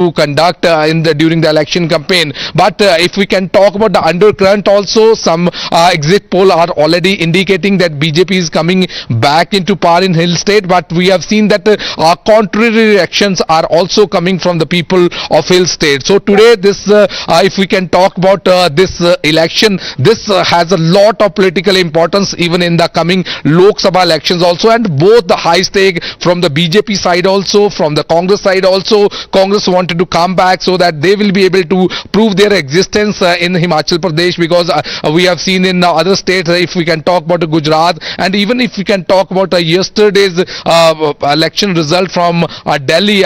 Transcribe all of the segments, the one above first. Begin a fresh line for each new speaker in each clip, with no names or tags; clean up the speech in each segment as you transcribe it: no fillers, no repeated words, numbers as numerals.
to conduct during the election campaign. But if we can talk about the undercurrent also, some exit poll are already indicating that BJP is coming back into power in Hill State, but we have seen that contrary reactions are also coming from the people of Hill State. So today this if we can talk about this election, this has a lot of political importance even in the coming Lok Sabha elections also, and both the high stake from the BJP side also, from the Congress side also. Congress wanted to come back so that they will be able to prove their existence in Himachal Pradesh, because we have seen in other states, if we can talk about Gujarat, and even if we can talk about yesterday's election result from Delhi,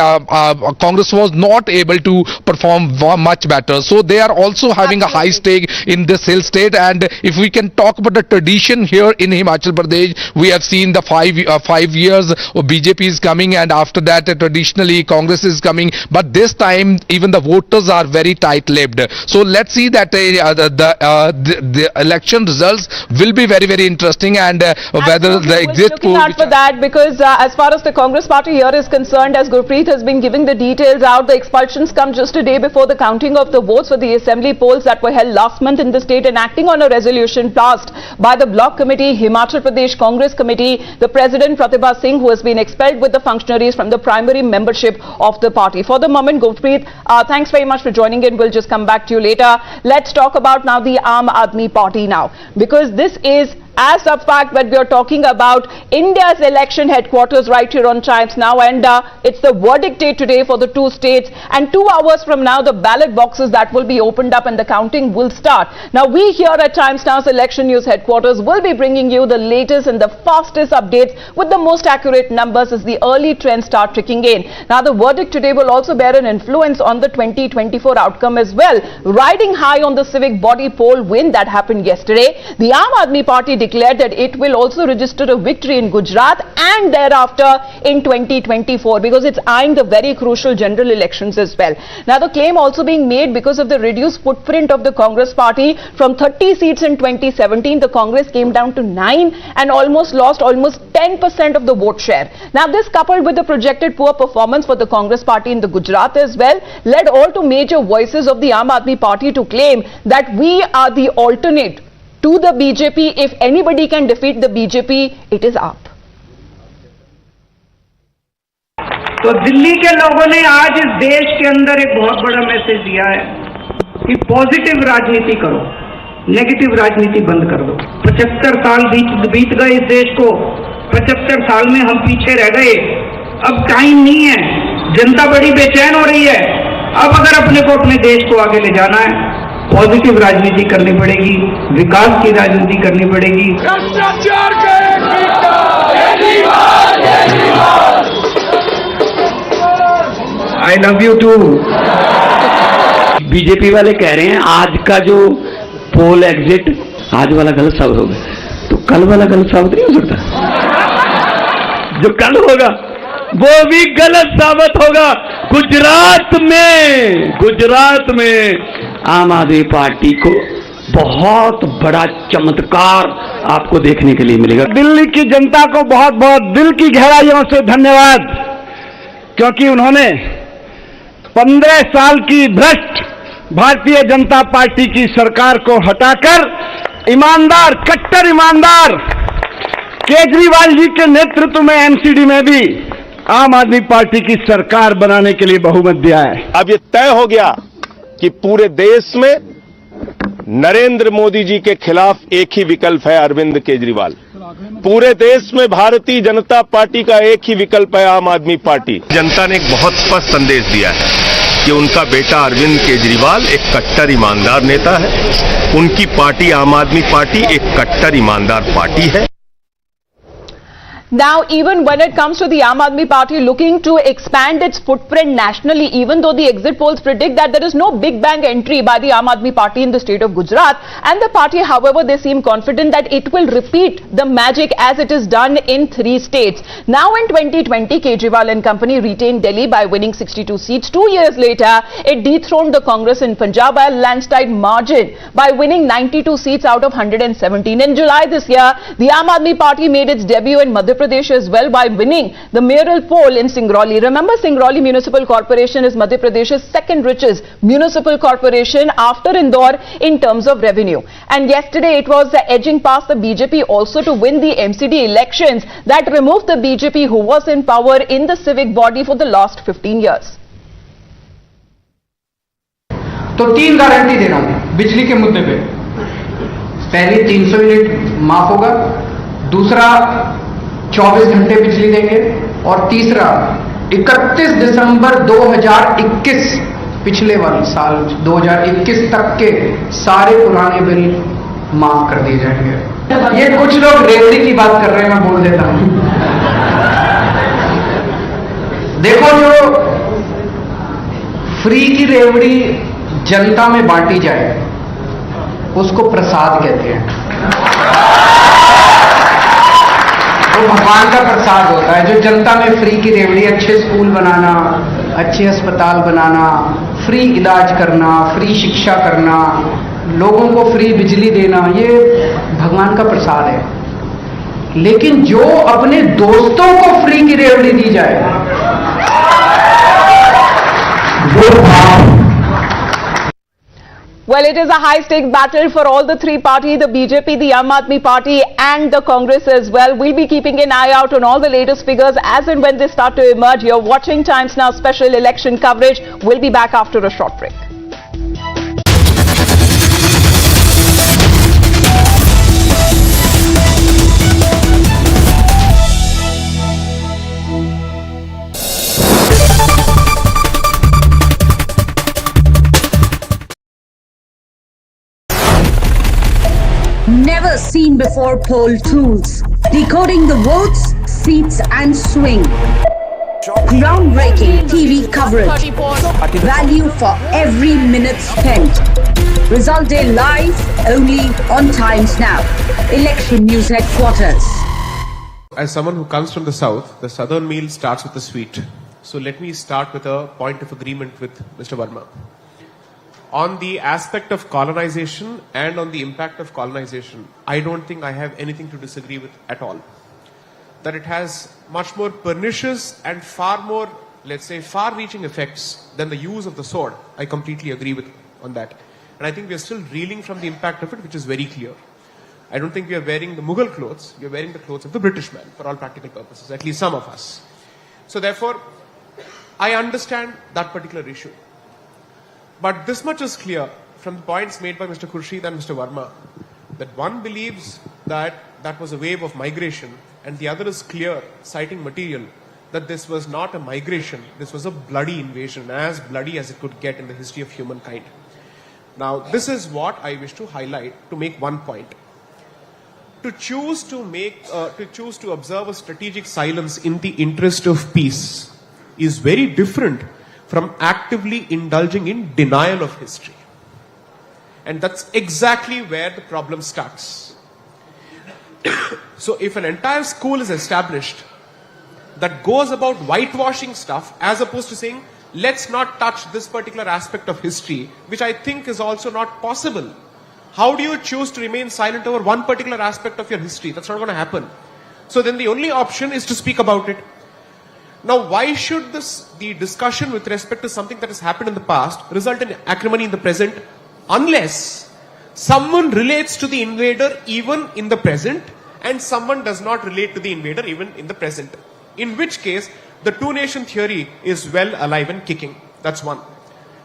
Congress was not able to perform much better. So they are also having a high stake in this Hill State. And if we can talk about the tradition here in Himachal Pradesh, we have seen the 5 years of BJP is coming, and after that traditionally Congress is coming, but this time even the voters are very tight-lipped. So let's see that the election results will be very, very interesting, and whether the exit poll.
Looking out for that, because as far as the Congress party here is concerned, as Gurpreet has been giving the details out, the expulsions come just a day before the counting of the votes for the assembly polls that were held last month in the state, and acting on a resolution passed by the block committee, Himachal Pradesh Congress committee, the president Pratibha Singh, who has been expelled with the functionaries from the primary membership of the party. For the moment, Gurpreet, thanks very much for joining in. We'll just come back to you later. Let's talk about now the Aadmi party now, because this is as a fact that we are talking about India's election headquarters right here on Times Now, and it's the verdict day today for the two states, and 2 hours from now the ballot boxes that will be opened up and the counting will start. Now we here at Times Now's election news headquarters will be bringing you the latest and the fastest updates with the most accurate numbers as the early trends start trickling in. Now the verdict today will also bear an influence on the 2024 outcome as well. Riding high on the civic body poll win that happened yesterday, the Aadmi party declared that it will also register a victory in Gujarat and thereafter in 2024, because it's eyeing the very crucial general elections as well. Now the claim also being made because of the reduced footprint of the Congress party. From 30 seats in 2017, the Congress came down to 9 and lost almost 10% of the vote share. Now this, coupled with the projected poor performance for the Congress party in the Gujarat as well, led all to major voices of the Aadmi party to claim that we are the alternate to the BJP. If anybody can defeat the BJP, it is AAP.
तो दिल्ली के लोगों ने आज इस देश के अंदर एक बहुत बड़ा मैसेज दिया है कि पॉजिटिव राजनीति करो, नेगेटिव राजनीति बंद कर दो। 75 साल बीत गए इस देश को, 75 साल में हम पीछे रह गए। अब टाइम नहीं है, जनता बड़ी बेचैन हो रही है। अब अगर अपने को अपने देश को आगे ले जाना है, पॉजिटिव राजनीति करनी पड़ेगी, विकास की राजनीति करनी पड़ेगी। भ्रष्टाचार I love you too.
BJP वाले कह रहे हैं आज का जो पोल एग्जिट आज वाला गलत साबित हो गया, तो कल वाला गलत साबित नहीं हो सकता। जो कल होगा वो भी गलत साबित होगा। गुजरात में आम आदमी पार्टी को बहुत बड़ा चमत्कार आपको देखने के लिए मिलेगा।
दिल्ली की जनता को बहुत बहुत दिल की गहराइयों से धन्यवाद, क्योंकि उन्होंने 15 साल की भ्रष्ट भारतीय जनता पार्टी की सरकार को हटाकर ईमानदार, कट्टर ईमानदार केजरीवाल जी के नेतृत्व में एमसीडी में भी आम आदमी पार्टी की सरकार बनाने के लिए बहुमत दिया है।
अब ये तय हो गया कि पूरे देश में नरेंद्र मोदी जी के खिलाफ एक ही विकल्प है, अरविंद केजरीवाल। पूरे देश में भारतीय जनता पार्टी का एक ही विकल्प है, आम आदमी पार्टी। जनता ने एक बहुत स्पष्ट संदेश दिया है कि उनका बेटा अरविंद केजरीवाल एक कट्टर ईमानदार नेता है, उनकी पार्टी आम आदमी पार्टी एक कट्टर ईमानदार पार्टी है।
Now, even when it comes to the Aam Aadmi party looking to expand its footprint nationally, even though the exit polls predict that there is no big bang entry by the Aam Aadmi party in the state of Gujarat, and the party, however, they seem confident that it will repeat the magic as it is done in 3 states. Now in 2020, Kejriwal and company retained Delhi by winning 62 seats. 2 years later, it dethroned the Congress in Punjab by a landslide margin by winning 92 seats out of 117. In July this year, the Aam Aadmi party made its debut in Madhya Pradesh Pradesh as well by winning the mayoral poll in Singrauli. Remember, Singrauli Municipal Corporation is Madhya Pradesh's second richest municipal corporation after Indore in terms of revenue. And yesterday it was edging past the BJP also to win the MCD elections that removed the BJP who was in power in the civic body for the last 15 years.
तो 3 guarantee दे रहा हूं बिजली के मुद्दे पे। पहली 300 unit माफ होगा, दूसरा 24 घंटे बिजली देंगे और तीसरा 31 दिसंबर 2021 पिछले वाले साल 2021 तक के सारे पुराने बिल माफ कर दिए जाएंगे। ये कुछ लोग रेवड़ी की बात कर रहे हैं, मैं बोल देता हूं। देखो, जो फ्री की रेवड़ी जनता में बांटी जाए उसको प्रसाद कहते हैं। वो भगवान का प्रसाद होता है। जो जनता में फ्री की रेवड़ी, अच्छे स्कूल बनाना, अच्छे अस्पताल बनाना, फ्री इलाज करना, फ्री शिक्षा करना, लोगों को फ्री बिजली देना, ये भगवान का प्रसाद है। लेकिन जो अपने दोस्तों को फ्री की रेवड़ी दी जाए वो
Well, it is a high-stake battle for all the three parties, the BJP, the Aadmi Party and the Congress as well. We'll be keeping an eye out on all the latest figures as and when they start to emerge. You're watching Times Now special election coverage. We'll be back after a short break.
Never seen before poll tools, decoding the votes, seats and swing. Groundbreaking TV coverage, value for every minute spent. Result day live only on Times Now. Election News Headquarters.
As someone who comes from the south, the southern meal starts with the sweet. So let me start with a point of agreement with Mr. Verma. On the aspect of colonization and on the impact of colonization, I don't think I have anything to disagree with at all. That it has much more pernicious and far more, let's say, far-reaching effects than the use of the sword. I completely agree with on that. And I think we are still reeling from the impact of it, which is very clear. I don't think we are wearing the Mughal clothes. We are wearing the clothes of the British man for all practical purposes, at least some of us. So therefore, I understand that particular issue. But this much is clear from the points made by Mr. Khurshid and Mr. Verma, that one believes that that was a wave of migration and the other is clear, citing material, that this was not a migration, this was a bloody invasion, as bloody as it could get in the history of humankind. Now, this is what I wish to highlight to make one point. To choose to observe a strategic silence in the interest of peace is very different from actively indulging in denial of history. And that's exactly where the problem starts. So if an entire school is established that goes about whitewashing stuff as opposed to saying, let's not touch this particular aspect of history, which I think is also not possible. How do you choose to remain silent over one particular aspect of your history? That's not going to happen. So then the only option is to speak about it. Now, why should the discussion with respect to something that has happened in the past result in acrimony in the present, unless someone relates to the invader even in the present and someone does not relate to the invader even in the present? In which case, the two-nation theory is well alive and kicking. That's one.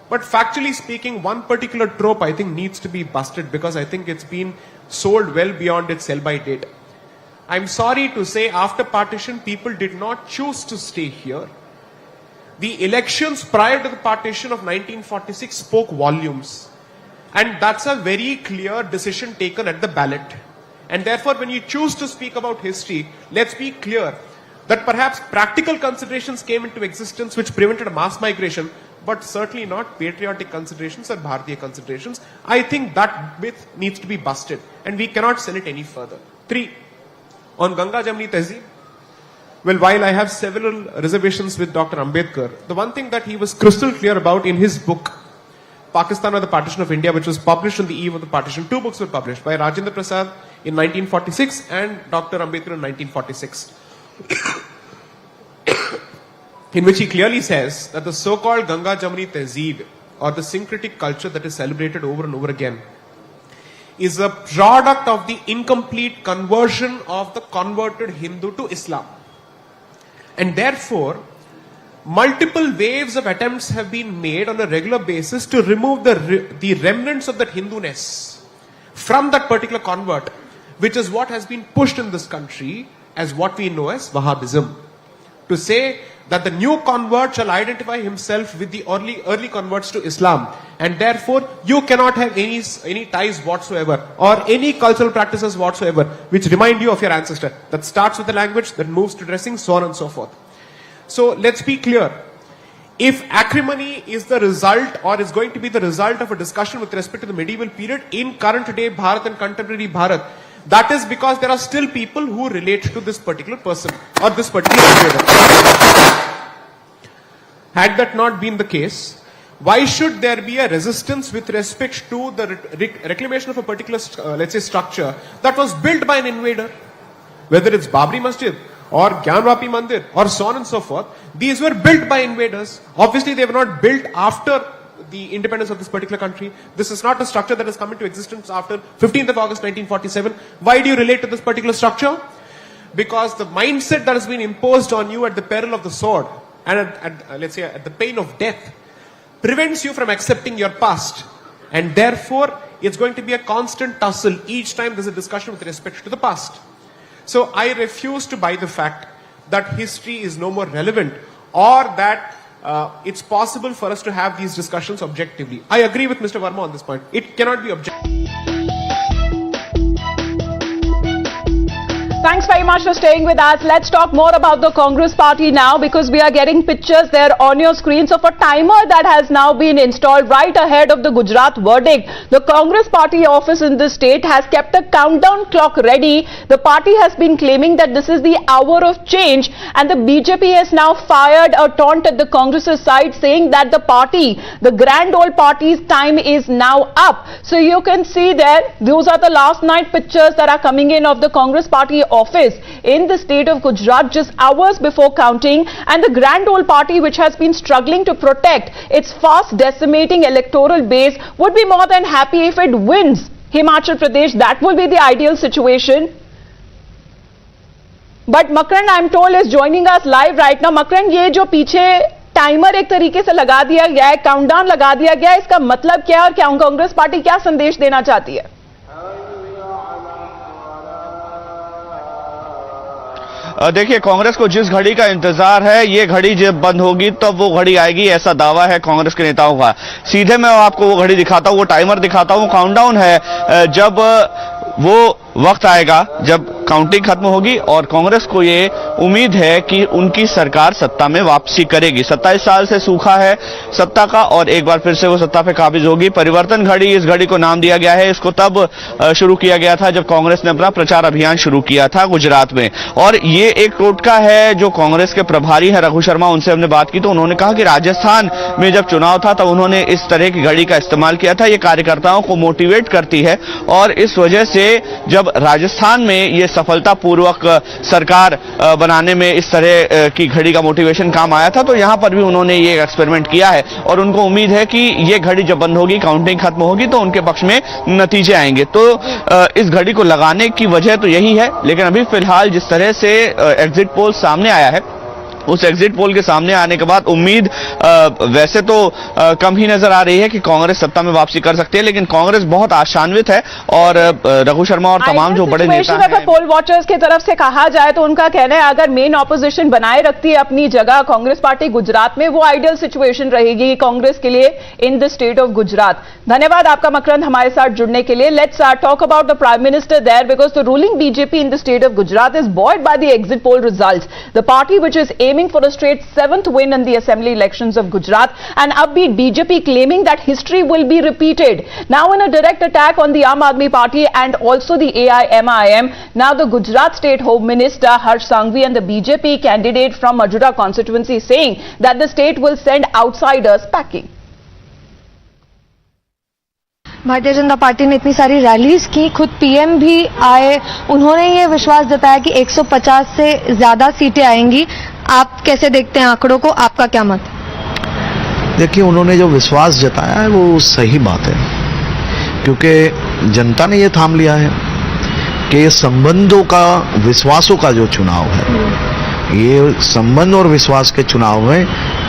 But factually speaking, one particular trope I think needs to be busted because I think it's been sold well beyond its sell-by date. I'm sorry to say, after partition, people did not choose to stay here. The elections prior to the partition of 1946 spoke volumes. And that's a very clear decision taken at the ballot. And therefore, when you choose to speak about history, let's be clear that perhaps practical considerations came into existence which prevented a mass migration, but certainly not patriotic considerations or Bharatiya considerations. I think that myth needs to be busted and we cannot sell it any further. 3. On Ganga Jamni Tehzeeb, well, while I have several reservations with Dr. Ambedkar, the one thing that he was crystal clear about in his book, Pakistan or the Partition of India, which was published on the eve of the partition, 2 books were published by Rajendra Prasad in 1946 and Dr. Ambedkar in 1946. in which he clearly says that the so-called Ganga Jamuni Tehzeeb, or the syncretic culture that is celebrated over and over again, is a product of the incomplete conversion of the converted Hindu to Islam. And therefore, multiple waves of attempts have been made on a regular basis to remove the remnants of that Hindu-ness from that particular convert, which is what has been pushed in this country as what we know as Wahhabism. To say that the new convert shall identify himself with the early converts to Islam, and therefore you cannot have any ties whatsoever or any cultural practices whatsoever which remind you of your ancestor. That starts with the language, that moves to dressing, so on and so forth. So let's be clear. If acrimony is the result, or is going to be the result of a discussion with respect to the medieval period in current day Bharat and contemporary Bharat, that is because there are still people who relate to this particular person or this particular period. Had that not been the case, why should there be a resistance with respect to the reclamation of a particular, let's say, structure that was built by an invader? Whether it's Babri Masjid or Gyanvapi Mandir or so on and so forth, these were built by invaders. Obviously, they were not built after the independence of this particular country. This is not a structure that has come into existence after 15th of August 1947. Why do you relate to this particular structure? Because the mindset that has been imposed on you at the peril of the sword and let's say at the pain of death prevents you from accepting your past, and therefore it's going to be a constant tussle each time there's a discussion with respect to the past. So I refuse to buy the fact that history is no more relevant, or that it's possible for us to have these discussions objectively. I agree with Mr. Verma on this point. It cannot be objective.
Thanks very much for staying with us. Let's talk more about the Congress party now, because we are getting pictures there on your screens of a timer that has now been installed right ahead of the Gujarat verdict. The Congress party office in the state has kept a countdown clock ready. The party has been claiming that this is the hour of change, and the BJP has now fired a taunt at the Congress's side, saying that the party, the grand old party's time is now up. So you can see there, those are the last night pictures that are coming in of the Congress party office in the state of Gujarat just hours before counting, and the grand old party, which has been struggling to protect its fast decimating electoral base, would be more than happy if it wins Himachal Pradesh. That will be the ideal situation. But Makran, I'm told, is joining us live right now. Makran, ये जो पीछे timer एक तरीके से लगा दिया गया है, काउंटडाउन लगा दिया गया है, इसका मतलब क्या है और क्या कांग्रेस पार्टी क्या संदेश देना चाहती है?
देखिए, कांग्रेस को जिस घड़ी का इंतजार है, ये घड़ी जब बंद होगी तब वो घड़ी आएगी, ऐसा दावा है कांग्रेस के नेताओं का। सीधे मैं आपको वो घड़ी दिखाता हूं, वो टाइमर दिखाता हूं, काउंटडाउन है। जब वो वक्त आएगा जब काउंटिंग खत्म होगी और कांग्रेस को ये उम्मीद है कि उनकी सरकार सत्ता में वापसी करेगी। 27 साल से सूखा है सत्ता का और एक बार फिर से वो सत्ता पे काबिज होगी। परिवर्तन घड़ी, इस घड़ी को नाम दिया गया है। इसको तब शुरू किया गया था जब कांग्रेस ने अपना प्रचार अभियान शुरू किया था गुजरात में। और ये एक टोटका है जो कांग्रेस के प्रभारी हैं रघु शर्मा, उनसे हमने बात की तो उन्होंने कहा कि राजस्थान में जब चुनाव था तब उन्होंने इस तरह की घड़ी का इस्तेमाल किया था। ये कार्यकर्ताओं को मोटिवेट करती है और इस वजह से जब राजस्थान में ये सफलतापूर्वक सरकार बनाने में इस तरह की घड़ी का मोटिवेशन काम आया था, तो यहां पर भी उन्होंने ये एक्सपेरिमेंट किया है और उनको उम्मीद है कि ये घड़ी जब बंद होगी, काउंटिंग खत्म होगी तो उनके पक्ष में नतीजे आएंगे। तो इस घड़ी को लगाने की वजह तो यही है, लेकिन अभी फिलहाल जिस तरह से एग्जिट पोल सामने आया है, उस एग्जिट पोल के सामने आने के बाद उम्मीद वैसे तो कम ही नजर आ रही है कि कांग्रेस सत्ता में वापसी कर सकती है, लेकिन कांग्रेस बहुत आशान्वित है और रघु शर्मा और तमाम जो बड़े नेता हैं,
अगर पोल वॉचर्स की तरफ से कहा जाए तो उनका कहना है अगर मेन ऑपोजिशन बनाए रखती है अपनी जगह कांग्रेस पार्टी गुजरात में, वो आइडियल सिचुएशन रहेगी कांग्रेस के लिए in the state of Gujarat. धन्यवाद आपका मकरंद हमारे साथ जुड़ने के लिए। Let's talk about the prime minister there, because the ruling BJP in the state of Gujarat is buoyed by the exit poll results. The party, which is aiming for a straight 7th win in the assembly elections of Gujarat, and upbeat BJP claiming that history will be repeated. Now in a direct attack on the Aadmi party and also the AIMIM, now the Gujarat State Home Minister Harsh Sanghvi and the BJP candidate from Majura constituency saying that the state will send outsiders packing.
भारतीय Janata party ने इतनी सारी rallies की, खुद PM भी आए, उन्होंने ये विश्वास जताया कि 150 से ज्यादा सीटें आएंगी। आप कैसे देखते हैं आंकड़ों को, आपका क्या मत?
देखिए, उन्होंने जो विश्वास जताया है वो सही बात है, क्योंकि जनता ने ये थाम लिया है कि संबंधों का, विश्वासों का जो चुनाव है, ये संबंध और विश्वास के चुनाव में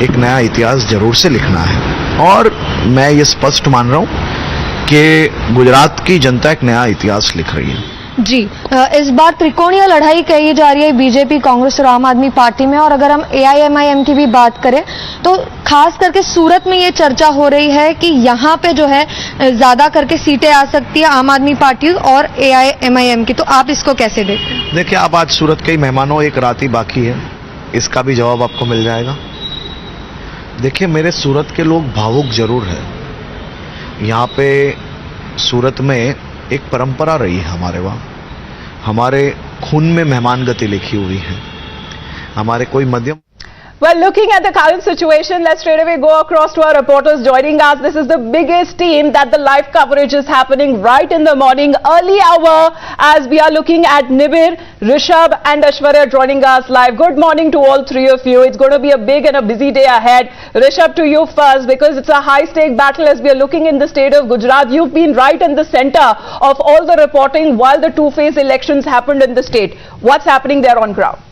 एक नया इतिहास जरूर से लिखना है। और मैं ये स्पष्ट मान रहा हूं कि गुजरात की जनता एक नया इतिहास लिख रही है।
जी, इस बार त्रिकोणीय लड़ाई कही जा रही है बीजेपी, कांग्रेस और आम आदमी पार्टी में। और अगर हम एआईएमआईएम की भी बात करें तो खास करके सूरत में ये चर्चा हो रही है कि यहाँ पे जो है ज्यादा करके सीटें आ सकती है आम आदमी पार्टी और एआईएमआईएम की। तो आप इसको कैसे देखते हैं?
देखिए, आप आज सूरत के ही मेहमान हो, एक रात ही बाकी है, इसका भी जवाब आपको मिल जाएगा। देखिए, मेरे सूरत के लोग भावुक जरूर है। यहाँ पे सूरत में एक परंपरा रही है, हमारे खून में मेहमान गति लिखी हुई है। हमारे कोई मध्यम
Well, looking at the current situation, let's straight away go across to our reporters joining us. This is the biggest team that the live coverage is happening right in the morning, early hour, as we are looking at Nibir, Rishabh and Aishwarya joining us live. Good morning to all three of you. It's going to be a big and a busy day ahead. Rishabh, to you first, because it's a high-stake battle as we are looking in the state of Gujarat. You've been right in the center of all the reporting while the two-phase elections happened in the state. What's happening there on ground?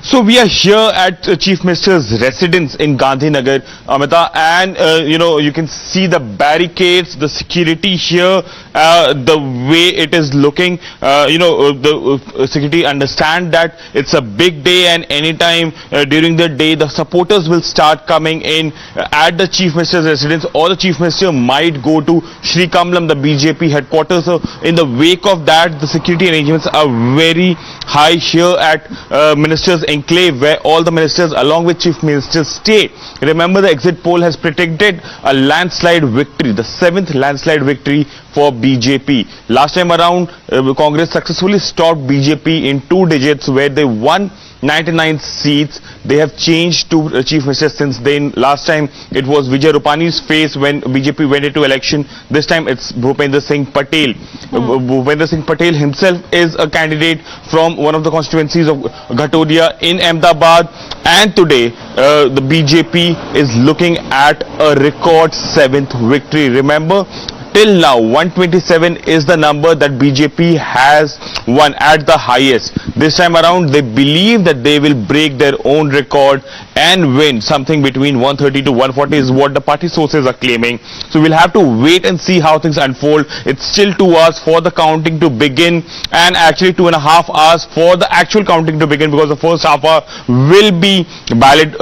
So we are here at Chief Minister's residence in Gandhinagar, Amita, and you can see the barricades, the security here, the way it is looking. The security understand that it's a big day, and anytime during the day the supporters will start coming in at the Chief Minister's residence, or the Chief Minister might go to Sri Kamlam, the BJP headquarters. So in the wake of that, the security arrangements are very high here at Minister's Enclave, where all the ministers along with Chief Ministers stay. Remember, the exit poll has predicted a landslide victory, the 7th landslide victory for BJP. Last time around, Congress successfully stopped BJP in 2 digits, where they won 99 seats. They have changed to Chief Minister since then. Last time it was Vijay Rupani's face when BJP went into election. This time it's Bhupendra Singh Patel. Bhupendra Singh Patel himself is a candidate from one of the constituencies of Ghatodia in Ahmedabad. And today the BJP is looking at a record 7th victory. Remember, till now 127 is the number that BJP has won at the highest. This time around they believe that they will break their own record and win something between 130 to 140 is what the party sources are claiming. So we'll have to wait and see how things unfold. It's still 2 hours for the counting to begin, and actually 2.5 hours for the actual counting to begin, because the first half hour will be ballot,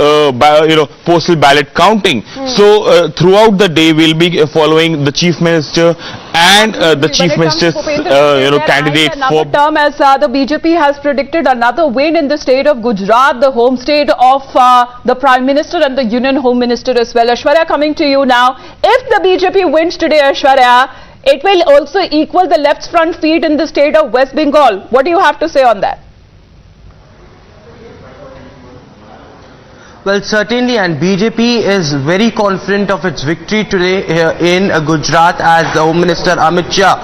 postal ballot counting. So throughout the day we'll be following the Chief Minister and the Chief Minister's candidate for
term, as the BJP has predicted another win in the state of Gujarat, the home state of the Prime Minister and the Union Home Minister as well. Aishwarya, coming to you now. If the BJP wins today, Aishwarya, it will also equal the left's front feet in the state of West Bengal. What do you have to say on that?
Well, certainly, and BJP is very confident of its victory today here in Gujarat, as the Home Minister Amit Shah,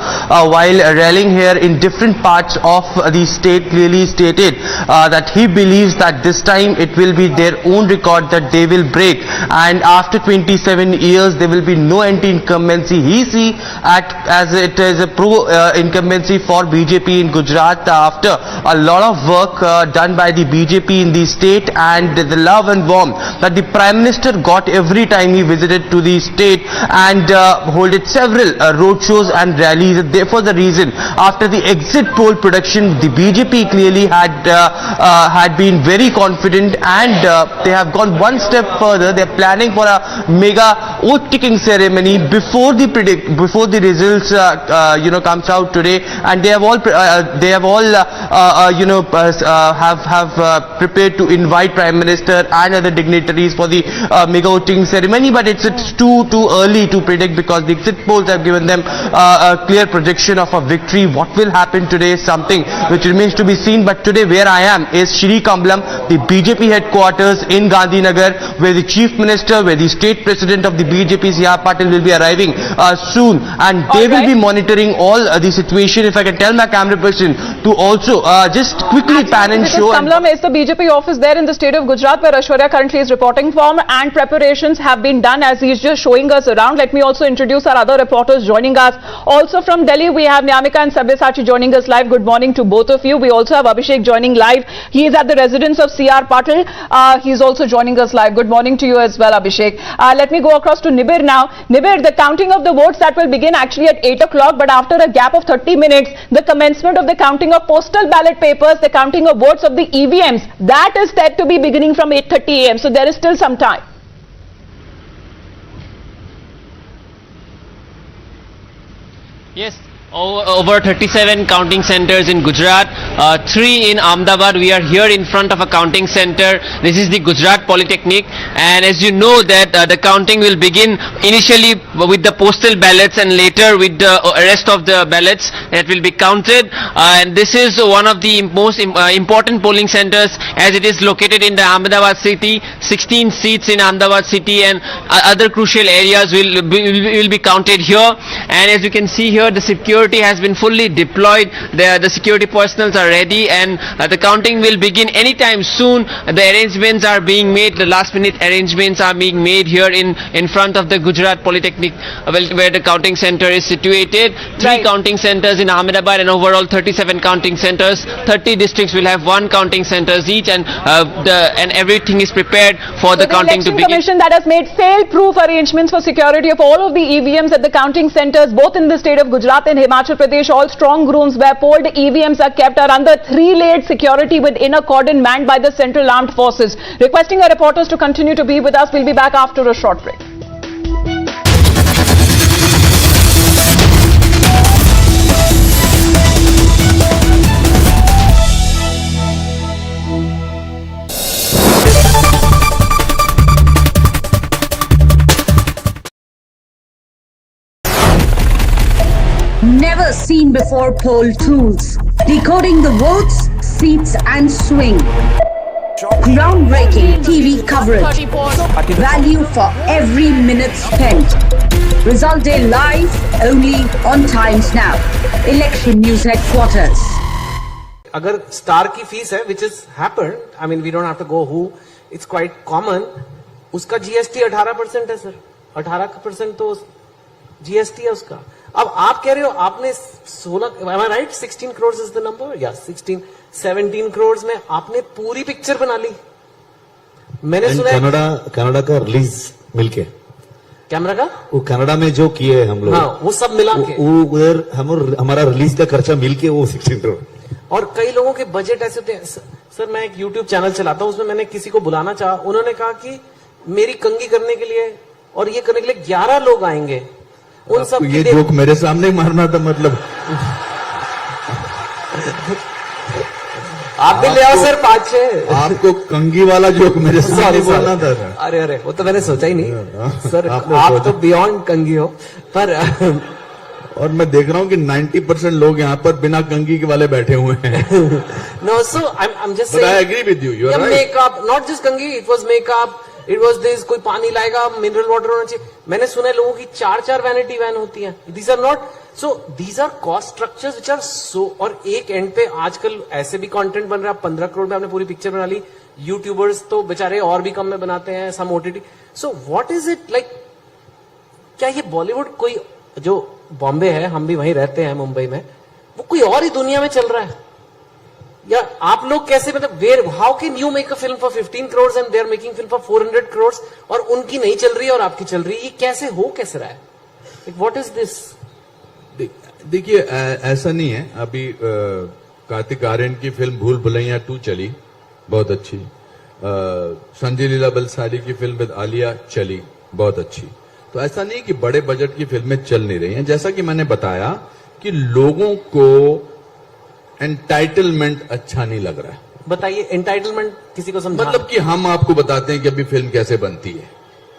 while rallying here in different parts of the state, clearly stated that he believes that this time it will be their own record that they will break, and after 27 years there will be no anti-incumbency. He see as it is a pro-incumbency for BJP in Gujarat after a lot of work done by the BJP in the state, and the love and warmth that the Prime Minister got every time he visited to the state and holded several road shows and rallies. Therefore, the reason after the exit poll prediction, the BJP clearly had been very confident, and they have gone one step further. They are planning for a mega oath-taking ceremony before the results comes out today, and they have all prepared to invite Prime Minister and other dignitaries for the mega voting ceremony. But it's too early to predict, because the exit polls have given them a clear projection of a victory. What will happen today is something which remains to be seen. But today where I am is Sri Kamlam, the BJP headquarters in Gandhinagar, where the Chief Minister, where the State President of the BJP CR Patil will be arriving soon, and they will be monitoring all the situation. If I can tell my camera person to also just quickly pan and show.
Kamla mein is the BJP office there in the state of Gujarat, where Aishwarya currently is reporting from, and preparations have been done as he's just showing us around. Let me also introduce our other reporters joining us. Also from Delhi, we have Nyamika and Sabyasachi joining us live. Good morning to both of you. We also have Abhishek joining live. He is at the residence of CR Patil. He's also joining us live. Good morning to you as well, Abhishek. Let me go across to Nibir now. Nibir, the counting of the votes that will begin actually at 8 o'clock, but after a gap of 30 minutes, the commencement of the counting of postal ballot papers, the counting of votes of the EVMs, that is said to be beginning from 8:30 a.m. So there is still some time.
Yes, over 37 counting centers in Gujarat, 3 in Ahmedabad. We are here in front of a counting center. This is the Gujarat Polytechnic, and as you know that the counting will begin initially with the postal ballots and later with the rest of the ballots that will be counted. And this is one of the most important polling centers, as it is located in the Ahmedabad city. 16 seats in Ahmedabad city and other crucial areas will be counted here. And as you can see here, the security has been fully deployed. The security personnel are ready, and the counting will begin anytime soon. The arrangements are being made. The last minute arrangements are being made here in front of the Gujarat Polytechnic, where the counting center is situated. 3 counting centers in Ahmedabad, and overall 37 counting centers. 30 districts will have 1 counting centers each, and everything is prepared for the counting to begin.
The Election Commission that has made fail-proof arrangements for security of all of the EVMs at the counting centers, both in the state of Gujarat and Himachal Pradesh. All strong rooms where polled EVMs are kept are under 3-layered security with inner cordon manned by the Central Armed Forces. Requesting our reporters to continue to be with us. We'll be back after a short break.
Never seen before poll tools. Decoding the votes, seats and swing. Groundbreaking TV coverage. Value for every minute spent. Result day live only on Times Now. Election News Headquarters.
अगर star की fees है, which is happened, I mean we don't have to go who, it's quite common, उसका GST 18% है sir, 18% तो GST है उसका. अब आप कह रहे हो आपने 16, am I right? 16 crores is the number? Yeah, 17 crores में आपने पूरी पिक्चर बना ली. मैंने सुना
कनाडा का रिलीज मिलके
कैमरा का
वो कनाडा में जो किए हम लोग,
हाँ, वो सब मिला के
वो उधर हमारा रिलीज का खर्चा मिलके वो 16 करोड़.
और कई लोगों के बजट ऐसे होते हैं. सर मैं एक YouTube चैनल चलाता हूं, उसमें मैंने किसी को बुलाना चाहा, उन्होंने कहा कि मेरी कंगी करने के लिए और ये करने के लिए 11 लोग आएंगे. उन सब
ये जोक मेरे सामने मारना था, मतलब
आप भी ले आओ सर 5-6.
आपको कंगी वाला जोक मेरे सामने बोलना था.
अरे वो तो मैंने सोचा ही नहीं सर. आप तो बियॉन्ड कंगी हो. पर
और मैं देख रहा हूँ कि 90% लोग यहाँ पर बिना कंगी के वाले बैठे हुए हैं.
No so I am just
saying, I agree with you.
Makeup, not just कंगी, it was makeup, it was this. कोई पानी लाएगा, मिनरल वाटर होना चाहिए. मैंने सुना है लोगों की 4-4 वैनिटी वैन होती है. These are not, so these are cost structures which are so. और एक एंड पे आजकल ऐसे भी कंटेंट बन रहा है. 15 करोड़ में आपने पूरी पिक्चर बना ली. यूट्यूबर्स तो बेचारे और भी कम में बनाते हैं, some OTT. So what is it like? क्या ये बॉलीवुड कोई, जो बॉम्बे है, हम भी वहीं रहते हैं मुंबई में, वो कोई और ही दुनिया में चल रहा है? या आप लोग कैसे, मतलब where, how can you make a film for 15 crore and they are making film for 400 crore और उनकी नहीं चल रही है और आपकी चल रही है? ये कैसे हो, कैसे रहा है? What is this?
देखिए ऐसा नहीं है. अभी कार्तिक आर्यन की फिल्म भूल भुलैया 2 चली, बहुत अच्छी. संजय लीला बंसाली की फिल्म विद आलिया चली, बहुत अच्छी. तो ऐसा नहीं कि बड़े बजट की फिल्में चल नहीं रही हैं. जैसा कि मैंने बताया कि लोगों को एंटाइटलमेंट अच्छा नहीं लग रहा है.
बताइए एंटाइटलमेंट किसी को समझा.
मतलब कि हम आपको बताते हैं कि अभी फिल्म कैसे बनती है,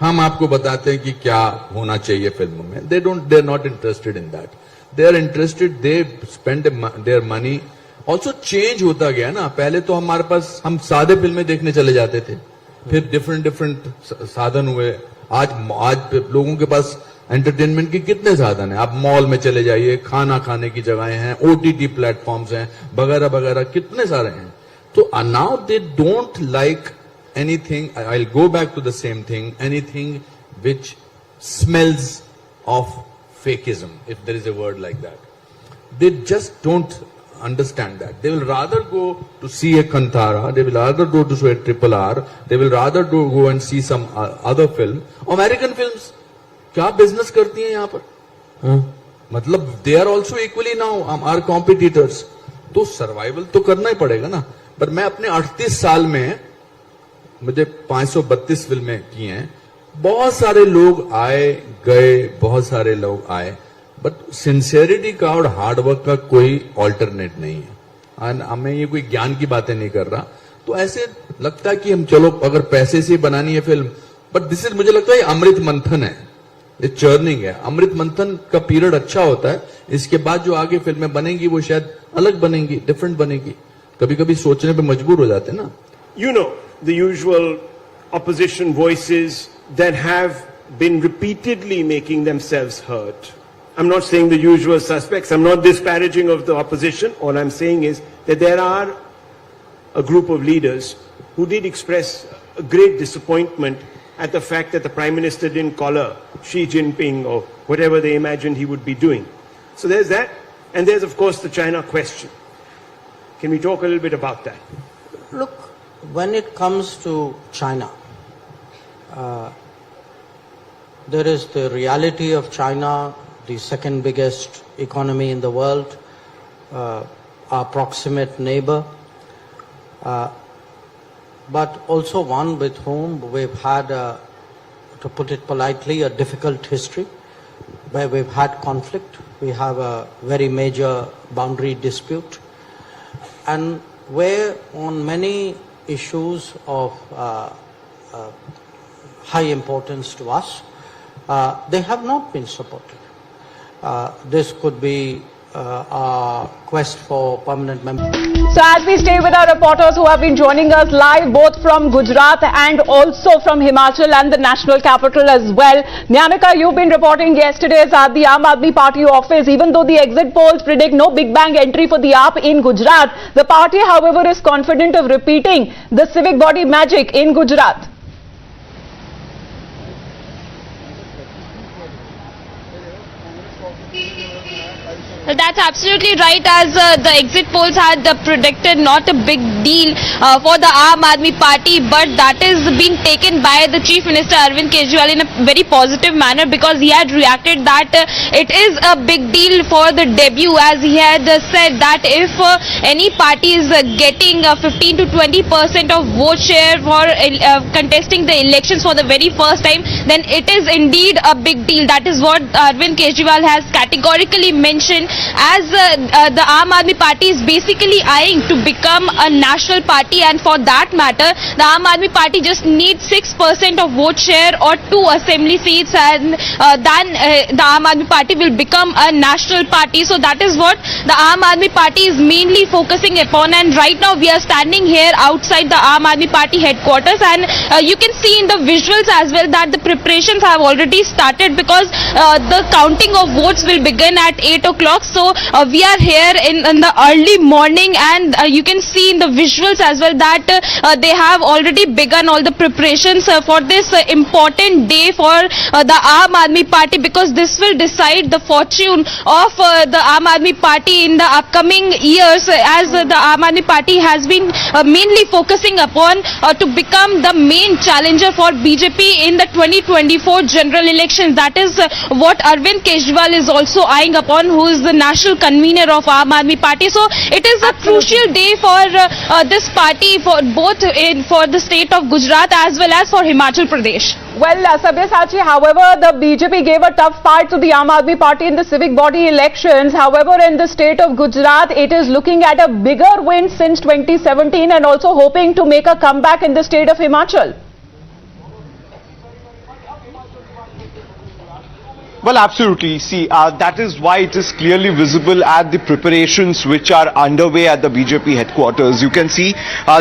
हम आपको बताते हैं कि क्या होना चाहिए फिल्मों में. They are not interested in that. They are interested, they spend their money. Also change होता गया ना. पहले तो हमारे पास, हम सादे फिल्में देखने चले जाते थे, फिर डिफरेंट साधन हुए, आज लोगों के पास एंटरटेनमेंट के कितने साधन हैं। आप मॉल में चले जाइए, खाना खाने की जगहें हैं, ओटीटी प्लेटफॉर्म्स हैं, वगैरह वगैरह कितने सारे हैं। तो now they don't like anything, I will go back to the same thing, anything which smells of fakeism, if there is a word like that. They just don't understand that. They will rather go to see a Kantara, they will rather go to see a Triple R, they will rather go and see some other film. American films, क्या business करती हैं यहाँ पर? मतलब they are also equally now our competitors. तो survival तो करना ही पड़ेगा ना। पर मैं अपने 38 साल में मुझे 532 फिल्में की हैं, बहुत सारे लोग आए गए, बहुत सारे लोग आए, बट सिंसियरिटी का और हार्डवर्क का कोई ऑल्टरनेट नहीं है। मैं ये कोई ज्ञान की बातें नहीं कर रहा। तो ऐसे लगता है कि हम चलो अगर पैसे से बनानी है फिल्म, बट दिस इज, मुझे लगता है अमृत मंथन है, ये चर्निंग है। अमृत मंथन का पीरियड अच्छा होता है, इसके बाद जो आगे फिल्में बनेंगी वो शायद अलग बनेंगी, डिफरेंट बनेगी। कभी कभी सोचने पे मजबूर हो जाते हैं ना।
You know, the usual opposition voices that have been repeatedly making themselves heard. I'm not saying the usual suspects. I'm not disparaging of the opposition. All I'm saying is that there are a group of leaders who did express a great disappointment at the fact that the Prime Minister didn't collar Xi Jinping or whatever they imagined he would be doing. So there's that. And there's, of course, the China question. Can we talk a little bit about that?
Look, when it comes to China, there is the reality of China, the second biggest economy in the world, our proximate neighbor, but also one with whom we've had, to put it politely, a difficult history, where we've had conflict. We have a very major boundary dispute, and where on many issues of high importance to us, they have not been supported. This could be our quest for permanent membership.
So as we stay with our reporters who have been joining us live both from Gujarat and also from Himachal and the national capital as well. Nyamika, you've been reporting yesterday at the Aam Aadmi Party office. Even though the exit polls predict no big bang entry for the AAP in Gujarat, the party however is confident of repeating the civic body magic in Gujarat.
That's absolutely right, as the exit polls had predicted not a big deal for the Aam Aadmi Party, but that is being taken by the Chief Minister Arvind Kejriwal in a very positive manner, because he had reacted that it is a big deal for the debut, as he had said that if any party is getting 15 to 20% of vote share for contesting the elections for the very first time, then it is indeed a big deal. That is what Arvind Kejriwal has categorically mentioned, as the Aam Aadmi Party is basically eyeing to become a national party, and for that matter the Aam Aadmi Party just needs 6% of vote share or 2 assembly seats, and then the Aam Aadmi Party will become a national party. So that is what the Aam Aadmi Party is mainly focusing upon, and right now we are standing here outside the Aam Aadmi Party headquarters, and you can see in the visuals as well that the preparations have already started, because the counting of votes will begin at 8 o'clock. So we are here in the early morning, and you can see in the visuals as well that they have already begun all the preparations for this important day for the Aam Aadmi Party, because this will decide the fortune of the Aam Aadmi Party in the upcoming years, as the Aam Aadmi Party has been mainly focusing upon to become the main challenger for BJP in the 2024 general elections. That is what Arvind Kejriwal is also eyeing upon, who is the national convener of Aam Aadmi Party. So it is a crucial day for this party, for both for the state of Gujarat as well as for Himachal Pradesh.
Well, Sabyasachi, however, the BJP gave a tough fight to the Aam Aadmi Party in the civic body elections. However, in the state of Gujarat, it is looking at a bigger win since 2017 and also hoping to make a comeback in the state of Himachal.
Well, absolutely. See, that is why it is clearly visible at the preparations which are underway at the BJP headquarters. You can see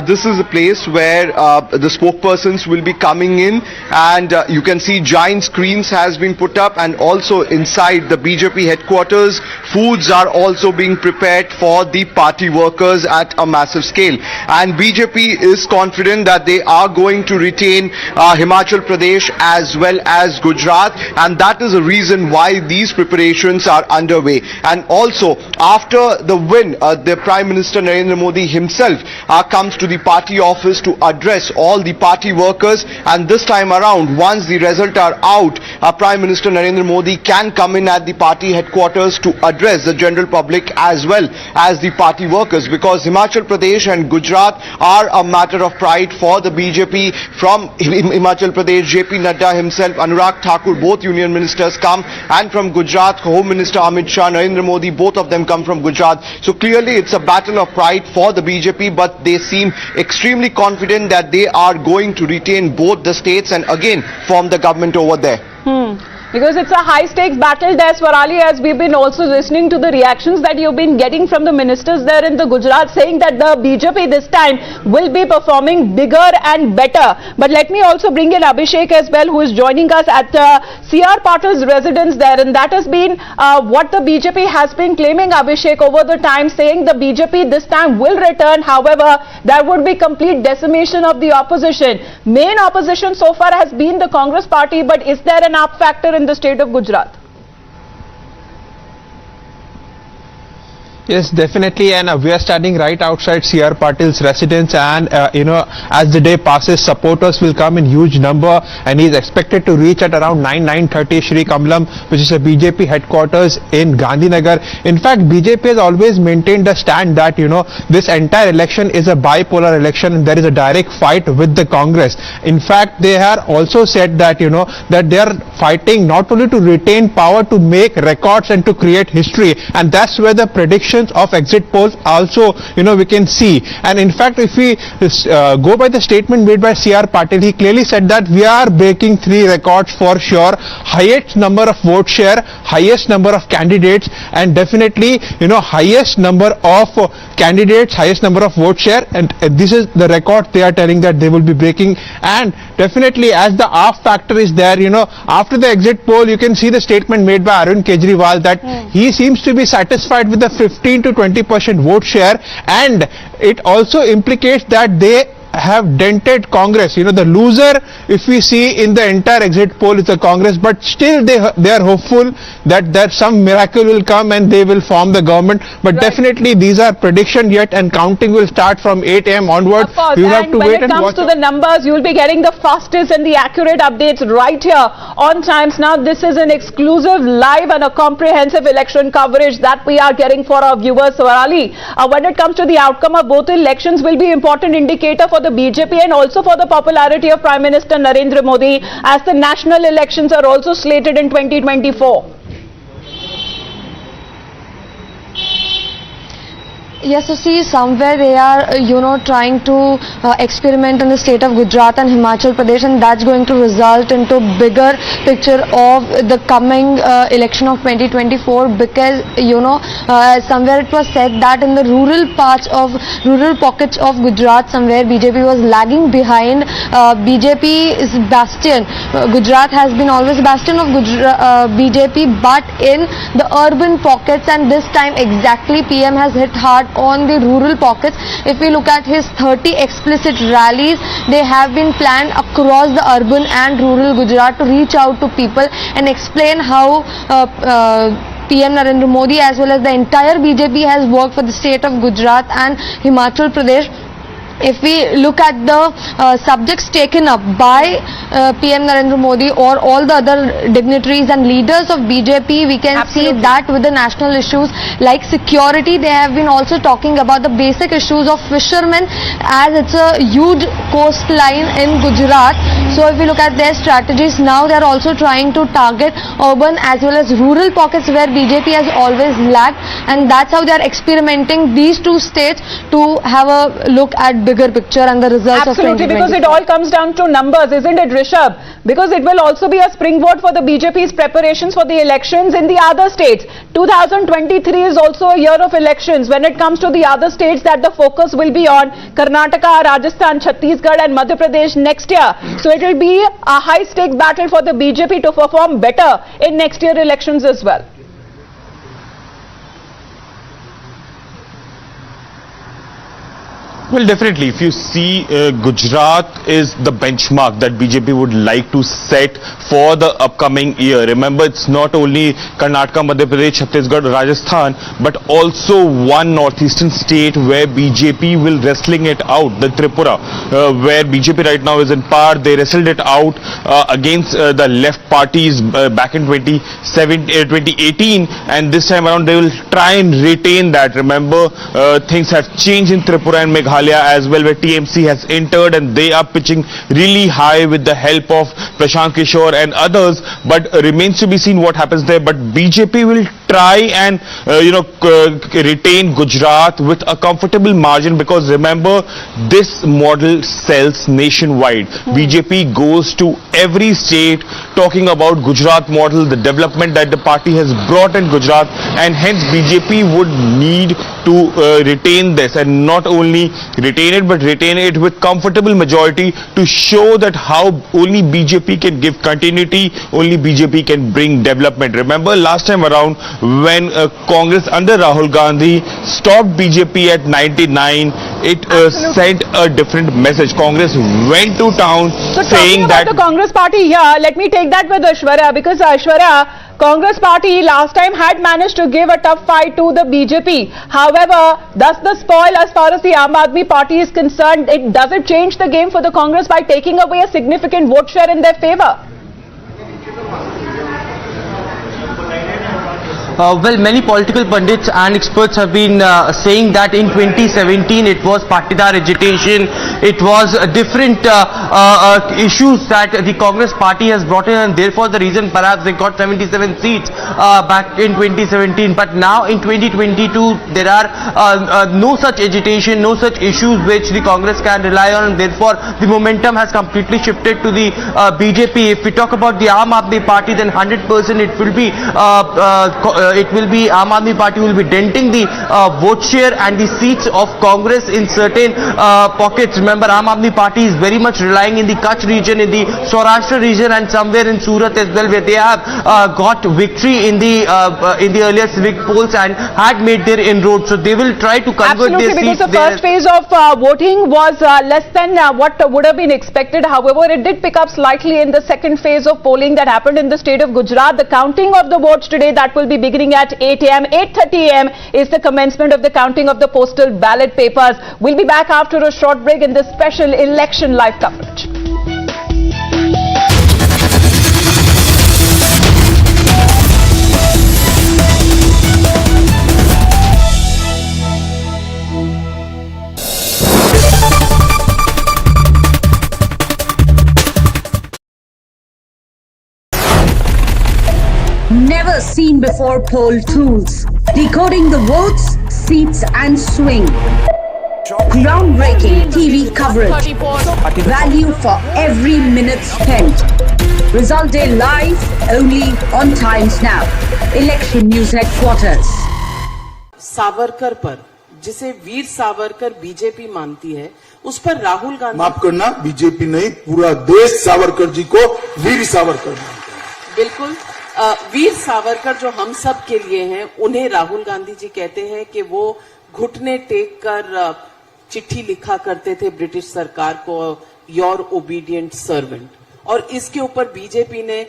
this is a place where the spokespersons will be coming in, and you can see giant screens has been put up, and also inside the BJP headquarters, foods are also being prepared for the party workers at a massive scale. And BJP is confident that they are going to retain Himachal Pradesh as well as Gujarat, and that is a reason why these preparations are underway. And also, after the win, the Prime Minister Narendra Modi himself comes to the party office to address all the party workers, and this time around, once the results are out, Prime Minister Narendra Modi can come in at the party headquarters to address the general public as well as the party workers, because Himachal Pradesh and Gujarat are a matter of pride for the BJP. From Himachal Pradesh, JP Nadda himself, Anurag Thakur, both union ministers come, and from Gujarat, Home Minister Amit Shah, Narendra Modi, both of them come from Gujarat. So clearly it's a battle of pride for the BJP, but they seem extremely confident that they are going to retain both the states and again form the government over there.
Because it's a high-stakes battle there, Swarali, as we've been also listening to the reactions that you've been getting from the ministers there in the Gujarat, saying that the BJP this time will be performing bigger and better. But let me also bring in Abhishek as well, who is joining us at C.R. Patil's residence there, and that has been what the BJP has been claiming, Abhishek, over the time, saying the BJP this time will return. However, there would be complete decimation of the opposition. Main opposition so far has been the Congress party, but is there an up factor in the state of Gujarat?
Yes, definitely, and we are standing right outside C.R. Patil's residence, and as the day passes, supporters will come in huge number, and he is expected to reach at around 9:30 Shri Kamalam, which is a BJP headquarters in Gandhinagar. In fact, BJP has always maintained a stand that this entire election is a bipolar election, and there is a direct fight with the Congress. In fact, they have also said that that they are fighting not only to retain power, to make records and to create history, and that's where the prediction of exit polls also we can see. And in fact, if we go by the statement made by C.R. Patil, he clearly said that we are breaking 3 records for sure: highest number of vote share, highest number of candidates, and definitely highest number of candidates, highest number of vote share, and this is the record they are telling that they will be breaking. And definitely, as the off factor is there, after the exit poll, you can see the statement made by Arvind Kejriwal that he seems to be satisfied with the 15 to 20% vote share, and it also implicates that they have dented Congress. The loser, if we see in the entire exit poll, is the Congress, but still they are hopeful that some miracle will come and they will form the government. But definitely these are predictions yet, and counting will start from 8 a.m. onwards.
Of course,
you have to wait and watch. When it comes
to the numbers, you will be getting the fastest and the accurate updates right here on Times Now. This is an exclusive, live and a comprehensive election coverage that we are getting for our viewers. Swarali, when it comes to the outcome of both elections, will be important indicator for the BJP and also for the popularity of Prime Minister Narendra Modi, as the national elections are also slated in 2024.
Yes, so see, somewhere they are, trying to experiment in the state of Gujarat and Himachal Pradesh, and that's going to result into bigger picture of the coming election of 2024, because, somewhere it was said that in the rural pockets of Gujarat, somewhere BJP was lagging behind. BJP is bastion. Gujarat has been always bastion of BJP, but in the urban pockets, and this time exactly PM has hit hard on the rural pockets. If we look at his 30 explicit rallies, they have been planned across the urban and rural Gujarat to reach out to people and explain how PM Narendra Modi as well as the entire BJP has worked for the state of Gujarat and Himachal Pradesh. If we look at the subjects taken up by PM Narendra Modi or all the other dignitaries and leaders of BJP, we can see that with the national issues like security, they have been also talking about the basic issues of fishermen, as it's a huge coastline in Gujarat. So if we look at their strategies now, they are also trying to target urban as well as rural pockets where BJP has always lagged, and that's how they are experimenting these two states to have a look at bigger picture and the results.
Absolutely,
of 2024.
because it all comes down to numbers, isn't it, Rishabh? Because it will also be a springboard for the BJP's preparations for the elections in the other states. 2023 is also a year of elections when it comes to the other states that the focus will be on: Karnataka, Rajasthan, Chhattisgarh and Madhya Pradesh next year. So it will be a high-stake battle for the BJP to perform better in next year elections as well.
Well, definitely. If you see, Gujarat is the benchmark that BJP would like to set for the upcoming year. Remember, it's not only Karnataka, Madhya Pradesh, Chhattisgarh, Rajasthan, but also one northeastern state where BJP will wrestling it out, the Tripura, where BJP right now is in power. They wrestled it out against the left parties back in 2018, and this time around they will try and retain that. Remember, things have changed in Tripura and Meghalaya as well, where TMC has entered and they are pitching really high with the help of Prashant Kishore and others, but remains to be seen what happens there. But BJP will try and retain Gujarat with a comfortable margin, because remember, this model sells nationwide. BJP goes to every state talking about Gujarat model, the development that the party has brought in Gujarat, and hence BJP would need to retain this, and not only retain it but retain it with comfortable majority to show that how only BJP can give continuity, only BJP can bring development. Remember last time around when Congress under Rahul Gandhi stopped BJP at 99, it sent a different message. Congress went to town saying that
the Congress party here, let me take that with Aishwarya, because Aishwarya, Congress party last time had managed to give a tough fight to the BJP. However, does the spoil as far as the Aam Aadmi party is concerned? Does it change the game for the Congress by taking away a significant vote share in their favor?
Well, many political pundits and experts have been saying that in 2017 it was partidar agitation, it was different issues that the Congress party has brought in, and therefore the reason perhaps they got 77 seats back in 2017. But now in 2022 there are no such agitation, no such issues which the Congress can rely on, and therefore the momentum has completely shifted to the BJP. If we talk about the Aam Aadmi party, then 100% it will be Aam Aadmi party will be denting the vote share and the seats of Congress in certain pockets. Remember, Aam Aadmi party is very much relying in the Kutch region, in the Saurashtra region, and somewhere in Surat as well, where they have got victory in the earlier civic polls and had made their inroads. So they will try to convert their seats.
Because the first phase of voting was less than what would have been expected. However, it did pick up slightly in the second phase of polling that happened in the state of Gujarat. The counting of the votes today, that will be beginning at 8 a.m. 8:30 a.m. is the commencement of the counting of the postal ballot papers. We'll be back after a short break in this special election live coverage.
Never seen before poll tools. Decoding the votes, seats and swing. Groundbreaking TV coverage. Value for every minute spent. Result day live only on Times Now. Election News Headquarters.
Savarkar पर, जिसे Veer Savarkar BJP मानती है, उस पर राहुल गांधी,
माफ करना, BJP नहीं, पूरा देश सावरकर जी को वीर सावरकर मानता है।
बिल्कुल, वीर सावरकर जो हम सब के लिए हैं, उन्हें राहुल गांधी जी कहते हैं कि वो घुटने टेक कर चिट्ठी लिखा करते थे ब्रिटिश सरकार को, योर ओबीडियंट सर्वेंट, और इसके ऊपर बीजेपी ने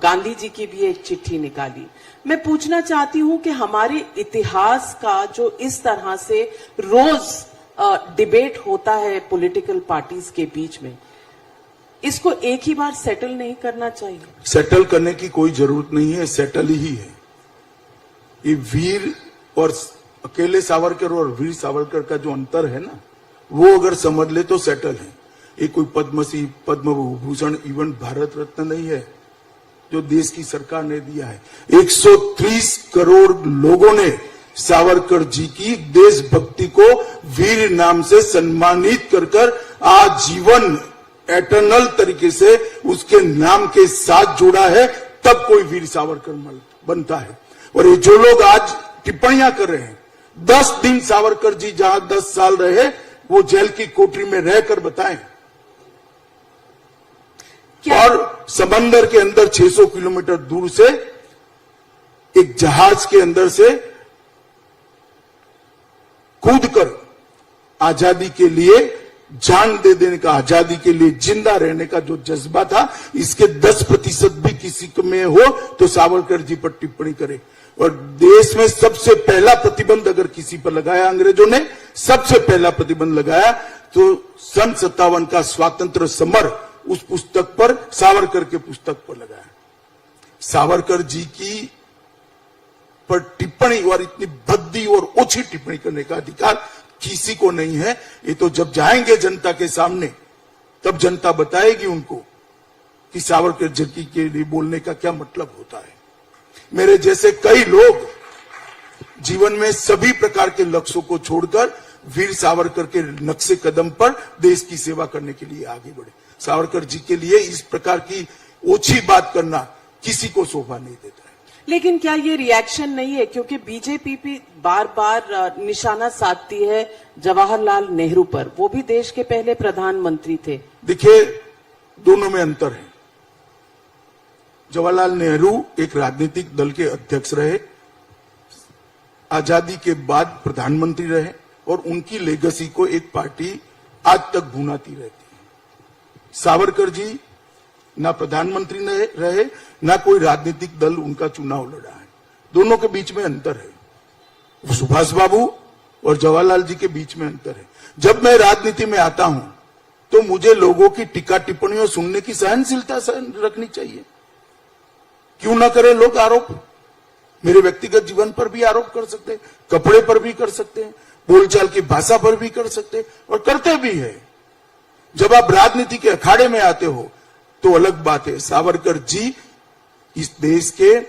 गांधी जी की भी एक चिट्ठी निकाली। मैं पूछना चाहती हूं कि हमारे इतिहास का जो इस तरह से रोज डिबेट होता है पॉलिटिकल पार्टीज के बीच में, इसको एक ही बार सेटल नहीं करना चाहिए?
सेटल करने की कोई जरूरत नहीं है, सेटल ही है। ये वीर और अकेले सावरकर और वीर सावरकर का जो अंतर है ना, वो अगर समझ ले तो सेटल है। ये कोई पद्मश्री, पद्म भूषण, इवन भारत रत्न नहीं है जो देश की सरकार ने दिया है। 130 करोड़ लोगों ने सावरकर जी की देशभक्ति को वीर नाम से सम्मानित कर आजीवन एटर्नल तरीके से उसके नाम के साथ जोड़ा है, तब कोई वीर सावरकर बनता है। और ये जो लोग आज टिप्पणियां कर रहे हैं, 10 दिन सावरकर जी जहां 10 साल रहे वो जेल की कोठरी में रहकर बताएं। और समंदर के अंदर 600 किलोमीटर दूर से एक जहाज के अंदर से कूदकर आजादी के लिए जान दे देने का, आजादी के लिए जिंदा रहने का जो जज्बा था, इसके 10% भी किसी में हो तो सावरकर जी पर टिप्पणी करे। और देश में सबसे पहला प्रतिबंध अगर किसी पर लगाया अंग्रेजों ने, सबसे पहला प्रतिबंध लगाया तो सन 57 का स्वातंत्र समर उस पुस्तक पर, सावरकर के पुस्तक पर लगाया। सावरकर जी की पर टिप्पणी और इतनी भद्दी और ओछी टिप्पणी करने का अधिकार किसी को नहीं है। ये तो जब जाएंगे जनता के सामने तब जनता बताएगी उनको कि सावरकर जी के लिए बोलने का क्या मतलब होता है। मेरे जैसे कई लोग जीवन में सभी प्रकार के लक्ष्यों को छोड़कर वीर सावरकर के नक्शे कदम पर देश की सेवा करने के लिए आगे बढ़े। सावरकर जी के लिए इस प्रकार की ओछी बात करना किसी को शोभा नहीं देता है।
लेकिन क्या ये रिएक्शन नहीं है, क्योंकि बीजेपी भी बार बार निशाना साधती है जवाहरलाल नेहरू पर, वो भी देश के पहले प्रधानमंत्री थे।
देखिए, दोनों में अंतर है। जवाहरलाल नेहरू एक राजनीतिक दल के अध्यक्ष रहे, आजादी के बाद प्रधानमंत्री रहे और उनकी लेगेसी को एक पार्टी आज तक भुनाती रहती है। सावरकर जी ना प्रधानमंत्री रहे, ना कोई राजनीतिक दल उनका चुनाव लड़ा है। दोनों के बीच में अंतर है। सुभाष बाबू और जवाहरलाल जी के बीच में अंतर है। जब मैं राजनीति में आता हूं तो मुझे लोगों की टिक्का टिप्पणियों सुनने की सहनशीलता रखनी चाहिए। क्यों ना करें लोग आरोप? मेरे व्यक्तिगत जीवन पर भी आरोप कर सकते हैं, कपड़े पर भी कर सकते हैं, बोलचाल की भाषा पर भी कर सकते हैं और करते भी है। जब आप राजनीति के अखाड़े में आते हो तो अलग बात है। सावरकर जी इस देश के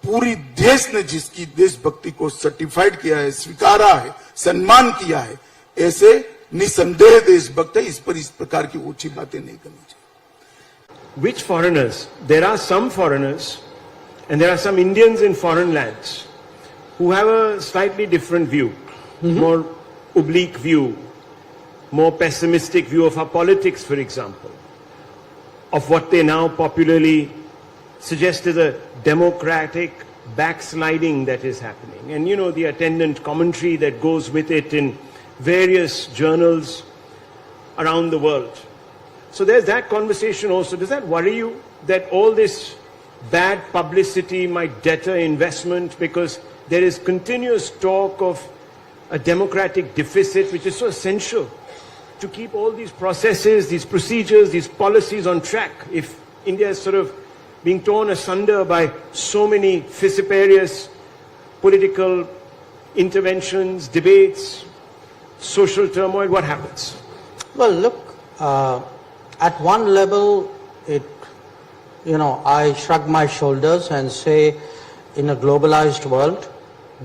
पूरी देश ने जिसकी देशभक्ति को सर्टिफाइड किया है, स्वीकारा है, सम्मान किया है, ऐसे निसंदेह देशभक्त है। इस पर इस प्रकार की ऊंची बातें नहीं करनी चाहिए।
Which foreigners? There are some foreigners and there are some Indians in foreign lands who have a slightly different view, more oblique view, more pessimistic view of our politics, for example, of what they now popularly suggest is a democratic backsliding that is happening. And you know, the attendant commentary that goes with it in various journals around the world. So there's that conversation also. Does that worry you that all this bad publicity might deter investment because there is continuous talk of a democratic deficit which is so essential to keep all these processes, these procedures, these policies on track? If India is sort of being torn asunder by so many vociferous political interventions, debates, social turmoil, what happens?
Well, look, at one level, I shrug my shoulders and say, in a globalized world,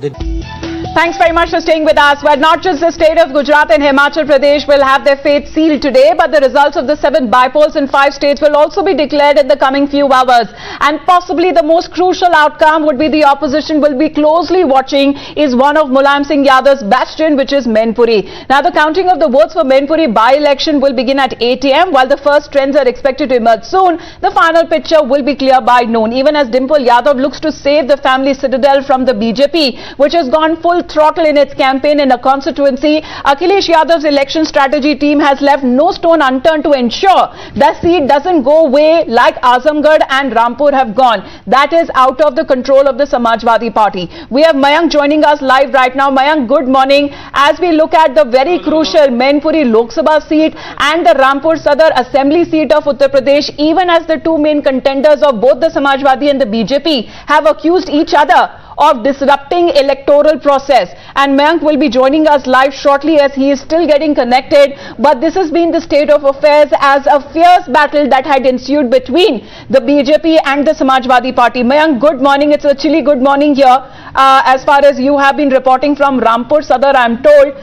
Thanks very much for staying with us. Well, not just the state of Gujarat and Himachal Pradesh will have their fate sealed today, but the results of the 7 bypolls in 5 states will also be declared in the coming few hours. And possibly the most crucial outcome would be the opposition will be closely watching is one of Mulayam Singh Yadav's bastion, which is Mainpuri. Now, the counting of the votes for Mainpuri by-election will begin at 8 a.m. While the first trends are expected to emerge soon, the final picture will be clear by noon. Even as Dimple Yadav looks to save the family citadel from the BJP, which has gone full throttle in its campaign in a constituency, Akhilesh Yadav's election strategy team has left no stone unturned to ensure the seat doesn't go away like Azamgarh and Rampur have gone. That is out of the control of the Samajwadi Party. We have Mayank joining us live right now. Mayank, good morning. As we look at the very crucial Mainpuri Lok Sabha seat and the Rampur Sadar Assembly seat of Uttar Pradesh, even as the two main contenders of both the Samajwadi and the BJP have accused each other of disrupting electoral process. And Mayank will be joining us live shortly as he is still getting connected. But this has been the state of affairs as a fierce battle that had ensued between the BJP and the Samajwadi Party. Mayank, good morning. It's a chilly good morning here. As far as you have been reporting from Rampur Sadar, I'm told.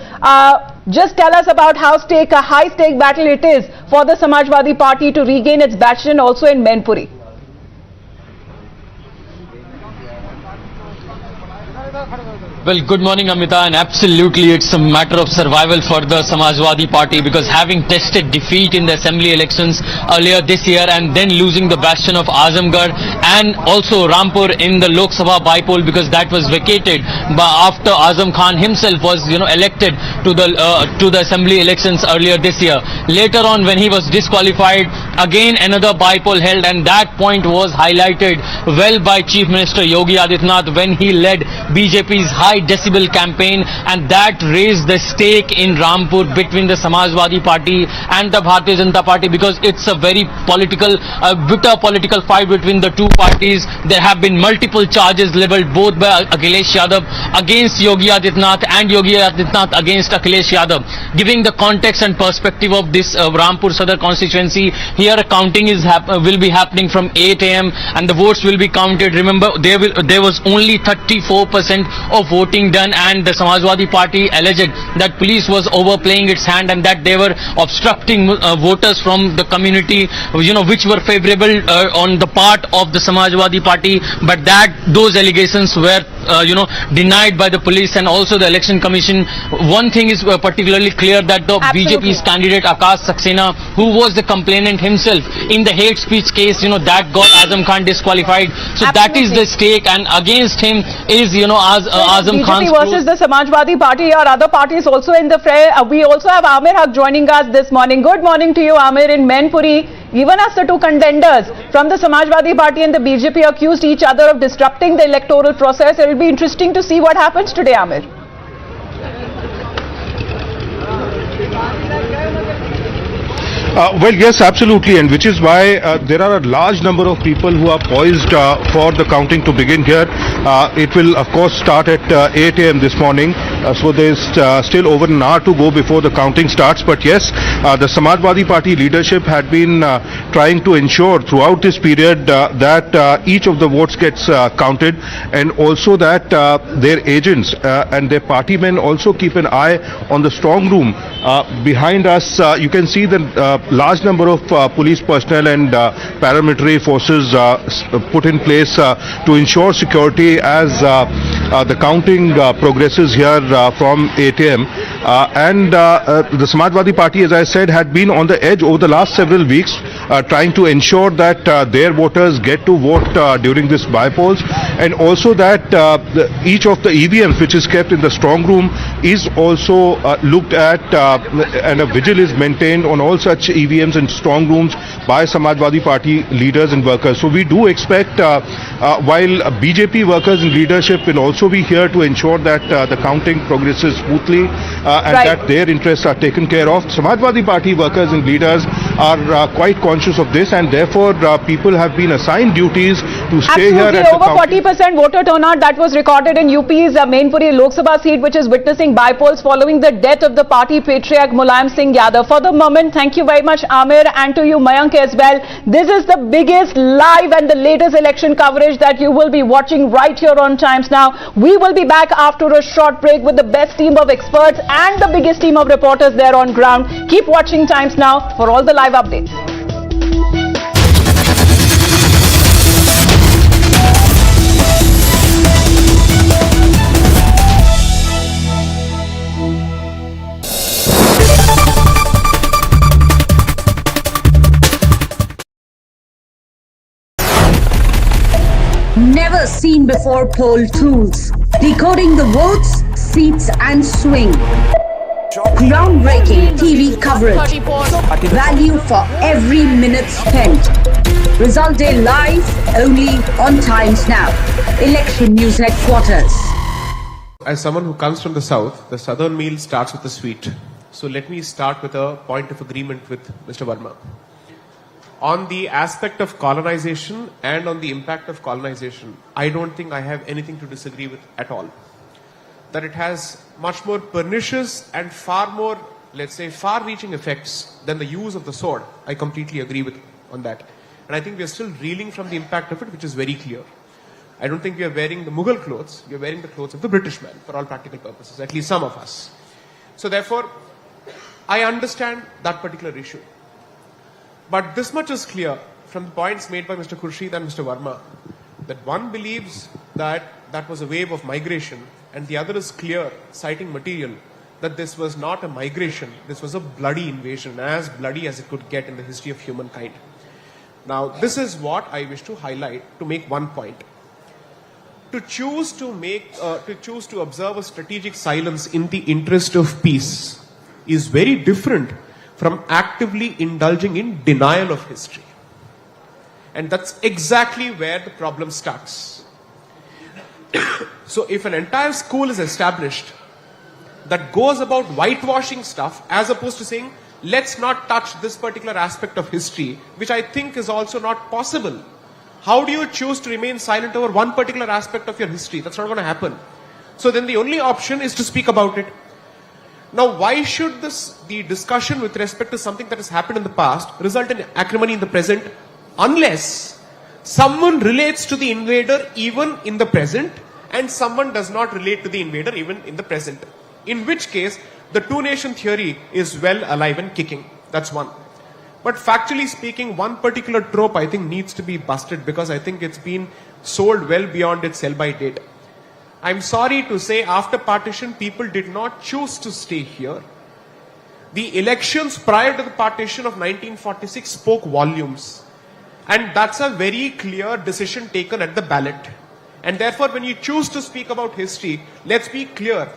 Just tell us about how a high-stake battle it is for the Samajwadi Party to regain its bastion also in Mainpuri.
Well, good morning, Amita, and absolutely it's a matter of survival for the Samajwadi Party, because having tested defeat in the assembly elections earlier this year and then losing the bastion of Azamgarh and also Rampur in the Lok Sabha bypoll because that was vacated after Azam Khan himself was elected to the assembly elections earlier this year. Later on, when he was disqualified, again another bypoll held, and that point was highlighted well by Chief Minister Yogi Adityanath when he led BJP's high decibel campaign, and that raised the stake in Rampur between the Samajwadi Party and the Bharatiya Janata Party, because it's a very bitter political fight between the two parties. There have been multiple charges leveled both by Akhilesh Yadav against Yogi Adityanath and Yogi Adityanath against Akhilesh Yadav. Giving the context and perspective of this Rampur Sadar constituency, here counting will be happening from 8 a.m. and the votes will be counted. Remember, there was only 34% of voting done, and the Samajwadi Party alleged that police was overplaying its hand and that they were obstructing voters from the community, which were favorable on the part of the Samajwadi Party, but those allegations were denied by the police and also the election commission. One thing is particularly clear, that the BJP's candidate Akash Saxena, who was the complainant himself in the hate speech case, that got Azam Khan disqualified. So that is the stake, and against him is Azam Khan's
BJP versus the Samajwadi Party or other parties also in the fray. We also have Amir Haq joining us this morning. Good morning to you, Amir. In Mainpuri, even as the two contenders from the Samajwadi Party and the BJP accused each other of disrupting the electoral process, it will be interesting to see what happens today, Amir.
Well, yes, absolutely, and which is why there are a large number of people who are poised for the counting to begin here. It will, of course, start at 8 a.m. this morning, so there's still over an hour to go before the counting starts. But yes, the Samajwadi Party leadership had been trying to ensure throughout this period that each of the votes gets counted, and also that their agents and their party men also keep an eye on the strong room. Behind us, you can see the large number of police personnel and paramilitary forces put in place to ensure security as the counting progresses here from 8 a.m. And the Samajwadi Party, as I said, had been on the edge over the last several weeks, trying to ensure that their voters get to vote during this bypolls, and also that each of the EVMs which is kept in the strong room is also looked at, and a vigil is maintained on all such EVMs and strong rooms by Samajwadi Party leaders and workers. So we do expect, while BJP workers and leadership will also be here to ensure that the counting progresses smoothly and that their interests are taken care of, Samajwadi Party workers and leaders are quite conscious of this, and therefore people have been assigned duties to stay here at the
over 40% voter turnout that was recorded in UP's Mainpuri Lok Sabha seat, which is witnessing bypolls following the death of the party patriarch Mulayam Singh Yadav. For the moment, thank you very much, Amir, and to you, Mayank, as well. This is the biggest live and the latest election coverage that you will be watching right here on Times Now. We will be back after a short break with the best team of experts and the biggest team of reporters there on ground. Keep watching Times Now for all the live updates.
Never seen before poll tools. Decoding the votes, seats and swing. Groundbreaking TV coverage. Value for every minute spent. Result day live only on Times Now. Election News Headquarters.
As someone who comes from the south, the southern meal starts with a sweet. So let me start with a point of agreement with Mr. Verma. On the aspect of colonization and on the impact of colonization, I don't think I have anything to disagree with at all. That it has much more pernicious and far more, let's say, far-reaching effects than the use of the sword. I completely agree with on that. And I think we are still reeling from the impact of it, which is very clear. I don't think we are wearing the Mughal clothes. We are wearing the clothes of the British man for all practical purposes, at least some of us. So therefore, I understand that particular issue. But this much is clear from the points made by Mr. Khurshid and Mr. Verma, that one believes that that was a wave of migration, and the other is clear, citing material, that this was not a migration, this was a bloody invasion, as bloody as it could get in the history of humankind. Now, this is what I wish to highlight to make one point. To choose to observe a strategic silence in the interest of peace is very different from actively indulging in denial of history. And that's exactly where the problem starts. So if an entire school is established that goes about whitewashing stuff as opposed to saying, let's not touch this particular aspect of history, which I think is also not possible. How do you choose to remain silent over one particular aspect of your history? That's not going to happen. So then the only option is to speak about it. Now, why should the discussion with respect to something that has happened in the past result in acrimony in the present, unless someone relates to the invader even in the present and someone does not relate to the invader even in the present? In which case, the two-nation theory is well alive and kicking. That's one. But factually speaking, one particular trope I think needs to be busted, because I think it's been sold well beyond its sell-by date. I'm sorry to say, after partition, people did not choose to stay here. The elections prior to the partition of 1946 spoke volumes. And that's a very clear decision taken at the ballot. And therefore, when you choose to speak about history, let's be clear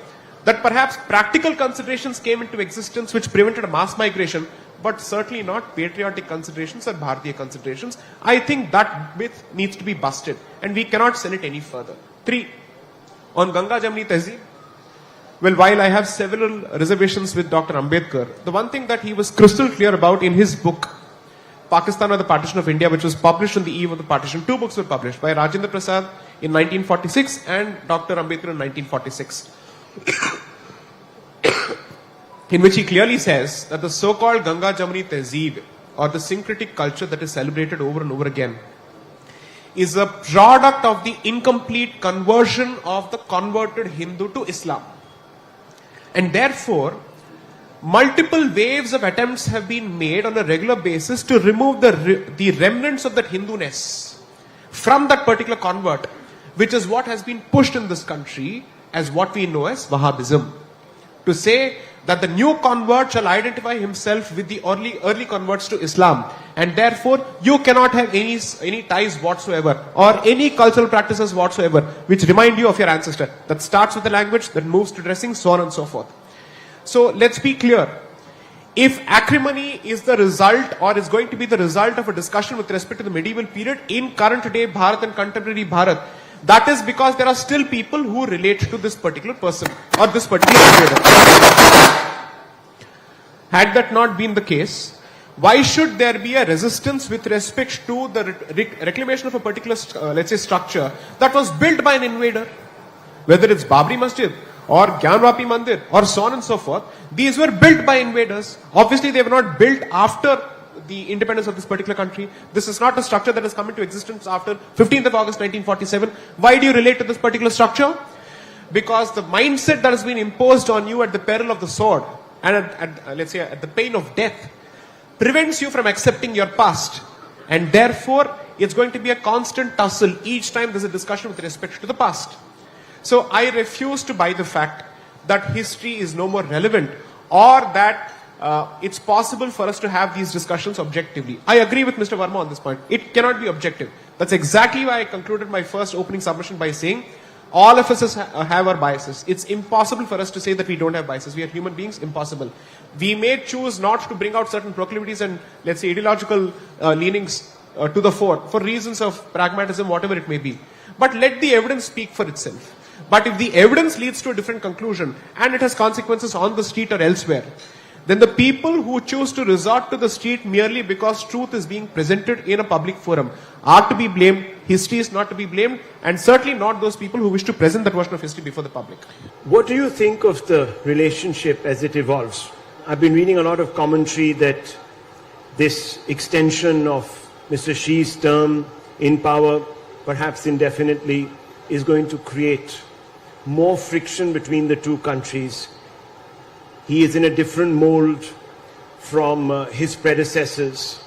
that perhaps practical considerations came into existence which prevented a mass migration, but certainly not patriotic considerations or Bharatiya considerations. I think that myth needs to be busted, and we cannot sell it any further. 3. On Ganga Jamni Tehzeeb, well, while I have several reservations with Dr. Ambedkar, the one thing that he was crystal clear about in his book, Pakistan or the Partition of India, which was published on the eve of the partition, 2 books were published by Rajendra Prasad in 1946 and Dr. Ambedkar in 1946. In which he clearly says that the so-called Ganga Jamni Tehzeeb, or the syncretic culture that is celebrated over and over again, is a product of the incomplete conversion of the converted Hindu to Islam. And therefore, multiple waves of attempts have been made on a regular basis to remove the remnants of that Hinduness from that particular convert, which is what has been pushed in this country as what we know as Wahhabism. To say that the new convert shall identify himself with the early converts to Islam, and therefore you cannot have any ties whatsoever or any cultural practices whatsoever which remind you of your ancestor. That starts with the language, that moves to dressing, so on and so forth. So let's be clear. If acrimony is the result, or is going to be the result of a discussion with respect to the medieval period in current day Bharat and contemporary Bharat, that is because there are still people who relate to this particular person or this particular invader. Had that not been the case, why should there be a resistance with respect to the reclamation of a particular, let's say, structure that was built by an invader? Whether it's Babri Masjid or Gyanvapi Mandir or so on and so forth, these were built by invaders. Obviously, they were not built after the independence of this particular country. This is not a structure that has come into existence after 15th of August 1947. Why do you relate to this particular structure? Because the mindset that has been imposed on you at the peril of the sword and let's say at the pain of death prevents you from accepting your past, and therefore it's going to be a constant tussle each time there's a discussion with respect to the past. So I refuse to buy the fact that history is no more relevant, or that it's possible for us to have these discussions objectively. I agree with Mr. Verma on this point. It cannot be objective. That's exactly why I concluded my first opening submission by saying all of us have our biases. It's impossible for us to say that we don't have biases. We are human beings. Impossible. We may choose not to bring out certain proclivities and, let's say, ideological leanings to the fore for reasons of pragmatism, whatever it may be. But let the evidence speak for itself. But if the evidence leads to a different conclusion and it has consequences on the street or elsewhere, then the people who choose to resort to the street merely because truth is being presented in a public forum are to be blamed. History is not to be blamed, and certainly not those people who wish to present that version of history before the public.
What do you think of the relationship as it evolves? I've been reading a lot of commentary that this extension of Mr. Xi's term in power, perhaps indefinitely, is going to create more friction between the two countries. He is in a different mold from his predecessors.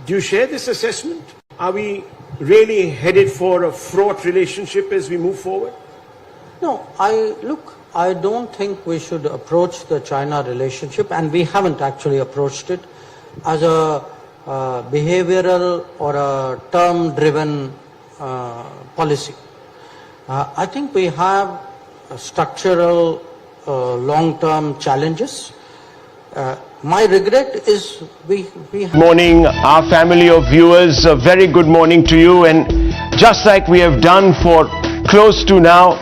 Do you share this assessment? Are we really headed for a fraught relationship as we move forward?
No, I don't think we should approach the China relationship, and we haven't actually approached it as a behavioral or a term-driven policy. I think we have structural long-term challenges. My regret is we have...
Morning, our family of viewers, a very good morning to you. And just like we have done for close to now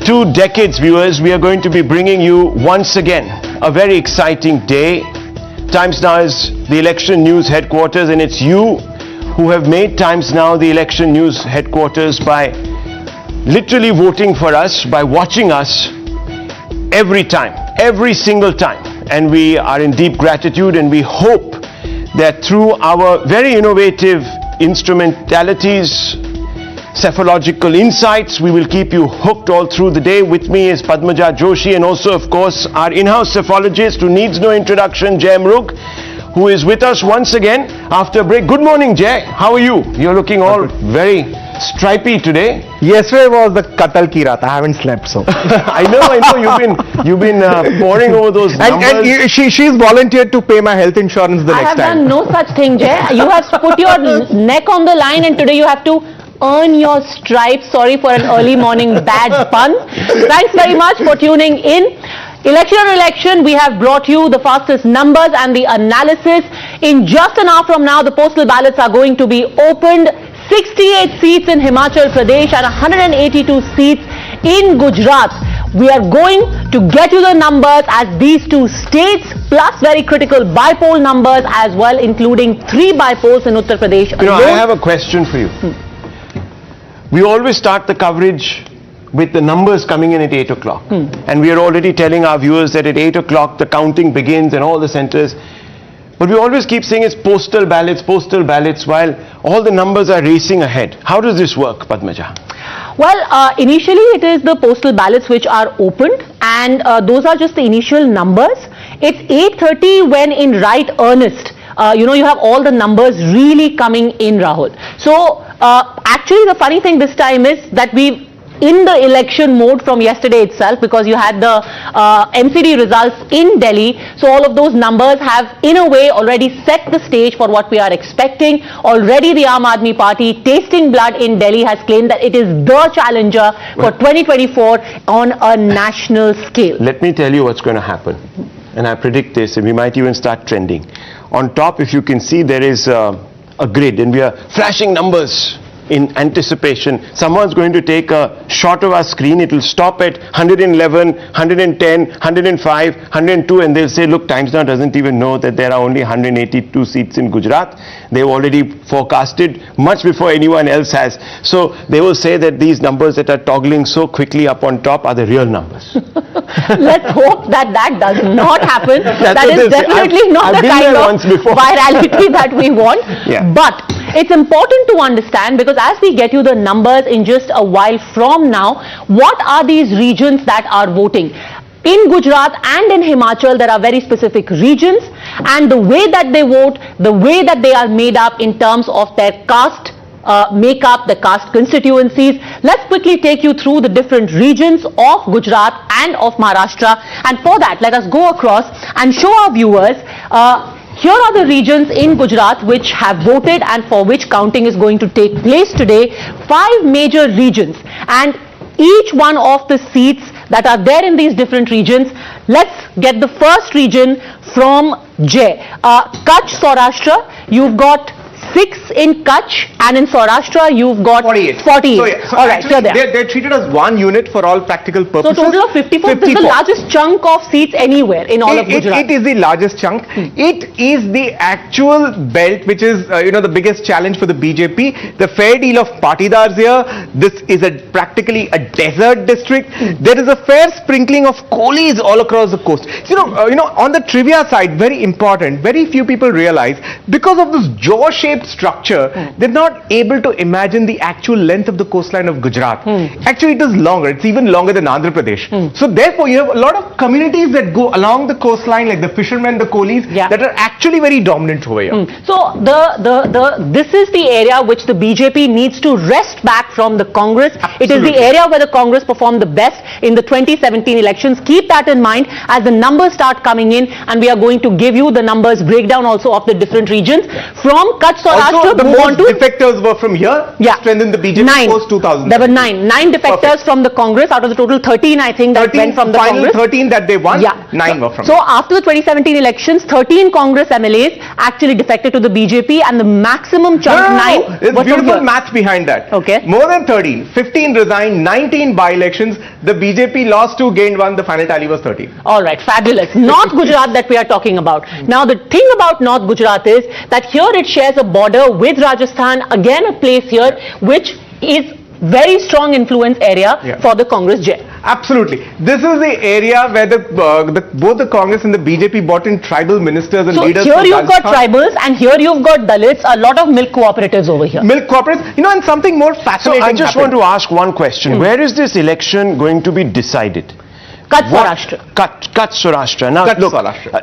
2 decades, viewers, we are going to be bringing you once again a very exciting day. Times Now is the election news headquarters, and it's you who have made Times Now the election news headquarters by literally voting for us, by watching us every time, every single time. And we are in deep gratitude, and we hope that through our very innovative instrumentalities, cephalogical insights, we will keep you hooked all through the day. With me is Padmaja Joshi, and also, of course, our in-house cephalogist who needs no introduction, Jay Mrug, who is with us once again after a break. Good morning, Jay. How are you? You're looking all very stripy today.
Yesterday was the Katal ki raat. I haven't slept, so.
I know. You've been poring over those numbers.
And she's volunteered to pay my health insurance the next time.
I have done no such thing, Jay. You have put your neck on the line, and today you have to earn your stripes. Sorry for an early morning bad pun. Thanks very much for tuning in. Election on election, we have brought you the fastest numbers and the analysis. In just an hour from now, the postal ballots are going to be opened. 68 seats in Himachal Pradesh and 182 seats in Gujarat. We are going to get you the numbers as these 2 states, plus very critical bypoll numbers as well, including 3 bypolls in Uttar Pradesh alone.
You know, I have a question for you. We always start the coverage with the numbers coming in at 8 o'clock. And we are already telling our viewers that at 8 o'clock the counting begins and all the centers. But we always keep saying it's postal ballots, while all the numbers are racing ahead. How does this work, Padmaja?
Well, initially it is the postal ballots which are opened, and those are just the initial numbers. It's 8:30 when in right earnest, you have all the numbers really coming in, Rahul. So actually the funny thing this time is that we've in the election mode from yesterday itself, because you had the MCD results in Delhi. So all of those numbers have in a way already set the stage for what we are expecting. Already the Aam Aadmi Party, tasting blood in Delhi, has claimed that it is the challenger for 2024 on a national scale.
Let me tell you what's going to happen. And I predict this, and we might even start trending. On top, if you can see, there is a grid, and we are flashing numbers in anticipation. Someone's going to take a shot of our screen. It will stop at 111, 110, 105, 102, and they'll say, look, Times Now doesn't even know that there are only 182 seats in Gujarat. They've already forecasted much before anyone else has. So they will say that these numbers that are toggling so quickly up on top are the real numbers.
Let's hope that that does not happen. That is definitely not the kind of virality that we want.
Yeah.
But it's important to understand, because as we get you the numbers in just a while from now, what are these regions that are voting? In Gujarat and in Himachal, there are very specific regions, and the way that they vote, the way that they are made up in terms of their caste makeup, the caste constituencies. Let's quickly take you through the different regions of Gujarat and of Maharashtra, and for that, let us go across and show our viewers here are the regions in Gujarat which have voted and for which counting is going to take place today. 5 major regions, and each one of the seats that are there in these different regions. Let's get the first region from Jay. Kutch, Saurashtra, you've got 6 in Kutch, and in Saurashtra you've got
48.
48.
So, yeah, so
all right,
actually,
here they are.
they're treated as one unit for all practical
So
purposes.
total of 54. This is the largest chunk of seats anywhere in all of Gujarat.
It is the largest chunk. It is the actual belt which is the biggest challenge for the BJP. The fair deal of partidars here. This is practically a desert district. There is a fair sprinkling of coolies all across the coast. On the trivia side, very important. Very few people realize because of this jaw-shaped structure, they're not able to imagine the actual length of the coastline of Gujarat. Actually, it is longer. It's even longer than Andhra Pradesh. So therefore, you have a lot of communities that go along the coastline, like the fishermen, the coolies, that are actually very dominant over here.
So this is the area which the BJP needs to wrest back from the Congress. It is the area where the Congress performed the best in the 2017 elections. Keep that in mind as the numbers start coming in, and we are going to give you the numbers breakdown also of the different regions. From Kutch, Saurashtra,
also, the most defectors were from here to strengthen the BJP post 2000.
There were 9 defectors from the Congress out of the total 13, I think, that went from the
final
Congress.
13 that they won, 9 were from.
So after the 2017 elections, 13 Congress MLAs actually defected to the BJP, and the maximum chunk, 9,
There's
was
beautiful
from here.
math behind that.
Okay.
More than 13, 15 resigned, 19 by-elections. The BJP lost 2, gained 1. The final tally was 13.
All right, fabulous. North Gujarat that we are talking about. Now the thing about North Gujarat is that here it shares a border with Rajasthan, again a place here which is very strong influence area for the Congress J.
Absolutely. This is the area where both the Congress and the BJP brought in tribal ministers and leaders.
Here
from
you've got
Rajasthan.
tribals, and here you've got Dalits, a lot of milk cooperatives over here.
Milk cooperatives, and something more fascinating.
So I just want to ask one question. Where is this election going to be decided?
Kutch, Saurashtra.
Kutch, Saurashtra. Now, look,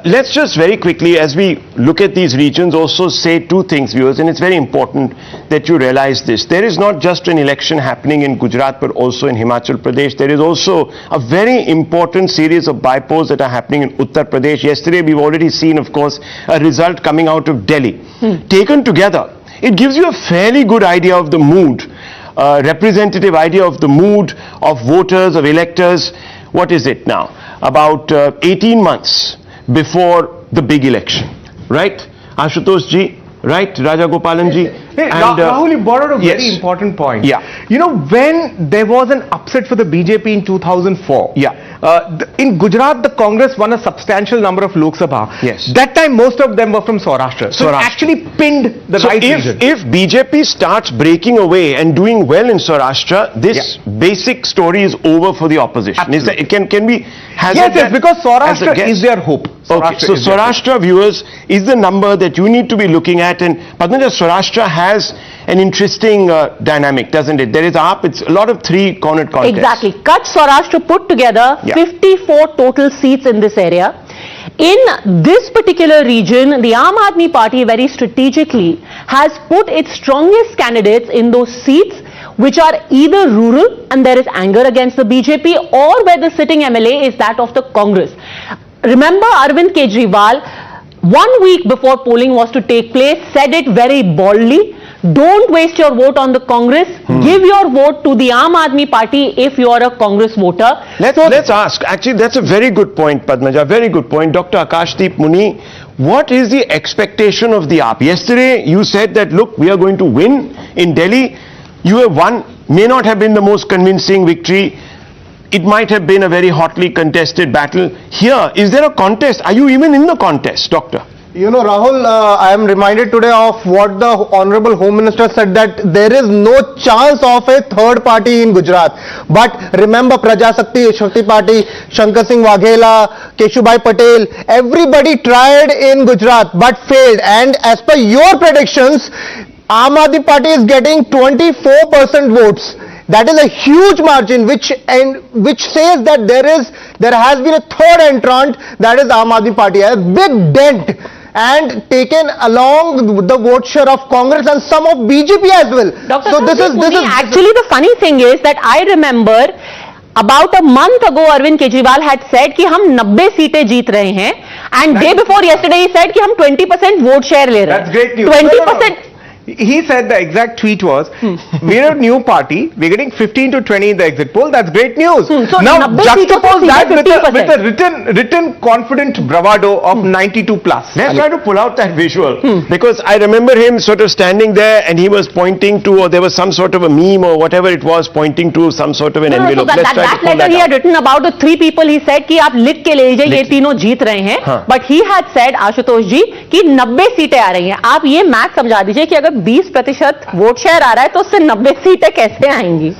let's just very quickly, as we look at these regions, also say two things, viewers, and it's very important that you realize this. There is not just an election happening in Gujarat, but also in Himachal Pradesh. There is also a very important series of bypolls that are happening in Uttar Pradesh. Yesterday, we've already seen, of course, a result coming out of Delhi. Taken together, it gives you a fairly good idea of the mood, representative idea of the mood of voters, of electors. What is it now? About 18 months before the big election, right? Ashutosh ji, right? Raja Gopalan ji.
Hey, Rahul, you brought out a very important point. When there was an upset for the BJP in 2004, in Gujarat, the Congress won a substantial number of Lok Sabha. That time, most of them were from Saurashtra. So it actually pinned the right region.
If BJP starts breaking away and doing well in Saurashtra, this basic story is over for the opposition. Is that, can we hazard
Yes, because Saurashtra is their hope.
Okay, so Saurashtra, viewers, is the number that you need to be looking at. And Padmaja, Saurashtra has an interesting dynamic, doesn't it? There is it's a lot of three-cornered contest.
Exactly. Kutch, Saurashtra put together 54 total seats in this area. In this particular region, the Aam Aadmi Party very strategically has put its strongest candidates in those seats which are either rural and there is anger against the BJP, or where the sitting MLA is that of the Congress. Remember, Arvind Kejriwal, 1 week before polling was to take place, said it very boldly. Don't waste your vote on the Congress. Give your vote to the Aam Aadmi Party if you are a Congress voter.
Let's ask. Actually, that's a very good point, Padmaja. Very good point. Dr. Akashdeep Muni, what is the expectation of the AAP? Yesterday, you said that, look, we are going to win in Delhi. You have won. May not have been the most convincing victory. It might have been a very hotly contested battle. Here, is there a contest? Are you even in the contest, Doctor?
Rahul, I am reminded today of what the Honorable Home Minister said, that there is no chance of a third party in Gujarat. But remember, Shakti Party, Shankar Singh Waghela, Keshubhai Patel, everybody tried in Gujarat but failed. And as per your predictions, Aam Aadmi Party is getting 24% votes. That is a huge margin, which says that there has been a third entrant, that is Aam Aadmi Party, a big dent, and taken along the vote share of Congress and some of BJP as well.
So this is actually the funny thing is that I remember about a month ago Arvind Kejriwal had said कि हम 90 सीटें जीत रहे हैं, and day before yesterday he said कि हम 20% vote share ले रहे हैं.
That's great news.
20%.
He said the exact tweet was, we're a new party, we're getting 15 to 20 in the exit poll, that's great news.
So
Now
90
juxtapose that with a
50%.
written confident bravado of 92 plus.
Let's try to pull out that visual, because I remember him sort of standing there and he was pointing to, or there was some sort of a meme or whatever it was, pointing to some sort of an envelope.
So that letter he had written about the three people, he said कि आप लिख के ले लीजिए, ये तीनों जीत रहे हैं. But he had said, Ashutosh जी, कि 90 सीटें आ रही हैं. आप ये मैथ समझा दीजिए कि अगर 20% वोट शेयर आ रहा है तो उससे 90 सीटें कैसे आएंगी?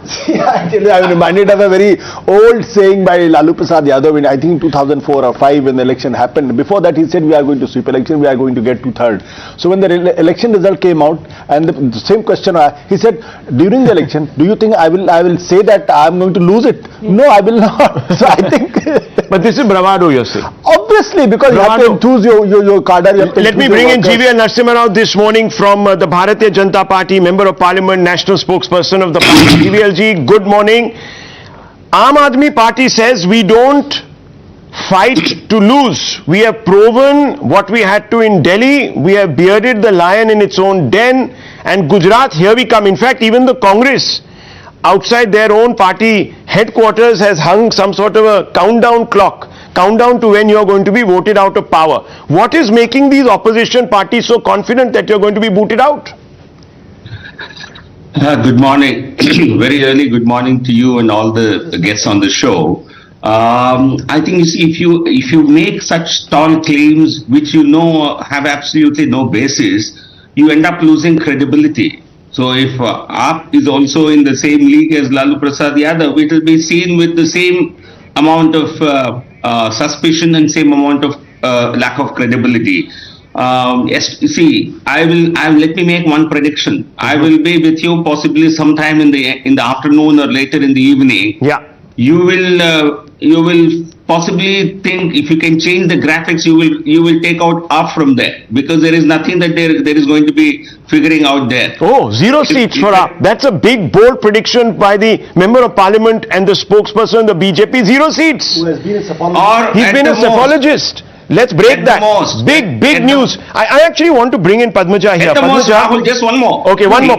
Actually, I'm reminded of a very old saying by Lalu Prasad Yadav in, I think, 2004 or 5 when the election happened. Before that, he said, we are going to sweep election, we are going to get 2/3. So when the election result came out, and the same question, he said, during the election, do you think I will say that I'm going to lose it? No, I will not. So I think...
But this is bravado, you're saying?
Obviously, because bravado. You have to enthuse your cadre.
Let me bring in GVL Narasimha Rao this morning from the Bharatiya Janata Party, Member of Parliament, National Spokesperson of the party. GVL ji, good morning. Aam Aadmi Party says we don't fight to lose. We have proven what we had to in Delhi. We have bearded the lion in its own den. And Gujarat, here we come. In fact, even the Congress, outside their own party headquarters, has hung some sort of a countdown clock. Countdown to when you are going to be voted out of power. What is making these opposition parties so confident that you are going to be booted out?
Good morning. Very early good morning to you and all the guests on the show. I think, you see, if you make such tall claims which you know have absolutely no basis, you end up losing credibility. So if AAP is also in the same league as Lalu Prasad Yadav, it will be seen with the same amount of suspicion and same amount of lack of credibility. Yes, see, let me make one prediction. I will be with you possibly sometime in the afternoon or later in the evening.
Yeah.
You will possibly think if you can change the graphics, you will take out AAP from there, because there is nothing that there is going to be figuring out there.
Oh, 0 seats for AAP. That's a big, bold prediction by the Member of Parliament and the spokesperson of the BJP. 0 seats.
Who has been a psephologist.
He's been a psephologist. Let's break that. Big news. I actually want to bring in Padmaja here.
Rahul, just one more.
Okay, one more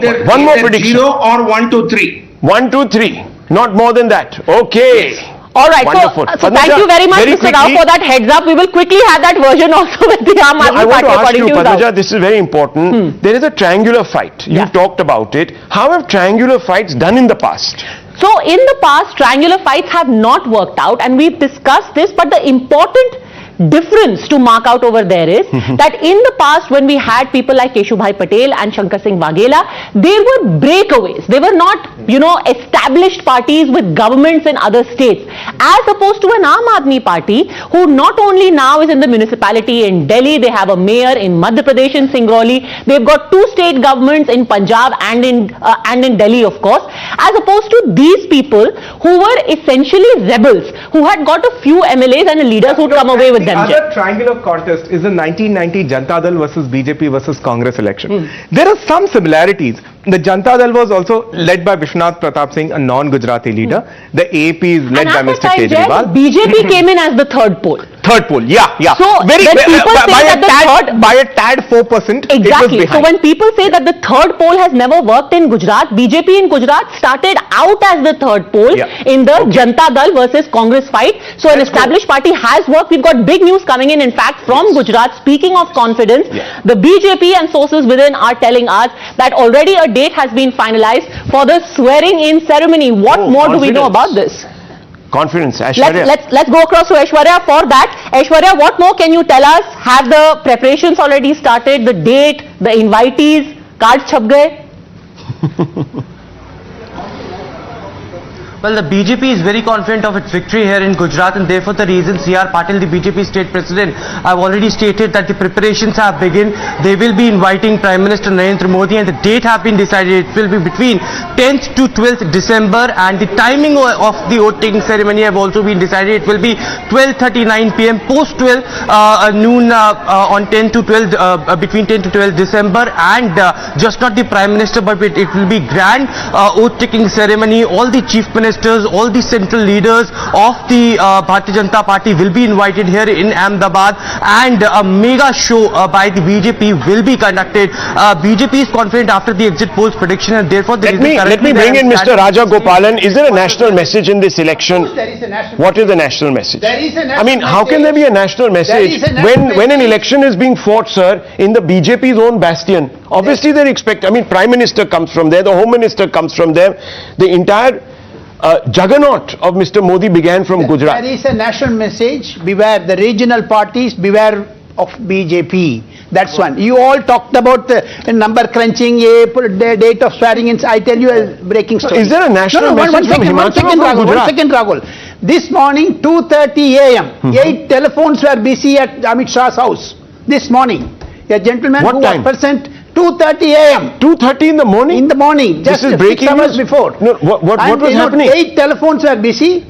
prediction.
0 or 1, 2, 3.
1, 2, 3. Not more than that. Okay.
Yes.
All right.
Wonderful.
So thank you very much, Mr. Rao, for that heads up. We will quickly have that version also with the Aam Aadmi
I want
Party.
to ask you,
Padmaja,
Padmaja, this is very important. There is a triangular fight. You've talked about it. How have triangular fights done in the past?
So in the past, triangular fights have not worked out, and we've discussed this, but the important difference to mark out over there is that in the past, when we had people like Keshubhai Patel and Shankar Singh Waghela, they were breakaways. They were not, established parties with governments in other states, as opposed to an Aam Aadmi Party, who not only now is in the municipality in Delhi, they have a mayor in Madhya Pradesh in Singrauli, they've got 2 state governments in Punjab and in Delhi, of course, as opposed to these people who were essentially rebels, who had got a few MLAs and leaders who'd come away with
the other triangular contest is the 1990 Janata Dal versus BJP versus Congress election. There are some similarities. The Janata Dal was also led by Vishwanath Pratap Singh, a non-Gujarati leader. The AAP is led by Mr. Kejriwal.
BJP came in as the third pole.
Third pole, yeah.
So when people say that
by a tad 4%.
Exactly. So when people say that the third pole has never worked in Gujarat, BJP in Gujarat started out as the third pole in the Janata Dal versus Congress fight. So an established party has worked. We've got big news coming in fact, from Gujarat. Speaking of confidence, the BJP and sources within are telling us that already a date has been finalized for the swearing-in ceremony. What more do we know about this?
Confidence, Aishwarya.
Let's go across to Aishwarya for that. Aishwarya, what more can you tell us? Have the preparations already started? The date, the invitees, cards chhap gaye?
Well, the BJP is very confident of its victory here in Gujarat, and therefore the reason C.R. Patil, the BJP state president, I've already stated that the preparations have begun. They will be inviting Prime Minister Narendra Modi, and the date have been decided. It will be between 10th to 12th December, and the timing of the voting ceremony have also been decided. It will be 12:39 p.m. post 12 noon on 10 to 12 between 10 to 12 December, and just not the Prime Minister, but it will be grand oath taking ceremony. All the chief ministers ministers, all the central leaders of the Bharatiya Janata Party will be invited here in Ahmedabad, and a mega show by the BJP will be conducted. BJP is confident after the exit polls prediction, and therefore
Let me bring in Mr. Raja Gopalan. Is there a national message in this election? What is the national message? I mean, how can there be a national message when an election is being fought, sir, in the BJP's own bastion? Obviously, they expect. I mean, Prime Minister comes from there, the Home Minister comes from there, the entire juggernaut of Mr. Modi began from Gujarat.
There is a national message. Beware the regional parties. Beware of BJP. That's one. You all talked about the number crunching, the date of swearing in. I tell you a breaking story.
Is there a national message from Himachal or from Gujarat?
1 second, Rahul. This morning, 2:30 a.m., 8 telephones were busy at Amit Shah's house. This morning. A gentleman
What
who
time?
was present, 2:30 a.m.
2:30 in the morning?
In the morning. Just
This is
6
breaking
hours
news?
before.
No, what was happening?
8 telephones were busy.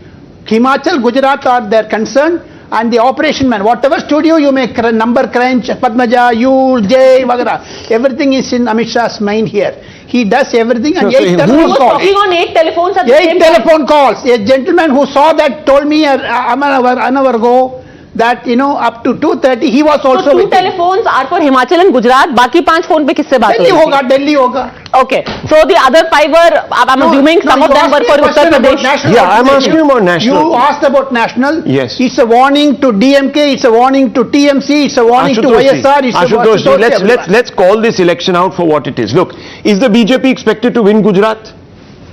Himachal, Gujarat are their concern. And the operation man, whatever studio you make, number crunch, Padmaja, you, Jay, Vagara, everything is in Amit Shah's mind here. He does everything, and 8 telephone calls.
Talking on 8 telephones at the
8
same time.
telephone calls. A gentleman who saw that told me an hour ago that, up to 2:30 he was also
So 2
with him.
telephones are for Himachal and Gujarat. बाकी 5 phone पे किससे बात
Delhi
हो रही
hoga, Delhi hoga.
Okay. So the other 5 were, I'm assuming some of them were for Uttar Pradesh.
Yeah, I'm asking you about national.
You asked about national.
Yes.
It's a warning to DMK, it's a warning to TMC, it's a warning to YSR, it's a
Ashutosh ji,
warning to
let's call this election out for what it is. Look, is the BJP expected to win Gujarat?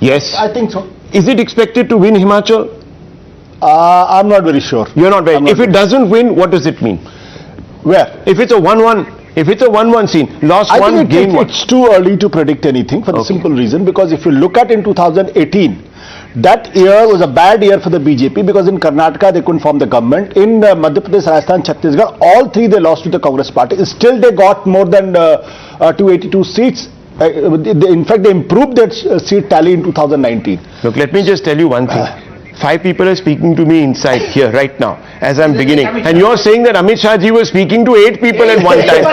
Yes.
I think so.
Is it expected to win Himachal?
I'm not very sure.
You're not very. If it doesn't win, what does it mean?
Where?
If it's a 1-1, if it's a 1-1 scene, lost
I
one,
think
gain one.
it's too early to predict anything for the simple reason, because if you look at in 2018, that year was a bad year for the BJP, because in Karnataka they couldn't form the government. In Madhya Pradesh, Rajasthan, Chhattisgarh, all three they lost to the Congress party. Still they got more than 282 seats. In fact, they improved that seat tally in 2019.
Look, let me just tell you one thing. 5 people are speaking to me inside here right now as I'm beginning, and you're saying that Amit Shah ji was speaking to 8 people at one time.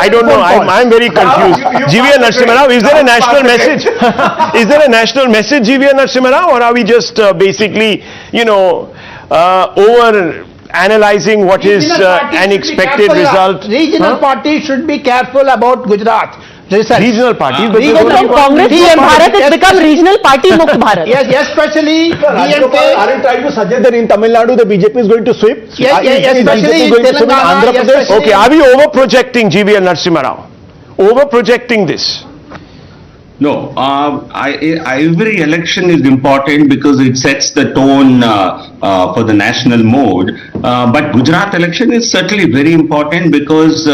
I don't know. I'm very confused. GV Narasimha Rao, is there a national message? Is there a national message, GV Narasimha Rao, or are we just basically, over analyzing what is an expected result?
Regional parties should be careful about Gujarat.
Regional parties, but
From Congress to Bharat, it's become regional party Mukt Bharat.
Yes, especially DMK.
Aren't trying to suggest that in Tamil Nadu the BJP is going to sweep?
Yes, especially in
Andhra Pradesh.
Telangana.
Okay, are we over-projecting, GV Narasimha Rao? Over-projecting this?
No, every election is important because it sets the tone for the national mode. But Gujarat election is certainly very important because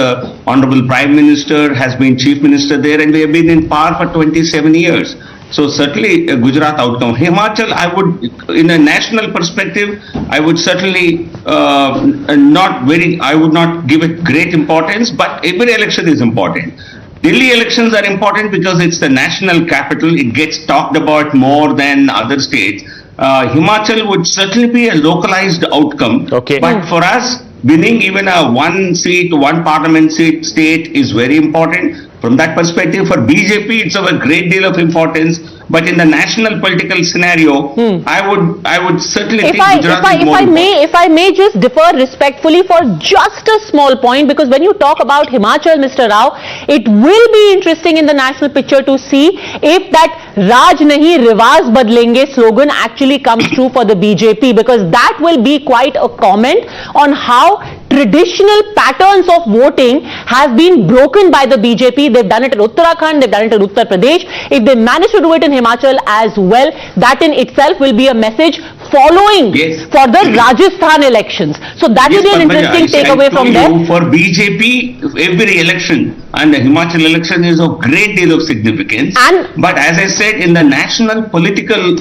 Honorable Prime Minister has been Chief Minister there, and we have been in power for 27 years. So certainly a Gujarat outcome. Himachal, I would, in a national perspective, I would certainly I would not give it great importance, but every election is important. Delhi elections are important because it's the national capital. It gets talked about more than other states. Himachal would certainly be a localized outcome.
Okay.
But for us, winning even a 1 seat, 1 parliament seat state is very important. From that perspective, for BJP, it's of a great deal of importance. But in the national political scenario, I would certainly think Gujarat is more important.
If I may just differ respectfully for just a small point, because when you talk about Himachal, Mr. Rao, it will be interesting in the national picture to see if that Raj nahi Riwaz badlenge slogan actually comes true for the BJP, because that will be quite a comment on how traditional patterns of voting have been broken by the BJP. They've done it in Uttarakhand, they've done it in Uttar Pradesh. If they manage to do it in Himachal as well, that in itself will be a message following for the Rajasthan elections. So that will be an interesting takeaway from there.
For BJP, every election and the Himachal election is of great deal of significance. But as I said, in the national political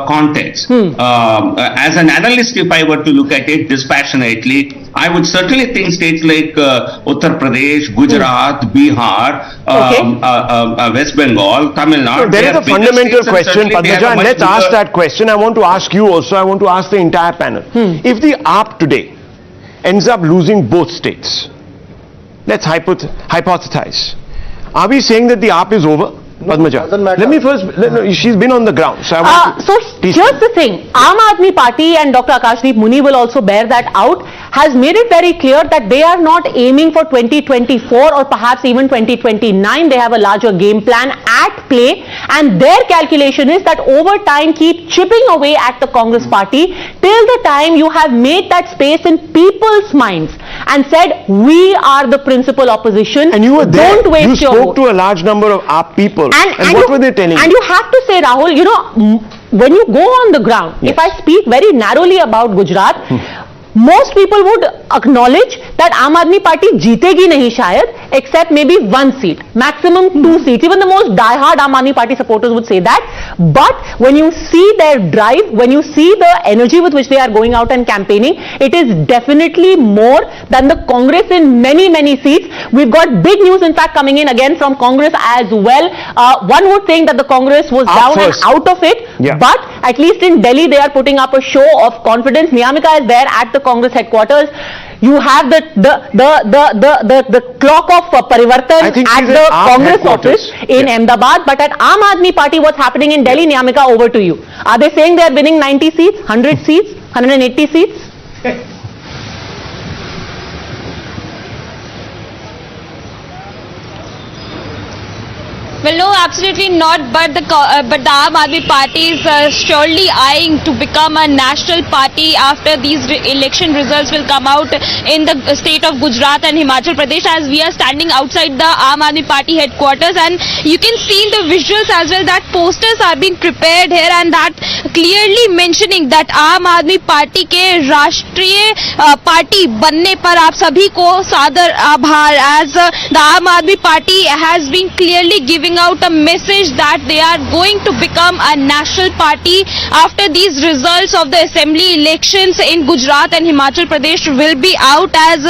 context, as an analyst, if I were to look at it dispassionately, I would certainly think states like Uttar Pradesh, Gujarat, Bihar, West Bengal, Tamil Nadu.
There is a fundamental question, Padmaja, and let's ask that question. I want to ask you also, I want to ask the entire panel. If the AAP today ends up losing both states, let's hypothesize. Are we saying that the AAP is over?
Padmaja, let me first, she's been on the ground. So,
So here's the thing, Aam Aadmi Party, and Dr. Akashdeep Muni will also bear that out, has made it very clear that they are not aiming for 2024 or perhaps even 2029. They have a larger game plan at play, and their calculation is that over time keep chipping away at the Congress party till the time you have made that space in people's minds and said, we are the principal opposition.
And you were there.
Don't waste
you
your
spoke
vote.
to a large number of our people. And what were they telling you?
And you have to say, Rahul, you know, when you go on the ground, if I speak very narrowly about Gujarat, most people would acknowledge that Aam Aadmi Party jeetegi nahi shayad, except maybe one seat, maximum 2 seats. Even the most die-hard Aam Aadmi Party supporters would say that. But when you see their drive, when you see the energy with which they are going out and campaigning, it is definitely more than the Congress in many, many seats. We've got big news, in fact, coming in again from Congress as well. One would think that the Congress was down and out of it, but at least in Delhi they are putting up a show of confidence. Niyamika is there at the Congress headquarters. You have the clock of Parivartan at the Congress office in Ahmedabad, but at Aam Aadmi Party, what's happening in Delhi? Niyamika, over to you. Are they saying they are winning 90 seats, 100 seats, 180 seats?
Well, no, absolutely not. But the Aam Aadmi Party is surely eyeing to become a national party after these election results will come out in the state of Gujarat and Himachal Pradesh, as we are standing outside the Aam Aadmi Party headquarters, and you can see in the visuals as well that posters are being prepared here, and that clearly mentioning that Aam Aadmi Party के राष्ट्रीय party बनने पर आप सभी को सादर आभार, as the Aam Aadmi Party has been clearly giving out a message that they are going to become a national party after these results of the assembly elections in Gujarat and Himachal Pradesh will be out, as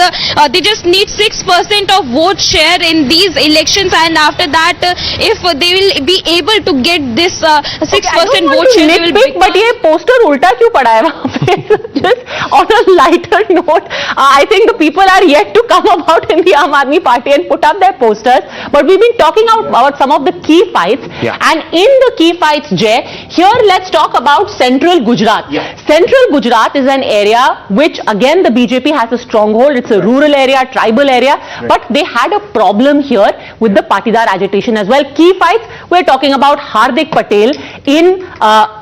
they just need 6% of vote share in these elections, and after that if they will be able to get this 6% vote share, they will be.
But ये poster उल्टा क्यों पड़ा है वहाँ पे? Just on a lighter note, I think the people are yet to come about in the Aam Aadmi Party and put up their posters. But we've been talking about some of the key fights, and in the key fights, Jay, here let's talk about Central Gujarat. Central Gujarat is an area which again the BJP has a stronghold. It's a rural area, tribal area, but they had a problem here with the Patidar agitation as well. Key fights, we're talking about Hardik Patel in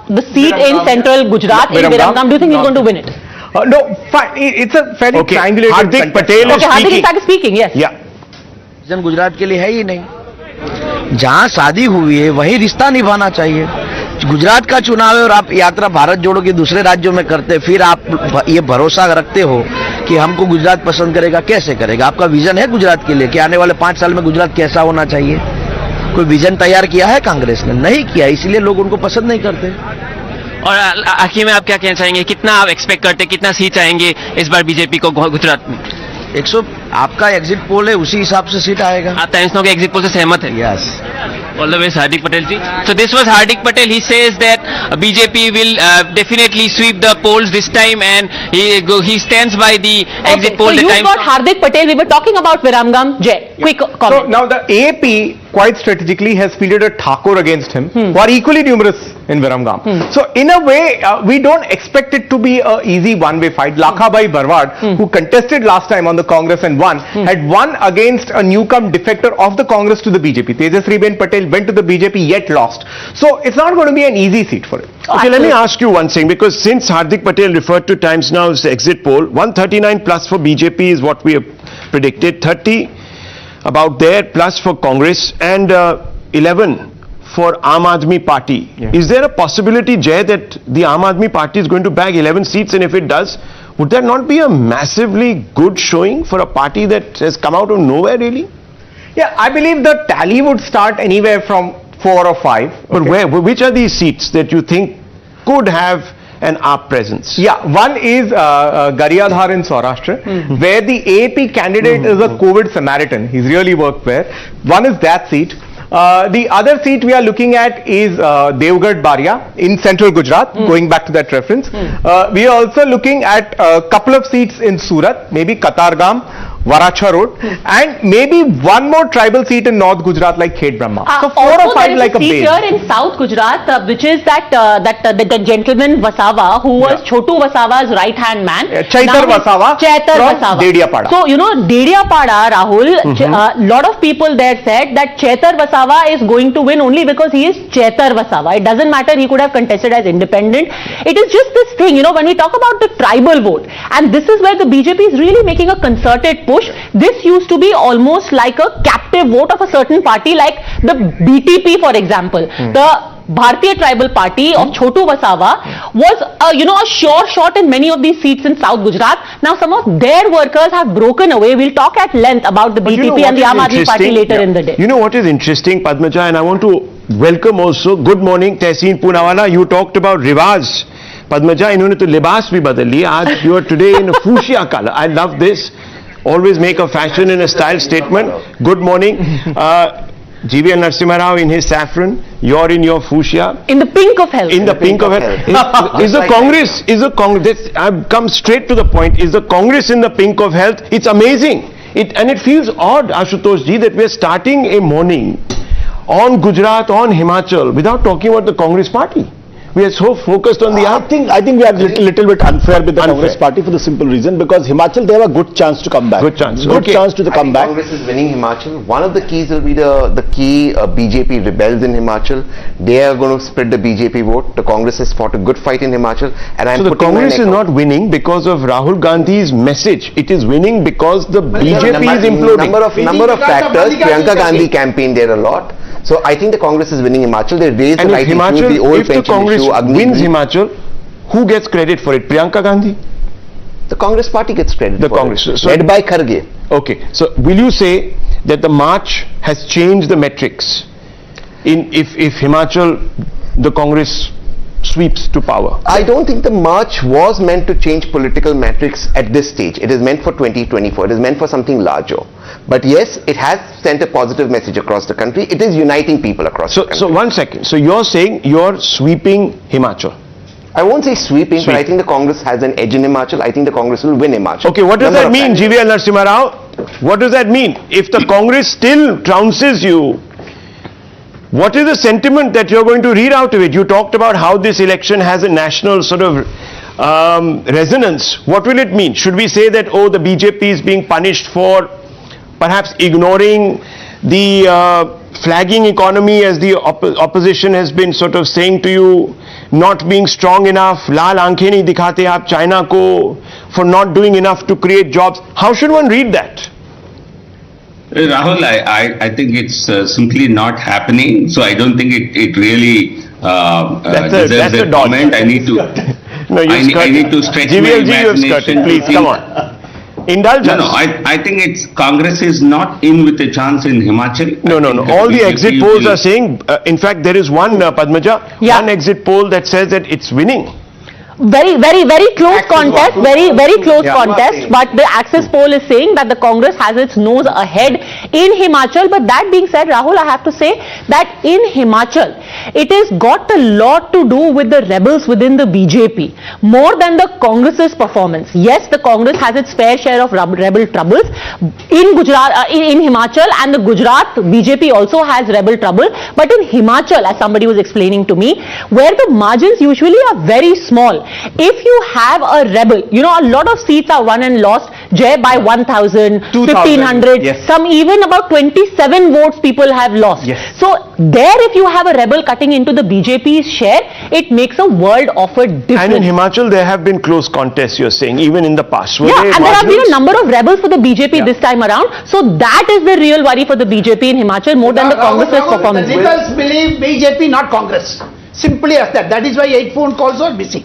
the seat in Central Gujarat in Viramgam. Do you think he's going to win it?
No, fine. It's a fairly triangulated.
Hardik Patel is
Hardik is speaking, yes.
Gujarat के लिए है ही नहीं। जहां शादी हुई है वही रिश्ता निभाना चाहिए। गुजरात का चुनाव है और आप यात्रा भारत जोड़ो के दूसरे राज्यों में करते, फिर आप ये भरोसा रखते हो कि हमको गुजरात पसंद करेगा, कैसे करेगा? आपका विजन है गुजरात के लिए कि आने वाले 5 साल में गुजरात कैसा होना चाहिए? कोई विजन तैयार किया है कांग्रेस ने? नहीं किया, इसलिए लोग उनको पसंद नहीं करते।
और आखिर में आप क्या कहना चाहेंगे, कितना आप एक्सपेक्ट करते, कितना सीट आएंगे इस बार बीजेपी को गुजरात में?
100 आपका एग्जिट पोल है, उसी हिसाब से सीट आएगा।
आप टाइम्स के एग्जिट पोल से सहमत है?
Yes.
All the way, Hardik Patel ji. So this was Hardik Patel. He says that BJP will definitely sweep the polls this time, and he stands by the exit poll.
So you've got Hardik Patel. We were talking about Viramgam. Jay, quick comment.
So now the AP quite strategically has fielded a Thakur against him, who are equally numerous in Viramgam. So in a way, we don't expect it to be an easy one-way fight. Lakhabhai Barwad, who contested last time on the Congress and won, had won against a newcomer defector of the Congress to the BJP. Tejasriben Patel went to the BJP yet lost. So it's not going to be an easy seat for him.
Okay, let me ask you one thing, because since Hardik Patel referred to Times Now's exit poll, 139 plus for BJP is what we have predicted, 30 about there plus for Congress, and 11 for Aam Aadmi Party. Is there a possibility, Jay, that the Aam Aadmi Party is going to bag 11 seats, and if it does, would that not be a massively good showing for a party that has come out of nowhere really?
Yeah, I believe the tally would start anywhere from 4 or 5.
But which are these seats that you think could have an AAP presence?
Yeah, one is Garyadhar in Saurashtra, where the AP candidate is a COVID Samaritan. He's really worked there. One is that seat. The other seat we are looking at is Devgarh Baria in central Gujarat, going back to that reference. We are also looking at a couple of seats in Surat, maybe Katargam Varacha Road, and maybe one more tribal seat in North Gujarat like Khed Brahma. So 4
also
or 5 like a
there is a seat
base.
here in South Gujarat, which is the gentleman Vasava, who was Chotu Vasava's right-hand man.
Chaitar Vasava from
Vasava.
Dediapada.
So, you know, Dediapada, Rahul, lot of people there said that Chaitar Vasava is going to win only because he is Chaitar Vasava. It doesn't matter, he could have contested as independent. It is just this thing, you know, when we talk about the tribal vote, and this is where the BJP is really making a concerted push. This used to be almost like a captive vote of a certain party, like the BTP, for example. The Bharatiya Tribal Party of Chotu Vasava was, you know, a sure shot in many of these seats in South Gujarat. Now, some of their workers have broken away. We'll talk at length about the BTP and the Aam Aadmi Party later in the day.
You know what is interesting, Padmaja, and I want to welcome also, good morning, Tehseen Poonawala. You talked about Rivaz. Padmaja, इन्होंने तो लिबास भी बदल लिया. आज you are today in a fuchsia color. I love this. Always make a fashion and a style statement. Good morning. GVL Narasimha Rao in his saffron. You're in your fuchsia.
In the pink of health.
In the pink of health. Is the Congress, I've come straight to the point. Is the Congress in the pink of health? It's amazing. And it feels odd, Ashutosh ji, that we're starting a morning on Gujarat, on Himachal, without talking about the Congress party. We are so focused on the
I think we are little bit unfair with the Congress party for the simple reason because Himachal they have a good chance to come back.
Good chance.
Good chance to come back.
Congress is winning Himachal. One of the keys will be the key BJP rebels in Himachal. They are going to split the BJP vote. The Congress has fought a good fight in Himachal, and
So the Congress is not winning because of Rahul Gandhi's message. It is winning because the BJP is imploding.
Number of factors. Priyanka Gandhi campaigned there a lot. So I think the Congress is winning Himachal. They raised the right issue, the old pension
Congress
issue.
Wins Himachal, who gets credit for it? Priyanka Gandhi?
The Congress party gets credit
the
for
Congress.
it.
So,
led by Kharge.
Okay. So will you say that the march has changed the metrics in if Himachal the Congress sweeps to power?
I don't think the march was meant to change political metrics at this stage. It is meant for 2024. It is meant for something larger. But yes, it has sent a positive message across the country. It is uniting people across the country.
So 1 second. So you're saying you're sweeping Himachal?
I won't say sweeping, but I think the Congress has an edge in Himachal. I think the Congress will win Himachal.
Okay, what does that mean, GVL Narasimha Rao? What does that mean? If the Congress still trounces you, what is the sentiment that you're going to read out of it? You talked about how this election has a national sort of resonance. What will it mean? Should we say that, oh, the BJP is being punished for perhaps ignoring the flagging economy, as the opposition has been sort of saying to you, not being strong enough, laal aankhein nahi dikhate aap China ko, for not doing enough to create jobs? How should one read that?
Rahul, I think it's simply not happening. So I don't think it really deserves a comment. I need to.
No,
I need to stretch my imagination.
Please, come on. Indulgence.
No, I think it's Congress is not in with a chance in Himachal.
No. All the exit polls are saying, in fact, there is one, Padmaja, one exit poll that says that it's winning.
Very close contest, very close contest, but the Axis poll is saying that the Congress has its nose ahead in Himachal. But that being said, Rahul, I have to say that in Himachal, it has got a lot to do with the rebels within the BJP, more than the Congress's performance. Yes, the Congress has its fair share of rebel troubles in Gujarat, in Himachal, and the Gujarat BJP also has rebel trouble. But in Himachal, as somebody was explaining to me, where the margins usually are very small, if you have a rebel, you know, a lot of seats are won and lost, Jay, by 1,000, 1,500, yes. Some even about 27 votes people have lost. Yes. So there, if you have a rebel cutting into the BJP's share, it makes a world of a difference.
And in Himachal, there have been close contests, you're saying, even in the past.
And there have been a number of rebels for the BJP this time around. So that is the real worry for the BJP in Himachal, more than the Congress's performance.
The rebels believe BJP, not Congress. Simply as that. That is why 8 phone calls are missing.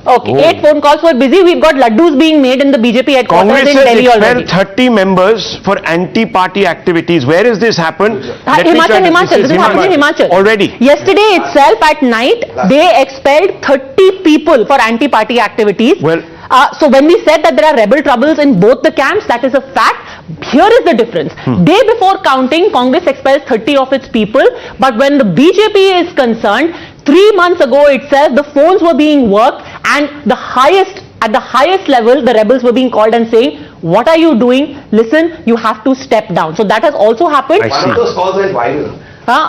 Okay, 8 phone calls were busy. We've got laddus being made in the BJP headquarters in Delhi already.
Congress has expelled 30 members for anti-party activities. Where has this happened?
Himachal. This is happening in Himachal.
Already.
Yesterday itself at night, they expelled 30 people for anti-party activities.
Well,
so when we said that there are rebel troubles in both the camps, that is a fact. Here is the difference. Day before counting, Congress expels 30 of its people. But when the BJP is concerned, 3 months ago itself, the phones were being worked, and at the highest level, the rebels were being called and saying, what are you doing? Listen, you have to step down. So that has also happened.
One of those calls went viral.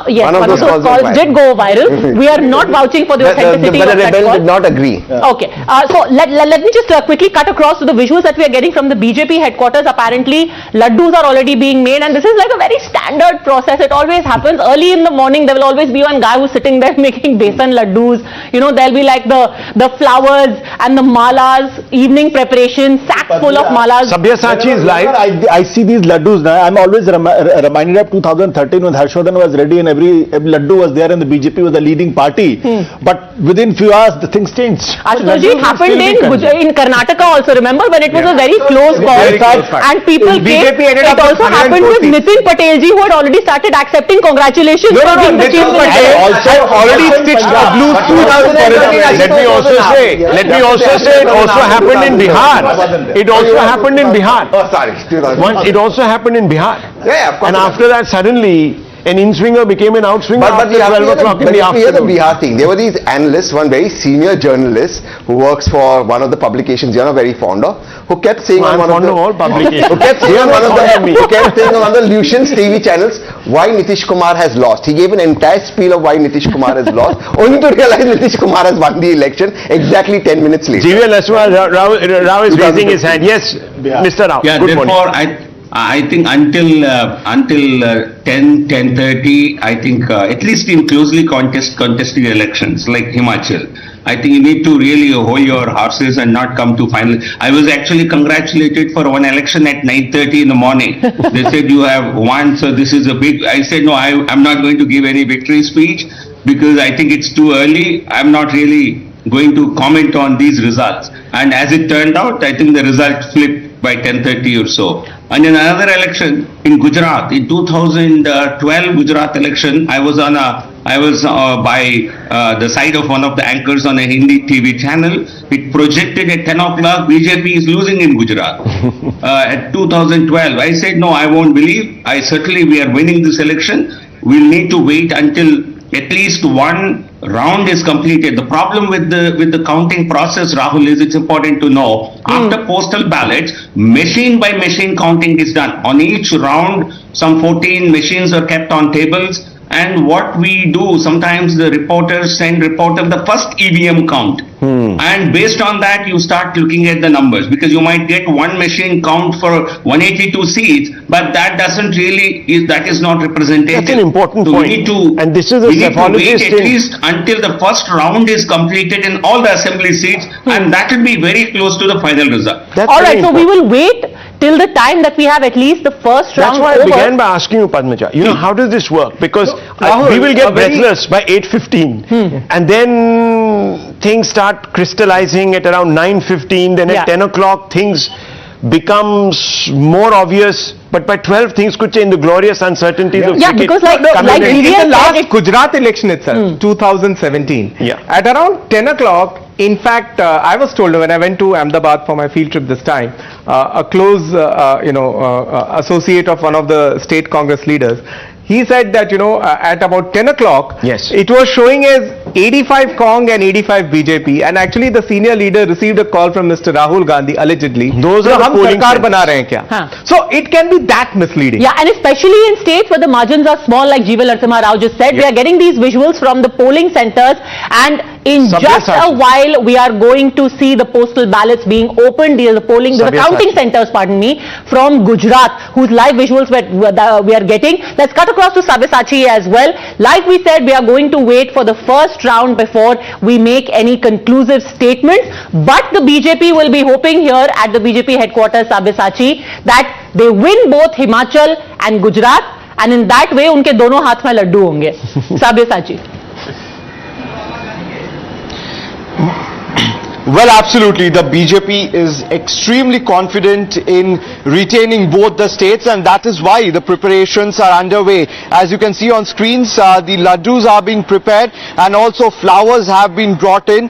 Yes, one of those calls did go viral. We are not vouching for the authenticity
but
of
the
that
rebel
call.
did not agree.
Okay, so let me just quickly cut across to the visuals that we are getting from the BJP headquarters. Apparently, laddus are already being made, and this is like a very standard process. It always happens early in the morning. There will always be one guy who's sitting there making besan laddus. You know, there'll be like the flowers and the malas, evening preparation, sack full of malas.
Sabyasachi is live. I see these laddus now. I'm always reminded of 2013 when Harshvardhan was ready and every laddu was there and the BJP was the leading party. But within few hours the things changed.
Ashutoshji, it happened in Karnataka also. Remember when it was a very close call and people came. It also happened with Nitin Patelji, who had already started accepting congratulations for being the chief minister.
Already stitched a blue suit out for it. Let me also say it also happened in Bihar. It also happened in Bihar.
Oh, sorry.
It also happened in Bihar.
Yeah, of course.
And after that, suddenly, an in-swinger became an out-swinger
But
after 12 o'clock in the
hear the
afternoon.
Bihar thing. There were these analysts, one very senior journalist who works for one of the publications you're not very fond of, who kept saying on one of the
all publications.
who kept saying on one of the Lucian's TV channels why Nitish Kumar has lost. He gave an entire spiel of why Nitish Kumar has lost, only to realize Nitish Kumar has won the election exactly 10 minutes later.
GVL Rao is raising his hand. Yes, Mr. Rao.
Yeah,
Good
therefore,
morning.
I think until 10:30, I think at least in closely contested elections like Himachal, I think you need to really hold your horses and not come to final. I was actually congratulated for one election at 9:30 in the morning. They said you have won, so this is a big. I said no, I'm not going to give any victory speech because I think it's too early. I'm not really going to comment on these results. And as it turned out, I think the result flipped by 10:30 or so. And in another election in Gujarat, in 2012 Gujarat election, I was by the side of one of the anchors on a Hindi TV channel. It projected at 10 o'clock, BJP is losing in Gujarat. At 2012, I said, no, I won't believe. We are winning this election. We'll need to wait until at least one round is completed. The problem with the counting process, Rahul, is it's important to know after postal ballots, machine by machine counting is done. On each round, some 14 machines are kept on tables. And what we do, sometimes the reporters send the first EVM count. And based on that, you start looking at the numbers because you might get one machine count for 182 seats, but that doesn't really, that is not representative.
That's an important point. And this is a
wait at least until the first round is completed in all the assembly seats, and that will be very close to the final result.
All right, so we will wait till the time that we have at least the first round over.
That's why I began by asking you, Padmaja, you know, how does this work? Because we will get breathless by 8:15 and then things start crystallizing at around 9:15, then at 10 o'clock things becomes more obvious, but by 12 things could change. The glorious uncertainties of cricket.
Because like
in the last Gujarat election itself, 2017, at around 10 o'clock, in fact, I was told when I went to Ahmedabad for my field trip this time, a close, associate of one of the state Congress leaders, he said that, at about 10 o'clock, it was showing as 85 Cong and 85 BJP, and actually the senior leader received a call from Mr. Rahul Gandhi, allegedly.
Those are the polling
So it can be that misleading.
Yeah, and especially in states where the margins are small, like GVL Rao just said, we are getting these visuals from the polling centers, and in just a while we are going to see the postal ballots being opened. These are the counting centers, from Gujarat, whose live visuals we are getting. Let's cut across to Sabyasachi as well. Like we said, we are going to wait for the first round before we make any conclusive statements. But the BJP will be hoping here at the BJP headquarters, Sabyasachi, that they win both Himachal and Gujarat, and in that way, unke dono haath mein laddu honge. Sabyasachi.
Well, absolutely. The BJP is extremely confident in retaining both the states, and that is why the preparations are underway. As you can see on screens, the laddus are being prepared and also flowers have been brought in.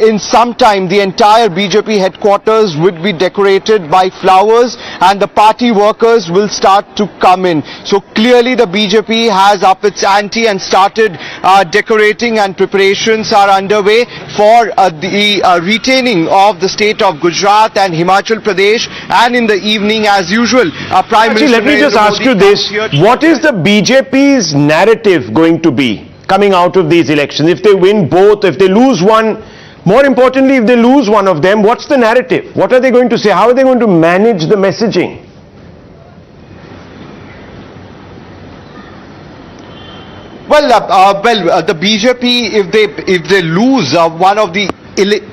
In some time, the entire BJP headquarters would be decorated by flowers and the party workers will start to come in. So clearly the BJP has upped its ante and started decorating, and preparations are underway for the retaining of the state of Gujarat and Himachal Pradesh, and in the evening, as usual, Prime
Actually,
Minister
let me just
Narendra
ask
Modi
you this.
comes here.
What is the BJP's narrative going to be coming out of these elections? If they win both, if they lose one, more importantly, if they lose one of them, what's the narrative? What are they going to say? How are they going to manage the messaging?
Well, the BJP, if they lose one of the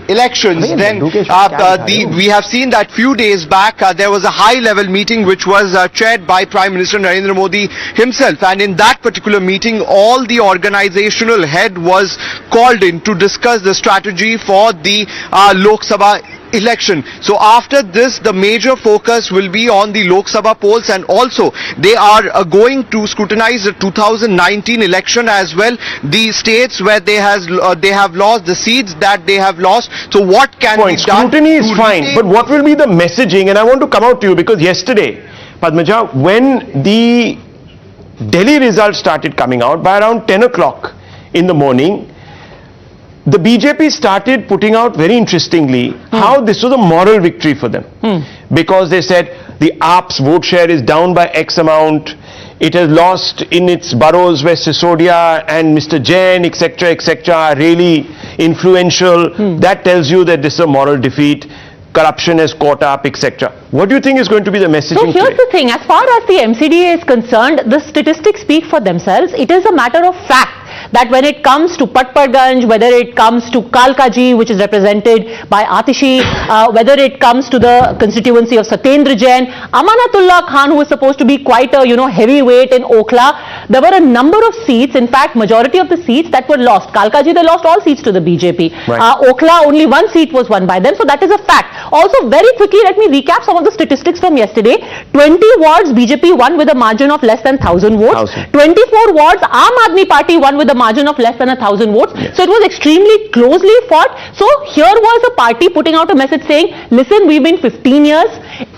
elections, then we have seen that few days back there was a high-level meeting which was chaired by Prime Minister Narendra Modi himself, and in that particular meeting, all the organizational head was called in to discuss the strategy for the Lok Sabha election. So after this, the major focus will be on the Lok Sabha polls, and also they are going to scrutinize the 2019 election as well, the states where they have lost, the seats that they have lost. So what can be done?
Scrutiny is fine, but what will be the messaging? And I want to come out to you because yesterday, Padmaja, when the Delhi results started coming out by around 10 o'clock in the morning, the BJP started putting out very interestingly how this was a moral victory for them. Because they said the AAP's vote share is down by X amount, it has lost in its boroughs where Sisodia and Mr. Jain, etc., are really influential. That tells you that this is a moral defeat. Corruption has caught up, etc. What do you think is going to be the messaging?
So here's the thing, as far as the MCDA is concerned, the statistics speak for themselves. It is a matter of fact that when it comes to Patparganj, whether it comes to Kalkaji, which is represented by Atishi, whether it comes to the constituency of Satyendra Jain, Amanatullah Khan, who is supposed to be quite a heavyweight in Okhla, there were a number of seats, in fact majority of the seats that were lost. Kalkaji, they lost all seats to the BJP.
Right.
Okhla, only one seat was won by them, so that is a fact. Also, very quickly, let me recap some of the statistics from yesterday. 20 wards BJP won with a margin of less than 1,000 votes. 24 wards Aam Aadmi Party won with a margin of less than 1,000 votes. Yes. So it was extremely closely fought. So here was a party putting out a message saying, listen, we've been 15 years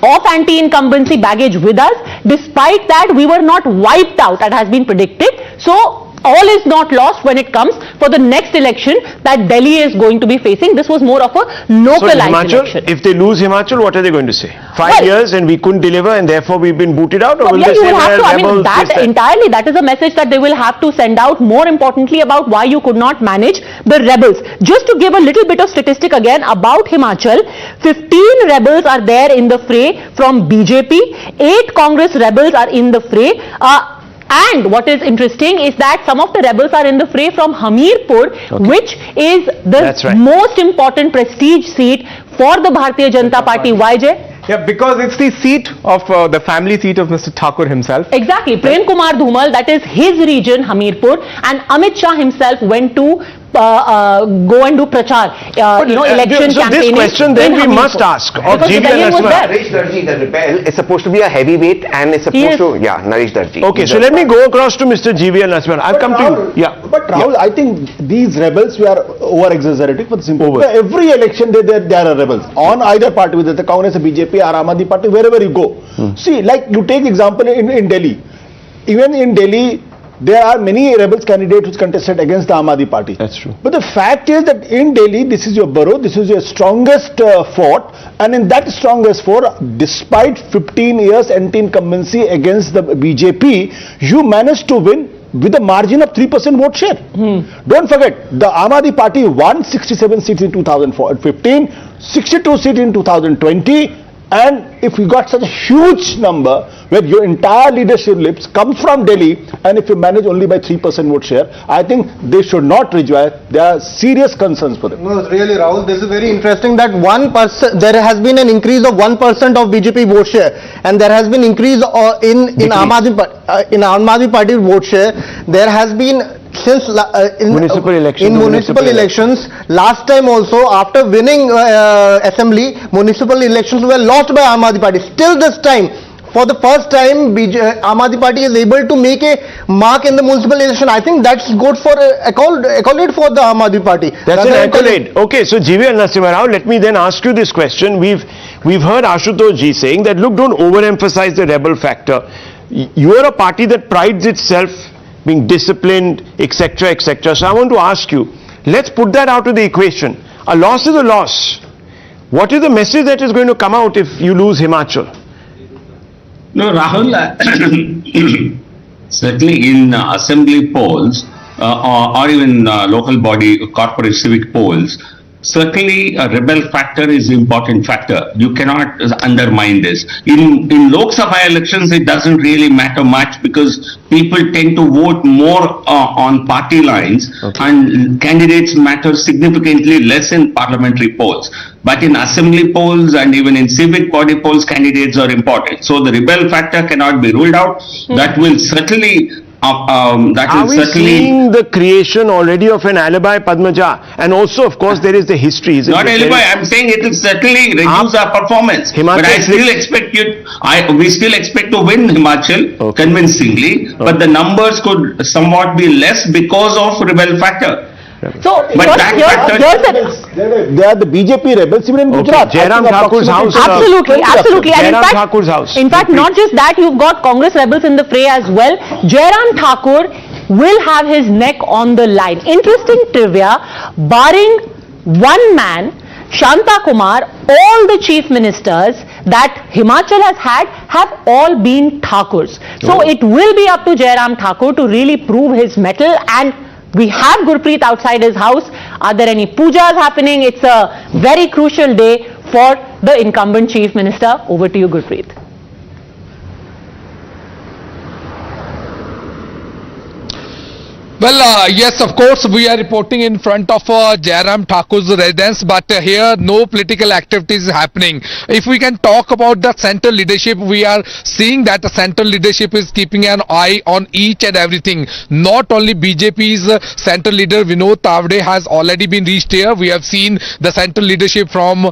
of anti-incumbency baggage with us. Despite that, we were not wiped out, as has been predicted. So all is not lost when it comes for the next election that Delhi is going to be facing. This was more of a localized election.
If they lose Himachal, what are they going to say? 5 years and we couldn't deliver and therefore we've been booted out? Or will they say,
that is a message that they will have to send out. More importantly, about why you could not manage the rebels. Just to give a little bit of statistic again about Himachal, 15 rebels are there in the fray from BJP, 8 Congress rebels are in the fray. And what is interesting is that some of the rebels are in the fray from Hamirpur, which is the most important prestige seat for the Bharatiya Janata Party. Why, Jay?
Yeah, because it's the seat of the family seat of Mr. Thakur himself.
Exactly. Prem Kumar Dhumal, that is his region, Hamirpur, and Amit Shah himself went to go and do prachar, election
so
campaigning.
This question then we must ask of
Naresh
Darji, the rebel, is supposed to be a heavyweight and is supposed to, Naresh Darji.
Okay, so let me go across to Mr. GVL Narasimhan. I'll come to you. Yeah.
But Rahul, I think these rebels were over-exaggerating for the simple. Every election they are rebels on either party, whether the Congress, BJP or Aam Aadmi Party, wherever you go. See, like you take example in Delhi. Even in Delhi, there are many rebels candidates who contested against the Aam Aadmi Party.
That's true.
But the fact is that in Delhi, this is your borough, this is your strongest fort, and in that strongest fort, despite 15 years anti-incumbency against the BJP, you managed to win with a margin of 3% vote share. Don't forget, the Aam Aadmi Party won 67 seats in 2015, 62 seats in 2020, and if you got such a huge number where your entire leadership lips comes from Delhi, and if you manage only by 3% vote share, I think they should not rejoice. There are serious concerns for them.
No, really, Rahul, this is very interesting that 1%, there has been an increase of 1% of BJP vote share, and there has been increase in Aam Aadmi Party vote share. There has been since in municipal elections, last time also after winning assembly, municipal elections were lost by Aam Aadmi Party. Still this time, for the first time, Aam Aadmi Party is able to make a mark in the municipal election. I think that's good for accolade for the Aam Aadmi Party.
That's an accolade. Okay, so GVL Narasimha Rao, let me then ask you this question. We've heard Ashutosh ji saying that, look, don't overemphasize the rebel factor. You are a party that prides itself being disciplined, etc., etc. So I want to ask you, let's put that out of the equation. A loss is a loss. What is the message that is going to come out if you lose Himachal?
No, Rahul, certainly in assembly polls or even local body corporate civic polls, certainly a rebel factor is an important factor. You cannot undermine this. In Lok Sabha elections, it doesn't really matter much because people tend to vote more on party lines, and candidates matter significantly less in parliamentary polls. But in assembly polls and even in civic body polls, candidates are important. So the rebel factor cannot be ruled out. That will certainly
Are we seeing the creation already of an alibi, Padmaja? And also, of course, there is the history.
Not alibi. I'm saying it will certainly reduce our performance. But I still expect we still expect to win Himachal convincingly. But the numbers could somewhat be less because of rebel factor.
So,
they are the BJP rebels even in Gujarat.
Jairam Thakur's house.
Absolutely. And
in
fact, not just that, you've got Congress rebels in the fray as well. Jairam Thakur will have his neck on the line. Interesting trivia, barring one man, Shanta Kumar, all the chief ministers that Himachal has had have all been Thakurs. So it will be up to Jairam Thakur to really prove his mettle, and we have Gurpreet outside his house. Are there any pujas happening? It's a very crucial day for the incumbent chief minister. Over to you, Gurpreet.
Well, yes, of course, we are reporting in front of Jairam Thakur's residence, but here no political activities is happening. If we can talk about the central leadership, we are seeing that the central leadership is keeping an eye on each and everything. Not only BJP's central leader Vinod Tavde has already been reached here. We have seen the central leadership from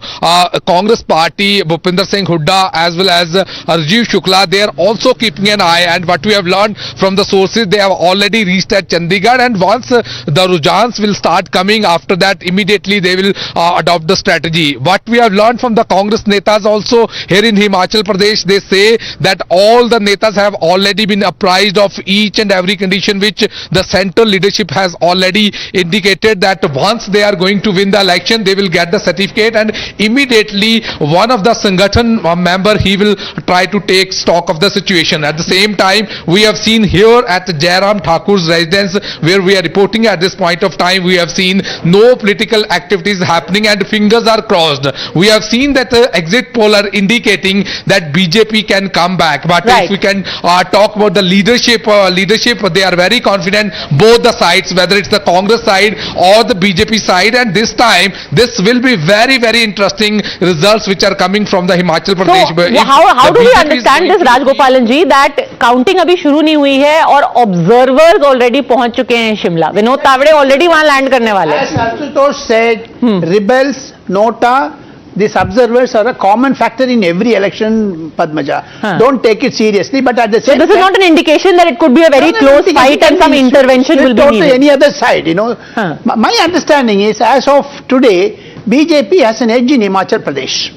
Congress party, Bhupinder Singh Hooda, as well as Rajiv Shukla. They are also keeping an eye, and what we have learned from the sources, they have already reached at Chandigarh. And once the rujans will start coming, after that immediately they will adopt the strategy. What we have learned from the Congress netas also here in Himachal Pradesh, they say that all the netas have already been apprised of each and every condition which the central leadership has already indicated, that once they are going to win the election, they will get the certificate, and immediately one of the Sangathan member, he will try to take stock of the situation. At the same time, we have seen here at Jairam Thakur's residence, where we are reporting at this point of time, we have seen no political activities happening, and fingers are crossed. We have seen that the exit poll are indicating that BJP can come back. But if we can talk about the leadership, they are very confident, both the sides, whether it's the Congress side or the BJP side, and this time this will be very, very interesting results which are coming from the Himachal Pradesh.
So, how do we understand this, Rajgopalan ji, that counting abhi shuru nahi hui hai aur observers already पहुंच चुके हैं Shimla? Vinod Tawde already वहां land करने वाले हैं.
As Ashutosh said, rebels, Nota, these observers are a common factor in every election, Padmaja. Don't take it seriously, but at the same time...
So this is not an indication that it could be a very close fight and some intervention will be needed.
To any other side, you know. My understanding is, as of today, BJP has an edge in Himachal Pradesh.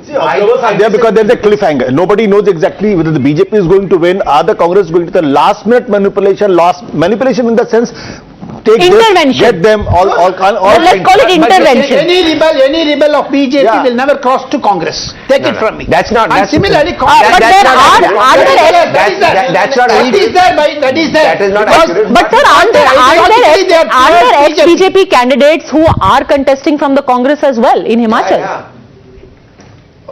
Observers are there because there's a cliffhanger. Nobody knows exactly whether the BJP is going to win, are the Congress going to the last minute manipulation in the sense, take
intervention.
This, get them all
let's call it intervention.
Any rebel of BJP will never cross to Congress. Take it from me.
That's not.
And similarly,
but there are
that is there.
That is not accurate.
But sir, are there ex-BJP candidates who are contesting from the Congress as well in Himachal?
Yeah.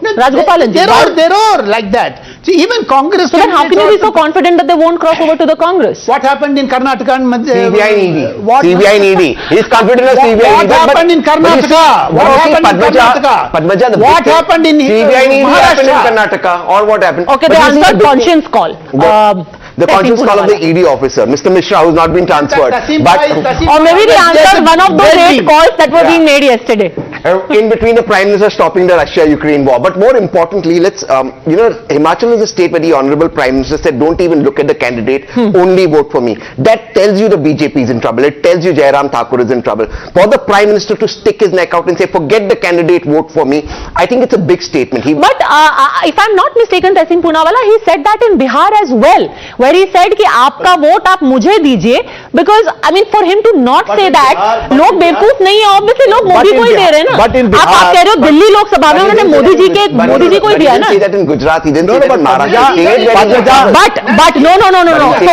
Rajgopalan ji,
there are like that. See, even Congress.
So then how can you be so confident that they won't cross over to the Congress?
What happened in Karnataka and
CBI and ED. CBI and ED. He is confident of CBI and ED.
What happened in Karnataka? What happened in Karnataka?
Padmaja,
what happened in
CBI and ED happened in Karnataka, or what happened?
Okay, they answered conscience call.
The conscience call of the ED officer, Mr. Mishra, who has not been transferred.
Or maybe they answered one of those 8 calls that were being made yesterday.
In between the Prime Minister stopping the Russia-Ukraine war. But more importantly, let's, Himachal is a state where the Honorable Prime Minister said, don't even look at the candidate, only vote for me. That tells you the BJP is in trouble. It tells you Jairam Thakur is in trouble. For the Prime Minister to stick his neck out and say, forget the candidate, vote for me, I think it's a big statement.
But if I'm not mistaken, Tehsin Poonawalla, he said that in Bihar as well. where he said कि आपका vote आप मुझे दीजिए, because I mean for him to not say that, लोग बेवकूफ नहीं है, obviously लोग मोदी को ही दे रहे हैं ना. आप कह रहे हो दिल्ली लोकसभा में उन्होंने मोदी जी को ही दिया ना.
He didn't say that in Gujarat, he didn't say that in Maharashtra.
But no. So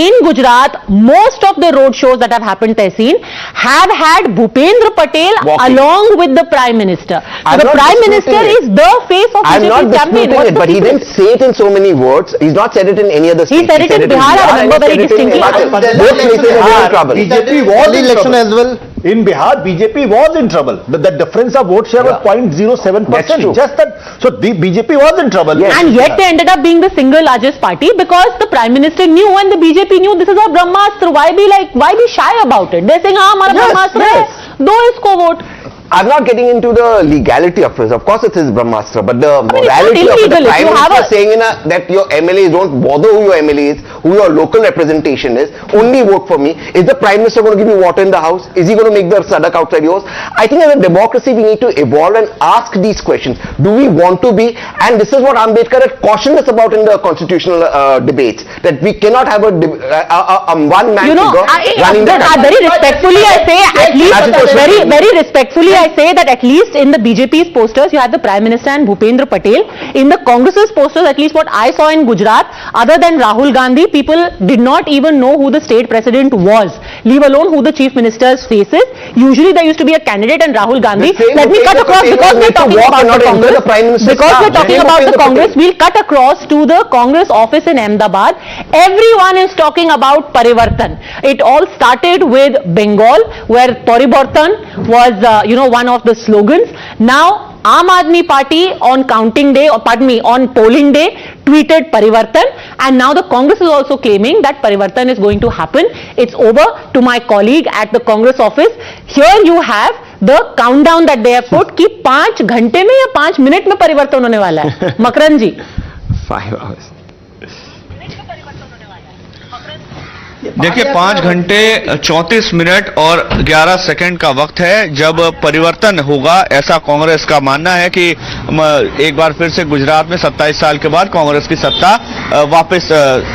in Gujarat, most of the road shows that have happened, Tehseen, have had Bhupendra Patel along with the Prime Minister. So the Prime Minister is the face of
I'm not
BJP campaign.
disputing it, but he didn't say it in so many words. He's not said it in any other state.
He said it in Bihar, I remember very distinctly.
Both places they were in trouble.
BJP was in election as well. In Bihar, BJP was in trouble. The difference of vote share was 0.07%. Just that. So the BJP was in trouble.
Yes. And yet they ended up being the single largest party because the Prime Minister knew and the BJP knew this is a Brahmastra. Why be shy about it? They're saying, "Hamara Brahmastra hai, do isko vote."
I'm not getting into the legality of it. Of course it is Brahmastra, but the morality of it, the Prime Minister saying that your MLAs don't bother who your MLA is, who your local representation is, only vote for me. Is the Prime Minister going to give you water in the house? Is he going to make the sadak outside yours? I think as a democracy we need to evolve and ask these questions. Do we want to be, and this is what Ambedkar had cautioned us about in the constitutional debates, that we cannot have a one man figure running the country.
Very respectfully I say, at least very respectfully I say that at least in the BJP's posters you had the Prime Minister and Bhupendra Patel. In the Congress's posters, at least what I saw in Gujarat, other than Rahul Gandhi, people did not even know who the state president was, leave alone who the chief minister's face is. Usually there used to be a candidate and Rahul Gandhi. Let me cut across because we're talking about the Congress. Because we're talking about the Congress, we'll cut across to the Congress office in Ahmedabad. Everyone is talking about Parivartan. It all started with Bengal, where Parivartan was, one of the slogans. Now, Aam Aadmi Party on counting day, on polling day, tweeted Parivartan, and now the Congress is also claiming that Parivartan is going to happen. It's over. To my colleague at the Congress office, here you have the countdown that they have put कि 5 घंटे में या 5 minute में परिवर्तन होने वाला है. मकरन जी.
5 hours.
देखिए 5 घंटे 34 मिनट और 11 सेकंड का वक्त है जब परिवर्तन होगा, ऐसा कांग्रेस का मानना है कि एक बार फिर से गुजरात में 27 साल के बाद कांग्रेस की सत्ता वापस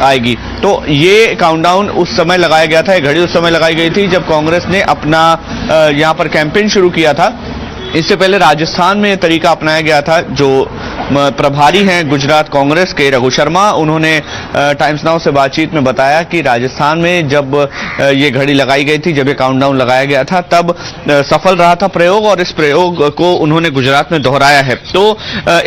आएगी. तो ये काउंटडाउन उस समय लगाया गया था, ये घड़ी उस समय लगाई गई थी जब कांग्रेस ने अपना यहां पर कैंपेन शुरू किया था. इससे पहले राजस्थान में तरीका अपनाया गया था. जो प्रभारी हैं गुजरात कांग्रेस के रघु शर्मा, उन्होंने टाइम्स नाउ से बातचीत में बताया कि राजस्थान में जब ये घड़ी लगाई गई थी, जब ये काउंटडाउन लगाया गया था, तब सफल रहा था प्रयोग और इस प्रयोग को उन्होंने गुजरात में दोहराया है. तो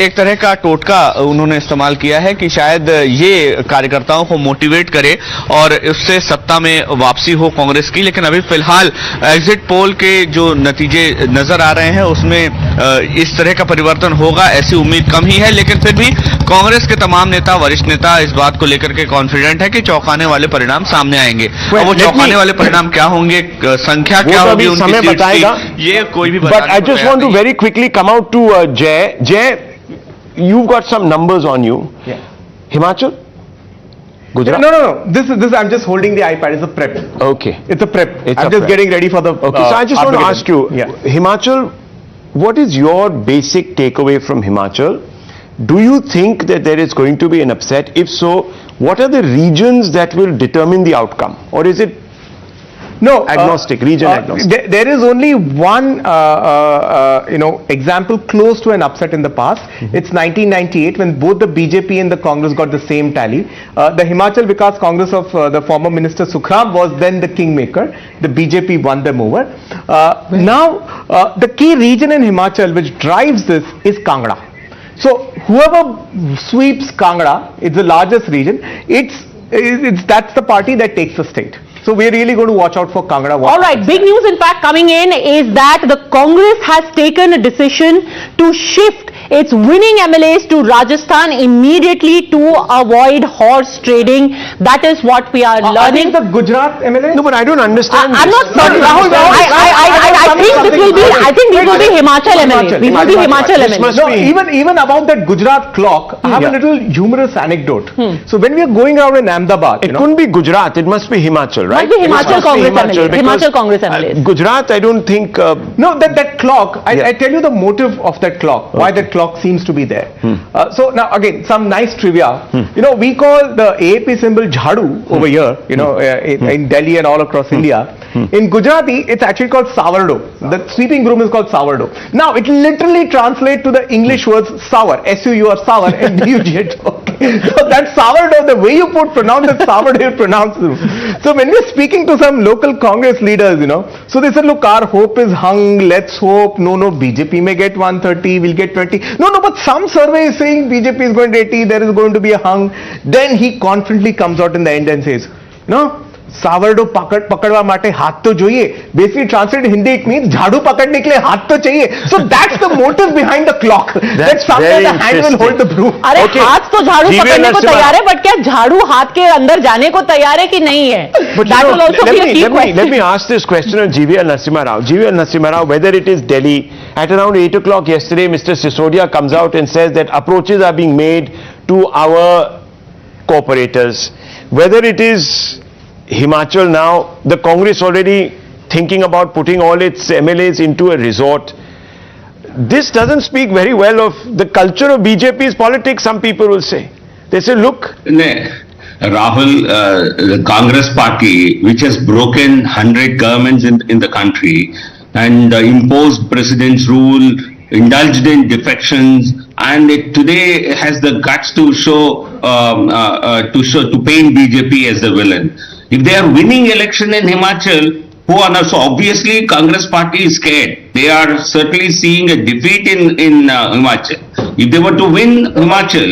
एक तरह का टोटका उन्होंने इस्तेमाल किया है कि शायद ये कार्यकर्ताओं को मोटिवेट करे और उससे सत्ता में वापसी हो कांग्रेस की. लेकिन अभी फिलहाल एग्जिट पोल के जो नतीजे नजर आ रहे हैं उसमें इस तरह का परिवर्तन होगा ऐसी उम्मीद कम ही है. लेकिन फिर भी कांग्रेस के तमाम नेता, वरिष्ठ नेता इस बात को लेकर के कॉन्फिडेंट है कि चौंकाने वाले परिणाम सामने आएंगे. और वो चौंकाने वाले परिणाम क्या होंगे, संख्या क्या होगी उनकी सीट की, ये कोई भी
but I just want to very quickly come out to Jay, you've got some numbers on you.
Yeah.
Himachal? Gujarat?
No. This I'm just holding the iPad. It's a prep.
Okay.
It's a prep.
I'm
just
prep.
getting ready for the.
Okay. So I just want to ask you,
Himachal,
what is your basic takeaway from Himachal? Do you think that there is going to be an upset? If so, what are the regions that will determine the outcome? Or is it agnostic, region agnostic?
There is only one example close to an upset in the past. It's 1998 when both the BJP and the Congress got the same tally. The Himachal Vikas Congress of the former Minister Sukhram was then the kingmaker. The BJP won them over. Now the key region in Himachal which drives this is Kangra. So whoever sweeps Kangra, it's the largest region. That's the party that takes the state. So we're really going to watch out for Kangra.
All right, big news in fact coming in is that the Congress has taken a decision to shift its winning MLAs to Rajasthan immediately to avoid horse trading. That is what we are learning.
The Gujarat MLA?
No, but I don't understand.
I'm not sorry, Rahul. I think this will be Himachal MLA. These will be Himachal MLA.
No, even about that Gujarat clock, I have a little humorous anecdote. So when we are going around in Ahmedabad,
It couldn't be Gujarat, it must be Himachal, right?
Must be Himachal
It must
Congress
Himachal,
MLA.
because,
Himachal Congress MLA.
Gujarat, I don't think...
no, that clock, I tell you the motive of that clock, why that clock seems to be there. So now again, some nice trivia. You know, we call the AAP symbol Jhadu over here, you know, in Delhi and all across India. In Gujarati, it's actually called sourdough. The sweeping broom is called sourdough. Now, it literally translates to the English words sour, S-U-U-R, sour, and D-U-G-H. Okay. So that sourdough, the way you pronounce it, sourdough, you pronounce it. So when we're speaking to some local Congress leaders, you know, so they said, look, our hope is hung, let's hope. No, BJP may get 130, we'll get 20. No, but some survey is saying BJP is going to 80, there is going to be a hung. Then he confidently comes out in the end and says, no, sourdough pakadwa mate haath to જોઈએ. Basically translated Hindi, it means jhadu pakadne ke liye haath to chahiye. So that's the motive behind the clock. That someday the hand will hold the broom.
अरे हाथ तो झाड़ू पकड़ने को तैयार है, but क्या झाड़ू हाथ के अंदर जाने को तैयार है कि नहीं है?
But
That will also be a key question.
let me ask this question of GVL Narasimha Rao. GVL Narasimha Rao, whether it is Delhi, at around 8 o'clock yesterday, Mr. Sisodia comes out and says that approaches are being made to our cooperators. Whether it is Himachal now, the Congress already thinking about putting all its MLAs into a resort. This doesn't speak very well of the culture of BJP's politics, some people will say. They say, look...
Rahul, the Congress party, which has broken 100 governments in the country and imposed president's rule, indulged in defections, and it today has the guts to paint BJP as the villain. If they are winning election in Himachal, who are not, so obviously Congress party is scared. They are certainly seeing a defeat in Himachal. If they were to win Himachal,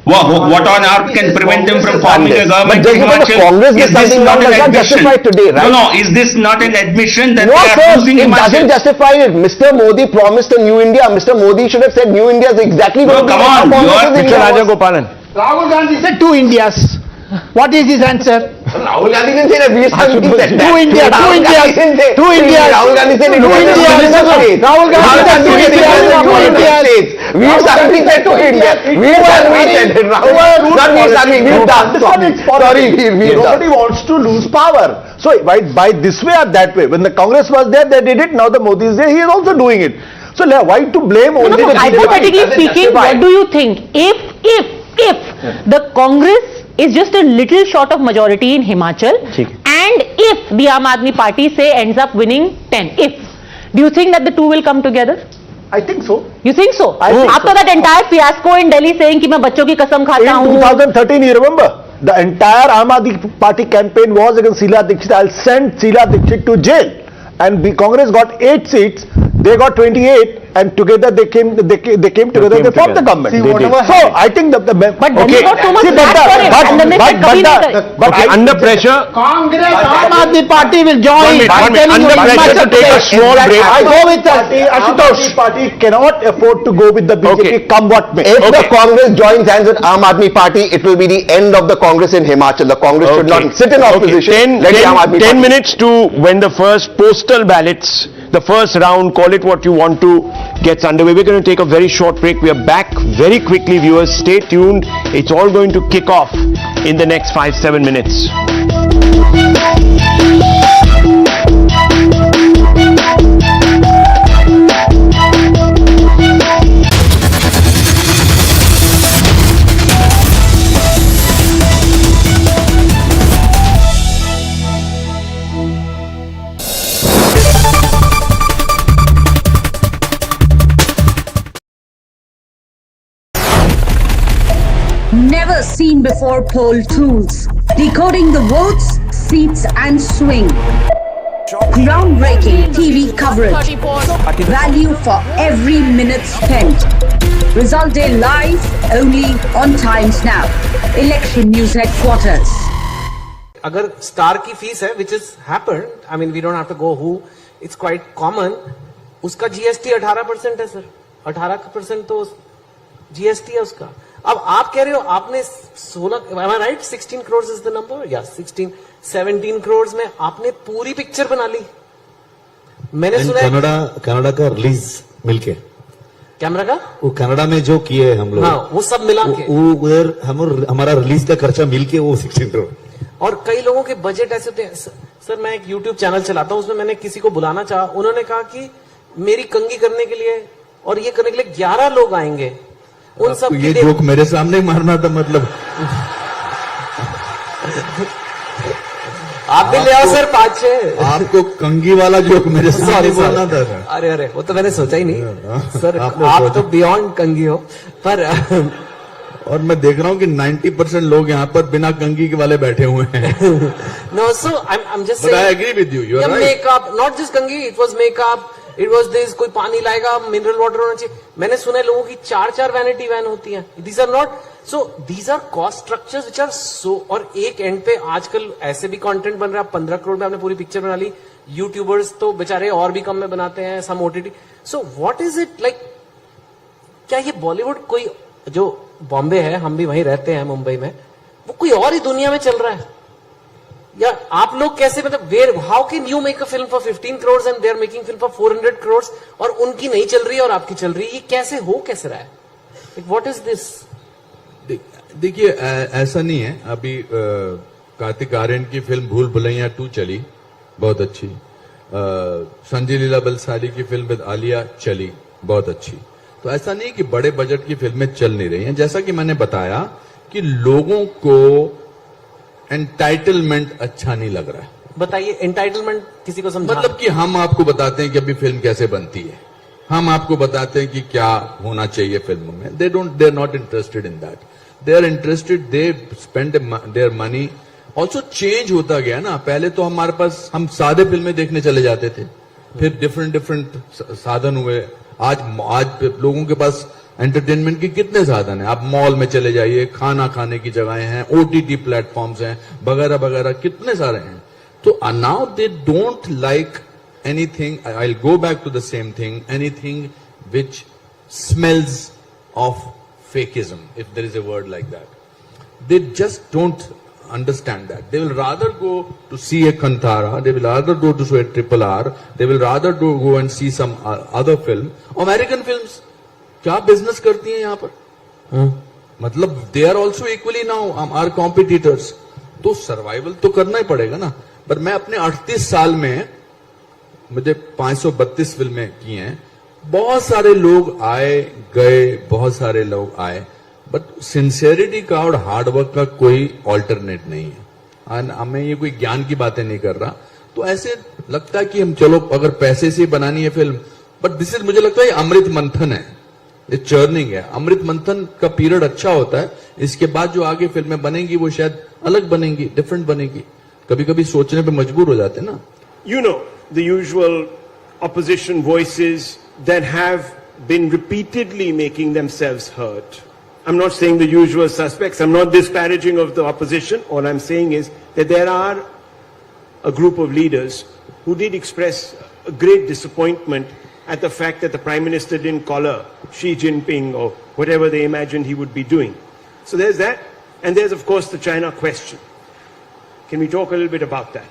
what on earth can prevent them from forming a government in Himachal? Is this not an admission?
Today, right?
No, is this not an admission that
no,
they are losing
it
Himachal?
Doesn't justify it. Mr. Modi promised a new India. Mr. Modi should have said new India is exactly what
come on,
Mr. Rajagopalan.
Rahul Gandhi said 2 Indias. What is his answer?
Rahul Gandhi didn't say that. We said that.
2 India, 2 India, 2 India.
Rahul Gandhi said
2 India. Rahul Gandhi said 2 India.
We suddenly said 2 India. We said it. Rahul, not we suddenly. We've done. Sorry,
nobody wants to lose power. So by this way or that way, when the Congress was there, they did it. Now the Modi is there. He is also doing it. So why to blame only the
hypothetically speaking, what do you think? If the Congress is just a little short of majority in Himachal, and if the Aam Aadmi Party say ends up winning 10, do you think that the two will come together?
I think so.
You think so?
After
that entire fiasco in Delhi saying कि मैं बच्चों की कसम खाता हूँ.
In 2013, you remember, the entire Aam Aadmi Party campaign was against Sheila Dikshit. I'll send Sheila Dikshit to jail. And Congress got 8 seats. They got 28, and together they came together. They formed the government. So I think but
then they got so much
under pressure.
Congress, Aam Aadmi Party will join.
Under pressure to take a small break.
I go with that. Aam Aadmi Party cannot afford to go with the BJP, come what may.
If the Congress joins hands with Aam Aadmi Party, it will be the end of the Congress in Himachal. The Congress should not sit in opposition.
10 minutes to when the first postal ballots, the first round, call it what you want to, gets underway. We're going to take a very short break. We are back very quickly, viewers. Stay tuned. It's all going to kick off in the next 5-7 minutes.
Never seen before poll tools. Decoding the votes, seats and swing. Groundbreaking TV coverage. Value for every minute spent. Result day live only on Times Now. Election News Headquarters.
अगर star की fees है, which has happened, I mean we don't have to go who, it's quite common, उसका GST 18% है sir, 18% तो GST है उसका. अब आप कह रहे हो आपने 16, am I right? 16 crores is the number? Yeah, 17 crores में आपने पूरी पिक्चर बना ली. मैंने सुना
कनाडा का रिलीज मिलके
कैमरा का
वो कनाडा में जो किए हम लोग,
हाँ, वो सब मिला के
वो उधर हमारा रिलीज का खर्चा मिलके वो 16 करोड़।
और कई लोगों के बजट ऐसे होते हैं। सर मैं एक YouTube चैनल चलाता हूं, उसमें मैंने किसी को बुलाना चाहा, उन्होंने कहा कि मेरी कंगी करने के लिए और ये करने के लिए 11 लोग आएंगे। उन सब
ये जोक मेरे सामने मारना था, मतलब
आप भी ले आओ सर 5-6।
आपको कंगी वाला जोक मेरे सामने बोलना था सर।
अरे वो तो मैंने सोचा ही नहीं सर, आप तो बियॉन्ड कंगी हो। पर
और मैं देख रहा हूँ कि 90% लोग यहाँ पर बिना कंगी के वाले बैठे हुए हैं।
No, so I am just
But I agree with you. You are right.
Makeup, not just कंगी, it was makeup, it was this, कोई पानी लाएगा, मिनरल वाटर होना चाहिए। मैंने सुना है लोगों की 4-4 वैनिटी वैन होती हैं। These are not, so these are cost structures which are so, और एक एंड पे आजकल ऐसे भी कंटेंट बन रहा है, 15 करोड़ में आपने पूरी पिक्चर बना ली। यूट्यूबर्स तो बेचारे और भी कम में बनाते हैं, some OTT. So what is it like, क्या ये बॉलीवुड कोई, जो बॉम्बे है, हम भी वहीं रहते हैं मुंबई में, वो कोई और ही दुनिया में चल रहा है? या आप लोग कैसे, मतलब where, how can you make a film for 15 crore and they are making film for 400 crore और उनकी नहीं चल रही है और आपकी चल रही है? ये कैसे हो, कैसे रहा है? What is this?
देखिए ऐसा नहीं है। अभी कार्तिक आर्यन की फिल्म भूल भुलैया 2 चली, बहुत अच्छी। संजय लीला बंसाली की फिल्म विद आलिया चली, बहुत अच्छी। तो ऐसा नहीं कि बड़े बजट की फिल्में चल नहीं रही हैं। जैसा कि मैंने बताया कि लोगों को एंटाइटलमेंट अच्छा नहीं लग रहा है।
बताइए एंटाइटलमेंट किसी को समझा?
मतलब कि हम आपको बताते हैं कि अभी फिल्म कैसे बनती है, हम आपको बताते हैं कि क्या होना चाहिए फिल्म में। They are not interested in that. They are interested, they spend their money. Also change होता गया ना। पहले तो हमारे पास, हम सादे फिल्में देखने चले जाते थे, फिर डिफरेंट साधन हुए। आज लोगों के पास एंटरटेनमेंट के कितने साधन हैं। आप मॉल में चले जाइए, खाना खाने की जगहें हैं, ओटीटी प्लेटफॉर्म्स हैं, वगैरह वगैरह, कितने सारे हैं। तो now they don't like anything, I'll go back to the same thing, anything which smells of fakeism, if there is a word like that. They just don't understand that. They will rather go to see a Kantara, they will rather go to see a RRR, they will rather go and see some other film. American films, क्या business करती हैं यहाँ पर? मतलब they are also equally now our competitors. तो survival तो करना ही पड़ेगा ना। पर मैं अपने 38 साल में मुझे 532 फिल्में की हैं। बहुत सारे लोग आए गए, बहुत सारे लोग आए, बट सिंसियरिटी का और हार्डवर्क का कोई ऑल्टरनेट नहीं है। मैं ये कोई ज्ञान की बातें नहीं कर रहा। तो ऐसे लगता है कि हम चलो अगर पैसे से बनानी है फिल्म, बट दिस इज, मुझे लगता है अमृत मंथन है, ये चर्निंग है। अमृत मंथन का पीरियड अच्छा होता है, इसके बाद जो आगे फिल्में बनेंगी वो शायद अलग बनेंगी, डिफरेंट बनेगी। कभी कभी सोचने पे मजबूर हो जाते हैं ना।
You know, the usual opposition voices that have been repeatedly making themselves heard. I'm not saying the usual suspects. I'm not disparaging of the opposition. All I'm saying is that there are a group of leaders who did express a great disappointment at the fact that the Prime Minister didn't collar Xi Jinping or whatever they imagined he would be doing. So there's that. And there's, of course, the China question. Can we talk a little bit about that?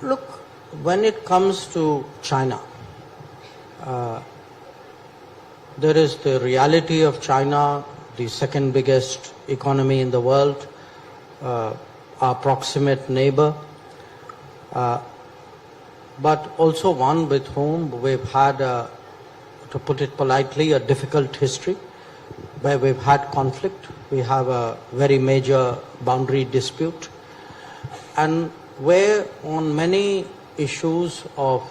Look, when it comes to China, there is the reality of China, the second biggest economy in the world, our proximate neighbor, but also one with whom we've had, to put it politely, a difficult history, where we've had conflict. We have a very major boundary dispute, and where on many issues of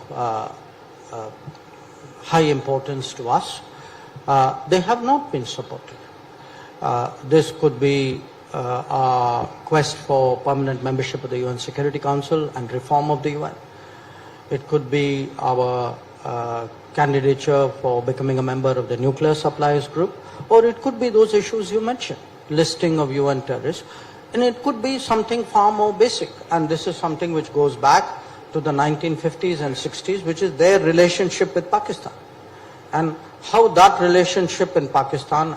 high importance to us, they have not been supported. This could be our quest for permanent membership of the UN Security Council and reform of the UN. It could be our candidature for becoming a member of the nuclear suppliers group, or it could be those issues you mentioned, listing of UN terrorists, and it could be something far more basic. And this is something which goes back to the 1950s and 60s, which is their relationship with Pakistan, and how that relationship in Pakistan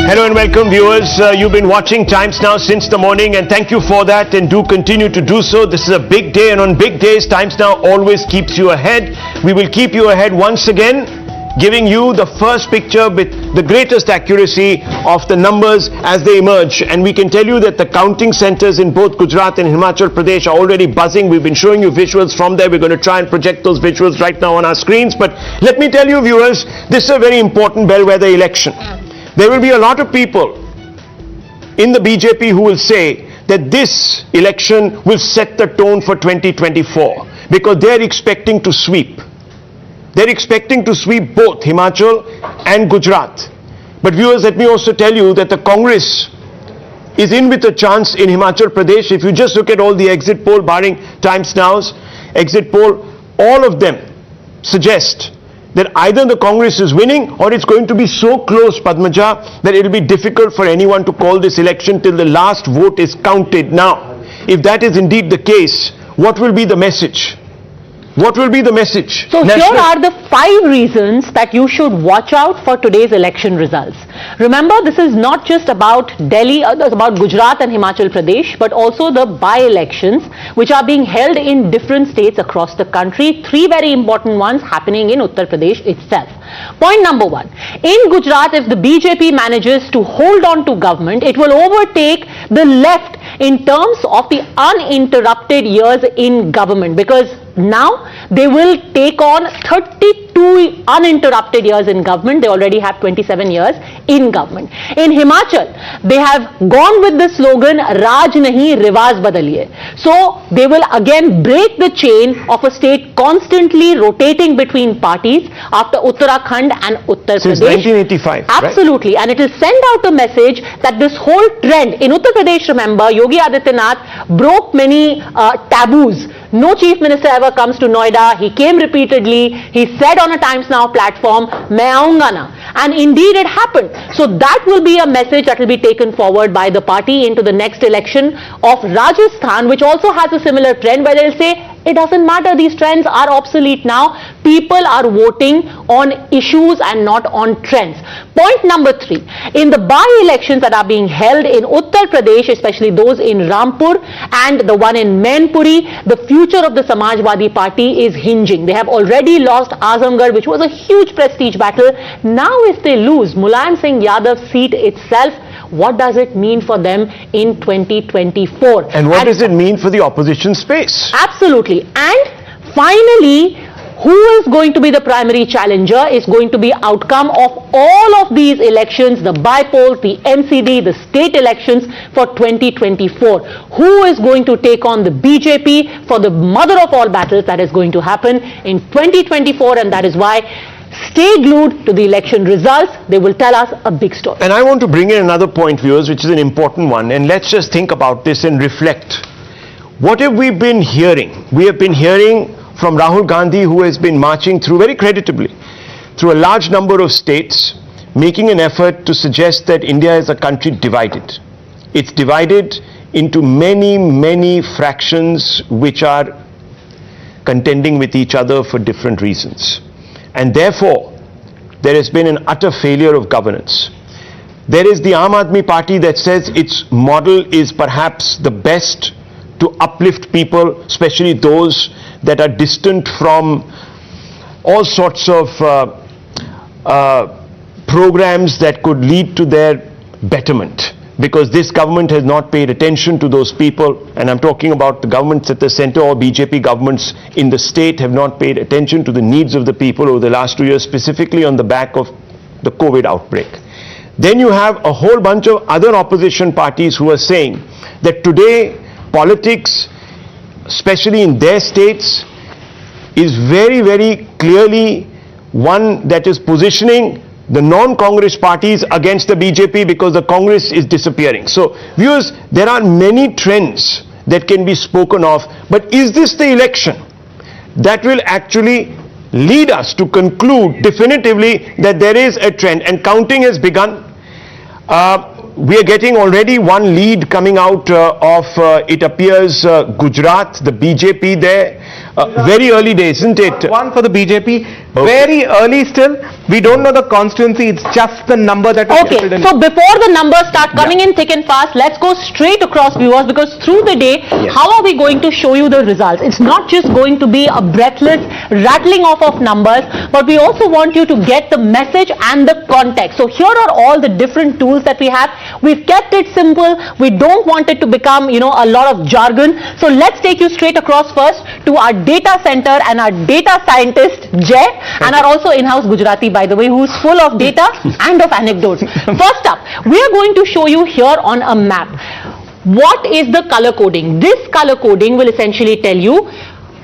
Hello and welcome viewers. You've been watching Times Now since the morning and thank you for that and do continue to do so. This is a big day and on big days Times Now always keeps you ahead. We will keep you ahead once again, giving you the first picture with the greatest accuracy of the numbers as they emerge. And we can tell you that the counting centers in both Gujarat and Himachal Pradesh are already buzzing. We've been showing you visuals from there. We're going to try and project those visuals right now on our screens. But let me tell you viewers, this is a very important bellwether election. There will be a lot of people in the BJP who will say that this election will set the tone for 2024 because they're expecting to sweep. They're expecting to sweep both Himachal and Gujarat. But viewers, let me also tell you that the Congress is in with a chance in Himachal Pradesh. If you just look at all the exit poll, barring Times Now's exit poll, all of them suggest that either the Congress is winning or it's going to be so close, Padmaja, that it will be difficult for anyone to call this election till the last vote is counted. Now, if that is indeed the case, what will be the message? What will be the message?
So here are the 5 reasons that you should watch out for today's election results. Remember, this is not just about Delhi, about Gujarat and Himachal Pradesh, but also the by-elections which are being held in different states across the country. 3 very important ones happening in Uttar Pradesh itself. Point number 1. In Gujarat, if the BJP manages to hold on to government, it will overtake the left in terms of the uninterrupted years in government, because now they will take on 32 uninterrupted years in government. They already have 27 years in government. In Himachal, they have gone with the slogan Raj Nahi Riwaj Badaliye. So they will again break the chain of a state constantly rotating between parties after Uttarakhand and Uttar Pradesh.
Since 1985.
Absolutely.
Right?
And it will send out a message that this whole trend in Uttar Pradesh, remember, Yogi Adityanath broke many taboos. No chief minister ever comes to Noida. He came repeatedly. He said on a Times Now platform, "Main aunga na." And indeed it happened. So that will be a message that will be taken forward by the party into the next election of Rajasthan, which also has a similar trend where they'll say, it doesn't matter, these trends are obsolete now. People are voting on issues and not on trends. Point number 3, in the by-elections that are being held in Uttar Pradesh, especially those in Rampur and the one in Mainpuri, the future of the Samajwadi Party is hinging. They have already lost Azamgarh, which was a huge prestige battle. Now if they lose Mulayam Singh Yadav's seat itself, what does it mean for them in 2024?
And what does it mean for the opposition space?
Absolutely. And finally, who is going to be the primary challenger is going to be outcome of all of these elections, the by-polls, the NCD, the state elections for 2024. Who is going to take on the BJP for the mother of all battles that is going to happen in 2024, and that is why stay glued to the election results. They will tell us a big story.
And I want to bring in another point, viewers, which is an important one. And let's just think about this and reflect. What have we been hearing? We have been hearing from Rahul Gandhi, who has been marching through very creditably through a large number of states, making an effort to suggest that India is a country divided. It's divided into many, many fractions which are contending with each other for different reasons. And therefore, there has been an utter failure of governance. There is the Aam Aadmi Party that says its model is perhaps the best to uplift people, especially those that are distant from all sorts of programs that could lead to their betterment. Because this government has not paid attention to those people, and I'm talking about the governments at the center or BJP governments in the state have not paid attention to the needs of the people over the last 2 years, specifically on the back of the COVID outbreak. Then you have a whole bunch of other opposition parties who are saying that today politics, especially in their states, is very, very clearly one that is positioning the non-Congress parties against the BJP because the Congress is disappearing. So, viewers, there are many trends that can be spoken of, but is this the election that will actually lead us to conclude definitively that there is a trend? And counting has begun. We are getting already one lead coming out of, it appears, Gujarat, the BJP there. Very early days, isn't it?
One for the BJP, very early still. We don't know the constituency, it's just the number that is
Okay, so before the numbers start coming in thick and fast, let's go straight across, viewers, because through the day, how are we going to show you the results? It's not just going to be a breathless rattling off of numbers, but we also want you to get the message and the context. So here are all the different tools that we have. We've kept it simple. We don't want it to become, you know, a lot of jargon. So let's take you straight across first to our data center and our data scientist, Jay, and our also in-house Gujarati, by the way, who's full of data and of anecdotes. First up, we are going to show you here on a map. What is the color coding? This color coding will essentially tell you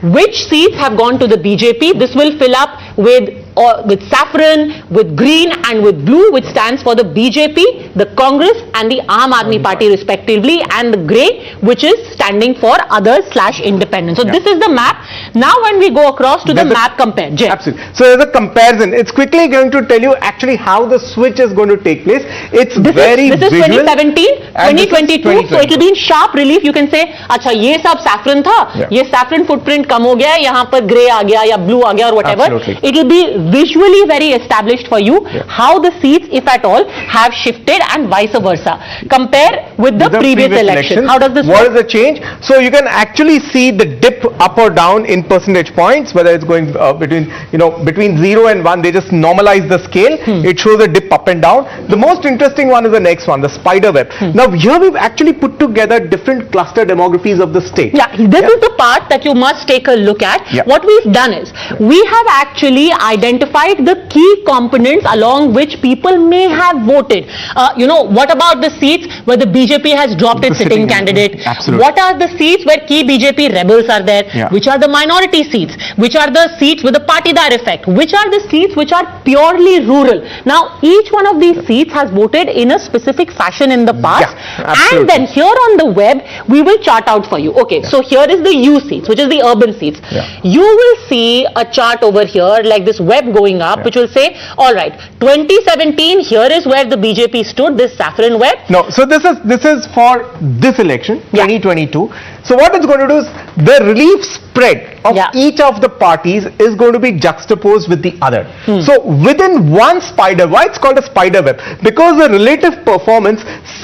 which seats have gone to the BJP. This will fill up with saffron, with green and with blue, which stands for the BJP, the Congress and the Aam Aadmi Party respectively, and the grey, which is standing for others/independent. So this is the map. Now when we go across to the map compare. Jay.
Absolutely. So there's a comparison. It's quickly going to tell you actually how the switch is going to take place. It's
this
very
is 2017, 2022. So it will be in sharp relief. You can say, अच्छा ये सब saffron था, ये saffron footprint कम हो गया, यहाँ पर grey आ गया या blue आ गया or whatever.
Absolutely.
It will be visually very established for you how the seats, if at all, have shifted and vice versa. Compare with the previous election. How does this work?
What is the change? So you can actually see the dip up or down in percentage points, whether it's going between 0 and 1. They just normalize the scale. It shows a dip up and down. The most interesting one is the next one, the spider web. Now here we've actually put together different cluster demographies of the state.
Yeah, this is the part that you must take a look at. What we've done is, we have actually identified the key components along which people may have voted. What about the seats where the BJP has dropped its sitting candidate?
Absolutely.
What are the seats where key BJP rebels are there? Which are the minority seats? Which are the seats with the partidar effect? Which are the seats which are purely rural? Now, each one of these seats has voted in a specific fashion in the past. And then here on the web, we will chart out for you. Okay, so here is the U seats, which is the urban seats. You will see a chart over here like this web going up, which will say, all right, 2017, here is where the BJP stood, this saffron web.
No, so this is for this election, 2022. So what it's going to do is the relief spread of each of the parties is going to be juxtaposed with the other. So within one spider, why it's called a spider web? Because the relative performance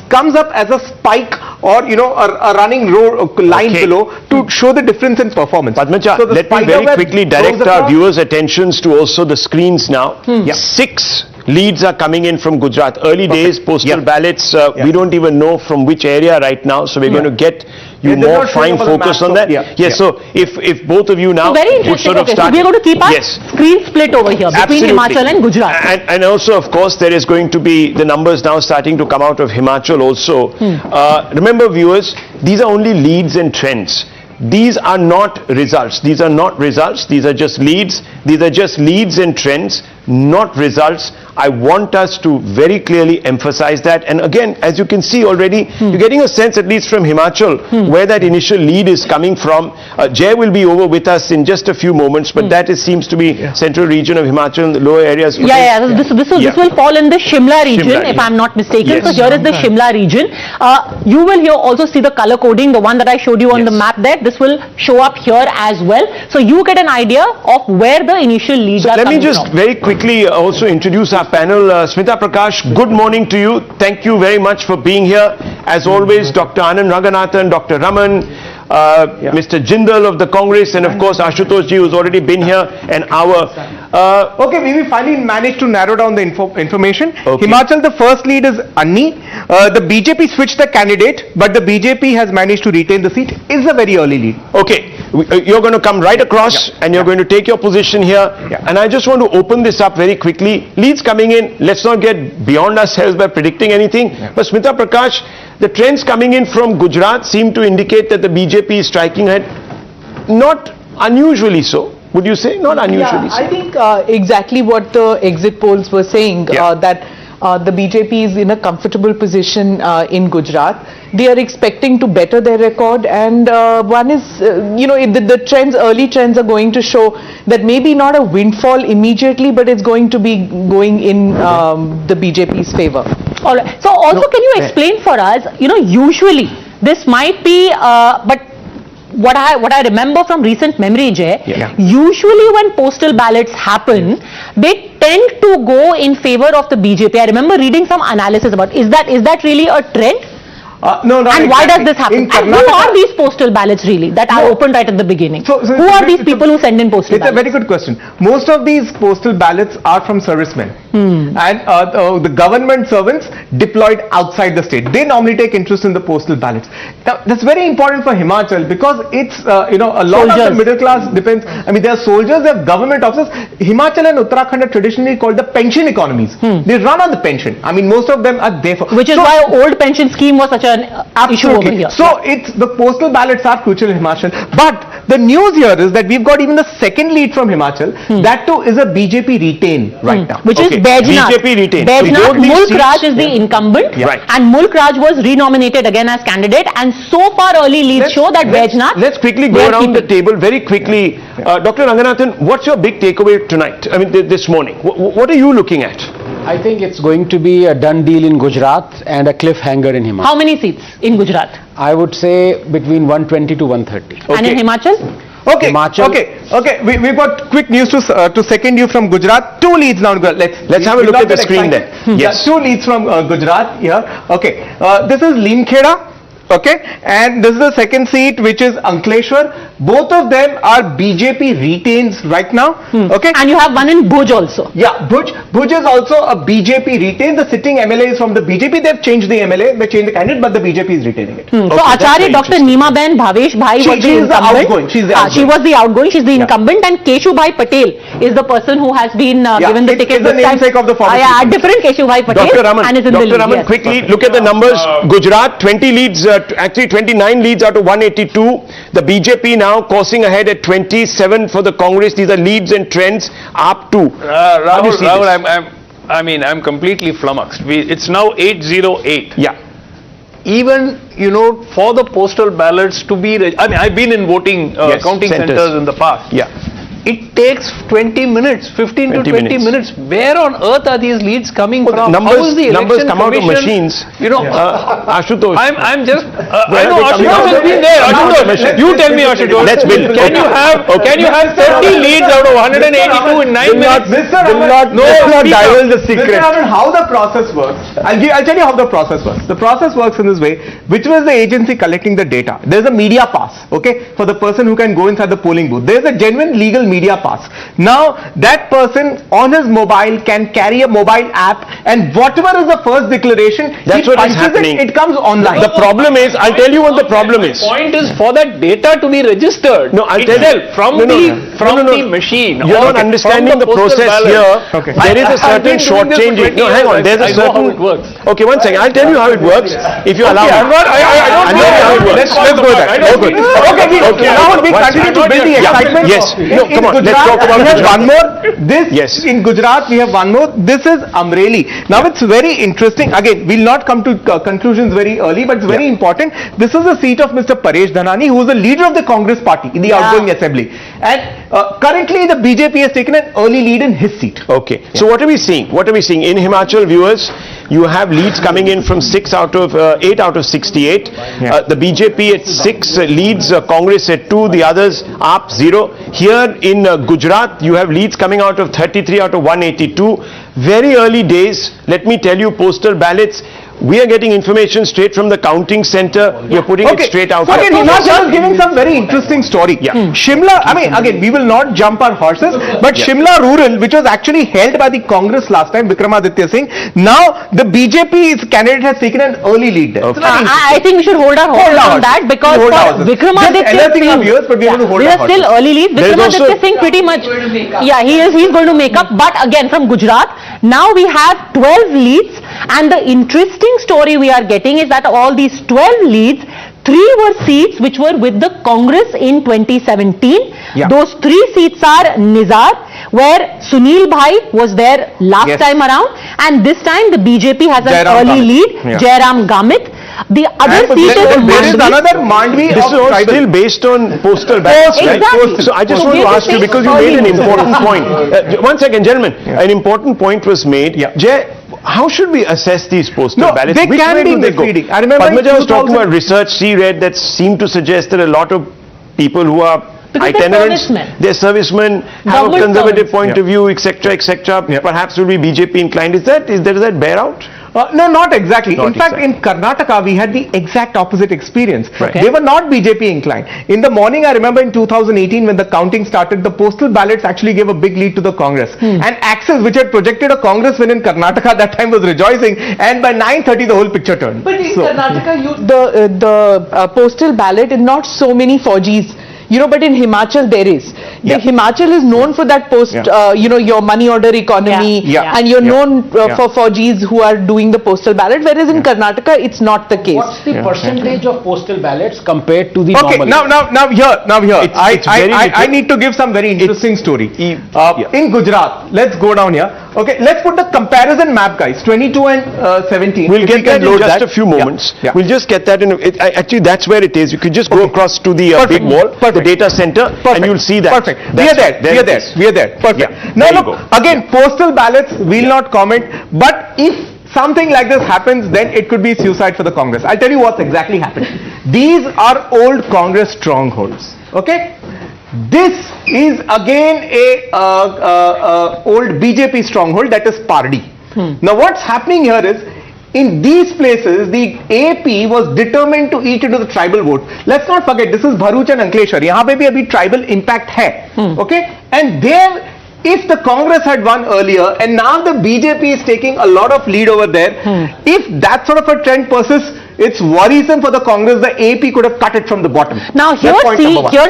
comes up as a spike or a running line below to show the difference in performance.
Padmaja,
so
let me very quickly direct our viewers' attentions to also the screens now. 6 leads are coming in from Gujarat. Early days, postal ballots, we don't even know from which area right now, so we're going to get you more fine focus on that. So if both of you now would sort of start.
So we are going to keep our screen split over here between Himachal and Gujarat.
And also, of course, there is going to be the numbers now starting to come out of Himachal also. Remember, viewers, these are only leads and trends. These are not results. These are not results. These are just leads. These are just leads and trends, not results. I want us to very clearly emphasize that. And again, as you can see already, you're getting a sense, at least from Himachal, where that initial lead is coming from. Jay will be over with us in just a few moments, but that seems to be central region of Himachal, the lower areas.
This will fall in the Shimla region, if I'm not mistaken. So here is the Shimla region. You will here also see the color coding, the one that I showed you on the map there. This will show up here as well. So you get an idea of where the initial leads are coming from.
Let me just very quickly also introduce our panel. Smita Prakash, good morning to you. Thank you very much for being here. As always, Dr. Anand Ranganathan, Dr. Raman, Mr. Jindal of the Congress, and of course Ashutosh ji, who's already been here an hour.
Okay, we finally managed to narrow down the information. Himachal, the first lead is Aadmi. The BJP switched the candidate, but the BJP has managed to retain the seat. It's a very early lead.
Okay, you're going to come right across and you're going to take your position here. And I just want to open this up very quickly. Leads coming in, let's not get beyond ourselves by predicting anything. But Smita Prakash, the trends coming in from Gujarat seem to indicate that the BJP is striking ahead. Not unusually so. Would you say? Not unusually so.
I think exactly what the exit polls were saying, that the BJP is in a comfortable position in Gujarat. They are expecting to better their record, and one is, the trends, early trends are going to show that maybe not a windfall immediately, but it's going to be going in the BJP's favor.
All right. So also, can you explain for us, usually this might be, but what I remember from recent memory, Jay, usually when postal ballots happen, they tend to go in favor of the BJP. I remember reading some analysis about, is that really a trend?
No, not
and
exactly.
why does this happen? And who are these postal ballots really that are opened right at the beginning? Who are these people who send in postal ballots?
It's a very good question. Most of these postal ballots are from servicemen and the government servants deployed outside the state. They normally take interest in the postal ballots. Now, that's very important for Himachal because it's, a lot of the middle class depends. I mean, they are soldiers, they are government officers. Himachal and Uttarakhand are traditionally called the pension economies. They run on the pension. I mean, most of them are there for...
Which is why old pension scheme was such an issue over here.
So it's the postal ballots are crucial in Himachal. But the news here is that we've got even the second lead from Himachal. That too is a BJP retain right now.
Which is Bajnath.
BJP retain.
Bajnath, Mulk Raj is the incumbent. And Mulk Raj was renominated again as candidate. And so far early leads show that Bajnath...
Let's quickly go around the table very quickly. Dr. Ranganathan, what's your big takeaway tonight? I mean, this morning. What are you looking at?
I think it's going to be a done deal in Gujarat and a cliffhanger in Himachal.
How many seats in Gujarat?
I would say between 120 to 130.
And in Himachal?
Okay, we've got quick news to second you from Gujarat. 2 leads now. Let's have a look at the screen there.
Yes.
2 leads from Gujarat here. Okay, this is Limkheda. Okay, and this is the second seat, which is Ankleshwar. Both of them are BJP retains right now. Okay,
and you have one in Bhuj also.
Yeah, Bhuj is also a BJP retain. The sitting MLA is from the BJP. They've changed the MLA, they changed the candidate, but the BJP is retaining it.
So Acharya Dr. Neema Ben Bhavesh Bhai was the incumbent. She was the outgoing. She's the incumbent, and Keshu Bhai Patel is the person who has been given the ticket.
It's the namesake of the former.
Different Keshu Bhai Patel.
Dr. Raman,
and is in the lead.
Raman, quickly look at the numbers. Gujarat 20 leads. Actually 29 leads out of 182. The BJP now coursing ahead at 27 for the Congress. These are leads and trends up to.
Rahul, I'm completely flummoxed. It's now 808.
Yeah.
Even, for the postal ballots to be, I've been in voting counting centers in the past.
Yeah.
It takes 20 minutes, 15 to 20 minutes. Where on earth are these leads coming from?
Numbers come out of machines. Ashutosh.
I'm just. I know Ashutosh has been there. Ashutosh, you tell me, Ashutosh.
Let's build.
Can you have 30 leads out of 182 in 9 minutes?
Let's not divulge the secret. How the process works. I'll tell you how the process works. The process works in this way. Which was the agency collecting the data? There's a media pass, okay, for the person who can go inside the polling booth. There's a genuine legal media pass. Now, that person on his mobile can carry a mobile app, and whatever is the first declaration,
that's what is happening.
It comes online.
The problem is, I'll tell you what the problem is.
The point is for that data to be registered.
No, I'll tell you.
From the machine.
You're not understanding the process here. There is a certain shortchanging. No, hang on. There's a certain.
It works.
Okay, one second. I'll tell you how it works. If you allow me. Let's go there.
Okay. Now we continue to build the excitement.
Yes. No, come on. Let's talk about Gujarat.
One more. In Gujarat, we have one more. This is Amreli. Now it's very interesting. Again, we'll not come to conclusions very early, but it's very important. This is the seat of Mr. Paresh Dhanani, who is the leader of the Congress party in the outgoing assembly. And currently, the BJP has taken an early lead in his seat.
Okay. So what are we seeing? In Himachal, viewers, you have leads coming in from 8 out of 68. The BJP at 6 leads, Congress at 2, the others up 0. Here in Gujarat, you have leads coming out of 33 out of 182. Very early days. Let me tell you, postal ballots. We are getting information straight from the counting center. We are putting it straight out.
Okay, Himachal is giving some very interesting story. Shimla, again, we will not jump our horses, but Shimla rural, which was actually held by the Congress last time, Vikramaditya Singh, now the BJP's candidate has taken an early lead there.
I think we should hold our horses on that, because for Vikramaditya Singh, we are still early lead. Vikramaditya Singh pretty much, he's going to make up, but again from Gujarat, now we have 12 leads, and the interesting story we are getting is that all these 12 leads, 3 were seats which were with the Congress in 2017. Those 3 seats are Nizar, where Sunil Bhai was there last time around, and this time the BJP has an early lead, Jairam Gamit. The other seat is
there is another Mandvi.
This is all still based on postal ballots, right? So I just want to ask you, because you made an important point. 1 second, gentlemen. An important point was made. Jay, how should we assess these postal ballots?
They can be misleading. I remember
Padmaja was talking about research she read that seemed to suggest that a lot of people who are itinerants, they're servicemen, have a conservative point of view, etc., etc. Perhaps will be BJP inclined. Does that bear out?
No, not exactly. In fact, in Karnataka, we had the exact opposite experience.
Right.
They were not BJP inclined. In the morning, I remember in 2018, when the counting started, the postal ballots actually gave a big lead to the Congress. And Axis, which had projected a Congress win in Karnataka, that time was rejoicing. And by 9:30, the whole picture turned.
But in Karnataka, the postal ballot is not so many Fauji's. But in Himachal there is. Himachal is known for that your money order economy, and you're known for Fauji's who are doing the postal ballot, whereas in Karnataka it's not the case.
What's the percentage of postal ballots compared to the
Okay,
normal?
now here.
It's very
I need to give some very interesting story. In Gujarat, let's go down here. Okay, let's put the comparison map, guys. 22 and 17.
We'll get that in just a few moments. We'll just get that in. Actually, that's where it is. You could just go across to the big wall, the data center, and you'll see that.
Perfect. We are there. Perfect. Now look, again, postal ballots, we'll not comment, but if something like this happens, then it could be suicide for the Congress. I'll tell you what's exactly happening. These are old Congress strongholds. Okay? This is again a old BJP stronghold, that is Pardi. Now what's happening here is, in these places, the AP was determined to eat into the tribal vote. Let's not forget, this is Bharuch and Ankleshwar. Yahan pe bhi abhi tribal impact hai. Okay? And there, if the Congress had won earlier, and now the BJP is taking a lot of lead over there, if that sort of a trend persists, it's worrisome for the Congress. The AP could have cut it from the bottom.
Now here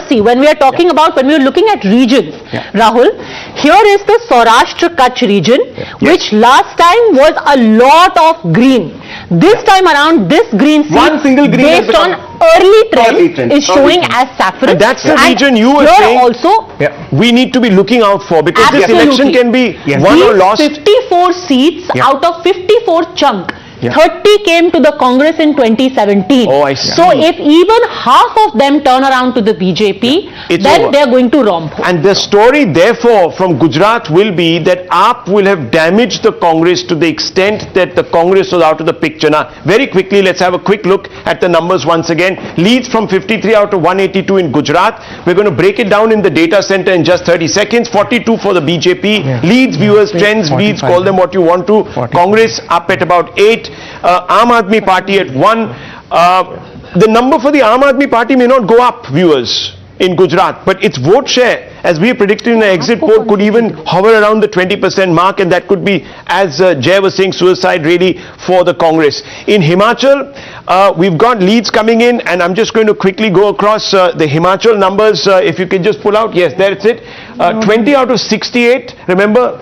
see, when we are talking about, when we are looking at regions, Rahul, here is the Saurashtra Kutch region, which last time was a lot of green. This time around, this green seat,
one single green
based on early trend is showing as saffron.
And that's the region you were saying
also
we need to be looking out for, because this election can be won or lost.
54 seats out of 54 chunk. 30 came to the Congress in 2017.
Oh, I see.
So if even half of them turn around to the BJP, then they are going to romp.
And the story, therefore, from Gujarat will be that AAP will have damaged the Congress to the extent that the Congress was out of the picture. Now, very quickly, let's have a quick look at the numbers once again. Leads from 53 out of 182 in Gujarat. We're going to break it down in the data center in just 30 seconds. 42 for the BJP. Leads, viewers, trends, leads, call them what you want to. Congress up at about 8. Aam Aadmi Party at 1. The number for the Aam Aadmi Party may not go up, viewers, in Gujarat, but its vote share, as we predicted in the exit poll, could even hover around the 20% mark, and that could be, as Jay was saying, suicide really for the Congress. In Himachal, we've got leads coming in, and I'm just going to quickly go across the Himachal numbers. If you can just pull out, yes, there it's it. 20 out of 68. Remember,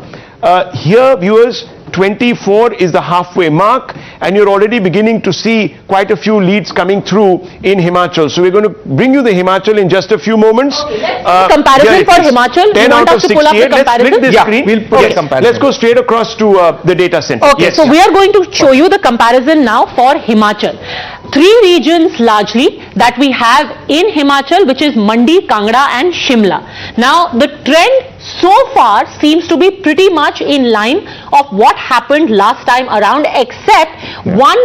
here, viewers, 24 is the halfway mark, and you're already beginning to see quite a few leads coming through in Himachal. So we're going to bring you the Himachal in just a few moments.
Comparison for Himachal.
10 out of 68. Let's split this screen.
We'll put a comparison.
Let's go straight across to the data center.
Okay, so we are going to show you the comparison now for Himachal. 3 regions largely that we have in Himachal, which is Mandi, Kangra and Shimla. Now the trend so far seems to be pretty much in line of what happened last time around, except one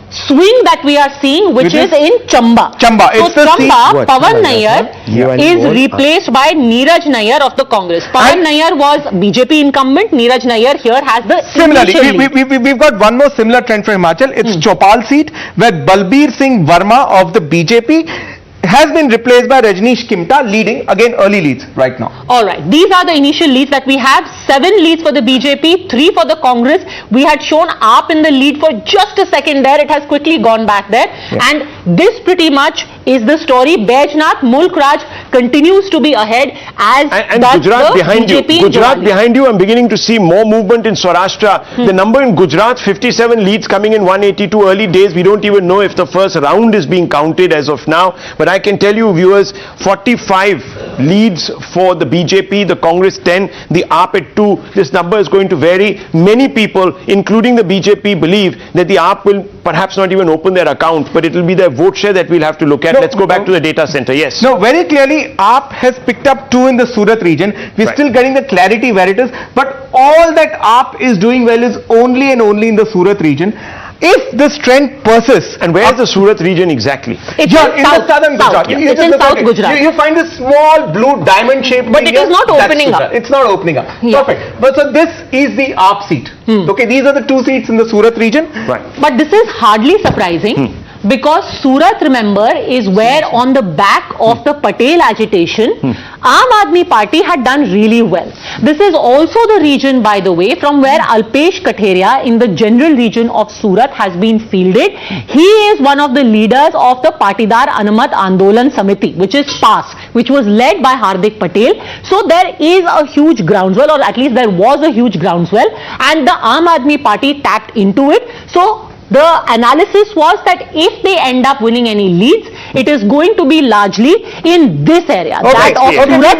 swing that we are seeing, which is in Chamba.
It's
so
the
Chamba, Pawan Nair is replaced by Neeraj Nair of the Congress. Pawan Nair was BJP incumbent. Neeraj Nair here has the
similarly, we've got one more similar trend for Himachal. It's Chopal seat, where Balbir Singh Verma of the BJP has been replaced by Rajneesh Kimta, leading again early leads right now.
Alright, these are the initial leads that we have. 7 leads for the BJP, 3 for the Congress. We had shown AAP in the lead for just a second there. It has quickly gone back there. And this pretty much is the story. Baijnath, Mulk Raj continues to be ahead as
and Gujarat behind you. Gujarat behind you, I'm beginning to see more movement in Saurashtra. The number in Gujarat, 57 leads coming in 182 early days. We don't even know if the first round is being counted as of now. But I can tell you, viewers, 45 leads for the BJP, the Congress 10, the AAP at 2. This number is going to vary. Many people, including the BJP, believe that the AAP will perhaps not even open their account, but it will be their vote share that we'll have to look at. Let's go back to the data center. Yes.
No, very clearly, AAP has picked up 2 in the Surat region. We're still getting the clarity where it is, but all that AAP is doing well is only and only in the Surat region. If this trend persists,
and where is the Surat region exactly?
It's
yeah,
in
in
south,
the southern Gujarat.
South.
You
It's
just
in
look
South
at it.
Gujarat.
You find a small blue diamond shaped
But it is not opening up.
It's not opening up.
Yeah.
Perfect. But so this is the AAP seat. Okay, these are the two seats in the Surat region.
Right.
But this is hardly surprising because Surat, remember, is where on the back of the Patel agitation, Aam Aadmi Party had done really well. This is also the region, by the way, from where Alpesh Katheria in the general region of Surat has been fielded. He is one of the leaders of the Patidar Anamat Andolan Samiti, which is PAS, which was led by Hardik Patel. So there is a huge groundswell, or at least there was a huge groundswell, and the Aam Aadmi Party tapped into it. So the analysis was that if they end up winning any leads, it is going to be largely in this area.
Okay,
That of Surat.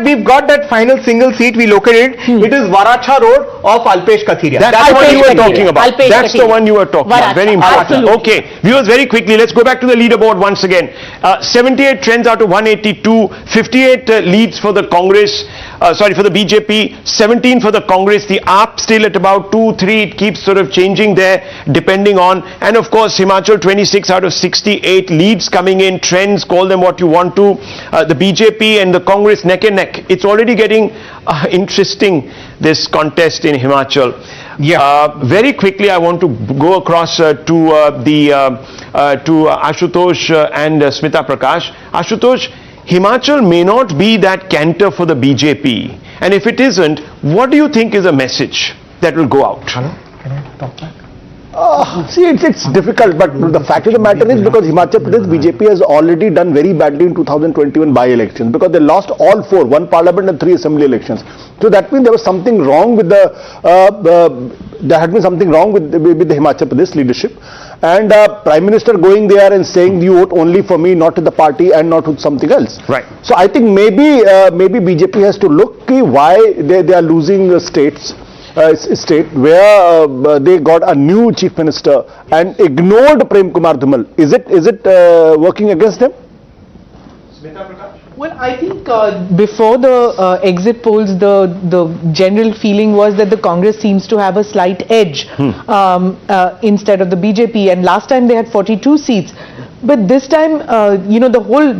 we've got that final single seat we located. It is Varacha Road of Alpesh Katheria.
That's the one you were talking about.
Alpesh
That's the
Katheria.
one you were talking about. Very important.
Absolutely.
Okay, viewers, very quickly, let's go back to the leaderboard once again. 78 trends out of 182, 58 leads for the Congress, for the BJP, 17 for the Congress, the AAP still at about 2, 3, it keeps sort of changing there depending on, and of course Himachal 26 out of 68 leads coming in, trends, call them what you want to, the BJP and the Congress neck and neck. It's already getting interesting, this contest in Himachal. Yeah. Very quickly, I want to go across to Ashutosh and Smita Prakash. Ashutosh, Himachal may not be that canter for the BJP, and if it isn't, what do you think is a message that will go out?
Can I talk back? See, it's difficult, but the fact of the matter is because Himachal Pradesh BJP has already done very badly in 2021 by-elections because they lost all 4, 1 parliament and 3 assembly elections. So that means there was something wrong with there had been something wrong with the Himachal Pradesh leadership. And Prime Minister going there and saying you vote only for me, not to the party and not with something else.
Right.
So I think maybe BJP has to look why they are losing states. State where they got a new chief minister and ignored Prem Kumar Dhumal. Is it working against them?
Well, I think before the exit polls, the general feeling was that the Congress seems to have a slight edge instead of the BJP. And last time they had 42 seats. But this time, the whole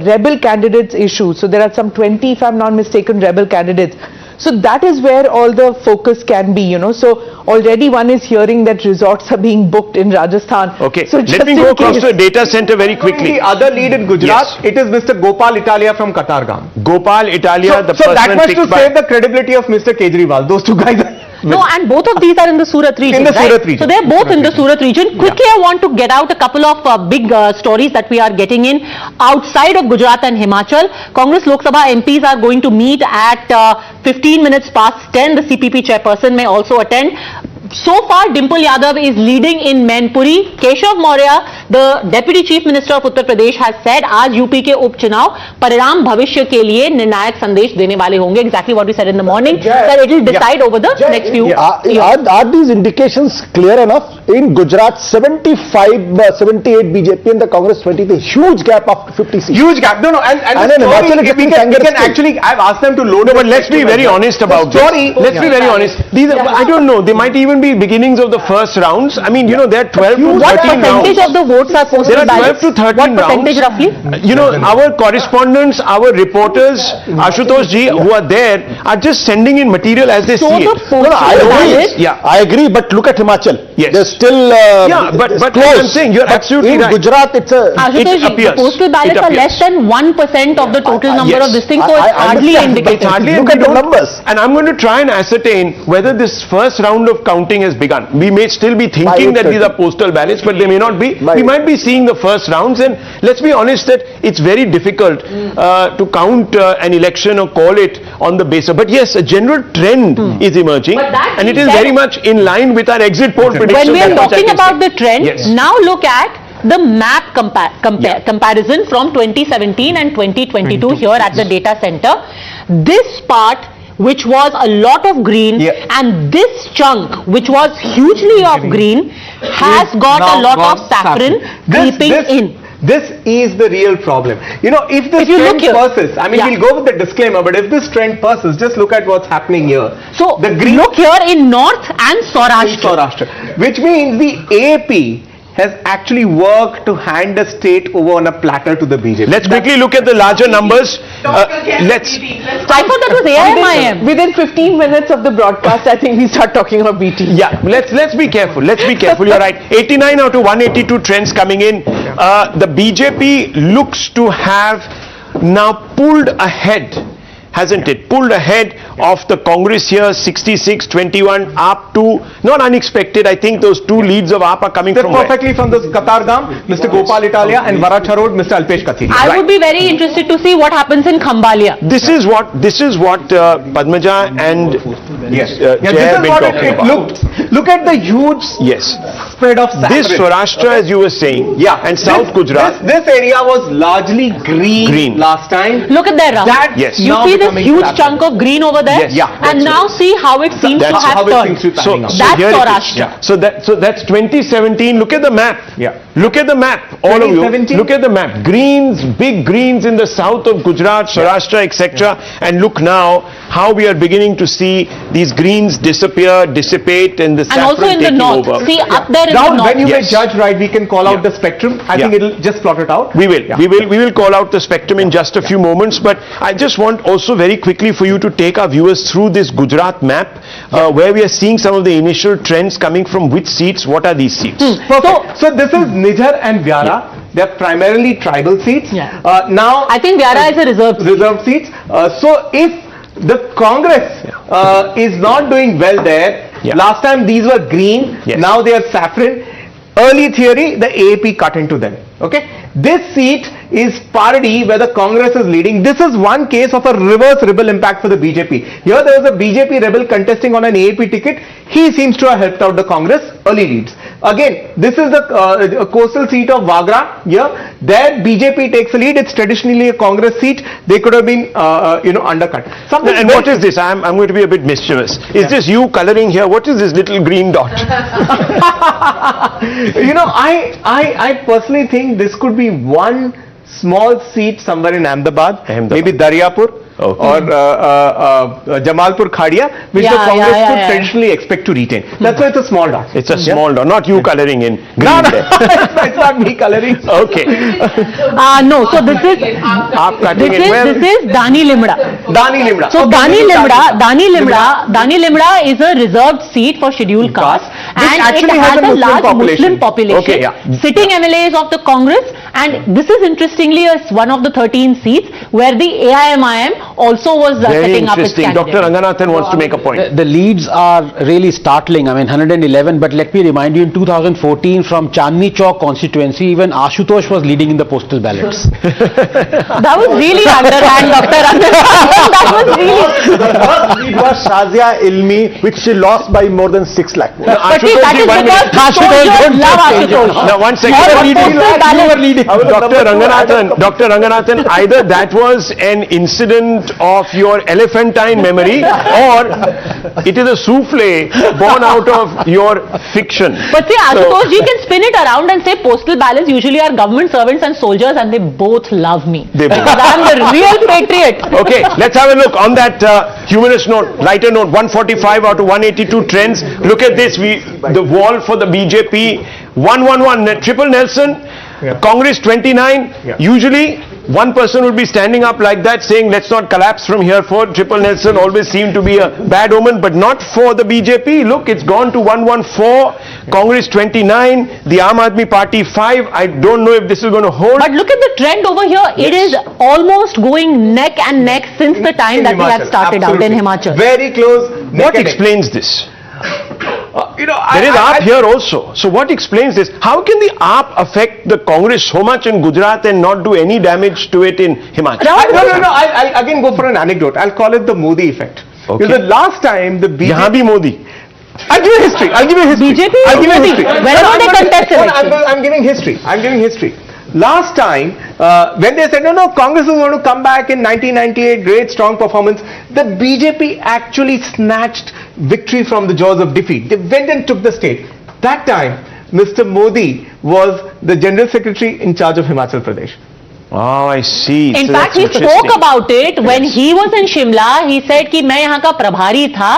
rebel candidates issue. So there are some 20, if I'm not mistaken, rebel candidates. So that is where all the focus can be, So already one is hearing that resorts are being booked in Rajasthan.
Okay,
so
let me go across to a data center very quickly.
The other lead in Gujarat, it is Mr. Gopal Italia from Qatargam.
Gopal Italia,
So that was to save the credibility of Mr. Kejriwal. Those two guys are...
No, and both of these are in the Surat region,
In the
right?
Surat region.
So they're both in the Surat region. Quickly, I want to get out a couple of big stories that we are getting in outside of Gujarat and Himachal. Congress Lok Sabha MPs are going to meet at 15 minutes past 10. The CPP chairperson may also attend. So far, Dimple Yadav is leading in Mainpuri. Keshav Maurya, the Deputy Chief Minister of Uttar Pradesh, has said, आज UP के उपचुनाव परिणाम भविष्य के लिए निर्णायक संदेश देने वाले होंगे. Exactly what we said in the morning. That it will decide over the next few years.
Are these indications clear enough? In Gujarat, 78 BJP and the Congress 20, the huge gap up to 50 seats.
Huge gap. No, and
in Himachal,
we can actually, I've asked them to load.
No, but let's be very honest about this. Let's be very honest. These, I don't know, they might even be beginnings of the first rounds. I mean, there are 12 to 13 rounds.
What percentage of the votes are postal
There are 12
ballots?
to 13
What
rounds.
percentage roughly?
Our correspondents, our reporters, Ashutosh ji, who are there, are just sending in material as they see it.
I agree, but look at Himachal.
Yes.
They're still
but
close.
I'm saying you're absolutely
in
right.
Gujarat, it
Ashutosh ji,
appears.
the postal ballots are less than 1% of the total number of this thing, so it's hardly indicative.
Look at the numbers. And I'm going to try and ascertain whether this first round of counting has begun. We may still be thinking that these are postal ballots, but they may not be. We might be seeing the first rounds, and let's be honest that it's very difficult to count an election or call it on the basis. But yes, a general trend is emerging, and it is very much in line with our exit poll prediction.
When we are talking about the trend, now look at the map comparison from 2017 and 2022 here at the data center. This part, which was a lot of green, and this chunk, which was hugely of green, has got a lot of saffron creeping in.
This is the real problem. You know, if this trend persists, I mean, we'll go with the disclaimer, but if this trend persists, just look at what's happening here.
So, look here in North and Saurashtra.
Which means the AP has actually worked to hand the state over on a platter to the BJP.
Let's quickly look at the larger numbers. Let's.
I thought that was AIMIM.
Within 15 minutes of the broadcast, I think we start talking about BT.
Yeah, let's be careful. Let's be careful. You're right. 89 out of 182 trends coming in. The BJP looks to have now pulled ahead, hasn't it? Pulled ahead of the Congress here, 66-21, up to, not unexpected, I think those two leads of AAP are coming from
perfectly from this Qatargam, Mr. Gopal Italia, and Varacha Road, Mr. Alpesh Kathiri.
I would be very interested to see what happens in Khambalia.
This is what Padmaja and
this is
have been
what
talking
it
about.
looked. Look at the huge spread of saffron.
This Saurashtra, as you were saying, and South Gujarat.
This area was largely green last time.
Look at there, Rahul.
That
you see this huge chunk of green over there?
Yes.
And now see how it seems to have turned. That's Saurashtra.
So that's 2017. Look at the map. Look at the map, all of you. Look at the map. Greens, big greens in the south of Gujarat, Saurashtra, etc. And look now how we are beginning to see these greens disappear, dissipate, and the saffron
also in the
taking
north.
over.
See up there in the
Now,
north.
when you may judge, right, we can call out the spectrum. I think it'll just plot it out.
We will. We will call out the spectrum in just a few moments. But I just want also very quickly for you to take our viewers through this Gujarat map, where we are seeing some of the initial trends coming from which seats. What are these seats?
Perfect. So this is Nijar and Vyara. They're primarily tribal seats. Now
I think Vyara is a
reserved seats. So if the Congress is not doing well there, last time these were green, now they are saffron. Early theory, the AAP cut into them. Okay, this seat is Pardi, where the Congress is leading. This is one case of a reverse rebel impact for the BJP. Here there was a BJP rebel contesting on an AAP ticket. He seems to have helped out the Congress. Early leads. Again, this is the coastal seat of Wagra. Here, there BJP takes a lead. It's traditionally a Congress seat. They could have been, undercut.
And what is this? I'm going to be a bit mischievous. Is this you coloring here? What is this little green dot?
I personally think this could be one small seat somewhere in Ahmedabad. Maybe Daryapur. Or Jamalpur Khadia, which the Congress could traditionally expect to retain. That's why it's a small dot.
It's a small dot, not you coloring in green.
No, it's not me coloring.
Okay.
No, so this is Dani Limda. So Dani Limda is a reserved seat for scheduled castes, and it has a large Muslim population. Sitting MLAs of the Congress, and this is interestingly one of the 13 seats where the AIMIM also was setting up its candidate.
Dr. Ranganathan wants to make a point.
The leads are really startling. I mean, 111. But let me remind you, in 2014, from Chandni Chowk constituency, even Ashutosh was leading in the postal ballots.
That was really underhand, Dr. Ranganathan. That was really.
The first lead was Shazia Ilmi, which she lost by more than 6 lakh votes.
But see, that is because soldiers love Ashutosh.
Now, one second. Dr. Ranganathan, either that was an incident of your elephantine memory, or it is a souffle born out of your fiction.
But see, Ashutosh ji can spin it around and say postal ballots usually are government servants and soldiers, and they both love me. Because I am the real patriot.
Okay, let's have a look on that humorous note, lighter note. 145 out of 182 trends. Look at this. The wall for the BJP. 111 Triple Nelson. Congress 29. Usually one person would be standing up like that saying let's not collapse from here for Triple Nelson. Always seemed to be a bad omen, but not for the BJP. Look, it's gone to 114. Congress 29. The Aam Aadmi Party 5. I don't know if this is going to hold.
But look at the trend over here. It is almost going neck and neck since the time that we have started out in Himachal.
Very close.
What explains this? There is AAP here also. So what explains this? How can the AAP affect the Congress so much in Gujarat and not do any damage to it in Himachal?
No. I'll again go for an anecdote. I'll call it the Modi effect. Okay. Because the last time the BJP...
Yahan bhi Modi.
I'll give you history.
BJP
I'll give you history.
Whenever they contest election.
I'm giving history. Last time, when they said, no, Congress is going to come back in 1998, great strong performance, the BJP actually snatched victory from the jaws of defeat. They went and took the state. That time, Mr. Modi was the General Secretary in charge of Himachal Pradesh.
Oh, I see.
In fact, he spoke about it when he was in Shimla. He said कि मैं यहाँ का प्रभारी था.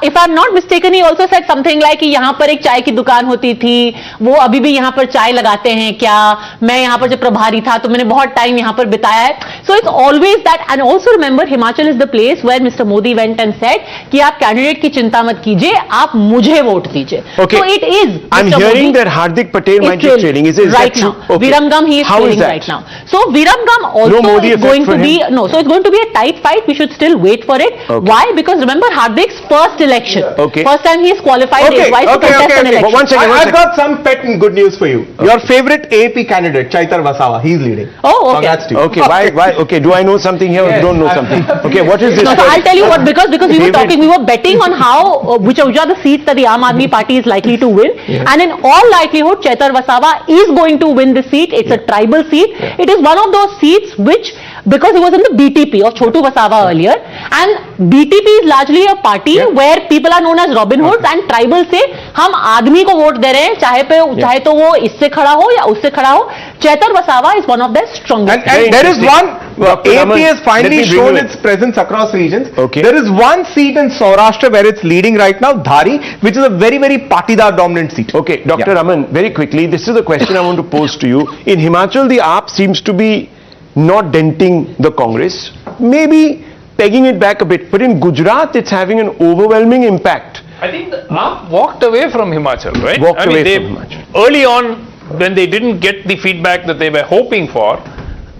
If I'm not mistaken, he also said something like कि यहाँ पर एक चाय की दुकान होती थी, वो अभी भी यहाँ पर चाय लगाते हैं क्या? मैं यहाँ पर जब प्रभारी था तो मैंने बहुत टाइम यहाँ पर बिताया है. So it's always that, and also remember, Himachal is the place where Mr. Modi went and said कि आप कैंडिडेट की चिंता मत कीजिए, आप मुझे वोट दीजिए.
Okay.
So it is.
I'm
Mr.
hearing
Modi
that Hardik Patel might be trailing. Is
right
that true?
now?
Okay.
Viramgam he is
How
trailing
is that?
right now. So Viramgam also
Modi
is going
effect
to
for
be
him?
so it's going to be a tight fight. We should still wait for it.
Okay.
Why? Because remember Hardik's first election.
Okay.
First time he is qualified age-wise to contest an election.
But one second,
I've got some pet and good news for you. Your favorite AP candidate, Chaitar Vasawa, he's leading.
Oh, okay.
Congrats to you.
Okay, why? Okay, do I know something here or
Yes.
don't know something? Okay, what is this?
No, so I'll tell you what, because we were
Favorite-
talking, we were betting on how, which are the seats that the Aam Aadmi Party is likely to win.
Yeah.
And in all likelihood, Chaitar Vasawa is going to win the seat. It's a tribal seat. It is one of those seats which, because he was in the BTP of Chotu Vasawa earlier, and BTP is largely a party where people are known as Robin Hoods, and tribal से हम आदमी को vote दे रहे हैं, चाहे तो वो इससे खड़ा हो या उससे खड़ा हो. Chaitar Vasawa is one of their strongest.
And there is one, AP
Raman,
has finally
let me bring
shown
you in.
its presence across regions.
Okay.
There is one seat in Saurashtra where it's leading right now, Dhari, which is a very, very Patidar dominant seat.
Okay, Dr. Raman, very quickly, this is the question I want to pose to you. In Himachal, the AAP seems to be not denting the Congress, maybe pegging it back a bit, but in Gujarat, it's having an overwhelming impact.
I think the AAP walked away from Himachal, right?
Walked away
they,
from Himachal.
Early on, when they didn't get the feedback that they were hoping for,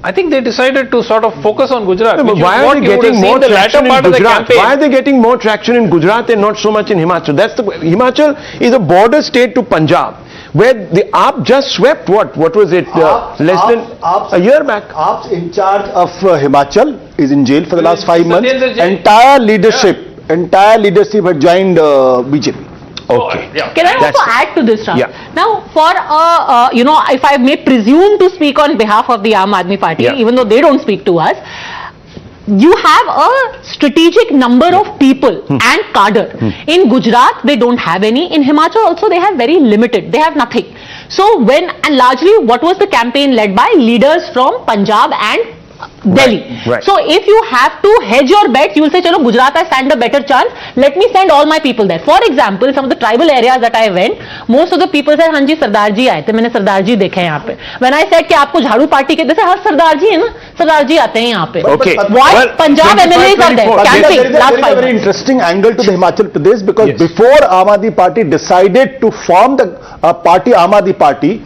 I think they decided to sort of focus on Gujarat.
No, but
which is
why
what
are they
you would
getting
have seen
more
the latter
traction in
part of the
Gujarat?
campaign.
Why are they getting more traction in Gujarat and not so much in Himachal? That's the Himachal is a border state to Punjab, where the AAP just swept what was it? Less than a year back.
AAP's in charge of Himachal is in jail for the last 5 months.
Satyendra Jain.
Entire leadership had joined BJP.
Okay.
Can I also add to this, Ram? Now, for if I may presume to speak on behalf of the Aam Aadmi Party, even though they don't speak to us, you have a strategic number of people and cadre. In Gujarat, they don't have any. In Himachal also, they have very limited. They have nothing. So and largely, what was the campaign led by? Leaders from Punjab and Delhi.
Right.
So if you have to hedge your bets, you will say, chalo, Gujarat I stand a better chance. Let me send all my people there. For example, some of the tribal areas that I went, most of the people said, हाँ जी सरदार जी आए थे, मैंने सरदार जी देखे हैं यहाँ पे. When I said कि आपको झाड़ू पार्टी के जैसे हाँ सरदार जी है ना, सरदार जी आते हैं यहाँ पे.
Okay.
Why Punjab MLAs are there camping
There is
last
a
5
very
months.
interesting angle to the Himachal Pradesh because before Aam Aadmi Party decided to form the party Aam Aadmi Party,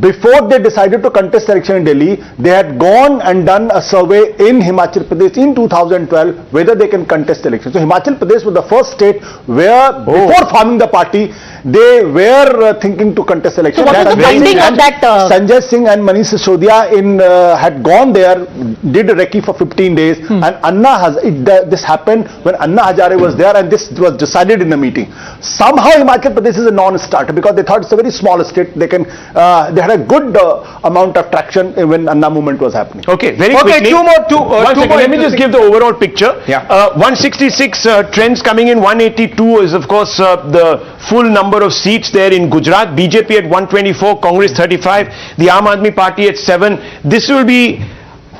before they decided to contest election in Delhi, they had gone and done a survey in Himachal Pradesh in 2012 whether they can contest election. So Himachal Pradesh was the first state where before forming the party, they were thinking to contest election.
So what was the finding of that?
Sanjay Singh and Manish Sisodia had gone there, did a recce for 15 days, and this happened when Anna Hazare was there, and this was decided in a meeting. Somehow Himachal Pradesh is a non-starter because they thought it's a very small state. They had a good amount of traction when Anna movement was happening.
Okay, very quickly.
One second,
let me just give the overall picture. 166 trends coming in, 182 is of course the full number of seats there in Gujarat. BJP at 124, Congress 35, the Aam Aadmi Party at 7. This will be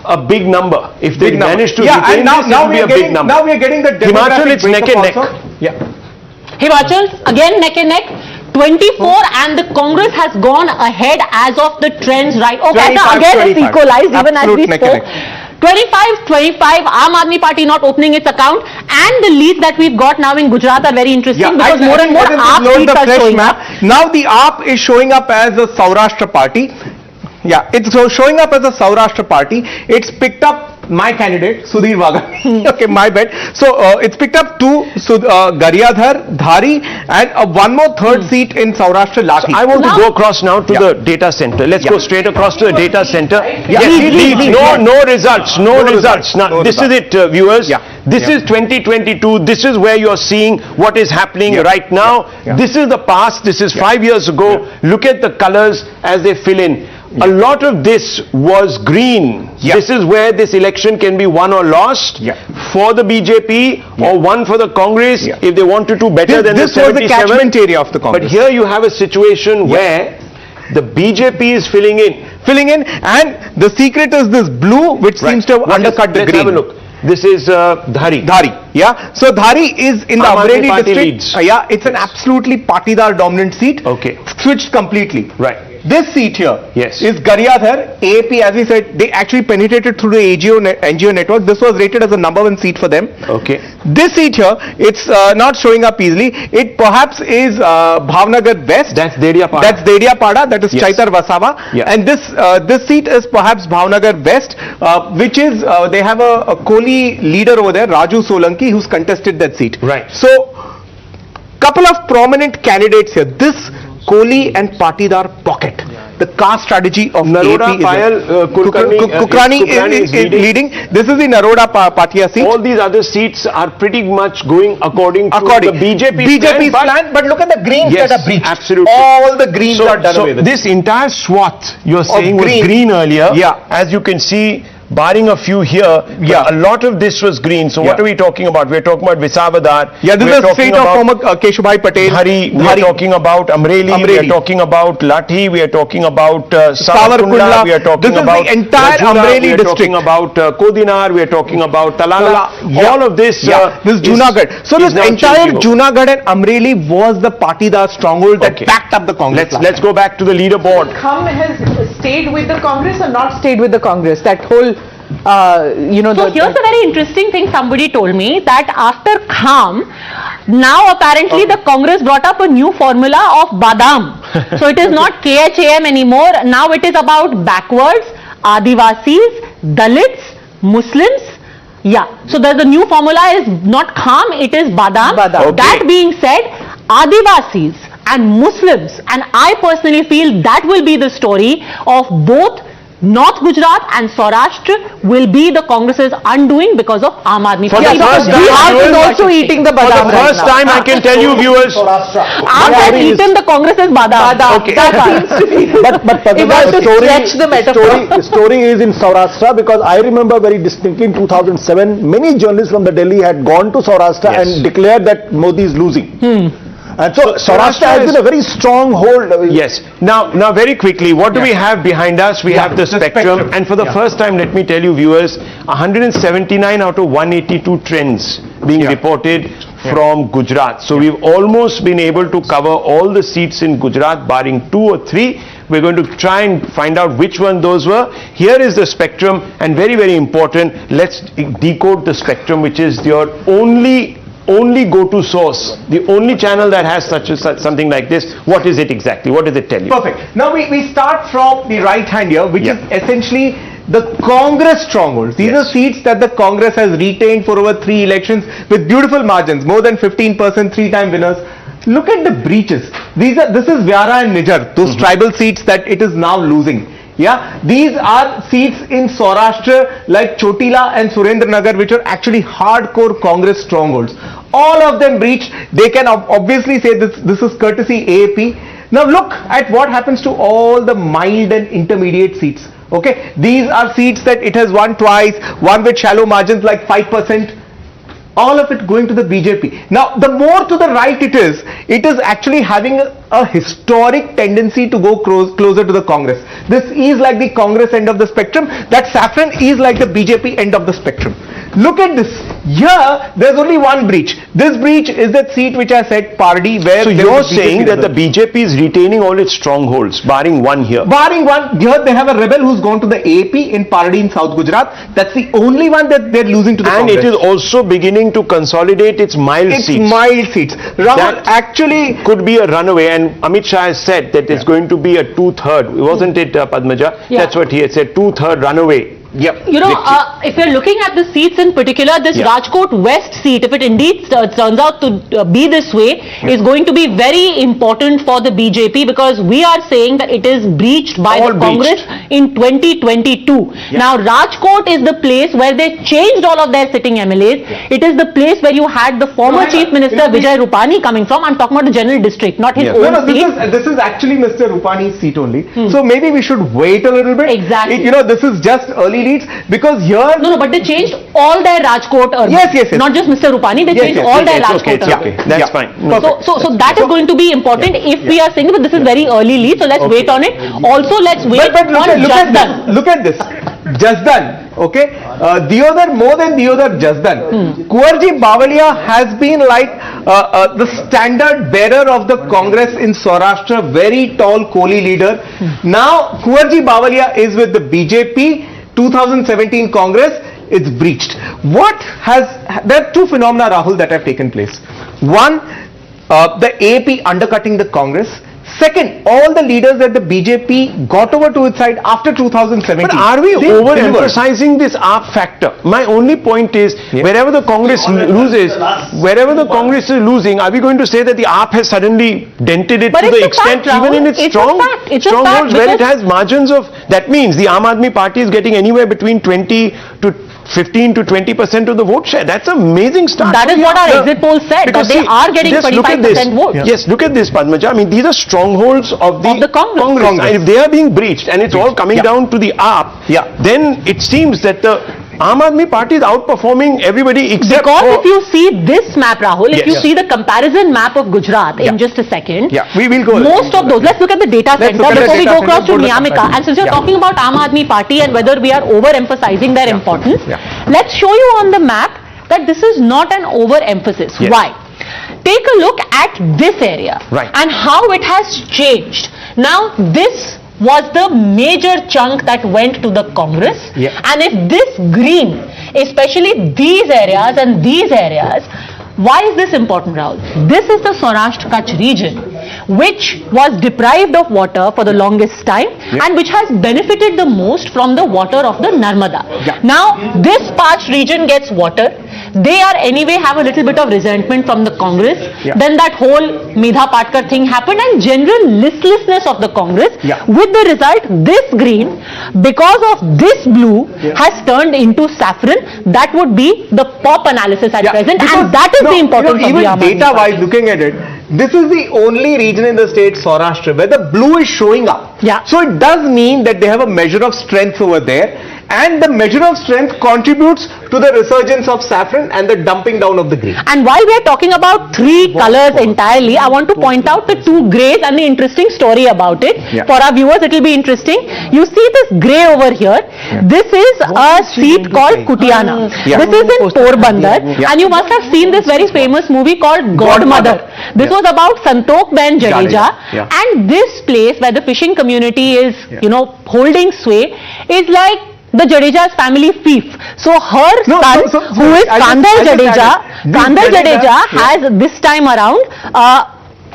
a big number. If they manage to retain this, it will be a big number.
Now we are getting the
Himachal, it's neck and neck.
Himachal, again neck and neck. 24 and the Congress has gone ahead as of the trends right. Okay, now again it's equalized even as we spoke. 25-25, Aam Aadmi Party not opening its account, and the leads that we've got now in Gujarat are very interesting because more and more AAP seats are showing up.
Now the AAP is showing up as a Saurashtra party. Yeah, it's showing up as a Saurashtra party. It's picked up my candidate, Sudhir Vaga. Okay, my bet. So it's picked up two, Garyadhar, Dhari, and one more third seat in Saurashtra, Lathi.
So I want to go across now to the data center. Let's go straight across to the data center. Leads. No results. No results. Now, this is it, viewers. This is 2022. This is where you're seeing what is happening right now. This is the past. This is 5 years ago. Look at the colors as they fill in. A lot of this was green. This is where this election can be won or lost for the BJP or won for the Congress if they want to do better than the 77.
This was the catchment area of the Congress.
But here you have a situation where the BJP is filling in.
And the secret is this blue, which seems to have undercut the green.
Let's have a look. This is Dhari.
Yeah. So Dhari is in the Amreli
party
district.
leads.
It's an absolutely Patidar dominant seat.
Okay.
Switched completely.
Right.
This seat here
Yes.
is Garyadhar. AAP, as we said, they actually penetrated through the NGO network. This was rated as the #1 seat for them.
Okay.
This seat here, it's not showing up easily. It perhaps is Bhavnagar West.
That's Dediapada.
That is Chaitar Vasava. And this seat is perhaps Bhavnagar West, which is, they have a Kohli leader over there, Raju Solanki, who's contested that seat.
Right.
So, couple of prominent candidates here. This Kohli and Patidar pocket. The caste strategy of
Naroda
AP
Payal
Kukrani is leading. This is the Naroda Patia seat.
All these other seats are pretty much going according to the BJP's
plan. But look at the greens that are breached.
Absolutely.
All the greens are done away with.
This entire swath you're saying was green earlier. As you can see, barring a few here, a lot of this was green. So what are we talking about? We're talking about Visavadar.
This is a state of former Keshubhai Patel.
Dhari. We are talking about Amreli. We are talking about Lathi. We are talking about Savarkundla. We are talking about
the entire
Rajura.
Amreli
We are
district.
talking about Kodinar. We are talking about Talala. All of this.
This is Junagadh. So this entire Junagadh and Amreli was the Patidar stronghold that backed up the Congress.
Let's go back to the leaderboard.
Kham has stayed with the Congress or not stayed with the Congress? That whole,
So here's a very interesting thing somebody told me, that after Kham, now apparently the Congress brought up a new formula of Badam. So it is not KHAM anymore. Now it is about backwards, Adivasis, Dalits, Muslims. So there's a new formula is not Kham, it is Badam. That being said, Adivasis and Muslims, and I personally feel that will be the story of both North Gujarat and Saurashtra will be the Congress's undoing because of Aam Aadmi Party.
Bihar is also eating the badam.
For the first time, I can tell you, viewers,
Aam has eaten the Congress's badam.
That seems to be.
But the story is in Saurashtra, because I remember very distinctly in 2007, many journalists from the Delhi had gone to Saurashtra and declared that Modi is losing. And so Saurashtra has been a very strong hold.
Yes. Now very quickly, what do we have behind us? We have the spectrum. And for the first time, let me tell you, viewers, 179 out of 182 trends being reported from Gujarat. So we've almost been able to cover all the seats in Gujarat, barring 2 or 3. We're going to try and find out which one those were. Here is the spectrum, and very, very important, let's decode the spectrum, which is your only go-to source, the only channel that has such something like this. What is it exactly? What does it tell you?
Perfect. Now we start from the right hand here, which is essentially the Congress strongholds. These are seats that the Congress has retained for over 3 elections with beautiful margins, more than 15%, 3-time winners. Look at the breaches. This is Vyara and Nijar, those tribal seats that it is now losing. These are seats in Saurashtra like Chotila and Surendranagar, which are actually hardcore Congress strongholds. All of them breached. They can obviously say this is courtesy AAP. Now look at what happens to all the mild and intermediate seats. Okay, these are seats that it has won twice, one with shallow margins like 5%. All of it going to the BJP. Now, the more to the right it is actually having a historic tendency to go closer to the Congress. This is like the Congress end of the spectrum. That saffron is like the BJP end of the spectrum. Look at this. Here, there's only one breach. This breach is that seat which I said Pardi, where...
So you're saying that the BJP is retaining all its strongholds, barring one here?
Barring one. Here they have a rebel who's gone to the AP in Pardi in South Gujarat. That's the only one that they're losing to the Congress.
And it is also beginning to consolidate its mild seats.
It's mild seats. Rahul, actually...
could be a runaway, and Amit Shah has said that it's going to be a 2/3. Wasn't it, Padmaja? That's what he had said, 2/3 runaway.
You know, if you're looking at the seats in particular, this Rajkot West seat, if it indeed turns out to be this way, is going to be very important for the BJP, because we are saying that it is breached by the Congress in 2022. Now, Rajkot is the place where they changed all of their sitting MLAs. It is the place where you had the former Chief Minister Vijay Rupani coming from. I'm talking about the general district, not his own seat.
This is actually Mr. Rupani's seat only. So maybe we should wait a little bit.
Exactly.
You know, this is just early leads, because here...
No, but they changed all their Rajkot earnings.
Yes.
Not just Mr. Rupani, they changed all their Rajkot earnings.
Okay, that's fine.
So that is going to be important if we are saying, but this is very early lead, so let's wait on it. Also, let's wait on Jasdan.
Look at this. Jasdan, okay? Deodhar, more than Deodhar, Jasdan. Kuwarji Bavalia has been like the standard bearer of the Congress in Saurashtra, very tall Kohli leader. Now, Kuwarji Bavalia is with the BJP. 2017 Congress, it's breached. There are two phenomena, Rahul, that have taken place. One, the AAP undercutting the Congress. Second, all the leaders that the BJP got over to its side after 2017.
But are we overemphasizing this AAP factor? My only point is, wherever the Congress loses, wherever the Congress is losing, are we going to say that the AAP has suddenly dented it to the extent, even in its strongholds where it has margins of, that means the Aam Aadmi Party is getting anywhere between 20 to 15 to 20% of the vote share. That's an amazing start.
That is what our exit polls said, because they are getting 25% vote.
Yes, look at this, Padmaja. I mean, these are strongholds of the Congress. And if they are being breached, and it's all coming down to the AAP, then it seems that the Aam Aadmi Party is outperforming everybody except
if you see this map, Rahul, if you see the comparison map of Gujarat in just a second,
we will go.
Most of those, let's look at the data center before we go across to Niyamika. And since you're talking about Aam Aadmi Party and whether we are overemphasizing their importance, let's show you on the map that this is not an overemphasis. Why? Take a look at this area and how it has changed. Now, this was the major chunk that went to the Congress, and if this green, especially these areas and these areas, why is this important, Rahul? This is the Saurashtra Kutch region, which was deprived of water for the longest time and which has benefited the most from the water of the Narmada. Now, this parched region gets water. They are anyway have a little bit of resentment from the Congress. Then that whole Medha Patkar thing happened, and general listlessness of the Congress. With the result, this green, because of this blue, has turned into saffron. That would be the pop analysis at present, and that is the importance of the Aam Aadmi Party.
Even data-wise, looking at it, this is the only region in the state, Saurashtra, where the blue is showing up. So it does mean that they have a measure of strength over there. And the measure of strength contributes to the resurgence of saffron and the dumping down of the green.
And while we are talking about three colors entirely, I want to point out the two greys and the interesting story about it. For our viewers, it will be interesting. You see this grey over here. This is a seat called Kutiana. This is in Porbandar. And you must have seen this very famous movie called Godmother. This was about Santokh Ben Jadeja. And this place where the fishing community is, holding sway is like the Jadeja's family fief. So her son, who is Kandal Jadeja, has this time around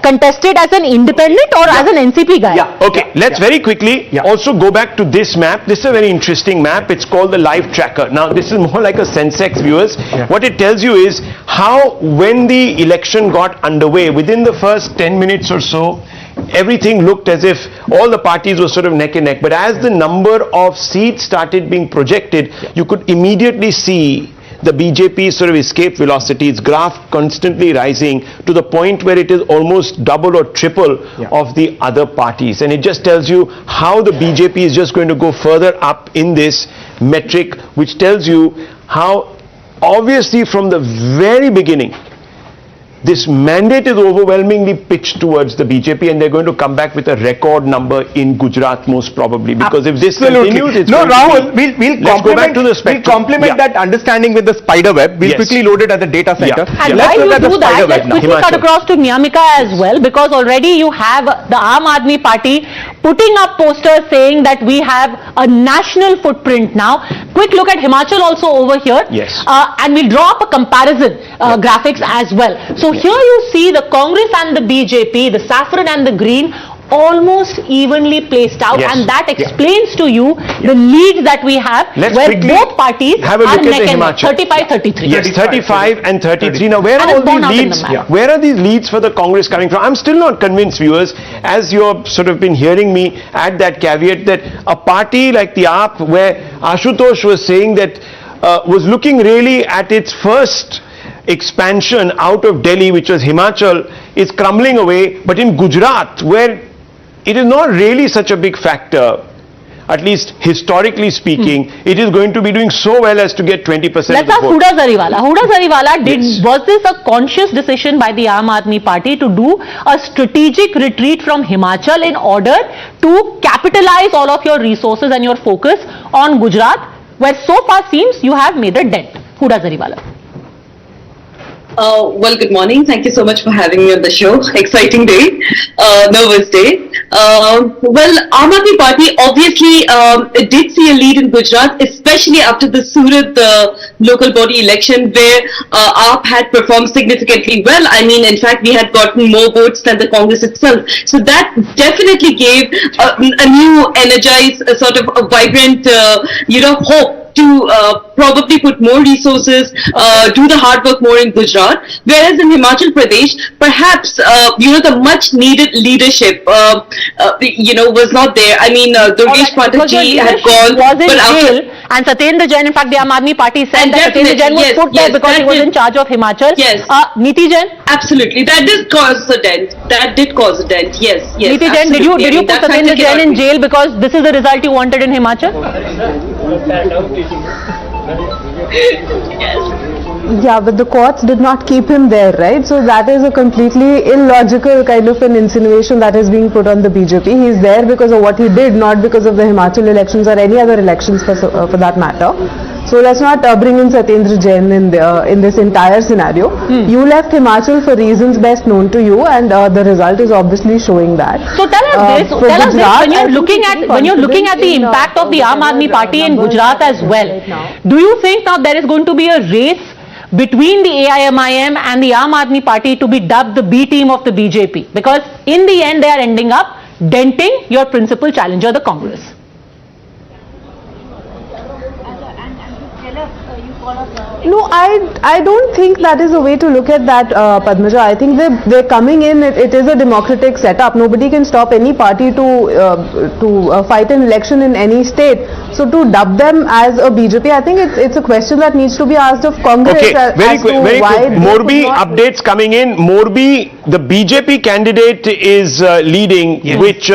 contested as an independent or as an NCP guy.
Okay, let's very quickly also go back to this map. This is a very interesting map. It's called the Life Tracker. Now, this is more like a Sensex, viewers. What it tells you is how, when the election got underway, within the first 10 minutes or so, everything looked as if all the parties were sort of neck and neck. But as the number of seats started being projected, you could immediately see the BJP's sort of escape velocity, its graph constantly rising to the point where it is almost double or triple of the other parties. And it just tells you how the BJP is just going to go further up in this metric, which tells you how obviously from the very beginning, this mandate is overwhelmingly pitched towards the BJP, and they're going to come back with a record number in Gujarat most probably, because if this continues, it's
Rahul, we'll complement that understanding with the spider web. We'll quickly load it at the data center.
And while you do that, let's quickly cut across to Niyamika as well, because already you have the Aam Aadmi Party putting up posters saying that we have a national footprint now. Quick look at Himachal also over here. And we'll draw up a comparison graphics as well. So here you see the Congress and the BJP, the saffron and the green, almost evenly placed out,
Yes.
and that explains to you the leads that we have,
Let's
where
quickly
both parties
have a
are
look at
neck
the
and neck,
Himachal.
35-33.
Yes, 35 and 33. Now, where
And
are
it's
all
borne
these
out in the
leads?
map.
Where are these leads for the Congress coming from? I'm still not convinced, viewers, as you've sort of been hearing me add that caveat that a party like the AAP, where Ashutosh was saying that was looking really at its first expansion out of Delhi, which was Himachal, is crumbling away. But in Gujarat, where it is not really such a big factor, at least historically speaking, it is going to be doing so well as to get 20% of
Let's
the
ask
vote.
Huda Zariwala. Huda Zariwala,
Yes.
was this a conscious decision by the Aam Aadmi Party to do a strategic retreat from Himachal in order to capitalize all of your resources and your focus on Gujarat, where so far seems you have made a dent? Huda Zariwala.
Well, good morning. Thank you so much for having me on the show. Exciting day, nervous day. Well, Aam Aadmi Party obviously did see a lead in Gujarat, especially after the Surat local body election, where AAP had performed significantly well. I mean, in fact, we had gotten more votes than the Congress itself. So that definitely gave a new, energized, sort of a vibrant, hope to probably put more resources, do the hard work more in Gujarat, whereas in Himachal Pradesh, perhaps, the much needed leadership, was not there. I mean, Durgesh Pathak ji had gone,
was in
but after...
jail, and Satyendra Jain, in fact, the Aam Aadmi Party said
And
that Satyendra Jain was
definitely, yes,
put there
yes,
because he
that
was
did-
in charge of Himachal.
Yes.
Niti Jain?
Absolutely, that did cause a dent. That did cause a dent. Yes, yes.
Niti Jain, did you
absolutely. I mean,
put
that factor
Satyendra Jain
cannot
in
be-
jail because this is the result you wanted in Himachal?
Yeah, but the courts did not keep him there, right? So that is a completely illogical kind of an insinuation that is being put on the BJP. He is there because of what he did, not because of the Himachal elections or any other elections for that matter. So let's not bring in Satyendra Jain in this entire scenario. You left Himachal for reasons best known to you, and the result is obviously showing that.
So tell us this,
for Gujarat,
when
I
you're
think
looking at the impact of the Aam Aadmi Party in Gujarat as well, do you think now there is going to be a race between the AIMIM and the Aam Aadmi Party to be dubbed the B team of the BJP? Because in the end they are ending up denting your principal challenger, the Congress.
No, I don't think that is a way to look at that, Padmaja. I think they're coming in. It is a democratic setup. Nobody can stop any party to fight an election in any state. So to dub them as a BJP, I think it's a question that needs to be asked of Congress.
Okay, very
as
quick.
to why they
Morbi
could not-
updates coming in. Morbi, the BJP candidate is leading, which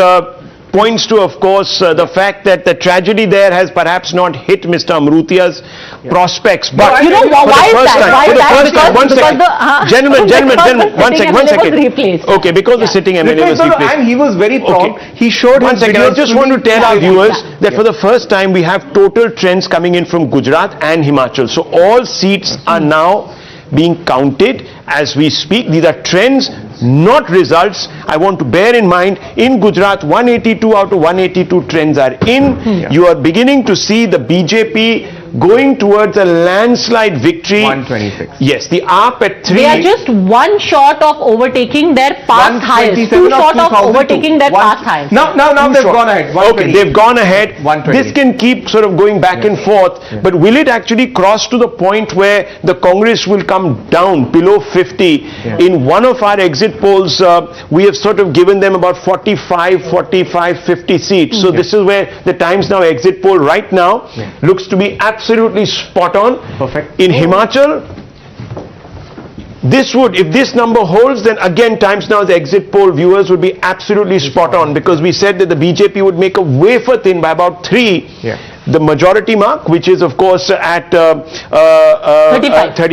points to, of course, the fact that the tragedy there has perhaps not hit Mr. Amrutia's prospects. But
You know why is that? Why is that? Because
Gentlemen, one
sitting
second.
MLA was replaced.
Okay, because the sitting MLA was replaced.
And he was very prompt.
Okay.
He showed
One
his
second, I
videos
just
to
want to
the-
tell our
Yeah,
viewers
yeah.
that for the first time we have total trends coming in from Gujarat and Himachal. So all seats are now being counted as we speak. These are trends, not results. I want to bear in mind, in Gujarat, 182 out of 182 trends are in. You are beginning to see the BJP going towards a landslide victory.
126.
Yes, the AAP at 3.
They are just one short of overtaking their past highest.
127
Two short of
2002.
overtaking their past highest.
Now they've gone ahead.
Okay, they've gone ahead.
120.
This can keep sort of going back and forth, but will it actually cross to the point where the Congress will come down below 50? In one of our exit polls, we have sort of given them about 45, 50 seats. So this is where the Times Now exit poll right now looks to be absolutely spot on.
Perfect.
In Himachal, this would, if this number holds, then again Times Now's exit poll viewers would be absolutely spot on, because we said that the BJP would make a wafer thin by about 3. The majority mark, which is of course at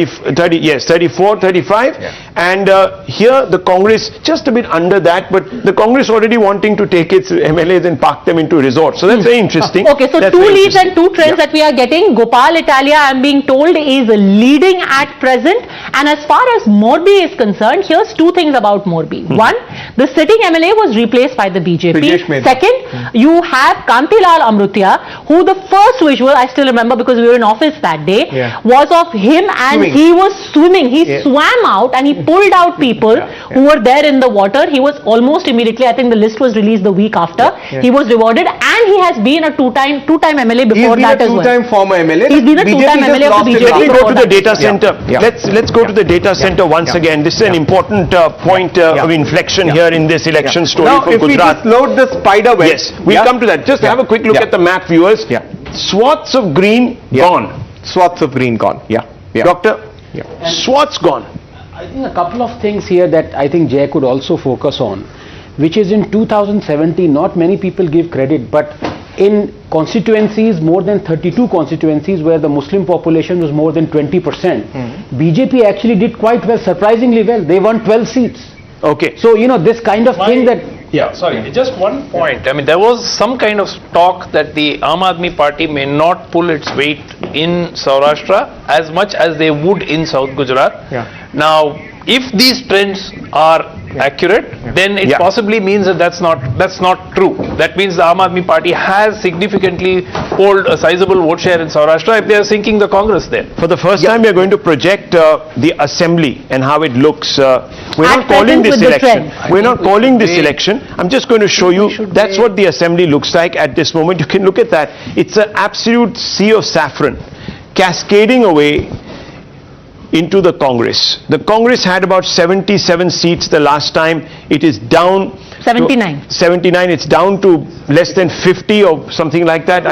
34, 35, and here the Congress just a bit under that, but the Congress already wanting to take its MLAs and park them into resorts. So that's very interesting.
Okay, so
That's
two
very
leads
interesting.
and two trends that we are getting. Gopal Italia, I'm being told, is leading at present. And as far as Morbi is concerned, here's two things about Morbi. One, The sitting MLA was replaced by the BJP. Second, you have Kantilal Amrutia, who the first visual, I still remember because we were in office that day, was of him and he was swimming. He swam out and he pulled out people who were there in the water. He was almost immediately, I think the list was released the week after. He was rewarded and he has been a two-time MLA before that as well.
He's been a two-time former MLA.
He's been a two-time MLA of the BJP.
Let me go to the data center. Let's go to the data center once again. This is an important point of inflection here in this election story
now,
for Gujarat.
If we just load the spider web.
Yes, we'll come to that. Just have a quick look at the map, viewers. Swaths of green gone.
Swaths of green gone.
Doctor? Swaths gone.
I think a couple of things here that I think Jay could also focus on, which is in 2017, not many people give credit, but in constituencies, more than 32 constituencies where the Muslim population was more than 20%, BJP actually did quite well, surprisingly well. They won 12 seats.
Okay.
So, you know, this kind of thing that...
Yeah, sorry, just one point. I mean, there was some kind of talk that the Aam Aadmi Party may not pull its weight in Saurashtra as much as they would in South Gujarat. Now, if these trends are accurate, then it possibly means that that's not true. That means the Aam Aadmi Party has significantly polled a sizable vote share in Saurashtra if they are sinking the Congress there.
For the first time, we are going to project the assembly and how it looks. We're not calling this election. We're not calling this election. I'm just going to show you. That's what the assembly looks like at this moment. You can look at that. It's an absolute sea of saffron cascading away into the Congress. The Congress had about 77 seats the last time. It is down
79.
79. It's down to less than 50 or something like that.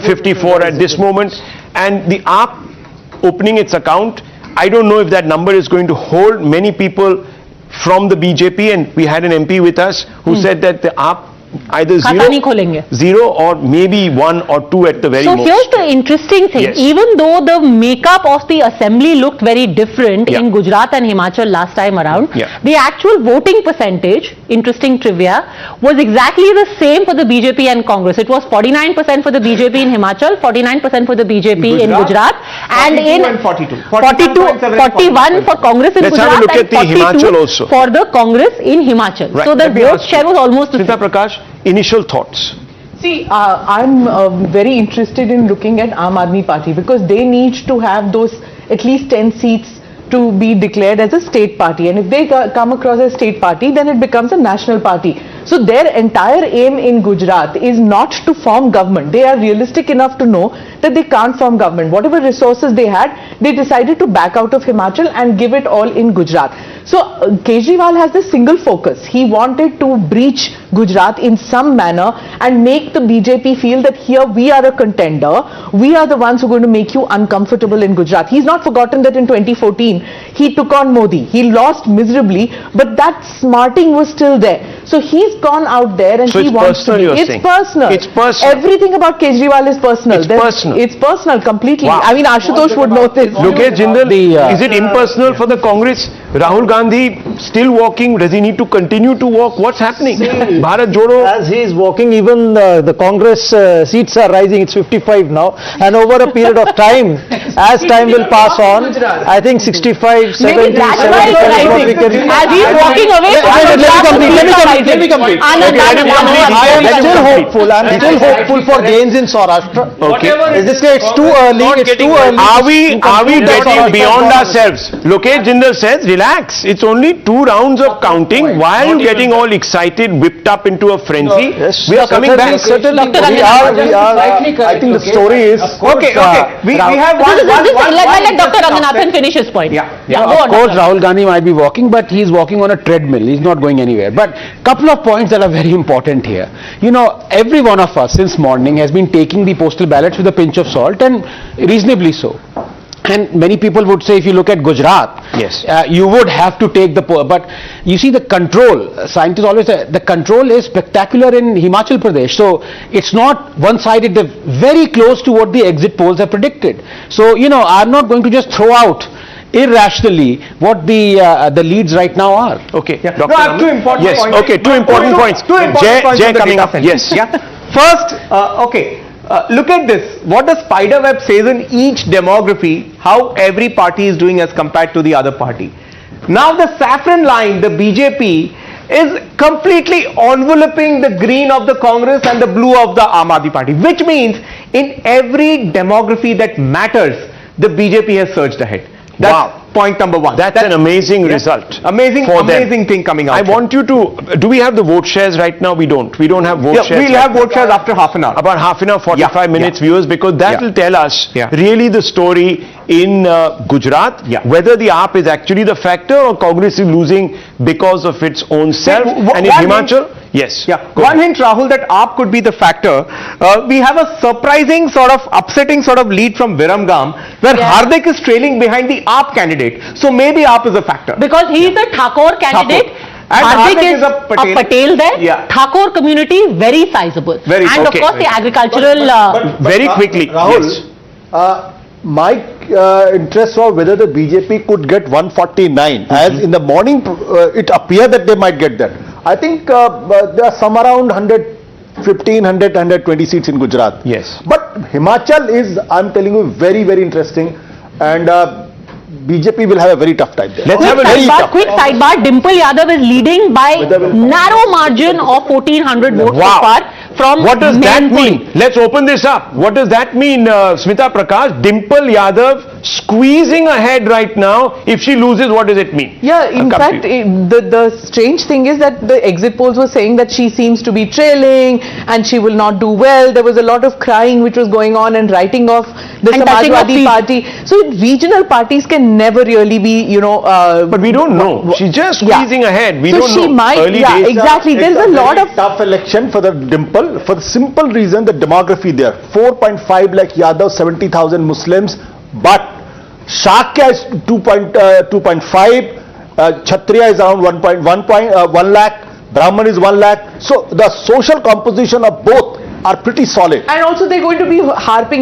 54 at this moment. And the AAP opening its account, I don't know if that number is going to hold. Many people from the BJP, and we had an MP with us who said that the AAP either zero or maybe 1 or 2 at the very most.
So here's the interesting thing. Even though the makeup of the assembly looked very different in Gujarat and Himachal last time around, the actual voting percentage, interesting trivia, was exactly the same for the BJP and Congress. It was 49% for the BJP in Himachal, 49% for the BJP in Gujarat, and in 41 for Congress in Gujarat and 42 for the Congress in Himachal. So the vote share was almost the same.
Prakash, initial thoughts.
See, I'm very interested in looking at Aam Aadmi Party because they need to have those at least 10 seats to be declared as a state party, and if they come across as a state party, then it becomes a national party. So their entire aim in Gujarat is not to form government. They are realistic enough to know that they can't form government. Whatever resources they had, they decided to back out of Himachal and give it all in Gujarat. So Kejriwal has this single focus. He wanted to breach Gujarat in some manner and make the BJP feel that here we are a contender. We are the ones who are going to make you uncomfortable in Gujarat. He's not forgotten that in 2014 he took on Modi. He lost miserably, but that smarting was still there. So he's gone out there and
so
he wants to. It's personal.
It's personal.
Everything about Kejriwal is personal.
It's personal.
It's personal completely. I mean, Ashutosh would know this.
Lokesh Jindal, is it impersonal for the Congress? Rahul Gandhi still walking? Does he need to continue to walk? What's happening? Bharat Jodo.
As he is walking, even the Congress seats are rising. It's 55 now, and over a period of time, as time will pass on, I think 65, 70, 75 is what we can.
As he is walking away
Let me complete. I am still hopeful. I am still hopeful for gains in Saurashtra.
Okay.
It's too early. It's too early.
Are we getting beyond ourselves? Lokesh Jindal says, relax. It's only 2 rounds of counting. Why are you getting all excited, whipped up into a frenzy? We are coming back.
Certainly, we are. I think the story is.
Okay.
We have
let Dr. Ranganathan finish his point.
Of course, Rahul Gandhi might be walking, but he's walking on a treadmill. He's not going anywhere. But couple of points that are very important here. You know, every one of us since morning has been taking the postal ballots with a pinch of salt, and reasonably so. And many people would say, if you look at Gujarat, you would have to take the but you see the control. Scientists always say the control is spectacular in Himachal Pradesh. So it's not one-sided. They're very close to what the exit polls have predicted. So, you know, I'm not going to just throw out irrationally what the leads right now are.
Okay.
No, I have 2 important points.
Yes. Okay. 2 important points. Jay coming up. Yes.
First, look at this. What the spider web says in each demography, how every party is doing as compared to the other party. Now the saffron line, the BJP, is completely enveloping the green of the Congress and the blue of the Aam Aadmi Party, which means in every demography that matters, the BJP has surged ahead. That's point number one.
That's an amazing result.
Amazing thing coming out.
I want you to, do we have the vote shares right now? We don't. We don't have vote shares.
We'll have vote shares after half an hour.
About half an hour, 45 minutes, viewers, because that will tell us really the story in Gujarat, whether the AAP is actually the factor or Congress is losing because of its own self. And in Himachal, yes.
One hint, Rahul, that AAP could be the factor. We have a surprising upsetting lead from Viramgam, where Hardik is trailing behind the AAP candidate. So maybe AAP is a factor.
Because he is a Thakur candidate.
And
Hardik is a Patel there. Thakur community very sizable. And of course the agricultural.
Very quickly,
Rahul, my interest was whether the BJP could get 149. As in the morning, it appeared that they might get that. I think there are some around 115, 120 seats in Gujarat.
Yes.
But Himachal is, I'm telling you, very, very interesting. And BJP will have a very tough time there.
Let's have a very quick sidebar. Dimple Yadav is leading by narrow margin of 1400 votes so far. From
what does that mean? Let's open this up. What does that mean, Smita Prakash? Dimple Yadav squeezing ahead right now. If she loses, what does it mean?
Yeah, in fact, the strange thing is that the exit polls were saying that she seems to be trailing and she will not do well. There was a lot of crying which was going on and writing off the Samajwadi Party. So regional parties can never really be,
but we don't know. She's just squeezing ahead. We don't know.
So she might,
early days.
exactly. There's a lot of
tough election for the Dimple. For the simple reason, the demography there, 4.5 lakh Yadav, 70,000 Muslims, but Shakya is 2.5, Kshatriya is around 1 lakh, Brahman is 1 lakh. So the social composition of both are pretty solid.
And also they're going to be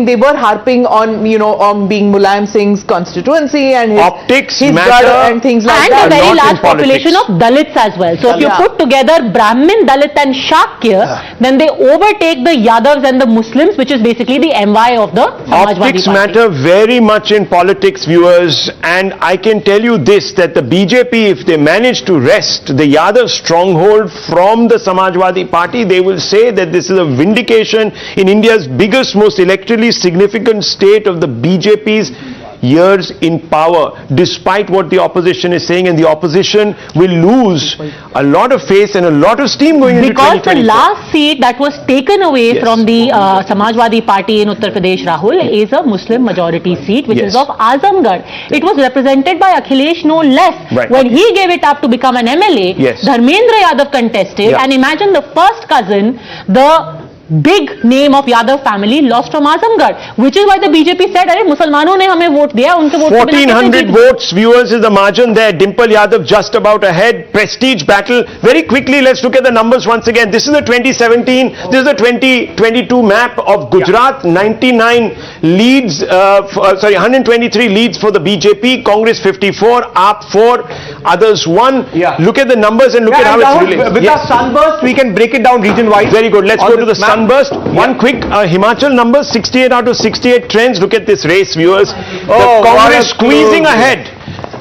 they were harping on, on being Mulayam Singh's constituency and his
optics
his
matter
and things like that.
And a very large population of Dalits as well. So if you put together Brahmin, Dalit and Shakya, then they overtake the Yadavs and the Muslims, which is basically the MY of the Samajwadi
Optics
Party.
matter very much in politics, viewers, and I can tell you this, that the BJP, if they manage to wrest the Yadav stronghold from the Samajwadi Party, they will say that this is a vindication in India's biggest, most electorally significant state of the BJP's years in power, despite what the opposition is saying, and the opposition will lose a lot of face and a lot of steam going into 2024.
Because the last seat that was taken away from the Samajwadi Party in Uttar Pradesh, Rahul, is a Muslim majority seat, which is of Azamgarh. It was represented by Akhilesh no less. When he gave it up to become an MLA, Dharmendra Yadav contested, and imagine the first cousin, the big name of Yadav family, lost from Azamgarh, which is why the BJP said, "Arey Musalmanon ne hame vote diya, unke vote
1400 votes, viewers, is the margin there. Dimple Yadav just about ahead. Prestige battle. Very quickly, let's look at the numbers once again. This is the 2017, this is the 2022 map of Gujarat. 99 leads, 123 leads for the BJP, Congress 54, AAP 4, others 1. Look at the numbers and look at how it's related.
With our sunburst, we can break it down region-wise.
Very good. Let's go to the sunburst. One quick Himachal numbers, 68 out of 68 trends. Look at this race, viewers. The Congress squeezing ahead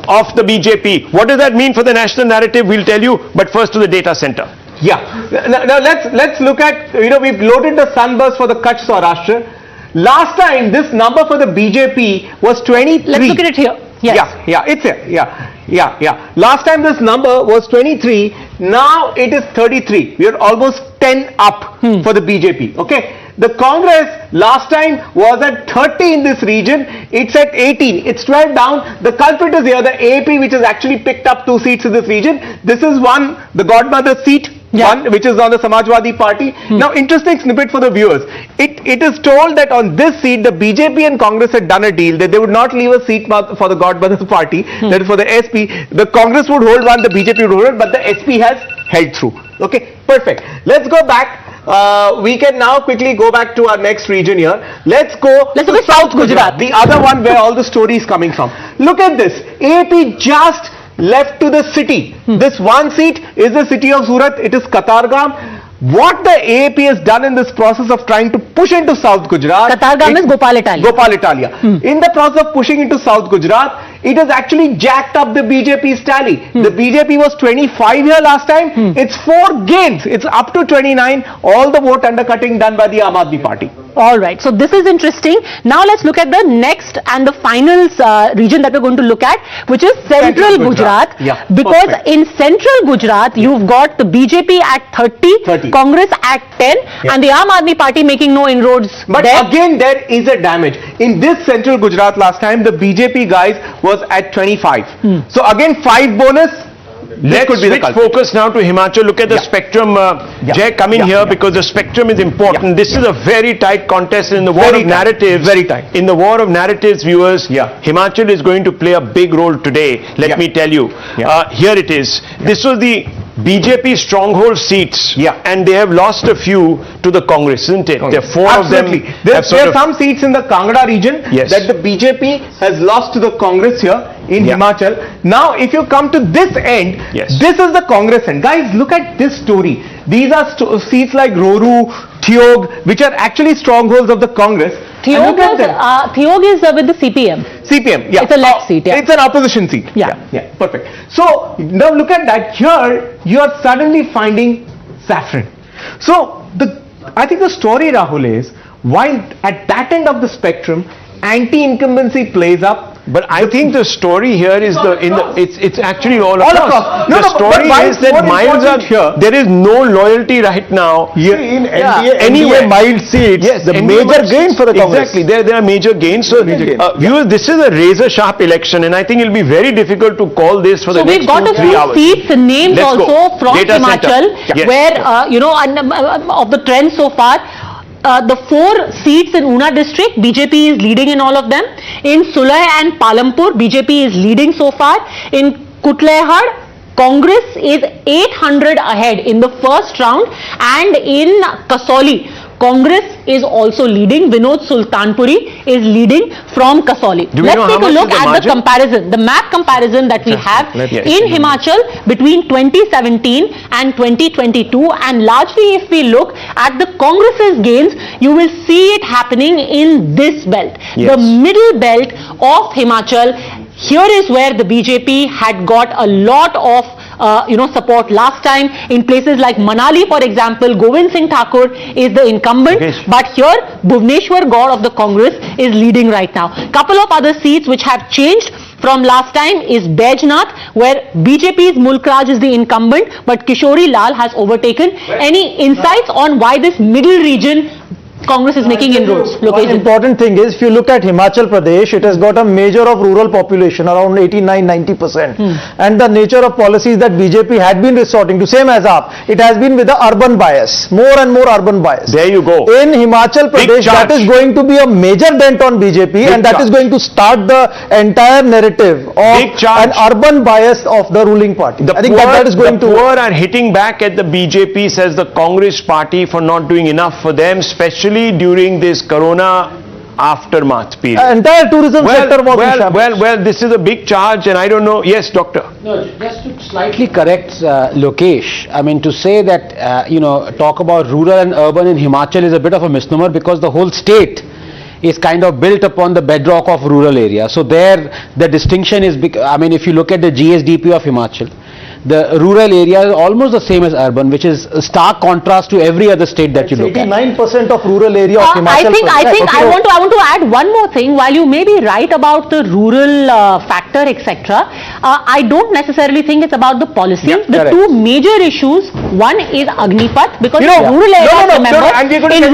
of the BJP. What does that mean for the national narrative? We'll tell you. But first to the data center.
Now let's look at, we've loaded the sunburst for the Kutch Saurashtra. Last time this number for the BJP was 23.
Let's look at it here.
It's here. Last time this number was 23. Now it is 33. We are almost 10 up for the BJP. Okay. The Congress last time was at 30 in this region. It's at 18. It's 12 down. The culprit is here, the AAP, which has actually picked up 2 seats in this region. This is one, the godmother seat. One which is on the Samajwadi Party. Now, interesting snippet for the viewers. It is told that on this seat, the BJP and Congress had done a deal that they would not leave a seat for the godmother party, that is for the SP. The Congress would hold one, the BJP would hold it, but the SP has held through. Okay, perfect. Let's go back. We can now quickly go back to our next region here. Let's go to South Gujarat, the other one where all the story is coming from. Look at this. AP just left to the city. This one seat is the city of Surat. It is Katargam. What the AAP has done in this process of trying to push into South Gujarat.
Katargam is Gopal Italia.
In the process of pushing into South Gujarat, it has actually jacked up the BJP's tally. The BJP was 25 here last time. It's 4 gains. It's up to 29. All the vote undercutting done by the Aam Aadmi Party.
All right, so this is interesting. Now let's look at the next and the final region that we're going to look at, which is Central Gujarat.
Yeah,
because
perfect.
in Central Gujarat, you've got the BJP at 30, Congress at 10, and the Aam Aadmi Party making no inroads.
But
there.
again, there is a damage. In this Central Gujarat last time, the BJP guys was at 25. So again, 5 bonus.
Let's switch focus now to Himachal. Look at the spectrum. Jay, come in here because the spectrum is important. This is a very tight contest in the war of narratives.
Very tight.
In the war of narratives, viewers, Himachal is going to play a big role today. Let me tell you. Here it is. This was the BJP stronghold seats, and they have lost a few to the Congress, isn't it? There are 4 of them.
There are some seats in the Kangra region that the BJP has lost to the Congress here in Himachal. Now, if you come to this end, this is the Congress end. Guys, look at this story. These are seats like Roru, Thiog, which are actually strongholds of the Congress.
Thiog is with the CPM.
CPM, yeah.
It's a left seat,
It's an opposition seat. Yeah, perfect. So, now look at that. Here, you are suddenly finding Saffron. So, I think the story, Rahul, is while at that end of the spectrum, anti-incumbency plays up.
But I think the story here is it's actually all across.
No,
the story is that miles are
here.
There is no loyalty right now.
In NDA,
anywhere
mild seats, the major gain for the Congress.
Exactly, there are major gains. So, viewers, this is a razor-sharp election, and I think it will be very difficult to call this for the next 2-3 hours.
So we've got a few seats, names also from Himachal, where of the trend so far. The 4 seats in Una district, BJP is leading in all of them. In Sulai and Palampur, BJP is leading so far. In Kutlehad, Congress is 800 ahead in the first round, and in Kasauli, Congress is also leading. Vinod Sultanpuri is leading from Kasauli. Let's take a look at the comparison, the map comparison that we have in Himachal between 2017 and 2022, and largely if we look at the Congress's gains, you will see it happening in this belt, the middle belt of Himachal. Here is where the BJP had got a lot of support last time. In places like Manali, for example, Govind Singh Thakur is the incumbent, but here Bhubaneswar Gaur of the Congress is leading right now. Couple of other seats which have changed from last time is Baijnath, where BJP's Mulk Raj is the incumbent, but Kishori Lal has overtaken. Any insights on why this middle region Congress is making inroads?
One important thing is, if you look at Himachal Pradesh, it has got a major of rural population, around 89-90%. And the nature of policies that BJP had been resorting to, same as AAP, it has been with the urban bias, more and more urban bias.
There you go.
In Himachal Pradesh, that is going to be a major dent on BJP, and that is going to start the entire narrative of an urban bias of the ruling party. I think that is going to...
The poor are hitting back at the BJP, says the Congress party, for not doing enough for them, especially during this corona aftermath period.
Entire tourism sector was
well, this is a big charge, and I don't know. Yes, doctor.
No, just to slightly correct Lokesh, I mean to say that talk about rural and urban in Himachal is a bit of a misnomer, because the whole state is kind of built upon the bedrock of rural area. So there the distinction is, I mean, if you look at the GSDP of Himachal, the rural area is almost the same as urban, which is a stark contrast to every other state that you look at.
89% of rural area of Himachal.
I want to add one more thing. While you may be right about the rural factor, etc., I don't necessarily think it's about the policy. The two major issues, one is Agnipath, because in rural areas, in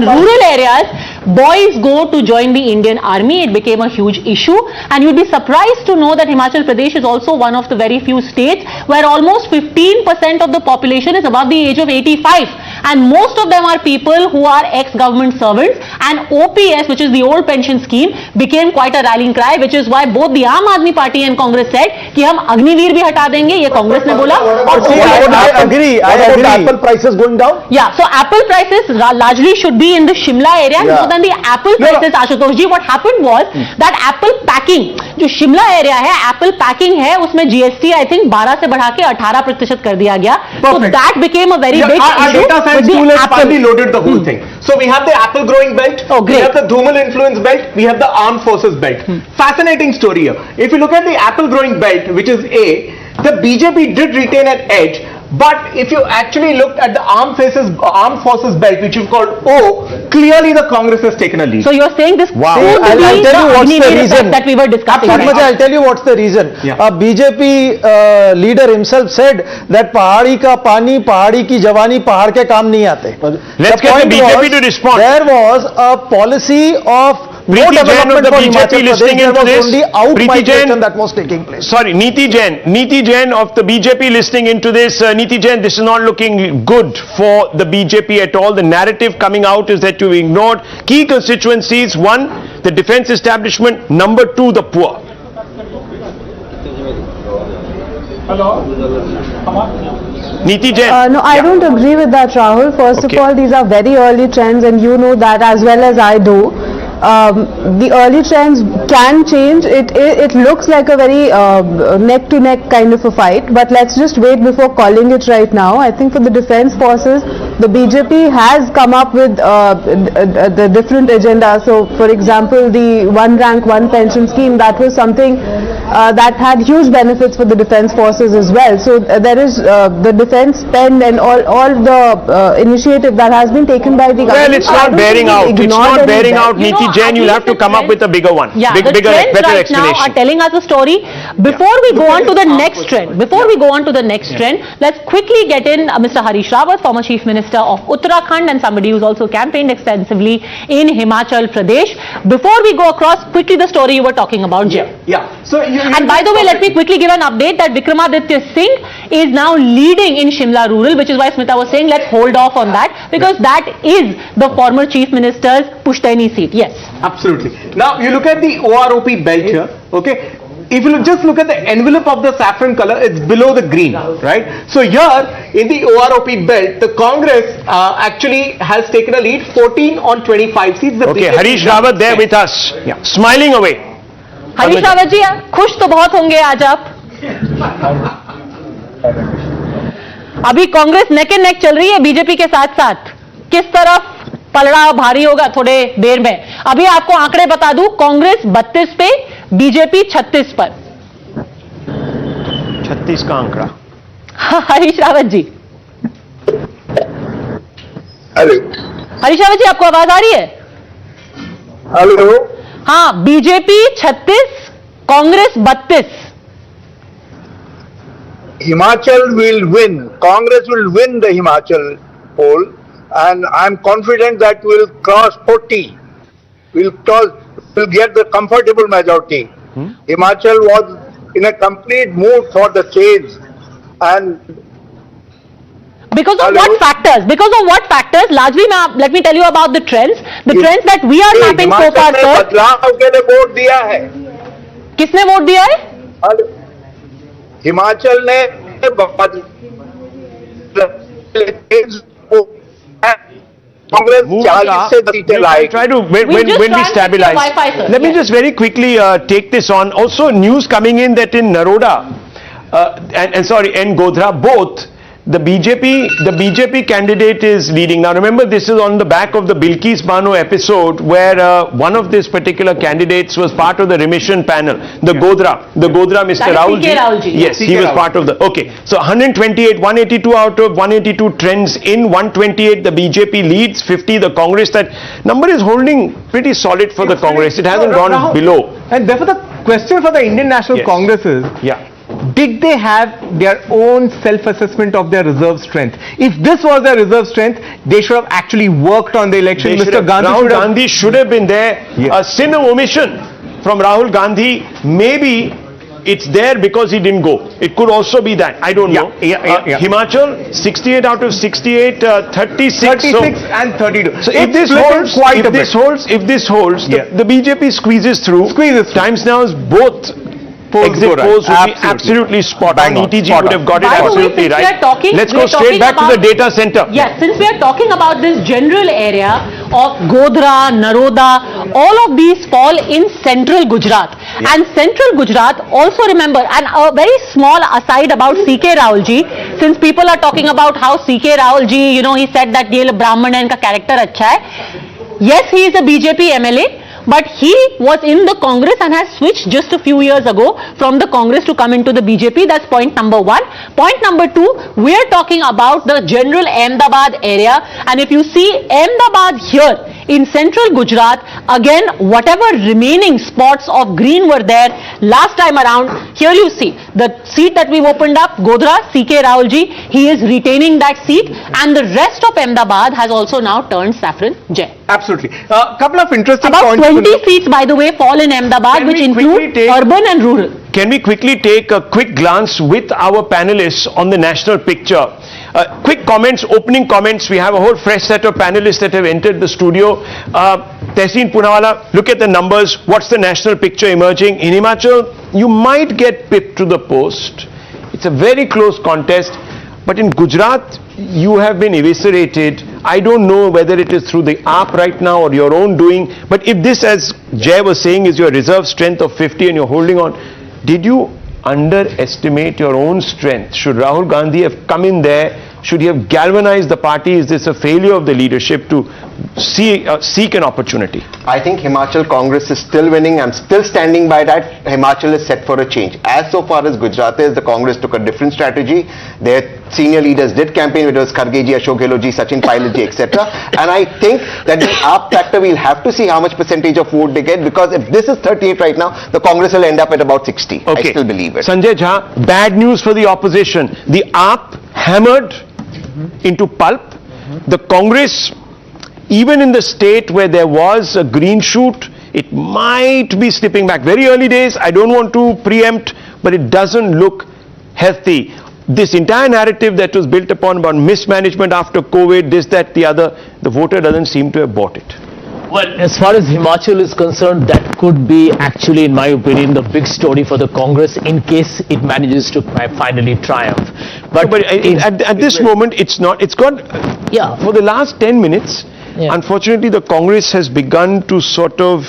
rural areas, boys go to join the Indian Army. It became a huge issue, and you'd be surprised to know that Himachal Pradesh is also one of the very few states where almost 15% of the population is above the age of 85, and most of them are people who are ex-government servants, and OPS, which is the old pension scheme, became quite a rallying cry, which is why both the Aam Aadmi Party and Congress said कि हम अग्निवीर भी हटा देंगे, ये कांग्रेस ने बोला.
I agree.
Apple prices going down?
Yeah, so apple prices largely should be in the Shimla area more than the apple prices. Ashutosh ji, what happened was that apple packing, जो Shimla area है, apple packing है, उसमें GST I think 12 से बढ़ा के 18% कर दिया गया. So that became a very big issue.
Our data science tool has finally loaded the whole thing. So we have the apple growing belt, we have the Dhumal influence belt, we have the armed forces belt. Fascinating story here. If you look at the apple growing belt, which is A, the BJP did retain an edge. But if you actually looked at the armed forces belt, which you've called O, clearly the Congress has taken a lead.
So you're saying this
I'll tell you what's the reason
that we were discussing.
I'll tell you what's the reason. A BJP leader himself said that pahadi ka pani, pahadi ki jawani, pahad ke kaam nahi aate.
Let's get the BJP to respond.
There was a policy of no development for Himachal Pradesh. There was only out-migration that was taking place.
Sorry, Neeti Jain of the BJP listening into this. Neeti Jain, this is not looking good for the BJP at all. The narrative coming out is that you ignored key constituencies. One, the defense establishment. Number two, the poor. Neeti Jain.
No, I don't agree with that, Rahul. First of all, these are very early trends, and you know that as well as I do. The early trends can change. It looks like a very neck-to-neck kind of a fight, but let's just wait before calling it right now. I think for the defense forces, the BJP has come up with the different agenda. So, for example, the one rank, one pension scheme, that was something that had huge benefits for the defense forces as well. So, there is the defense spend and all the initiative that has been taken by the government.
Well, it's not bearing out. It's not bearing out, Neeti Jain. You'll have to come up with a bigger one.
Yeah, the
bigger,
trends
better
right
explanation.
now are telling us a story. Before we go on to the next trend, let's quickly get in Mr. Harish Rawat, former Chief Minister of Uttarakhand and somebody who's also campaigned extensively in Himachal Pradesh. Before we go across quickly the story you were talking about, Jim.
So
and by the way, let me quickly give an update that Vikramaditya Singh is now leading in Shimla Rural, which is why Smita was saying let's hold off on that, because that is the former Chief Minister's Pushteni seat. Yes.
Absolutely. Now you look at the OROP belt here, okay? If you just look at the envelope of the saffron color, it's below the green, right? So here in the OROP belt, the Congress actually has taken a lead, 14 on 25 seats. The
Okay, Harish Rawat there with us, smiling away.
Harish Rawat ji, खुश तो बहुत होंगे आज आप. अभी Congress neck and neck चल रही है बीजेपी के साथ साथ. किस तरफ पलड़ा भारी होगा थोड़े देर में. अभी आपको आंकड़े बता दूं, कांग्रेस 32 पे, बीजेपी 36 पर.
36 का आंकड़ा.
हरीश रावत जी.
हेलो.
हरीश रावत जी, आपको आवाज आ रही है?
हेलो.
हाँ, BJP 36, Congress 32.
Himachal will win. Congress will win the Himachal poll, and I'm confident that we'll cross 40. We'll get the comfortable majority. Himachal was in a complete mood for the change, and
because of what factors? Because of what factors? Largely, let me tell you about the trends. The trends that we are mapping so far, sir.
बदलाव के लिए vote दिया है.
किसने vote दिया है?
हिमाचल ने
Try to when we stabilize. Let me just very quickly take this on. Also, news coming in that in Naroda and Godhra both. The BJP candidate is leading. Now remember, this is on the back of the Bilkis Bano episode where one of these particular candidates was part of the remission panel. The Godhra, Mr. Rahul Ji. Yes, he was part of the, okay. So 182 out of 182 trends in 128 the BJP leads, 50 the Congress. That number is holding pretty solid for the Congress. It hasn't gone below.
And therefore the question for the Indian National Congress is, did they have their own self-assessment of their reserve strength? If this was their reserve strength, they should have actually worked on the election. Mr.
Gandhi should have been there. A sin of omission from Rahul Gandhi. Maybe it's there because he didn't go. It could also be that. I don't know. Himachal, 68 out of 68, 36
and 32.
So if this holds, the BJP squeezes through. Times Now is both exit polls would be absolutely spot on. ETG would have got it absolutely right. Let's go straight back to the data center.
Yes, since we are talking about this general area of Godhra, Naroda, all of these fall in central Gujarat. And central Gujarat, also remember, and a very small aside about C.K. Rahul ji, since people are talking about how C.K. Rahul ji, you know, he said that ye Brahman hai, inka character acha hai. Yes, he is a BJP MLA. But he was in the Congress and has switched just a few years ago from the Congress to come into the BJP. That's point number one. Point number two, we are talking about the general Ahmedabad area. And if you see Ahmedabad here in central Gujarat, again, whatever remaining spots of green were there last time around, here you see the seat that we've opened up, Godhra, C.K. Rahul ji, he is retaining that seat. And the rest of Ahmedabad has also now turned saffron Jai.
Absolutely. A couple of interesting
About
points.
20 seats, by the way, fall in Ahmedabad, which include urban and rural.
Can we quickly take a quick glance with our panelists on the national picture? Quick comments, opening comments. We have a whole fresh set of panelists that have entered the studio. Tehseen Poonawalla, look at the numbers. What's the national picture emerging? In Himachal, you might get pipped to the post. It's a very close contest. But in Gujarat, you have been eviscerated. I don't know whether it is through the AAP right now or your own doing. But if this, as Jay was saying, is your reserve strength of 50 and you're holding on, did you underestimate your own strength? Should Rahul Gandhi have come in there? Should he have galvanized the party? Is this a failure of the leadership to seek an opportunity?
I think Himachal Congress is still winning. I'm still standing by that. Himachal is set for a change. As so far as Gujarat is, the Congress took a different strategy. Their senior leaders did campaign, it was Khargeji, Ashok Gehlotji, Sachin Pilotji, etc. And I think that the AAP factor, we'll have to see how much percentage of vote they get, because if this is 38 right now, the Congress will end up at about 60.
Okay.
I still believe it.
Sanjay Jha, bad news for the opposition. The AAP hammered into pulp. The Congress, even in the state where there was a green shoot, it might be slipping back. Very early days, I don't want to preempt, but it doesn't look healthy. This entire narrative that was built upon about mismanagement after COVID, this, that, the other, the voter doesn't seem to have bought it.
Well, as far as Himachal is concerned, that could be actually, in my opinion, the big story for the Congress in case it manages to finally triumph.
But at this moment, it's not. It's got, for the last 10 minutes, unfortunately, the Congress has begun to sort of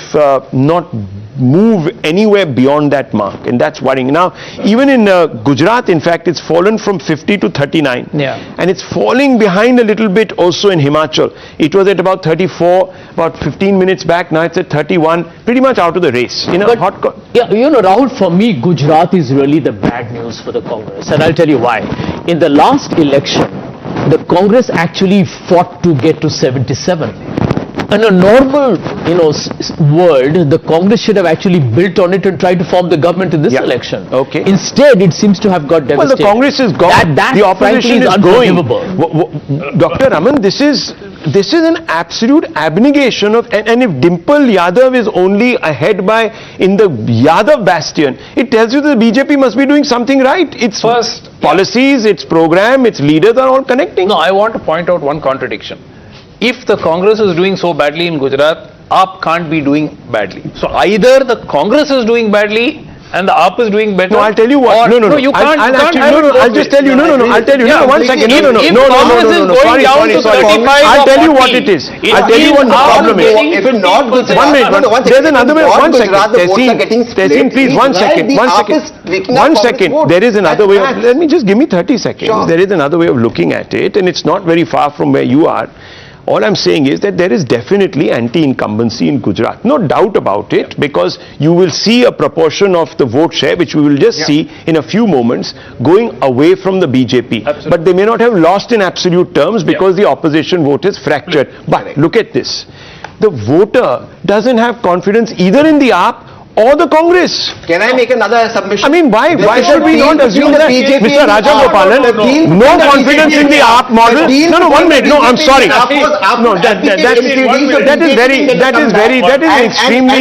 not move anywhere beyond that mark, and that's worrying. Now, even in Gujarat, in fact, it's fallen from 50 to 39. And it's falling behind a little bit also in Himachal. It was at about 34, about 15 minutes back. Now it's at 31, pretty much out of the race. You know,
Rahul, for me, Gujarat is really the bad news for the Congress, and I'll tell you why. In the last election, the Congress actually fought to get to 77. In a normal, world, the Congress should have actually built on it and tried to form the government in this election.
Okay.
Instead, it seems to have got devastated.
Well, the Congress is gone. The opposition is going. Dr. Raman, this is an absolute abnegation of, and if Dimple Yadav is only ahead by in the Yadav bastion, it tells you that the BJP must be doing something right. Its policies, its program, its leaders are all connecting.
No, I want to point out one contradiction. If the Congress is doing so badly in Gujarat, AAP can't be doing badly. So either the Congress is doing badly and the AAP is doing better.
No, I'll tell you what.
No, you can't.
I'll just tell you. I'll tell you.
Yeah,
one second.
If Congress is going down to 35
I'll tell you
or
what
40,
it is. I'll tell you what the problem is.
If not Gujarat,
1 minute. There's another way. 1 second. Tehseen, please. 1 second. 1 second. There is another way. Let me just give me 30 seconds. There is another way of looking at it, and it's not very far from where you are. All I'm saying is that there is definitely anti-incumbency in Gujarat. No doubt about it, because you will see a proportion of the vote share, which we will just see in a few moments, going away from the BJP. Absolutely. But they may not have lost in absolute terms because the opposition vote is fractured. But look at this. The voter doesn't have confidence either in the AAP or the Congress.
Can I make another submission?
I mean, why should we not assume that? Mr. Rajagopalan, no confidence in the AAP model. No, 1 minute. No, I'm sorry. No, that is extremely.
And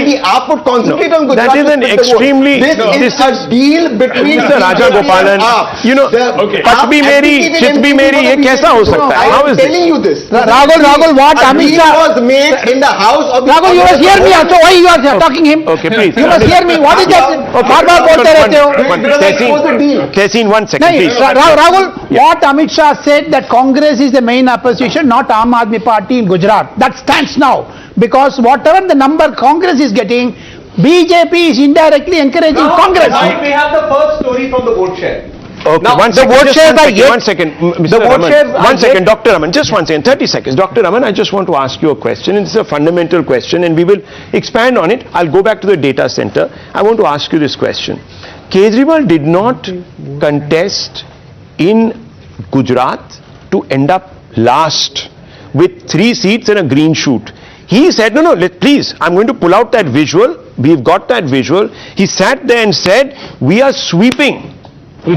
the AAP would concentrate on Gujarat.
That is an extremely.
This is a deal between
Mr. Rajagopalan. You know, Pat bhi meri, chit bhi meri. ये कैसा हो सकता है? How is this?
I'm telling you this.
Rahul, what Amit Shah
was made in the house of.
Rahul, you must hear me also. Why you are talking him?
Okay, please.
You must hear me. What is that? बार-बार बोलते रहते हो.
Tehseen, 1 second,
नहीं,
please.
Rahul, what Amit Shah said that Congress is the main opposition, not Aam Aadmi Party in Gujarat. That stands now. Because whatever the number Congress is getting, BJP is indirectly encouraging Congress.
We have the first story from the vote share.
Okay,
Now,
one
the
second,
vote
just
shares
one
are
second,
yet-
1 second, Mr.
the vote
Raman,
shares are
1 second,
yet-
Dr. Raman, just 1 second, 30 seconds. Dr. Raman, I just want to ask you a question, and it's a fundamental question, and we will expand on it. I'll go back to the data center. I want to ask you this question. Kejriwal did not contest in Gujarat to end up last with 3 seats and a green shoot. He said, no, please, I'm going to pull out that visual. We've got that visual. He sat there and said, we are sweeping. He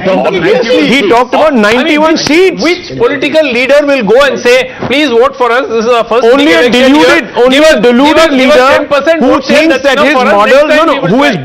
talked about 91 seats.
Which political leader will go and say, please vote for us, this is our first
Only
big
a
election
deluded,
year.
only a deluded
Give us
leader
10%
who
vote share,
thinks
that's
that
enough
his
for us.
model,
Next time we will
who
try.
is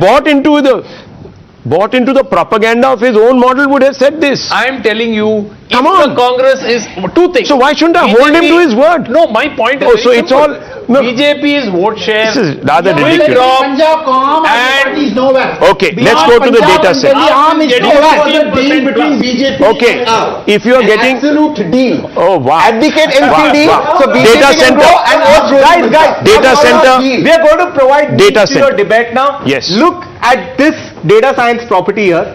bought into the propaganda of his own model would have said this.
I am telling you,
Come
if
on.
the Congress is two things.
So why shouldn't I hold him to his word?
No, my point is
Oh,
very
so it's
simple.
all- no.
BJP's vote share
This is rather
will
ridiculous.
drop.
Punjab ko Aam Aadmi Party is nowhere.
Okay, let's go to the data set.
Aam is nowhere.
deal between BJP
Okay,
and AAP.
if you are getting...
Absolute deal.
Oh, wow.
Abdicate NCD,
Wow, wow.
so BJP
Data
can
center.
go and vote
Guys,
Data center.
we are going to provide
Data
these to your
center.
debate now.
Yes.
Look at this data science property here.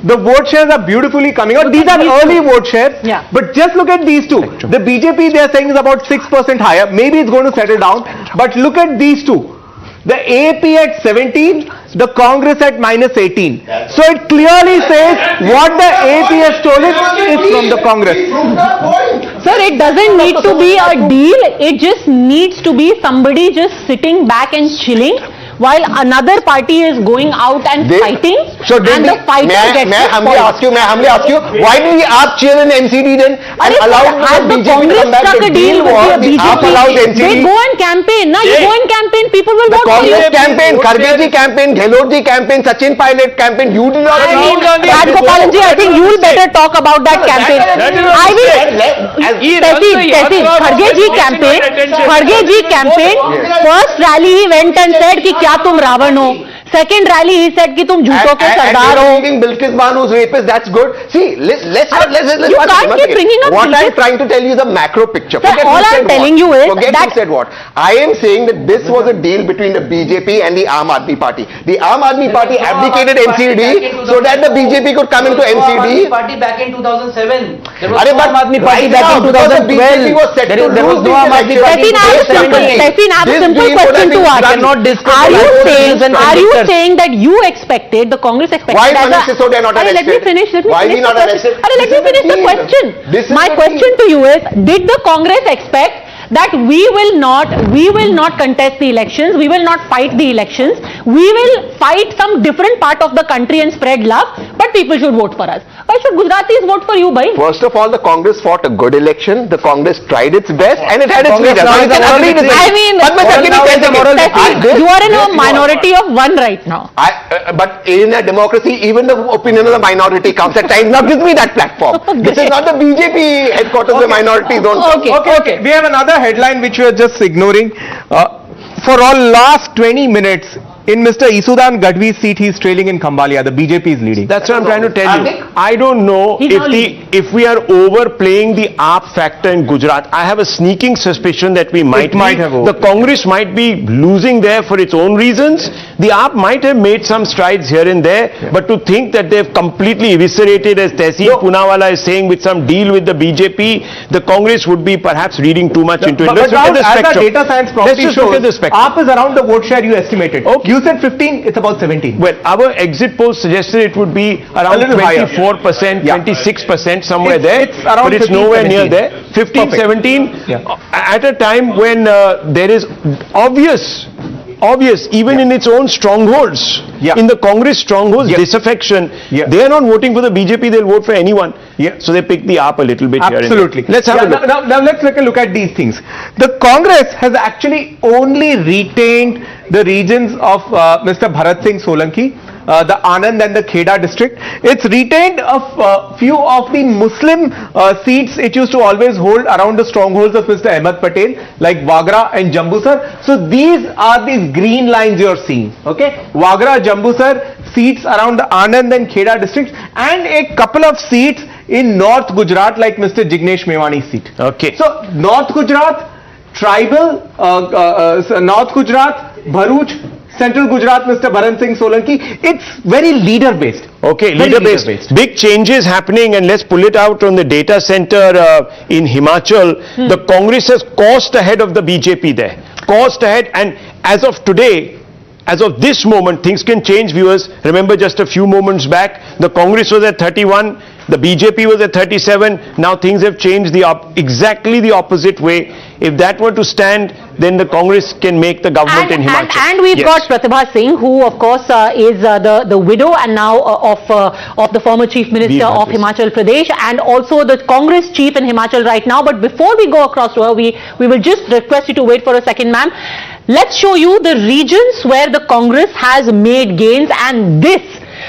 The vote shares are beautifully coming out. These are early vote shares.
Yeah.
But just look at these two. The BJP, they are saying, is about 6% higher. Maybe it's going to settle down. But look at these two. The AP at 17, the Congress at -18. So it clearly says what the AP has stolen is from the Congress.
Sir, it doesn't need to be a deal. It just needs to be somebody just sitting back and chilling while another party is going out and fighting.
So
and the fighter gets
may I
the
humbly
spoils.
ask you, why did the AAP chair in MCD then and
Arey,
allow
has the
BJP to
Congress
come back?
struck
The
a deal with
was
the
the AAP allowed
BJP?
MCD.
They go and campaign. Now you go and campaign, people will
The
vote for you.
Congress campaign, Kharge ji campaign, Gehlot ji campaign, Sachin Pilot campaign, you did not
I
allow
mean,
that.
Rajgopalan ji, I think you will better talk about that campaign. I will. Tehseen, Kharge ji campaign. Kharge ji campaign. First rally he went and said कि क्या तुम रावण हो. Second rally he said कि तुम झूठों के सरदार हो.
And Bilkis Banu's rapist, that's good. See, let's
You can't keep bringing up
what I'm
Bilkis.
trying to tell you is the macro picture.
Sir,
Forget
all
who
I'm
said
telling
what.
you is
Forget
that-
who said what. I am saying that this was a deal between the BJP and the Aam Aadmi Party. The Aam Aadmi Party abdicated MCD so that the BJP could come into MCD.
Party back in 2007. There was
Arey,
no
but
Aam Aadmi Party
right
back
now,
in
because the
2012.
BJP was set to
There was
lose
no
these
Aam Aadmi
elections.
Party.
Tehseen, I have a simple question to ask.
cannot discuss
Are you
about
saying?
this and
Are you
conductors.
saying that you expected the Congress expected?
Why
as
Manish Sisodia not
Arey,
arrested?
Let me finish.
Why is he
the
not
question.
arrested?
Arey, let
This
me
is the
finish the
deal.
question.
This is
My
the
question
deal.
to you is: did the Congress expect that we will not contest the elections, we will not fight the elections, we will fight some different part of the country and spread love, but people should vote for us? Why should Gujaratis vote for you, bhai?
First of all, the Congress fought a good election. The Congress tried its best and it had its
Congress
leaders.
now
I
is
can
a
agree with
moral
that.
I mean,
But give me 10 seconds.
Tehseen, you are in a minority of one right now.
But in a democracy, even the opinion of the minority counts at times. Now give me that platform. This is not the BJP headquarters of the minorities.
Okay.
We have another headline which we are just ignoring. For all last 20 minutes, in Mr. Isudan Gadvi's seat, he is trailing in Khambhalia. The BJP is leading.
That's what I'm trying to tell you. I don't know if we are overplaying the AAP factor in Gujarat. I have a sneaking suspicion that we might
have
the Congress might be losing there for its own reasons. The AAP might have made some strides here and there, but to think that they've completely eviscerated, as Tehseen Poonawalla is saying, with some deal with the BJP, the Congress would be perhaps reading too much into it. Let's look at the
as the
spectrum.
data science
Let's
property
just look
shows,
at the spectrum.
AAP is around the vote share you estimated. Okay. You said 15, it's about 17.
Well, our exit poll suggested it would be around
little higher.
24%, 26%, somewhere
It's-
there.
it's around
but it's
15,
nowhere
17.
near there. 15,
Perfect.
17,
Yeah.
at a time when there is obvious, even in its own strongholds, in the Congress strongholds, disaffection, they are not voting for the BJP, they'll vote for anyone. So they pick the AAP a little bit here and there.
Absolutely.
Let's have a look.
Now let's take a look at these things. The Congress has actually only retained the regions of Mr. Bharat Singh Solanki, the Anand and the Kheda district. It's retained a few of the Muslim seats it used to always hold around the strongholds of Mr. Ahmed Patel, like Wagra and Jambusar. So these are these green lines you're seeing. Okay, Wagra, Jambusar, seats around the Anand and Kheda districts, and a couple of seats in North Gujarat, like Mr. Jignesh Mewani's seat.
Okay.
So North Gujarat, tribal, North Gujarat, Bharuch, Central Gujarat, Mr. Bharan Singh Solanki, it's very leader based.
Okay, leader based. Big changes happening, and let's pull it out on the data center in Himachal. The Congress has coursed ahead of the BJP there. Coursed ahead, and as of today, as of this moment, things can change, viewers. Remember, just a few moments back, the Congress was at 31, the BJP was at 37. Now things have changed exactly the opposite way. If that were to stand, then the Congress can make the government in Himachal.
And we've got Pratibha Singh, who of course is the widow and now of the former Chief Minister of Himachal Pradesh, and also the Congress chief in Himachal right now. But before we go across to her, we will just request you to wait for a second, ma'am. Let's show you the regions where the Congress has made gains, and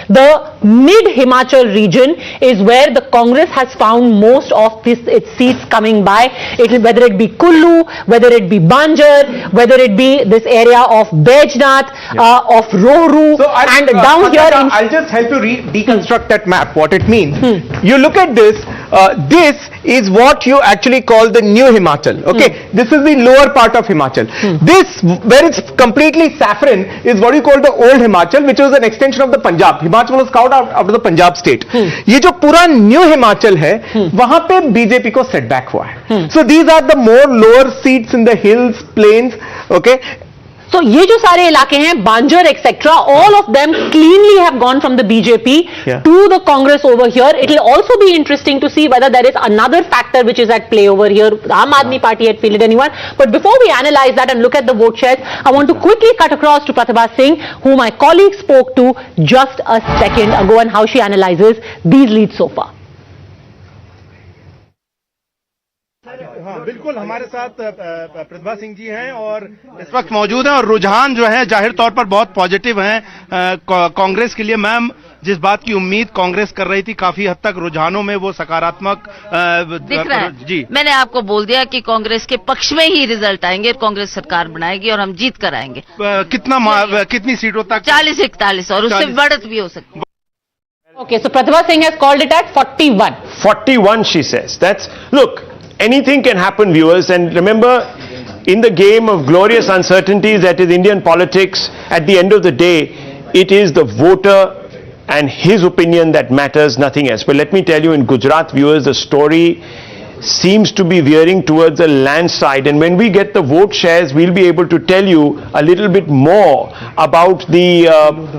the mid-Himachal region is where the Congress has found most of its seats coming by. Whether it be Kullu, whether it be Banjar, whether it be this area of Bejnath, of Rohru, and down here in...
I'll just help you deconstruct that map, what it means. You look at this, this is what you actually call the new Himachal. Okay, this is the lower part of Himachal. This, where it's completely saffron, is what you call the old Himachal, which was an extension of the Punjab. Himachal was carved out of the Punjab state. ये जो पूरा new Himachal है, वहां पे BJP को setback हुआ है. So these are the more lower seats in the hills, plains. Okay.
So ये जो सारे इलाके हैं, Banjar etc., all of them cleanly have gone from the BJP to the Congress over here. It will also be interesting to see whether there is another factor which is at play over here. Aam Aadmi Party had fielded anyone. But before we analyze that and look at the vote shares, I want to quickly cut across to Pratibha Singh, who my colleague spoke to just a second ago, and how she analyzes these leads so far.
हाँ, बिल्कुल हमारे साथ प्रतिभा सिंह जी हैं और इस वक्त मौजूद हैं, और रुझान जो है जाहिर तौर पर बहुत पॉजिटिव हैं कांग्रेस के लिए. मैम, जिस बात की उम्मीद कांग्रेस कर रही थी, काफी हद तक रुझानों में वो सकारात्मक
दिख रहा है.
जी,
मैंने आपको बोल दिया कि कांग्रेस के पक्ष में ही रिजल्ट आएंगे, कांग्रेस सरकार बनाएगी और हम जीत कर आएंगे.
कितनी सीटों तक?
40-41, और उससे बढ़त भी हो सकती है.
Okay, so Pratibha Singh has called it at 41.
41, she says. That's, look, anything can happen, viewers, and remember, in the game of glorious uncertainties that is Indian politics, at the end of the day, it is the voter and his opinion that matters, nothing else. But let me tell you, in Gujarat, viewers, the story seems to be veering towards a landslide, and when we get the vote shares, we'll be able to tell you a little bit more about the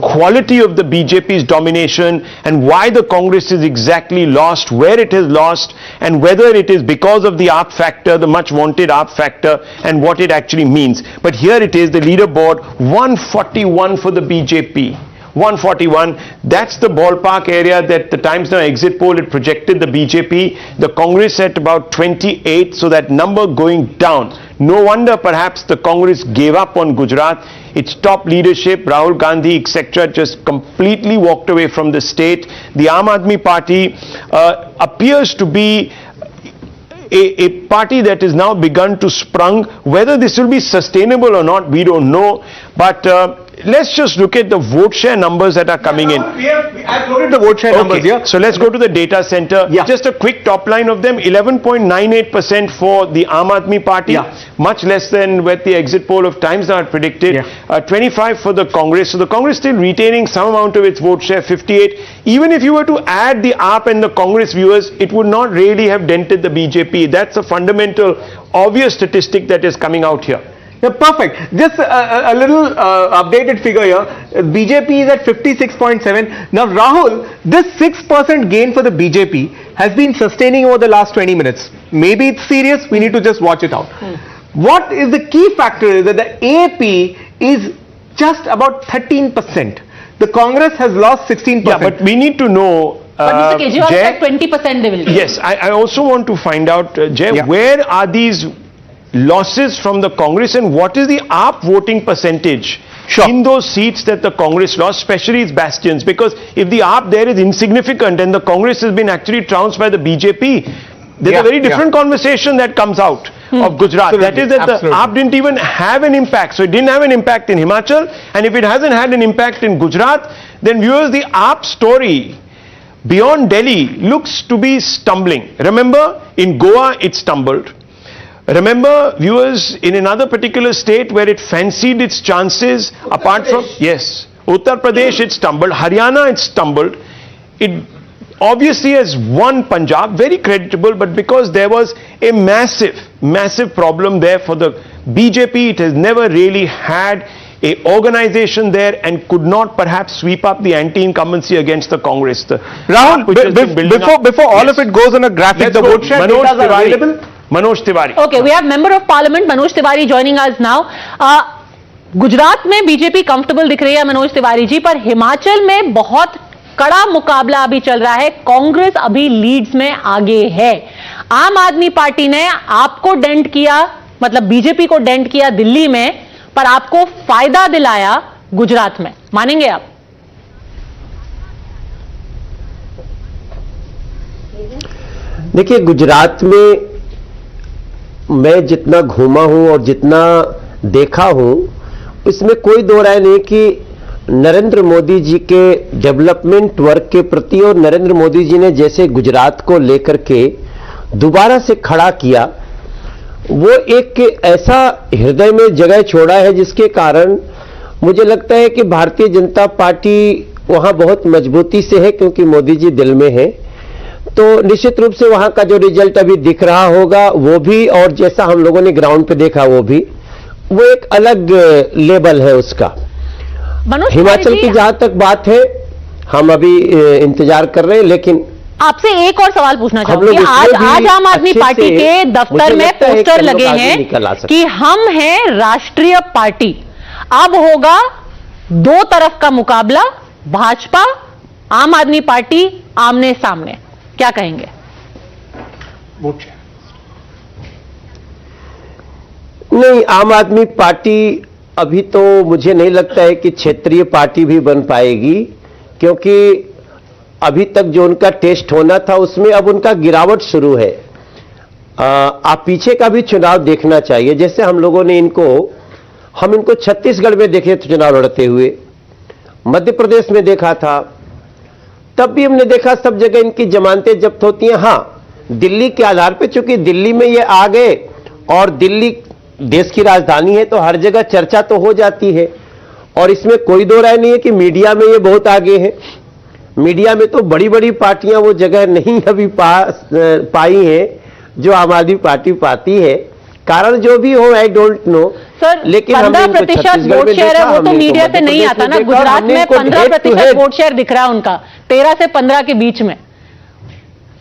quality of the BJP's domination and why the Congress is exactly lost, where it has lost, and whether it is because of the AAP factor, the much wanted AAP factor, and what it actually means. But here it is, the leaderboard, 141 for the BJP. 141, that's the ballpark area that the Times Now exit poll had projected the BJP. The Congress at about 28, so that number going down. No wonder perhaps the Congress gave up on Gujarat. Its top leadership, Rahul Gandhi, etc., just completely walked away from the state. The Aam Aadmi Party appears to be a party that has now begun to sprung. Whether this will be sustainable or not, we don't know. But let's just look at the vote share numbers that are coming in.
I've loaded the vote share numbers here.
So let's go to the data center. Just a quick top line of them. 11.98% for the Aam Aadmi Party, much less than what the exit poll of Times Now had predicted. 25 for the Congress. So the Congress still retaining some amount of its vote share, 58. Even if you were to add the AAP and the Congress, viewers, it would not really have dented the BJP. That's a fundamental, obvious statistic that is coming out here.
Yeah, perfect. Just a little updated figure here. BJP is at 56.7. Now, Rahul, this 6% gain for the BJP has been sustaining over the last 20 minutes. Maybe it's serious. We need to just watch it out. What is the key factor is that the AP is just about 13%. The Congress has lost 16%.
Yeah, but we need to know.
But Mr. Kejriwal said 20% they will do.
Yes, I also want to find out, Jay, where are these losses from the Congress, and what is the AAP voting percentage in those seats that the Congress lost, especially its bastions, because if the AAP there is insignificant and the Congress has been actually trounced by the BJP, there's a very different conversation that comes out of Gujarat.
Absolutely,
that is that the AAP didn't even have an impact. So it didn't have an impact in Himachal, and if it hasn't had an impact in Gujarat, then viewers, the AAP story beyond Delhi looks to be stumbling. Remember, in Goa it stumbled. Remember, viewers, in another particular state where it fancied its chances, apart from, yes, Uttar Pradesh it stumbled, Haryana it stumbled. It obviously has won Punjab, very creditable, but because there was a massive problem there for the BJP, it has never really had a organization there and could not perhaps sweep up the anti-incumbency against the Congress.
Rahul, before all of it goes on a graphic, the vote share data are available.
Manoj Tiwari.
Okay, we have Member of Parliament Manoj Tiwari joining us now. Gujarat में BJP comfortable दिख रही है मनोज तिवारी जी, पर हिमाचल में बहुत कड़ा मुकाबला अभी चल रहा है. कांग्रेस अभी लीड्स में आगे है. आम आदमी पार्टी ने आपको डेंट किया, मतलब बीजेपी को डेंट किया दिल्ली में, पर आपको फायदा दिलाया गुजरात में. मानेंगे आप?
देखिए, गुजरात में मैं जितना घूमा हूं और जितना देखा हूं, इसमें कोई दो राय नहीं कि नरेंद्र मोदी जी के डेवलपमेंट वर्क के प्रति और नरेंद्र मोदी जी ने जैसे गुजरात को लेकर के दोबारा से खड़ा किया, वो एक ऐसा हृदय में जगह छोड़ा है जिसके कारण मुझे लगता है कि भारतीय जनता पार्टी वहां बहुत मजबूती से है, क्योंकि मोदी जी दिल में है. तो निश्चित रूप से वहां का जो रिजल्ट अभी दिख रहा होगा वो भी, और जैसा हम लोगों ने ग्राउंड पे देखा वो भी, वो एक अलग लेवल है उसका. हिमाचल की जहां तक बात है, हम अभी इंतजार कर रहे हैं, लेकिन
आपसे एक और सवाल पूछना चाहूंगी. आज आम आदमी पार्टी के दफ्तर में पोस्टर लगे हैं कि हम हैं राष्ट्रीय पार्टी. अब होगा दो तरफ का मुकाबला, भाजपा आम आदमी पार्टी आमने सामने. क्या कहेंगे?
नहीं, आम आदमी पार्टी अभी तो मुझे नहीं लगता है कि क्षेत्रीय पार्टी भी बन पाएगी, क्योंकि अभी तक जो उनका टेस्ट होना था उसमें अब उनका गिरावट शुरू है. आप पीछे का भी चुनाव देखना चाहिए. जैसे हम लोगों ने हम इनको छत्तीसगढ़ में देखे चुनाव लड़ते हुए, मध्य प्रदेश में देखा था, तब भी हमने देखा सब जगह इनकी जमानतें जब्त होती हैं. हाँ, दिल्ली के आधार पे, चूंकि दिल्ली में ये आ गए और दिल्ली देश की राजधानी है, तो हर जगह चर्चा तो हो जाती है. और इसमें कोई दो राय नहीं है कि मीडिया में ये बहुत आगे है. मीडिया में तो बड़ी बड़ी पार्टियां वो जगह नहीं अभी पाई हैं जो आम आदमी पार्टी पाती है. कारण जो भी हो, आई डोंट नो,
सर,
लेकिन
15% वोट शेयर है, वो तो मीडिया से नहीं आता ना. गुजरात में 15% वोट शेयर दिख रहा है उनका, 13 से 15 के बीच में.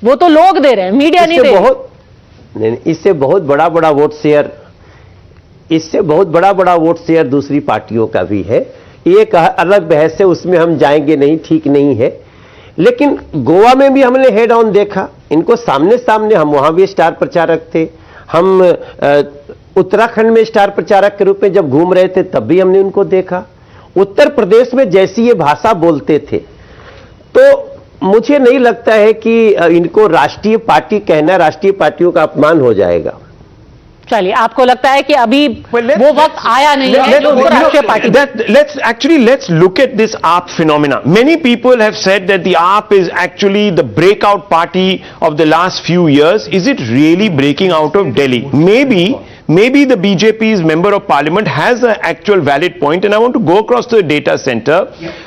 वो तो लोग दे रहे हैं, मीडिया नहीं दे रहे.
इससे बहुत बड़ा वोट शेयर दूसरी पार्टियों का भी है. ये एक अलग बहस है, उसमें हम जाएंगे नहीं, ठीक नहीं है. लेकिन गोवा में भी हमने हेड ऑन देखा इनको, सामने सामने. हम वहां भी स्टार प्रचारक थे. हम उत्तराखंड में स्टार प्रचारक के रूप में जब घूम रहे थे तब भी हमने उनको देखा. उत्तर प्रदेश में जैसी ये भाषा बोलते थे, तो मुझे नहीं लगता है कि इनको राष्ट्रीय पार्टी कहना, राष्ट्रीय पार्टियों का अपमान हो जाएगा.
चलिए, आपको लगता है कि अभी वो वक्त आया नहीं है जो राष्ट्रीय party?
Let's look at this AAP phenomena. Many people have said that the AAP is actually the breakout party of the last few years. Is it really breaking out of Delhi? Maybe the BJP's member of parliament has an actual valid point, and I want to go across to the data center.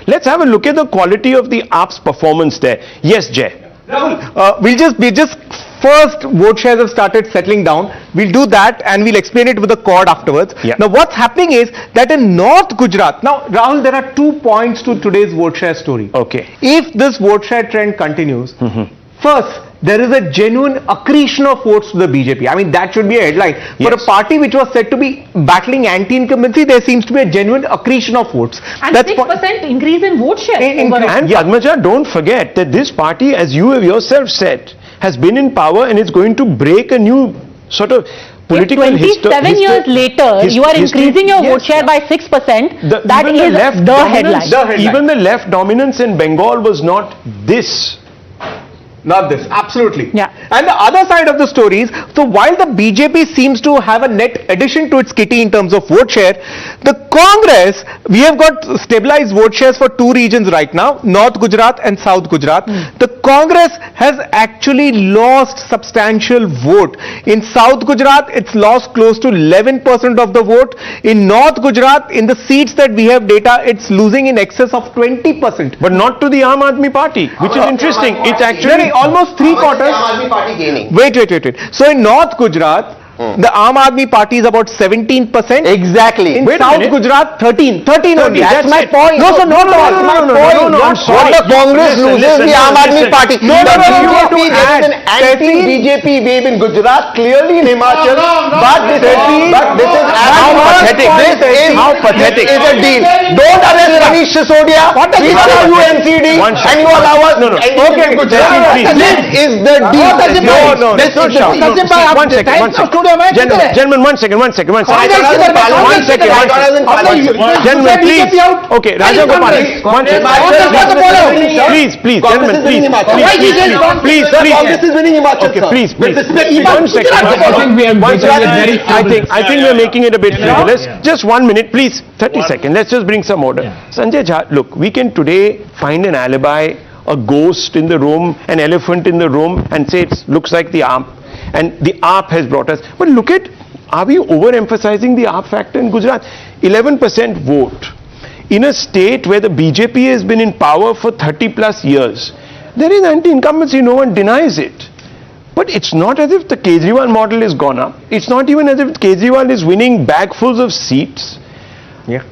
Let's have a look at the quality of the AAP's performance there. Yes, Jay.
We'll just first vote shares have started settling down. We'll do that and we'll explain it with the chord afterwards. Now what's happening is that in North Gujarat, now Rahul, there are 2 points to today's vote share story.
Okay.
If this vote share trend continues, first, there is a genuine accretion of votes to the BJP. I mean, that should be a headline. For a party which was said to be battling anti-incumbency, there seems to be a genuine accretion of votes.
And 6% increase in vote share.
And Padmaja, don't forget that this party, as you have yourself said, has been in power and it's going to break a new sort of political
if 27 years later, you are increasing your vote share by 6%, that is the headline.
Even the left dominance in Bengal was not this.
Not this, absolutely.
Yeah.
And the other side of the story is, so while the BJP seems to have a net addition to its kitty in terms of vote share, the Congress, we have got stabilized vote shares for two regions right now, North Gujarat and South Gujarat. The Congress has actually lost substantial vote. In South Gujarat, it's lost close to 11% of the vote. In North Gujarat, in the seats that we have data, it's losing in excess of 20%.
But not to the Aam Aadmi Party, which is interesting. It's actually
almost three quarters.
Aam Aadmi Party gaining.
Wait. So in North Gujarat, the Aam Aadmi Party is about 17%.
Exactly.
In South Gujarat, 13 only. That's my point.
No,
What
the Congress loses, the Aam Aadmi Party.
No,
BJP, there is an anti-BJP wave in Gujarat, clearly in Himachal, but this is how pathetic. This is a deal. Don't arrest Manish Sisodia. We allow you NCD and you allow us. Okay, Gujarat. This is the deal.
No.
This is the deal.
One second. Gentlemen, one second. Gentlemen, please. Okay, Raja Gopal, one second. Please, gentlemen, please.
Congress is winning Himachal.
Okay, please. 1 second. I think we are making it a bit frivolous. Just 1 minute, please. 30 seconds. Let's just bring some order. Sanjay Jha, look, we can today find an alibi, a ghost in the room, an elephant in the room, and say it looks like the AAP. And the AAP has brought us. But look at, are we overemphasizing the AAP factor in Gujarat? 11% vote. In a state where the BJP has been in power for 30 plus years, there is anti-incumbency, no one denies it. But it's not as if the Kejriwal model is gone up. It's not even as if Kejriwal is winning bagfuls of seats.
Yeah.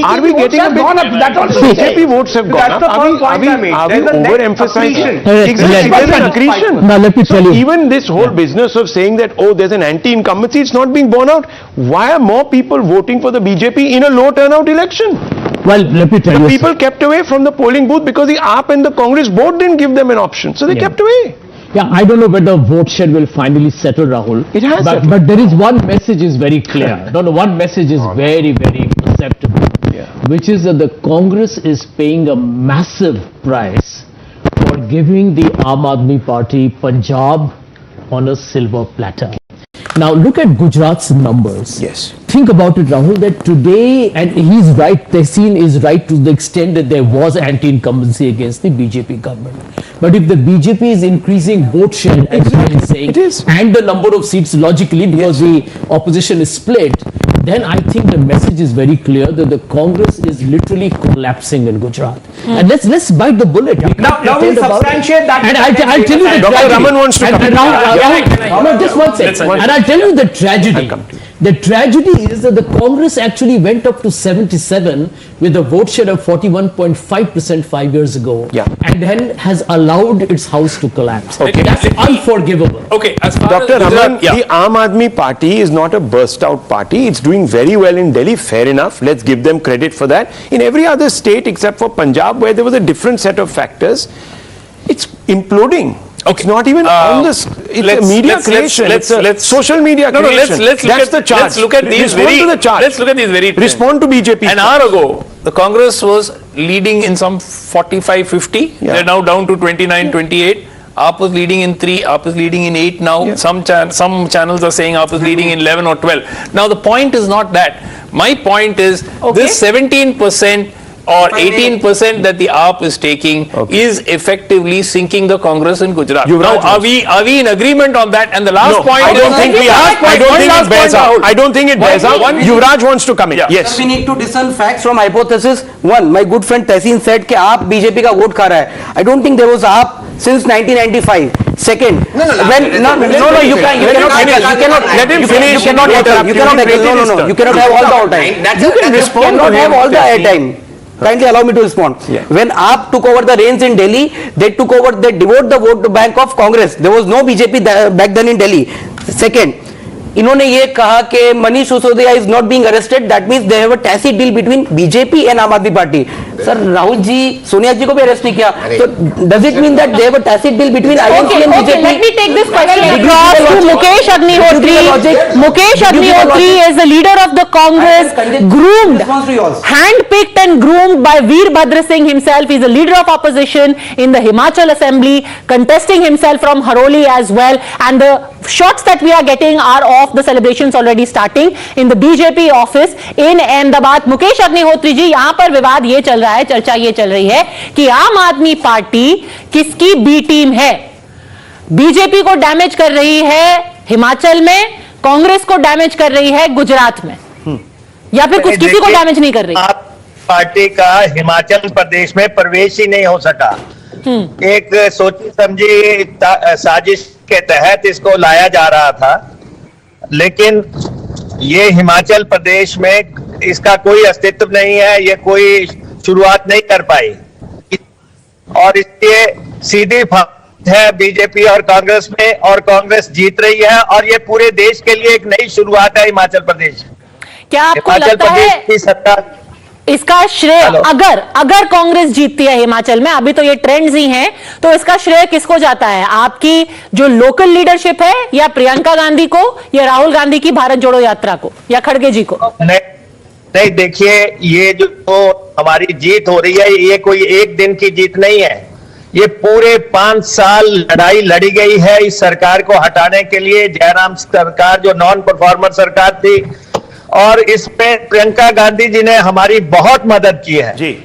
Are we getting a bit? BJP votes have gone up. Are we overemphasizing? Exactly, there's an accretion.
Now let me tell you.
Even this whole business of saying that, oh, there's an anti-incumbency, it's not being borne out. Why are more people voting for the BJP in a low turnout election?
Well, let me tell you.
People kept away from the polling booth because the AAP and the Congress both didn't give them an option. So they kept away.
Yeah, I don't know whether vote share will finally settle, Rahul.
It has
but there is one message is very clear. One message is very, very perceptible. Which is that the Congress is paying a massive price for giving the Aam Aadmi Party Punjab on a silver platter. Now look at Gujarat's numbers.
Yes.
Think about it, Rahul, that today, and he's right, Tehseen is right to the extent that there was anti-incumbency against the BJP government. But if the BJP is increasing vote share, as he's saying, and the number of seats logically, because the opposition is split, then I think the message is very clear that the Congress is literally collapsing in Gujarat. And let's bite the bullet.
Now we'll substantiate that.
And I'll tell you the
Dr.
tragedy.
Raman wants to come in.
No, just 1 second. And I'll tell you the tragedy. The tragedy is that the Congress actually went up to 77 with a vote share of 41.5% 5 years ago. And then has allowed its house to collapse.
Okay.
That's unforgivable.
Okay, as far
Dr.
as
Raman, the Aam Aadmi Party is not a burst out party. It's doing very well in Delhi, fair enough. Let's give them credit for that. In every other state except for Punjab, where there was a different set of factors, it's imploding. It's not even on this. It's a media creation. Let's social media creation.
Let's look at these very trends.
Respond to BJP.
An hour ago, the Congress was leading in some 45-50. They're now down to 29-28. AAP was leading in 3, AAP is leading in 8 now. Some channels are saying AAP is leading in 11 or 12. Now the point is not that. My point is this 17% or 18% that the AAP is taking is effectively sinking the Congress in Gujarat. Now, are we in agreement on that? And the last point
I don't think we are. I don't think it bears out. I don't think it bears out. Yuvraj wants to come in. Yes.
We need to discern facts from hypothesis. One, my good friend Tehseen said कि आप BJP का vote खा रहा है. I don't think there was AAP since 1995. Second, you cannot
let him finish.
You cannot have all the airtime.
You can respond.
You cannot have all the airtime. Kindly allow me to respond. When AAP took over the reins in Delhi, they devoured the vote bank of Congress. There was no BJP back then in Delhi. Second, इन्होंने ये कहा कि Manish Sisodia is not being arrested. That means they have a tacit deal between BJP and Aam Aadmi Party. Sir Rahul ji Sonia ji को भी arrest नहीं किया, तो does it mean that there were tacit deal between INC and BJP?
Let me take this question across to Mukesh Agnihotri. Mukesh Agnihotri is the leader of the Congress, groomed, hand-picked and groomed by Veerbhadra Singh himself. He is the leader of opposition in the Himachal Assembly, contesting himself from Haroli as well. And the shots that we are getting are of the celebrations already starting in the BJP office in Ahmedabad. Mukesh Agnihotri ji, यहाँ पर विवाद ये चल रहा है, चर्चा ये चल रही है कि आम आदमी पार्टी किसकी बी टीम है? बीजेपी को डैमेज कर रही है हिमाचल में, कांग्रेस को डैमेज कर रही है गुजरात में, या फिर कुछ किसी को डैमेज नहीं कर रही?
आप पार्टी का हिमाचल प्रदेश में प्रवेश ही नहीं हो सका। एक सोची समझी साजिश के तहत इसको लाया जा रहा था, लेकिन ये हिमाचल प्रदेश में इसका कोई अस्तित्व नहीं है, ये कोई शुरुआत नहीं कर पाई और इसलिए सीधी है बीजेपी और कांग्रेस में, और कांग्रेस जीत रही है और ये पूरे देश के लिए एक नई शुरुआत है हिमाचल प्रदेश।
क्या आपको लगता है
की सरकार
इसका श्रेय, अगर कांग्रेस जीतती है हिमाचल में, अभी तो ये ट्रेंड्स ही हैं, तो इसका श्रेय किसको जाता है? आपकी जो लोकल लीडरशिप है, या प्रियंका गांधी को, या राहुल गांधी की भारत जोड़ो यात्रा को, या खड़गे जी को?
नहीं, देखिए ये जो हमारी जीत हो रही है ये कोई एक दिन की जीत नहीं है, ये पूरे 5 साल लड़ाई लड़ी गई है इस सरकार को हटाने के लिए। जयराम सरकार जो नॉन परफॉर्मर सरकार थी, और इसमें प्रियंका गांधी जी ने हमारी बहुत मदद की है जी।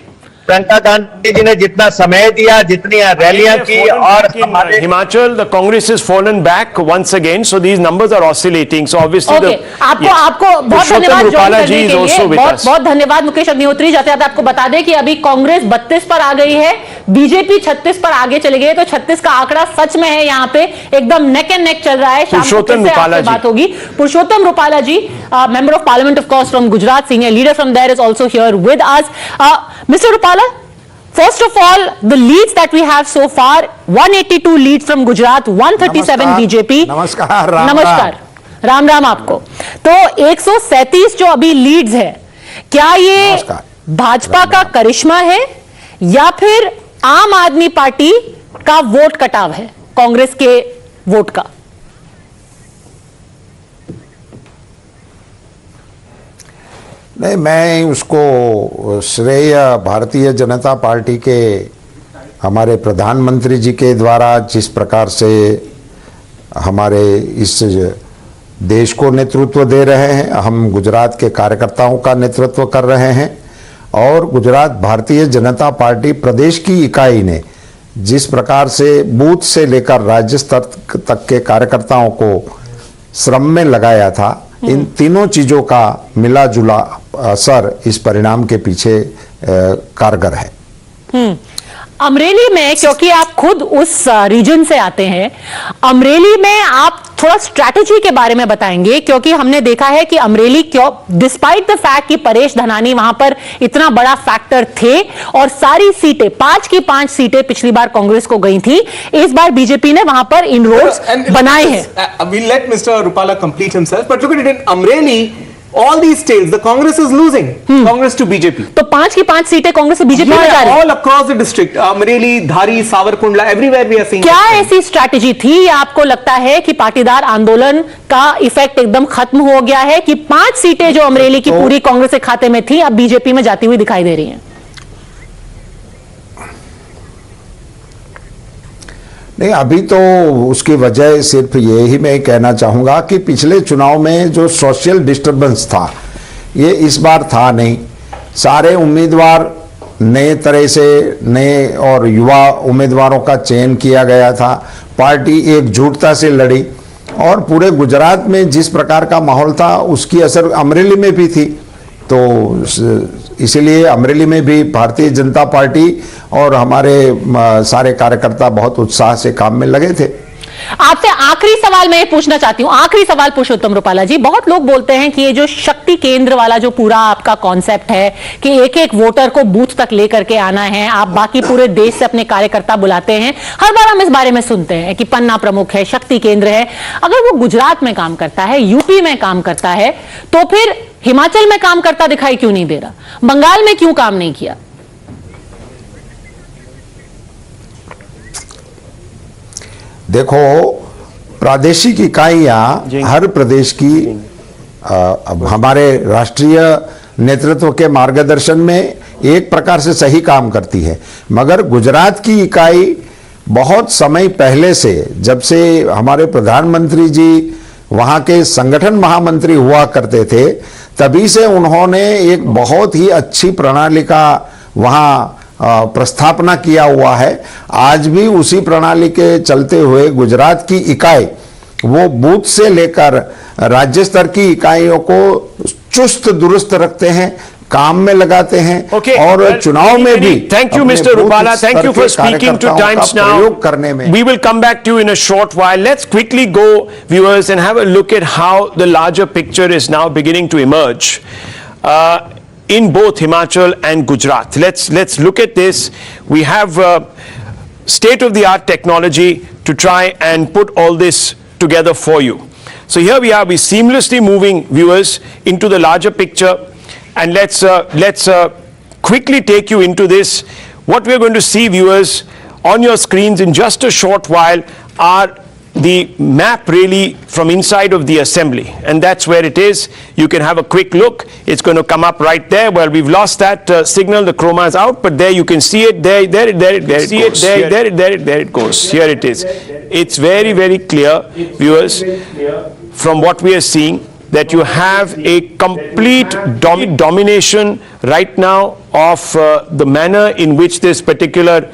प्रियंका गांधी जी ने जितना समय दिया, जितनी रैलियां की, और
Himachal the Congress is fallen back once again, so these numbers are oscillating, so obviously
आपको बहुत धन्यवाद ज्वाइन करने के लिए, बहुत धन्यवाद मुकेश अग्निहोत्री। जाते जाते आपको बता दें कि अभी कांग्रेस 32 पर आ गई है, बीजेपी 36 पर आगे चले गए, तो 36 का आंकड़ा सच में है, यहाँ पे एकदम नेक एंड नेक चल रहा है। शाम को फिर से आपसे बात होगी। Purushottam Rupala ji, member of parliament of course from Gujarat, senior leader from there, is also here with us. Mr. Rupala, first of all, the leads that we have so far, 182 leads from Gujarat, 137 BJP.
नमस्कार,
नमस्कार, राम राम आपको। तो 137 जो अभी Leeds है, क्या ये भाजपा का करिश्मा है या फिर आम आदमी पार्टी का वोट कटाव है, कांग्रेस के वोट का?
नहीं, मैं उसको श्रेय भारतीय जनता पार्टी के हमारे प्रधानमंत्री जी के द्वारा जिस प्रकार से हमारे इस देश को नेतृत्व दे रहे हैं, हम गुजरात के कार्यकर्ताओं का नेतृत्व कर रहे हैं, और गुजरात भारतीय जनता पार्टी प्रदेश की इकाई ने जिस प्रकार से बूथ से लेकर राज्य स्तर तक के कार्यकर्ताओं को श्रम में लगाया था, इन तीनों चीजों का मिला जुला असर इस परिणाम के पीछे कारगर है।
अमरेली में, क्योंकि आप खुद उस रीजन से आते हैं, अमरेली में आप थोड़ा स्ट्रैटेजी के बारे में बताएंगे, क्योंकि हमने देखा है कि अमरेली क्यों, डिस्पाइट द फैक्ट कि परेश धनानी वहां पर इतना बड़ा फैक्टर थे और सारी सीटें 5 की 5 सीटें पिछली बार कांग्रेस को गई थी, इस बार बीजेपी ने वहां पर इनरोड्स बनाए हैं।
We'll let Mr. Rupala complete himself, but look at it in Amreli, all these states, the Congress is losing. Congress to BJP.
तो 5 की 5 सीटें कांग्रेस से बीजेपी में जा रही है।
All across the district, Amreli, Dhari, Savarkundla, everywhere we are seeing.
क्या ऐसी स्ट्रैटेजी थी, या आपको लगता है कि पाटीदार आंदोलन का इफेक्ट एकदम खत्म हो गया है कि 5 सीटें जो अमरेली की पूरी कांग्रेस के खाते में थी, अब बीजेपी में जाती हुई दिखाई दे रही हैं?
नहीं, अभी तो उसकी वजह सिर्फ ये ही मैं कहना चाहूँगा कि पिछले चुनाव में जो सोशल डिस्टर्बेंस था, ये इस बार था नहीं। सारे उम्मीदवार नए तरह से, नए और युवा उम्मीदवारों का चयन किया गया था, पार्टी एकजुटता से लड़ी, और पूरे गुजरात में जिस प्रकार का माहौल था उसकी असर अमरेली में भी थी। तो इसलिए अमरेली में भी भारतीय जनता पार्टी और हमारे सारे कार्यकर्ता बहुत उत्साह से काम में लगे थे।
आपसे आखिरी सवाल मैं पूछना चाहती हूं, आखिरी सवाल पुरुषोत्तम रूपाला जी। बहुत लोग बोलते हैं कि ये जो शक्ति केंद्र वाला जो पूरा आपका कॉन्सेप्ट है कि एक एक वोटर को बूथ तक लेकर के आना है, आप बाकी पूरे देश से अपने कार्यकर्ता बुलाते हैं, हर बार हम इस बारे में सुनते हैं कि पन्ना प्रमुख है, शक्ति केंद्र है। अगर वो गुजरात में काम करता है, यूपी में काम करता है, तो फिर हिमाचल में काम करता दिखाई क्यों नहीं दे रहा? बंगाल में क्यों काम नहीं किया?
देखो, प्रादेशिक इकाइयां हर प्रदेश की अब हमारे राष्ट्रीय नेतृत्व के मार्गदर्शन में एक प्रकार से सही काम करती है, मगर गुजरात की इकाई बहुत समय पहले से, जब से हमारे प्रधानमंत्री जी वहां के संगठन महामंत्री हुआ करते थे, तभी से उन्होंने एक बहुत ही अच्छी प्रणाली का वहां प्रस्थापना किया हुआ है। आज भी उसी प्रणाली के चलते हुए गुजरात की इकाई वो बूथ से लेकर राज्य स्तर की इकाइयों को चुस्त दुरुस्त रखते हैं, काम में लगाते हैं, और चुनाव में भी।
Thank you, Mr. Rupala. Thank you for speaking to Times Now.
करने में
We will come back to you in a short while. Let's quickly go, viewers, and have a look at how the larger picture is now beginning to emerge in both Himachal and Gujarat. Let's look at this. We have state-of-the-art technology to try and put all this together for you. So here we are. We're seamlessly moving, viewers, into the larger picture. And let's quickly take you into this. What we're going to see, viewers, on your screens in just a short while are the map really from inside of the assembly. And that's where it is. You can have a quick look. It's going to come up right there. Well, we've lost that signal. The chroma is out, but there you can see it. There it goes. Here it is. It's very, very clear, viewers, from what we are seeing, that you have a complete domination right now of the manner in which this particular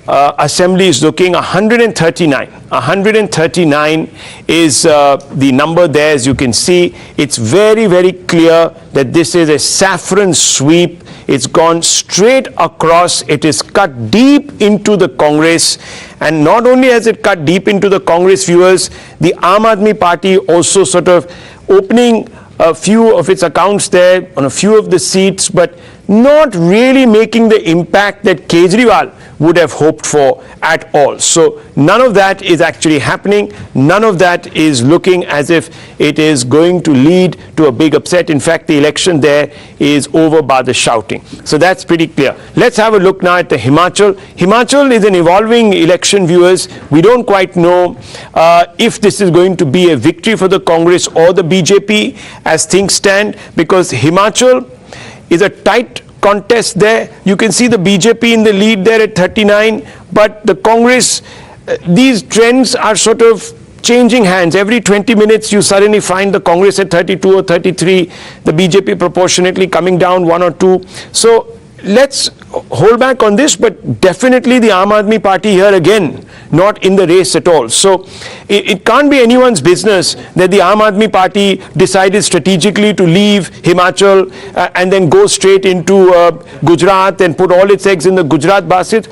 assembly is looking. 139. 139 is the number there, as you can see. It's very, very clear that this is a saffron sweep. It's gone straight across. It is cut deep into the Congress. And not only has it cut deep into the Congress, viewers, the Aam Aadmi Party also sort of opening a few of its accounts there on a few of the seats, but not really making the impact that Kejriwal would have hoped for at all. So none of that is actually happening. None of that is looking as if it is going to lead to a big upset. In fact, the election there is over by the shouting. So that's pretty clear. Let's have a look now at the Himachal. Himachal is an evolving election, viewers. We don't quite know if this is going to be a victory for the Congress or the BJP as things stand, because Himachal is a tight contest there. You can see the BJP in the lead there at 39, but the Congress, these trends are sort of changing hands. Every 20 minutes you suddenly find the Congress at 32 or 33, the BJP proportionately coming down 1 or 2. So let's hold back on this, but definitely the Aam Aadmi Party here again not in the race at all. So it can't be anyone's business that the Aam Aadmi Party decided strategically to leave Himachal and then go straight into Gujarat and put all its eggs in the Gujarat basket.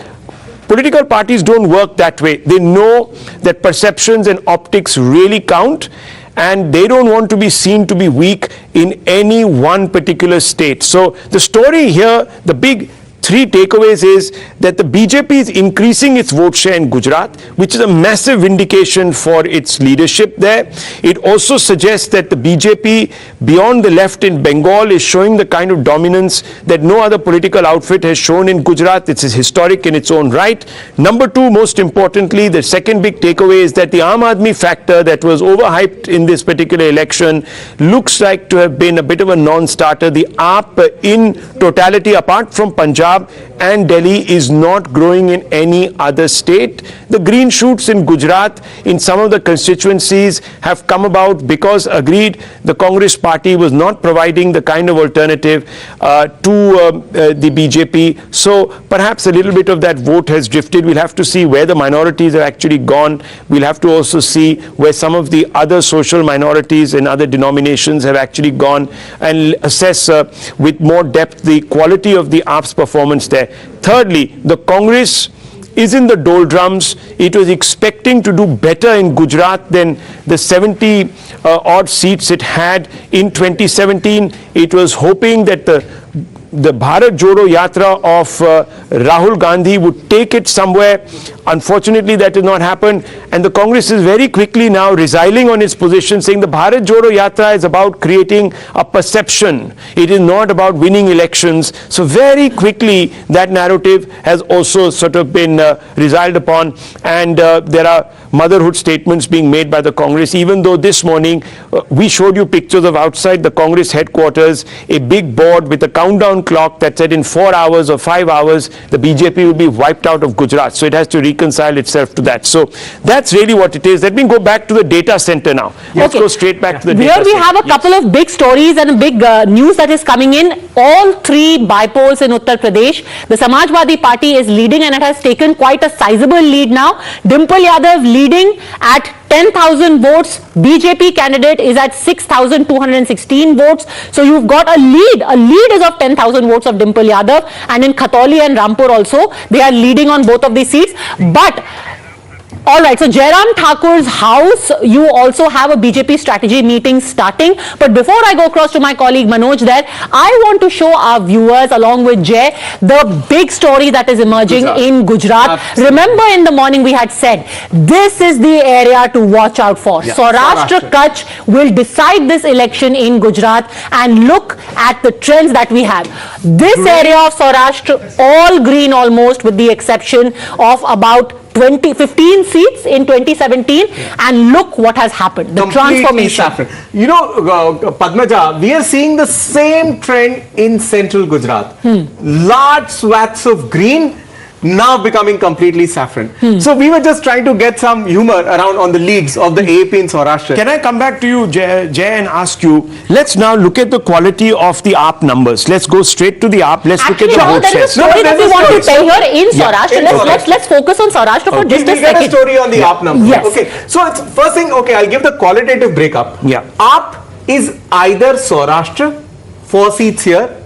Political parties don't work that way. They know that perceptions and optics really count, and they don't want to be seen to be weak in any one particular state. So the story here, the big three takeaways is that the BJP is increasing its vote share in Gujarat, which is a massive vindication for its leadership there. It also suggests that the BJP beyond the left in Bengal is showing the kind of dominance that no other political outfit has shown in Gujarat. It's historic in its own right. Number two, most importantly, the second big takeaway is that the Aam Aadmi factor that was overhyped in this particular election looks like to have been a bit of a non-starter. The AAP in totality, apart from Punjab and Delhi, is not growing in any other state. The green shoots in Gujarat in some of the constituencies have come about because, agreed, the Congress party was not providing the kind of alternative to the BJP. So perhaps a little bit of that vote has drifted. We'll have to see where the minorities have actually gone. We'll have to also see where some of the other social minorities and other denominations have actually gone, and assess with more depth the quality of the AAP's performance there. Thirdly, the Congress is in the doldrums. It was expecting to do better in Gujarat than the 70 odd seats it had in 2017. It was hoping that the Bharat Jodo Yatra of Rahul Gandhi would take it somewhere. Unfortunately, that did not happen, and the Congress is very quickly now resiling on its position, saying the Bharat Jodo Yatra is about creating a perception. It is not about winning elections. So very quickly that narrative has also sort of been resiled upon, and there are motherhood statements being made by the Congress, even though this morning we showed you pictures of outside the Congress headquarters, a big board with a countdown clock that said in 4 hours or 5 hours, the BJP will be wiped out of Gujarat. So it has to reconcile itself to that. So that's really what it is. Let me go back to the data center now. Let's go straight back to the data center.
Here we have a couple of big stories and a big news that is coming in. All three bypolls in Uttar Pradesh. The Samajwadi Party is leading and it has taken quite a sizable lead now. Dimple Yadav leading at 10,000 votes. BJP candidate is at 6,216 votes. So you've got a lead. A lead is of 10,000 votes of Dimple Yadav, and in Khatholi and Rampur also they are leading on both of these seats. But all right, so Jairam Thakur's house, you also have a BJP strategy meeting starting. But before I go across to my colleague Manoj there, I want to show our viewers along with Jay the big story that is emerging in Gujarat. Remember in the morning we had said, this is the area to watch out for. Saurashtra Kutch will decide this election in Gujarat, and look at the trends that we have. This area of Saurashtra, all green almost, with the exception of about 15 seats in 2017, and look what has happened, the transformation.
You know, Padmaja, we are seeing the same trend in central Gujarat. Large swaths of green now becoming completely saffron. So we were just trying to get some humor around on the leads of the AP in Saurashtra.
Can I come back to you, Jay, and ask you, let's now look at the quality of the AAP numbers. Let's go straight to the AAP. Let's look at the vote
there is a story that we want to tell here in Saurashtra. Let's focus on Saurashtra for just a second.
We'll get a story on the AAP numbers.
Yes.
Okay, so it's first thing, okay, I'll give the qualitative breakup. AAP is either Saurashtra, 4 seats here,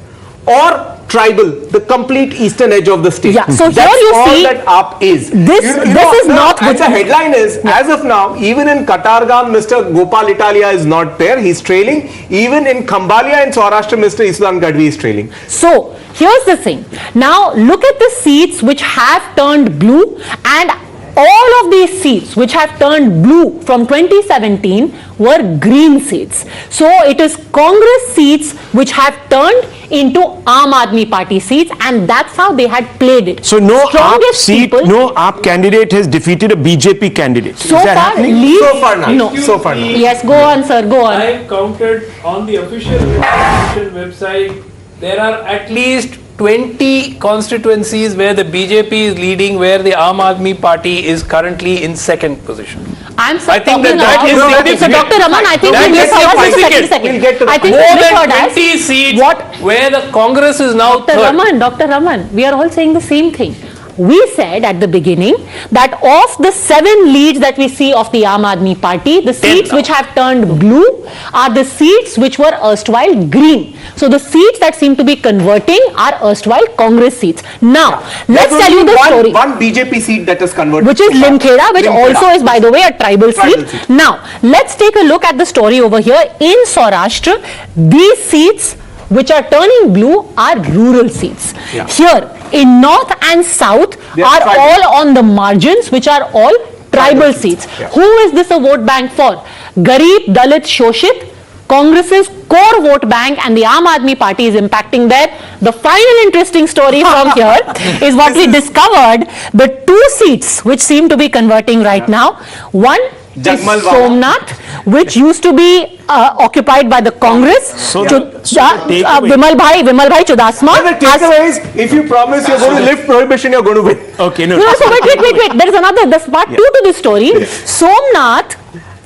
or tribal, the complete eastern edge of the state.
So
that's
here you
all
see
that AAP is.
This is not
good. The headline is, as of now, even in Katargam, Mr. Gopal Italia is not there. He's trailing. Even in Khambalia and Saurashtra, Mr. Islan Gadvi is trailing.
So here's the thing. Now look at the seats which have turned blue, and all of these seats which have turned blue from 2017 were green seats. So it is Congress seats which have turned into Aam Aadmi Party seats, and that's how they had played it.
So no AAP seat, no AAP candidate has defeated a BJP candidate.
So
is that
far,
happening?
So far not.
No.
So far not.
Yes, go on, sir, go on.
I counted on the official election website, there are at least 20 constituencies where the BJP is leading, where the Aam Aadmi Party is currently in second position.
I
think that is significant.
So Dr. Raman, I think we misheard I think
more than 20 seats where the Congress is now third.
Dr. Raman, we are all saying the same thing. We said at the beginning that of the 7 leads that we see of the Aam Aadmi Party, the seats which have turned blue are the seats which were erstwhile green. So the seats that seem to be converting are erstwhile Congress seats. Now, let's tell you the story.
One BJP seat that is converted.
Which is Limkheda, which also is, by the way, a tribal seat. Now, let's take a look at the story over here. In Saurashtra, these seats which are turning blue are rural seats. Here, in north and south are all on the margins, which are all tribal seats. Who is this a vote bank for? Garib, Dalit, Shoshit, Congress's core vote bank, and the Aam Aadmi Party is impacting there. The final interesting story from here is what we discovered, the 2 seats which seem to be converting right now. One is Somnath, which used to be occupied by the Congress. Vimal Bhai Chudasma.
The takeaway is, if you promise you're going to lift prohibition, you're going to win.
Okay, no.
So wait. There is another, there's part 2 to this story. Somnath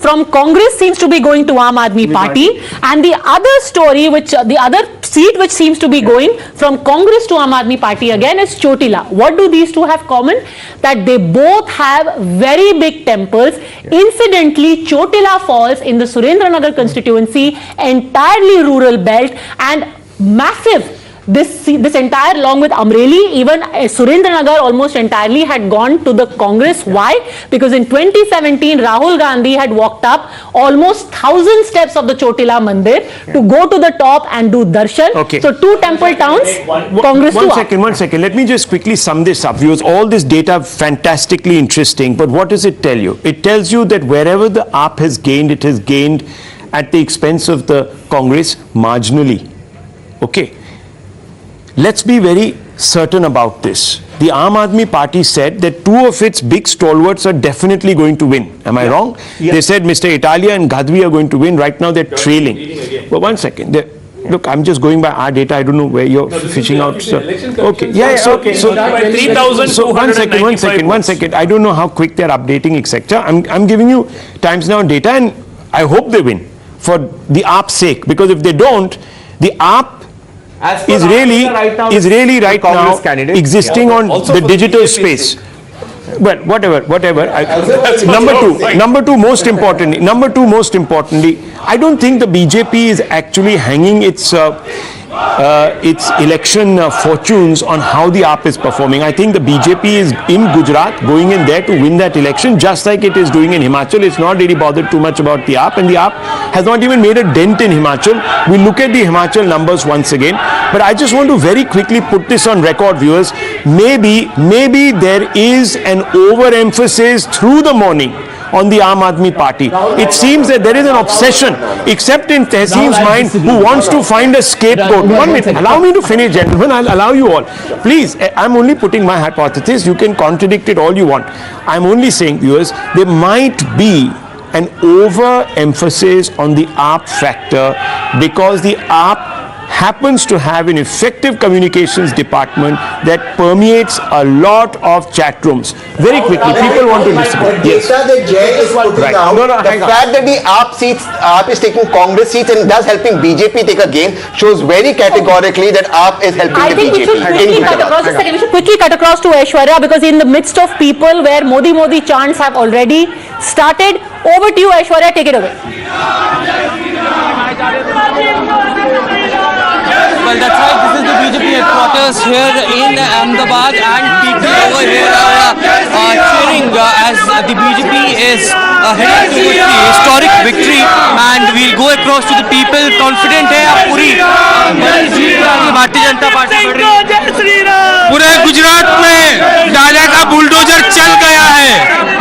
from Congress seems to be going to Aam Aadmi Party, and the other story, the other seat which seems to be going from Congress to Aam Aadmi Party again is Chotila. What do these two have common? That they both have very big temples. Incidentally, Chotila falls in the Surendranagar constituency, entirely rural belt, and massive. This entire, along with Amreli, even Surendranagar almost entirely had gone to the Congress. Why? Because in 2017, Rahul Gandhi had walked up almost 1,000 steps of the Chotila Mandir to go to the top and do darshan. So 2 temple towns, Congress to
One second. Let me just quickly sum this up. Because all this data fantastically interesting, but what does it tell you? It tells you that wherever the AAP has gained, it has gained at the expense of the Congress marginally. Okay. Let's be very certain about this. The Aam Aadmi Party said that two of its big stalwarts are definitely going to win. Am I wrong?
Yeah.
They said Mr. Italia and Gadvi are going to win. Right now they're trailing. But one second. Look, I'm just going by our data. I don't know where you're fishing out. So, okay. Yeah, okay. So,
3,295
one second. I don't know how quick they're updating, etc. I'm giving you Times Now data, and I hope they win for the AAP's sake. Because if they don't, the AAP is really right now existing on the digital space. Well, whatever. Number two, most importantly, I don't think the BJP is actually hanging its election fortunes on how the AAP is performing. I think the BJP is in Gujarat, going in there to win that election, just like it is doing in Himachal. It's not really bothered too much about the AAP, and the AAP has not even made a dent in Himachal. We'll look at the Himachal numbers once again. But I just want to very quickly put this on record, viewers. Maybe there is an overemphasis through the morning on the Aam Aadmi Party. It seems that there is an obsession, except in Tehseem's mind, who wants to find a scapegoat. 1 minute, allow me to finish, gentlemen. I'll allow you all. Please, I'm only putting my hypothesis. You can contradict it all you want. I'm only saying, viewers, there might be an overemphasis on the AAP factor because the AAP happens to have an effective communications department that permeates a lot of chat rooms. Very quickly, people want to listen. Yes.
That Jay is putting out, the fact that the AAP is taking Congress seats and thus helping BJP take a gain shows very categorically that AAP is helping the BJP.
We should quickly cut across to Aishwarya, because in the midst of people where Modi chants have already started. Over to you, Aishwarya, take it away.
Well, that's right. This is the BJP headquarters here in Ahmedabad, and people over here are cheering as the BJP is heading towards the historic victory. And we'll go across to the people. Confident है आप पूरी बड़ी जीत के आगे भारतीय Janata party बढ़ रही है। पूरे गुजरात में दादा का बुलडोजर चल गया है।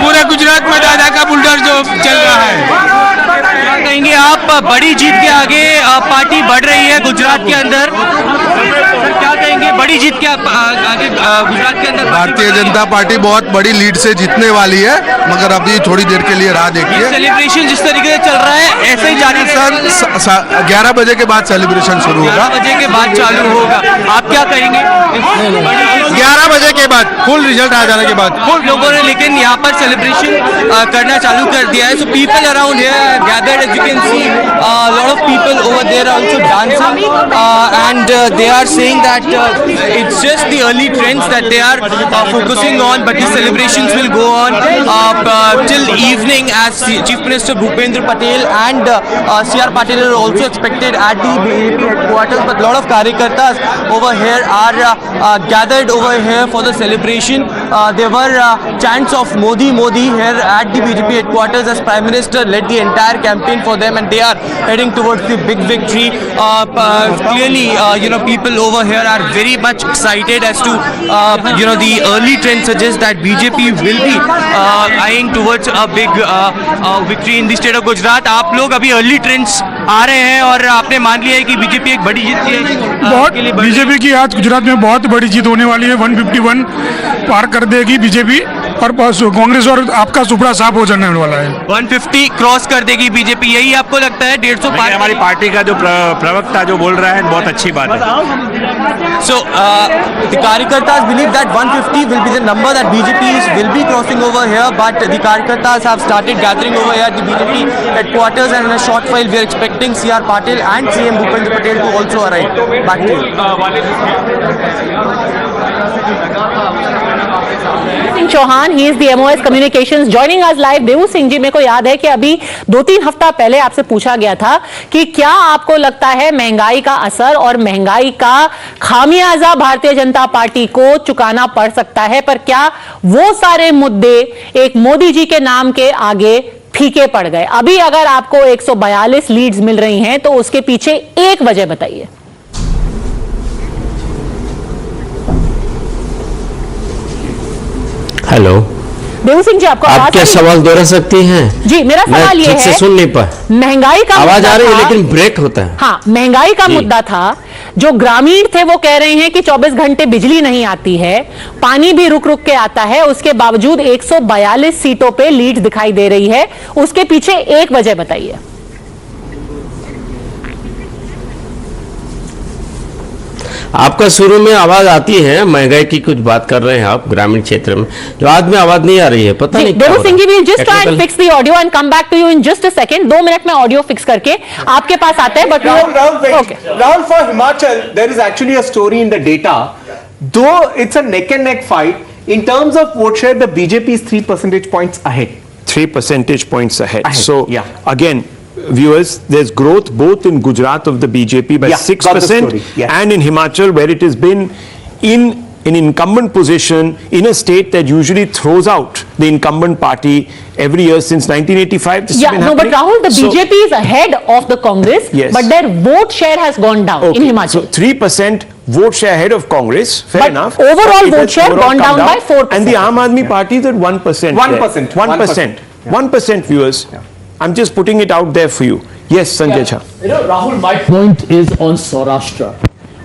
पूरे गुजरात में दादा का बुलडोजर चल रहा है। क्या कहेंगे आप, बड़ी जीत के आगे पार्टी बढ़ रही है गुजरात के अंदर, क्या कहेंगे बड़ी जीत के आगे गुजरात के अंदर?
भारतीय जनता पार्टी बहुत बड़ी लीड से जीतने वाली है, मगर अभी थोड़ी देर के लिए राह देखिए।
सेलिब्रेशन जिस तरीके से चल रहा है ऐसे ही जारी
सर 11 बजे के बाद सेलिब्रेशन शुरू होगा।
11 बजे के बाद चालू होगा। आप क्या कहेंगे?
11 बजे के बाद फुल रिजल्ट आ जाने के बाद
फुल लोगों ने लेकिन यहाँ पर सेलिब्रेशन करना चालू कर दिया है। So people around here gathered, as you can see, a lot of people over there are also dancing, and they are saying that it's just the early trends that they are focusing on, but the celebrations will go on till evening, as Chief Minister Bhupendra Patel and C.R. Patel are also expected at the BJP headquarters. But a lot of Karyakartas over here are gathered over here for the celebration. There were chants of Modi here at the BJP headquarters as Prime Minister led the entire campaign for them, and they are heading towards the big victory. Clearly, people over here are very much excited as to, the early trend suggests that BJP will be eyeing towards a big victory in the state of Gujarat. आप लोग अभी early trends आ रहे हैं और आपने मान लिया है कि बीजेपी एक बड़ी जीत है।
बीजेपी की आज गुजरात में बहुत बड़ी जीत होने वाली है। 151 पार कर देगी बीजेपी, और कांग्रेस और आपका सुपड़ा साफ हो जाने वाला है।
150 क्रॉस कर देगी बीजेपी, यही आपको लगता है? 150 पार?
हमारी पार्टी का जो प्रवक्ता जो बोल रहा है बहुत अच्छी बात है।
So the Karyakartas believe that 150 will be the number that BJP will be crossing over here, but the Karyakartas have started gathering over here at the BJP headquarters, and in a short while we are expecting C.R. Patel and CM Bhupendra Patel to also arrive. Back to you.
Chauhan, he is the MOS communications, joining us live. Devu Singh ji, मेरे को याद है कि अभी 2-3 हफ्ता पहले आपसे पूछा गया था कि क्या आपको लगता है महंगाई का असर और महंगाई का खामियाजा भारतीय जनता पार्टी को चुकाना पड़ सकता है, पर क्या वो सारे मुद्दे एक मोदी जी के नाम के आगे फीके पड़ गए? अभी अगर आपको 142 लीड्स मिल रही हैं तो उसके पीछे एक वजह बताइए।
हेलो
देवू सिंह जी, आपको
आप क्या सवाल दोहरा सकती हैं?
जी, मेरा सवाल ये है,
से सुन नहीं पा,
महंगाई का
आवाज आ रही है लेकिन ब्रेक होता है।
हाँ, महंगाई का मुद्दा था जो ग्रामीण थे वो कह रहे हैं कि 24 घंटे बिजली नहीं आती है, पानी भी रुक रुक के आता है, उसके बावजूद 142 सीटों पे लीड दिखाई दे रही है। उसके पीछे एक वजह बताइए।
आपका शुरू में आवाज आती है, महंगाई की कुछ बात कर रहे हैं आप ग्रामीण क्षेत्र में, जो आज में आवाज नहीं आ रही है, पता नहीं क्या हो रहा है।
Singh ji, we'll just try and fix the audio and come back to you in just a second. 2 minute में ऑडियो फिक्स करके आपके पास आते हैं। But
Rahul, for Himachal, there is actually a story in the data. Though it's a neck and neck fight, in terms of vote share, the BJP is 3 percentage points ahead.
3 percentage points ahead. So again, viewers, there's growth both in Gujarat of the BJP by 6% and in Himachal, where it has been in an incumbent position in a state that usually throws out the incumbent party every year since 1985. This has been happening.
But Rahul, the BJP is ahead of the Congress, but their vote share has gone down in Himachal.
So 3% vote share ahead of Congress, fair enough.
Overall vote share gone down by 4%.
And the Aam Aadmi Party is at 1%.
1%.
1%. 1%, viewers. I'm just putting it out there for you. Yes, Sanjay Jha.
Rahul, my point is on Saurashtra.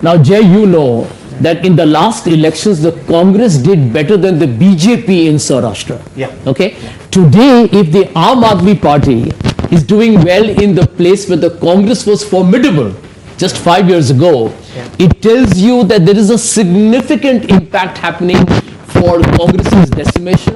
Now, Jay, you know that in the last elections, the Congress did better than the BJP in Saurashtra. Okay? Today, if the Aam Aadmi Party is doing well in the place where the Congress was formidable just 5 years ago, it tells you that there is a significant impact happening for Congress's decimation,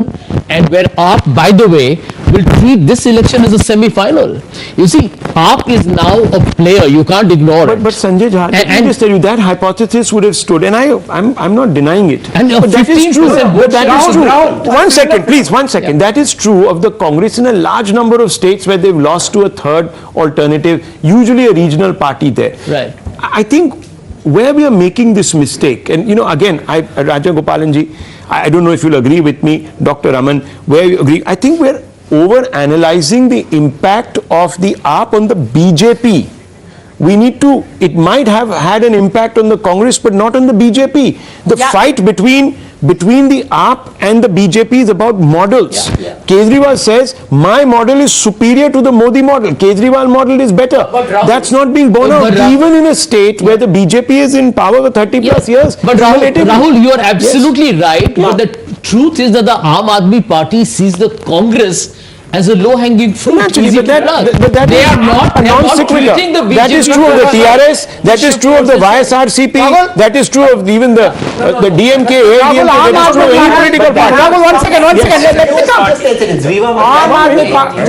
and where AAP, by the way, will treat this election as a semi-final. You see, AAP is now a player. You can't ignore it.
But Sanjay Jha, let me just tell you, that hypothesis would have stood, and I'm not denying it.
And
but that is true. That is true. One second, please, one second.
Yeah.
That is true of the Congress in a large number of states where they've lost to a third alternative, usually a regional party there.
Right.
I think where we are making this mistake, and again, Raja Gopalanji, I don't know if you'll agree with me, Dr. Raman, where you agree. I think we're over-analyzing the impact of the AAP on the BJP. We need to, it might have had an impact on the Congress, but not on the BJP. The fight between the AAP and the BJP is about models. Kejriwal says, my model is superior to the Modi model. Kejriwal model is better. That's not being borne out, even in a state where the BJP is in power for 30 plus years.
But Rahul, you are absolutely right. But the truth is that the Aam Aadmi Party sees the Congress as a low-hanging fruit.
Naturally, but that
they
is
are not treating the BJP.
That is true of the TRS, that is true of the YSRCP, that is true of even the DMK, ADMK, that is true of any political party.
Rahul, one second, let me come.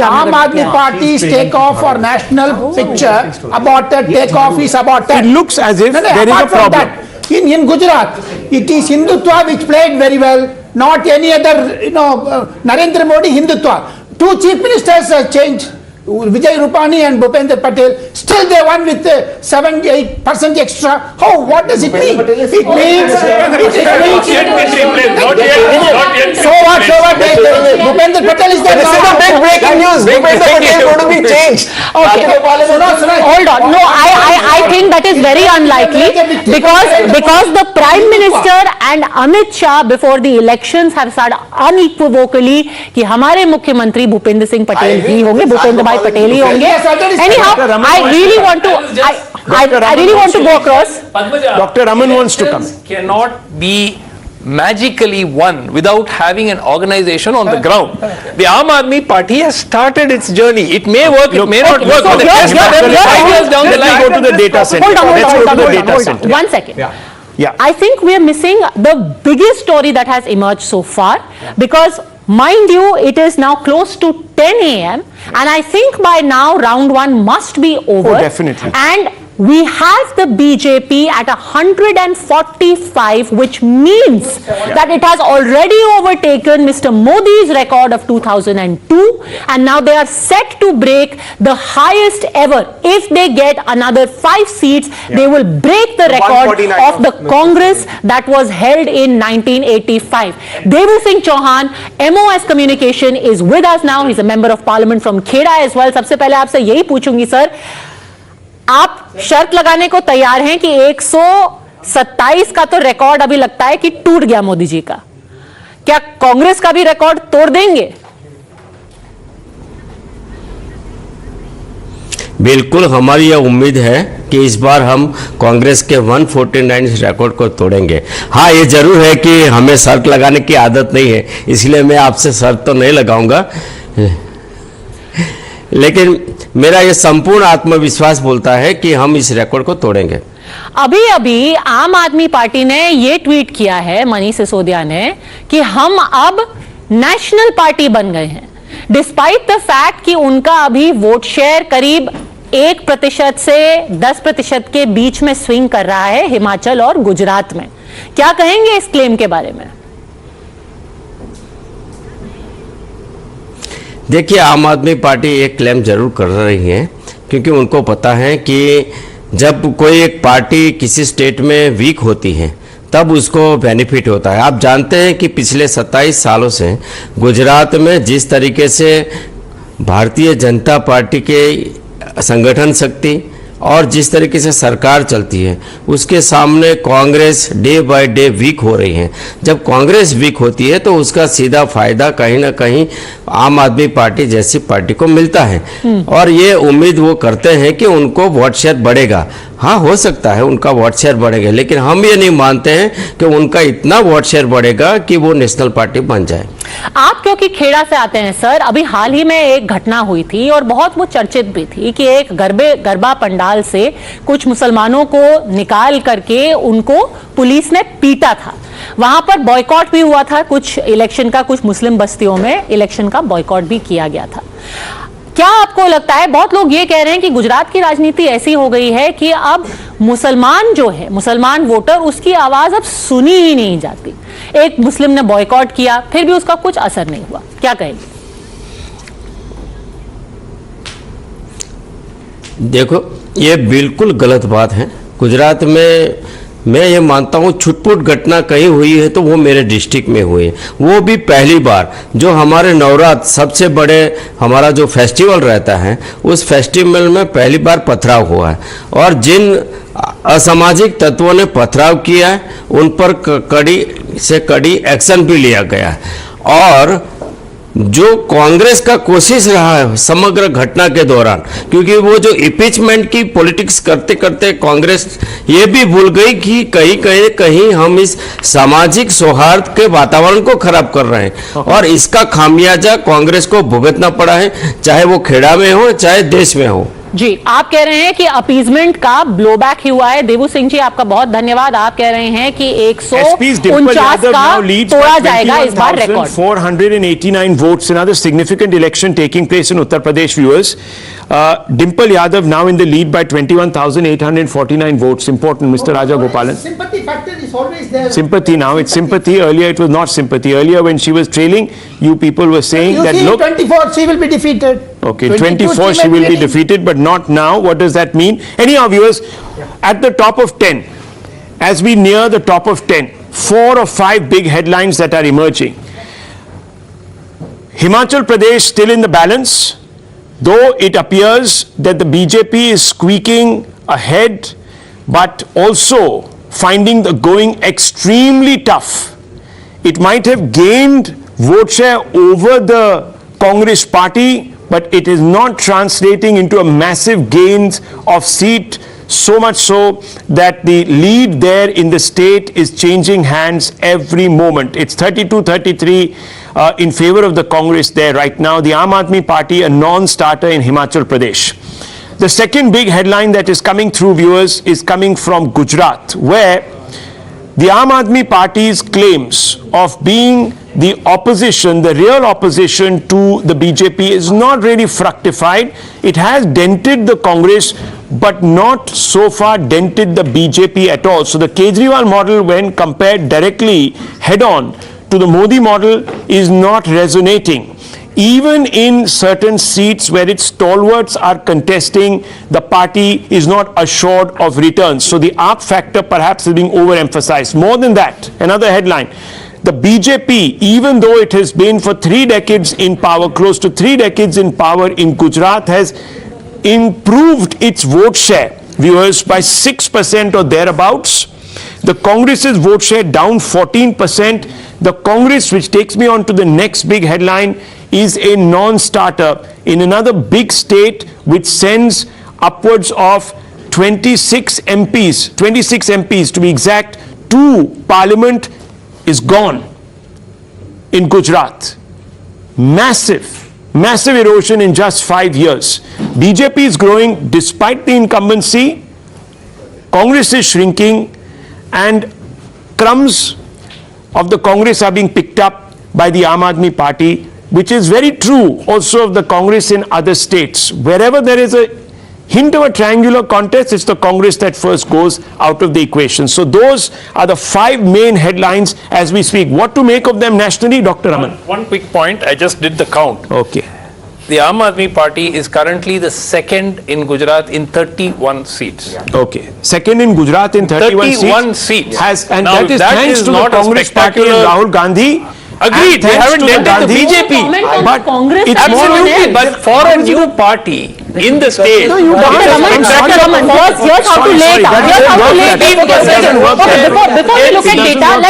Aam Aadmi Party's takeoff or national picture about that takeoff is about that.
It looks as if there is a problem.
In Gujarat, it is Hindutva which played very well, not any other, Narendra Modi Hindutva. 2 chief ministers changed, Vijay Rupani and Bhupendra Patel. Still they won with 7-8% extra. How? What does it mean? It means. So what? Bhupendra Patel is there.
This is a big breaking news. Bhupendra Patel is going to be changed.
Okay. Hold on. No, I think that is very unlikely because the Prime Minister and Amit Shah before the elections have said unequivocally कि हमारे मुख्यमंत्री भूपेंद्र सिंह पटेल ही होंगे, भूपेंद्र भाई पटेल ही होंगे. Anyhow, I really want to go across.
Dr. Raman wants to come.
Cannot be magically won without having an organization on the ground. The Aam Aadmi Party has started its journey. It may work, it may not work. But 5 years down the line,
go to the data center. Let's go to the data center.
1 second. Yeah. I think we are missing the biggest story that has emerged so far, because mind you, it is now close to 10 a.m. and I think by now round 1 must be over.
Oh, definitely.
And we have the BJP at 145, which means that it has already overtaken Mr. Modi's record of 2002, and now they are set to break the highest ever. If they get another 5 seats, they will break the record of the Congress that was held in 1985. Devil Singh Chauhan, MOS Communication, is with us now. He's a member of Parliament from Kheda as well. सबसे पहले आपसे यही पूछूंगी sir, आप शर्त लगाने को तैयार हैं कि 127 का तो रिकॉर्ड अभी लगता है कि टूट गया मोदी जी का, क्या कांग्रेस का भी रिकॉर्ड तोड़ देंगे?
बिल्कुल हमारी यह उम्मीद है कि इस बार हम कांग्रेस के 149 रिकॉर्ड को तोड़ेंगे। हाँ, ये जरूर है कि हमें शर्त लगाने की आदत नहीं है, इसलिए मैं आपसे शर्त तो नहीं लगाऊंगा, लेकिन मेरा ये संपूर्ण आत्मविश्वास बोलता है कि हम इस रिकॉर्ड को तोड़ेंगे।
अभी अभी आम आदमी पार्टी ने ये ट्वीट किया है, मनीष सिसोदिया ने, कि हम अब नेशनल पार्टी बन गए हैं, डिस्पाइट द फैक्ट कि उनका अभी वोट शेयर करीब 1% से 10% के बीच में स्विंग कर रहा है हिमाचल और गुजरात में। क्या कहेंगे इस क्लेम के बारे में?
देखिए, आम आदमी पार्टी एक क्लेम जरूर कर रही है, क्योंकि उनको पता है कि जब कोई एक पार्टी किसी स्टेट में वीक होती है तब उसको बेनिफिट होता है। आप जानते हैं कि पिछले 27 सालों से गुजरात में जिस तरीके से भारतीय जनता पार्टी के संगठन शक्ति और जिस तरीके से सरकार चलती है, उसके सामने Congress day by day weak हो रही है। जब कांग्रेस वीक होती है तो उसका सीधा फायदा कहीं ना कहीं आम आदमी पार्टी जैसी पार्टी को मिलता है, और ये उम्मीद वो करते हैं कि उनको वोट शेयर बढ़ेगा। हाँ, हो सकता है उनका वोट शेयर बढ़ेगा, लेकिन हम ये नहीं मानते हैं कि उनका इतना वोट शेयर बढ़ेगा कि वो नेशनल पार्टी बन जाए।
आप क्योंकि खेड़ा से आते हैं सर, अभी हाल ही में एक घटना हुई थी और बहुत वो चर्चित भी थी कि एक गरबा पंडाल से कुछ मुसलमानों को निकाल करके उनको पुलिस ने पीटा था। वहां पर बॉयकॉट भी हुआ था, कुछ इलेक्शन का, कुछ मुस्लिम बस्तियों में इलेक्शन का बॉयकॉट भी किया गया था। क्या आपको लगता है, बहुत लोग ये कह रहे हैं कि गुजरात की राजनीति ऐसी हो गई है कि अब मुसलमान जो है, मुसलमान वोटर, उसकी आवाज अब सुनी ही नहीं जाती। एक मुस्लिम ने बॉयकॉट किया, फिर भी उसका कुछ असर नहीं हुआ। क्या कहेंगे?
देखो, ये बिल्कुल गलत बात है। गुजरात में मैं ये मानता हूँ छुटपुट घटना कहीं हुई है तो वो मेरे डिस्ट्रिक्ट में हुई है, वो भी पहली बार। जो हमारे नवरात्र सबसे बड़े हमारा जो फेस्टिवल रहता है, उस फेस्टिवल में पहली बार पथराव हुआ है, और जिन असामाजिक तत्वों ने पथराव किया है उन पर कड़ी से कड़ी एक्शन भी लिया गया है। और जो कांग्रेस का कोशिश रहा है समग्र घटना के दौरान, क्योंकि वो जो इम्पीचमेंट की पॉलिटिक्स करते करते कांग्रेस ये भी भूल गई कि कहीं हम इस सामाजिक सौहार्द के वातावरण को खराब कर रहे हैं, और इसका खामियाजा कांग्रेस को भुगतना पड़ा है, चाहे वो खेड़ा में हो चाहे देश में हो।
जी, आप कह रहे हैं कि अपीजमेंट का ब्लोबैक ही हुआ है। देवू सिंह जी, आपका बहुत धन्यवाद। आप कह रहे हैं कि 149 का तोड़ा जाएगा इस बार record.
489 votes, another significant election taking place in Uttar Pradesh, viewers. Dimple Yadav now in the lead by 21,849 votes. Important, Mr. Raja Gopalan.
Sympathy factor is always there.
Sympathy now, it's sympathy. Earlier it was not sympathy. Earlier when she was trailing, you people were saying
You
that
see,
look...
24 she will be defeated.
Okay, 24 she will be defeated, but not now. What does that mean? Anyhow, viewers, at the top of 10, as we near the top of 10, 4 or 5 big headlines that are emerging. Himachal Pradesh still in the balance, though it appears that the BJP is squeaking ahead, but also finding the going extremely tough. It might have gained vote share over the Congress party, but it is not translating into a massive gains of seat, so much so that the lead there in the state is changing hands every moment. It's 32-33 in favor of the Congress there right now. The Aam Aadmi Party, a non-starter in Himachal Pradesh. The second big headline that is coming through, viewers, is coming from Gujarat, where the Aam Aadmi Party's claims of being the opposition, the real opposition to the BJP, is not really fructified. It has dented the Congress, but not so far dented the BJP at all. So the Kejriwal model, when compared directly head-on to the Modi model, is not resonating. Even in certain seats where its stalwarts are contesting, the party is not assured of returns. So the AAP factor perhaps is being overemphasized. More than that, another headline. The BJP, even though it has been for 3 decades in power, close to 3 decades in power in Gujarat, has improved its vote share, viewers, by 6% or thereabouts. The Congress's vote share down 14%. The Congress, which takes me on to the next big headline, is a non-starter in another big state which sends upwards of 26 MPs to be exact, to Parliament is gone in Gujarat. Massive erosion in just 5 years. BJP is growing despite the incumbency. Congress is shrinking, and crumbs of the Congress are being picked up by the Aam Aadmi Party, which is very true also of the Congress in other states. Wherever there is a hint of a triangular contest, it's the Congress that first goes out of the equation. So those are the 5 main headlines as we speak. What to make of them nationally, Dr. Raman?
One quick point, I just did the count.
Okay.
The Aam Aadmi Party is currently the second in Gujarat in 31 seats.
Okay. Second in Gujarat in 31
seats.
And
now,
that is thanks to the Congress party and Rahul Gandhi.
Agreed, they haven't dented the BJP.
But Congress,
it's absolutely, but for a new party in the state.
No, you Dr. Raman, here's how to lay it out. Before we look at data,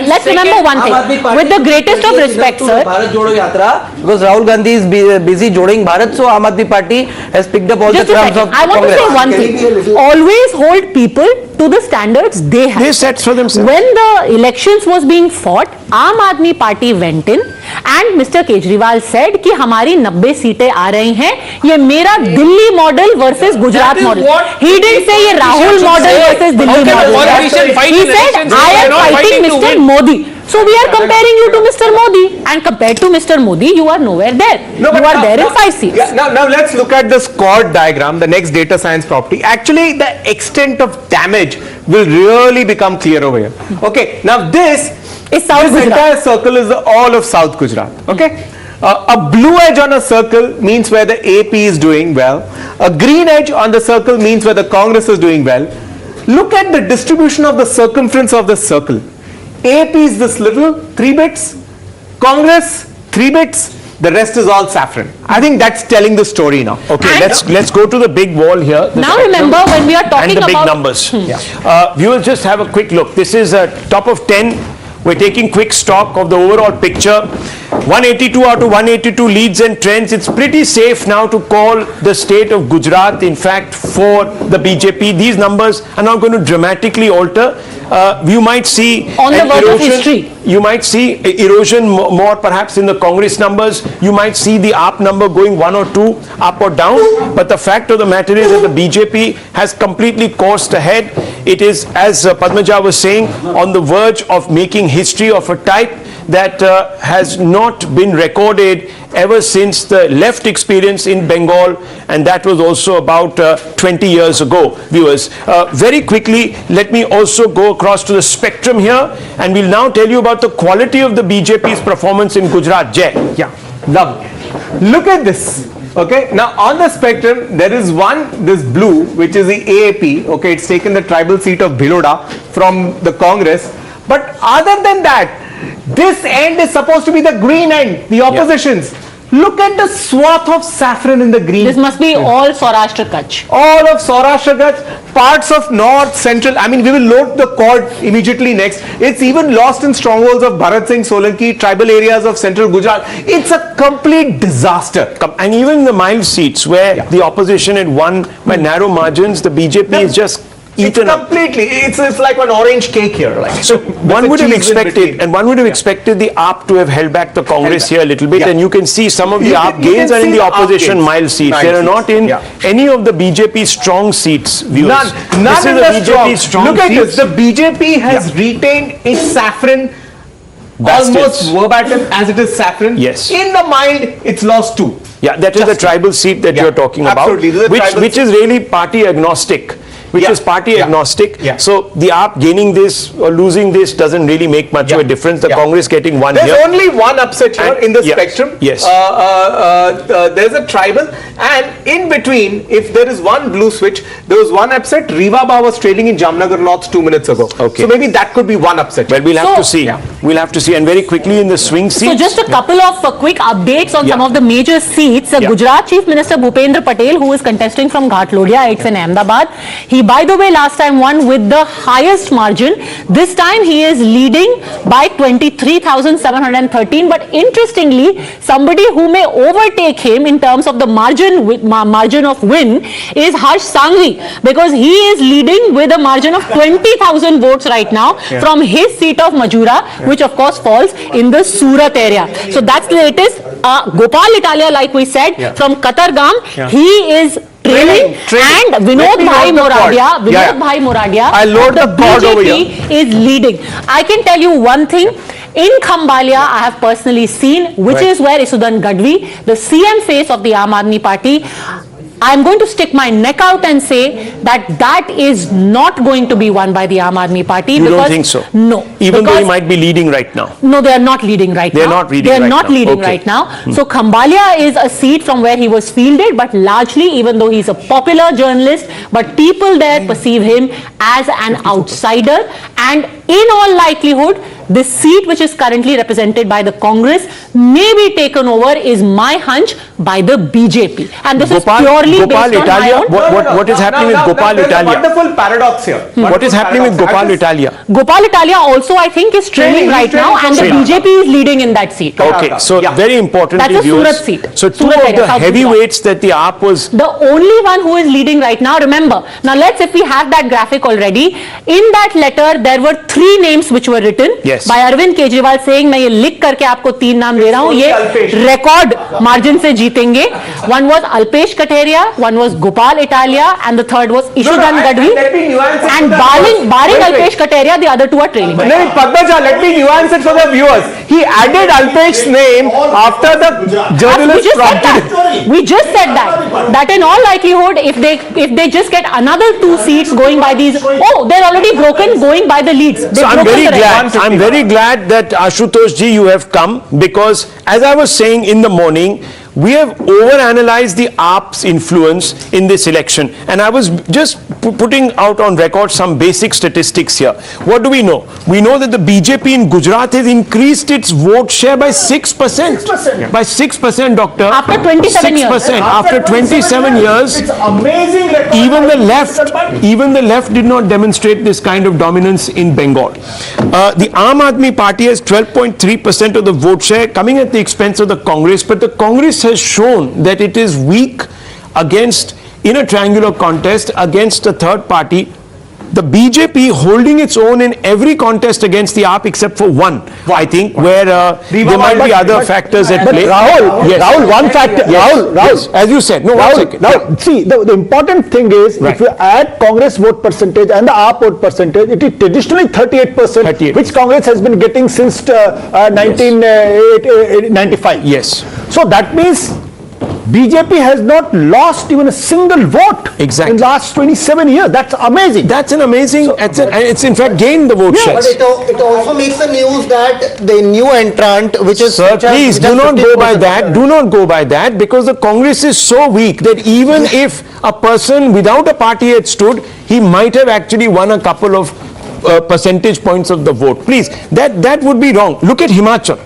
let's remember one thing. With the greatest of respect, sir.
Bharat Jodo Yatra, because Rahul Gandhi is busy joining Bharat, so Aam Aadmi Party has picked up all the crumbs of
I want to say one thing. Always hold people to the standards they have.
They set for themselves.
When the elections was being fought, Aam Aadmi Party went in and Mr. Kejriwal said कि हमारी 90 सीटें आ रही हैं, ये मेरा Delhi model versus Gujarat model. He didn't say ये Rahul model versus Delhi model. He said I am fighting Mr. Modi. So we are comparing you to Mr. Modi, and compared to Mr. Modi, you are nowhere there. You are there in 5 seats.
Yeah, now let's look at this chord diagram, the next data science property. Actually, the extent of damage will really become clear over here. Okay, now this entire circle is all of South Gujarat. Okay, a blue edge on a circle means where the AP is doing well. A green edge on the circle means where the Congress is doing well. Look at the distribution of the circumference of the circle. AP is this little 3 bits, Congress 3 bits, the rest is all saffron. I think that's telling the story now.
Okay, let's go to the big wall here.
Now remember when we are talking
and the
about
big numbers. Viewers, just have a quick look. This is top of 10. We're taking quick stock of the overall picture. 182 out of 182 leads and trends. It's pretty safe now to call the state of Gujarat, in fact, for the BJP. These numbers are not going to dramatically alter. You might see
on the verge of history.
You might see erosion more perhaps in the Congress numbers. You might see the AAP number going 1 or 2 up or down. But the fact of the matter is that the BJP has completely coursed ahead. It is, as Padmaja was saying, on the verge of making history of a type that has not been recorded ever since the left experience in Bengal, and that was also about 20 years ago, viewers. Very quickly, let me also go across to the spectrum here, and we'll now tell you about the quality of the BJP's performance in Gujarat. Jay.
Yeah, love it. Look at this. Okay, now on the spectrum, there is this blue, which is the AAP. Okay, it's taken the tribal seat of Bhiloda from the Congress. But other than that, this end is supposed to be the green end, the opposition's. Look at the swath of saffron in the green.
This must be all Saurashtra Kutch.
All of Saurashtra Kutch, parts of north, central. I mean, we will load the chord immediately next. It's even lost in strongholds of Bharat Singh Solanki, tribal areas of central Gujarat. It's a complete disaster.
And even the mild seats where the opposition had won by narrow margins, the BJP is just eaten up.
Completely. It's like an orange cake here. Like.
So one would have expected, the AAP to have held back the Congress here a little bit, and you can see some of the AAP gains are in the opposition mild seats. They are not in any of the BJP strong seats. Viewers.
None in the strong. Look at this. The BJP has retained its saffron almost verbatim as it is saffron.
Yes.
In the mild, it's lost 2.
Yeah, that is the tribal seat that you're talking about, which is really party agnostic. Agnostic. So the AAP gaining this or losing this doesn't really make much of a difference. The Congress getting one here.
There's only one upset here in the spectrum.
Yes.
There's a tribal, and in between, if there is one blue switch, there was one upset. Rivaba was trailing in Jamnagar North 2 minutes ago.
Okay.
So maybe that could be one upset.
Well, we'll have to see. We'll have to see. And very quickly in the swing seats.
So just a couple of quick updates on some of the major seats. Gujarat Chief Minister Bhupendra Patel, who is contesting from Ghatlodya, it's in Ahmedabad. He He, by the way, last time won with the highest margin. This time he is leading by 23,713. But interestingly, somebody who may overtake him in terms of the margin of win is Harsh Sanghvi, because he is leading with a margin of 20,000 votes right now from his seat of Majura, which of course falls in the Surat area. So that's the latest. Gopal Italia, like we said, from Katargam, he is trailing, and Vinod Bhai Moradia, of the BJP is leading. I can tell you one thing. In Khambalia, I have personally seen, which is where Isudan Gadvi, the CM face of the Aam Aadmi Party, I'm going to stick my neck out and say that that is not going to be won by the Aam Aadmi Party.
You don't think so?
No.
Even though he might be leading right now?
No, they are not leading right now. They are not leading right now. So Khambalia is a seat from where he was fielded, but largely, even though he's a popular journalist, but people there perceive him as an outsider, and in all likelihood, this seat which is currently represented by the Congress may be taken over, is my hunch, by the BJP. And this is purely based on my own...
What is happening with Gopal Italia?
Wonderful paradox here.
What is happening with Gopal Italia?
Gopal Italia also, I think, is trailing right now, and the BJP is leading in that seat.
Okay, so very important.
That's a Surat seat.
So two of the heavyweights that the AAP was...
The only one who is leading right now, remember, now if we have that graphic already, in that letter, there were 3 names which were written by Arvind Kejriwal saying, मैं ये लिख करके आपको 3 नाम दे रहा हूँ, ये record margin से जीतेंगे. One was Alpesh Katheria, one was Gopal Italia, and the third was Ishudan Gadvi. And barring Alpesh Katheria, the other 2 are trailing.
Padmaja, let me nuance it for the viewers. He added Alpesh's name after the journalist prompted.
We just said that. That in all likelihood, if they just get another 2 seats going by these, they're already broken going by the leads.
So I'm very glad that Ashutosh ji, you have come, because as I was saying in the morning, we have overanalyzed the AAP's influence in this election, and I was just putting out on record some basic statistics here. What do we know? We know that the BJP in Gujarat has increased its vote share by 6%. By 6%, doctor.
After 27 years.
After 27 years.
It's amazing record.
Even the left did not demonstrate this kind of dominance in Bengal. The Aam Aadmi Party has 12.3% of the vote share, coming at the expense of the Congress, but the Congress has shown that it is weak in a triangular contest against a third party. The BJP holding its own in every contest against the AAP except for one, I think, where there might be other factors at play.
Rahul, one factor. Rahul,
as you said. No, one second.
See, the important thing is, if you add Congress vote percentage and the AAP vote percentage, it is traditionally 38%, which Congress has been getting since 1995.
Yes.
So that means BJP has not lost even a single vote in the last 27 years. That's amazing.
That's an amazing, it's in fact gained the vote shares.
But it also makes the news that the new entrant, which is...
Sir, please do not go by that. Do not go by that, because the Congress is so weak that even if a person without a party had stood, he might have actually won a couple of percentage points of the vote. Please, that would be wrong. Look at Himachal.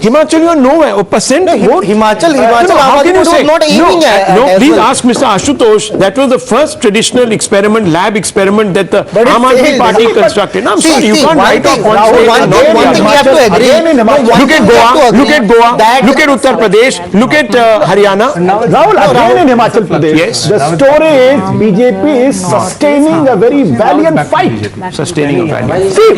Himachal, you are nowhere. A percent vote.
Himachal,
how can you say?
Not aiming
no, please ask Mr. Ashutosh. That was the first traditional experiment, lab experiment that the Aam Aadmi Party constructed. No, I'm sorry, you can't write off one state.
One thing we have to agree.
Look at Goa. Look at Goa. Look at Uttar Pradesh. Look at Haryana.
Rahul, again in Himachal Pradesh.
Yes.
The story is BJP is sustaining a very valiant fight.
Sustaining a valiant.
See,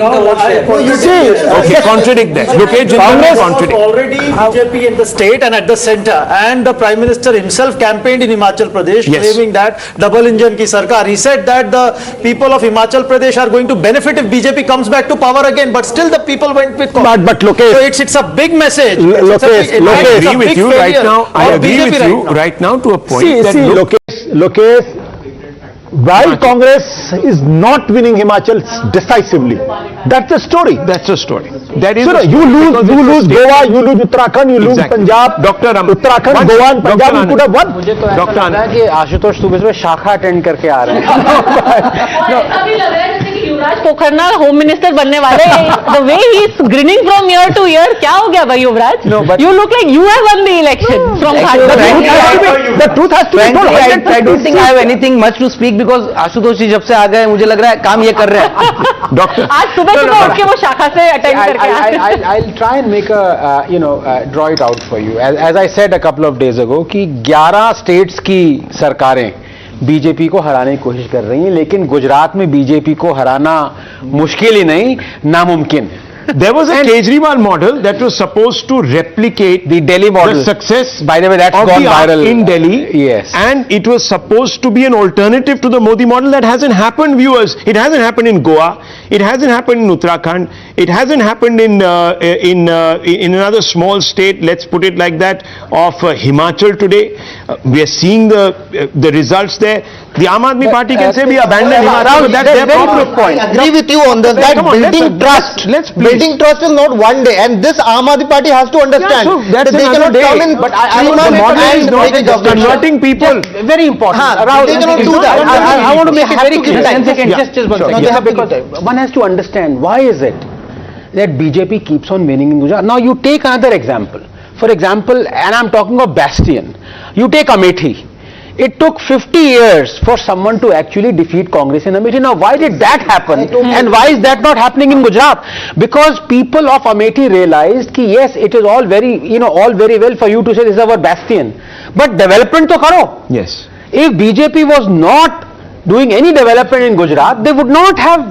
okay, contradict that.
Congress already BJP in the state and at the center, and the Prime Minister himself campaigned in Himachal Pradesh, claiming that double engine ki sarkar. He said that the people of Himachal Pradesh are going to benefit if BJP comes back to power again, but still the people went with Congress.
But Lokesh,
so it's a big message.
I agree with you right now. I agree with you right now to a point.
Lokesh, while Congress is not winning Himachal decisively, that's the story.
That's the story. That is.
You lose Goa, you lose Uttarakhand, you lose Punjab. Uttarakhand, Goa, and Punjab, you could have won.
मुझे तो ऐसा लग रहा है कि आशुतोष तुम इसमें शाखा अटेंड करके आ रहे हैं।
युवराज पोखरना होम मिनिस्टर बनने वाले the way he is grinning from ear to ear, क्या हो गया भाई युवराज?
No, but
you look like you have won the election from
The truth has to be told. I don't think I have anything much to speak because Ashutosh जी जब से आ गए मुझे लग रहा है काम ये कर रहे हैं डॉक्टर
आज सुबह उठ के वो शाखा से अटेंड करके आए।
I'll try and make a draw it out for you. As I said a couple of days ago कि 11 states की सरकारें बीजेपी को हराने की कोशिश कर रही हैं, लेकिन गुजरात में बीजेपी को हराना मुश्किल ही नहीं, नामुमकिन।
There was a Kejriwal model that was supposed to replicate
the Delhi model,
the success.
By the way, that's
of
gone
the
viral
in Delhi.
Yes,
and it was supposed to be an alternative to the Modi model. That hasn't happened, viewers. It hasn't happened in Goa. It hasn't happened in Uttarakhand. It hasn't happened in another small state. Let's put it like that, of Himachal today. We are seeing the results there. The Aam Aadmi Party can say we abandoned Himachal, but that's their
very
problem.
good point. I agree with you on this. That building trust, building trust is not one day, and this Aam Aadmi Party has to understand
so that's
that they
another
cannot
day.
come in.
But
the
model is not converting people.
very important.
They cannot do that.
I want to make it very clear.
Just one second.
Because one has to understand why is it that BJP keeps on winning in Gujarat. Now you take another example. For example, and I'm talking of Bastion. You take Amethi. It took 50 years for someone to actually defeat Congress in Amethi. Now, why did that happen? And why is that not happening in Gujarat? Because people of Amethi realized that yes, it is all very, all very well for you to say this is our bastion. But development to karo.
Yes.
If BJP was not doing any development in Gujarat, they would not have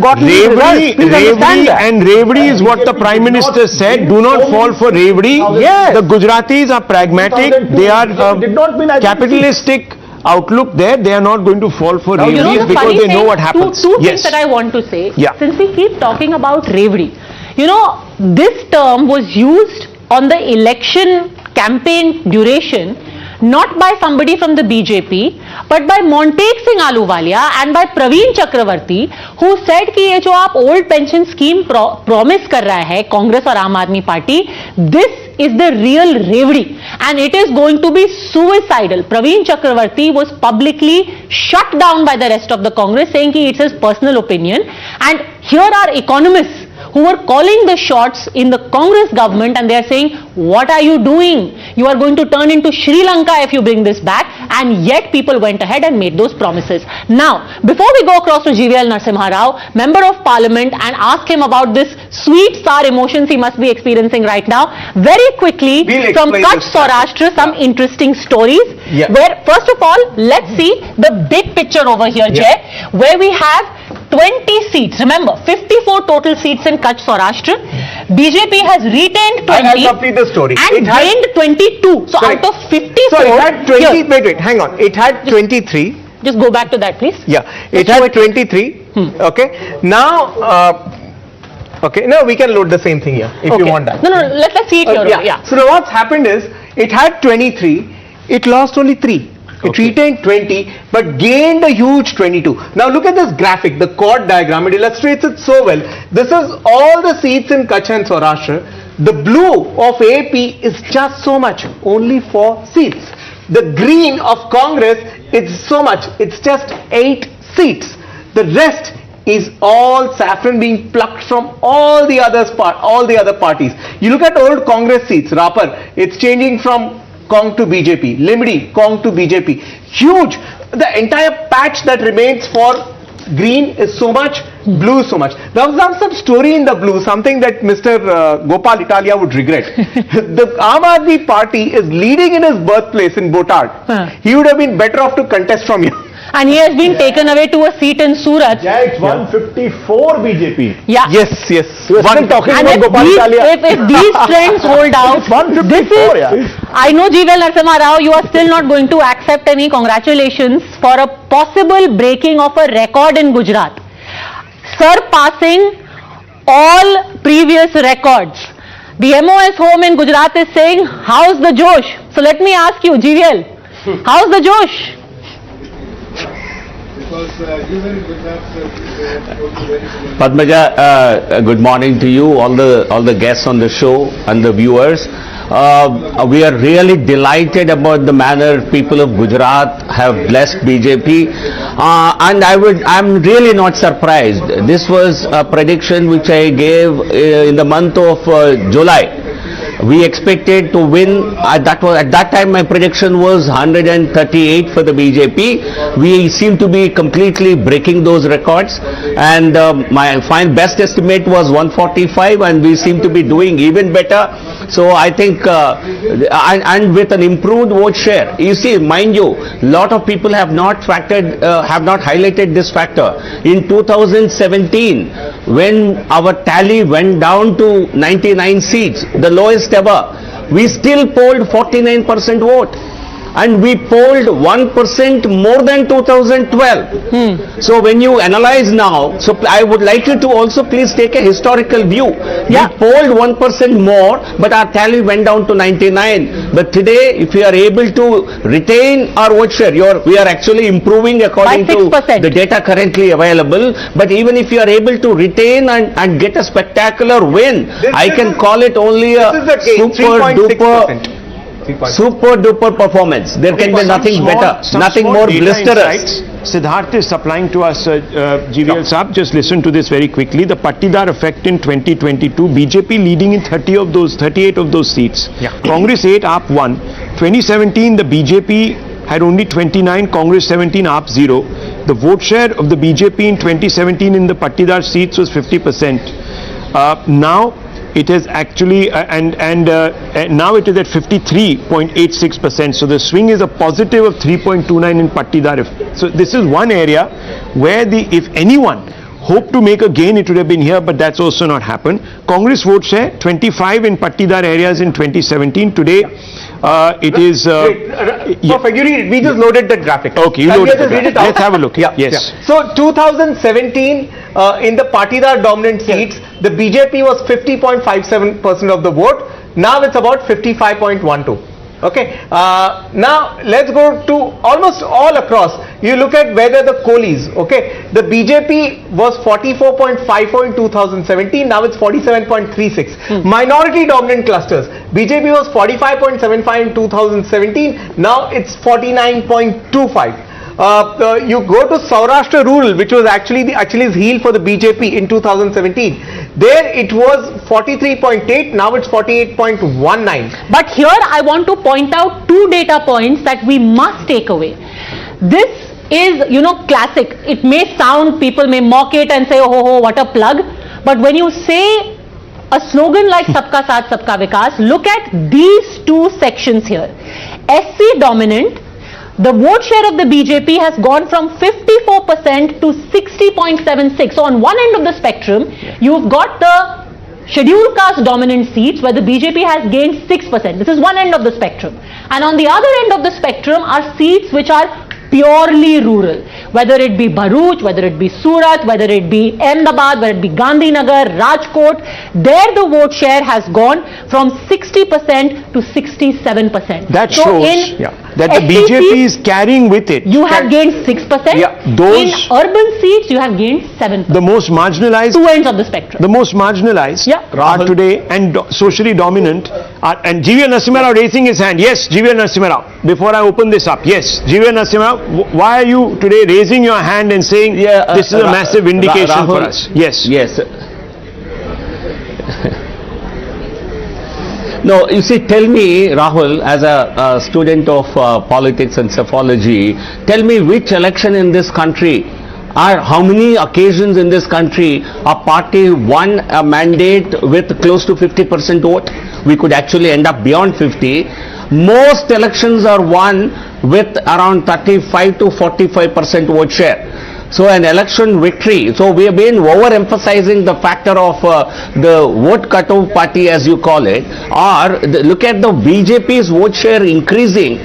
gotten these results. Please understand that.
And Revdi is what the Prime Minister said. Do not fall for Revdi.
Yes.
The Gujaratis are pragmatic. They are capitalistic outlook there. They are not going to fall for Revdi because they know what happens.
Two things that I want to say.
Yeah.
Since we keep talking about Revdi, this term was used on the election campaign duration not by somebody from the BJP, but by Montek Singh Ahluwalia and by Praveen Chakravarti, who said कि ये जो आप old pension scheme promise कर रहा है कांग्रेस और आम Aadmi party, this is the real Revdi and it is going to be suicidal. Praveen Chakravarti was publicly shut down by the rest of the Congress, saying कि it's his personal opinion, and here are economists who were calling the shots in the Congress government, and they are saying, what are you doing? You are going to turn into Sri Lanka if you bring this back, and yet people went ahead and made those promises. Now, before we go across to GVL Narasimha Rao, Member of Parliament, and ask him about this sweet sour emotions he must be experiencing right now, very quickly, from Kutch Saurashtra, some interesting stories, where, first of all, let's see the big picture over here, Jay, where we have 20 seats. Remember, 54 total seats in Kutch Saurashtra. BJP has retained 20
I'll complete the story.
and gained 22. So out of 54,
so it had 20. Wait, hang on. It had 23.
Just go back to that, please.
Yeah, it had 23. Okay. Now. Okay, now we can load the same thing here if you want that.
No, let's see it here. Yeah.
So now what's happened is, it had 23, it lost only 3. It retained 20 but gained a huge 22. Now look at this graphic, the chord diagram, it illustrates it so well. This is all the seats in Kutch and Saurashtra. The blue of AP is just so much, only 4 seats. The green of Congress is so much, it's just 8 seats. The rest is all saffron being plucked from all the other parties. You look at old Congress seats, Rapar, it's changing from Cong to BJP, Limdi, Cong to BJP. Huge. The entire patch that remains for green is so much, blue is so much. There was some story in the blue, something that Mr. Gopal Italia would regret. The Aam Aadmi Party is leading in his birthplace in Botad. He would have been better off to contest from here.
And he has been taken away to a seat in Surat.
Yeah, it's 154 BJP.
Yeah.
Yes.
We were still talking
and
about Gopal Italia.
If these trends hold out, this is, I know GVL Narasimha Rao, you are still not going to accept any congratulations for a possible breaking of a record in Gujarat, surpassing all previous records. The MOS home in Gujarat is saying, how's the Josh? So let me ask you, GVL, how's the Josh?
Padmaja, good morning to you, all the guests on the show and the viewers.
We are really delighted about the manner people of Gujarat have blessed BJP, and I'm really not surprised. This was a prediction which I gave in the month of July. We expected to win. At that time my prediction was 138 for the BJP. We seem to be completely breaking those records, and my best estimate was 145, and we seem to be doing even better. So I think, and with an improved vote share, you see, mind you, lot of people have not highlighted this factor. In 2017, when our tally went down to 99 seats, the lowest ever, we still polled 49% vote. And we polled 1% more than 2012. So when you analyze now, so I would like you to also please take a historical view. Yeah. We polled 1% more, but our tally went down to 99. But today, if we are able to retain our vote share, we are actually improving according to the data currently available. But even if you are able to retain and get a spectacular win, I can call it only a super duper performance. There can be nothing better, nothing more blisterous.
Siddharth is supplying to us, GVL Saab, just listen to this very quickly. The Patidar effect in 2022, BJP leading in 38 of those seats. Yeah. Congress 8, AAP 1. 2017, the BJP had only 29, Congress 17, AAP 0. The vote share of the BJP in 2017 in the Patidar seats was 50%. Now it is actually, now it is at 53.86%. So the swing is a positive of 3.29 in Patidar. So this is one area where if anyone hoped to make a gain, it would have been here, but that's also not happened. Congress vote share 25 in Patidar areas in 2017. Today, it is.
Perfect. You read it. We just loaded that graphic.
Okay, you loaded the graphic. Let's have a look.
Yeah.
Yes.
Yeah. So 2017, in the Patidar dominant seats, the BJP was 50.57% of the vote. Now it's about 55.12. Okay. Now let's go to almost all across. You look at whether the coalies. Okay. The BJP was 44.54 in 2017. Now it's 47.36. Minority dominant clusters. BJP was 45.75 in 2017. Now it's 49.25. You go to Saurashtra rural, which was actually the Achilles heel for the BJP in 2017. There it was 43.8, now it's 48.19.
But here I want to point out two data points that we must take away. This is, classic. It may sound, people may mock it and say, oh, what a plug. But when you say a slogan like Sabka Saath, Sabka Vikas, look at these two sections here. SC dominant, the vote share of the BJP has gone from 54% to 60.76. So on one end of the spectrum, you've got the scheduled caste dominant seats where the BJP has gained 6%. This is one end of the spectrum. And on the other end of the spectrum are seats which are purely rural, whether it be Bharuch, whether it be Surat, whether it be Ahmedabad, whether it be Gandhinagar, Rajkot. There the vote share has gone from 60% to 67%.
That shows that the BJP is carrying with it.
You have gained 6%.
Yeah,
in urban seats, you have gained 7%.
The most marginalized.
Two ends of the spectrum.
The most marginalized are today and socially dominant. And GVL Narasimha Rao raising his hand. Yes, GVL Narasimha Rao. Before I open this up, yes, GVL Narasimha Rao, why are you today raising your hand and saying this is a massive indication for us? Yes.
Yes. No, you see, tell me, Rahul, as a student of politics and psephology, tell me which election in this country, or how many occasions in this country a party won a mandate with close to 50% vote? We could actually end up beyond 50. Most elections are won with around 35 to 45% vote share. So an election victory. So we have been overemphasizing the factor of the vote cutoff party, as you call it, or look at the BJP's vote share increasing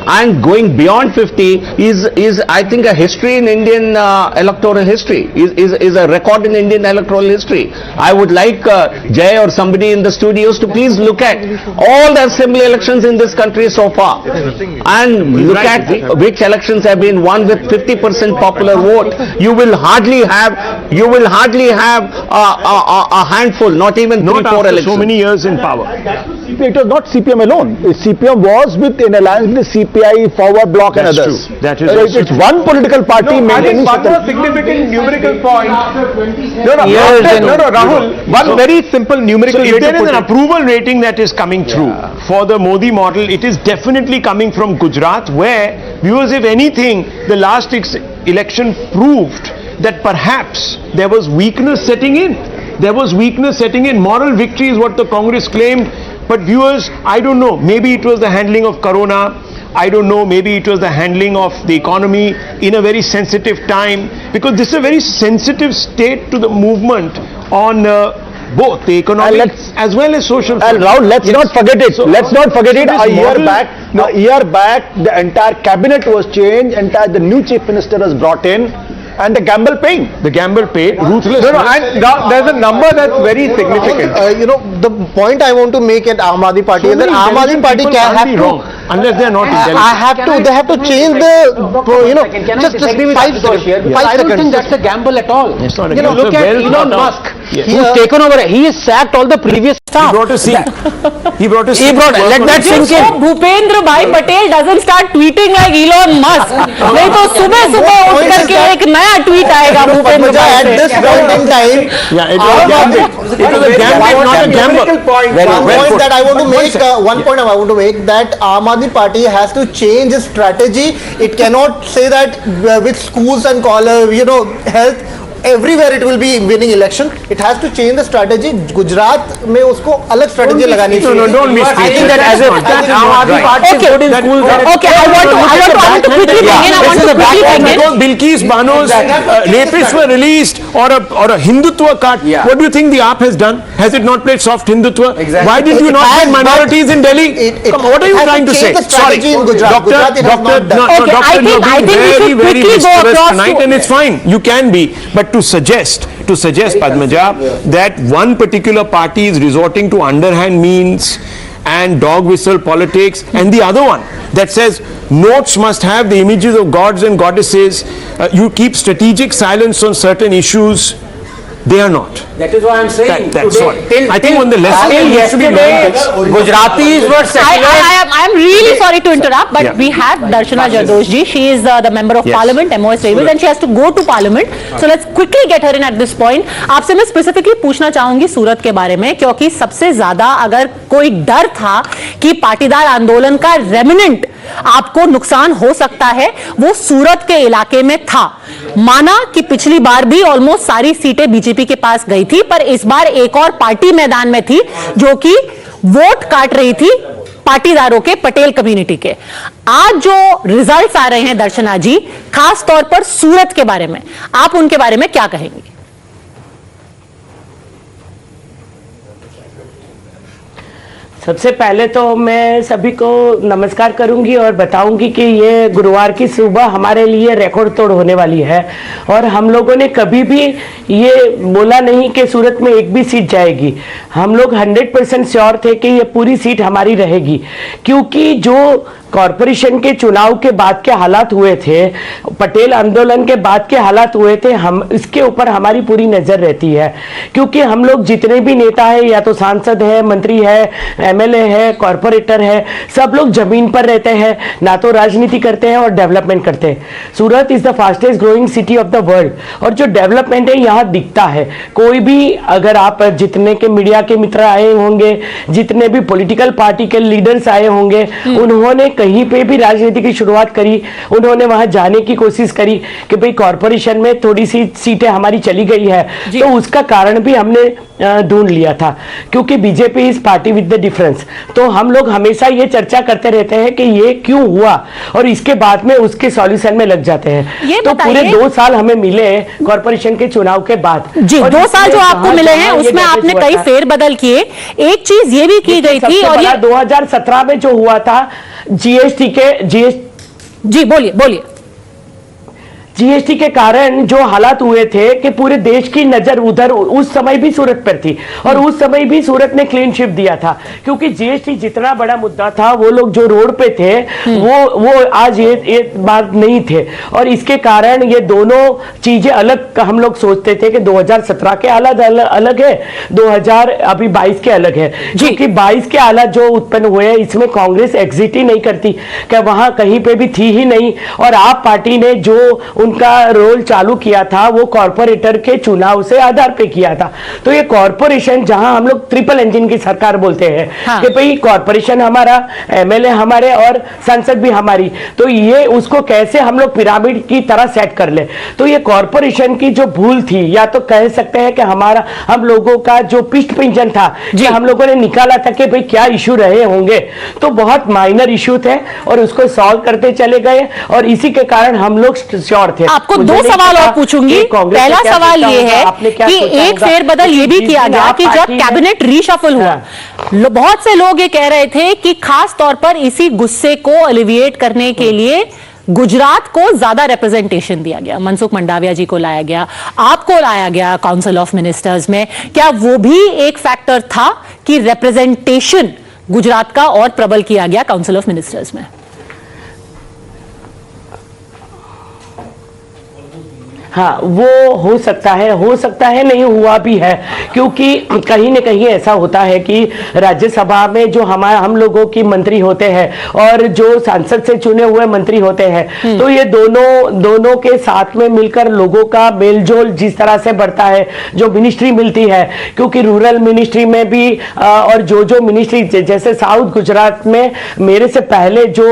and going beyond 50 is I think a history in Indian electoral history, is a record in Indian electoral history. I would like Jay or somebody in the studios to please look at all the assembly elections in this country so far and look at which elections have been won with 50% popular vote. You will hardly have a handful, not even 3-4 elections.
So many years in power.
it was not CPM alone. CPM was with an alliance with the CPI, Forward Bloc and others.
That is
it's one political party maintaining
one more significant numerical point. Rahul, one very simple numerical
So
way
if
to
there is
put
an
it.
approval rating that is coming through for the Modi model, it is definitely coming from Gujarat, where, viewers, if anything, the last election proved that perhaps there was weakness setting in. There was weakness setting in. Moral victory is what the Congress claimed. But viewers, I don't know, maybe it was the handling of Corona. I don't know, maybe it was the handling of the economy in a very sensitive time, because this is a very sensitive state to the movement on both the economic as well as social.
And Rahul, let's not forget it. Let's not forget it. A year back, the entire cabinet was changed. The new chief minister was brought in, and the gamble paid.
The gamble paid. Ruthless.
And now there's a number that's very significant.
The point I want to make at Aam Aadmi Party is that Aam Aadmi Party can have to.
Unless they are not intelligent.
They have to change the, just 5 seconds.
I don't think that's a gamble at all.
It's not a
Look
gamble.
at
Well
Elon
thought
Musk.
Yes.
Who's taken over. He has sacked all the previous staff.
He brought a seat. Let that
sink in.
Bhupendra भाई Patel doesn't start tweeting like Elon Musk. नहीं तो सुबह सुबह उठ करके एक नया tweet आएगा भूपेंद्र भाई
At this point in time,
it was a gamble. It was a gamble, not a gamble.
One point I want to make that Aam Aadmi Party has to change its strategy. It cannot say that with schools and health, everywhere it will be winning election. It has to change the strategy. Gujarat में उसको अलग strategy लगानी चाहिए.
No, don't be
I think that as a Aam Aadmi Party is good in schools.
Okay, I want to quickly bring in.
Because Bilkis Bano's rapists were released, or a Hindutva cut. What do you think the AAP has done? Has it not played soft Hindutva?
Exactly.
Why did you not get minorities in Delhi? What are you trying to say? Sorry, Doctor, you're being very whisperous tonight, and it's fine. You can be, but to suggest Padmaja, that one particular party is resorting to underhand means and dog whistle politics, and the other one that says notes must have the images of gods and goddesses, you keep strategic silence on certain issues. They are not.
That is why I'm saying
that's
today,
what. I think when the lesson needs to be learned,
Gujaratis were secular.
I am really sorry to interrupt, but we have Darshana Jardoshji. She is the member of Parliament, MOS Railways, and she has to go to Parliament. So let's quickly get her in at this point. आपसे मैं specifically पूछना चाहूंगी सूरत के बारे में, क्योंकि सबसे ज्यादा अगर कोई डर था कि पाटीदार आंदोलन का रेमिनेंट आपको नुकसान हो सकता है, वो सूरत के इलाके में था. माना कि पिछली बार भी ऑलमोस्ट सारी सीटें बीजेपी के पास गई थी, पर इस बार एक और पार्टी मैदान में थी जो कि वोट काट रही थी पाटीदारों के, पटेल कम्युनिटी के. आज जो रिजल्ट्स आ रहे हैं दर्शना जी, खास तौर पर सूरत के बारे में, आप उनके बारे में क्या कहेंगे?
सबसे पहले तो मैं सभी को नमस्कार करूंगी और बताऊंगी कि ये गुरुवार की सुबह हमारे लिए रिकॉर्ड तोड़ होने वाली है, और हम लोगों ने कभी भी ये बोला नहीं कि सूरत में एक भी सीट जाएगी. हम लोग 100% श्योर थे कि ये पूरी सीट हमारी रहेगी, क्योंकि जो कॉरपोरेशन के चुनाव के बाद के हालात हुए थे, पटेल आंदोलन के बाद के हालात हुए थे, हम इसके ऊपर हमारी पूरी नजर रहती है, क्योंकि हम लोग जितने भी नेता है, या तो सांसद है, मंत्री है, एमएलए है, कॉरपोरेटर है, सब लोग जमीन पर रहते हैं, ना तो राजनीति करते हैं और डेवलपमेंट करते हैं. Surat is the fastest growing city of the world, और जो डेवलपमेंट है यहाँ दिखता है. कोई भी, अगर आप जितने के मीडिया के मित्र आए होंगे, जितने भी पॉलिटिकल पार्टी के लीडर्स आए होंगे, उन्होंने कहीं पे भी राजनीति की शुरुआत करी, उन्होंने वहां जाने की कोशिश करी कि भाई कॉरपोरेशन में थोड़ी सी सीटें हमारी चली गई है, तो उसका कारण भी हमने ढूंढ लिया था, क्योंकि BJP is party with the difference. तो हम लोग हमेशा ये चर्चा करते रहते हैं कि ये क्यों हुआ, और इसके बाद में उसके सॉल्यूशन में लग जाते हैं. तो पूरे 2 साल हमें मिले कॉरपोरेशन के चुनाव के बाद.
जी, 2 साल जो आपको मिले हैं उसमें आपने कई फेरबदल किए. एक चीज ये भी की गई थी, और ये
2017 में जो हुआ था जीएसटी के जी बोलिए जीएसटी के कारण जो हालात हुए थे कि पूरे देश की नजर उधर उस समय भी सूरत पर थी और उस समय भी सूरत ने क्लीन शिप दिया था, क्योंकि जीएसटी जितना बड़ा मुद्दा था, वो लोग जो रोड पे थे वो आज ये बात नहीं थे। और इसके कारण ये दोनों चीजें अलग हम लोग सोचते थे कि 2017 के अलग है, 2022 के अलग है, क्योंकि 22 के हालात जो उत्पन्न हुए हैं इसमें कांग्रेस एग्जिट ही नहीं करती, कि वहां कहीं पे भी थी ही नहीं। और आप पार्टी ने जो उनका रोल चालू किया था वो कॉर्पोरेटर के चुनाव से आधार पे किया था। तो ये कॉर्पोरेशन, जहां हम लोग ट्रिपल इंजन की सरकार बोलते हैं कि भाई कॉर्पोरेशन हमारा, एमएलए हमारे और संसद भी हमारी, तो ये उसको कैसे हम लोग पिरामिड की तरह सेट कर ले। तो ये कॉर्पोरेशन की जो भूल थी, या तो कह सकते हैं कि हम लोगों का जो पिष्ट पिंजन था कि हम लोगों ने निकाला था कि भाई क्या इशू रहे होंगे, तो बहुत माइनर इशू थे और उसको सॉल्व करते चले गए, और इसी के कारण हम लोग श्योर थे।
आपको दो सवाल और पूछूंगी। पहला सवाल ये है कि एक फेरबदल ये भी किया गया कि जब कैबिनेट रीशफल हुआ, बहुत से लोग ये कह रहे थे कि खास तौर पर इसी गुस्से को एलिविएट करने के लिए गुजरात को ज्यादा रिप्रेजेंटेशन दिया गया, मनसुख मंडाविया जी को लाया गया, आपको लाया गया काउंसिल ऑफ मिनिस्टर्स में। क्या वो भी एक फैक्टर था कि रिप्रेजेंटेशन गुजरात का और प्रबल किया गया काउंसिल ऑफ मिनिस्टर्स में?
हाँ, वो हो सकता है नहीं हुआ भी है, क्योंकि कहीं न कहीं ऐसा होता है कि राज्यसभा में जो हम लोगों की मंत्री होते हैं और जो सांसद से चुने हुए मंत्री होते हैं, तो ये दोनों के साथ में मिलकर लोगों का मेलजोल जिस तरह से बढ़ता है, जो मिनिस्ट्री मिलती है, क्योंकि रूरल मिनिस्ट्री में भी और जो मिनिस्ट्री, जैसे साउथ गुजरात में मेरे से पहले जो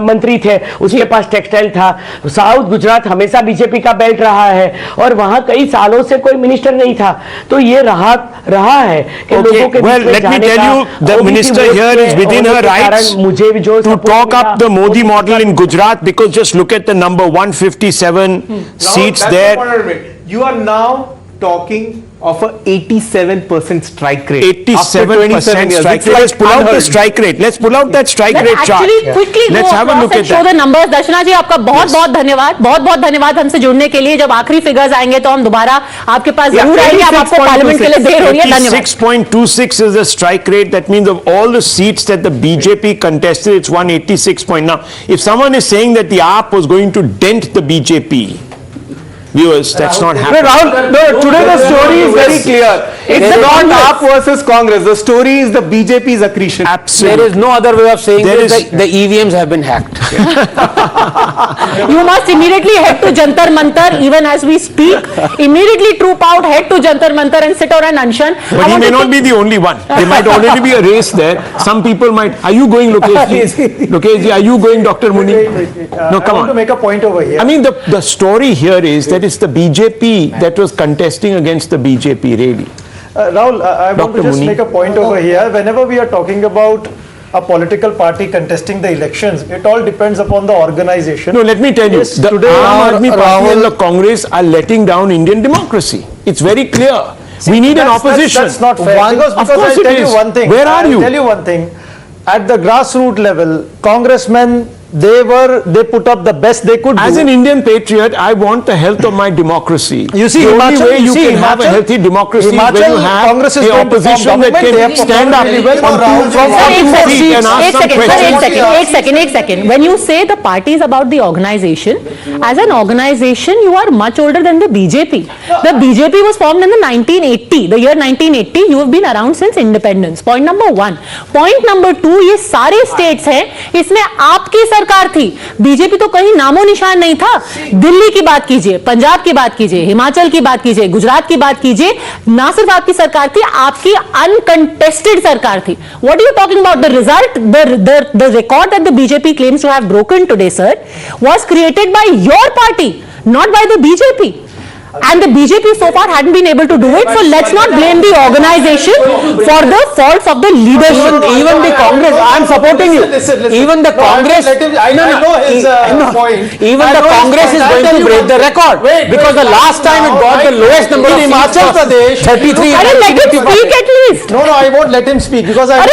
मंत्री थे उसके पास टेक्सटाइल था। साउथ गुजरात हमेशा बीजेपी का बेल्ट रहा है और वहां कई सालों से कोई मिनिस्टर नहीं था, तो ये रहा है कि लोगों के
well, let me tell you, the minister here is within her rights to talk up the Modi model in Gujarat, because just look at the number 157 seats there.
You are now talking of a 87% strike rate.
87% strike rate. Let's pull out the strike rate. Let's pull out that strike rate chart.
Quickly
Let's have a look at
show
that.
the numbers. दर्शना जी, आपका बहुत धन्यवाद हमसे जुड़ने के लिए। जब आखिरी figures आएंगे तो हम दोबारा आपके पास जरूर आएंगे। अब आपको पार्लियामेंट के लिए देर हो रही है। धन्यवाद।
86.26 is the strike rate. That means of all the seats that the BJP contested, it's 186 point. Now, if someone is saying that the AAP was going to dent the BJP, viewers, that's not happening.
Rahul, no, today the story is very clear. It's not AAP versus Congress. The story is the BJP's accretion.
Absolutely.
There is no other way of saying this. The EVMs have been hacked.
You must immediately head to Jantar Mantar even as we speak. Immediately troop out, head to Jantar Mantar and sit on an anshan.
But he may not be the only one. There might already be a race there. Some people might. Are you going, Lokesh? Lokesh, are you going, Dr. Muni? No, come
I want
on.
to make a point over here.
I mean, the story here is that it's the BJP that was contesting against the BJP, really.
Rahul, I want to just make a point over here. Whenever we are talking about a political party contesting the elections, it all depends upon the organization.
No, let me tell you, the Aam Aadmi Party and the Congress are letting down Indian democracy. It's very clear. We need an opposition.
That's not fair. Because
of course
I'll tell
it is.
you one thing.
Where are you?
I'll tell you one thing. At the grassroots level, congressmen, they put up the best they could do.
As an Indian patriot, I want the health of my democracy.
You see,
the only way you can have a
Himachal-
healthy democracy is when you have
Congress is
the
going to form
opposition that
government. They have
can stand up
performed really well.
on
Sir,
two feet and ask some questions.
एक second. When you say the party is about the organization, as an organization, you are much older than the BJP. The BJP was formed in the 1980, the year 1980. You have been around since independence. Point number one. Point number two, ये सारे states हैं, इसमें आपकी सरकार थी. BJP तो कहीं नामो निशान नहीं था. दिल्ली की बात कीजिए, पंजाब की बात कीजिए, हिमाचल की बात कीजिए, गुजरात की बात कीजिए, ना सिर्फ आपकी सरकार थी, आपकी अनकंटेस्टेड सरकार थी. What are you talking about? The result, the record that the BJP claims to have broken today, sir, was created by your party, not by the BJP. And the BJP so far hadn't been able to do it. So let's not blame the organization for the faults of the leadership.
Even the Congress, I am supporting you. Even the Congress,
I know his point.
Even the Congress is going to break the record because the last time it got the lowest number of
in Himachal Pradesh.
33.
Let him speak at least.
No, I won't let him speak because I.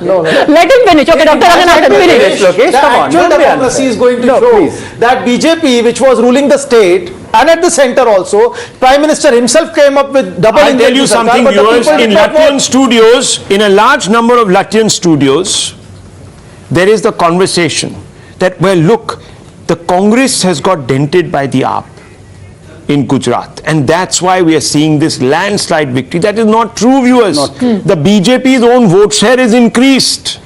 No.
Let him finish. Okay, Dr. Raghunath, finish.
The actual democracy is going to show that BJP, which was ruling the state and at the center also, Prime Minister himself came up with double.
I'll tell you something, viewers. In Latvian studios, in a large number of Latvian studios, there is the conversation that, well, look, the Congress has got dented by the AAP in Gujarat, and that's why we are seeing this landslide victory. That is not true, viewers. The BJP's own vote share is increased.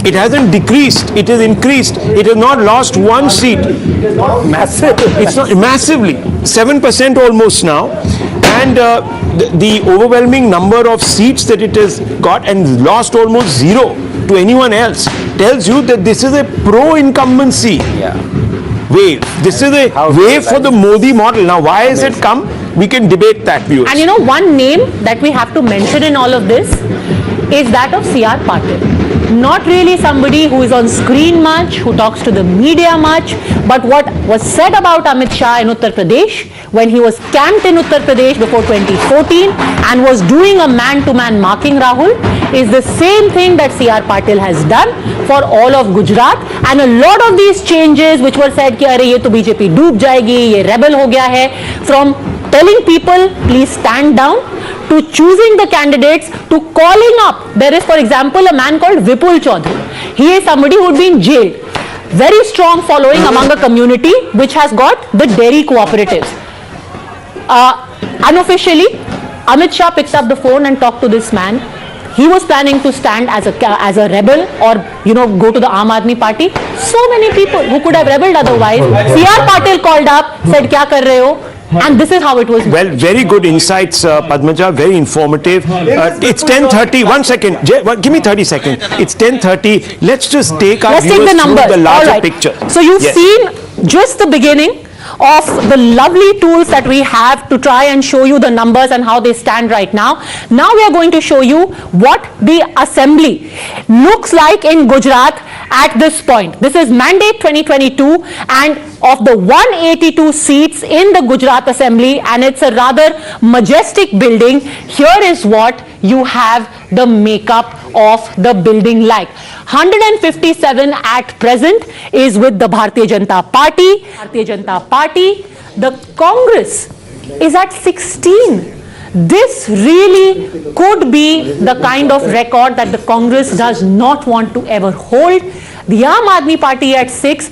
It hasn't decreased, it is increased. It has not lost one seat.
Massive.
It's not massively, 7% almost now. And the overwhelming number of seats that it has got and lost almost zero to anyone else tells you that this is a pro-incumbency wave. This is a wave for the Modi model. Now, why has it come? We can debate that, viewers.
And you know, one name that we have to mention in all of this is that of C.R. Patil. Not really somebody who is on screen much, who talks to the media much, but what was said about Amit Shah in Uttar Pradesh when he was camped in Uttar Pradesh before 2014 and was doing a man-to-man marking Rahul is the same thing that C.R. Patil has done for all of Gujarat. And a lot of these changes which were said कि अरे ये तो BJP डूब जाएगी, ये rebel हो गया है, from telling people please stand down to choosing the candidates to calling up. There is, for example, a man called Vipul Chaudhary. He is somebody who would be in jail. Very strong following among a community which has got the dairy cooperatives. Unofficially, Amit Shah picked up the phone and talked to this man. He was planning to stand as a rebel or, you know, go to the Aam Aadmi party. So many people who could have rebelled otherwise. C.R. Patil called up, said, "Kya kar rahe ho?" And this is how it was.
Well, very good insights, Padmaja, very informative. It's 10:30. 1 second. Give me 30 seconds. It's 10:30. Let's just take our viewers through the larger picture.
So you've seen just the beginning of the lovely tools that we have to try and show you the numbers and how they stand right now. Now we are going to show you what the assembly looks like in Gujarat at this point. This is mandate 2022, and of the 182 seats in the Gujarat Assembly, and it's a rather majestic building. Here is what you have the makeup of the building like. 157 at present is with the Bharatiya Janata Party. The Congress is at 16. This really could be the kind of record that the Congress does not want to ever hold. The Aam Aadmi Party at 6.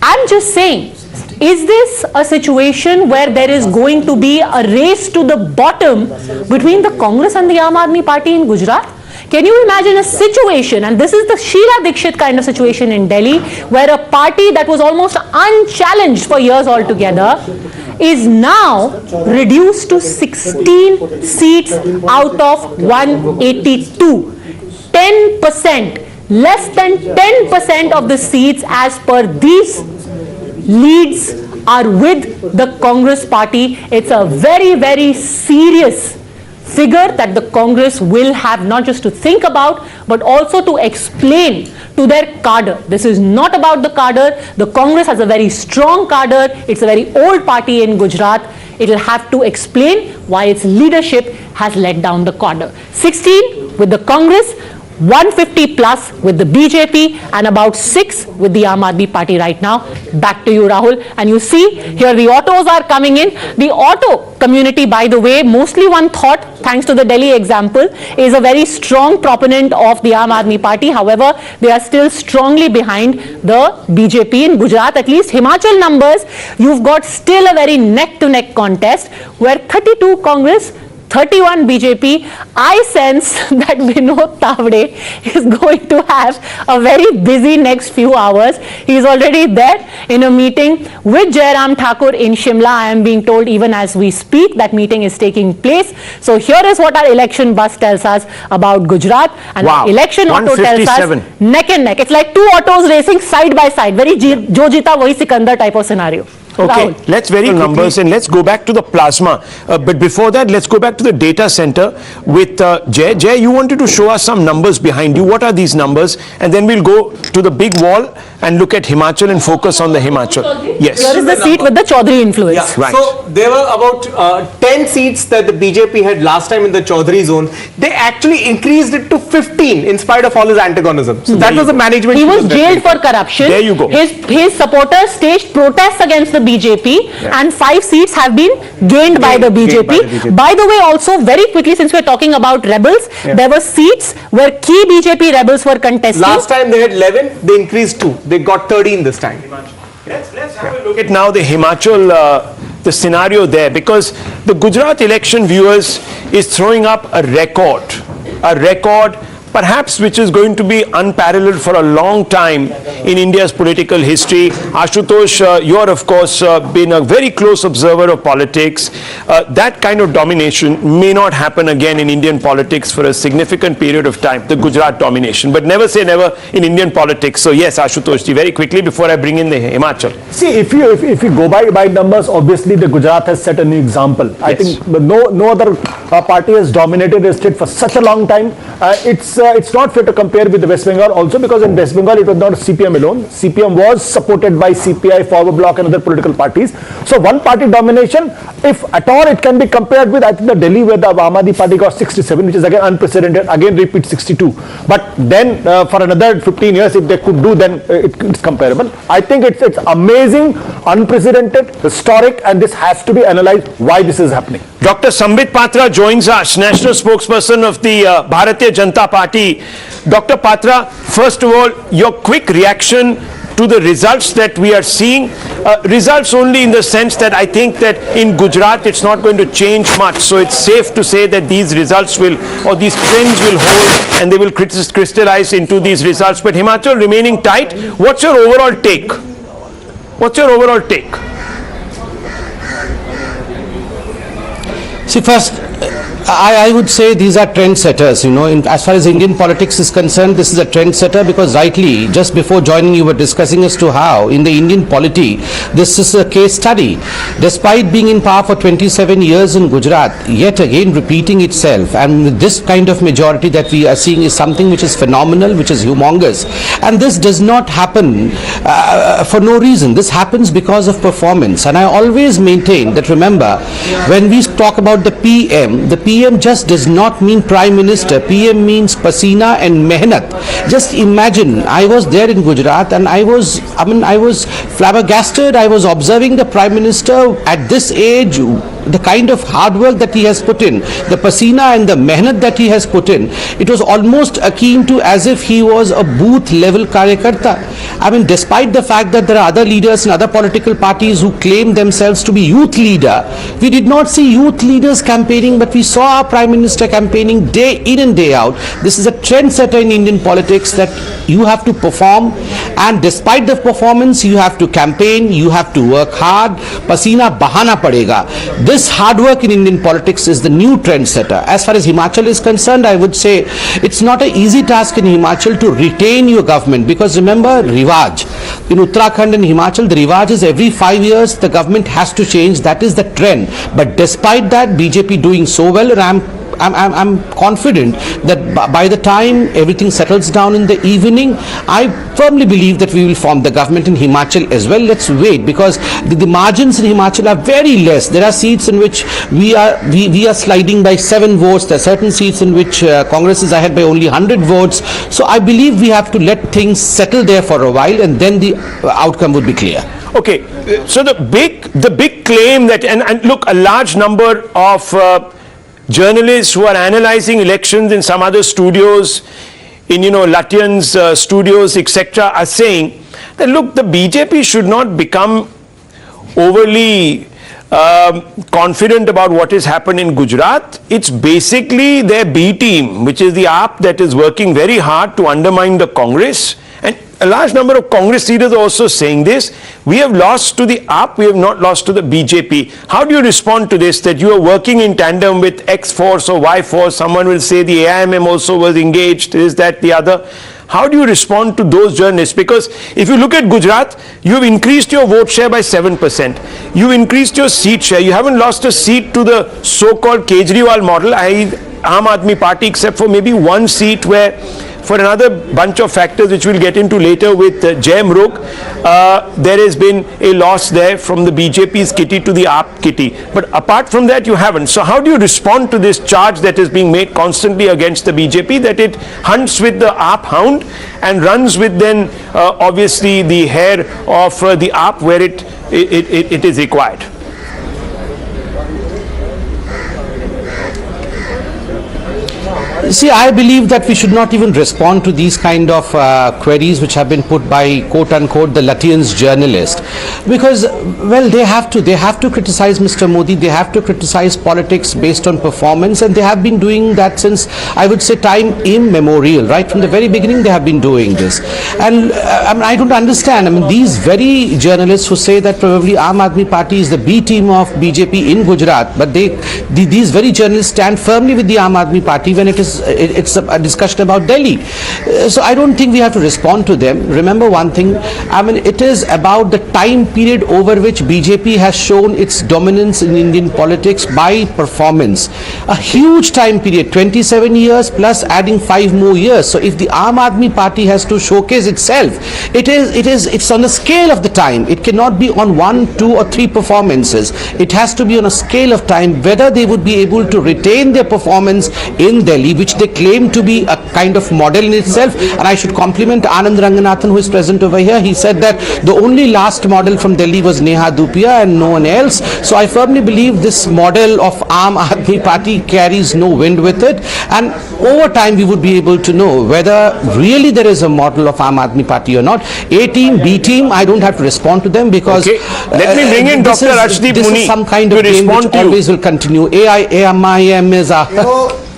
I'm just saying, is this a situation where there is going to be a race to the bottom between the Congress and the Aam Aadmi Party in Gujarat? Can you imagine a situation, and this is the Sheila Dikshit kind of situation in Delhi, where a party that was almost unchallenged for years altogether is now reduced to 16 seats out of 182. 10%, less than 10% of the seats as per these leads are with the Congress party. It's a very, very serious figure that the Congress will have not just to think about, but also to explain to their cadre. This is not about the cadre. The Congress has a very strong cadre. It's a very old party in Gujarat. It will have to explain why its leadership has let down the cadre. 16 with the Congress, 150 plus with the BJP, and about 6 with the Aam Aadmi Party right now. Back to you, Rahul. And you see here the autos are coming in. The auto community, by the way, mostly one thought, thanks to the Delhi example, is a very strong proponent of the Aam Aadmi Party. However, they are still strongly behind the BJP in Gujarat. At least Himachal numbers, you've got still a very neck-to-neck contest where 32 Congress, 31 BJP. I sense that Vinod Tavade is going to have a very busy next few hours. He is already there in a meeting with Jairam Thakur in Shimla. I am being told even as we speak that meeting is taking place. So here is what our election bus tells us about Gujarat, and our election auto tells us neck and neck. It's like two autos racing side by side. Very Jo Jeeta Wahi Sikandar type of scenario.
Okay,
Rahul.
let's very numbers and let's go back to the plasma. But before that, let's go back to the data center with Jay. Jay, you wanted to show us some numbers behind you. What are these numbers? And then we'll go to the big wall and look at Himachal and focus on the Himachal. Yes.
Here is the seat with the Chaudhary influence.
Yeah.
Right.
So there were about 10 seats that the BJP had last time in the Chaudhary zone. They actually increased it to 15 in spite of all his antagonism. So that was the management.
He was jailed for corruption.
There you go.
His supporters staged protests against the BJP, and 5 seats have been gained by the BJP. By the way, also very quickly, since we're talking about rebels, there were seats where key BJP rebels were contesting.
Last time they had 11, they increased 2. They got 13 this time.
Let's have a look at now the Himachal, the scenario there, because the Gujarat election, viewers, is throwing up a record perhaps which is going to be unparalleled for a long time in India's political history. Ashutosh, you're of course been a very close observer of politics. That kind of domination may not happen again in Indian politics for a significant period of time, the Gujarat domination. But never say never in Indian politics. So yes, Ashutosh ji, very quickly before I bring in the Himachal.
See, if you go by numbers, obviously the Gujarat has set a new example. Yes. I think no other party has dominated the state for such a long time. It's not fair to compare with the West Bengal also, because in West Bengal it was not CPM alone. CPM was supported by CPI, Forward Bloc and other political parties. So one party domination, if at all it can be compared with, I think, the Delhi where the Aadmi party got 67, which is again unprecedented, again repeat 62. But then for another 15 years, if they could do, then it's comparable. I think it's amazing, unprecedented, historic, and this has to be analyzed why this is happening.
Dr. Sambit Patra joins us, national spokesperson of the Bharatiya Janata Party. Dr. Patra, first of all, your quick reaction to the results that we are seeing. Results only in the sense that I think that in Gujarat it's not going to change much. So it's safe to say that these results will, or these trends will hold and they will crystallize into these results. But Himachal remaining tight, what's your overall take? What's your overall take?
See, first, I would say these are trendsetters, as far as Indian politics is concerned, this is a trendsetter, because rightly, just before joining you were discussing as to how in the Indian polity, this is a case study. Despite being in power for 27 years in Gujarat, yet again repeating itself, and this kind of majority that we are seeing is something which is phenomenal, which is humongous. And this does not happen for no reason. This happens because of performance. And I always maintain that, remember, when we talk about the PM just does not mean Prime Minister. PM means pasina and mehnat. Just imagine, I was there in Gujarat and I was flabbergasted. I was observing the Prime Minister at this age, the kind of hard work that he has put in, the pasina and the mehnat that he has put in. It was almost akin to as if he was a booth level karyakarta. Despite the fact that there are other leaders in other political parties who claim themselves to be youth leader, we did not see youth leaders campaigning, but we saw our Prime Minister campaigning day in and day out. This is a trendsetter in Indian politics, that you have to perform, and despite the performance, you have to campaign, you have to work hard, pasina bahana padega. This hard work in Indian politics is the new trendsetter. As far as Himachal is concerned, I would say it's not an easy task in Himachal to retain your government, because remember, Rivaj. In Uttarakhand and Himachal, the Rivaj is every 5 years the government has to change. That is the trend. But despite that, BJP doing so well, and I'm confident that by the time everything settles down in the evening, I firmly believe that we will form the government in Himachal as well. Let's wait, because the margins in Himachal are very less. There are seats in which we are sliding by 7 votes. There are certain seats in which Congress is ahead by only 100 votes. So I believe we have to let things settle there for a while, and then the outcome would be clear.
Okay, so the big claim that, and look, a large number of journalists who are analyzing elections in some other studios, in Latyan's studios, etc., are saying that, look, the BJP should not become overly confident about what has happened in Gujarat. It's basically their B team, which is the AAP, that is working very hard to undermine the Congress. And a large number of Congress leaders are also saying this. We have lost to the AAP, we have not lost to the BJP. How do you respond to this, that you are working in tandem with X force or Y force? Someone will say the AIMM also was engaged, is that the other. How do you respond to those journalists? Because if you look at Gujarat, you've increased your vote share by 7%. You've increased your seat share. You haven't lost a seat to the so-called Kejriwal model, i.e. Aam Aadmi Party, except for maybe one seat where, for another bunch of factors which we'll get into later with Jai Mruk, there has been a loss there from the BJP's kitty to the AAP kitty. But apart from that, you haven't. So how do you respond to this charge that is being made constantly against the BJP, that it hunts with the AAP hound and runs with then obviously the hair of the AAP where it is required?
See, I believe that we should not even respond to these kind of queries which have been put by quote-unquote the Latvians journalist, because, well, they have to criticize Mr. Modi, they have to criticize politics based on performance, and they have been doing that since, I would say, time immemorial. Right from the very beginning they have been doing this. And I don't understand, I mean, these very journalists who say that probably Aam Aadmi Party is the B team of BJP in Gujarat, but these very journalists stand firmly with the Aam Aadmi Party when it's a discussion about Delhi. So I don't think we have to respond to them. Remember one thing, I mean, it is about the time period over which BJP has shown its dominance in Indian politics by performance. A huge time period, 27 years plus adding 5 more years. So if the Aam Aadmi Party has to showcase itself, it's on the scale of the time. It cannot be on 1, 2 or 3 performances. It has to be on a scale of time, whether they would be able to retain their performance in Delhi, which they claim to be a kind of model in itself. And I should compliment Anand Ranganathan, who is present over here. He said that the only last model from Delhi was Neha Dupia and no one else. So I firmly believe this model of Aam Aadmi Party carries no wind with it, and over time we would be able to know whether really there is a model of Aam Admi Party or not. A team, B team, I don't have to respond to them, because
let me bring in Dr. Arshdeep
this
Muni
is some kind of game which always will continue. AIM is a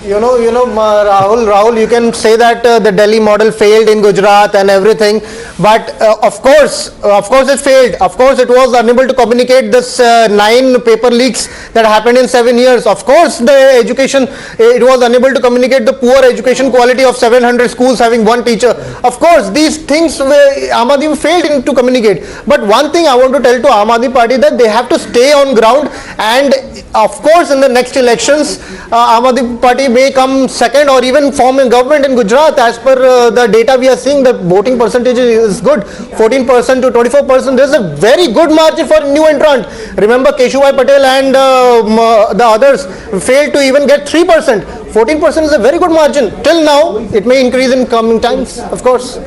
Rahul, you can say that the Delhi model failed in Gujarat and everything, but of course it failed. Of course it was unable to communicate this 9 paper leaks that happened in 7 years. Of course the education, it was unable to communicate the poor education quality of 700 schools having 1 teacher. Of course these things Aam Aadmi failed to communicate. But one thing I want to tell to Aam Aadmi Party, that they have to stay on ground, and of course in the next elections Aam Aadmi Party may come second or even form a government in Gujarat. As per the data we are seeing, the voting percentage is good, 14% to 24%. There is a very good margin for new entrant. Remember, Kejriwal Patel and the others failed to even get 3%. 14% is a very good margin. Till now, it may increase in coming times, of course.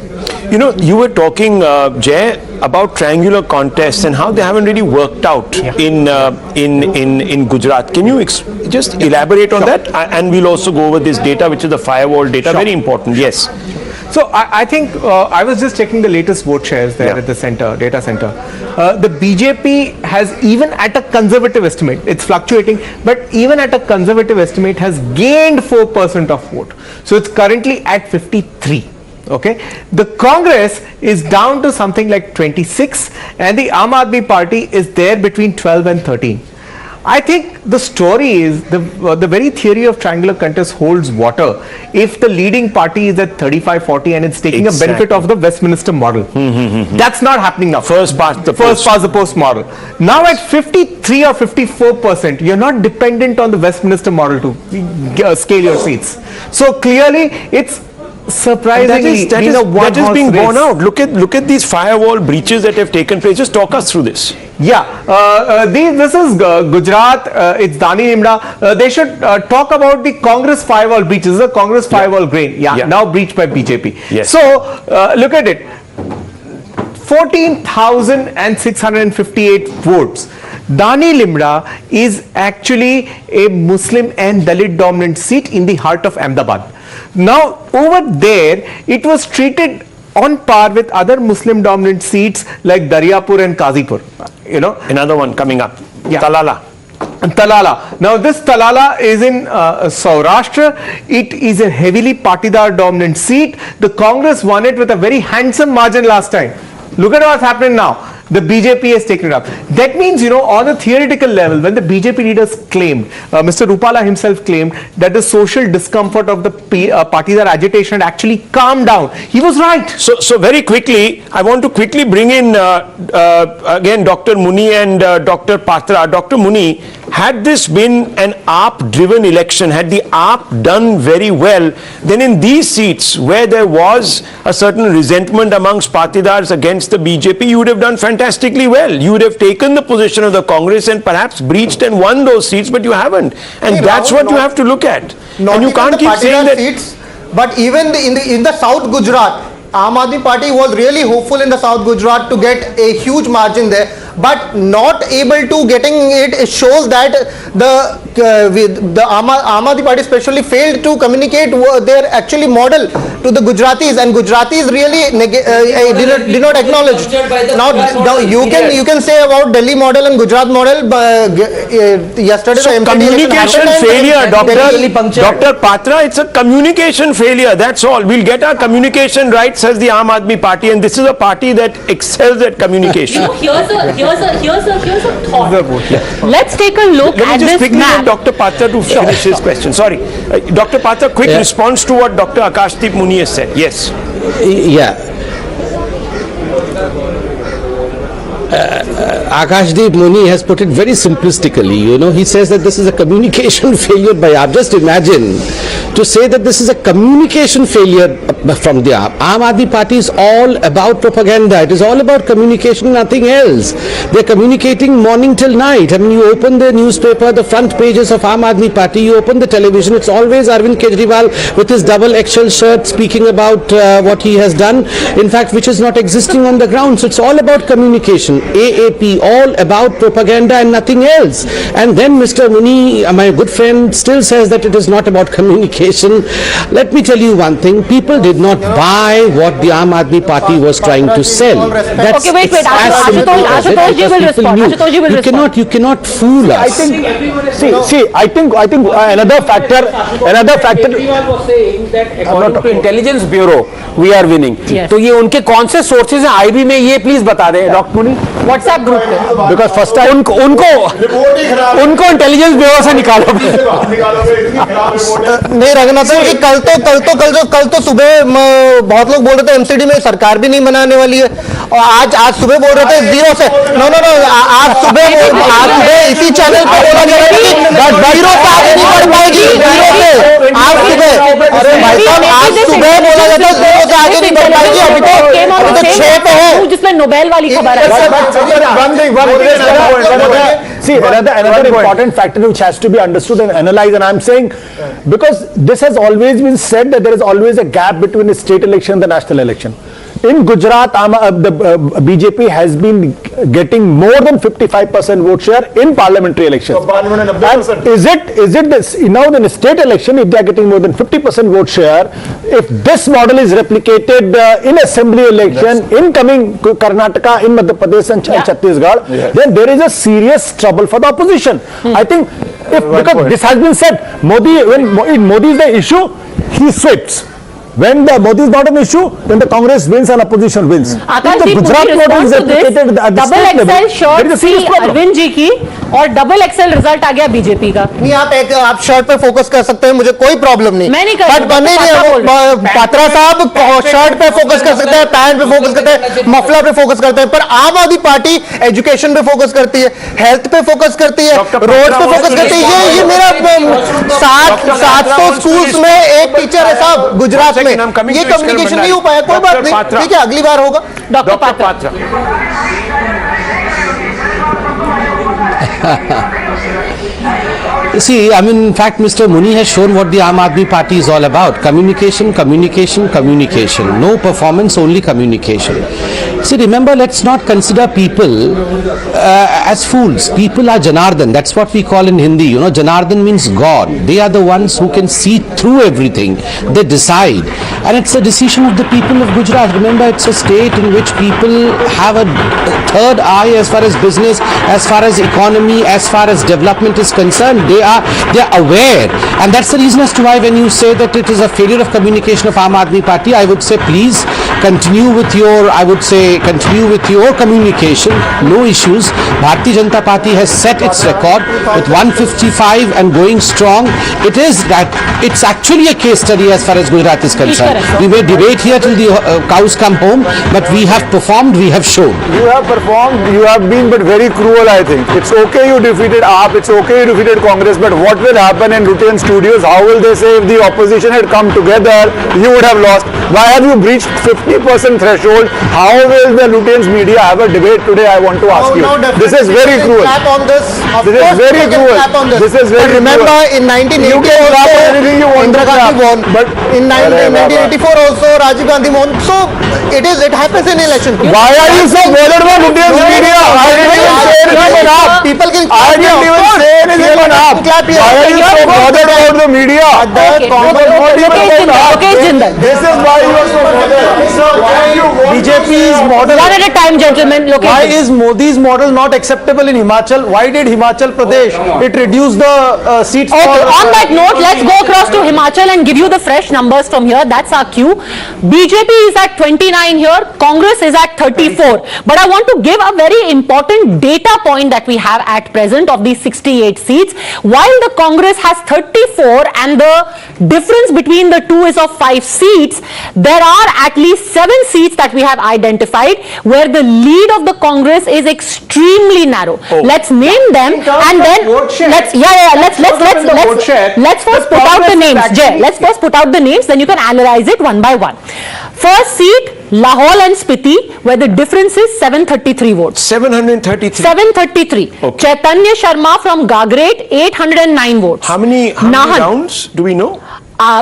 You know, you were talking, Jay, about triangular contests and how they haven't really worked out in Gujarat. Can you just elaborate on that? And we'll also go over this data, which is the firewall data, very important. Yes.
So I think I was just checking the latest vote shares there at the center, data center. The BJP has, even at a conservative estimate, it's fluctuating, but even at a conservative estimate has gained 4% of vote. So it's currently at 53. Okay, the Congress is down to something like 26, and the Aam Aadmi Party is there between 12 and 13. I think the story is the very theory of triangular contest holds water if the leading party is at 35-40 and it's taking a benefit of the Westminster model. That's not happening now.
First past the
post model. Now at 53 or 54%, you're not dependent on the Westminster model to scale your seats. So clearly it's surprisingly
that is being borne out. Look at these firewall breaches that have taken place. Just talk us through this.
Yeah, this is Gujarat, it's Dani Nimda. They should talk about the Congress firewall breaches, the Congress firewall grain. Now breached by BJP.
Yes.
So look at it, 14,658 votes. Dani Limra is actually a Muslim and Dalit dominant seat in the heart of Ahmedabad. Now over there it was treated on par with other Muslim dominant seats like Daryapur and Kazipur. You know,
another one coming up. Talala.
Now this Talala is in Saurashtra. It is a heavily Patidar dominant seat. The Congress won it with a very handsome margin last time. Look at what's happening now. the BJP has taken it up. That means, on a theoretical level, when the BJP leaders claimed, Mr. Rupala himself claimed that the social discomfort of the Patidar agitation had actually calmed down. He was right.
So very quickly, I want to quickly bring in again Dr. Muni and Dr. Patra. Dr. Muni, had this been an AAP-driven election, had the AAP done very well, then in these seats where there was a certain resentment amongst Patidars against the BJP, you would have done fantastically well. You would have taken the position of the Congress and perhaps breached and won those seats, but you haven't. And that's what you have to look at. And you can't keep saying that.
Seats, but even in the South Gujarat, Aam Aadmi Party was really hopeful in the South Gujarat to get a huge margin there, but not able to getting it shows that the Aam Aadmi Party especially failed to communicate their actually model to the Gujaratis, and Gujaratis really did not acknowledge. Now you can say about Delhi model and Gujarat model. Yesterday,
so
the
communication failure, Dr. Patra, it's a communication failure. That's all. We'll get our communication right, says the Aam Aadmi Party, and this is a party that excels at communication.
Here's a thought. Let's take a look
Let
at
me just
this
quickly
map.
let Dr. Patra to finish his question. Sorry. Dr. Patra, quick response to what Dr. Akashdeep Muni has said. Yes.
Yeah. Akashdeep Muni has put it very simplistically. He says that this is a communication failure by AAP. Just imagine to say that this is a communication failure from the AAP. Aam Aadmi Party is all about propaganda. It is all about communication, nothing else. They're communicating morning till night. I mean, you open the newspaper, the front pages of Aam Aadmi Party, you open the television, it's always Arvind Kejriwal with his double XL shirt speaking about what he has done, in fact, which is not existing on the ground. So it's all about communication. AAP, all about propaganda and nothing else. And then Mr. Muni, my good friend, still says that it is not about communication. Let me tell you one thing, people did not buy what the Aam Aadmi Party was trying to sell. That's,
okay, wait, Ashutosh ji will respond. Ashutosh ji will respond.
You cannot fool us.
I think another factor.
Kejriwal was saying that according to Intelligence Bureau, we are winning. तो ये उनके कौन से sources हैं IB में, ये please बता दें डॉक्टर मुनी.
व्हाट्सएप ग्रुप पे.
बिकॉज फर्स्ट टाइम
उनको इंटेलिजेंस ब्यूरो से निकालो.
नहीं रघुनाथ जी, कल तो सुबह बहुत लोग बोल रहे थे एमसीडी में सरकार भी नहीं बनाने वाली है, और आज सुबह बोल रहे थे जीरो से. नो आज सुबह इसी चैनल पे बोला गया कि जीरो से आगे नहीं बढ़ पाएगी. जीरो से आज सुबह, अरे भाई साहब, आज सुबह बोला गया था जीरो से आगे नहीं बढ़ पाएगी. अभी तो 6 पे है,
जिसमें नोबेल वाली खबर है.
See, another important factor which has to be understood and analyzed, and I'm saying, because this has always been said that there is always a gap between the state election and the national election. In Gujarat, the BJP has been getting more than 55% vote share in parliamentary elections. And is it this, now in the state election, if they are getting more than 50% vote share, if this model is replicated in assembly election, in coming Karnataka, in Madhya Pradesh and Chhattisgarh, then there is a serious trouble for the opposition. I think, because this has been said, Modi, when Modi is the issue, he sweeps. When the Modi is not an issue, then the Congress wins and opposition wins.
आकाशदीप मुझे response to this, double XL shirt थी अरविंद जी की और double XL result आ गया BJP का.
नहीं, आप shirt पे focus कर सकते हैं, मुझे कोई प्रॉब्लम नहीं.
मैं नहीं कर
पात्रा साहब शर्ट पे फोकस कर सकते हैं, पैंट पे फोकस करते हैं, मफलर पे फोकस करते हैं, पर आम आदमी पार्टी एजुकेशन पे फोकस करती है, हेल्थ पे फोकस करती है, रोड पे फोकस करती है. ये मेरा 700 स्कूल्स में एक टीचर है साहब गुजरात में. ये कम्युनिकेशन नहीं हो पाया, कोई बात नहीं, ठीक है, अगली बार होगा.
Doctor Patra.
See, I mean, in fact, Mr. Muni has shown what the Aam Aadmi Party is all about. Communication, communication, communication. No performance, only communication. See, remember, let's not consider people as fools. People are Janardhan. That's what we call in Hindi. Janardhan means God. They are the ones who can see through everything. They decide. And it's a decision of the people of Gujarat. Remember, it's a state in which people have a third eye as far as business, as far as economy, as far as development is concerned. They are aware, and that's the reason as to why when you say that it is a failure of communication of Aam Aadmi Party, I would say please continue with your, I would say, continue with your communication, no issues. Bharatiya Janata Party has set its record with 155 and going strong. It is that, it's actually a case study as far as Gujarat is concerned. We may debate here till the cows come home, but we have performed, we have shown.
You have performed, you have been but very cruel, I think. It's okay you defeated AAP, it's okay you defeated Congress, but what will happen in Lutyens studios? How will they say if the opposition had come together, you would have lost? Why have you breached 50% threshold? How will the Lutyens media have a debate today? I want to ask you. This is very cruel. This is very cruel. This is very cruel.
Remember in 1980
you can clap on anything you want
Indira
to clap,
Gandhi won.
but
In 1984 also Rajiv Gandhi won. So it happens in election.
Why are you so bothered about Lutyens media? I didn't even say anything on AAP.
People can
I didn't even say anything on AAP. Why are you so bothered about the media? This is why you are so bothered.
BJP's model.
One at a time, gentlemen. Look
Why
at this.
is Modi's model not acceptable in Himachal? Why did Himachal Pradesh, it reduced the seats
Okay,
for...
on that note, let's go across to Himachal and give you the fresh numbers from here. That's our cue. BJP is at 29 here, Congress is at 34. But I want to give a very important data point that we have at present of these 68 seats. While the Congress has 34 and the difference between the two is of 5 seats, there are at least 7 seats that we have identified where the lead of the Congress is extremely narrow. Let's name them and then let's first put out the names. Jay, let's first put out the names, then you can analyze it one by one. First seat, Lahore and Spiti, where the difference is 733 votes.
733.
733.
Okay.
Chaitanya Sharma from Gagrate, 809 votes.
How many rounds do we know?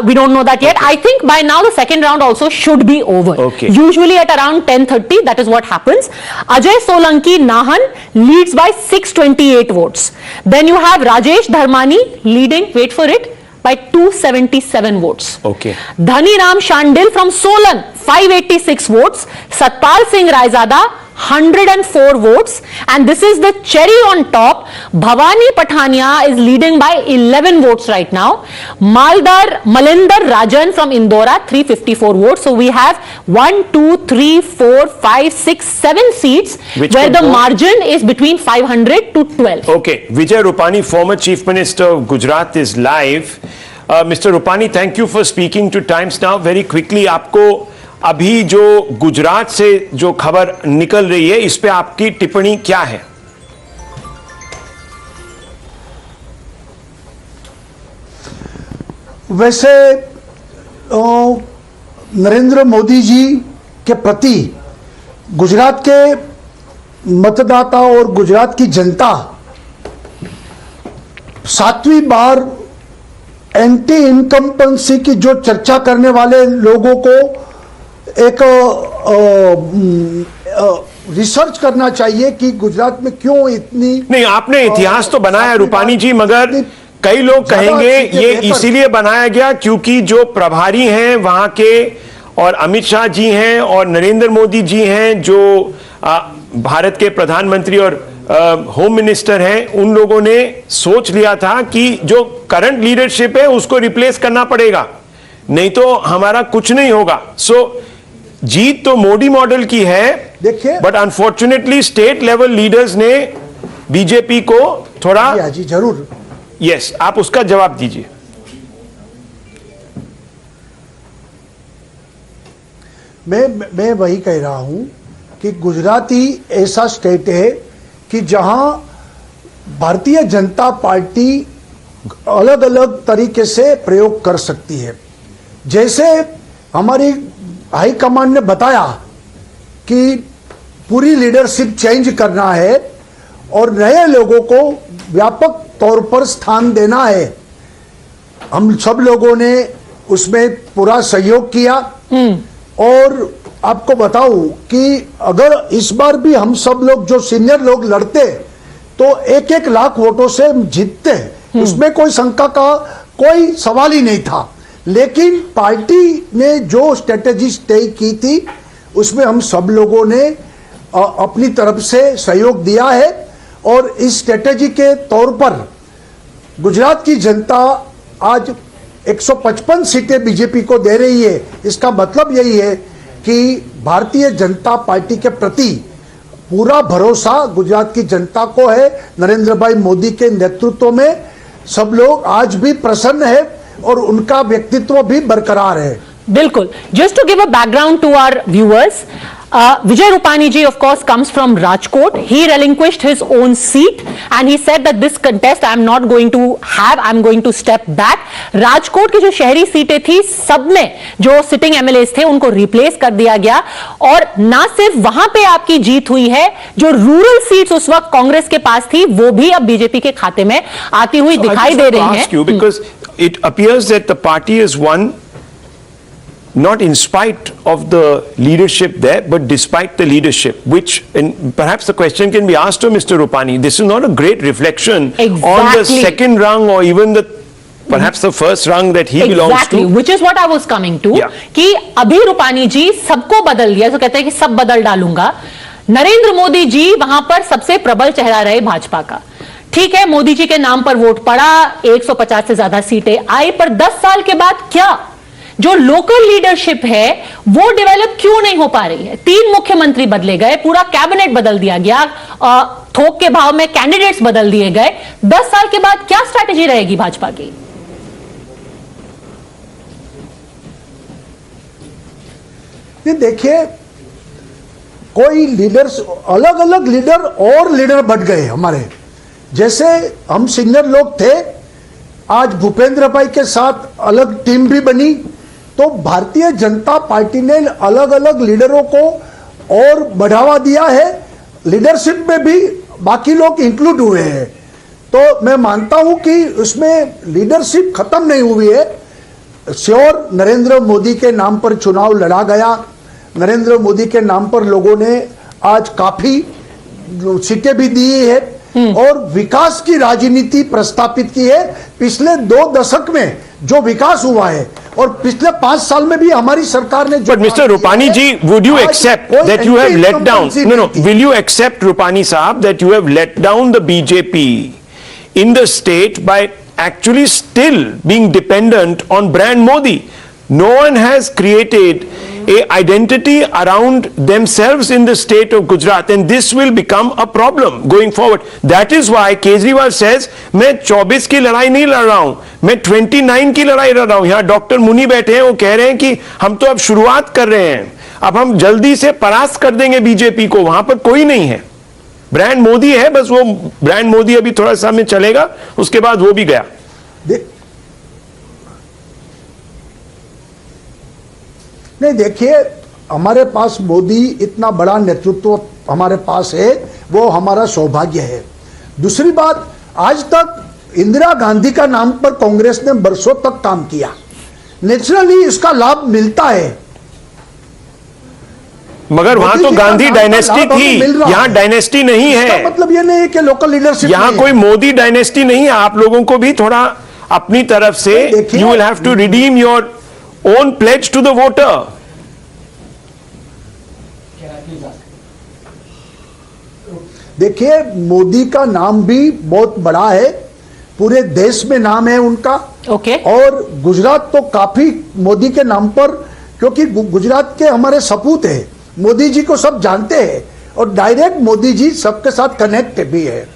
We don't know that yet. I think by now the second round also should be over.
Okay.
Usually at around 10:30, that is what happens. Ajay Solanki, Nahan, leads by 628 votes. Then you have Rajesh Dharmani leading, wait for it, by 277 votes.
Okay.
Dhani Ram Shandil from Solan, 586 votes. Satpal Singh Raizada, 104 votes, and this is the cherry on top. Bhavani Pathania is leading by 11 votes right now. Malinder Rajan from Indora, 354 votes. So we have 1, 2, 3, 4, 5, 6, 7 seats where the margin is between 500 to 12.
Okay, Vijay Rupani, former Chief Minister of Gujarat, is live. Mr. Rupani, thank you for speaking to Times Now. Very quickly, आपको अभी जो गुजरात से जो खबर निकल रही है, इस पे आपकी टिप्पणी क्या है?
वैसे नरेंद्र मोदी जी के प्रति गुजरात के मतदाता और गुजरात की जनता 7वीं बार एंटी इनकम्पेंसी की जो चर्चा करने वाले लोगों को एक रिसर्च करना चाहिए कि गुजरात में क्यों इतनी
नहीं, आपने इतिहास तो बनाया रूपानी जी, मगर कई लोग कहेंगे ये इसीलिए बनाया गया क्योंकि जो प्रभारी हैं वहां के, और अमित शाह जी हैं और नरेंद्र मोदी जी हैं जो भारत के प्रधानमंत्री और होम मिनिस्टर हैं, उन लोगों ने सोच लिया था कि जो करंट लीडरशिप है उसको रिप्लेस करना पड़ेगा, नहीं तो हमारा कुछ नहीं होगा. सो जीत तो मोदी मॉडल की है,
देखिए,
but unfortunately state level leaders ने बीजेपी को थोड़ा
जी जरूर
यस आप उसका जवाब दीजिए.
मैं वही कह रहा हूं कि गुजरात ही ऐसा स्टेट है कि जहां भारतीय जनता पार्टी अलग अलग तरीके से प्रयोग कर सकती है. जैसे हमारी हाई कमांड ने बताया कि पूरी लीडरशिप चेंज करना है और नए लोगों को व्यापक तौर पर स्थान देना है. हम सब लोगों ने उसमें पूरा सहयोग किया और आपको बताऊं कि अगर इस बार भी हम सब लोग जो सीनियर लोग लड़ते तो 1-1 लाख वोटों से जीतते, उसमें कोई शंका का कोई सवाल ही नहीं था. लेकिन पार्टी ने जो स्ट्रेटेजी तय की थी उसमें हम सब लोगों ने अपनी तरफ से सहयोग दिया है और इस स्ट्रेटेजी के तौर पर गुजरात की जनता आज 155 सीटें बीजेपी को दे रही है. इसका मतलब यही है कि भारतीय जनता पार्टी के प्रति पूरा भरोसा गुजरात की जनता को है। नरेंद्र भाई मोदी के नेतृत्व में सब लोग आज भी प्रसन्न है और उनका व्यक्तित्व भी बरकरार है।
बिल्कुल। Just to give a background to our viewers, Vijay Rupani ji of course comes from Rajkot. He relinquished his own seat and he said that this contest I am not going to have, I am going to step back. Rajkot की जो शहरी सीटें थी सब में जो sitting MLAs थे उनको रिप्लेस कर दिया गया और ना सिर्फ वहां पे आपकी जीत हुई है, जो रूरल सीट्स उस वक्त कांग्रेस के पास थी वो भी अब बीजेपी के खाते में आती हुई दिखाई दे रही हैं।
Because it appears that the party has won not in spite of the leadership there, but despite the leadership, which, and perhaps the question can be asked to Mr. Rupani, this is not a great reflection on the second rung or even the perhaps the first rung that he belongs to.
Which is what I was coming to, कि अभी रूपानी जी सबको बदल दिया, तो कहते हैं कि सब बदल डालूंगा। नरेंद्र मोदी जी वहां पर सबसे प्रबल चेहरा रहे भाजपा का। ठीक है, मोदी जी के नाम पर वोट पड़ा, 150 से ज्यादा सीटें आई, पर 10 साल के बाद क्या जो लोकल लीडरशिप है वो डेवलप क्यों नहीं हो पा रही है? 3 मुख्यमंत्री बदले गए, पूरा कैबिनेट बदल दिया गया, थोक के भाव में कैंडिडेट्स बदल दिए गए। 10 साल के बाद क्या स्ट्रैटेजी रहेगी भाजपा की?
देखिए, कोई लीडर्स अलग अलग लीडर और लीडर बढ़ गए हमारे। जैसे हम सीनियर लोग थे, आज भूपेंद्र भाई के साथ अलग टीम भी बनी, तो भारतीय जनता पार्टी ने अलग अलग लीडरों को और बढ़ावा दिया है। लीडरशिप में भी बाकी लोग इंक्लूड हुए हैं, तो मैं मानता हूं कि उसमें लीडरशिप खत्म नहीं हुई है। श्योर नरेंद्र मोदी के नाम पर चुनाव लड़ा गया, नरेंद्र मोदी के नाम पर लोगों ने आज काफी सीटें भी दी है और विकास की राजनीति प्रस्तापित की है। पिछले 2 दशक में जो विकास हुआ है और पिछले 5 साल में भी हमारी सरकार ने जो।
But Mr. Rupani ji, would you accept that you have let down? No. Will you accept, Rupani Saab, that you have let down the BJP in the state by actually still being dependent on brand Modi? No one has created a identity around themselves in the state of Gujarat, and this will become a problem going forward. That is why Kejriwal says, मैं 24 की लड़ाई नहीं लड़ रहा हूं, मैं 29 की लड़ाई लड़ रहा हूं। यहाँ डॉक्टर मुनी बैठे हैं, वो कह रहे हैं कि हम तो अब शुरुआत कर रहे हैं, अब हम जल्दी से परास्त कर देंगे बीजेपी को। वहां पर कोई नहीं है, ब्रांड मोदी है, बस वो ब्रांड मोदी अभी थोड़ा सा में चलेगा, उसके बाद वो भी गया।
नहीं, देखिए, हमारे पास मोदी इतना बड़ा नेतृत्व हमारे पास है, वो हमारा सौभाग्य है। दूसरी बात, आज तक इंदिरा गांधी का नाम पर कांग्रेस ने बरसों तक काम किया, नेचुरली इसका लाभ मिलता है।
मगर वहां तो गांधी डायनेस्टी थी, यहाँ डायनेस्टी नहीं है।
मतलब ये नहीं है कि लोकल लीडरशिप,
यहाँ कोई मोदी डायनेस्टी नहीं है। आप लोगों को भी थोड़ा अपनी तरफ से you will have to redeem your own pledge to the voter.
देखिए, मोदी का नाम भी बहुत बड़ा है, पूरे देश में नाम है उनका। और गुजरात तो काफी मोदी के नाम पर, क्योंकि गुजरात के हमारे सपूत है, मोदी जी को सब जानते हैं और डायरेक्ट मोदी जी सबके साथ कनेक्ट भी है।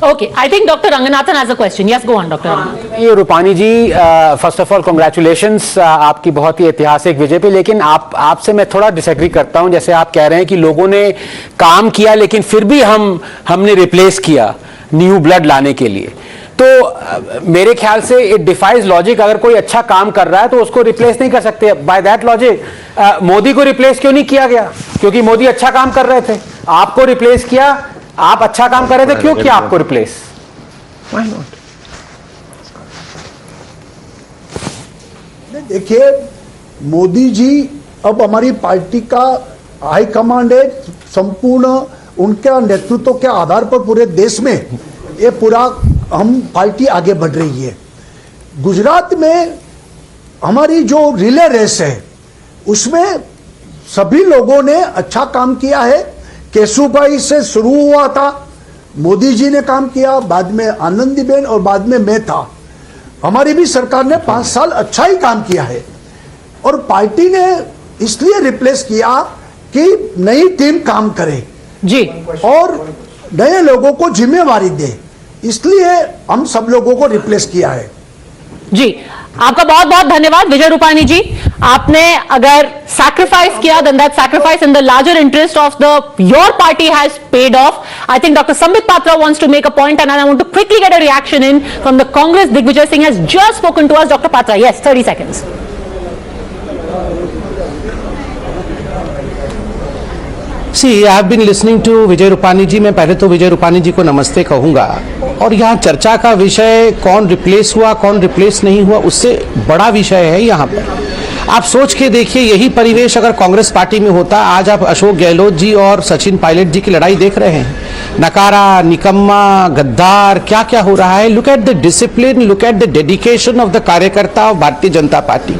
Okay, I think Dr. Ranganathan has a question. Yes, go on, Dr. Ranganathan.
ये रूपानी जी, फर्स्ट ऑफ ऑल कांग्रेचुलेशंस, आपकी बहुत ही ऐतिहासिक बीजेपी। लेकिन आपसे मैं थोड़ा डिसएग्री करता हूं। जैसे आप कह रहे हैं कि लोगों ने काम किया लेकिन फिर भी हमने रिप्लेस किया न्यू ब्लड लाने के लिए, तो मेरे ख्याल से इट डिफाइज लॉजिक। अगर कोई अच्छा काम कर रहा है तो उसको रिप्लेस नहीं कर सकते। बाय दैट लॉजिक मोदी को रिप्लेस क्यों नहीं किया गया? क्योंकि मोदी अच्छा काम कर रहे थे, आपको रिप्लेस किया। आप अच्छा काम कर रहे थे, क्यों किया आपको रिप्लेस?
Why not? देखिए, मोदी जी अब हमारी पार्टी का हाई कमांड है, संपूर्ण उनके नेतृत्व के आधार पर पूरे देश में ये पूरा हम पार्टी आगे बढ़ रही है। गुजरात में हमारी जो रिले रेस है उसमें सभी लोगों ने अच्छा काम किया है। केशुभाई से शुरू हुआ था, मोदी जी ने काम किया, बाद में आनंदीबेन और बाद में मैं था। हमारी भी सरकार ने 5 साल अच्छा ही काम किया है और पार्टी ने इसलिए रिप्लेस किया कि नई टीम काम करे
जी
और नए लोगों को जिम्मेवारी दे, इसलिए हम सब लोगों को रिप्लेस किया है।
जी, आपका बहुत बहुत धन्यवाद विजय रूपानी जी। आपने अगर सैक्रिफाइस किया, then that sacrifice in the larger interest of your party has paid off. I think Dr. Sambit Patra wants to make a point, and I want to quickly get a reaction in from the Congress. Digvijay Singh has just spoken to us. Dr. Patra, yes, 30 seconds.
See I have been listening to Vijay Rupani ji. मैं पहले तो विजय रूपानी जी को नमस्ते कहूंगा, और यहाँ चर्चा का विषय कौन रिप्लेस हुआ कौन रिप्लेस नहीं हुआ उससे बड़ा विषय है। यहाँ पर आप सोच के देखिए, यही परिवेश अगर कांग्रेस पार्टी में होता, आज आप अशोक गहलोत जी और सचिन पायलट जी की लड़ाई देख रहे हैं। नकारा, निकम्मा, गद्दार, क्या क्या हो रहा है। Look at the discipline, look at the dedication of the कार्यकर्ता ऑफ भारतीय जनता पार्टी।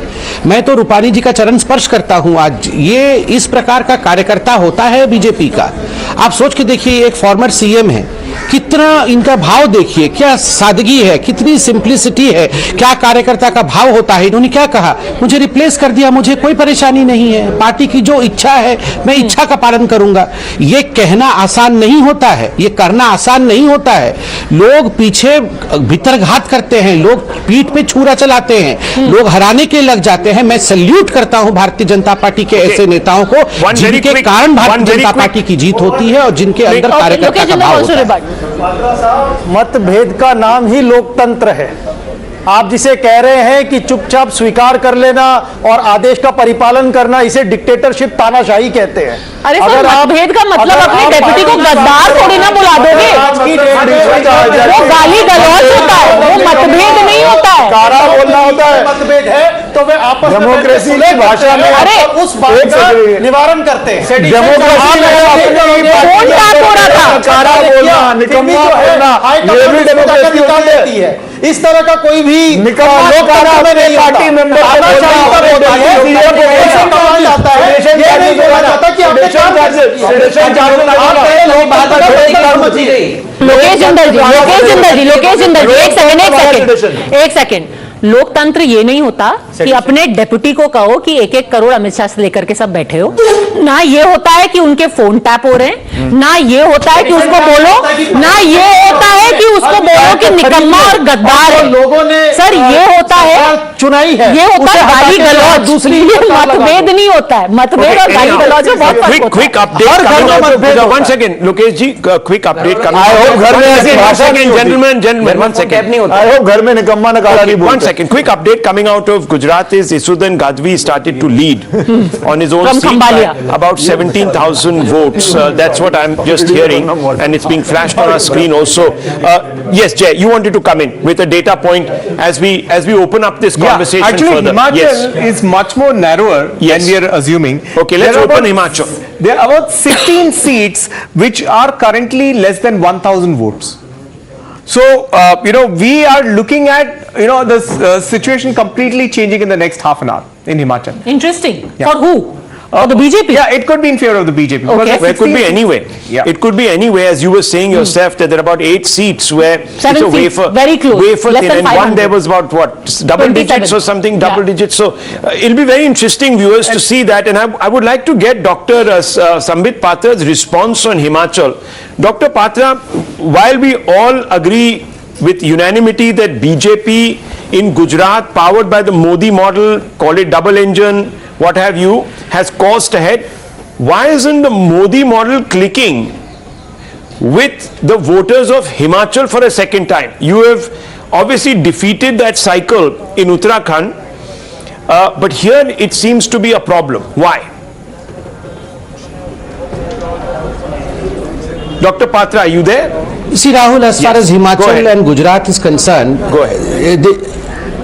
मैं तो रूपानी जी का चरण स्पर्श करता हूं। आज ये इस प्रकार का कार्यकर्ता होता है बीजेपी का। आप सोच के देखिए, एक फॉर्मर सीएम है, कितना इनका भाव देखिए, क्या सादगी है, कितनी सिंप्लिसिटी है, क्या कार्यकर्ता का भाव होता है। इन्होंने क्या कहा, मुझे रिप्लेस कर दिया, मुझे कोई परेशानी नहीं है, पार्टी की जो इच्छा है मैं इच्छा का पालन करूंगा। ये कहना आसान नहीं होता है, ये करना आसान नहीं होता है। लोग पीछे भीतरघात करते हैं, लोग पीठ पे छुरा चलाते हैं, लोग हराने के लग जाते हैं। मैं सैल्यूट करता हूं भारतीय जनता पार्टी के ऐसे नेताओं को जिनके कारण भारतीय जनता पार्टी की जीत होती है और जिनके अंदर कार्यकर्ता का भाव होता है।
मतभेद का नाम ही लोकतंत्र है। आप जिसे कह रहे हैं कि चुपचाप स्वीकार कर लेना और आदेश का परिपालन करना, इसे डिक्टेटरशिप, तानाशाही कहते हैं।
अरे सर, मतभेद का मतलब अपने डेप्यूटी को गद्दार थोड़ी ना बुला दोगे। वो गाली गलौज होता है, वो मतभेद नहीं होता है।
कारा बोलना होता है। मतभेद है तो वे आपस में डेमोक्रेसी की भाषा में
अरे
उस बात का निवारण करते हैं।
डेमोक्रेसी कौन बात हो रहा था?
कारा बोलना, निकम्मा बोलना, ये भी डेमोक्रेसी होती है। इस तरह का कोई भी लोकतंत्र में नहीं पार्टी मेंबर
एक सेकेंड। लोकतंत्र ये नहीं होता कि अपने डेप्यूटी को कहो कि 1-1 करोड़ अमित शाह से लेकर के सब बैठे हो। ना ये होता है कि उनके फोन टैप हो रहे हैं, ना ये होता है कि उसको बोलो, ना ये होता है कि उसको बोलो कि निकम्मा और गद्दार है।
लोगों ने
सर ये होता है,
चुनाई है,
ये होता है गाली गलौज। दूसरी मतभेद नहीं होता है, मतभेद और गाली गलौज में बहुत फर्क होता है।
Quick update, one second Lokesh ji, quick update coming.
I hope घर में ऐसी भाषा के
जेंटलमैन वन सेकंड नहीं होता।
आई होप घर में निकम्मा नकारा नहीं बोलते।
Second, quick update coming out of Gujarat is Isudan Gadvi started to lead on his own
From
seat
Khambhalia.
by about 17,000 votes. That's what I'm just hearing, and it's being flashed on our screen also. Yes, Jay, you wanted to come in with a data point as we open up this conversation
actually,
further.
Himachal is much more narrower than we are assuming.
Okay, let's open Himachal.
There are about 16 seats which are currently less than 1,000 votes. So, we are looking at, the situation completely changing in the next half an hour in Himachal.
Interesting.
Yeah.
For who? For the BJP?
Yeah, it could be in favor of the BJP.
Okay.
Well, it could be anyway.
Yeah.
It could be anyway, as you were saying yourself, that there are about 8 seats where
7
it's a
seats,
wafer,
very close,
wafer
less
thin,
than
and one
500.
there was about what, double
27.
digits or something, double digits. So it'll be very interesting, viewers, to see that. And I would like to get Dr. Sambit Patra's response on Himachal. Dr. Patra, while we all agree with unanimity that BJP in Gujarat, powered by the Modi model, call it double engine, what have you, has caused ahead, why isn't the Modi model clicking with the voters of Himachal for a second time? You have obviously defeated that cycle in Uttarakhand, but here it seems to be a problem. Why? Dr. Patra, are you there?
See, Rahul, as far as Himachal and Gujarat is concerned,
go ahead.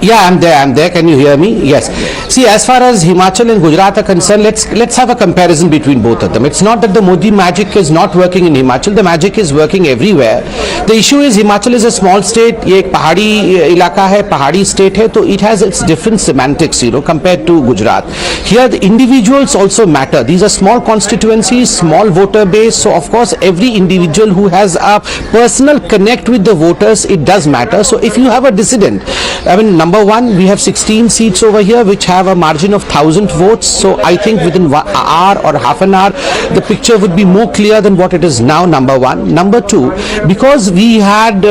Yeah, I'm there. Can you hear me? Yes. See, as far as Himachal and Gujarat are concerned, let's have a comparison between both of them. It's not that the Modi magic is not working in Himachal. The magic is working everywhere. The issue is Himachal is a small state, ये एक पहाड़ी इलाका है, पहाड़ी state है, तो it has its different semantics, compared to Gujarat. Here the individuals also matter. These are small constituencies, small voter base, so of course every individual who has a personal connect with the voters, it does matter. So if you have a dissident, I mean, number one, we have 16 seats over here which have a margin of 1,000 votes, so I think within 1 hour or half an hour the picture would be more clear than what it is now, number one. Number two, because we had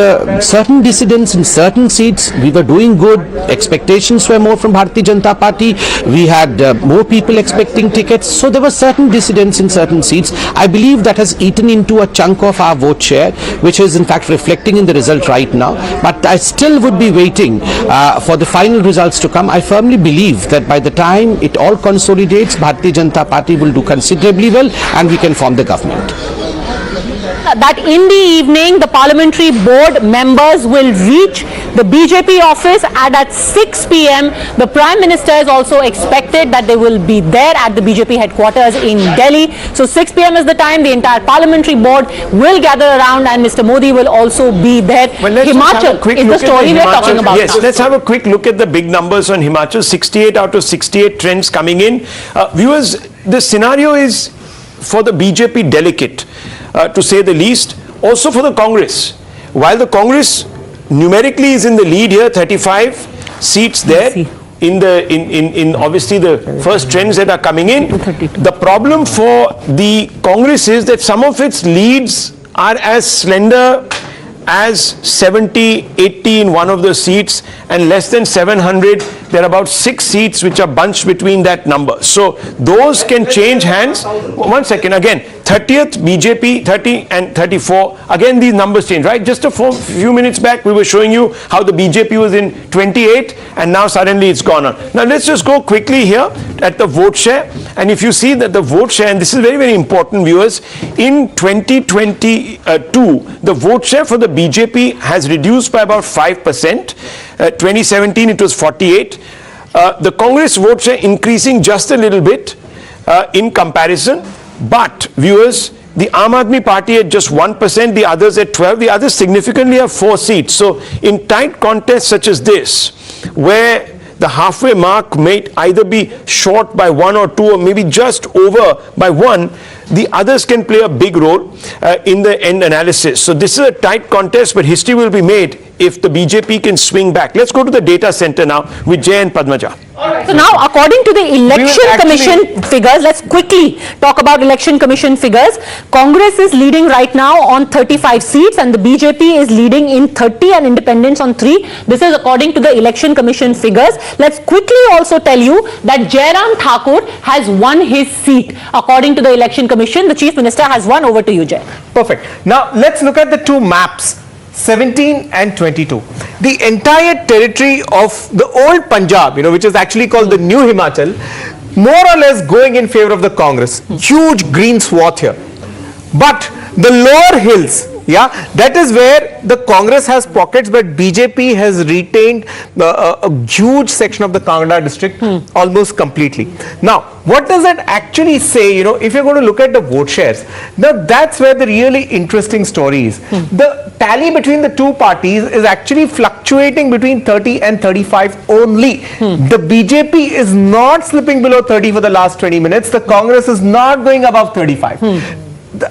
certain dissidents in certain seats, we were doing good, expectations were more from Bharatiya Janata Party, we had more people expecting tickets, so there were certain dissidents in certain seats. I believe that has eaten into a chunk of our vote share, which is in fact reflecting in the result right now, but I still would be waiting for the final results to come. I firmly believe that by the time it all consolidates, Bharatiya Janata Party will do considerably well and we can form the government.
That in the evening the parliamentary board members will reach the BJP office, and at 6 p.m. the Prime Minister is also expected that they will be there at the BJP headquarters in Delhi. So 6 p.m. is the time, the entire parliamentary board will gather around and Mr. Modi will also be there. Himachal is the story we are talking about.
Yes,
now.
let's have a quick look at the big numbers on Himachal. 68 out of 68 trends coming in. Viewers, the scenario is for the BJP delicate, to say the least. Also for the Congress. While the Congress numerically is in the lead here, 35 seats there in obviously the first trends that are coming in. The problem for the Congress is that some of its leads are as slender as 70, 80 in one of the seats, and less than 700. There are about 6 seats which are bunched between that number. So those can change hands. One second, again, 30th BJP, 30 and 34. Again, these numbers change, right? Just a few minutes back, we were showing you how the BJP was in 28 and now suddenly it's gone on. Now let's just go quickly here at the vote share. And if you see that the vote share, and this is very, very important, viewers, in 2022, the vote share for the BJP has reduced by about 5%. 2017 it was 48. The Congress vote share increasing just a little bit in comparison. But viewers, the Aam Aadmi Party at just 1%, the others at 12, the others significantly have 4 seats. So in tight contests such as this, where the halfway mark may either be short by 1 or 2 or maybe just over by 1, the others can play a big role in the end analysis. So this is a tight contest, but history will be made if the BJP can swing back. Let's go to the data center now with Jay and Padmaja.
So now, according to the Election Commission figures, let's quickly talk about Election Commission figures. Congress is leading right now on 35 seats and the BJP is leading in 30 and independents on 3. This is according to the Election Commission figures. Let's quickly also tell you that Jairam Thakur has won his seat. According to the Election Commission, the Chief Minister has won. Over to you, Jay.
Perfect. Now, let's look at the two maps. 17 and 22. The entire territory of the old Punjab, which is actually called the new Himachal, more or less going in favor of the Congress. Huge green swath here. But the lower hills, that is where the Congress has pockets, but BJP has retained a huge section of the Kangra district almost completely. Now, what does that actually say, if you're going to look at the vote shares? Now, that's where the really interesting story is. The tally between the two parties is actually fluctuating between 30 and 35 only. The BJP is not slipping below 30 for the last 20 minutes. The Congress is not going above 35.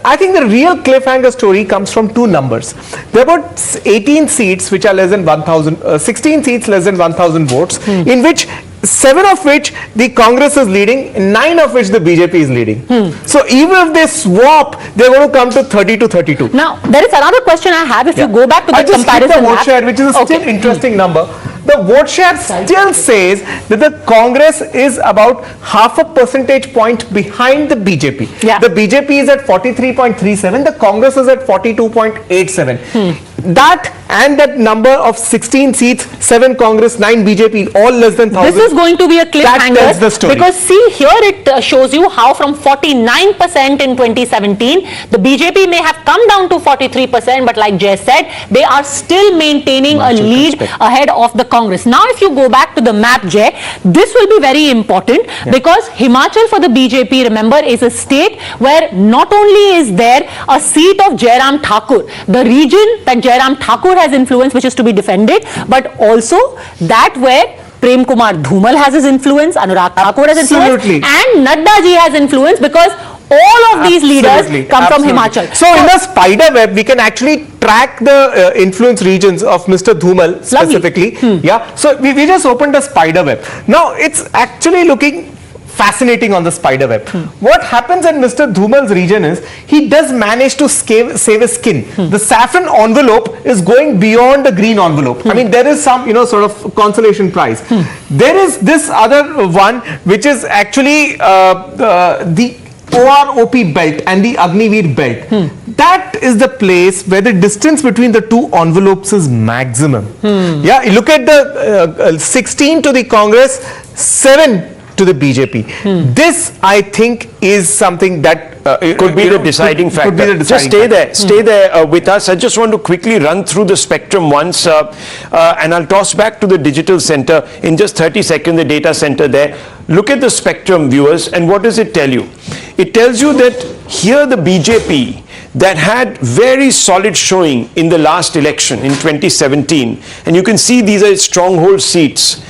I think the real cliffhanger story comes from two numbers. There are about 18 seats which are less than 1,000, 16 seats less than 1,000 votes, in which 7 of which the Congress is leading, 9 of which the BJP is leading. So even if they swap, they're going to come to 30 to 32.
Now, there is another question I have. If you go back to the comparison
the vote share, which is a still interesting number. The vote share still says that the Congress is about half a percentage point behind the BJP. The BJP is at 43.37, the Congress is at 42.87. That and that number of 16 seats, 7 Congress, 9 BJP, all less than 1,000.
This is going to be a cliffhanger.
That tells the story.
Because see, here it shows you how from 49% in 2017, the BJP may have come down to 43%, but like Jay said, they are still maintaining a lead ahead of the Congress. Now, if you go back to the map, Jay, this will be very important because Himachal for the BJP, remember, is a state where not only is there a seat of Jairam Thakur, the region that Jairam Thakur has influence which is to be defended, but also that where Prem Kumar Dhumal has his influence, Anurag Thakur has influence, and Nadda ji has influence, because all of these leaders come from Himachal.
So in the spider web, we can actually track the influence regions of Mr. Dhumal specifically. Yeah. So we just opened a spider web. Now it's actually looking fascinating on the spider web. What happens in Mr. Dhumal's region is he does manage to save his skin. The saffron envelope is going beyond the green envelope. I mean, there is some, sort of consolation prize. There is this other one which is actually the OROP belt and the Agniveer belt. That is the place where the distance between the two envelopes is maximum. Yeah, look at the 16 to the Congress, 7 to the BJP. This, I think, is something that
could be the deciding factor. Just stay there with us. I just want to quickly run through the spectrum once, and I'll toss back to the digital center in just 30 seconds, the data center there. Look at the spectrum, viewers, and what does it tell you? It tells you that here the BJP that had very solid showing in the last election in 2017, and you can see these are stronghold seats.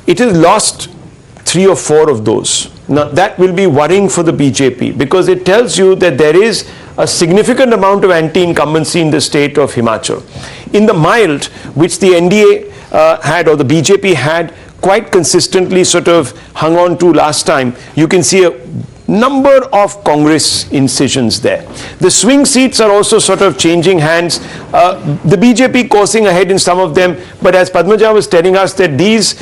It has lost 3 or 4 of those. Now that will be worrying for the BJP, because it tells you that there is a significant amount of anti-incumbency in the state of Himachal. In the mild, which the NDA had, or the BJP had quite consistently sort of hung on to last time, you can see a number of Congress incisions there. The swing seats are also sort of changing hands. The BJP coursing ahead in some of them, but as Padmaja was telling us that these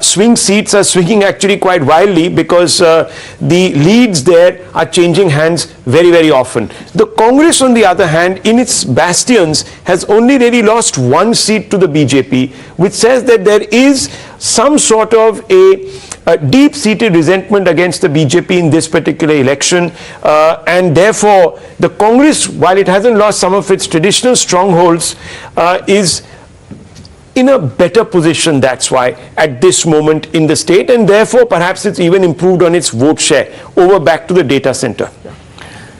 swing seats are swinging actually quite wildly, because the leads there are changing hands very, very often. The Congress, on the other hand, in its bastions has only really lost 1 seat to the BJP, which says that there is some sort of a deep-seated resentment against the BJP in this particular election, and therefore the Congress, while it hasn't lost some of its traditional strongholds, is in a better position, that's why, at this moment in the state, and therefore perhaps it's even improved on its vote share. Over back to the data center.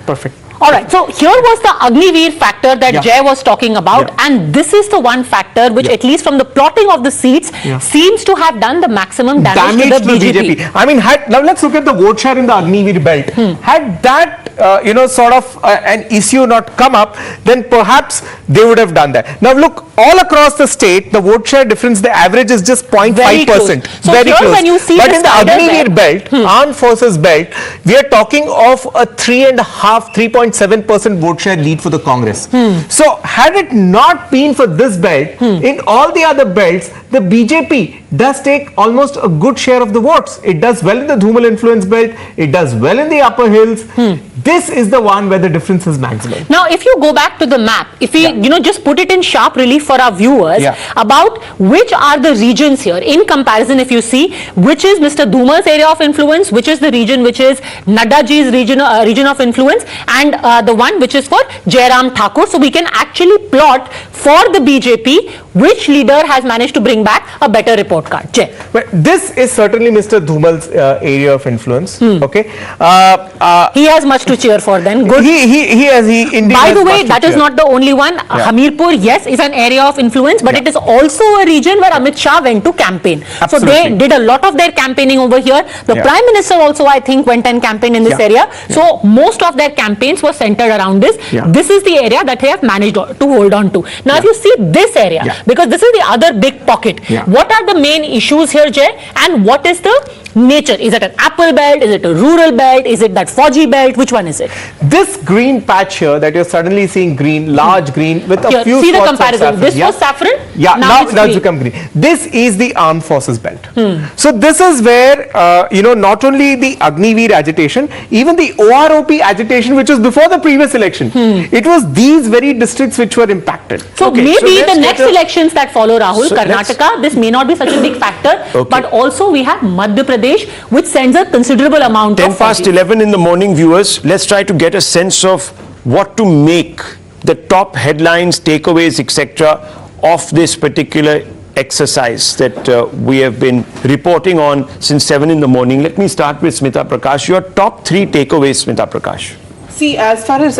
Perfect.
All right, so here was the Agniveer factor that Jay was talking about, and this is the one factor which, at least from the plotting of the seats, seems to have done the maximum damage to the BJP.
I mean, now let's look at the vote share in the Agniveer belt. Had that, sort of an issue not come up, then perhaps they would have done that. Now look, all across the state, the vote share difference, the average is just 0.5%.
So
very
here
close.
When you see
but
the
in the Agniveer belt, Armed Forces belt, we are talking of a 3.7% vote share lead for the Congress. So had it not been for this belt, in all the other belts, the BJP does take almost a good share of the votes. It does well in the Dhumal influence belt, it does well in the upper hills. This is the one where the difference is maximum.
Now, if you go back to the map, if we just put it in sharp relief for our viewers, about which are the regions here in comparison, if you see which is Mr. Dhumal's area of influence, which is the region which is Nadda ji's region of influence, and the one which is for Jairam Thakur. So we can actually plot for the BJP which leader has managed to bring back a better report card. Jay.
Well, this is certainly Mr. Dhumal's area of influence. Okay.
He has much to cheer for then. Good.
He indeed.
By the
has
way,
much
that
to
is
cheer.
not the only one. Hamirpur, yes, is an area of influence, but it is also a region where Amit Shah went to campaign.
Absolutely.
So they did a lot of their campaigning over here. The Prime Minister also, I think, went and campaigned in this area. So most of their campaigns were centered around this. This is the area that they have managed to hold on to. Now, if you see this area, because this is the other big pocket, what are the main issues here, Jay? And what is the nature? Is it an apple belt? Is it a rural belt? Is it that Fauji belt? Which one is it?
This green patch here that you're suddenly seeing green, large green with a few
see the
spots of
comparison.
saffron.
This was saffron.
Now it's become green. This is the Armed Forces belt. So this is where not only the Agniveer agitation, even the OROP agitation, which was before the previous election, it was these very districts which were impacted.
So maybe the next elections that follow, Rahul, Karnataka, this may not be such a big factor, but also we have Madhya Pradesh, which sends a considerable amount
10
of
past 11 in the morning, viewers. Let's try to get a sense of what to make, the top headlines, takeaways, etc. of this particular exercise that we have been reporting on since 7 in the morning. Let me start with Smita Prakash. Your top 3 takeaways, Smita Prakash.
See, as far as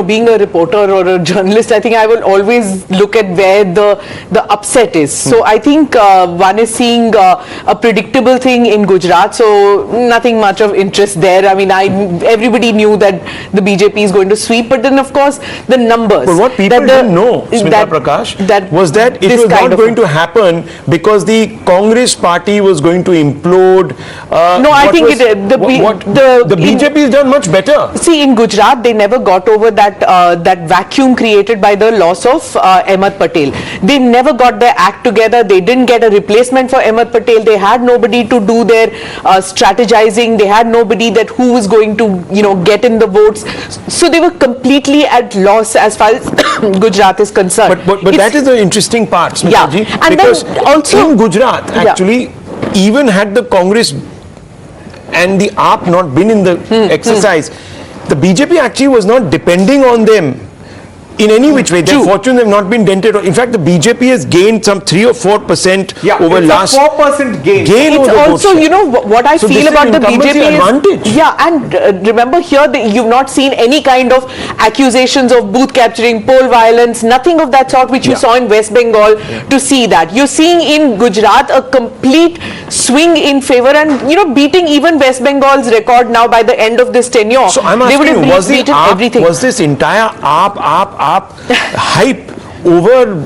being a reporter or a journalist, I think I will always look at where the upset is. So I think one is seeing a predictable thing in Gujarat, so nothing much of interest there. I mean, everybody knew that the BJP is going to sweep, but then of course the numbers.
But what people didn't know, Smita Prakash, was that it was not going to happen because the Congress party was going to implode.
No, I think
the BJP has done much better.
See, in Gujarat, they never got over that vacuum created by the loss of Ahmed Patel. They never got their act together. They didn't get a replacement for Ahmed Patel. They had nobody to do their strategizing. They had nobody who was going to get in the votes. So they were completely at loss as far as Gujarat is concerned.
But that is the interesting part, Smita ji,
and
because
then also
in Gujarat, actually, even had the Congress and the AAP not been in the exercise, the BJP actually was not depending on them in any which way. Their fortunes have not been dented. In fact, the BJP has gained some 3 or 4% over last.
4% gain.
It's also, what I feel about the BJP
advantage.
is, and remember here, you've not seen any kind of accusations of booth capturing, poll violence, nothing of that sort which you saw in West Bengal to see that. You're seeing in Gujarat a complete swing in favor and, beating even West Bengal's record now by the end of this tenure.
So I'm asking you, was this entire AAP hype over,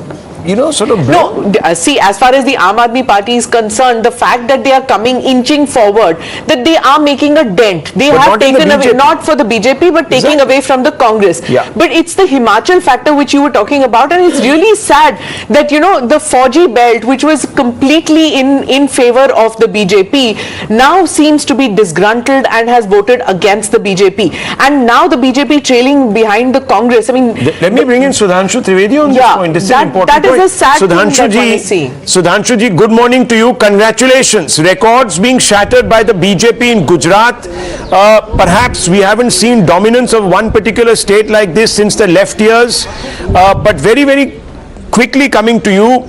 sort of...
No, see, as far as the Aam Aadmi Party is concerned, the fact that they are coming, inching forward, that they are making a dent. They have taken away, not for the BJP, but taking away from the Congress. But it's the Himachal factor which you were talking about, and it's really sad that, the Fauji belt, which was completely in favor of the BJP, now seems to be disgruntled and has voted against the BJP. And now the BJP trailing behind the Congress. I mean...
Let me bring in Sudhanshu Trivedi on this point. This is an important point.
That is a sad thing that one is seeing.
Sudhanshu ji, good morning to you. Congratulations. Records being shattered by the BJP in Gujarat. Perhaps we haven't seen dominance of one particular state like this since the left years. But very, very quickly coming to you,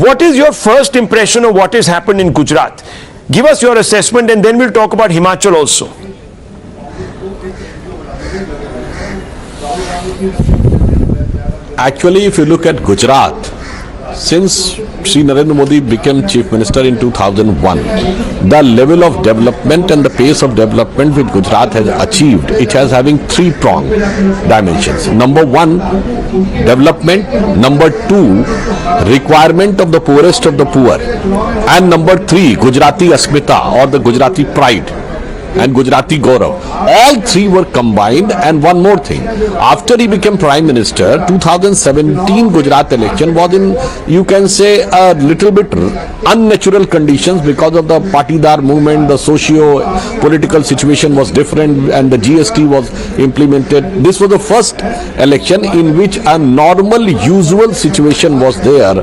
what is your first impression of what has happened in Gujarat? Give us your assessment and then we'll talk about Himachal also.
Actually, if you look at Gujarat, since Sri Narendra Modi became Chief Minister in 2001, the level of development and the pace of development which Gujarat has achieved, it has having three-pronged dimensions. Number one, development. Number two, requirement of the poorest of the poor. And number three, Gujarati Asmita or the Gujarati pride and Gujarati Gaurav. All three were combined. And one more thing, after he became Prime Minister, 2017 Gujarat election was in, you can say, a little bit unnatural conditions because of the Patidar movement, the socio-political situation was different and the GST was implemented. This was the first election in which a normal, usual situation was there.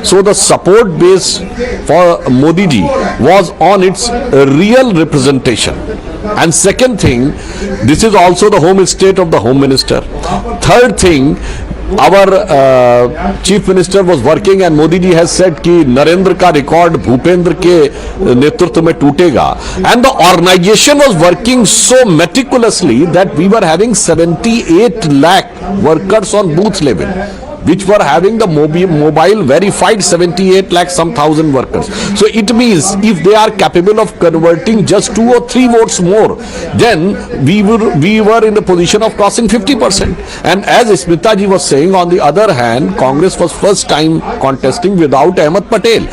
So the support base for Modi ji was on its real representation. And second thing, this is also the home state of the Home Minister. Third thing, our Chief Minister was working and Modi ji has said कि नरेंद्र का record Bhupendra के नेतृत्व में टूटेगा. And the organization was working so meticulously that we were having 78 lakh workers on booth level, which were having the mobile verified 78 lakh some thousand workers. So it means if they are capable of converting just 2 or 3 votes more, then we were in the position of crossing 50%. And as Smita ji was saying, on the other hand, Congress was first time contesting without Ahmed Patel.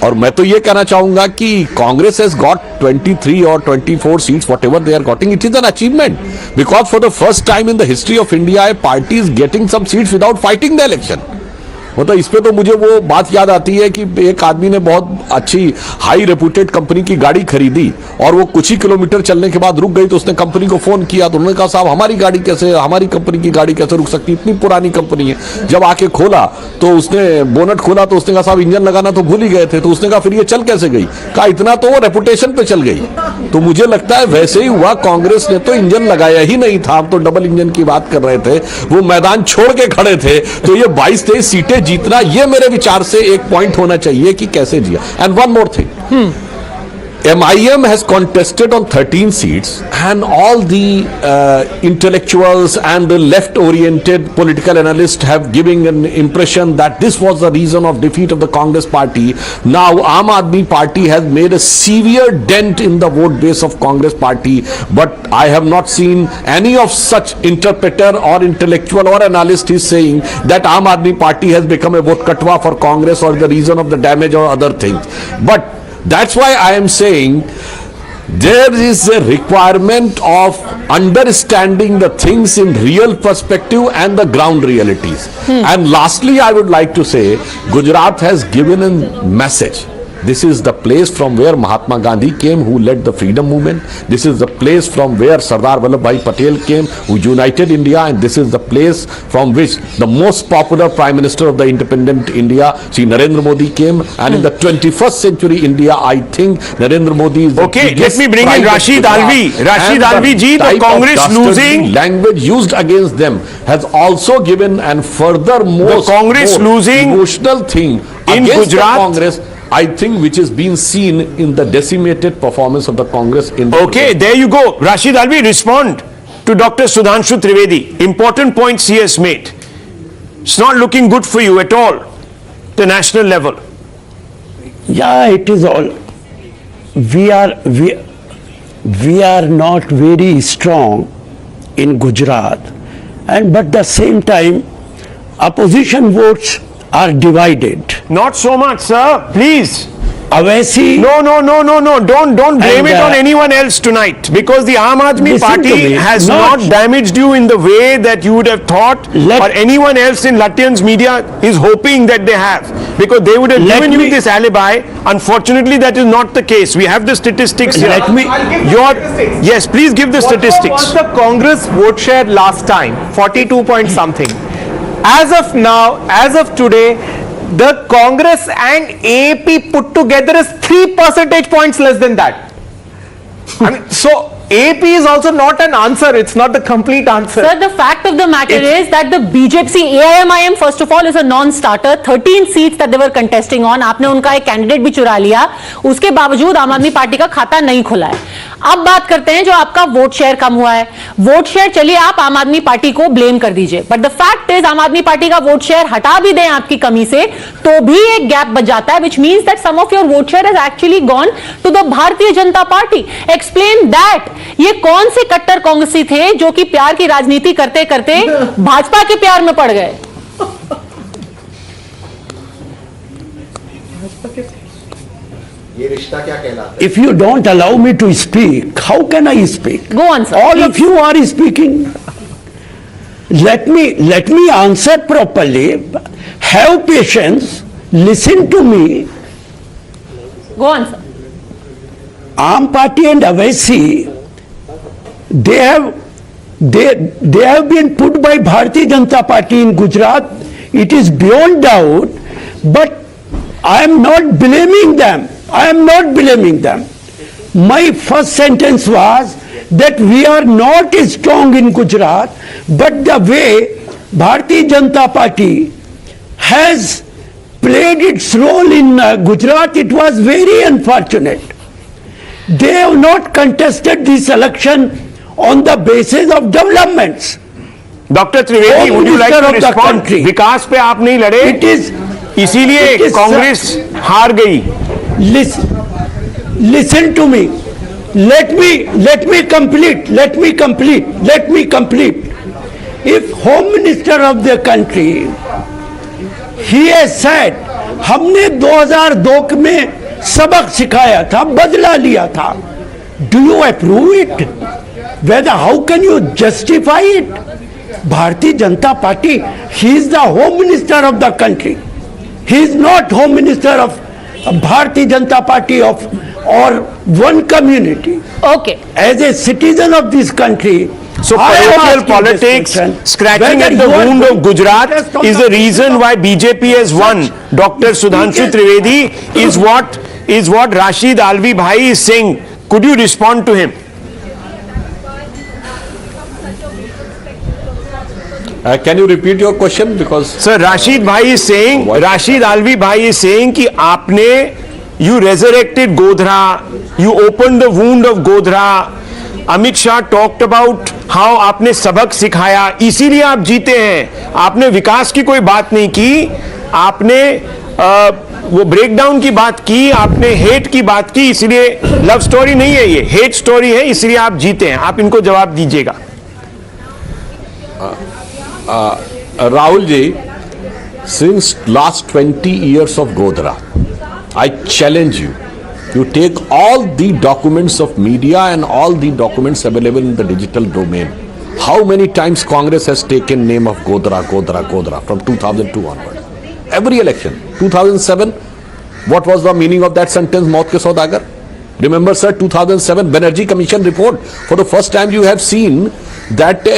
और मैं तो ये कहना चाहूंगा कि Congress has got 23 or 24 seats whatever they are getting. It is an achievement because for the first time in the history of India a party is getting some seats without fighting the election. मतलब इस पे तो मुझे वो बात याद आती है कि एक आदमी ने बहुत अच्छी हाई रेपुटेड कंपनी की गाड़ी खरीदी और वो कुछ ही किलोमीटर चलने के बाद रुक गई, तो उसने कंपनी को फोन किया तो उन्होंने कहा साहब हमारी गाड़ी कैसे, हमारी कंपनी की गाड़ी कैसे रुक सकती, इतनी पुरानी कंपनी है. जब आके खोला तो उसने बोनट खोला तो उसने कहा साहब इंजन लगाना तो भूल ही गए थे. तो उसने कहा फिर ये चल कैसे गई, कहा इतना तो वो रेपुटेशन पे चल गई. तो मुझे लगता है वैसे ही हुआ, कांग्रेस ने तो इंजन लगाया ही नहीं था. हम तो डबल इंजन की बात कर रहे थे, वो मैदान छोड़ के खड़े थे. तो ये 22-23 सीटें जीतना, ये मेरे विचार से एक पॉइंट होना चाहिए कि कैसे जिया. And one more thing, MIM has contested on 13 seats, and all the intellectuals and the left-oriented political analysts have given an impression that this was the reason of defeat of the Congress party. Now Aam Aadmi party has made a severe dent in the vote base of Congress party, but I have not seen any of such interpreter or intellectual or analyst is saying that Aam Aadmi party has become a vote katwa for Congress or the reason of the damage or other things. But that's why I am saying there is a requirement of understanding the things in real perspective and the ground realities. And lastly, I would like to say Gujarat has given a message. This is the place from where Mahatma Gandhi came, who led the freedom movement. This is the place from where Sardar Vallabhbhai Patel came, who united India. And this is the place from which the most popular Prime Minister of the independent India, Shri Narendra Modi, came. And in the 21st century India, I think Narendra Modi is
okay, let me bring in Rashid Alvi. Rashid Alvi ji, the Congress losing
language used against them has also given and furthermore
the Congress losing
emotional thing
in
against
Gujarat.
The Congress, I think, which is being seen in the decimated performance of the Congress in
okay, there you go. Rashid Alvi, respond to Dr. Sudhanshu Trivedi. Important points he has made. It's not looking good for you at all, the national level.
Yeah, it is all. We are not very strong in Gujarat, and but at the same time, opposition votes are divided.
Not so much, sir. Please.
Awaisi.
No. Don't blame it on anyone else tonight, because the Aam Aadmi party has not damaged you in the way that you would have thought, or anyone else in Lutyens media is hoping that they have, because they would have given you this alibi. Unfortunately, that is not the case. We have the statistics here. Yes, please give the statistics.
What was the Congress vote share last time? 42 point something. As of now, as of today, the Congress and AAP put together is 3 percentage points less than that. I mean, so AAP is also not an answer. It's not the complete answer.
Sir, the fact of the matter is that the BJP, AIMIM first of all is a non-starter. 13 seats that they were contesting on, आपने उनका एक candidate भी चुरा लिया, उसके बावजूद आम Aadmi party का खाता नहीं खुला है। अब बात करते हैं जो आपका वोट शेयर कम हुआ है। वोट शेयर चलिए आप आम आदमी पार्टी को ब्लेम कर दीजिए, बट द फैक्ट इज आम आदमी पार्टी का वोट शेयर हटा भी दें आपकी कमी से तो भी एक गैप बच जाता है, which means that some of your vote share has actually gone to the Bharatiya Janata party. Explain that. ये कौन से कट्टर कांग्रेसी थे जो कि प्यार की राजनीति करते करते भाजपा के प्यार में पड़ गए?
ये रिश्ता क्या कहलाता है?
If you don't allow me to speak, how can I speak?
Go on, sir.
All
please.
of you are speaking. Let me answer properly. Have patience. Listen to me.
Go on, sir.
Aam Party and Awaisi, they have been put by Bharatiya Janata Party in Gujarat. It is beyond doubt, but I am not blaming them. I am not blaming them. My first sentence was that we are not strong in Gujarat, but the way Bharatiya Janata Party has played its role in Gujarat, it was very unfortunate. They have not contested this election on the basis of developments.
Dr. Trivedi, would you like to respond? विकास पे आप नहीं लड़े, इसीलिए कांग्रेस हार गई।
Listen to me. Let me complete. If Home Minister of the country, he has said, हमने 2002 में सबक सिखाया था, बदला लिया था. Do you approve it? Whether how can you justify it? Bharatiya Janata Party, he is the Home Minister of the country. He is not Home Minister of Bharatiya Janata Party or one community.
Okay.
As a citizen of this country,
so parochial politics, scratching at the wound of Gujarat is the reason why BJP has won. Dr. Sudhanshu Trivedi is what Rashid Alvi Bhai is saying. Could you respond to him?
Can you repeat your question? Because
Sir, Rashid Alvi Bhai is saying कि आपने You resurrected Godhra, you opened the wound of Godhra. Amit Shah talked about how आपने सबक सिखाया, इसीलिए आप जीते हैं. आपने विकास की कोई बात नहीं की, आपने वो ब्रेकडाउन की बात की, आपने हेट की बात की. इसलिए लव स्टोरी नहीं है, ये हेट स्टोरी है, इसलिए आप जीते हैं. आप इनको जवाब दीजिएगा.
Rahul ji, since last 20 years of Godhra, I challenge you. You take all the documents of media and all the documents available in the digital domain. How many times Congress has taken name of Godhra from 2002 onward? Every election. 2007, what was the meaning of that sentence, Maut ke Saudagar? Remember, sir, 2007 Banerjee Commission report. For the first time you have seen that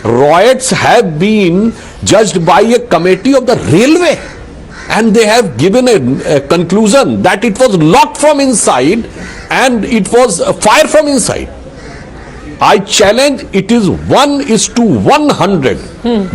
riots have been judged by a committee of the railway. And they have given a conclusion that it was locked from inside and it was fire from inside. I challenge, it is 1:100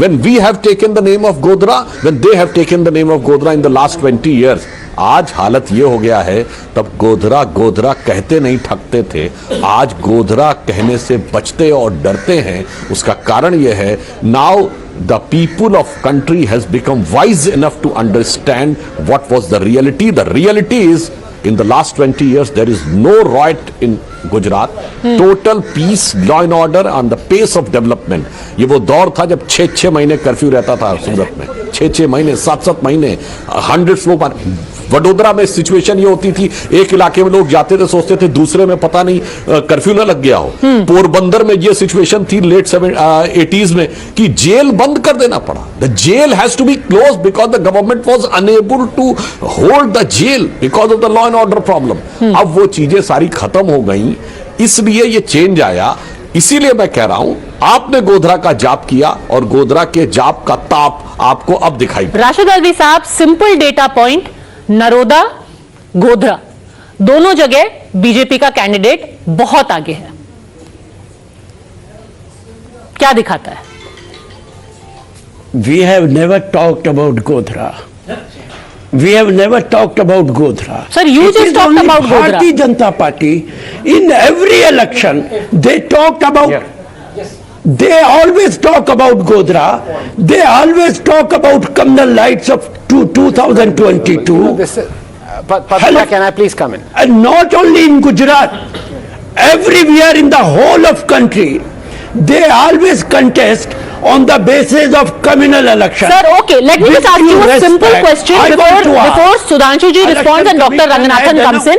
when we have taken the name of Godhra, when they have taken the name of Godhra in the last 20 years. आज हालत ये हो गया है, तब गोधरा गोधरा कहते नहीं थकते थे, आज गोधरा कहने से बचते और डरते हैं. उसका कारण ये है, now the people of country has become wise enough to understand what was the reality. The reality is, in the last 20 years there is no riot in Gujarat. Total peace, law and order, on the pace of development. ये वो दौर था जब 6-6 महीने curfew रहता था सूरत में, 6-6 महीने, 7-7 महीने, 100 फ्लो पर. वडोदरा में सिचुएशन ये होती थी, एक इलाके में लोग जाते थे, सोचते थे दूसरे में पता नहीं कर्फ्यू ना लग गया हो. पोरबंदर में ये सिचुएशन थी लेट 80s में कि जेल बंद कर देना पड़ा. The jail has to be close because the government was unable to hold the jail because of the law and order problem. अब वो चीजें सारी खत्म हो गई, इसलिए ये चेंज आया. इसीलिए मैं कह रहा हूं, आपने गोधरा का जाप किया और गोधरा के जाप का ताप आपको अब दिखाई.
राशिद अल्वी साहब, simple data point, Naroda, Godhra दोनों जगह बीजेपी का कैंडिडेट बहुत आगे है. क्या दिखाता है?
We have never talked about Godhra. We have never talked about Godhra.
Sir, you just talked about Godhra.
Bharatiya Janata Party, in every election, they talked about. They always talk about Godhra. They always talk about communal lights of 2022.
Hello, can I please come in?
And not only in Gujarat, everywhere in the whole of country, they always contest on the basis of communal election.
Sir, okay, let me just ask you a simple question before Sudhanshu ji responds and Dr. Ranganathan comes in.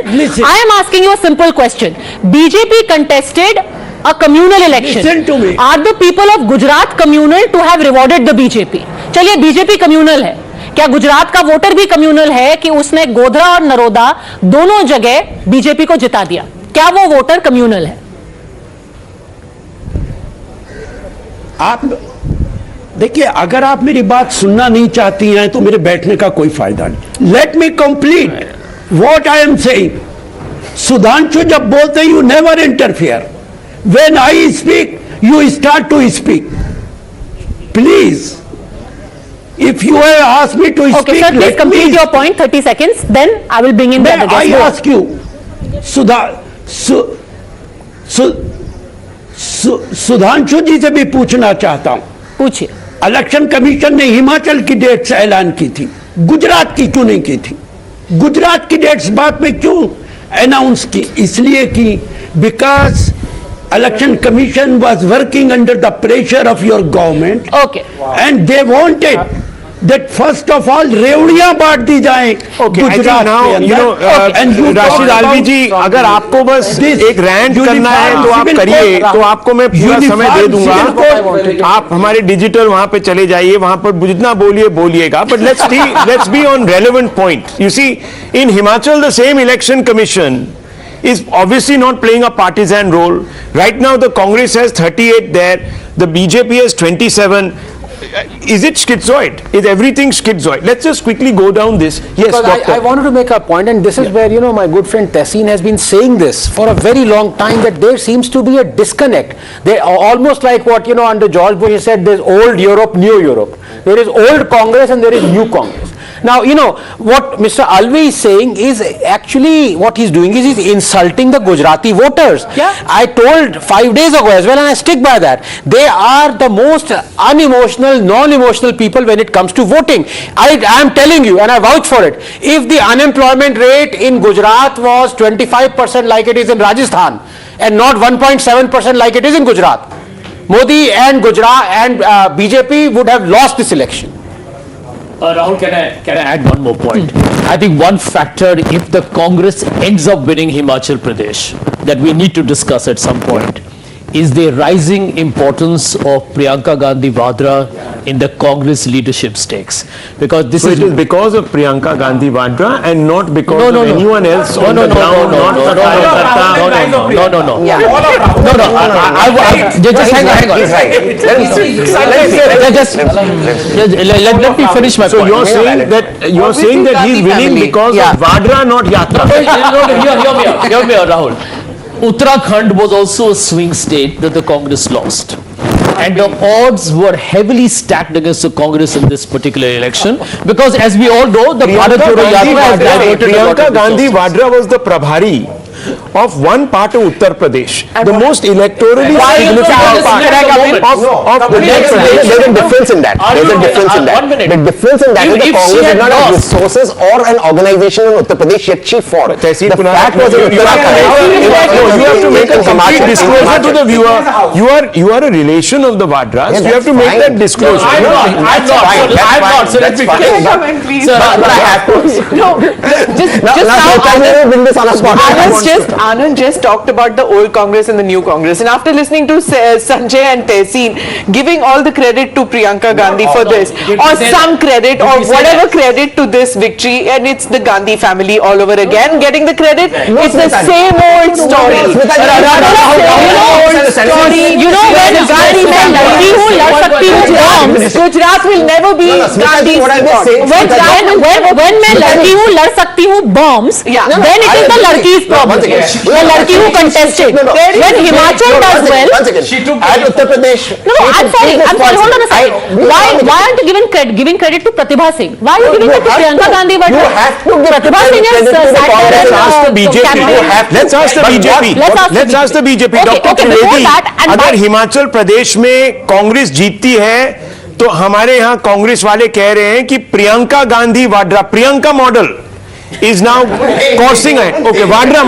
I am asking you a simple question. BJP contested a communal election.
Listen to me.
Are the people of Gujarat communal to have rewarded the BJP? चलिए BJP communal है, क्या गुजरात का voter भी communal है कि उसने गोधरा और नरोदा दोनों जगह बीजेपी को जिता दिया? क्या वो वोटर कम्युनल है?
आप देखिए, अगर आप मेरी बात सुनना नहीं चाहती हैं तो मेरे बैठने का कोई फायदा नहीं. Let me complete what I am saying. Sudhanshu जब बोलते हैं, you never interfere. When I speak, you start to speak. Please, if you have asked me to speak,
okay, sir, please complete your point. 30 seconds. Then I will bring in the other guests.
I ask you, Sudhanshu ji से भी पूछना चाहता हूं.
पूछिए.
Election commission ने हिमाचल की dates ऐलान की थी, गुजरात की क्यों नहीं की थी? गुजरात की डेट्स बाद में क्यों अनाउंस की? इसलिए की because Election Commission was working under the pressure of your government.
Okay.
And they wanted that first of all रेवड़ियां बांट दी जाए.
Okay, I think now you know, Rashid आलवी जी, अगर आपको बस एक रैंट करना है तो आप करिए, तो आपको मैं पूरा समय दे दूंगा. आप हमारे डिजिटल वहां पे चले जाइए, वहां पर जितना बोलिएगा. But let's be on relevant point. You see, in Himachal, the same election commission is obviously not playing a partisan role. Right now the Congress has 38 there, the BJP has 27. Is it schizoid? Is everything schizoid? Let's just quickly go down this. Yes, Doctor.
I wanted to make a point, and this is where, you know, my good friend Tessin has been saying this for a very long time, that there seems to be a disconnect. They are almost like what, you know, under George Bush he said, there's old Europe, new Europe. There is old Congress and there is new Congress. Now, you know, what Mr. Alvi is saying is actually what he's doing is he's insulting the Gujarati voters.
Yeah.
I told 5 days ago as well, and I stick by that. They are the most unemotional, non-emotional people when it comes to voting. I am telling you, and I vouch for it, if the unemployment rate in Gujarat was 25% like it is in Rajasthan, and not 1.7% like it is in Gujarat, Modi and Gujarat and BJP would have lost this election.
Rahul, can I add one more point? I think one factor, if the Congress ends up winning Himachal Pradesh, that we need to discuss at some point, is the rising importance of Priyanka Gandhi Vadra in the Congress leadership stakes. Because this
it is because of Priyanka Gandhi Vadra and not because of anyone else on the ground.
Just hang on. Let me finish my point.
So you're saying that he's winning because of Vadra, not Yatra.
Hear me out, Rahul. Uttarakhand was also a swing state that the Congress lost. And the odds were heavily stacked against the Congress in this particular election because, as we all know, the Bharat Jodo Yatra has diverted a lot of
Priyanka Gandhi Vadra was the Prabhari of one part of Uttar Pradesh, the most electorally significant part of the next.
There's a difference in that. There's a difference in that. The difference in that is the Congress did not have resources or an organization in Uttar Pradesh yet she fought. The fact was in Uttarakhand.
You have to make a complete disclosure to the viewer. You are a relation of the Vadras. You have to make that disclosure.
I'm not. So let me finish.
Anand just talked about the old Congress and the new Congress, and after listening to Sanjay and Tehseen giving all the credit to Priyanka Gandhi for this, or some credit or whatever credit to this victory, and it's the Gandhi family all over again getting the credit. It's the same old story.
You know, when Gandhi mein ladki hu, lad sakti hu bombs.
Gujarat will never be Gandhi's problem.
When मैं लड़की हूँ लड़ सकती हूँ bombs, then it is the ladki's problem. The ladki who contested. When Himachal does well,
she took Uttar Pradesh.
No, I'm sorry. Hold on a second. Why aren't you giving credit to Pratibha Singh? Why are you giving it to Priyanka Gandhi Vadra?
You have to give
Pratibha Singh is
Let's ask the BJP. Let's ask the BJP. Dr. Trivedi, अगर हिमाचल प्रदेश में कांग्रेस जीतती है तो हमारे यहाँ कांग्रेस वाले कह रहे हैं कि Priyanka Gandhi Vadra, Priyanka model is now coursing ahead. Okay, Vadra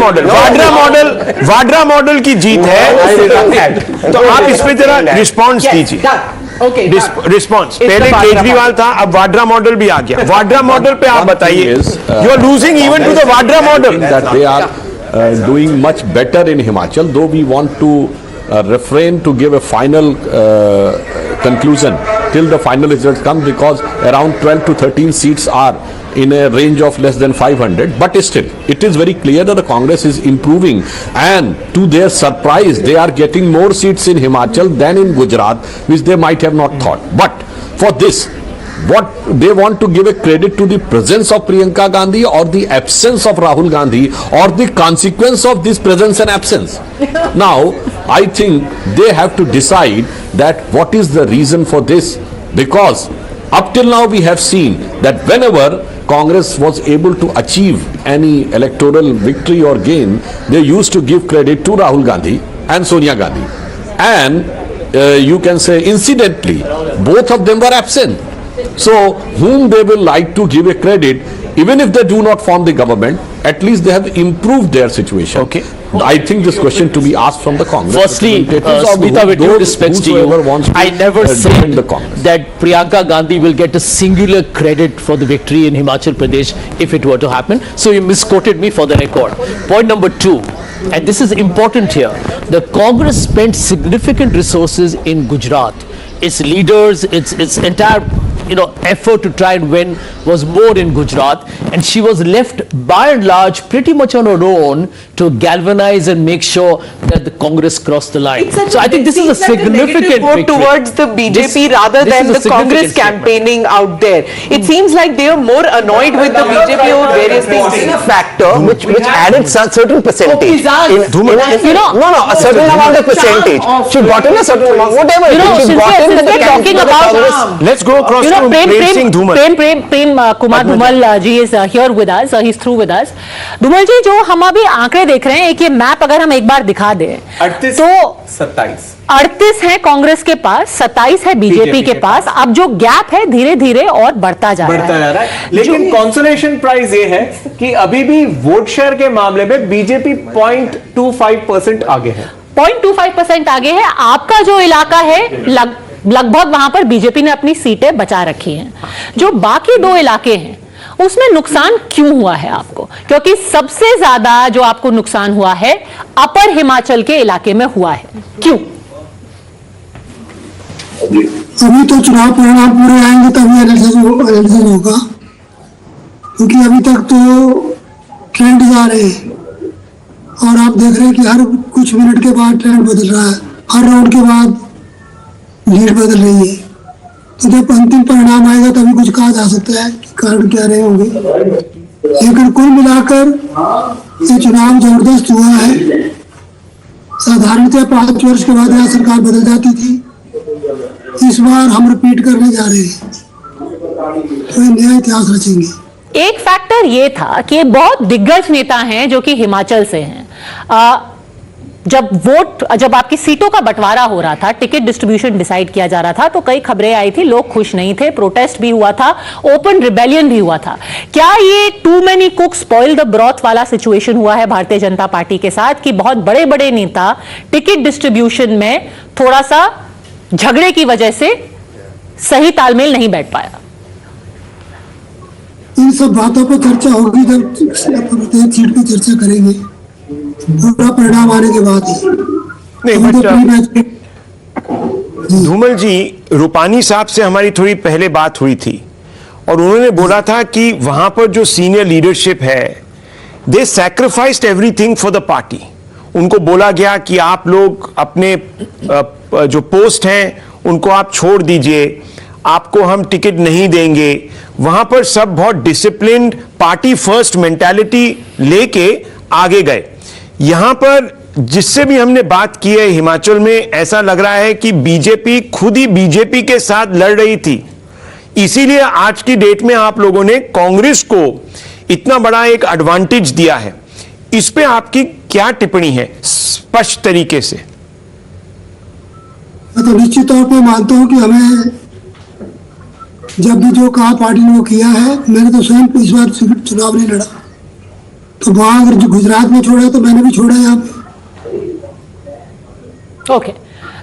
model की जीत है, तो आप इस पे जरा रिस्पॉन्स कीजिए. रिस्पॉन्स पहले केजरीवाल था, अब वाड्रा मॉडल भी आ गया. वाड्रा मॉडल पे आप बताइए. You are losing even to the Vadra model.
That they are doing much better in Himachal, though we want to refrain to give a final conclusion till the final results come, because around 12 to 13 seats are in a range of less than 500, but still it is very clear that the Congress is improving, and to their surprise they are getting more seats in Himachal than in Gujarat, which they might have not thought. But for this, what they want to give a credit to the presence of Priyanka Gandhi or the absence of Rahul Gandhi, or the consequence of this presence and absence. Now I think they have to decide that what is the reason for this, because up till now we have seen that whenever Congress was able to achieve any electoral victory or gain, they used to give credit to Rahul Gandhi and Sonia Gandhi, and you can say incidentally both of them were absent. So whom they will like to give a credit, even if they do not form the government, at least they have improved their situation.
Okay.
I think this question to be asked from the Congress.
Firstly, Smita, with due respect to you, I never said that Priyanka Gandhi will get a singular credit for the victory in Himachal Pradesh if it were to happen. So you misquoted me for the record. Point number 2, and this is important here, the Congress spent significant resources in Gujarat. Its leaders, its entire effort to try and win was more in Gujarat, and she was left by and large pretty much on her own to galvanize and make sure that the Congress crossed the line. So I think this is a significant
vote towards the BJP rather than the Congress campaigning out there. It seems like they are more annoyed with the BJP over various things.
A factor which added certain percentage. A certain amount of percentage. She got in a certain amount, whatever.
Since we're talking about,
let's go across to Prem Singh Dhuman.
Prem Kumar Dhumal ji is here with us. He's through with us. Dhumal ji, जो हम अभी आंकड़े देख रहे हैं, एक ये map अगर हम एक बार दिखा दें,
38
तो
27
38 है कांग्रेस के पास, 27 है बीजेपी के पास. अब जो गैप है धीरे धीरे और बढ़ता जा रहा है.
लेकिन कंसोलेशन प्राइज ये है कि अभी भी वोट शेयर के मामले में बीजेपी 0.25% आगे है.
0.25% आगे है. आपका जो इलाका है लगभग वहां पर बीजेपी ने अपनी सीटें बचा रखी हैं. जो बाकी दो इलाके हैं उसमें नुकसान क्यों हुआ है आपको? क्योंकि सबसे ज्यादा जो आपको नुकसान हुआ है अपर हिमाचल के इलाके में हुआ है. क्यों?
अभी तो चुनाव परिणाम पूरे आएंगे तभी एनालिसिस होगा, क्योंकि अभी तक तो ट्रेंड जा रहे हैं और आप देख रहे हैं कि हर कुछ मिनट के बाद ट्रेंड बदल रहा है, हर राउंड के बाद लीड बदल रही है. तो जब अंतिम परिणाम आएगा तभी कुछ कहा जा सकता है कि कारण क्या रहे होंगे. लेकिन कुल मिलाकर ये चुनाव जबरदस्त हुआ है. साधारणतः 5 वर्ष के बाद यहाँ सरकार बदल जाती थी, इस बार हम रिपीट करने जा रहे हैं, तो नया इतिहास रचेंगे.
एक फैक्टर ये था कि बहुत दिग्गज नेता हैं जो कि हिमाचल से हैं. जब आपकी सीटों का बंटवारा हो रहा था, टिकट डिस्ट्रीब्यूशन डिसाइड किया जा रहा था, तो कई खबरें आई थी, लोग खुश नहीं थे, प्रोटेस्ट भी हुआ था, ओपन रिबेलियन भी हुआ था. क्या ये too many cook spoil the broth वाला सिचुएशन हुआ है भारतीय जनता पार्टी के साथ कि बहुत बड़े बड़े नेता टिकट डिस्ट्रीब्यूशन में थोड़ा सा झगड़े की वजह से सही तालमेल नहीं बैठ पाया?
इन सब बातों पर चर्चा होगी जब प्रत्येक सीट पर चर्चा करेंगे, पूरा परिणाम आने के बाद ही.
नहीं, धूमल जी, रूपानी साहब से हमारी थोड़ी पहले बात हुई थी और उन्होंने बोला था कि वहां पर जो सीनियर लीडरशिप है, they sacrificed everything for the party. उनको बोला गया कि आप लोग अपने जो पोस्ट हैं उनको आप छोड़ दीजिए, आपको हम टिकट नहीं देंगे. वहां पर सब बहुत डिसिप्लिन्ड पार्टी फर्स्ट मेंटालिटी लेके आगे गए. यहां पर जिससे भी हमने बात की है हिमाचल में, ऐसा लग रहा है कि बीजेपी खुद ही बीजेपी के साथ लड़ रही थी. इसीलिए आज की डेट में आप लोगों ने कांग्रेस को इतना बड़ा एक एडवांटेज दिया है. इस पे आपकी क्या टिप्पणी है स्पष्ट तरीके से?
मैं तो निश्चित तौर पे मानता हूं कि हमें जब भी जो कहा पार्टी ने वो किया है. मैंने तो स्वयं इस बार चुनाव नहीं लड़ा, तो वहां अगर गुजरात में छोड़ा तो मैंने भी छोड़ा यहाँ पे.
ओके,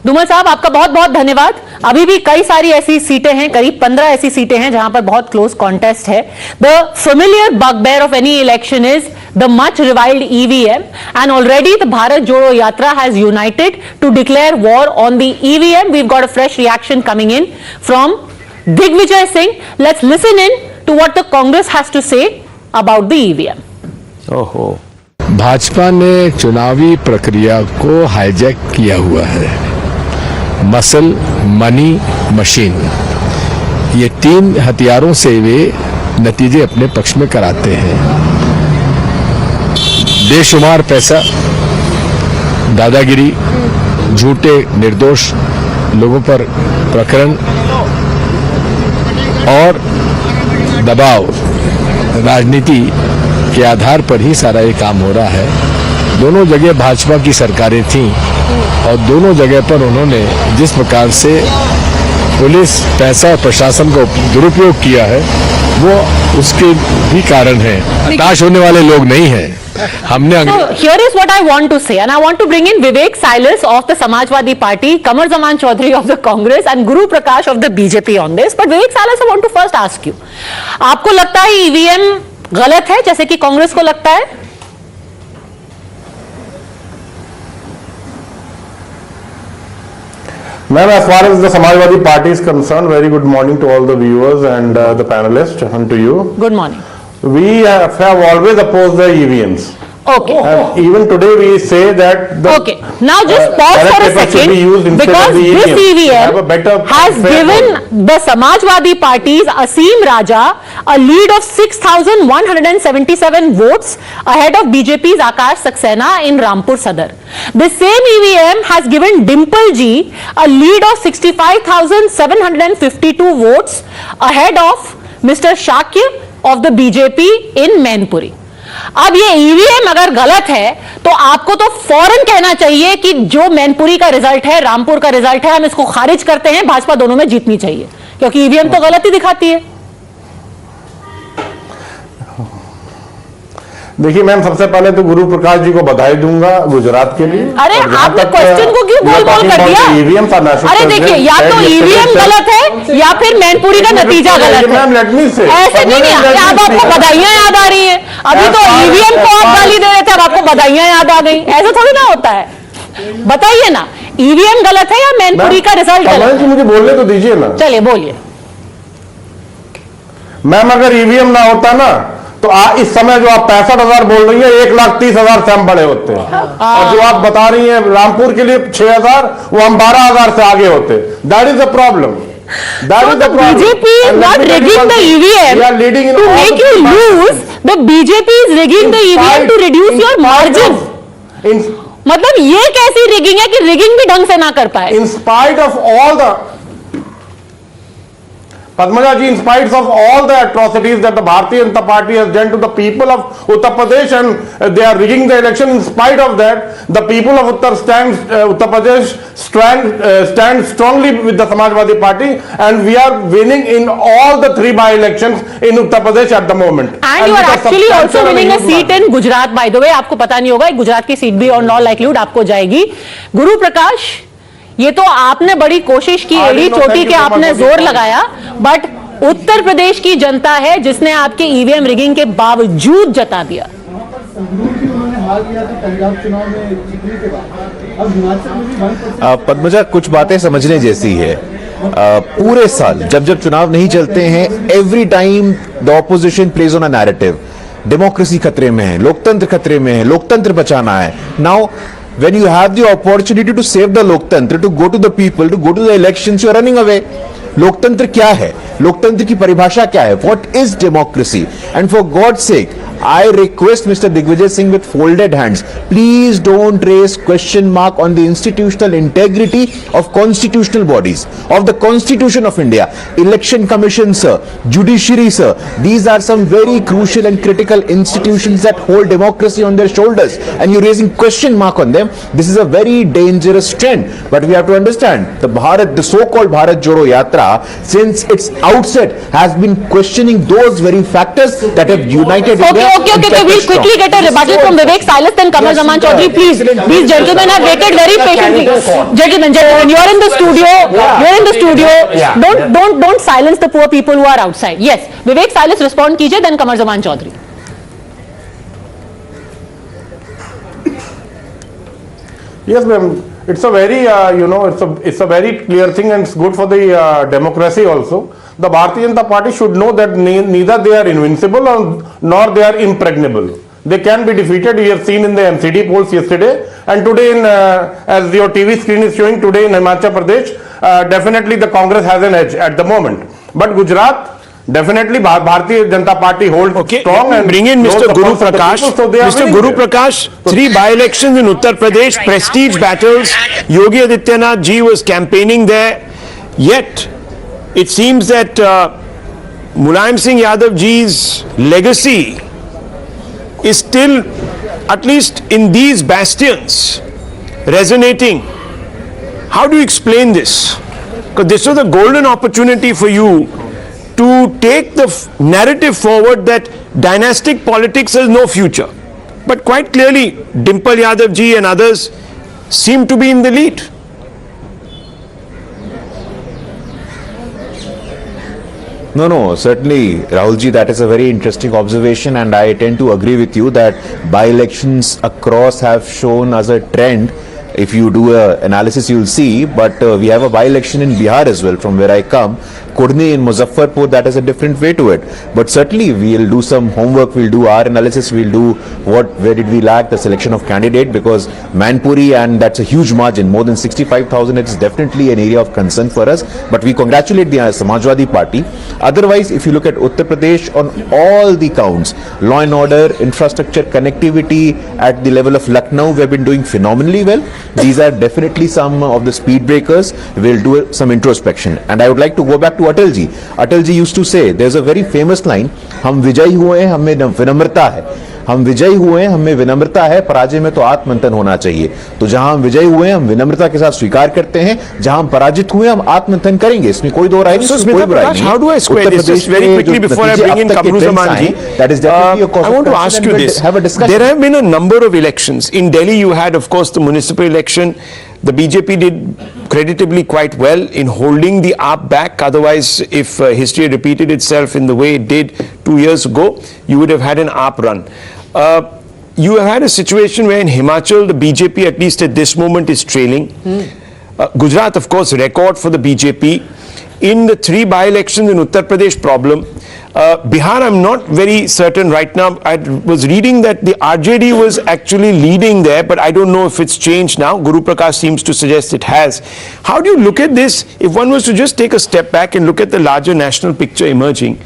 धूमल साहब आपका बहुत बहुत धन्यवाद. अभी भी कई सारी ऐसी सीटें हैं, करीब 15 ऐसी सीटें हैं जहां पर बहुत क्लोज कॉन्टेस्ट है. The familiar bugbear of any election is the much reviled EVM, and already the Bharat Jodo Yatra has united to declare war on the EVM. We've got a fresh reaction coming in from Digvijay Singh. Let's listen in to what the Congress has to say about the EVM.
ओहो, भाजपा ने चुनावी प्रक्रिया को hijack किया हुआ है. Muscle, money, machine, ये 3 हथियारों से वे नतीजे अपने पक्ष में कराते हैं. बेशुमार पैसा, दादागिरी, झूठे निर्दोष लोगों पर प्रकरण और दबाव, राजनीति के आधार पर ही सारा ये काम हो रहा है. दोनों जगह भाजपा की सरकारें थीं और दोनों जगह पर उन्होंने जिस प्रकार से पुलिस, पैसा और प्रशासन का दुरुपयोग किया है, वो उसके भी कारण है. हताश होने वाले लोग नहीं हैं. हमने
So here is what I want to say, and I want to bring in Vivek Silas of the Samajwadi Party, Kamar Zaman Chaudhary of the Congress, and Guru Prakash of the BJP on this. But Vivek Silas, I want to first ask you, आपको लगता है EVM गलत है जैसे कि कांग्रेस को लगता है?
Ma'am, as far as the Samajwadi Party is concerned, very good morning to all the viewers and the panelists, and to you.
Good morning.
We have always opposed the EVMs.
Okay.
And even today we say that the
okay. Now just pause for a second, because this EVM has given the Samajwadi Party's Asim Raja a lead of 6,177 votes ahead of BJP's Akash Saxena in Rampur Sadar. The same EVM has given Dimple Ji a lead of 65,752 votes ahead of Mr. Shakya of the BJP in Mainpuri. अब ये EVM अगर गलत है तो आपको तो फौरन कहना चाहिए कि जो मैनपुरी का रिजल्ट है, रामपुर का रिजल्ट है, हम इसको खारिज करते हैं, भाजपा दोनों में जीतनी चाहिए, क्योंकि ईवीएम तो गलत ही दिखाती है।
देखिए मैम, सबसे पहले तो गुरु प्रकाश जी को बधाई दूंगा गुजरात के लिए।
अरे आपने क्वेश्चन को क्यों बोल कर दिया? अरे देखिए, या तो ईवीएम गलत है या फिर मैनपुरी का नतीजा गलत है। ऐसे नहीं है, अब आपको बधाइयां याद आ रही हैं। अभी तो ईवीएम को आप गाली दे रहे थे, अब आपको बधाइयां याद आ गई। ऐसा थोड़ी ना होता है। बताइए ना, ईवीएम गलत है या मैनपुरी का रिजल्ट गलत है?
मुझे बोलने तो दीजिए ना।
चलिए बोलिए।
मैम अगर ईवीएम ना होता ना तो इस समय जो आप 65,000 बोल रही है, 1,30,000 से हम बड़े होते हैं। और जो आप बता रही हैं रामपुर के लिए 6,000, वो हम 12,000 से आगे होते। That is the problem. That is the problem.
BJP is not rigging the EVM to make you lose. The BJP is rigging the EVM to reduce your margin. मतलब ये कैसी रिगिंग है कि रिगिंग भी ढंग से ना कर पाए?
In spite of all the Padmaja ji, in spite of all the atrocities that the Bharatiya Janata Party has done to the people of Uttar Pradesh, and they are rigging the election, in spite of that, the people of Uttar Pradesh stand strongly with the Samajwadi Party, and we are winning in all the 3 by-elections in Uttar Pradesh at the moment.
And you are actually also winning a seat in Gujarat, by the way. आपको पता नहीं होगा, गुजरात की seat भी और non likelihood आपको जाएगी। गुरु प्रकाश, ये तो आपने बड़ी कोशिश की, एड़ी चोटी के आपने जोर लगाया, बट उत्तर प्रदेश की जनता है जिसने आपके ईवीएम रिगिंग के बावजूद जता दिया।
पद्मजा, कुछ बातें समझने जैसी है। पूरे साल जब जब चुनाव नहीं चलते हैं, every time the opposition plays on a narrative, democracy खतरे में है, लोकतंत्र खतरे में है, लोकतंत्र बचाना है। Now when you have the opportunity to save the loktantra, to go to the people, to go to the elections, you are running away. लोकतंत्र क्या है? लोकतंत्र की परिभाषा क्या है? What is democracy? And for God's sake, I request Mr. Digvijay Singh with folded hands, please don't raise question mark on the institutional integrity of constitutional bodies, of the Constitution of India, Election Commission, sir, Judiciary, sir. These are some very crucial and critical institutions that hold democracy on their shoulders, and you're raising question mark on them. This is a very dangerous trend. But we have to understand, the so-called Bharat Jodo Yatra, since its outset, has been questioning those very factors that have united India.
Okay, we'll quickly get a rebuttal from Vivek Silas, then Kamal Zaman Chaudhary, please. These gentlemen have waited very patiently. Gentlemen, you're in the studio. You're in the studio. Don't silence the poor people who are outside. Yes, Vivek Silas, respond कीजिए, then Kamal Zaman Chaudhary.
Yes, ma'am. It's a very, it's a very clear thing, and it's good for the democracy also. The Bharatiya Janata Party should know that neither they are invincible nor they are impregnable. They can be defeated. We have seen in the MCD polls yesterday, and today as your TV screen is showing, today in Himachal Pradesh, definitely the Congress has an edge at the moment. But Gujarat, definitely Bharatiya Janata Party holds strong, and
bring in Mr. Guru Prakash. Mr. Guru Prakash, 3 by-elections in Uttar Pradesh, prestige battles. Yogi Adityanath ji was campaigning there, yet it seems that Mulayam Singh Yadav ji's legacy is still, at least in these bastions, resonating. How do you explain this? Because this was a golden opportunity for you to take the narrative forward that dynastic politics has no future. But quite clearly, Dimple Yadav ji and others seem to be in the lead.
No, certainly, Rahul ji, that is a very interesting observation, and I tend to agree with you that by-elections across have shown as a trend. If you do an analysis, you'll see, but we have a by-election in Bihar as well, from where I come. Kudni in Muzaffarpur, that is a different way to it. But certainly, we'll do some homework, we'll do our analysis, we'll do where did we lack the selection of candidate, because Manpuri, and that's a huge margin, more than 65,000, it's definitely an area of concern for us. But we congratulate the Samajwadi Party. Otherwise, if you look at Uttar Pradesh on all the counts, law and order, infrastructure, connectivity at the level of Lucknow, we have been doing phenomenally well. These are definitely some of the speed breakers. We'll do some introspection. And I would like to go back to to Atal ji. Atal ji used to say, there's a very famous line, हम विजयी हुए हैं, हमें विनम्रता है. हम विजयी हुए हैं, हमें विनम्रता है, पराजय में तो आत्ममंथन होना चाहिए. तो जहां हम विजयी हुए हैं, हम विनम्रता के साथ स्वीकार करते हैं. जहां हम पराजित हुए, हम आत्ममंथन करेंगे. इसमें कोई दो राय नहीं. कोई बुराई नहीं.
How do I square this? Just very quickly before I bring in Kamruzaman ji,
that is definitely a cause.
I want to ask you this.
Have a discussion.
There have been a number of elections. In Delhi, you had, of course, the municipal election. The BJP did creditably quite well in holding the AAP back. Otherwise, if history had repeated itself in the way it did 2 years ago, you would have had an AAP run. You have had a situation where in Himachal, the BJP, at least at this moment, is trailing. Gujarat, of course, record for the BJP. In the 3 by-elections in Uttar Pradesh, problem. Bihar, I'm not very certain right now. I was reading that the RJD was actually leading there, but I don't know if it's changed now. Guru Prakash seems to suggest it has. How do you look at this if one was to just take a step back and look at the larger national picture emerging?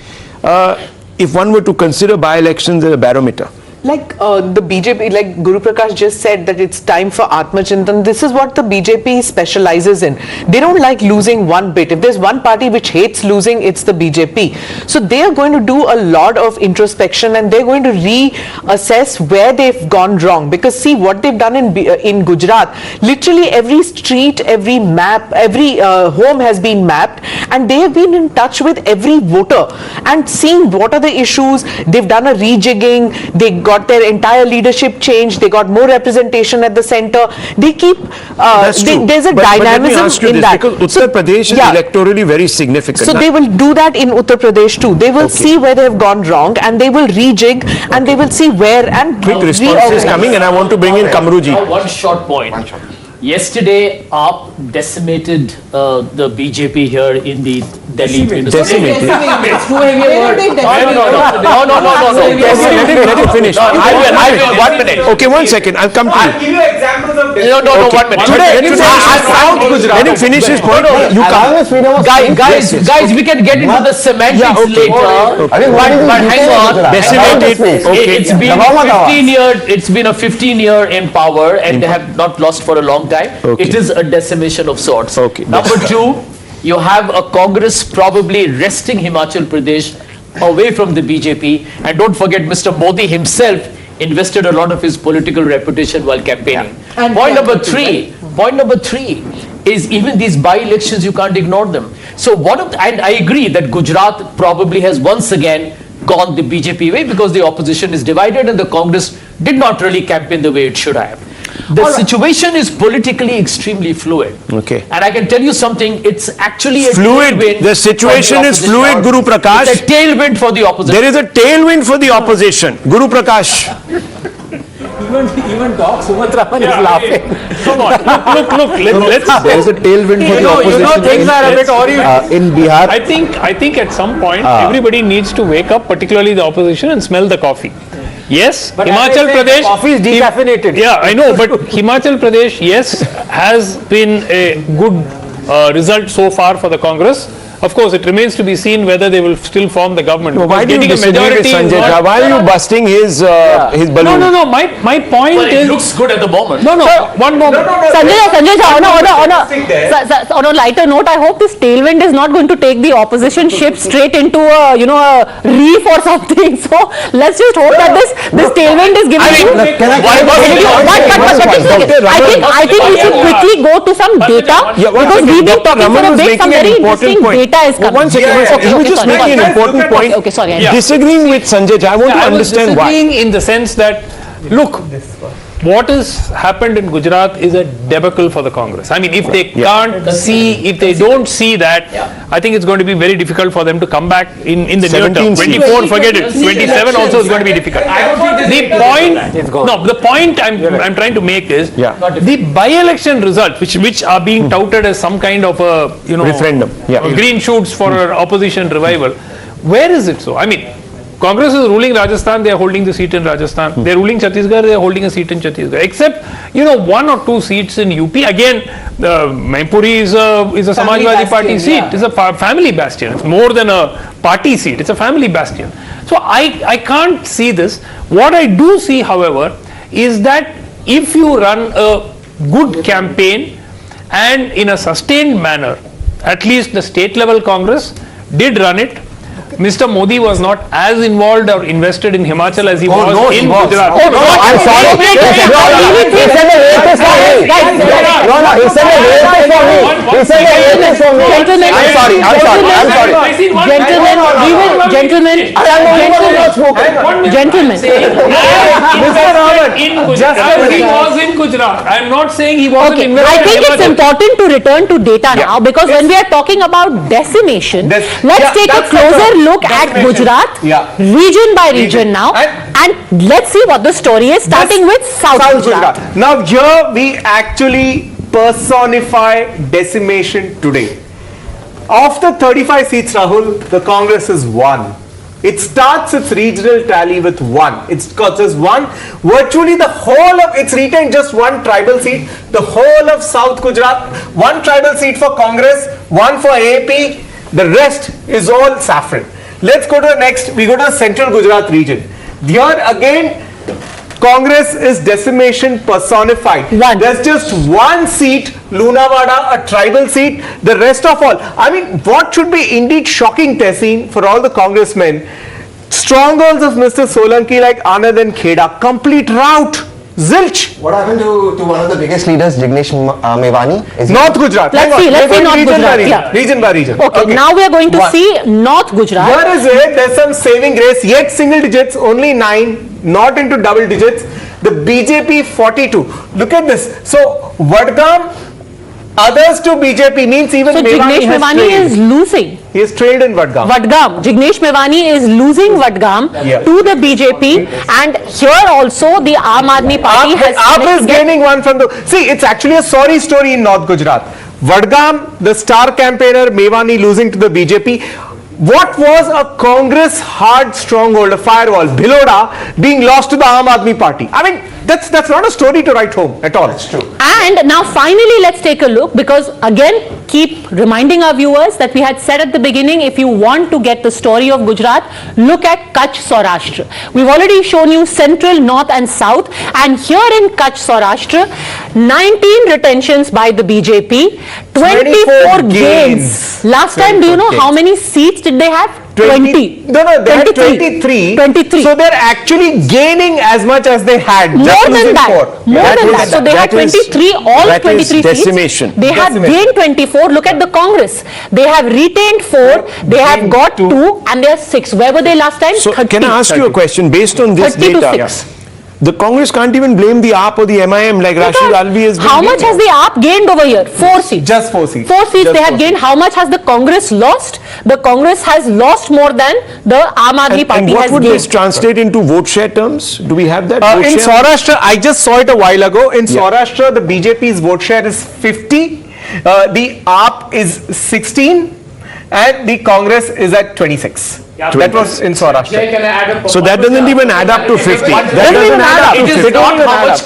If one were to consider by-elections as a barometer?
Like the BJP, like Guru Prakash just said, that it's time for Atmachintan. This is what the BJP specializes in. They don't like losing one bit. If there's one party which hates losing, it's the BJP. So they are going to do a lot of introspection and they're going to reassess where they've gone wrong. Because see what they've done in Gujarat, literally every street, every map, every home has been mapped, and they have been in touch with every voter and seen what are the issues. They've done a rejigging. They got their entire leadership changed. They got more representation at the center. They keep there's a dynamism in that.
Because Uttar Pradesh is electorally very significant.
So they will do that in Uttar Pradesh too. They will see where they have gone wrong and they will rejig and they will see where and
quick response is coming, and I want to bring in Kamruji.
One short point. Yesterday, AAP decimated the BJP here in the Delhi.
Decimated?
It's too heavy a word. No.
Let him finish.
I will. 1 minute.
Okay, 1 second. I'll come to you.
I'll give you examples of this. No, 1 minute.
Let him finish his point.
You can't. Guys, we can get into the semantics later. But hang on.
Decimated. Okay.
It's been a 15-year in power and they have not lost for a long time. It is a decimation of sorts. Number 2, you have a Congress probably wresting Himachal Pradesh away from the BJP, and don't forget Mr. Modi himself invested a lot of his political reputation while campaigning. Point number three is even these by-elections, you can't ignore them. So and I agree that Gujarat probably has once again gone the BJP way because the opposition is divided and the Congress did not really campaign the way it should have. The situation is politically extremely fluid.
Okay.
And I can tell you something, it's actually a
fluid.
tailwind.
The situation is fluid, Guru Prakash.
It's a tailwind for the opposition.
There is a tailwind for the opposition. Guru Prakash.
Even Doc Sumatraman is laughing.
Come on, look. Let's.
There is a tailwind for the opposition.
Things are a bit
in Bihar.
I think at some point everybody needs to wake up, particularly the opposition, and smell the coffee. Yes, but Himachal Pradesh.
Coffee is decaffeinated.
Yeah, I know, but Himachal Pradesh, yes, has been a good result so far for the Congress. Of course, it remains to be seen whether they will still form the government.
No, why do you disagree with Sanjay Jha? Why are you busting his balloon?
No. My point is.
It looks good at the moment.
No. One moment.
Sanjay Jha, on a lighter note, I hope this tailwind is not going to take the opposition ship straight into a reef or something. So let's just hope that this tailwind is given I think we should quickly go to some data because we've been talking for a bit. Some very interesting data is coming.
One second. He was just making an important point.
Okay, sorry.
Disagreeing with Sanjay Jha, I want to understand why.
Disagreeing in the sense that, look, what has happened in Gujarat is a debacle for the Congress. I mean, if they can't see, if they don't see that, I think it's going to be very difficult for them to come back in the near term. 24, forget it. 27 also is going to be difficult. The point I'm trying to make is the by-election results, which are being touted as some kind of a
referendum,
green shoots for opposition revival. Where is it so? I mean, Congress is ruling Rajasthan, they are holding the seat in Rajasthan. They are ruling Chhattisgarh, they are holding a seat in Chhattisgarh. Except, 1 or 2 seats in UP. Again, Maipuri is a Samajwadi Party seat. It's a family bastion. It's more than a party seat. It's a family bastion. So I can't see this. What I do see, however, is that if you run a good campaign and in a sustained manner, at least the state level Congress
did run it. Mr. Modi was not as involved or invested in Himachal as he was in Gujarat.
Oh, no, I'm sorry. He said the rapist for me. No, he said the rapist for me. He said the rapist for me.
Gentlemen,
I'm sorry.
Gentlemen,
Mr. Raman, just as he was in Gujarat. I am not saying he wasn't
okay,
invested.
I think
in
it's
Himachal.
important to return to data now, because when we are talking about decimation, let's take a closer look at Gujarat, region by region now, and let's see what the story is, starting with South Gujarat.
Now here we actually personify decimation today. Of the 35 seats, Rahul, the Congress is won. It starts its regional tally with 1. It's got just 1. Virtually the whole of, it's retained just 1 tribal seat. The whole of South Gujarat, 1 tribal seat for Congress, 1 for AP. The rest is all saffron. Let's go to the next. We go to the central Gujarat region. Here again, Congress is decimation personified. There's just 1 seat, Lunawada, a tribal seat. The rest of all, I mean, what should be indeed shocking, Tessin, for all the congressmen, strongholds of Mr. Solanki like Anand and Kheda, complete rout. Zilch.
What happened to one of the biggest leaders, Jignesh Mevani?
North Gujarat.
Let's see North Gujarat.
Region by region.
Okay, now we are going to see North Gujarat.
Here is it. There's some saving grace. Yet single digits, only 9, not into double digits. The BJP 42. Look at this. So Vadgam, others to BJP means even
so Jignesh Mevani is losing.
He is trailed in Vadgam.
Jignesh Mevani is losing Vadgam to the BJP, and here also the Aam Aadmi Party
is gaining 1 from the. See, it's actually a sorry story in North Gujarat. Vadgam, the star campaigner, Mevani losing to the BJP. What was a Congress hard stronghold, a firewall, Bhiloda, being lost to the Aam Aadmi Party? I mean, that's not a story to write home at all. It's true.
And now finally let's take a look, because again keep reminding our viewers that we had said at the beginning, if you want to get the story of Gujarat, look at Kutch Saurashtra. We've already shown you central, north and south, and here in Kutch Saurashtra, 19 retentions by the BJP, 24 gains. Last time, do you know how many seats did they have? 20.
No, they had 23. So they're actually gaining as much as they had.
More than that. So they had 23, all 23
decimation.
seats. They have gained 24. Look at the Congress. They have retained 4. They have got 2, and they are 6. Where were they last time?
So
30.
can I ask you a question based on this
30
data?
to 6.
The Congress can't even blame the AAP or the MIM like Rashid Alvi has been.
How much has the AAP gained over here? 4 seats.
Just 4 seats.
4 seats they have gained. How much has the Congress lost? The Congress has lost more than the Aam Aadmi Party
and what
has
would
gained.
this translate into vote share terms? Do we have that?
In Saurashtra, I just saw it a while ago. In Saurashtra, the BJP's vote share is 50. The AAP is 16. And the Congress is at 26. That was in Saurashtra.
So that doesn't even add up to 50. That doesn't add up to 50.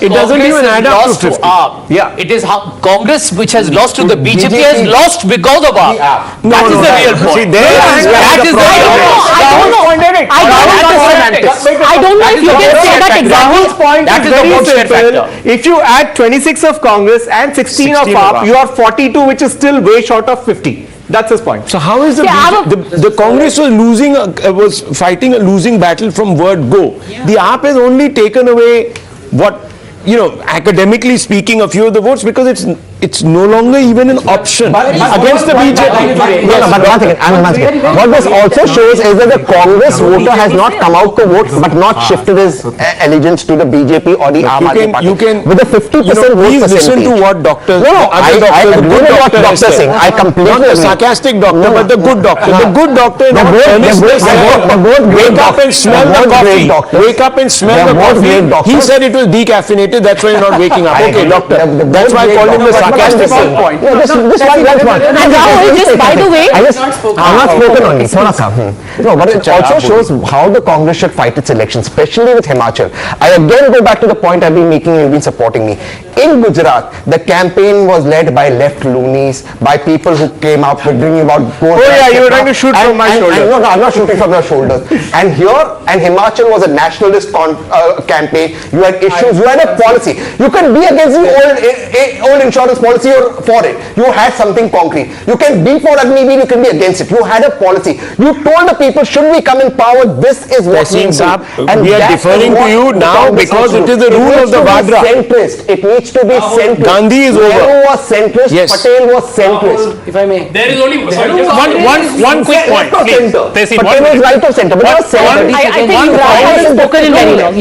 It doesn't even add up to 50.
Yeah. It is how Congress, which has lost to the BJP, has lost because of AAP. That is the real point. That is the real point.
I don't know if you can say that exactly.
That is the vote share factor. If you add 26 of Congress and 16 of AAP, you are 42, which is still way short of 50. That's his point.
So how is the Congress was losing, was fighting a losing battle from word go. The AAP has only taken away what, academically speaking, a few of the votes because it's no longer even an option against the BJP.
But one second. What this also shows is that the Congress voter has not come out to vote, but not shifted his allegiance to the BJP or the Aam Aadmi Party. With a 50% vote
please listen to what doctors.
I agree with what Dr. Singh. I completely
agree. Not the sarcastic doctor, but the good doctor. The good doctor. Wake up and smell the coffee. Wake up and smell the coffee. He said it was decaffeinated. That's why you're not waking up. Okay, doctor. That's why I called him the sarcastic point.
This one.
And Rahul, just by the way,
I'm not spoken only. No, but it also shows how the Congress should fight its elections, especially with Himachal. I again go back to the point I've been making and you've been supporting me. In Gujarat, the campaign was led by left loonies, by people who came up with bringing about.
You were trying to shoot from my shoulders.
No, I'm not shooting from your shoulders. And Himachal was a nationalist campaign. You had issues, you had a policy. You can be against the old insurance
people's policy or for it. You had something concrete. You can be for Aadmi, you can be against it. You had a policy. You told the people, should we come in power, this is what we do.
And we are deferring to you now because it is the rule of the Vadra.
It needs to be centrist.
Gandhi is over.
Nehru was centrist.
Yes.
Patel was centrist.
If I may.
There is only one quick point.
Patel was right of center, but not center.
I think Yuvraj has spoken in very long.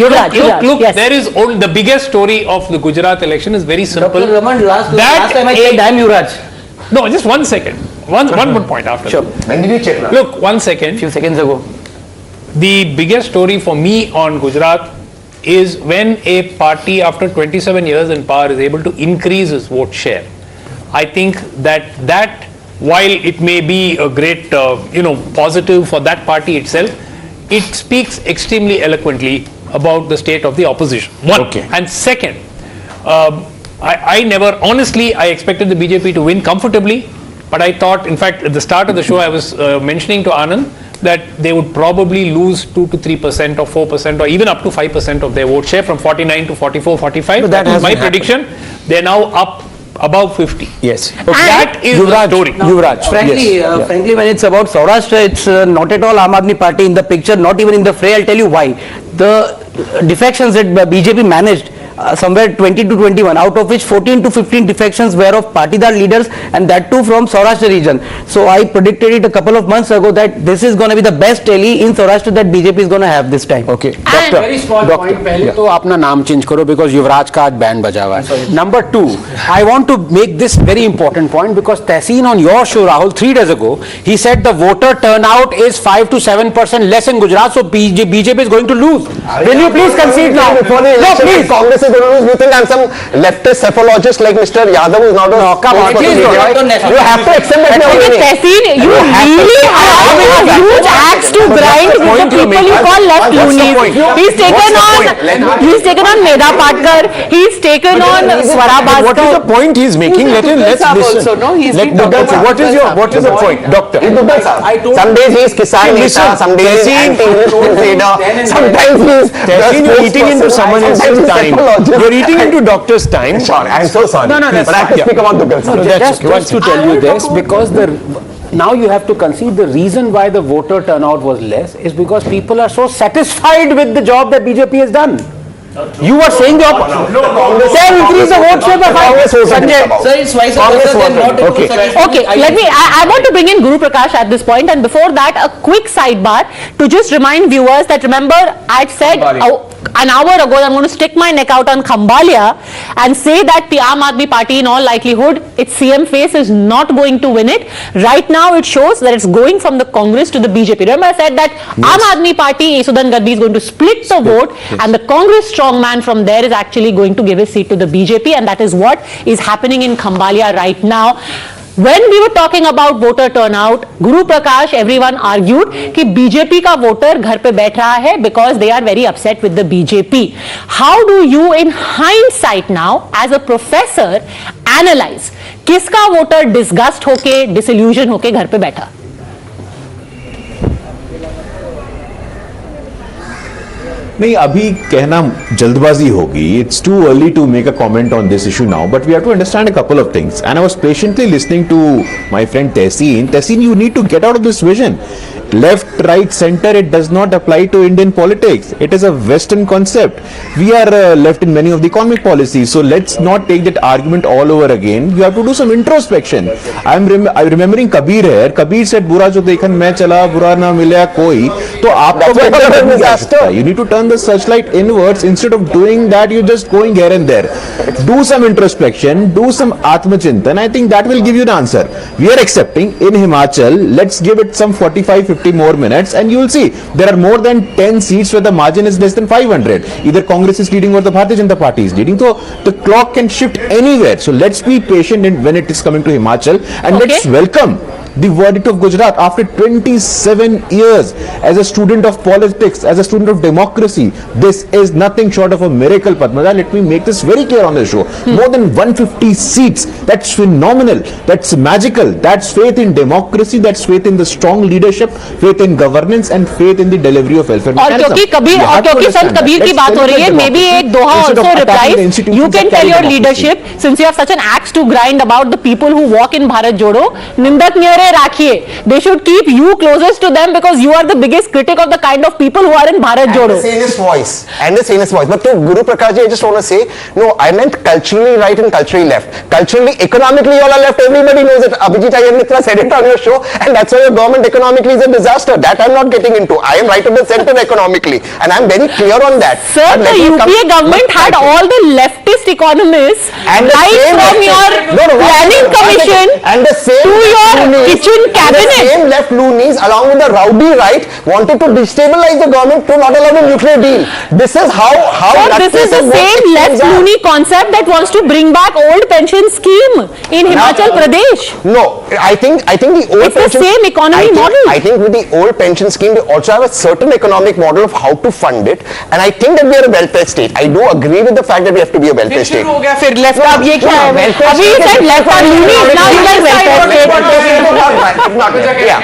Look,
Yes.
there is the biggest story of the Gujarat election is very simple.
Dr. Raman, last time I said damn Yuvraj.
No, just 1 second. One more point after.
Sure.
When did you check that?
Look, 1 second.
Few seconds ago.
The biggest story for me on Gujarat is when a party after 27 years in power is able to increase its vote share. I think that while it may be a great positive for that party itself, it speaks extremely eloquently about the state of the opposition. One.
Okay.
And second, I never, honestly, I expected the BJP to win comfortably, but I thought, in fact, at the start of the show, I was mentioning to Anand that they would probably lose 2 to 3% or 4% or even up to 5% of their vote share from 49 to 44, 45.
But that
was my
hasn't
prediction. They're now up above 50.
Yes.
Okay. That is the story.
Yuvraj.
Frankly, when it's about Saurashtra, it's not at all Aam Aadmi Party in the picture, not even in the fray. I'll tell you why. The defections that BJP managed, somewhere 20 to 21, out of which 14 to 15 defections were of partidar leaders, and that too from Saurashtra region. So I predicted it a couple of months ago that this is going to be the best rally in Saurashtra that BJP is going to have this time.
Okay. Doctor, very small point. पहले तो अपना नाम change करो because युवराज का आज band बजा हुआ है. Number 2, I want to make this very important point because Tehseen on your show, Rahul, 3 days ago, he said the voter turnout is 5 to 7% less in Gujarat, so BJP is going to lose. Will you please concede now?
No, please. Congress is going to lose. You think I'm some leftist cephalogist like Mr. Yadav who's not a...
No, come on.
Please don't. You have to accept that.
Tehseen, you really have a huge axe to grind with the people you call left loonies. He's taken on Medha Patkar. He's taken on Swara Bhaskar.
What is the point he's making? Let's listen. What is the point, Doctor?
Some days he's Kisan Neta, some days he's anti-Muslim trader, sometimes he's...
Tehseen, you're eating into someone else's time. You're eating into doctor's time.
Sorry, I'm so sorry.
No,
but I have to speak about the bill.
Just to tell you this, because now you have to concede the reason why the voter turnout was less is because people are so satisfied with the job that BJP has done. You were saying the opposite. They increase the vote share by 5.
Sanjay, sir, it's vice versa.
Okay, I want to bring in Guru Prakash at this point, and before that, a quick sidebar to just remind viewers that, remember, I had said an hour ago that I'm going to stick my neck out on Khambalia and say that the Aam Aadmi Party, in all likelihood, its CM face is not going to win it. Right now, it shows that it's going from the Congress to the BJP. Remember, I said that Aam Aadmi Party, Isudan Gadbi, is going to split the vote, and the Congress strongman from there is actually going to give his seat to the BJP, and that is what is happening in Khambalia right now. When we were talking about voter turnout, Guru Prakash, everyone argued कि BJP का voter घर पे बैठ रहा है because they are very upset with the BJP. How do you, in hindsight now, as a professor, analyze किसका voter disgust होके, disillusion होके घर पे बैठा?
नहीं, अभी कहना जल्दबाजी होगी. It's too early to make a comment on this issue now, but we have to understand a couple of things. And I was patiently listening to my friend Tehseen. Tehseen, you need to get out of this vision. Left, right, center, it does not apply to Indian politics. It is a Western concept. We are left in many of the economic policies. So let's not take that argument all over again. You have to do some introspection. I'm remembering Kabir here. Kabir said, "Bura jo dekhan main chala, bura na milya koi." So aapka you need to turn the searchlight inwards. Instead of doing that, you're just going here and there. Do some introspection, do some Atmachintan. I think that will give you the answer. We are accepting in Himachal. Let's give it some 45-50 more minutes and you will see there are more than 10 seats where the margin is less than 500. Either Congress is leading or the Bharatiya Janata Party is leading. So the clock can shift anywhere. So let's be patient when it is coming to Himachal, and let's welcome the verdict of Gujarat after 27 years as a student of politics, as a student of democracy. This is nothing short of a miracle, Padmaja. Let me make this very clear on the show. More than 150 seats. That's phenomenal. That's magical. That's faith in democracy. That's faith in the strong leadership, faith in governance, and faith in the delivery of welfare
और
mechanism.
क्योंकि संत कबीर की बात हो रही है, maybe एक दोहा also replies, you can tell your leadership, since you have such an axe to grind about the people who walk in Bharat Jodo, निंदक न्यरे राखिए. They should keep you closest to them because you are the biggest critic of the kind of people who are in Bharat Jodo.
And the sanest voice. And the sanest voice. But to Guru Prakash ji, I just want to say, no, I meant culturally right and culturally left. Culturally, economically, you all are left. Everybody knows it. Abhijit Iyer Mitra said it on your show, and that's why your government economically is a disaster. That I'm not getting into. I am right of the center economically, and I'm very clear on that.
Sir, the UPA government had all the leftist economists
and
right from your planning commission
and the same
to your kitchen cabinet.
The same left loonies, along with the rowdy right, wanted to destabilize the government to not allow the nuclear deal. This is how.
Sir, this is the same left loony concept that wants to bring back old pension scheme in Himachal Pradesh.
No, I think the old
it's the same economy model.
I think with the old pension scheme, they also have a certain economic model of how to fund it, and I think that we are a welfare state. I do agree with the fact that we have to be a welfare state.
फिर left अब ये क्या है?
अभी you said left are loonies, now you like welfare state.
Yeah,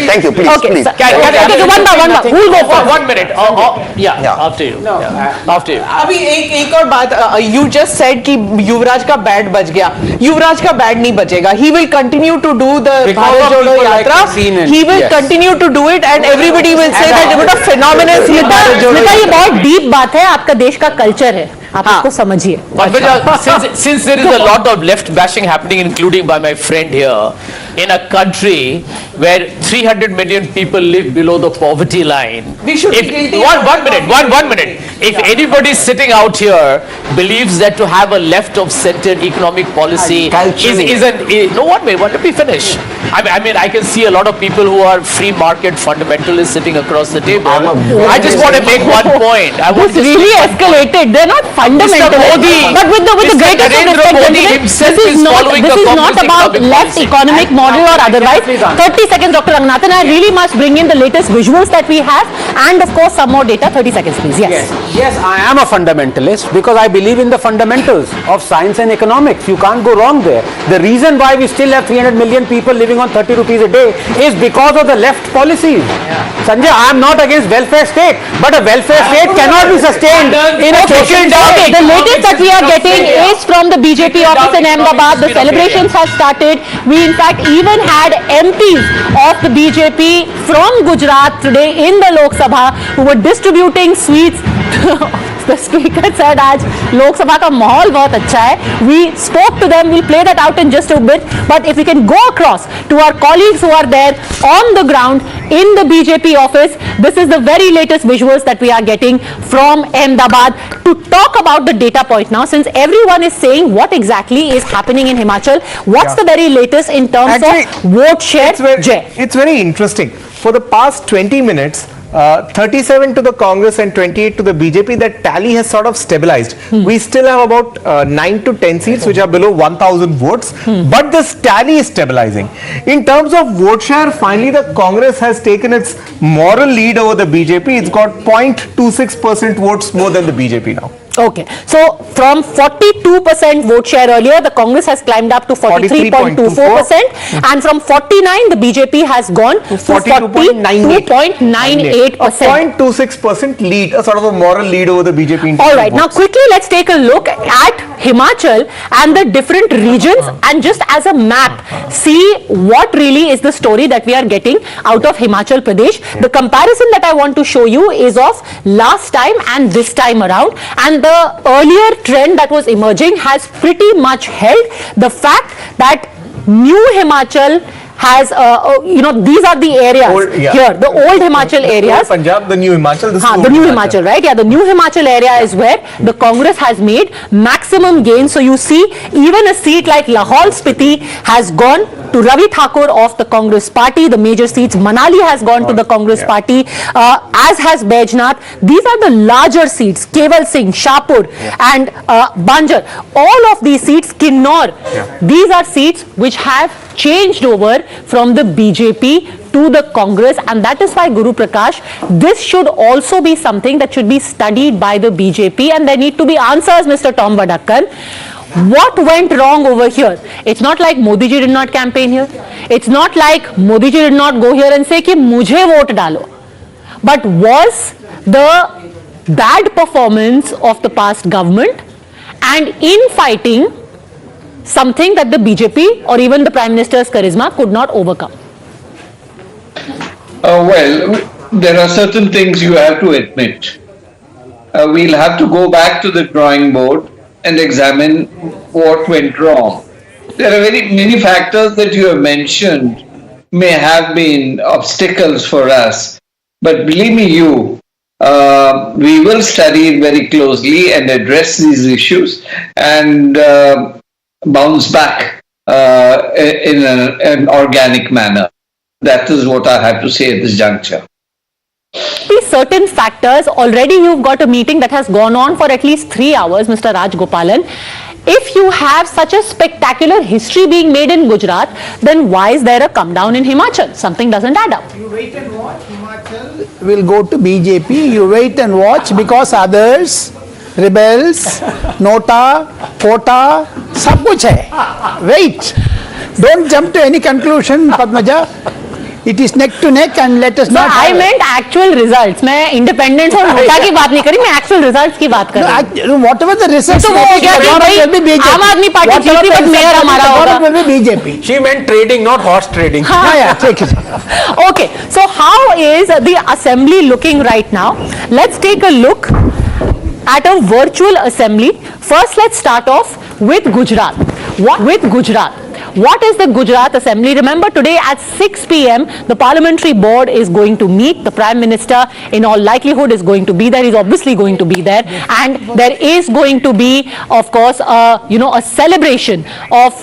thank you, please,
Okay,
please.
Okay, one by one. Who will go first?
1 minute. After you. After you.
अभी एक और बात, you just said कि युवराज का bad बच गया. युवराज का bad नहीं बचेगा. He will continue to do the Bharat Jodo Yatra. He will continue to do it, and everybody will say that what a phenomenal
Smita, ये बहुत डीप बात है. आपका देश का कल्चर है, आप इसको समझिए.
Since there is a lot of left bashing happening, including by my friend here, in a country where 300 million people live below the poverty line.
We should
one minute. If anybody sitting out here believes that to have a left of center economic policy let me finish. I mean, I can see a lot of people who are free market fundamentalists sitting across the table. I just want to make one point.
This really escalated. They're not fundamentalists. But with the greatest respect, this is not about left economic model or otherwise. 30 seconds, Dr. Ranganathan. I really must bring in the latest visuals that we have and of course some more data. 30 seconds, please.
Yes, I am a fundamentalist because I believe in the fundamentals of science and economics. You can't go wrong there. The reason why we still have 300 million people living on 30 rupees a day is because of the left policies. Sanjay, I am not against welfare state, but a welfare state cannot be sustained in a social
Okay, the latest that we are getting is from the BJP office in Ahmedabad. The celebrations have started. We in fact even had MPs of the BJP from Gujarat today in the Lok Sabha who were distributing sweets. The speaker said आज लोक सभा का माहौल बहुत अच्छा है. We spoke to them. We'll play that out in just a bit. But if we can go across to our colleagues who are there on the ground in the BJP office, this is the very latest visuals that we are getting from Ahmedabad to talk about the data point now. Since everyone is saying what exactly is happening in Himachal, what's the very latest in terms of vote share?
It's very interesting. For the past 20 minutes, 37 to the Congress and 28 to the BJP, that tally has sort of stabilized. We still have about 9 to 10 seats which are below 1,000 votes, but this tally is stabilizing. In terms of vote share, finally the Congress has taken its moral lead over the BJP. It's got 0.26% votes more than the BJP now.
Okay, so from 42% vote share earlier, the Congress has climbed up to 43.24%, and from 49, the BJP has gone to 42.98%.
0.26% lead, a sort of a moral lead over the BJP.
All right, now quickly let's take a look at Himachal and the different regions, and just as a map, see what really is the story that we are getting out of Himachal Pradesh. The comparison that I want to show you is of last time and this time around, and the earlier trend that was emerging has pretty much held. The fact that new Himachal has, these are the areas here, the old Himachal areas.
Punjab, the new Himachal.
The new Himachal, right? Yeah, the new Himachal area is where the Congress has made maximum gains. So you see, even a seat like Lahaul Spiti has gone to Ravi Thakur of the Congress party. The major seats, Manali has gone to the Congress party, as has Baijnath. These are the larger seats, Keval Singh, Shahpur and Banjar. All of these seats, Kinnor, these are seats which have changed over from the BJP to the Congress, and that is why, Guru Prakash, this should also be something that should be studied by the BJP, and there need to be answers, Mr. Tom Vadakkan. What went wrong over here? It's not like Modi ji did not campaign here. It's not like Modi ji did not go here and say ki mujhe vote dalo. But was the bad performance of the past government and infighting something that the BJP or even the Prime Minister's charisma could not overcome?
Well, there are certain things you have to admit. We'll have to go back to the drawing board and examine what went wrong. There are very many factors that you have mentioned may have been obstacles for us, but believe me, we will study it very closely and address these issues and bounce back in an organic manner. That is what I have to say at this juncture.
Certain factors, already you've got a meeting that has gone on for at least 3 hours, Mr. Raj Gopalan. If you have such a spectacular history being made in Gujarat, then why is there a come down in Himachal? Something doesn't add up.
You wait and watch, Himachal will go to BJP. You wait and watch, because others, rebels, Nota, Kota, sab kuch hai. Wait. Don't jump to any conclusion, Padmaja. It is neck to neck, and let us not.
I meant actual results. मैं independence और NOTA की बात नहीं करी, मैं actual results की बात कर रही हूँ.
Whatever the results,
तो वो हो गया कि भाई आम आदमी पार्टी जीती, but मेयर हमारा होगा.
will be BJP.
She meant trading, not horse trading.
Yeah, take it.
Okay, so how is the assembly looking right now? Let's take a look at a virtual assembly. First, let's start off with Gujarat. What is the Gujarat Assembly? Remember, today at 6 p.m. the Parliamentary Board is going to meet. The Prime Minister, in all likelihood, is going to be there. He's obviously going to be there, and there is going to be, of course, a celebration of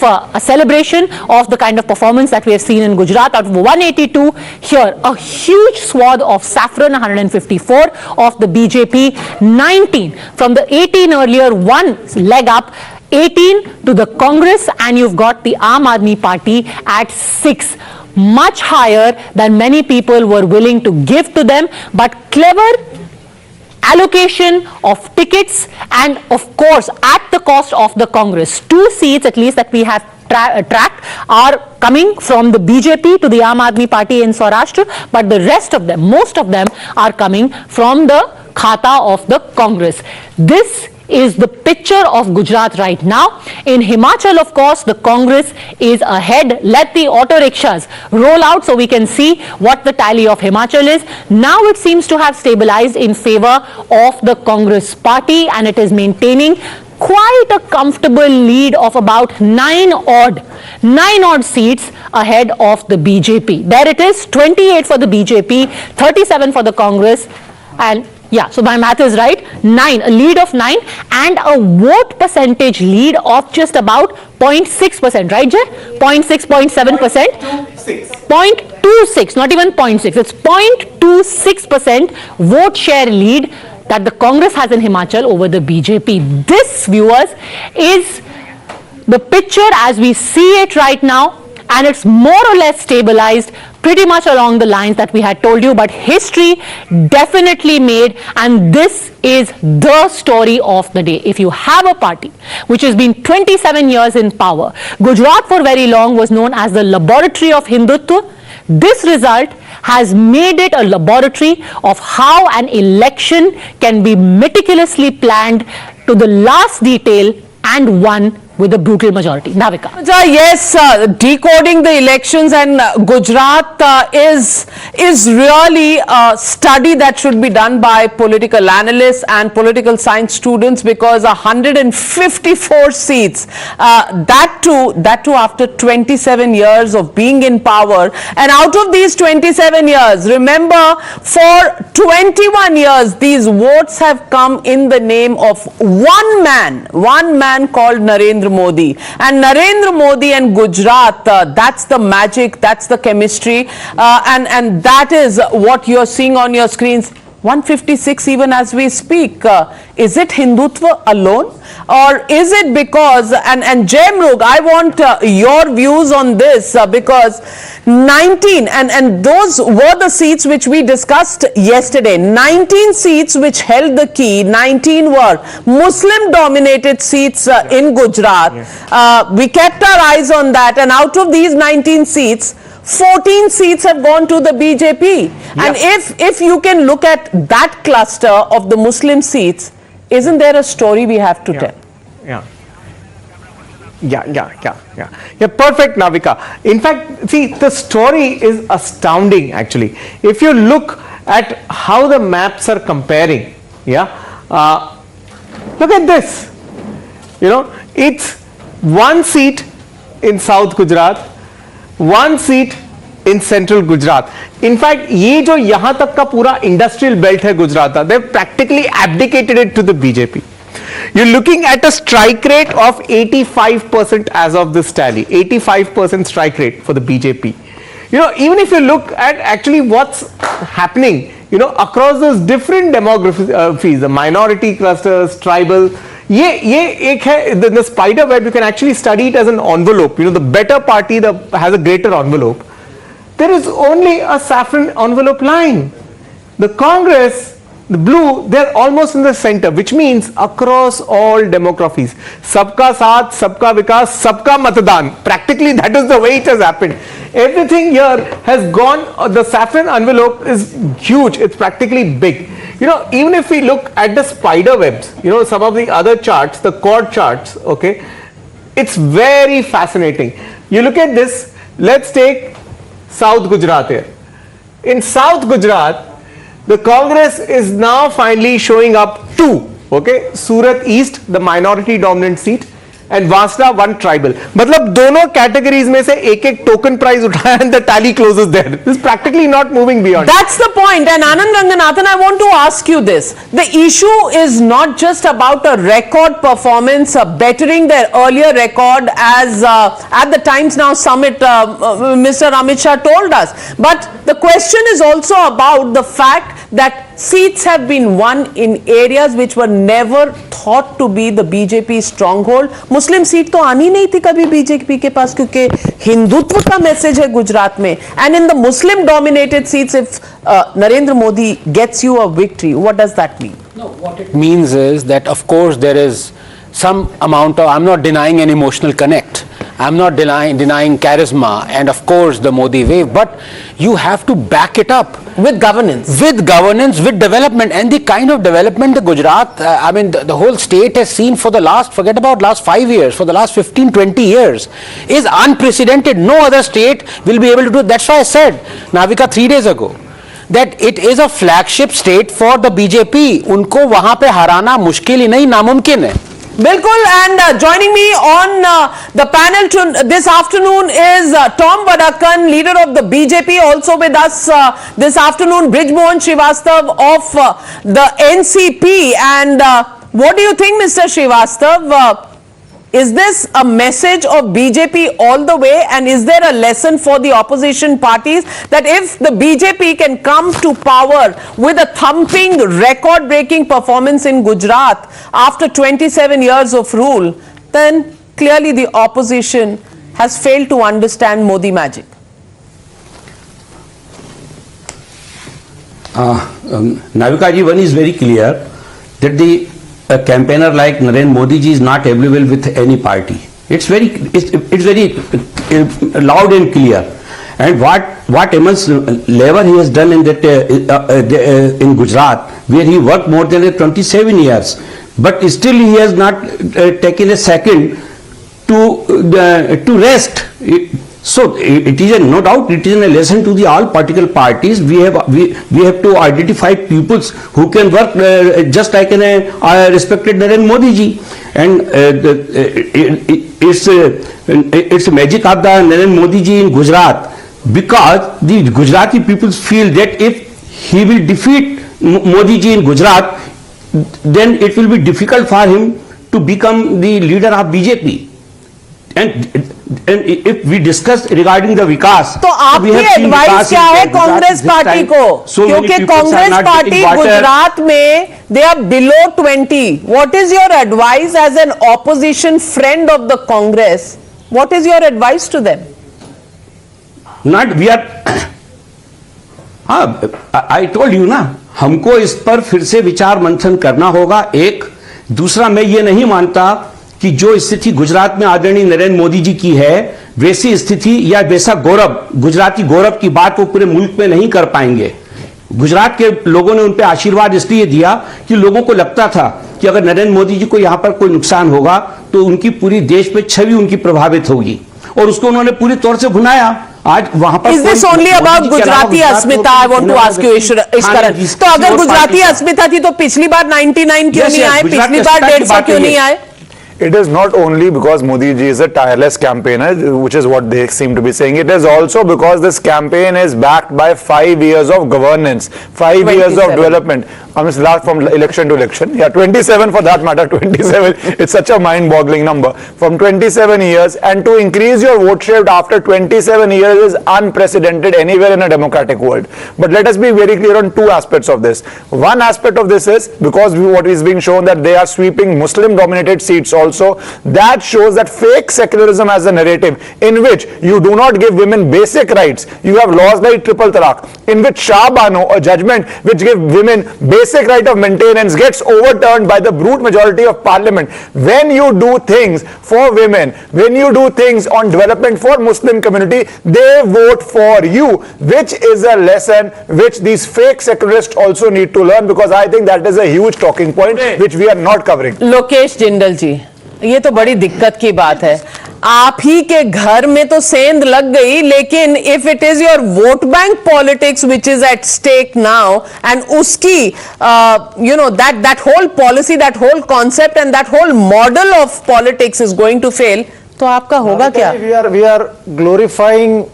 the kind of performance that we have seen in Gujarat. Out of 182 here, a huge swath of saffron, 154 of the BJP, 19 from the 18 earlier, one leg up. 18 to the Congress, and you've got the Aam Aadmi Party at 6, much higher than many people were willing to give to them, but clever allocation of tickets, and of course at the cost of the Congress. 2 seats at least that we have tracked are coming from the BJP to the Aam Aadmi Party in Saurashtra, but the rest of them, most of them, are coming from the khata of the Congress. This is the picture of Gujarat right now. In Himachal, of course, the Congress is ahead. Let the auto rickshaws roll out so we can see what the tally of Himachal is. Now it seems to have stabilized in favor of the Congress party, and it is maintaining quite a comfortable lead of about 9 odd seats ahead of the BJP. There it is, 28 for the BJP, 37 for the Congress, and yeah, so my math is right, a lead of 9, and a vote percentage lead of just about 0.6%, right, Jay? 0.6, 0.7%? 0.26, not even 0.6, it's 0.26% vote share lead that the Congress has in Himachal over the BJP. This, viewers, is the picture as we see it right now, and it's more or less stabilized pretty much along the lines that we had told you, but history definitely made, and this is the story of the day. If you have a party which has been 27 years in power, Gujarat for very long was known as the laboratory of Hindutva. This result has made it a laboratory of how an election can be meticulously planned to the last detail and won with a brutal majority. Navika.
Yes, decoding the elections, and Gujarat is really a study that should be done by political analysts and political science students, because 154 seats, that too after 27 years of being in power. And out of these 27 years, remember, for 21 years, these votes have come in the name of one man called Narendra Modi. And Narendra Modi and Gujarat, that's the magic, that's the chemistry, and that is what you're seeing on your screens. 156 even as we speak. Is it Hindutva alone, or is it because, and Jayamrug, I want your views on this, because 19, and those were the seats which we discussed yesterday, 19 seats which held the key, 19 were Muslim dominated seats in Gujarat. We kept our eyes on that, and out of these 19 seats, 14 seats have gone to the BJP. And if you can look at that cluster of the Muslim seats, isn't there a story we have to tell?
Yeah, perfect, Navika. In fact, see, the story is astounding actually. If you look at how the maps are comparing, look at this. You know, it's one seat in South Gujarat, one seat in central Gujarat. In fact, ये जो यहाँ तक का पूरा industrial belt है गुजरात का, they've practically abdicated it to the BJP. You're looking at a strike rate of 85% as of this tally, 85% strike rate for the BJP. You know, even if you look at actually what's happening, you know, across those different demographies, the minority clusters, tribal, the spider web, you can actually study it as an envelope. You know, the better party has a greater envelope. There is only a saffron envelope line. The Congress, the blue, they're almost in the center, which means across all demographies. Sabka saath, sabka vikas, sabka matadan. Practically that is the way it has happened. Everything here has gone, the saffron envelope is huge, it's practically big. You know, even if we look at the spider webs, you know, some of the other charts, the chord charts, okay, it's very fascinating. You look at this, let's take South Gujarat here. In South Gujarat, the Congress is now finally showing up two, okay, Surat East, the minority dominant seat, and Vasna, one tribal. मतलब दोनों categories में से एक token price उठाया and the tally closes there. This is practically not moving beyond.
That's the point. And Anand Ranganathan, I want to ask you this. The issue is not just about a record performance, bettering their earlier record as at the Times Now Summit, Mr. Amit Shah told us. But the question is also about the fact that seats have been won in areas which were never thought to be the BJP stronghold. Muslim seat तो आनी नहीं थी कभी BJP के पास क्योंकि हिंदुत्व का message है गुजरात में. And in the Muslim dominated seats, if Narendra Modi gets you a victory, what does that mean?
No, what it means is that of course there is some amount of, I'm not denying an emotional connect. I'm not denying charisma and of course the Modi wave, but you have to back it up
with governance,
with development, and the kind of development the Gujarat, I mean the whole state has seen for the last, forget about last 5 years, for the last 15-20 years is unprecedented. No other state will be able to do it. That's why I said, Navika, 3 days ago, that it is a flagship state for the BJP. उनको वहाँ पे हराना मुश्किल ही नहीं, नामुमकिन है.
Bilkul, and joining me on the panel this afternoon is Tom Vadakan, leader of the BJP, also with us this afternoon, Brijmohan Srivastav of the NCP. And what do you think, Mr. Srivastav? Is this a message of BJP all the way, and is there a lesson for the opposition parties that if the BJP can come to power with a thumping, record-breaking performance in Gujarat after 27 years of rule, then clearly the opposition has failed to understand Modi magic?
Navika ji, one is very clear that a campaigner like Narendra Modi ji is not available with any party. It's very loud and clear. And what immense labor he has done in that in Gujarat, where he worked more than 27 years, but still he has not taken a second to rest. So it is no doubt it is a lesson to the all political parties. We have to identify peoples who can work just like a respected Narendra Modi ji, and it's magic of the Narendra Modi ji in Gujarat, because the Gujarati peoples feel that if he will defeat Modi ji in Gujarat, then it will be difficult for him to become the leader of BJP. and if we discuss regarding the vikas,
तो आपकी advice क्या है Congress party को? क्योंकि Congress party Gujarat में they are below 20. What is your advice as an opposition friend of the Congress? What is your advice to them?
Not we are. हाँ, I told you ना, हमको इस पर फिर से विचार मंथन करना होगा। एक दूसरा, मैं ये नहीं मानता कि जो स्थिति गुजरात में आदरणीय नरेंद्र मोदी जी की है, वैसी स्थिति या वैसा गौरव, गुजराती गौरव की बात वो पूरे मुल्क में नहीं कर पाएंगे। गुजरात के लोगों ने उन पे आशीर्वाद इसलिए दिया कि लोगों को लगता था कि अगर नरेंद्र मोदी जी को यहां पर कोई नुकसान होगा तो उनकी पूरी देश में छवि उनकी प्रभावित होगी, और उसको उन्होंने पूरी तौर से भुनाया। आज वहां पर
Is this only about Gujarati Asmita? I want to ask you, Ishkaran. तो अगर गुजराती अस्मिता थी तो पिछली बार 99 क्यों नहीं आए? पिछली बार 150 क्यों नहीं आए?
It is not only because Modi ji is a tireless campaigner, which is what they seem to be saying. It is also because this campaign is backed by 5 years of governance, 5 years of development. I mean, last from election to election. Yeah, 27 for that matter. 27. It's such a mind-boggling number. From 27 years, and to increase your vote share after 27 years is unprecedented anywhere in a democratic world. But let us be very clear on two aspects of this. One aspect of this is because what is being shown that they are sweeping Muslim-dominated seats also. That shows that fake secularism as a narrative in which you do not give women basic rights. You have laws like triple talaq, in which Shah Bano, a judgment which give women basic right of maintenance, gets overturned by the brute majority of parliament. When you do things for women, when you do things on development for Muslim community, they vote for you, which is a lesson which these fake secularists also need to learn, because I think that is a huge talking point which we are not covering.
Lokesh Jindal जी, ये तो बड़ी दिक्कत की बात है। आप ही के घर में तो सेंध लग गई, लेकिन if it is your vote bank politics which is at stake now, and उसकी you know that whole policy, that whole concept and that whole model of politics is going to fail, तो आपका होगा क्या?
We are glorifying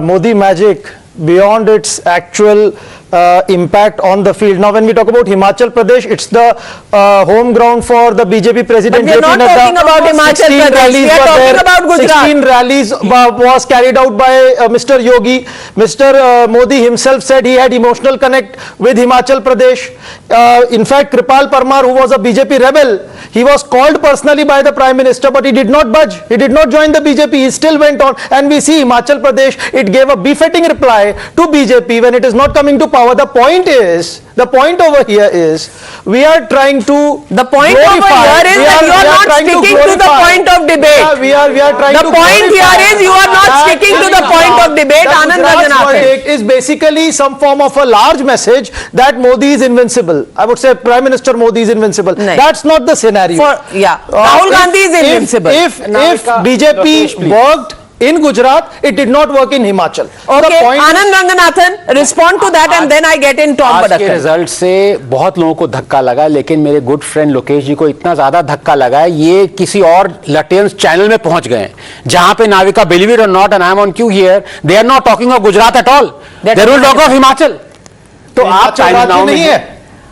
Modi magic beyond its actual impact on the field. Now, when we talk about Himachal Pradesh, it's the home ground for the BJP president.
But we are not talking about Himachal Pradesh. We are talking about Gujarat.
16 rallies was carried out by Mr. Yogi. Mr. Modi himself said he had emotional connect with Himachal Pradesh. In fact, Kripal Parmar, who was a BJP rebel, he was called personally by the Prime Minister, but he did not budge. He did not join the BJP. He still went on. And we see Himachal Pradesh, it gave a befitting reply to BJP when it is not coming to power. The point over here is, we are trying to
The point over here is that you are not sticking to the point of debate.
We are trying to
The point here is you are not sticking to the point of debate. Anand Rajanathan
is basically some form of a large message that Modi is invincible. I would say Prime Minister Modi is invincible. That's not the scenario.
Rahul Gandhi is invincible.
If BJP worked in Gujarat, it did not work in Himachal.
Okay, Anand Ranganathan, respond to that and then I get in Tom
आज के
Badakkar.
Result से बहुत लोगों को धक्का लगा, लेकिन मेरे गुड फ्रेंड लोकेश जी को इतना ज्यादा धक्का लगा है, ये किसी और लटेंस चैनल में पहुंच गए हैं, जहां पे Navika, believe it or not, and I am on cue here, they are not talking of Gujarat at all, they will talk of Himachal. तो आप टाइम नाउ में है,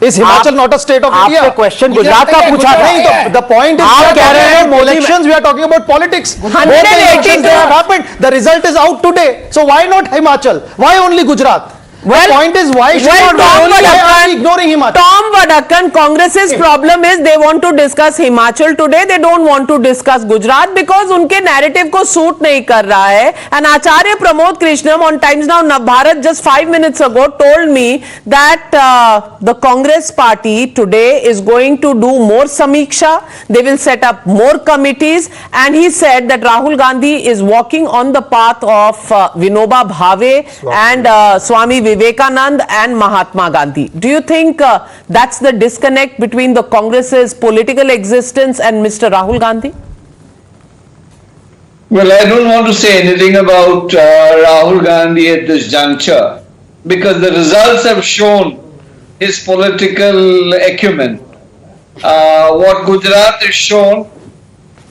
Is Himachal not a state of India?
आपने क्वेश्चन गुजरात का पूछा था।
The point is,
आप कह रहे हैं
elections, we are talking about politics.
182
have happened. The result is out today. So why not Himachal? Why only Gujarat? The point is, why should not only ignoring Himachal?
Tom Badakkar, Congress's problem is they want to discuss Himachal today. They don't want to discuss Gujarat because उनके narrative को suit नहीं कर रहा है. And Acharya Pramod Krishnam on Times Now Bharat just 5 minutes ago told me that the Congress party today is going to do more samiksha. They will set up more committees, and he said that Rahul Gandhi is walking on the path of Vinoba Bhave and Swami Vivekanand and Mahatma Gandhi. Do you think that's the disconnect between the Congress's political existence and Mr. Rahul Gandhi?
Well, I don't want to say anything about Rahul Gandhi at this juncture, because the results have shown his political acumen. What Gujarat has shown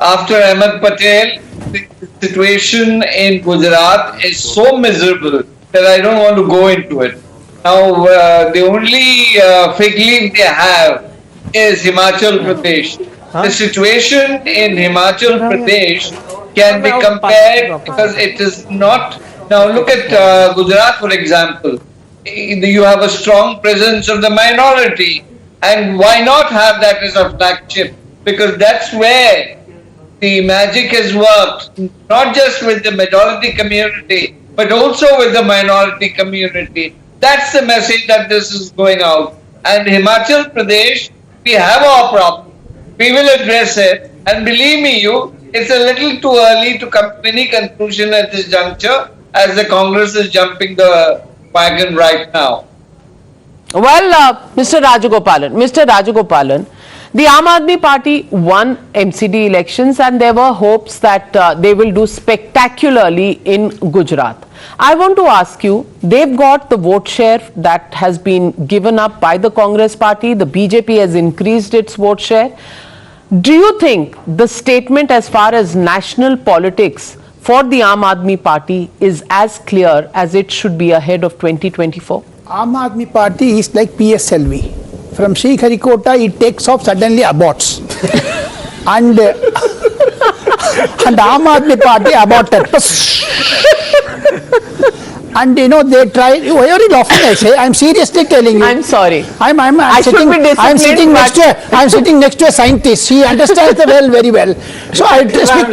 after Ahmed Patel, the situation in Gujarat is so miserable that I don't want to go into it. Now, the only fig leaf they have is Himachal Pradesh. The situation in Himachal Pradesh can be compared because it is not. Now look at Gujarat, for example. You have a strong presence of the minority, and why not have that as a flagship? Because that's where the magic has worked, not just with the majority community, but also with the minority community. That's the message that this is going out. And Himachal Pradesh, we have our problem. We will address it. And believe me, it's a little too early to come to any conclusion at this juncture, as the Congress is jumping the wagon right now.
Well, Mr. Rajagopalan, the Aam Aadmi Party won MCD elections and there were hopes that they will do spectacularly in Gujarat. I want to ask you, they've got the vote share that has been given up by the Congress party. The BJP has increased its vote share. Do you think the statement as far as national politics for the Aam Aadmi Party is as clear as it should be ahead of 2024?
Aam Aadmi Party is like PSLV. From Sriharikota, it takes off, suddenly aborts. and Aam Aadmi Party aborted. And they tried. Why are you laughing? I say, I'm seriously telling you.
I'm sorry.
I'm sitting next to a scientist. He understands the well very well. So I speak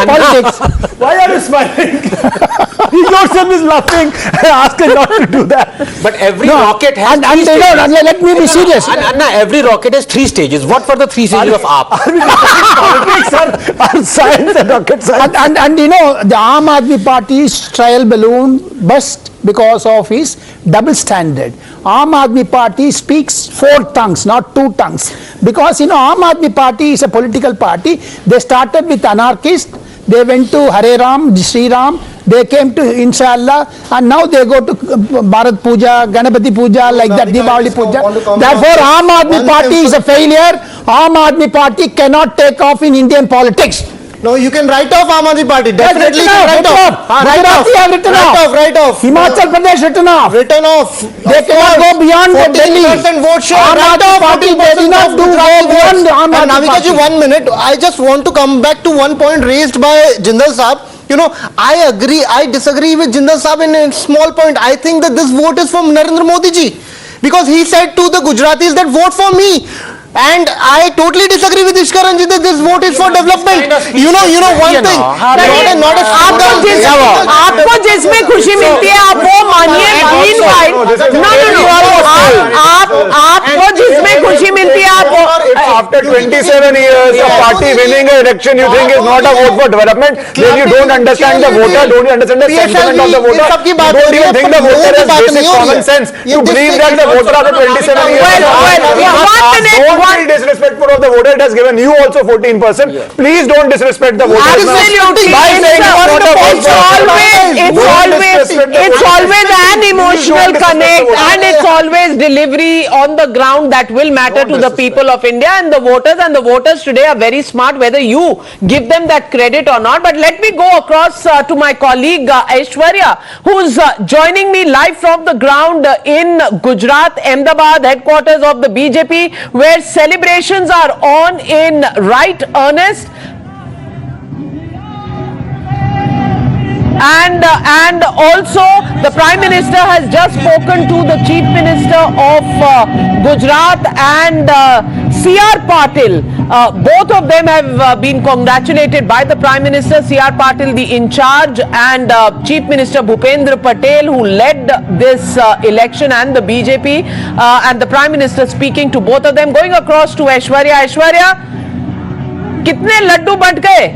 politics.
Why are you smiling? He yourself is laughing. I asked him not to do that.
But every rocket has
three stages. Let me be serious.
Anna, every rocket has 3 stages. What were the 3 stages of AAP?
Politics are science and rocket science.
And the Aam Aadmi Party's trial balloon burst because of his double standard. Aam Aadmi Party speaks 4 tongues, not 2 tongues. Because Aam Aadmi Party is a political party. They started with anarchists. They went to Hare Ram, Sri Ram. They came to Inshallah, and now they go to Bharat Puja, Ganapati Puja, like that, Diwali Puja. Therefore, Aam Aadmi Party is a failure. Aam Aadmi Party cannot take off in Indian politics.
No, you can write off Aam Aadmi Party. Definitely write off. Write off.
Himachal Pradesh written off.
Written off.
They cannot go beyond Delhi.
40% vote share.
Aam Aadmi Party did not go beyond Aam Aadmi Party.
Navika ji, 1 minute. I just want to come back to one point raised by Jindal Saab. I disagree with Jindal Saab in a small point. I think that this vote is from Narendra Modi ji. Because he said to the Gujaratis that vote for me. And I totally disagree with Ishkaran ji that this vote is for development. You know one thing. Not a
आपको जिसमें खुशी मिलती है आप वो मानिए. आपको जिसमें खुशी मिलती है आप.
After 27 years of party winning an election, you think is not a vote for development, then you don't understand the voter, don't you understand the sentiment of the voter, you don't even think the voter has basic common sense. You believe that the voter after 27 years don't be disrespectful of the voter. It has given you also 14%. Please don't disrespect the voters.
Absolutely. It's always an emotional connect, and it's always delivery on the ground that will matter to the people of India and the voters today are very smart, whether you give them that credit or not. But let me go across to my colleague Aishwarya, who's joining me live from the ground in Gujarat, Ahmedabad, headquarters of the BJP, where celebrations are on in right earnest. And also the Prime Minister has just spoken to the Chief Minister of Gujarat and C.R. Patil. Both of them have been congratulated by the Prime Minister. C.R. Patil, the in charge, and Chief Minister Bhupendra Patel, who led this election, and the BJP, and the Prime Minister speaking to both of them. Going across to Aishwarya. Aishwarya, कितने लड्डू बंट गए?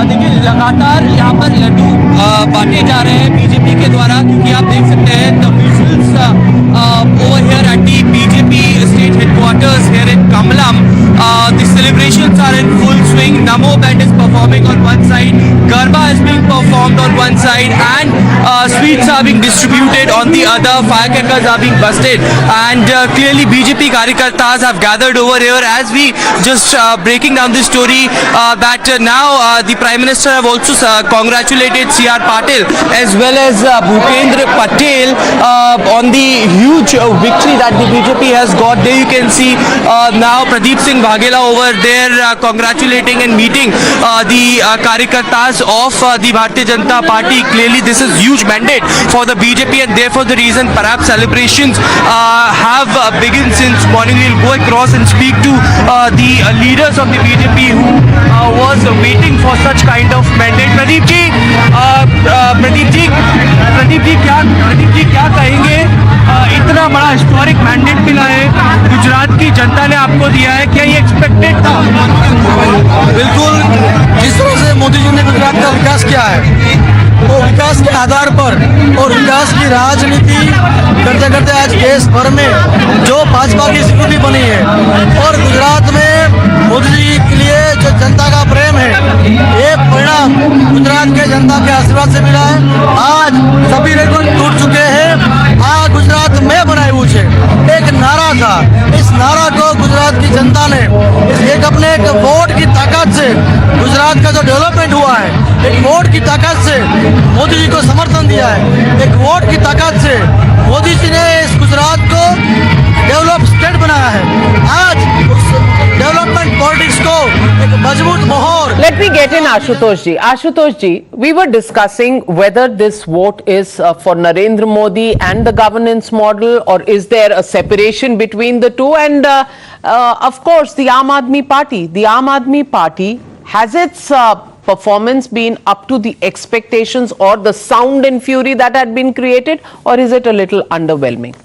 देखिए लगातार यहाँ पर लड्डू बांटे जा रहे हैं बीजेपी के द्वारा, क्योंकि आप देख सकते हैं the visuals over here at the BJP state headquarters here in Kamalam. The celebrations are in full swing. Namo Band is performing on one side, Garba is being performed on one side, and sweets are being distributed on the other. Firecrackers are being busted, and clearly BJP Karyakartas have gathered over here as we just breaking down this story that now the Prime Minister have also congratulated C.R. Patil as well as Bhupendra Patel on the huge victory that the BJP has got. There you can see now Pradeep Singh Waghela over there congratulating and meeting the Karyakartas of the Bharatiya Janata Party. Clearly this is huge mandate for the BJP, and therefore the reason perhaps celebrations have begun since morning. We'll go across and speak to the leaders of the BJP who was waiting for such kind of mandate. Pradeep जी क्या कहेंगे? इतना बड़ा historic mandate मिला है, गुजरात की जनता ने आपको दिया है, क्या ये एक्सपेक्टेड था?
बिल्कुल, जिस तरह से मोदी जी ने गुजरात का विकास किया है, तो विकास के आधार पर और विकास की राजनीति करते करते आज देश भर में जो भाजपा की स्थिति बनी है और गुजरात में मोदी जी के लिए जो जनता का प्रेम है, ये परिणाम गुजरात के जनता के आशीर्वाद से मिला है। आज सभी रेकॉर्ड टूट चुके हैं। आज गुजरात में बनाए हुए एक नारा था, इस नारा को गुजरात की जनता ने एक अपने एक वोट की ताकत से गुजरात का जो डेवलपमेंट हुआ है, एक वोट की ताकत से मोदी जी को समर्थन दिया है। एक वोट की ताकत से मोदी जी ने इस गुजरात को डेवलप स्टेट बनाया है। आज उस डेवलपमेंट पॉलिटिक्स को एक मजबूत मोहर।
Let me get in Ashutosh ji. Ashutosh ji, we were discussing whether this vote is for Narendra Modi and the governance model, or is there a separation between the two? And of course, the Aam Aadmi Party has its performance been up to the expectations or the sound and fury that had been created, or is it a little underwhelming?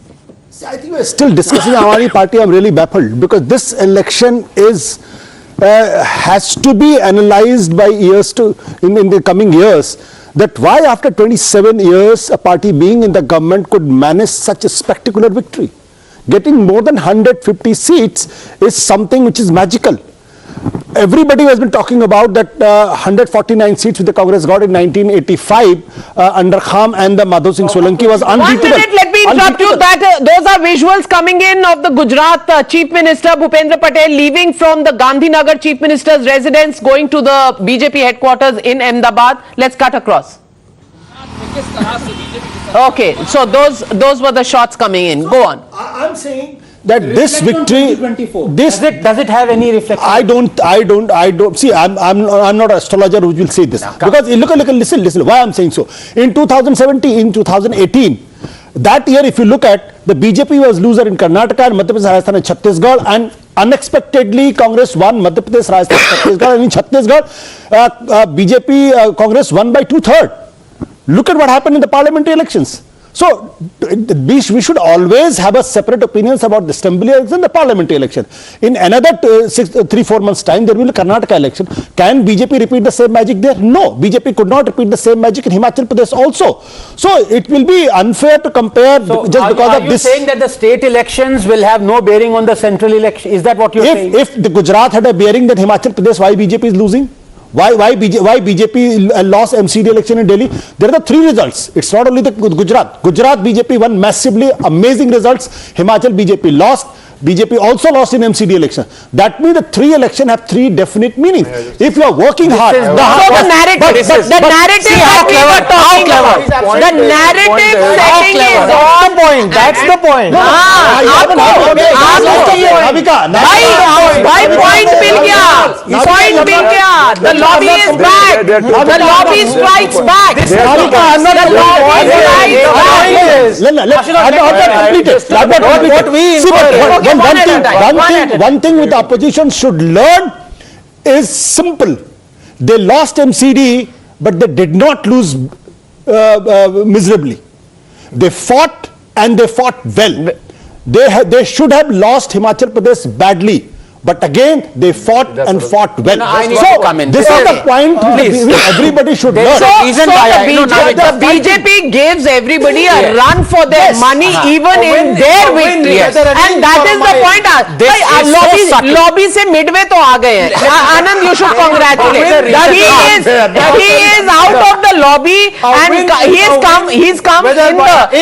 I think we're still discussing Aam Aadmi Party. I'm really baffled because this election is has to be analyzed by years in the coming years, that why after 27 years a party being in the government could manage such a spectacular victory. Getting more than 150 seats is something which is magical. Everybody has been talking about that 149 seats which the Congress got in 1985 under Kham and the Madhav Singh Solanki was unbeatable.
1 minute, let me interrupt you. Those are visuals coming in of the Gujarat Chief Minister Bhupendra Patel leaving from the Gandhinagar Chief Minister's residence going to the BJP headquarters in Ahmedabad. Let's cut across. Okay, so those were the shots coming in. Go on.
I'm saying that this victory,
does it have any reflection?
I don't see. I'm not an astrologer who will say this, because listen. Why I'm saying so? In 2017, in 2018, that year, if you look at, the BJP was loser in Karnataka and Madhya Pradesh, Rajasthan and Chhattisgarh, and unexpectedly Congress won Madhya Pradesh, Rajasthan, Chhattisgarh, and in Chhattisgarh, BJP Congress won by 2/3. Look at what happened in the parliamentary elections. So we should always have a separate opinions about the assembly election and the parliamentary election. In another 3-4 months time, there will be a Karnataka election. Can BJP repeat the same magic there? No, BJP could not repeat the same magic in Himachal Pradesh also. So it will be unfair to compare just because of this.
Are you saying that the state elections will have no bearing on the central election? Is that what you're saying?
If the Gujarat had a bearing, then Himachal Pradesh, why BJP is losing? Why BJP lost MCD election in Delhi? There are the 3 results. It's not only the Gujarat. Gujarat BJP won massively, amazing results. Himachal BJP lost. BJP also lost in MCD election. That means the 3 elections have 3 definite meanings. If you are working hard,
the narrative that we were talking about, the narrative setting is on point.
That's the point.
Why point मिल गया? Point मिल गया. The lobby is back. The lobby strikes back.
One thing with the opposition should learn is simple. They lost MCD, but they did not lose miserably. They fought, and they fought well. They should have lost Himachal Pradesh badly But again, they fought and fought well.
No, I need to come in.
This is the point
Please.
everybody should
There is
learn.
a reason why I- no, now
the BJP gives everybody a run for their money even in their victory. And that is the point. Lobby से midway तो आ गए हैं. Anand, you should congratulate. He is out of the lobby and he's come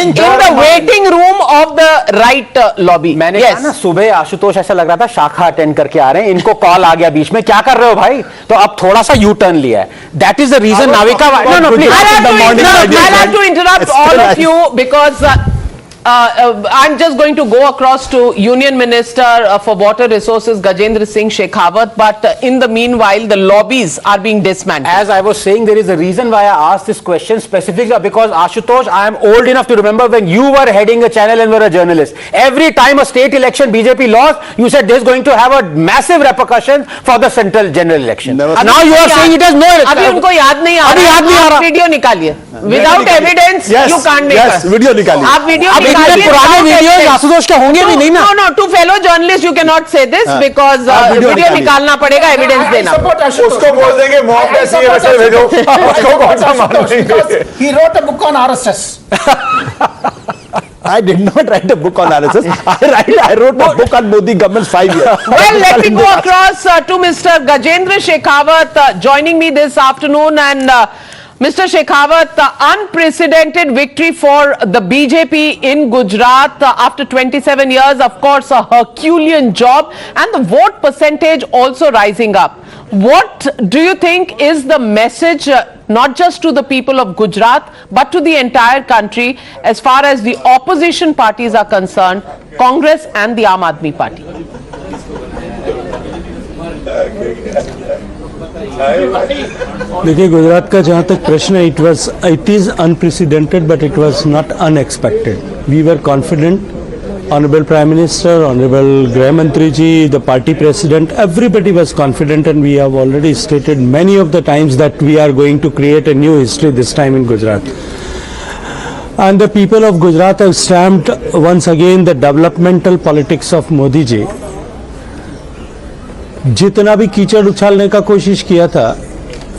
in the waiting room of the right lobby.
मैंने कहा ना सुबह आशुतोष ऐसा लग रहा था शाखा अटेंड करके आ रहे हैं, इनको कॉल आ गया बीच में, क्या कर रहे हो भाई, तो अब थोड़ा सा यू टर्न लिया है. That is the reason Navika. No please,
I'll have to interrupt all of you because I'm just going to go across to Union Minister for Water Resources Gajendra Singh Shekhawat, but in the meanwhile the lobbies are being dismantled.
As I was saying, there is a reason why I asked this question specifically, because Ashutosh, I am old enough to remember when you were heading a channel and were a journalist. Every time a state election BJP lost, you said this is going to have a massive repercussion for the central general election. Now you are saying it has no.
अभी उनको याद नहीं आ रहा. Video निकालिए. Without evidence, you can't make us.
Video निकालिए.
आप video
इतने पुराने वीडियोस आशुतोष के होंगे भी नहीं ना.
No, to fellow journalists you cannot say this because video निकालना पड़ेगा, एविडेंस देना.
उसको बोल देंगे मॉब कैसी है वैसे भेजो. उसको कौन सा मानेंगे?
He wrote a book on RSS.
I did not write a book on RSS. I wrote a book on Modi government's 5 years.
Well, let me go across to Mr. Gajendra Shekhawat joining me this afternoon. And Mr. Shekhawat, unprecedented victory for the BJP in Gujarat after 27 years. Of course, a Herculean job, and the vote percentage also rising up. What do you think is the message, not just to the people of Gujarat, but to the entire country as far as the opposition parties are concerned, Congress and the Aam Aadmi Party?
देखिए, गुजरात का जहाँ तक प्रश्न है, it is unprecedented, but it was not unexpected. We were confident. Honorable Prime Minister, Honorable Grah Mantri ji, the party president, everybody was confident, and we have already stated many of the times that we are going to create a new history this time in Gujarat. And the people of Gujarat have stamped once again the developmental politics of Modi ji. जितना भी कीचड़ उछालने का कोशिश किया था,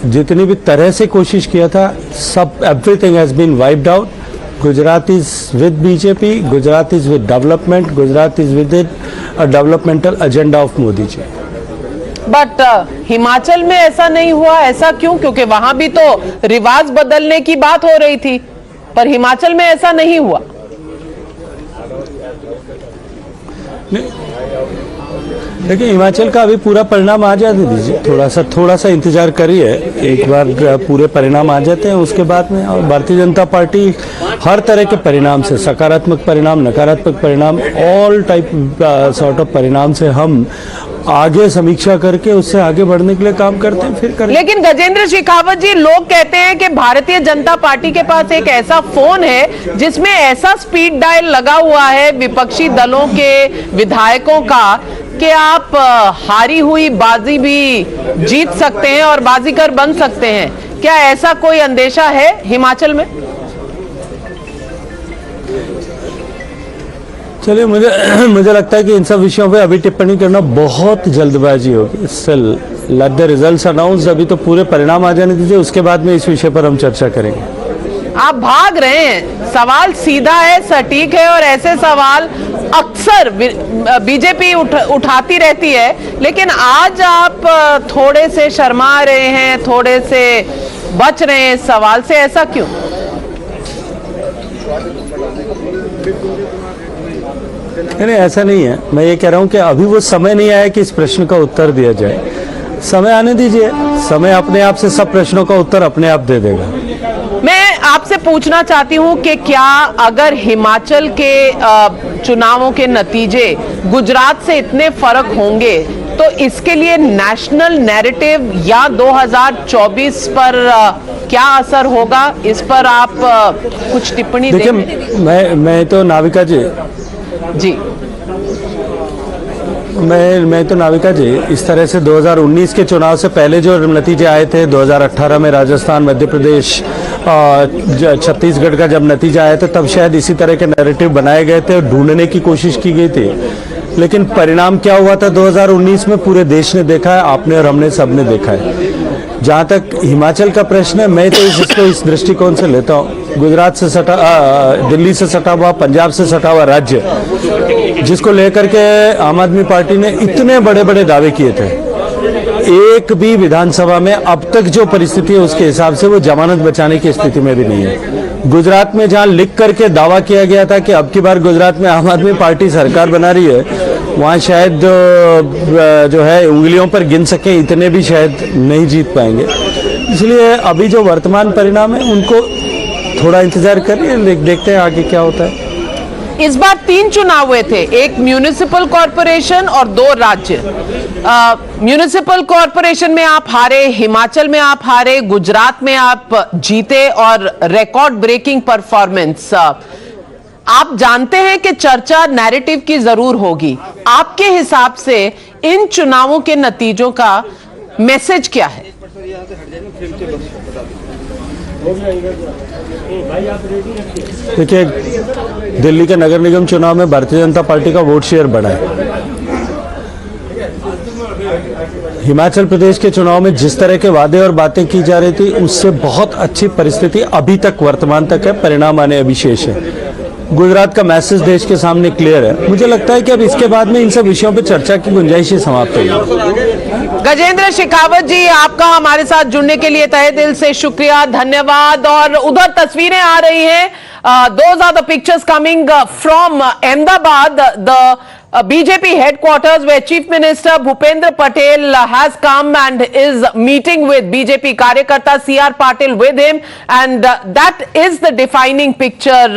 जितनी भी तरह से कोशिश किया था, सब everything has been wiped out. Gujarat is with BJP, Gujarat is with development, Gujarat is with a developmental agenda of Modi ji.
But Himachal में ऐसा नहीं हुआ. ऐसा क्यों? क्योंकि वहां भी तो रिवाज बदलने की बात हो रही थी, पर हिमाचल में ऐसा नहीं हुआ.
देखिए, हिमाचल का अभी पूरा परिणाम आ जाने दीजिए, थोड़ा सा इंतजार करिए. एक बार पूरे परिणाम आ जाते हैं उसके बाद में. और भारतीय जनता पार्टी हर तरह के परिणाम से, सकारात्मक परिणाम, नकारात्मक परिणाम, ऑल टाइप सॉर्ट ऑफ परिणाम से हम आगे समीक्षा करके उससे आगे बढ़ने के लिए काम करते हैं. फिर करें.
लेकिन गजेंद्र शेखावत जी, लोग कहते हैं कि भारतीय जनता पार्टी के पास एक ऐसा फोन है जिसमें ऐसा स्पीड डायल लगा हुआ है विपक्षी दलों के विधायकों का कि आप हारी हुई बाजी भी जीत सकते हैं और बाजीगर बन सकते हैं. क्या ऐसा कोई अंदेशा है हिमाचल में?
चलिए, मुझे लगता है कि इन सब विषयों पे अभी टिप्पणी करना बहुत जल्दबाजी होगी. Still let the results announce. अभी तो पूरे परिणाम आ जाने दीजिए, उसके बाद में इस विषय पर हम चर्चा करेंगे.
आप भाग रहे हैं. सवाल सीधा है, सटीक है, और ऐसे सवाल अक्सर बीजेपी उठाती रहती है. लेकिन आज आप थोड़े से शर्मा रहे हैं, थोड़े से बच रहे हैं इस सवाल से. ऐसा क्यों?
नहीं, ऐसा नहीं है. मैं ये कह रहा हूं कि अभी वो समय नहीं आया कि इस प्रश्न का उत्तर दिया जाए. समय आने दीजिए. समय अपने आप से सब प्रश्नों का उत्तर अपने आप दे देगा.
मैं आपसे पूछना चाहती हूं कि क्या अगर हिमाचल के चुनावों के नतीजे गुजरात से इतने फर्क होंगे तो इसके लिए नेशनल नैरेटिव या 2024 पर क्या असर होगा? इस पर आप कुछ टिप्पणी
देखिए, मैं तो नाविका जी मैं तो नाविका जी, इस तरह से 2019 के चुनाव से पहले जो नतीजे आए थे, 2018 में राजस्थान, मध्य प्रदेश, छत्तीसगढ़ का जब नतीजा आया था, तब शायद इसी तरह के नैरेटिव बनाए गए थे और ढूंढने की कोशिश की गई थी लेकिन परिणाम क्या हुआ था 2019 में पूरे देश ने देखा है, आपने और हमने सबने देखा है। जहाँ तक हिमाचल का प्रश्न है, मैं तो इसको इस दृष्टिकोण से लेता हूँ, गुजरात से सटा, दिल्ली से सटा हुआ, पंजाब से सटा हुआ राज्य, जिसको लेकर के आम आदमी पार्टी ने इतने बड़े बड़े दावे किए थे, एक भी विधानसभा में अब तक जो परिस्थिति है उसके हिसाब से वो जमानत बचाने की स्थिति में भी नहीं है। गुजरात में जहां लिख करके दावा किया गया था कि अब की बार गुजरात में आम आदमी पार्टी सरकार बना रही है, वहां शायद जो है उंगलियों पर गिन सके इतने भी शायद नहीं जीत पाएंगे। इसलिए अभी जो वर्तमान परिणाम है उनको थोड़ा इंतजार करिए, देखते हैं आगे क्या होता है।
इस बार 3 चुनाव हुए थे, एक म्यूनिसिपल कॉरपोरेशन और 2 राज्य। म्यूनिसिपल कॉरपोरेशन में आप हारे, हिमाचल में आप हारे, गुजरात में आप जीते और रिकॉर्ड ब्रेकिंग परफॉर्मेंस। आप जानते हैं कि चर्चा नैरेटिव की जरूर होगी। आपके हिसाब से इन चुनावों के नतीजों का मैसेज क्या है?
देखिए, दिल्ली के नगर निगम चुनाव में भारतीय जनता पार्टी का वोट शेयर बढ़ा है। हिमाचल प्रदेश के चुनाव में जिस तरह के वादे और बातें की जा रही थी उससे बहुत अच्छी परिस्थिति अभी तक वर्तमान तक है, परिणाम आने अभी शेष है। गुजरात का मैसेज देश के सामने क्लियर है। मुझे लगता है कि अब इसके बाद में इन सब विषयों पर चर्चा की गुंजाइश ही समाप्त होगी।
गजेंद्र शेखावत जी, आपका हमारे साथ जुड़ने के लिए तहे दिल से शुक्रिया, धन्यवाद। और उधर तस्वीरें आ रही हैं, those are the pictures coming from Ahmedabad, the BJP headquarters, where Chief Minister Bhupendra Patel has come and is meeting with BJP Karyakarta, C.R. Patil with him, and that is the defining picture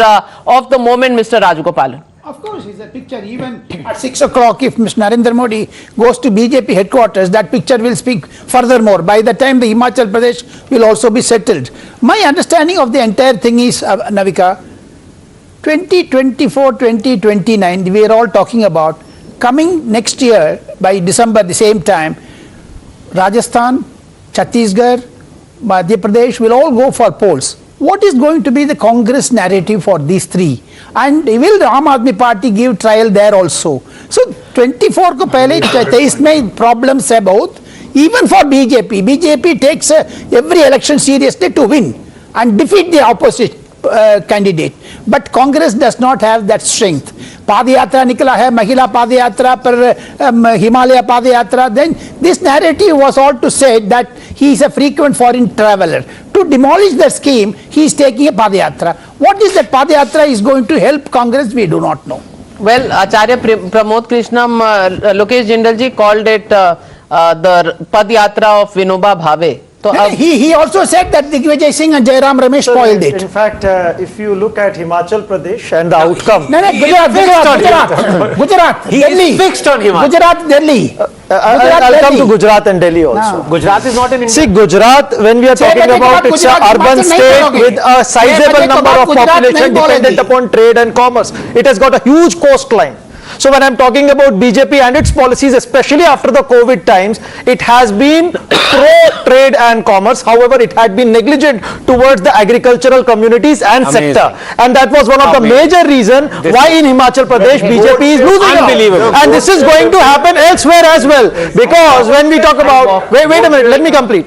of the moment, Mr. Rajagopalan.
Of course, it's a picture. Even at 6 o'clock, if Mr. Narendra Modi goes to BJP headquarters, that picture will speak furthermore. By the time the Himachal Pradesh will also be settled. My understanding of the entire thing is, Navika, 2024, 2029, we are all talking about coming next year by December, the same time, Rajasthan, Chhattisgarh, Madhya Pradesh will all go for polls. What is going to be the Congress narrative for these 3? And will the Aam Aadmi Party give trial there also? So 24 को पहले 23 में problems है बहुत. Even for BJP, BJP takes every election seriously to win and defeat the opposite candidate. But Congress does not have that strength. Padyatra निकला है, महिला पादयात्रा पर Himalaya padyatra. Then this narrative was all to say that he is a frequent foreign traveler. To demolish the scheme, he is taking a padayatra. What is that padayatra is going to help Congress? We do not know.
Well, Acharya Pramod Krishnam, Lokesh Jindal ji called it the Padyatra of Vinoba Bhave. So
he also said that Digvijay Singh and Jairam Ramesh spoiled it.
In fact, if you look at Himachal Pradesh and the outcome,
Gujarat, Delhi,
fixed on Himachal.
Gujarat, Delhi.
I'll come to Gujarat and Delhi also.
No.
Gujarat is not in India.
See, Gujarat, when we are talking about, it's an urban state with a sizable number of population dependent upon trade and commerce. It has got a huge coastline. So when I'm talking about BJP and its policies, especially after the COVID times, it has been pro-trade and commerce. However, it had been negligent towards the agricultural communities and sector. And that was one of the major reasons why in Himachal Pradesh, BJP is losing out. And this is going to happen elsewhere as well. Because when we talk about, wait a minute, let me complete.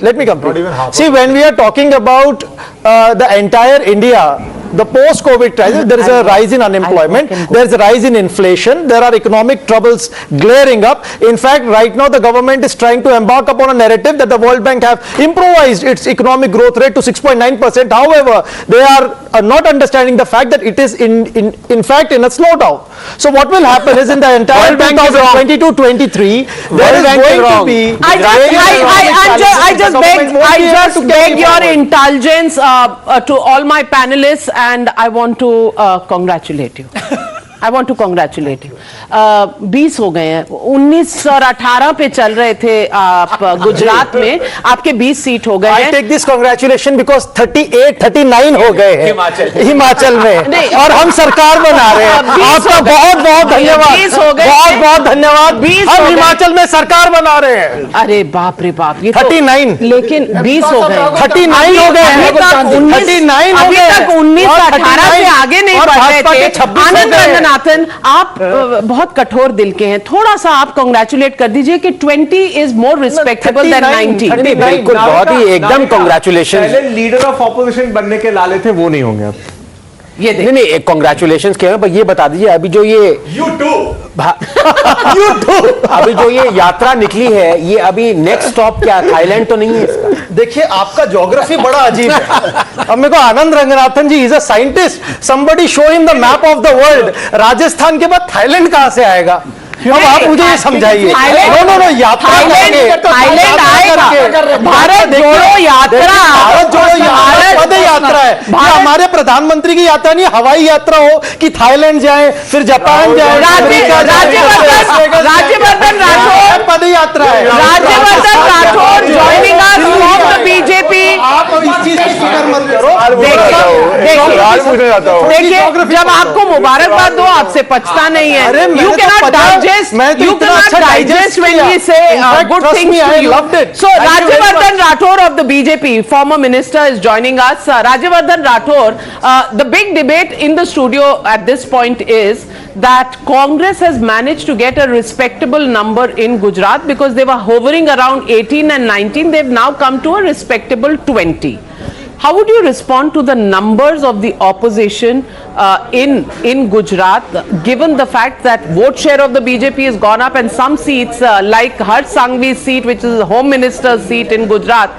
See, when we are talking about the entire India, the post-COVID crisis, there is a rise in unemployment, there is a rise in inflation, there are economic troubles glaring up. In fact, right now the government is trying to embark upon a narrative that the World Bank have improvised its economic growth rate to 6.9%. However, they are not understanding the fact that it is in fact in a slowdown. So what will happen is in the entire 2022-23, there is going to be...
I just beg your indulgence to all my panelists, and I want to congratulate you. I want to congratulate you. 20 हो गए हैं, 19 और 18 पे चल रहे थे आप गुजरात में, आपके 20 सीट हो गए हैं.
I take this congratulation because 38, 39 हो गए हैं हिमाचल में, और हम सरकार बना रहे हैं. आपका बहुत बहुत धन्यवाद, बहुत बहुत धन्यवाद. हम हिमाचल में सरकार बना रहे हैं.
अरे बाप रे बाप, ये
39,
लेकिन 20 हो गए,
39 हो गए हैं,
39 हो गए, अभी तक 19 18 से आगे नहीं बढ़ रहे थे. आनंद रंजन रंगनाथन, आप बहुत कठोर दिल के हैं, थोड़ा सा आप कांग्रेचुलेट कर दीजिए कि 20 इज मोर रिस्पेक्टेबल देन 90।
बिल्कुल, बहुत ही एकदम कांग्रेचुलेशन।
पहले लीडर ऑफ ऑपोजिशन बनने के लाले थे, वो नहीं होंगे अब।
ये नहीं कांग्रेचुलेशन कह रहे हैं, पर ये बता दीजिए अभी जो ये अभी जो ये यात्रा निकली है, ये अभी नेक्स्ट स्टॉप क्या थाईलैंड तो नहीं है इसका?
देखिए आपका ज्योग्राफी बड़ा अजीब है। अब मेरे को Anand Ranganathan ji is a scientist, somebody show him the map of the world. Rajasthan के बाद थाईलैंड कहां से आएगा? अब आप मुझे ये समझाइए। नो यात्रा
थाईलैंड आएगा, भारत जोड़ो यात्रा,
भारत जोड़ो पद यात्रा है। हमारे प्रधानमंत्री की यात्रा नहीं, हवाई यात्रा हो कि थाईलैंड जाए, फिर जापान जाए,
राज्यवर्धन राठौर
पद यात्रा है।
Rajyavardhan Rathore joining us from the BJP.
आप इस चीज की फिक्र मत करो।
देखिए, जब आपको मुबारकबाद दो, आपसे पचता नहीं है। You cannot digest, you cannot digest when we say good things to you. So Rajyavardhan Rathore of the BJP, former minister, is joining us. Rajyavardhan Rathore, the big debate in the studio at this point is that Congress has managed to get a respectable number in Gujarat because they were hovering around 18 and 19. They've now come to a respectable 20. How would you respond to the numbers of the opposition in Gujarat, given the fact that vote share of the BJP has gone up and some seats like Harsh Sanghvi's seat, which is the Home Minister's seat in Gujarat,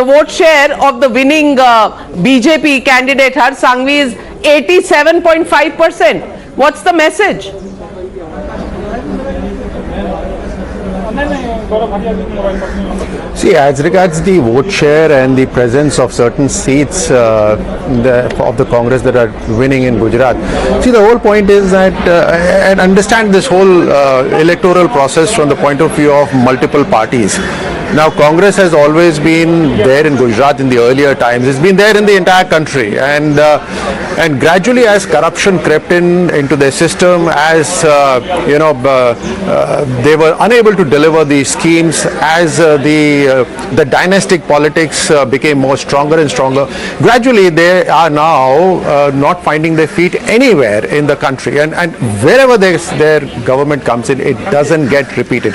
the vote share of the winning BJP candidate Harsh Sanghvi is 87.5%. What's the message?
See, as regards the vote share and the presence of certain seats of the Congress that are winning in Gujarat, see, the whole point is that, and understand this whole electoral process from the point of view of multiple parties. Now, Congress has always been there in Gujarat in the earlier times. It's been there in the entire country, and gradually, as corruption crept into their system, as they were unable to deliver these schemes, as the dynastic politics became more stronger and stronger. Gradually, they are now not finding their feet anywhere in the country, and wherever their government comes in, it doesn't get repeated.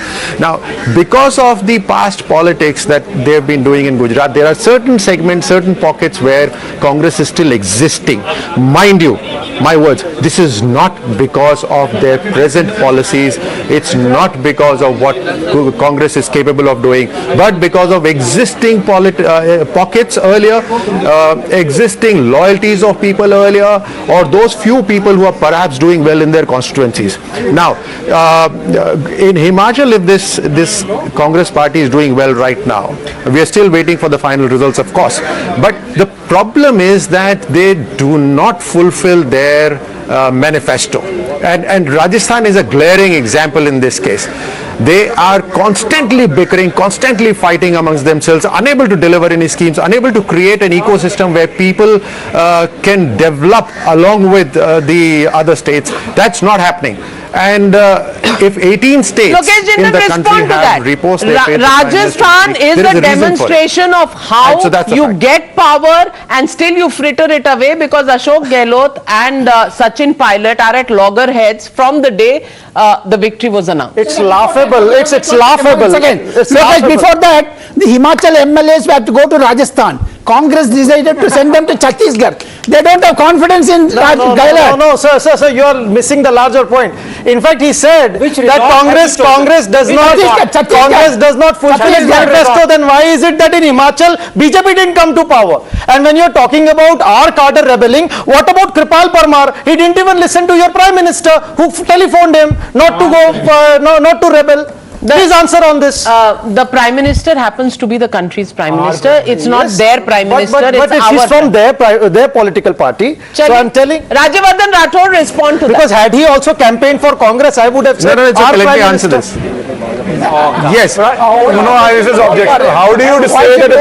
Now, because of the past politics that they've been doing in Gujarat, there are certain segments, certain pockets where Congress is still existing. Mind you, my words, this is not because of their present policies, it's not because of what Congress is capable of doing, but because of existing pockets earlier, existing loyalties of people earlier, or those few people who are perhaps doing well in their constituencies. Now, in Himachal, if this Congress party is doing well right now, we are still waiting for the final results, of course, but the problem is that they do not fulfill their manifesto, and Rajasthan is a glaring example in this case. They are constantly bickering, constantly fighting amongst themselves, unable to deliver any schemes, unable to create an ecosystem where people can develop along with the other states. That's not happening. And if 18 states in the country have reposed their faith,
Rajasthan is a demonstration of how you get power and still you fritter it away, because Ashok Gehlot and Sachin Pilot are at loggerheads from the day the victory was announced.
It's laughable. It's laughable.
Before that, the Himachal MLAs have to go to Rajasthan. Congress decided to send them to Chhattisgarh. They don't have confidence in Gehlot.
No, sir, you are missing the larger point. In fact, he said that Congress does not fulfill its manifesto. Then why is it that in Himachal BJP didn't come to power? And when you're talking about our cadre rebelling, what about Kripal Parmar? He didn't even listen to your Prime Minister, who telephoned him not to go, not to rebel. Please answer on this.
The Prime Minister happens to be the country's Prime Minister. It's not their Prime Minister.
But
it's
she's
our
from their political party. So I'm telling.
Rajyavardhan Rathore respond to
because
that.
had he also campaigned for Congress, I would have said.
No, it's okay. Let me answer this. Yes.
This is objective. How do you say that?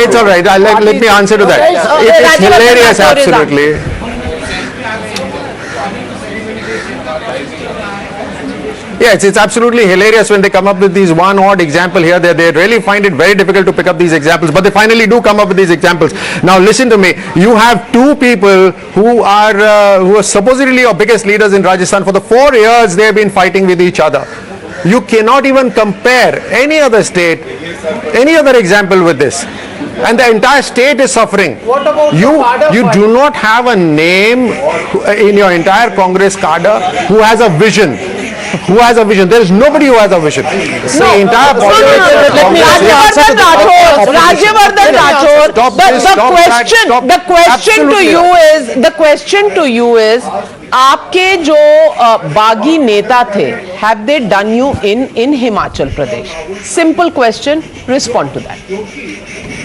It's all right. Let me answer to that. It's hilarious, absolutely. Yeah, it's absolutely hilarious when they come up with these one odd example here. They really find it very difficult to pick up these examples, but they finally do come up with these examples. Now listen to me. You have two people who are supposedly your biggest leaders in Rajasthan. For the 4 years they have been fighting with each other. You cannot even compare any other state, any other example with this. And the entire state is suffering.
What about
you do not have a name in your entire Congress cadre who has a vision. Who has a vision? There is nobody who has a vision. The entire
Rajyavardhan Rathore, the question to you is, आपके जो बागी नेता थे, have they done you in Himachal Pradesh? Simple question. Respond to that.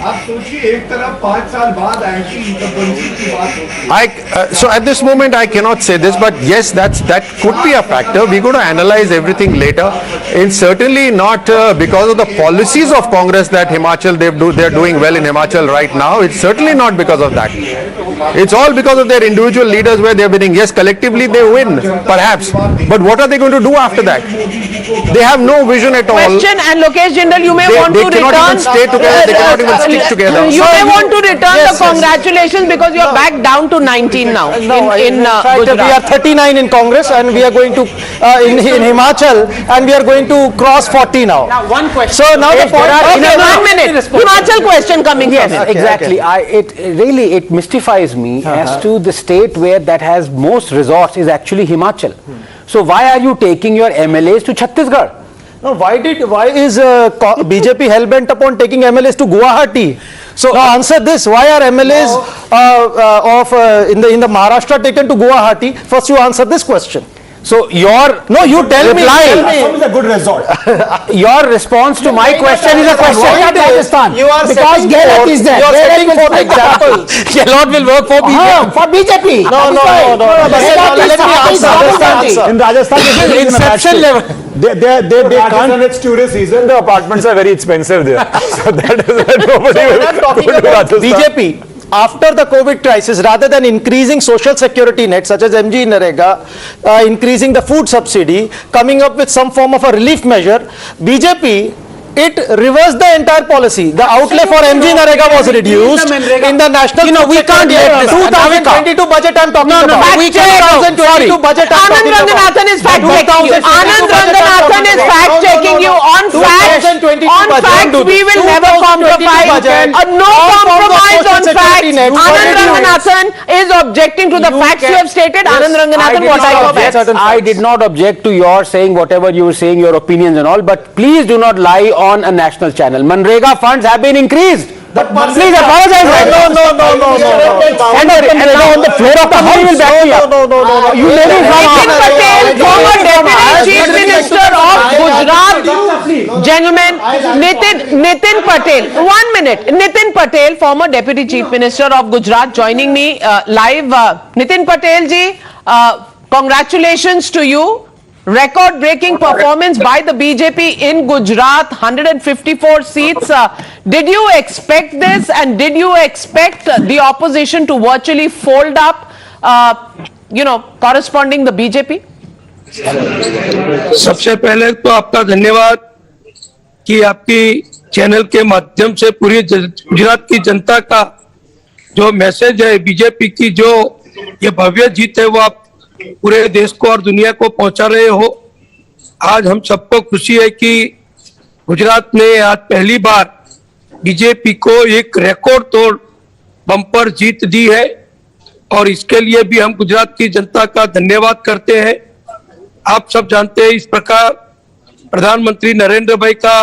आप सोचिए एक तरफ 5 साल बाद एंटी इनकम्बेंसी की बात होती है. So at this moment I cannot say this, but yes, that could be a factor. We're going to analyze everything later. It's certainly not because of the policies of Congress that Himachal they're doing well in Himachal right now. It's certainly not because of that. It's all because of their individual leaders where they're winning. Yes, collectively they win, perhaps, but what are they going to do after that? They have no vision at all.
Question, and Lokesh Jindal, you may want to return.
They cannot even stay together. They cannot even stick together.
You may want to return the congratulations because you are back down to 19 now. In Gujarat.
We are 39 in Congress, and we are going to in Himachal, and we are going to cross 40 now.
Now, one question.
So now the point.
Okay, 1 minute. Himachal question coming from him.
Exactly. It mystifies me as to the state where that has most resorts is actually Himachal. So why are you taking your MLAs to Chhattisgarh?
No, why is BJP hell bent upon taking MLAs to Guwahati? So now answer this: why are MLAs in the Maharashtra taken to Guwahati? First, you answer this question. So you tell me.
Assam is a good resort.
Your response to my question is a question.
Why
Rajasthan?
You are
because Gehlot is there.
You are setting forth examples.
Gehlot will work for BJP. For BJP.
No. Let me answer.
In Rajasthan,
in inception level.
They can't. It's tourist season. The apartments are very expensive there. So that is why nobody will go to Rajasthan.
BJP, after the COVID crisis, rather than increasing social security net such as MG Narega, increasing the food subsidy, coming up with some form of a relief measure, BJP, it reversed the entire policy. The outlay for MG Narega was reduced in the national.
We can't let this.
2022 budget I'm talking about.
We can't.
2022 budget I'm
Anand
talking about.
Ranganathan is fact checking you. Anand Ranganathan is fact checking you on facts. On facts, we will never compromise. No compromise on facts. Anand Ranganathan is objecting to the facts you have stated. Anand Ranganathan, what are your facts?
I did not object to your saying whatever you were saying, your opinions and all, but please do not lie on a national channel. Manrega funds have been increased. Please apologize.
No.
And on the floor of the house will back me up.
No.
You ladies
Nitin Patel, former Deputy Chief Minister of Gujarat. Gentlemen, Nitin Patel. 1 minute. Nitin Patel, former Deputy Chief Minister of Gujarat, joining me live. Nitin Patel ji, congratulations to you. Record-breaking performance by the BJP in Gujarat, 154 seats. Did you expect this, and did you expect the opposition to virtually fold up, corresponding the BJP?
सबसे पहले तो आपका धन्यवाद कि आपकी channel के माध्यम से पूरी गुजरात की जनता का जो मैसेज है बीजेपी की जो ये भव्य जीत है वो आप पूरे देश को और दुनिया को पहुंचा रहे हो। आज हम सबको खुशी है कि गुजरात ने आज पहली बार बीजेपी को एक रिकॉर्ड तोड़ बम्पर जीत दी है और इसके लिए भी हम गुजरात की जनता का धन्यवाद करते हैं। आप सब जानते हैं इस प्रकार प्रधानमंत्री नरेंद्र भाई का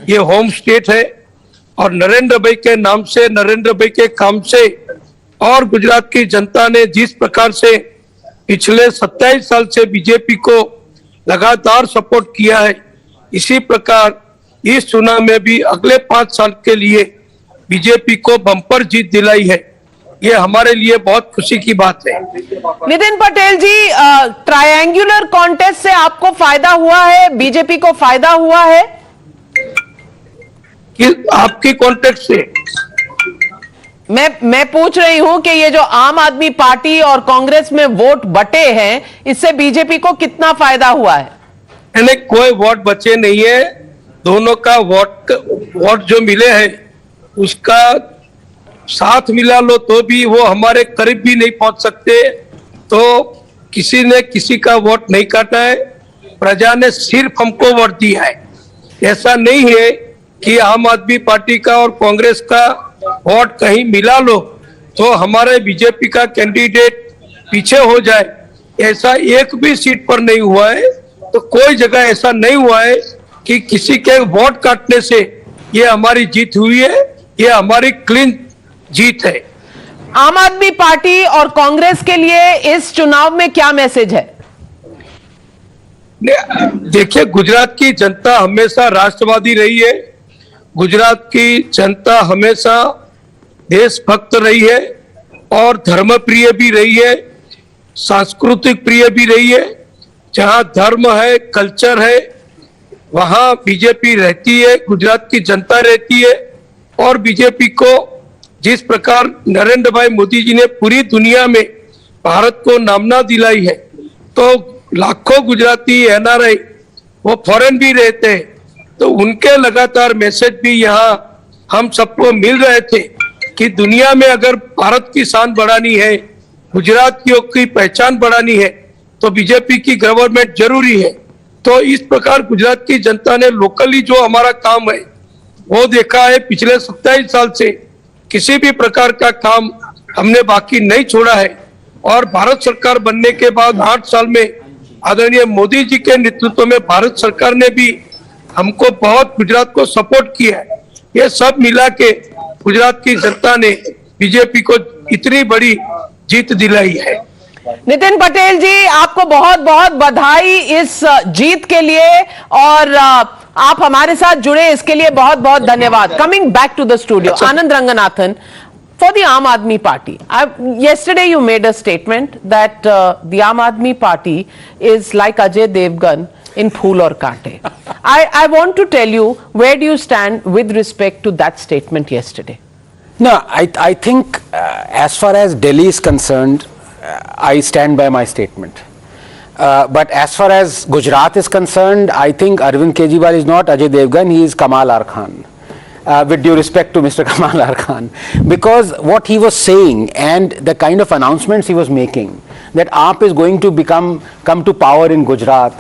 ये होम स्टेट है और नरेंद्र भाई के नाम से, नरेंद्र भाई के काम से और गुजरात की जनता ने जिस प्रकार से पिछले 27 साल से बीजेपी को लगातार सपोर्ट किया है, इसी प्रकार इस चुनाव में भी अगले 5 साल के लिए बीजेपी को बम्पर जीत दिलाई है। ये हमारे लिए बहुत खुशी की बात है।
नितिन पटेल जी, ट्रायंगुलर कॉन्टेस्ट से आपको फायदा हुआ है, बीजेपी को फायदा हुआ है?
कि आपकी कॉन्टेस्ट से
मैं पूछ रही हूं कि ये जो आम आदमी पार्टी और कांग्रेस में वोट बटे हैं, इससे बीजेपी को कितना फायदा हुआ है?
यानी कोई वोट बचे नहीं है। दोनों का वोट जो मिले हैं उसका साथ मिला लो तो भी वो हमारे करीब भी नहीं पहुंच सकते। तो किसी ने किसी का वोट नहीं काटा है, प्रजा ने सिर्फ हमको वोट दिया है। ऐसा नहीं है कि आम आदमी पार्टी का और कांग्रेस का वोट कहीं मिला लो तो हमारे बीजेपी का कैंडिडेट पीछे हो जाए, ऐसा एक भी सीट पर नहीं हुआ है। तो कोई जगह ऐसा नहीं हुआ है कि किसी के वोट काटने से ये हमारी जीत हुई है, ये हमारी क्लीन जीत है।
आम आदमी पार्टी और कांग्रेस के लिए इस चुनाव में क्या मैसेज है?
देखिए, गुजरात की जनता हमेशा राष्ट्रवादी रही है, गुजरात की जनता हमेशा देशभक्त रही है और धर्म प्रिय भी रही है, सांस्कृतिक प्रिय भी रही है। जहां धर्म है, कल्चर है, वहां बीजेपी रहती है, गुजरात की जनता रहती है। और बीजेपी को जिस प्रकार नरेंद्र भाई मोदी जी ने पूरी दुनिया में भारत को नामना दिलाई है, तो लाखों गुजराती एनआरआई वो फॉरेन भी रहते हैं, तो उनके लगातार मैसेज भी यहाँ हम सबको मिल रहे थे कि दुनिया में अगर भारत की शान बढ़ानी है, गुजरातियों की पहचान बढ़ानी है, तो बीजेपी की गवर्नमेंट जरूरी है। तो इस प्रकार गुजरात की जनता ने लोकली जो हमारा काम है वो देखा है। पिछले 27 साल से किसी भी प्रकार का काम हमने बाकी नहीं छोड़ा है। और भारत सरकार बनने के बाद 8 साल में आदरणीय मोदी जी के नेतृत्व में भारत सरकार ने भी हमको बहुत गुजरात को सपोर्ट किया है। ये सब मिला के गुजरात की जनता ने बीजेपी को इतनी बड़ी जीत दिलाई है।
नितिन पटेल जी, आपको बहुत बहुत बधाई इस जीत के लिए और आप हमारे साथ जुड़े इसके लिए बहुत बहुत धन्यवाद। Coming back to the studio, Anand Ranganathan, for the Aam Aadmi Party, yesterday you made a statement that the Aam Aadmi Party is like Ajay Devgan in Phool aur Kaante. I want to tell you, where do you stand with respect to that statement yesterday?
No, I think as far as Delhi is concerned, I stand by my statement. But as far as Gujarat is concerned, I think Arvind Kejriwal is not Ajay Devgan, he is Kamal R. Khan. With due respect to Mr. Kamal R. Khan, because what he was saying and the kind of announcements he was making, that AAP is going to come to power in Gujarat,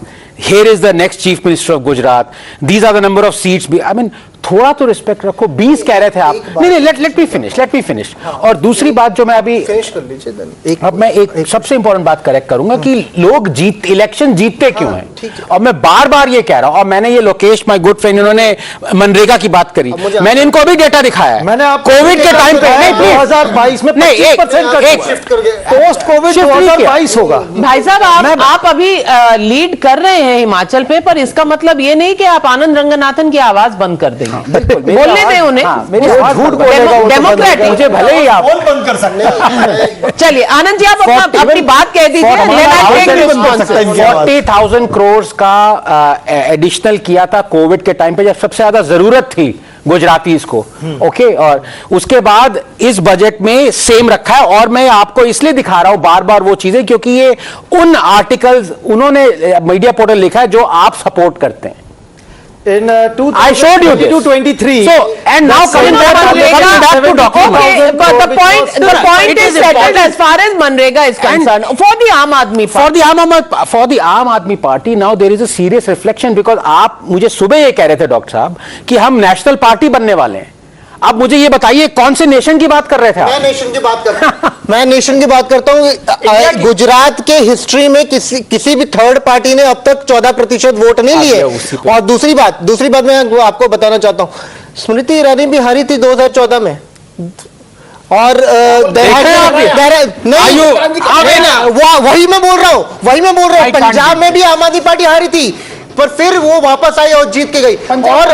here is the next chief minister of Gujarat, these are the number of seats. I mean, थोड़ा तो respect रखो। 20 कह रहे थे आप, नहीं, let me finish. और दूसरी बात जो मैं अभी फिनिश कर लीजिए, अब मैं एक सबसे इंपॉर्टेंट बात करेक्ट करूंगा कि लोग इलेक्शन जीतते क्यों हैं। और मैं बार बार ये कह रहा हूं, और मैंने ये लोकेश माय गुड फ्रेंड, इन्होंने मनरेगा की बात करी, मैंने इनको अभी डेटा दिखाया है। मैंने कोविड के टाइम पे 2022 में 25% पोस्ट कोविड 2022 होगा।
भाई साहब, आप अभी लीड कर रहे हैं हिमाचल पे, पर इसका मतलब ये नहीं कि आप आनंद रंगनाथन की आवाज बंद कर देंगे। बोलने दें उन्हें,
झूठ बोलेगा
डेमोक्रेट,
मुझे भले ही आप
बंद कर सकते हैं।
चलिए आनंद जी, आप अपनी बात कह दीजिए।
40,000 करोड़ का एडिशनल किया था कोविड के टाइम पे, जब सबसे ज्यादा जरूरत थी गुजरातीज को। ओके, और उसके बाद इस बजट में सेम रखा है। और मैं आपको इसलिए दिखा रहा हूं बार बार वो चीजें, क्योंकि ये उन आर्टिकल्स उन्होंने मीडिया पोर्टल लिखा है जो आप सपोर्ट करते हैं।
In
I showed you this.
22-23.
So, and now coming back to document.
Okay, but the point is settled as far as Manrega is concerned. For the Aam Aadmi Party.
For the Aam Aadmi Party, now there is a serious reflection, because आप मुझे सुबह ये कह रहे थे doctor साहब कि हम नेशनल पार्टी बनने वाले हैं। अब मुझे ये बताइए, कौन से नेशन की बात कर रहे थे आप?
मैं नेशन की बात करता हूं। मैं नेशन की बात करता हूं। गुजरात के हिस्ट्री में किसी भी थर्ड पार्टी ने अब तक 14% वोट नहीं लिए। और दूसरी बात मैं आपको बताना चाहता हूं, स्मृति ईरानी भी हारी थी 2014 में। और वही मैं बोल रहा हूं, पंजाब में भी आम आदमी पार्टी हारी थी, पर फिर वो वापस आई और जीत के गई। और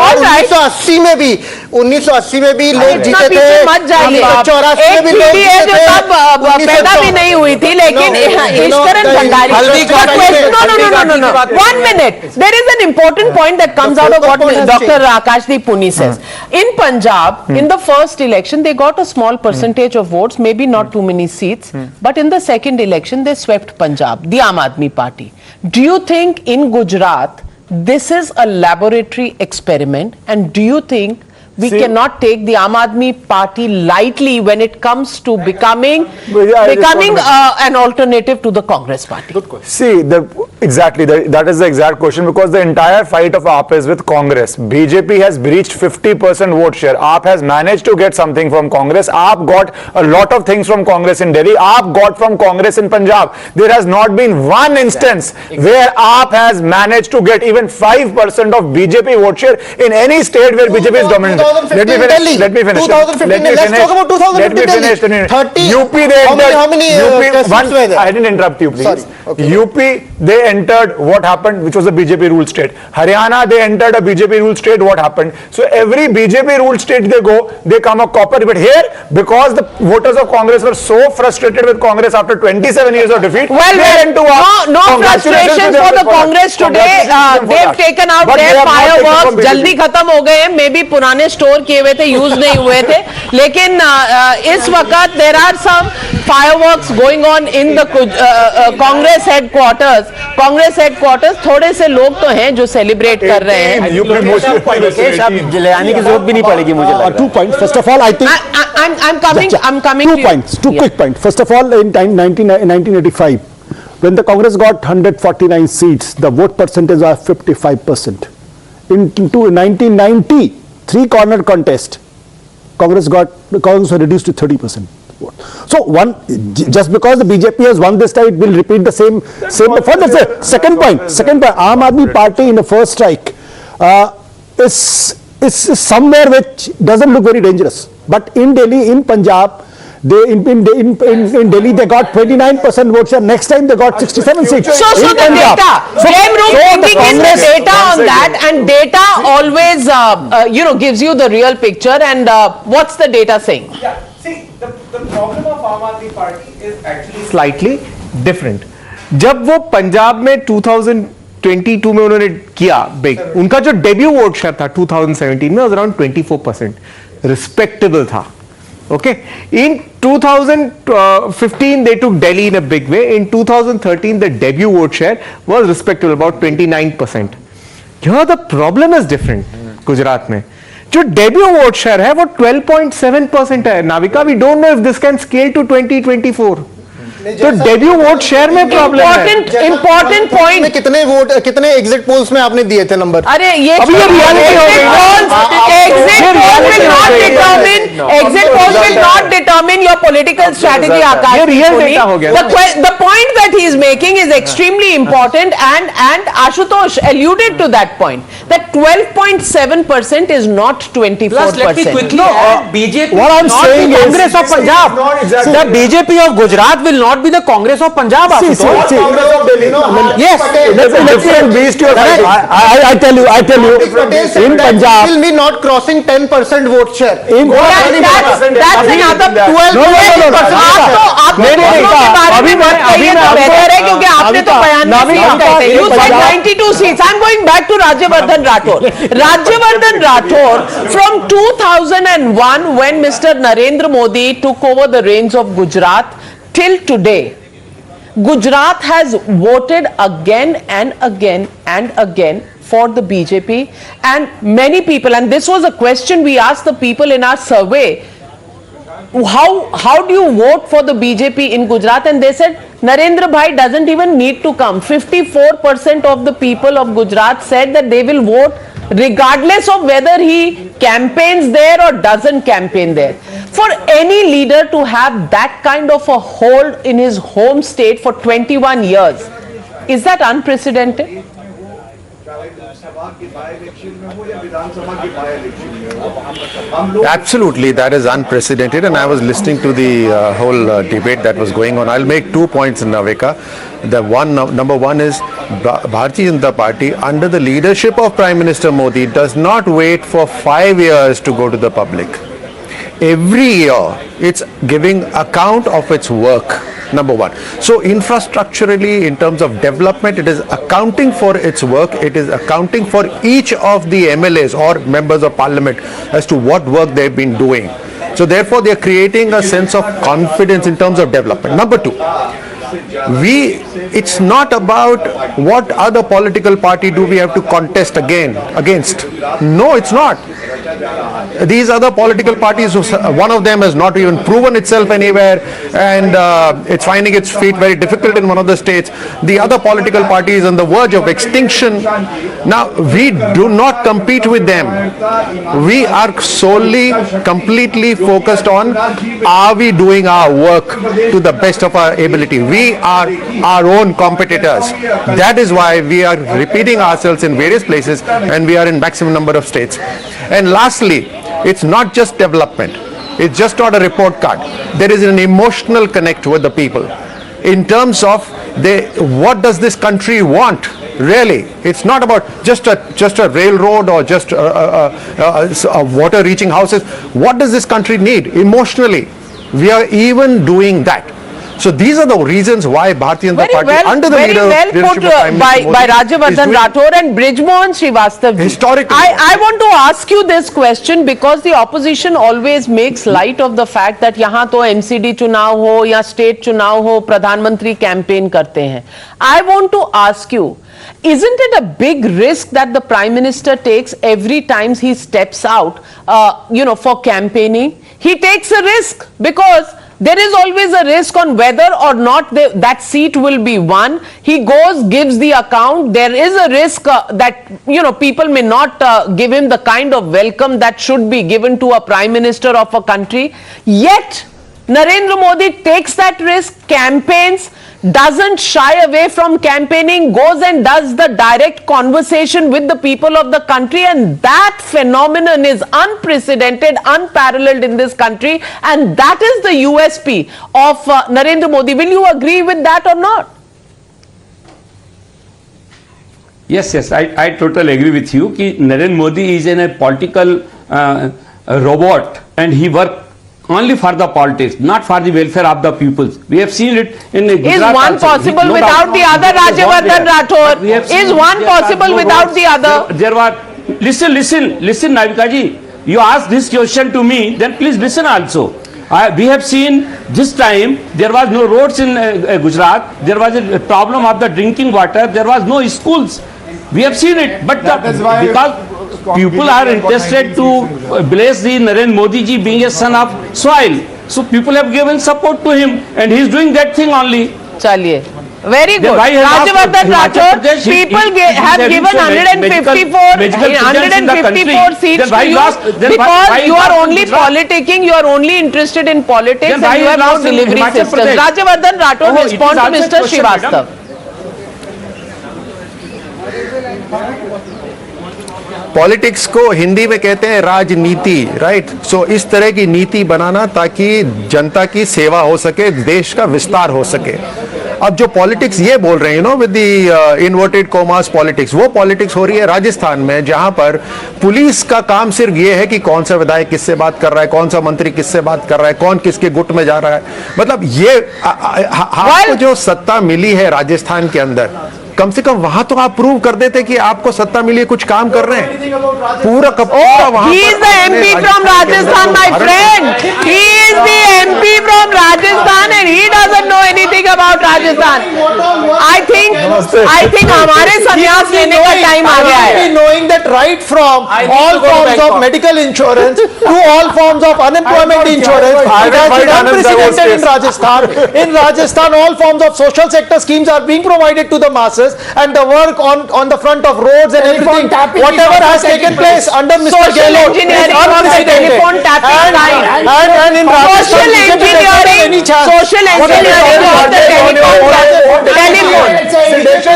1980 में भी 1980 में भी लोग
इतना
जीते
पीछे
थे,
मत जाइए।
1984 में
एक
भी लोग
पीढ़ी है
जीते
जो
थे,
तब पैदा भी नहीं हुई थी, लेकिन Eswaran Bhandari no, 1 minute. There is an important point that comes out of what Dr. Akashdeep Puni says. In Punjab, in the first election, they got a small percentage of votes, maybe not too many seats, but in the second election, they swept Punjab, the Aam Aadmi Party. Do you think in Gujarat, this is a laboratory experiment, and do you think we cannot take the Aam Aadmi Party lightly when it comes to becoming an alternative to the Congress Party?
Good question. See, that is the exact question, because the entire fight of AAP is with Congress. BJP has breached 50% vote share. AAP has managed to get something from Congress. AAP got a lot of things from Congress in Delhi. AAP got from Congress in Punjab. There has not been one instance where AAP has managed to get even 5% of BJP vote share in any state where BJP is dominant. Let me finish.
2015, let's talk about 2015 Delhi. 30.
UP, they entered.
How many tests were there?
I didn't interrupt you, please.
Sorry. Okay.
UP, they entered. What happened? Which was a BJP ruled state. Haryana, they entered a BJP ruled state. What happened? So every BJP ruled state they go, they come a copper. But here, because the voters of Congress were so frustrated with Congress after 27 years of defeat,
no frustrations for the Congress today. They've taken out their fireworks. Jaldi khatam ho gaye hain. Maybe पुराने store किए हुए थे, use नहीं हुए थे, लेकिन इस वक्त there are some fireworks going on in the Congress headquarters. थोड़े से लोग तो हैं जो सेलिब्रेट कर रहे हैं.
जलाने की जरूरत भी नहीं पड़ेगी मुझे लगता है. 2 points. First of all, I think I'm coming 2 points. 2 quick points. First of all, in 1985, when the Congress got 149 seats, the vote percentage was 55%. In 1990, 3-corner contest, Congress was reduced to 30% vote. So just because the BJP has won this time, it will repeat the same. That's the second point. Aam Aadmi Party in the first strike is somewhere which doesn't look very dangerous. But in Delhi, in Punjab, in Delhi they got 29% vote share. Next time they got 67 seats.
So the data, taking in the data on that, and data always gives you the real picture. And what's the data saying?
Yeah, see, the problem of Aam Aadmi Party is actually slightly different. जब वो पंजाब में 2022 में उन्होंने किया big, उनका जो debut vote share था 2017 में अराउंड 24%, रिस्पेक्टेबल था. Okay, in 2015 they took Delhi in a big way. In 2013 the debut vote share was respectable, about 29%. Here the problem is different. Gujarat में जो debut vote share है वो 12.7% है. Navika, we don't know if this can scale to 2024. तो debut vote share में problem है.
Important point.
कितने exit polls में आपने दिए थे नंबर?
अरे ये exit polls will not determine your political strategy. Akash,
ये रियल डेटा हो गया.
The point that he is making is extremely important, and Ashutosh alluded to that point, that 12.7% is not 24%.
Let me quickly add, BJP
what I'm
not
saying
the
is,
Congress of Punjab. The BJP of Gujarat will not be the Congress of Punjab.
Congress of Delhi.
Yes.
I tell you, in Punjab,
will be not crossing 10% vote share.
That's another 12%. बेहतर है क्योंकि आपने तो बयान में you said 92 seats. I'm going back to Rajyavardhan Rathore. From 2001, when Mr. Narendra Modi took over the reins of Gujarat till today, Gujarat has voted again and again and again for the BJP, and many people, and this was a question we asked the people in our survey, how do you vote for the BJP in Gujarat? And they said Narendra Bhai doesn't even need to come. 54% of the people of Gujarat said that they will vote regardless of whether he campaigns there or doesn't campaign there. For any leader to have that kind of a hold in his home state for 21 years, is that unprecedented?
Absolutely, that is unprecedented, and I was listening to the whole debate that was going on. I'll make 2 points in Navika. The number one is Bharatiya Janata Party under the leadership of Prime Minister Modi does not wait for 5 years to go to the public. Every year it's giving account of its work, number one. So infrastructurally, in terms of development, it is accounting for its work. It is accounting for each of the MLAs or members of parliament as to what work they've been doing. So therefore they are creating a sense of confidence in terms of development. Number two, it's not about what other political party do we have to contest against. No, it's not. These other political parties, one of them has not even proven itself anywhere, and it's finding its feet very difficult in one of the states. The other political party is on the verge of extinction. Now, we do not compete with them. We are solely, completely focused on, are we doing our work to the best of our ability? We are our own competitors. That is why we are repeating ourselves in various places, and we are in maximum number of states. And lastly, it's not just development. It's just not a report card. There is an emotional connect with the people in terms of what does this country want. Really, it's not about just a railroad or just water reaching houses. What does this country need emotionally? We are even doing that. So these are the reasons why Bharatiya Janata Party under the leadership of Prime Minister
by Rajyavardhan Rathore and Brijmohan Srivastava.
Historically,
I want to ask you this question because the opposition always makes light of the fact that यहाँ तो MCD चुनाव हो या state चुनाव हो, प्रधानमंत्री campaign करते हैं. I want to ask you, isn't it a big risk that the Prime Minister takes every time he steps out, for campaigning? He takes a risk because there is always a risk on whether or not that seat will be won. He goes, gives the account. There is a risk that, people may not give him the kind of welcome that should be given to a Prime Minister of a country. Yet, Narendra Modi takes that risk, campaigns, doesn't shy away from campaigning, goes and does the direct conversation with the people of the country, and that phenomenon is unprecedented, unparalleled in this country, and that is the USP of Narendra Modi. Will you agree with that or not?
Yes, I totally agree with you. Ki Narendra Modi is in a political robot, and he works only for the politics, not for the welfare of the people. We have seen it in Gujarat.
Is one possible without the other, Rajyavardhan Rathore? Is one possible without the other?
There were, listen, Navika ji. You asked this question to me, then please listen also. We have seen this time there was no roads in Gujarat. There was a problem of the drinking water. There was no schools. We have seen it, but because people are interested to bless the Narendra Modi ji being a son of soil, so people have given support to him, and he is doing that thing only.
Chaliye. Very good. Rajyavardhan Rathore, people have given 154 seats to you because you are only politicking, you are only interested in politics, and you have no delivery systems. Rajyavardhan Rathore, respond to Mr. Srivastava.
Politics को हिंदी में कहते हैं राजनीति, right? सो इस तरह की नीति बनाना ताकि जनता की सेवा हो सके, देश का विस्तार हो सके. अब जो पॉलिटिक्स ये बोल रहे हैं, with the inverted commas politics, वो पॉलिटिक्स हो रही है राजस्थान में, जहां पर पुलिस का काम सिर्फ ये है कि कौन सा विधायक किससे बात कर रहा है, कौन सा मंत्री किससे बात कर रहा है, कौन किसके गुट में जा रहा है. मतलब ये आपको जो सत्ता मिली है राजस्थान के अंदर, कम से कम वहां तो आप प्रूव कर देते कि आपको सत्ता मिली है, कुछ काम कर रहे हैं. पूरा वहां
he is the MP from Rajasthan, my friend. He is the MP from Rajasthan and he doesn't know anything about Rajasthan. I think हमारे संन्यास लेने का टाइम आ गया है.
Knowing that right from all forms of medical insurance to all forms of unemployment insurance, it has been unprecedented in Rajasthan. In Rajasthan, all forms of social sector schemes are being provided to the masses. And the work on the front of roads and everything, whatever has taken place under Mr. Gehlot is unprecedented. And in Rajasthan,
social engineering of the telephone.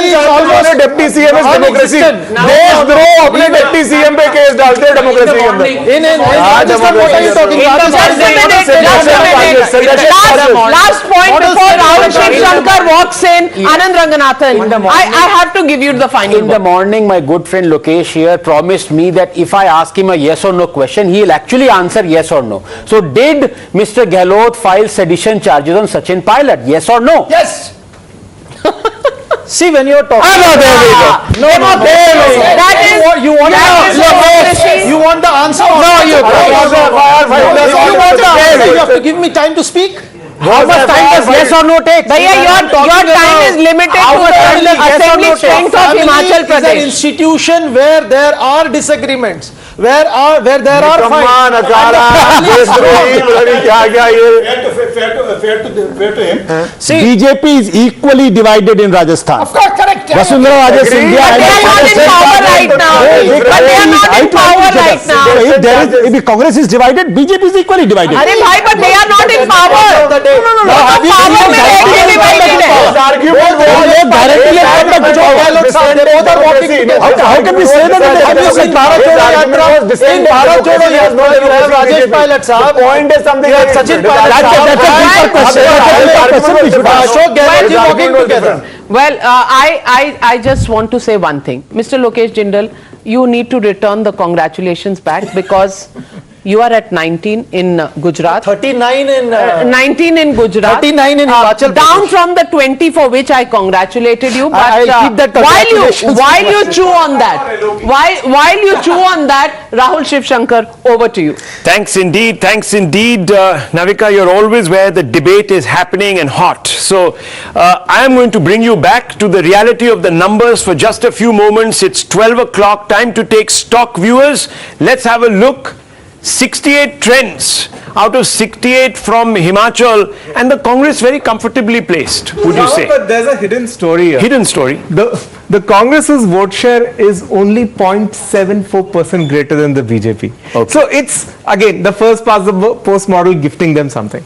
is almost
अपने deputy CM is democracy, देशद्रोह अपने deputy CM पे case डालते हैं democracy के अंदर।
Last point before Rahul Shankar walks in, Anand Ranganathan, I have to give you the final
In the morning, my good friend Lokesh here promised me that if I ask him a yes or no question, he will actually answer yes or no. So did Mr. Gehlot file sedition charges on Sachin Pilot? Yes or no?
Yes. See, when you're talking, you want the answer.
No,
you have to give me time to speak.
How much time does yes or no take?
Bhaiya, your time is limited to the assembly strength of Himachal
Pradesh. It's an institution where there are disagreements, where there are fights.
Fair to him.
BJP is equally divided in Rajasthan.
Of course, correct.
Vasundhara Raje Scindia.
But they are not in power right now. But they are not in power right now.
If Congress is divided, BJP is equally divided.
अरे भाई, but they are not in power. No. Power में रहके divided है.
How can we say that?
Rajesh Pilot साहब,
point is something like
Sachin Pilot
Well, I just want to say one thing. Mr. Lokesh Jindal, you need to return the congratulations back because you are at 19 in Gujarat.
39 in
19 in Gujarat.
39 in Himachal
down
Pradesh.
from the 20 for which I congratulated you. But
I'll keep that
while you chew on that, while you chew on that, Rahul Shivshankar, over to you.
Thanks indeed. Navika, you're always where the debate is happening and hot. So I am going to bring you back to the reality of the numbers for just a few moments. It's 12 o'clock, time to take stock, viewers. Let's have a look. 68 trends out of 68 from Himachal, and the Congress very comfortably placed, would you say?
But there's a hidden story here.
Hidden story.
The Congress's vote share is only 0.74% greater than the BJP.
Okay.
So it's, again, the first past the post model gifting them something.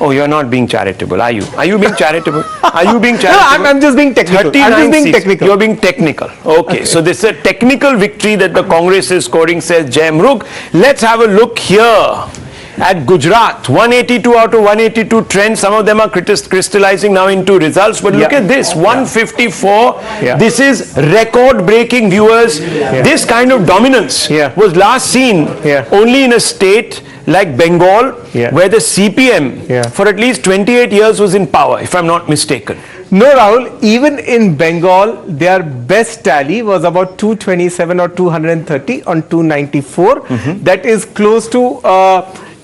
Oh, you're not being charitable, are you? Are you being charitable? Are you being charitable?
No, I'm just being technical. I'm just being technical.
You're being technical. Okay, so this is a technical victory that the Congress is scoring, says Jai Mrug. Let's have a look here at Gujarat. 182 out of 182 trends. Some of them are crystallizing now into results. But look at this, 154. This is record-breaking, viewers. This kind of dominance was last seen only in a state like Bengal, where the CPM for at least 28 years was in power, if I'm not mistaken.
No, Rahul, even in Bengal, their best tally was about 227 or 230 on 294. That is close to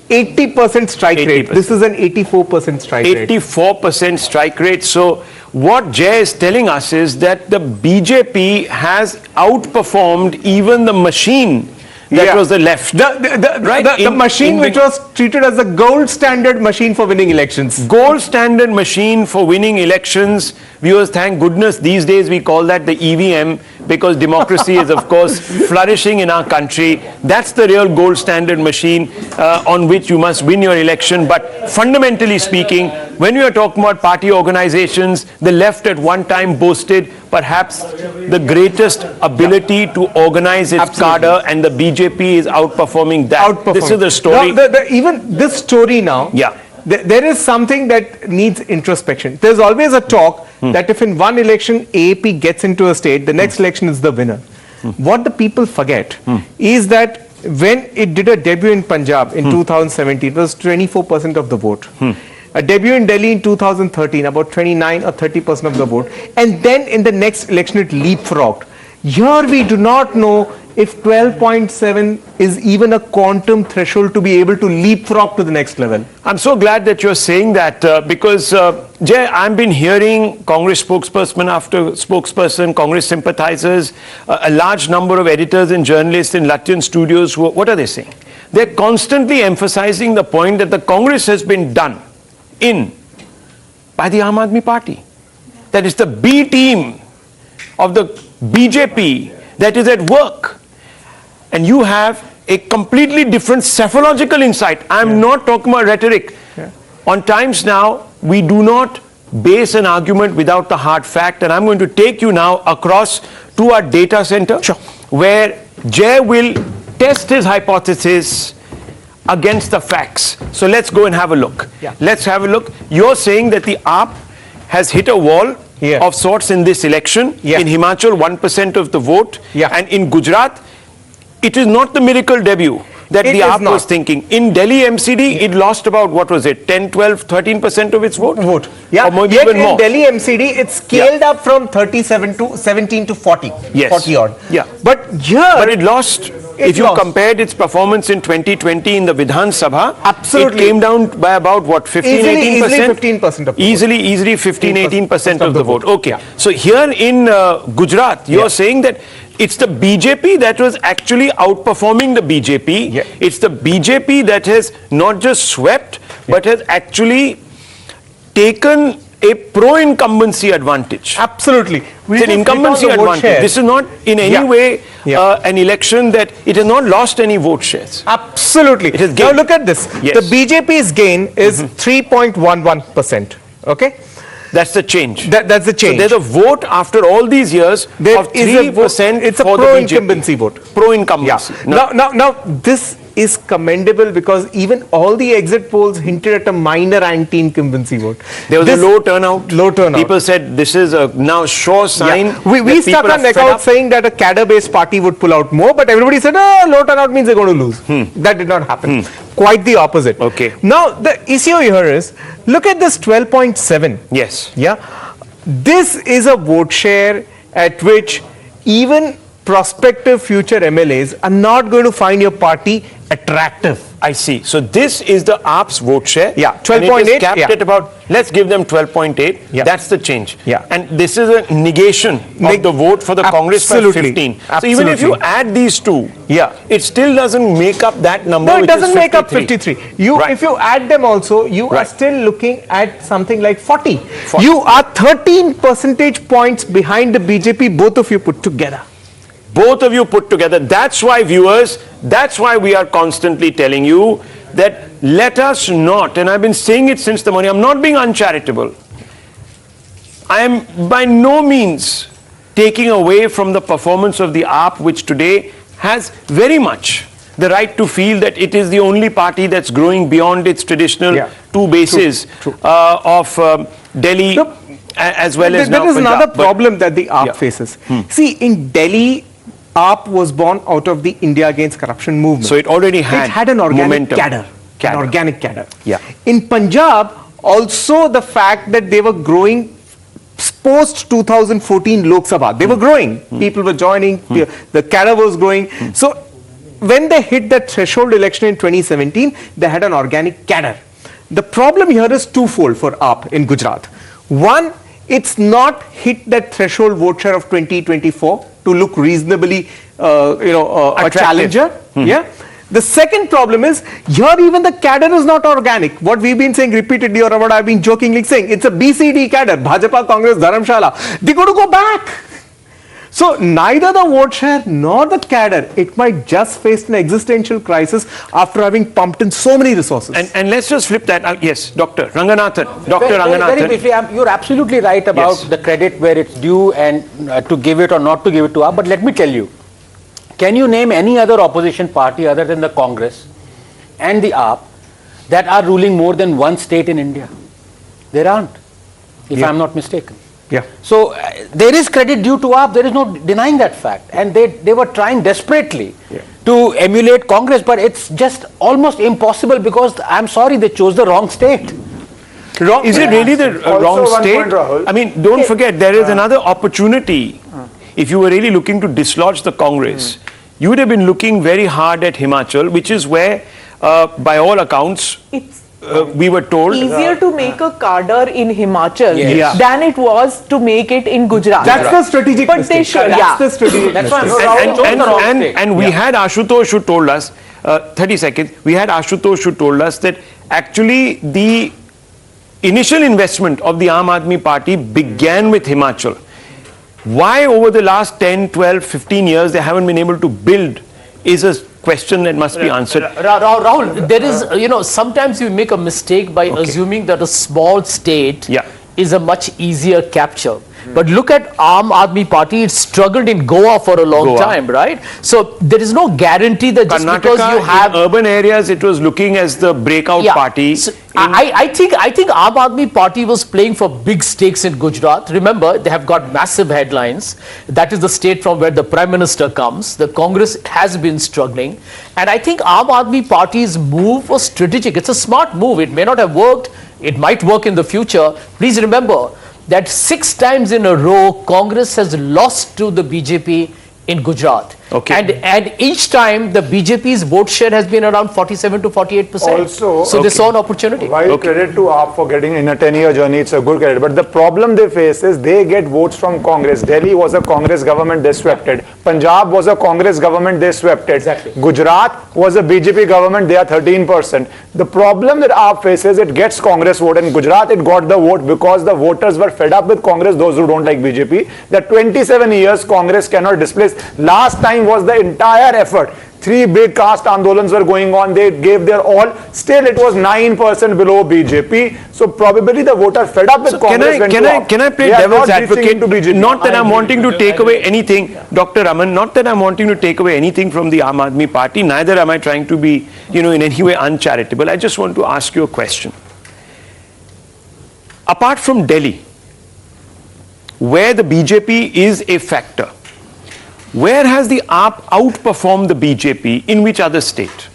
80% strike rate. This is an 84% strike rate.
84% strike rate. So what Jay is telling us is that the BJP has outperformed even the machine that was the left.
The machine which was treated as the gold standard machine for winning elections.
Gold standard machine for winning elections. Viewers, thank goodness these days we call that the EVM, because democracy is of course flourishing in our country. That's the real gold standard machine on which you must win your election. But fundamentally speaking, when we are talking about party organizations, the left at one time boasted perhaps the greatest ability to organize its cadre, and the BJP is outperforming that. This is the story.
Even this story now, there is something that needs introspection. There's always a talk that if in one election AAP gets into a state, the next election is the winner. What the people forget is that when it did a debut in Punjab in 2017, it was 24% of the vote. A debut in Delhi in 2013, about 29 or 30% of the vote. And then in the next election, it leapfrogged. Here we do not know if 12.7 is even a quantum threshold to be able to leapfrog to the next level.
I'm so glad that you're saying that because, Jay, I've been hearing Congress spokesperson after spokesperson, Congress sympathizers, a large number of editors and journalists in Latvian studios. What are they saying? They're constantly emphasizing the point that the Congress has been done by the Aadmi Party. That is the B team of the BJP that is at work. And you have a completely different psephological insight. I'm not talking about rhetoric. On times now, we do not
base an argument without the hard fact, and I'm going to take you now across to our data center, where Jay will test his hypothesis against the facts. So let's go and have a look. Let's have a look. You're saying that the AAP has hit a wall of sorts in this election. In Himachal, 1% of the vote. And in Gujarat, it is not the miracle debut that the AAP was thinking. In Delhi MCD, it lost about, what was it, 10, 12, 13% of its vote?
Yeah,
or maybe
yet
even
in
more.
Delhi MCD, it's scaled up from 17 to 40. 40 odd. But here...
But it lost. If you compared its performance in 2020 in the Vidhan Sabha, it came down by about, what, 15, 18%?
Easily 15% of the vote.
Easily 15, 18% of the vote. Okay. So here in Gujarat, you're saying that it's the BJP that was actually outperforming the BJP. It's the BJP that has not just swept, but has actually taken a pro-incumbency advantage.
Absolutely.
It's an incumbency advantage. This is not in any way an election that it has not lost any vote shares.
Absolutely.
It has gained.
Now look at this. The BJP's gain is 3.11%. Okay?
That's the change.
That's the change.
So there's a vote after all these years of 3%.
It's a
for
pro-incumbency vote.
Pro-incumbency.
Now, this is commendable because even all the exit polls hinted at a minor anti-incumbency vote.
There was a low turnout.
Low turnout.
People said this is a now sure sign.
We stuck our neck out saying that a cadre-based party would pull out more, but everybody said, low turnout means they're going to lose. That did not happen. Quite the opposite.
Okay.
Now, the issue here is, look at this 12.7.
Yes.
This is a vote share at which even prospective future MLAs are not going to find your party attractive.
I see. So this is the AAP's vote share.
12.8.
It is capped at about, let's give them 12.8. That's the change. And this is a negation of the vote for the Congress by 15. So even if you add these two, it still doesn't make up that number.
No, it
which
doesn't
is
make up
53.
53. If you add them also, you are still looking at something like 40. You are 13 percentage points behind the BJP, both of you put together.
Both of you put together. That's why, viewers, that's why we are constantly telling you that let us not, and I've been saying it since the morning, I'm not being uncharitable. I am by no means taking away from the performance of the AAP, which today has very much the right to feel that it is the only party that's growing beyond its traditional two bases of Delhi as well as now
There is
Punjab.
another problem that the AAP faces. See, in Delhi, AAP was born out of the India Against Corruption movement.
So it already had
an organic
momentum.
cadre. An organic cadre. In Punjab, also the fact that they were growing post 2014 Lok Sabha, they were growing. People were joining, the cadre was growing. So when they hit that threshold election in 2017, they had an organic cadre. The problem here is twofold for AAP in Gujarat. One, it's not hit that threshold vote share of 2024 to look reasonably, a challenger. The second problem is, here even the cadre is not organic. What we've been saying repeatedly, or what I've been jokingly saying, it's a BCD cadre, Bhajapa, Congress, Dharamshala. They're going to go back. So neither the vote share nor the cadre, it might just face an existential crisis after having pumped in so many resources.
And let's just flip that. Yes, Dr. Ranganathan.
Very briefly, you're absolutely right about the credit where it's due and to give it or not to give it to AAP. But let me tell you, can you name any other opposition party other than the Congress and the AAP that are ruling more than one state in India? There aren't, if I'm not mistaken. So there is credit due to AAP, there is no denying that fact, and they were trying desperately to emulate Congress, but it's just almost impossible because I'm sorry, they chose the wrong state.
Is it really the wrong state? I mean, don't forget, there is another opportunity. If you were really looking to dislodge the Congress, you would have been looking very hard at Himachal, which is where, by all accounts, we were told
easier to make a cadre in Himachal than it was to make it in Gujarat.
That's the strategic mistake. That's the strategic mistake.
And we had Ashutosh who told us, 30 seconds, we had Ashutosh who told us that actually the initial investment of the Aam Aadmi Party began with Himachal. Why over the last 10, 12, 15 years they haven't been able to build is a question that must be answered.
Rahul, there is, sometimes you make a mistake by assuming that a small state
is a much easier capture. But look at Aam Aadmi Party, it struggled in Goa for a long time, right? So there is no guarantee that just because you have...
in urban areas, it was looking as the breakout party.
So I think Aam Aadmi Party was playing for big stakes in Gujarat. Remember, they have got massive headlines. That is the state from where the Prime Minister comes. The Congress has been struggling. And I think Aam Aadmi Party's move was strategic. It's a smart move. It may not have worked. It might work in the future. Please remember that 6 times in a row, Congress has lost to the BJP in Gujarat.
Okay.
And each time the BJP's vote share has been around 47 to 48%.
Also,
so they saw an opportunity.
While credit to AAP for getting in a 10-year journey, it's a good credit. But the problem they face is they get votes from Congress. Delhi was a Congress government, they swept it. Punjab was a Congress government, they swept it.
Exactly.
Gujarat was a BJP government, they are 13%. The problem that AAP faces, it gets Congress vote. In Gujarat, it got the vote because the voters were fed up with Congress, those who don't like BJP. That 27 years Congress cannot displace. Last time was the entire effort. 3 big caste andolans were going on. They gave their all. Still, it was 9% below BJP. So probably the voter fed up with Congress.
Can I play devil's advocate? Not that I'm wanting to take away anything, Dr. Raman. Not that I'm wanting to take away anything from the Aam Aadmi Party. Neither am I trying to be, in any way uncharitable. I just want to ask you a question. Apart from Delhi, where the BJP is a factor, where has the AAP outperformed the BJP? In which other state?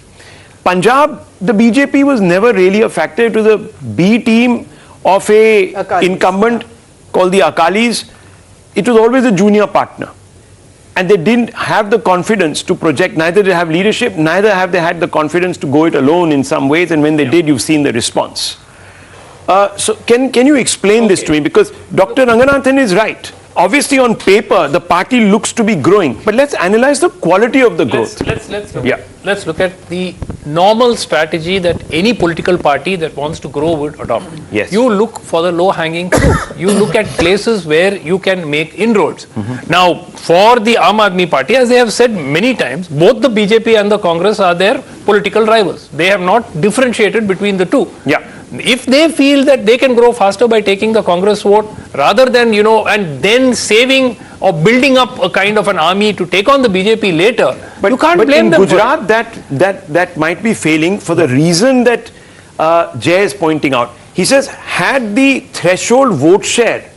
Punjab, the BJP was never really a factor to the B team of a incumbent called the Akalis. It was always a junior partner. And they didn't have the confidence to project, neither did they have leadership, neither have they had the confidence to go it alone in some ways. And when they did, you've seen the response. So can you explain this to me? Because Dr. Ranganathan is right. Obviously, on paper, the party looks to be growing, but let's analyze the quality of the growth.
Let's look at the normal strategy that any political party that wants to grow would adopt.
Yes.
You look for the low-hanging fruit. You look at places where you can make inroads. Now, for the Aam Aadmi Party, as they have said many times, both the BJP and the Congress are their political rivals. They have not differentiated between the two.
Yeah.
If they feel that they can grow faster by taking the Congress vote rather than, and then saving or building up a kind of an army to take on the BJP later, you can't blame them.
But in Gujarat, that might be failing for the reason that Jay is pointing out. He says, had the threshold vote share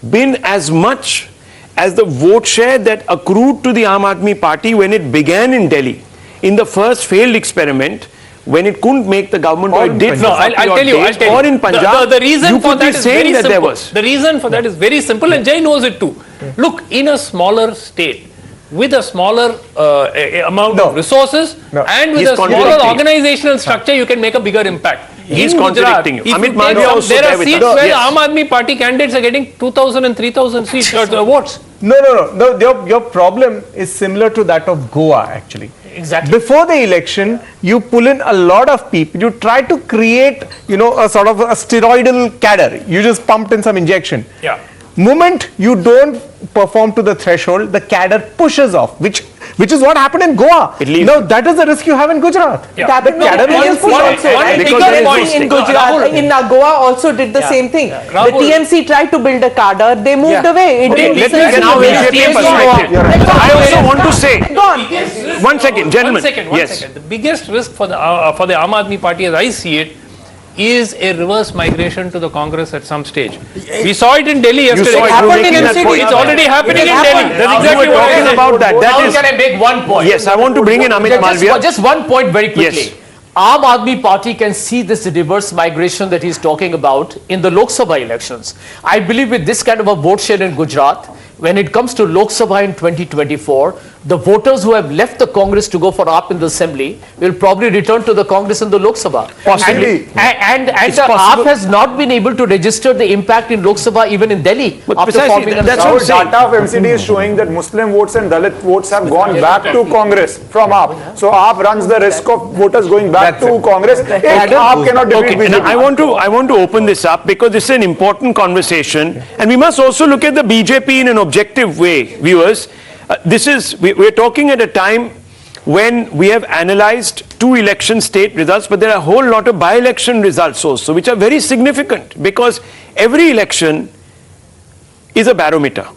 been as much as the vote share that accrued to the Aam Aadmi Party when it began in Delhi, in the first failed experiment, when it couldn't make the government, or it did.
No, I'll tell you.
Or in Punjab,
the reason
you
for
could
that
be
is
saying
very
that there
simple.
was.
The reason for that is very simple, and Jay knows it too. Look, in a smaller state, with a smaller amount of resources, and with a smaller organizational structure, you can make a bigger impact.
He's
in
contradicting you.
Gujarat,
Amit Malviya also
there are
with
seats
us.
where
Yes.
the Aam Aadmi Party candidates are getting 2,000 and 3,000 seats votes.
No. Your problem is similar to that of Goa, actually.
Exactly.
Before the election, you pull in a lot of people. You try to create, a sort of a steroidal cadre. You just pumped in some injection.
Yeah.
Moment you don't perform to the threshold, the cadre pushes off, which is what happened in Goa. Now that is the risk you have in Gujarat.
Yeah.
The cadre will just push off.
In Gujarat, in Goa also did the same thing. The TMC tried to build a cadre, they moved away. It didn't
Let me get now BJP perspective. I also want to say, one second, gentlemen.
One second. The biggest risk for the Aam Aadmi Party, as I see it, is a reverse migration to the Congress at some stage. We saw it in Delhi yesterday. It's already happening in Delhi. That's exactly what
talking about that.
Now can I make one point?
Yes, I want to bring in Amit Malviya.
Just one point very quickly.
Yes.
Aam Aadmi Party can see this reverse migration that he's talking about in the Lok Sabha elections. I believe with this kind of a vote share in Gujarat, when it comes to Lok Sabha in 2024, the voters who have left the Congress to go for AAP in the Assembly will probably return to the Congress in the Lok Sabha.
Possibly.
And the AAP has not been able to register the impact in Lok Sabha even in Delhi.
But
after forming an
that's
assembly.
data of MCD is showing that Muslim votes and Dalit votes have gone back to Congress from AAP. So AAP runs the risk of voters going back to Congress. If AAP cannot defeat BJP.
I want to open this up because this is an important conversation, and we must also look at the BJP in an objective way, viewers. We're talking at a time when we have analyzed 2 election state results, but there are a whole lot of by-election results also, which are very significant, because every election is a barometer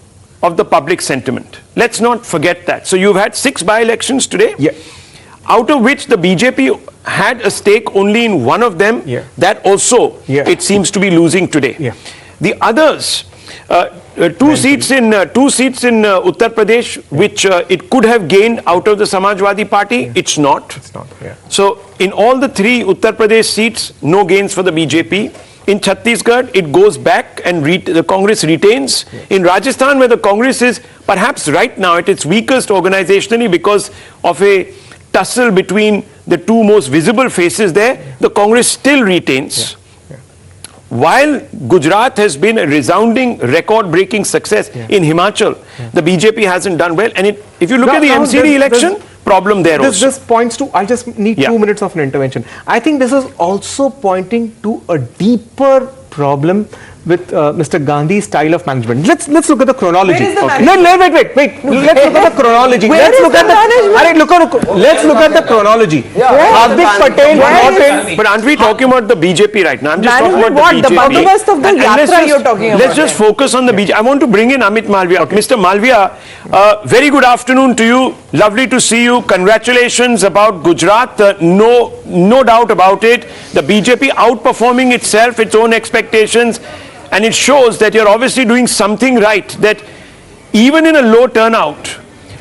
of the public sentiment. Let's not forget that. So you've had 6 by-elections today, out of which the BJP had a stake only in one of them. That also, it seems to be losing today. The others, two seats in Uttar Pradesh, which it could have gained out of the Samajwadi Party, it's not. So in all the 3 Uttar Pradesh seats, no gains for the BJP. In Chhattisgarh, it goes back and the Congress retains. In Rajasthan, where the Congress is perhaps right now at its weakest organizationally because of a tussle between the 2 most visible faces there, the Congress still retains. While Gujarat has been a resounding record-breaking success, in Himachal, the BJP hasn't done well. And if you look at the MCD election, problem there also.
This points to, I just need 2 minutes of an intervention. I think this is also pointing to a deeper problem with Mr. Gandhi's style of management. Let's look at the chronology.
Where is the
No, wait. Let's look at the chronology. Let's look at the chronology. Hardik Patel brought in.
But aren't we talking about the BJP right now? I'm just talking about the BJP.
The bandobast of the yatra you're talking about.
Let's just focus on the BJP. I want to bring in Amit Malviya. Mr. Malviya, very good afternoon to you. Lovely to see you. Congratulations about Gujarat. No doubt about it. The BJP outperforming itself, its own expectations. And it shows that you're obviously doing something right, that even in a low turnout,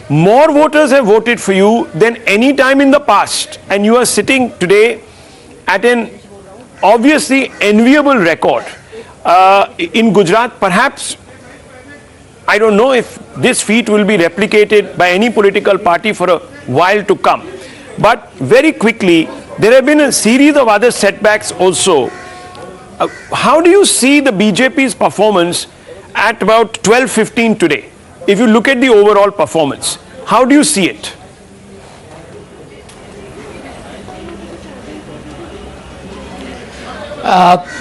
more voters have voted for you than any time in the past. And you are sitting today at an obviously enviable record. In Gujarat, perhaps, I don't know if this feat will be replicated by any political party for a while to come. But very quickly, there have been a series of other setbacks also. How do you see the BJP's performance at about 12:15 today? If you look at the overall performance, how do you see it?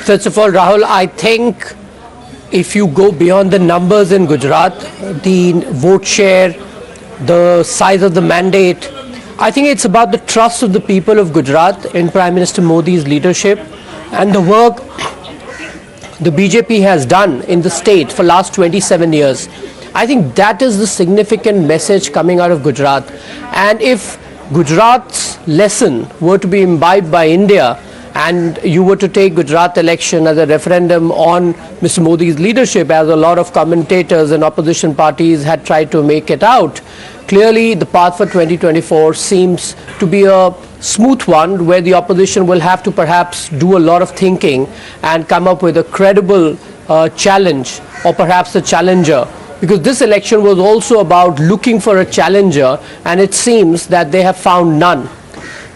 First of all, Rahul, I think if you go beyond the numbers in Gujarat, the vote share, the size of the mandate, I think it's about the trust of the people of Gujarat in Prime Minister Modi's leadership and the work the BJP has done in the state for last 27 years. I think that is the significant message coming out of Gujarat. And if Gujarat's lesson were to be imbibed by India, and you were to take Gujarat election as a referendum on Mr. Modi's leadership, as a lot of commentators and opposition parties had tried to make it out, clearly the path for 2024 seems to be a smooth one, where the opposition will have to perhaps do a lot of thinking and come up with a credible challenge, or perhaps a challenger. Because this election was also about looking for a challenger, and it seems that they have found none.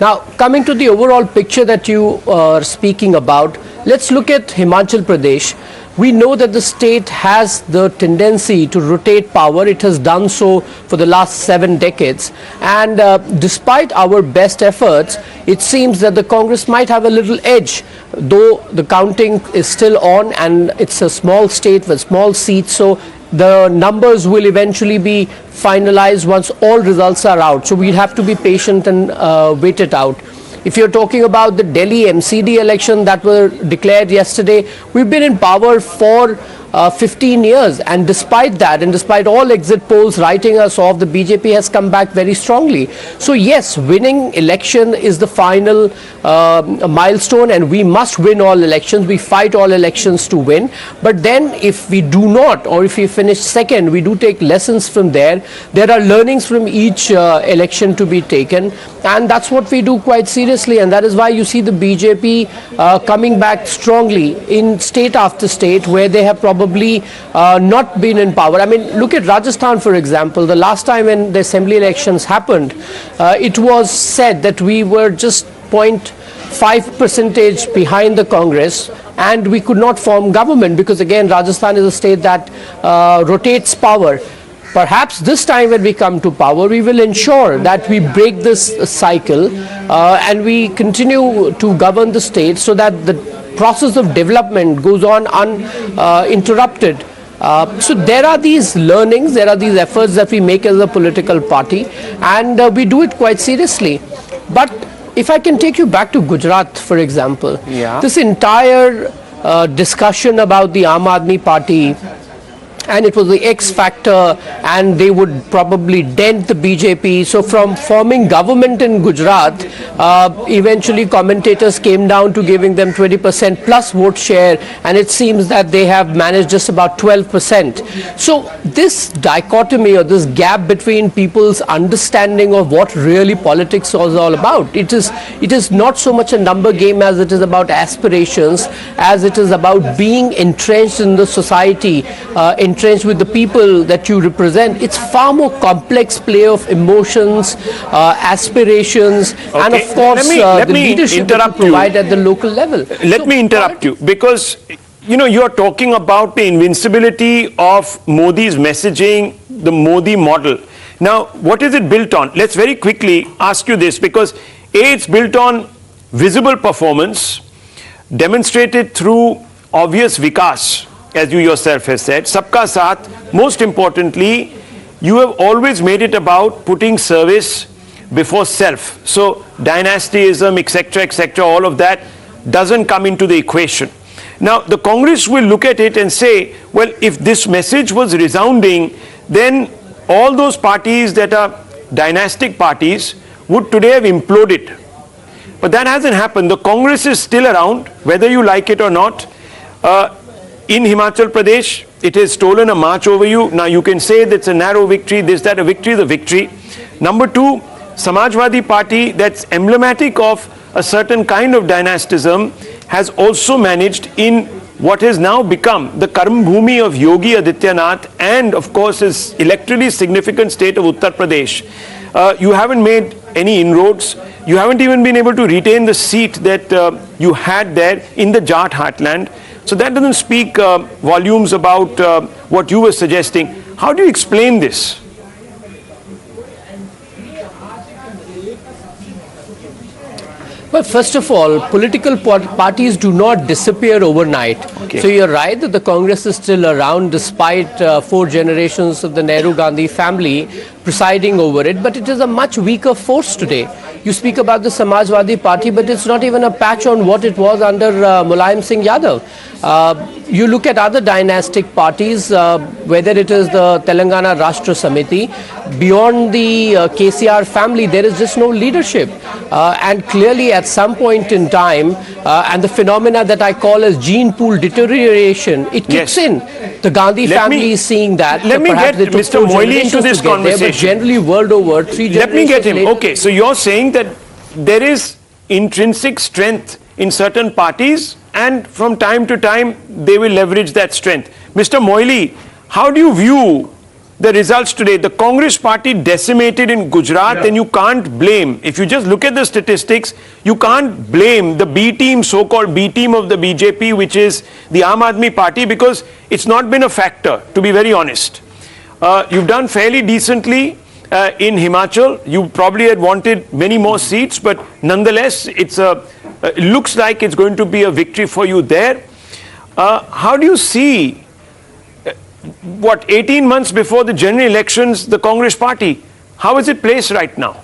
Now, coming to the overall picture that you are speaking about, let's look at Himachal Pradesh. We know that the state has the tendency to rotate power. It has done so for the last 7 decades. And despite our best efforts, it seems that the Congress might have a little edge, though the counting is still on and it's a small state with small seats. So the numbers will eventually be finalized once all results are out. So we'll have to be patient and wait it out. If you're talking about the Delhi MCD election that were declared yesterday, we've been in power for 15 years, and despite that, and despite all exit polls writing us off, the BJP has come back very strongly. So yes, winning election is the final milestone, and we must win all elections. We fight all elections to win. But then if we do not, or if we finish second, we do take lessons from there. There are learnings from each election to be taken, and that's what we do quite seriously. And that is why you see the BJP coming back strongly in state after state where they have probably not been in power. I mean, look at Rajasthan, for example. The last time when the assembly elections happened, it was said that we were just 0.5% behind the Congress, and we could not form government because, again, Rajasthan is a state that rotates power. Perhaps this time when we come to power, we will ensure that we break this cycle and we continue to govern the state so that the process of development goes on uninterrupted So there are these learnings, there are these efforts that we make as a political party, and we do it quite seriously. But if I can take you back to Gujarat, for example, this entire discussion about the Aam Aadmi Party, and it was the X factor, and they would probably dent the BJP. So from forming government in Gujarat, eventually commentators came down to giving them 20% plus vote share, and it seems that they have managed just about 12%. So this dichotomy, or this gap between people's understanding of what really politics was all about, it is not so much a number game as it is about aspirations, as it is about being entrenched in the society, entrenched with the people that you represent. It's far more complex play of emotions, aspirations, and of course the leadership that you provide at the local level.
Let me interrupt you, because you're talking about the invincibility of Modi's messaging, the Modi model. Now, what is it built on? Let's very quickly ask you this, because it's built on visible performance, demonstrated through obvious vikas, as you yourself have said, Sabka Saath. Most importantly, you have always made it about putting service before self. So dynastyism, etc., all of that doesn't come into the equation. Now, the Congress will look at it and say, well, if this message was resounding, then all those parties that are dynastic parties would today have imploded. But that hasn't happened. The Congress is still around, whether you like it or not. In Himachal Pradesh, it has stolen a march over you. Now you can say that's a narrow victory, this, that, a victory is a victory. Number two, Samajwadi Party, that's emblematic of a certain kind of dynastism, has also managed in what has now become the Karm Bhumi of Yogi Adityanath, and of course his electorally significant state of Uttar Pradesh. You haven't made any inroads. You haven't even been able to retain the seat that you had there in the Jat heartland. So that doesn't speak volumes about what you were suggesting. How do you explain this?
Well, first of all, political parties do not disappear overnight. Okay. So you're right that the Congress is still around despite 4 generations of the Nehru-Gandhi family presiding over it, but it is a much weaker force today. You speak about the Samajwadi Party, but it's not even a patch on what it was under Mulayam Singh Yadav. You look at other dynastic parties, whether it is the Telangana Rashtra Samiti, beyond the KCR family, there is just no leadership. And clearly at some point in time, and the phenomena that I call as gene pool deterioration, it kicks in. The Gandhi family is seeing that.
Let me get Mr. Moily into this conversation.
But generally world over, 3 generations
Let me get him.
later,
Okay, so you're saying that there is intrinsic strength in certain parties, and from time to time they will leverage that strength. Mr. Moily, how do you view the results today? The Congress party decimated in Gujarat, and you can't blame, if you just look at the statistics, you can't blame the B team, so-called B team of the BJP, which is the Aam Aadmi Party, because it's not been a factor, to be very honest. You've done fairly decently in Himachal. You probably had wanted many more seats, but nonetheless, it looks like it's going to be a victory for you there. How do you see, 18 months before the general elections, the Congress party, how is it placed right now?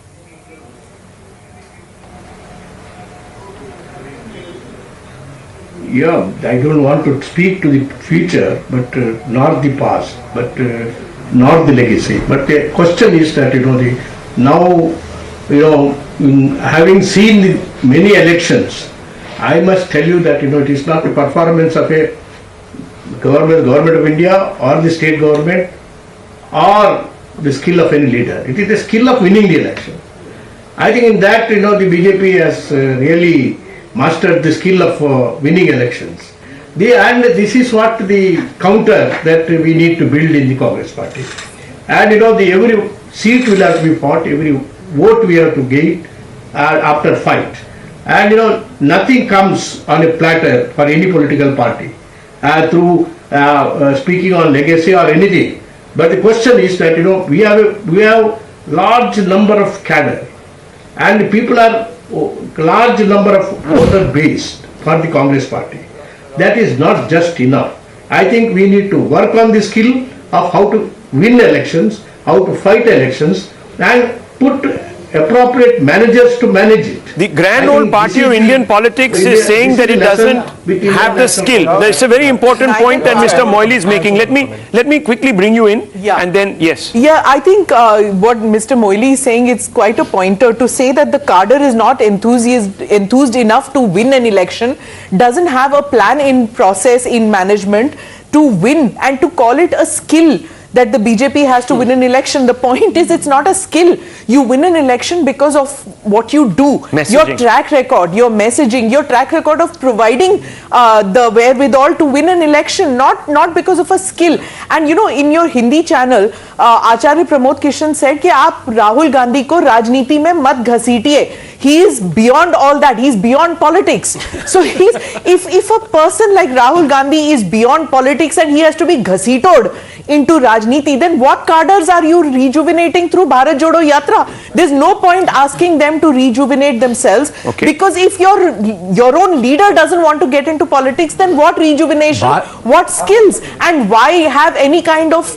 Yeah, I don't want to speak to the future, but not the past, but not the legacy. But the question is that having seen the many elections, I must tell you that it is not the performance of a government of India or the state government or the skill of any leader. It is the skill of winning the election. I think in that the BJP has really mastered the skill of winning elections. And this is what the counter that we need to build in the Congress party. And every seat will have to be fought, every vote we have to gain after fight. And nothing comes on a platter for any political party through speaking on legacy or anything. But the question is that we have large number of cadre, and people are large number of voter base for the Congress party. That is not just enough. I think we need to work on the skill of how to win elections, how to fight elections, and put appropriate managers to manage it.
The grand old party of Indian politics is saying that it doesn't have the skill. That's a very important point that Mr. Moily is making. Let me quickly bring you in, and then yes.
Yeah, I think what Mr. Moily is saying, it's quite a pointer to say that the cadre is not enthused enough to win an election, doesn't have a plan in process in management to win, and to call it a skill that the BJP has to win an election. The point is, it's not a skill. You win an election because of what you do, your track record, your messaging, your track record of providing the wherewithal to win an election, not because of a skill. And you know, in your Hindi channel, Acharya Pramod Kishan said कि आप राहुल गांधी को राजनीति में मत घसीटिए. He is beyond all that. He's beyond politics. So if a person like Rahul Gandhi is beyond politics and he has to be ghasitoed into Rajniti, then what cadres are you rejuvenating through Bharat Jodo Yatra? There's no point asking them to rejuvenate themselves, because if your own leader doesn't want to get into politics, then what rejuvenation, what skills, and why have any kind of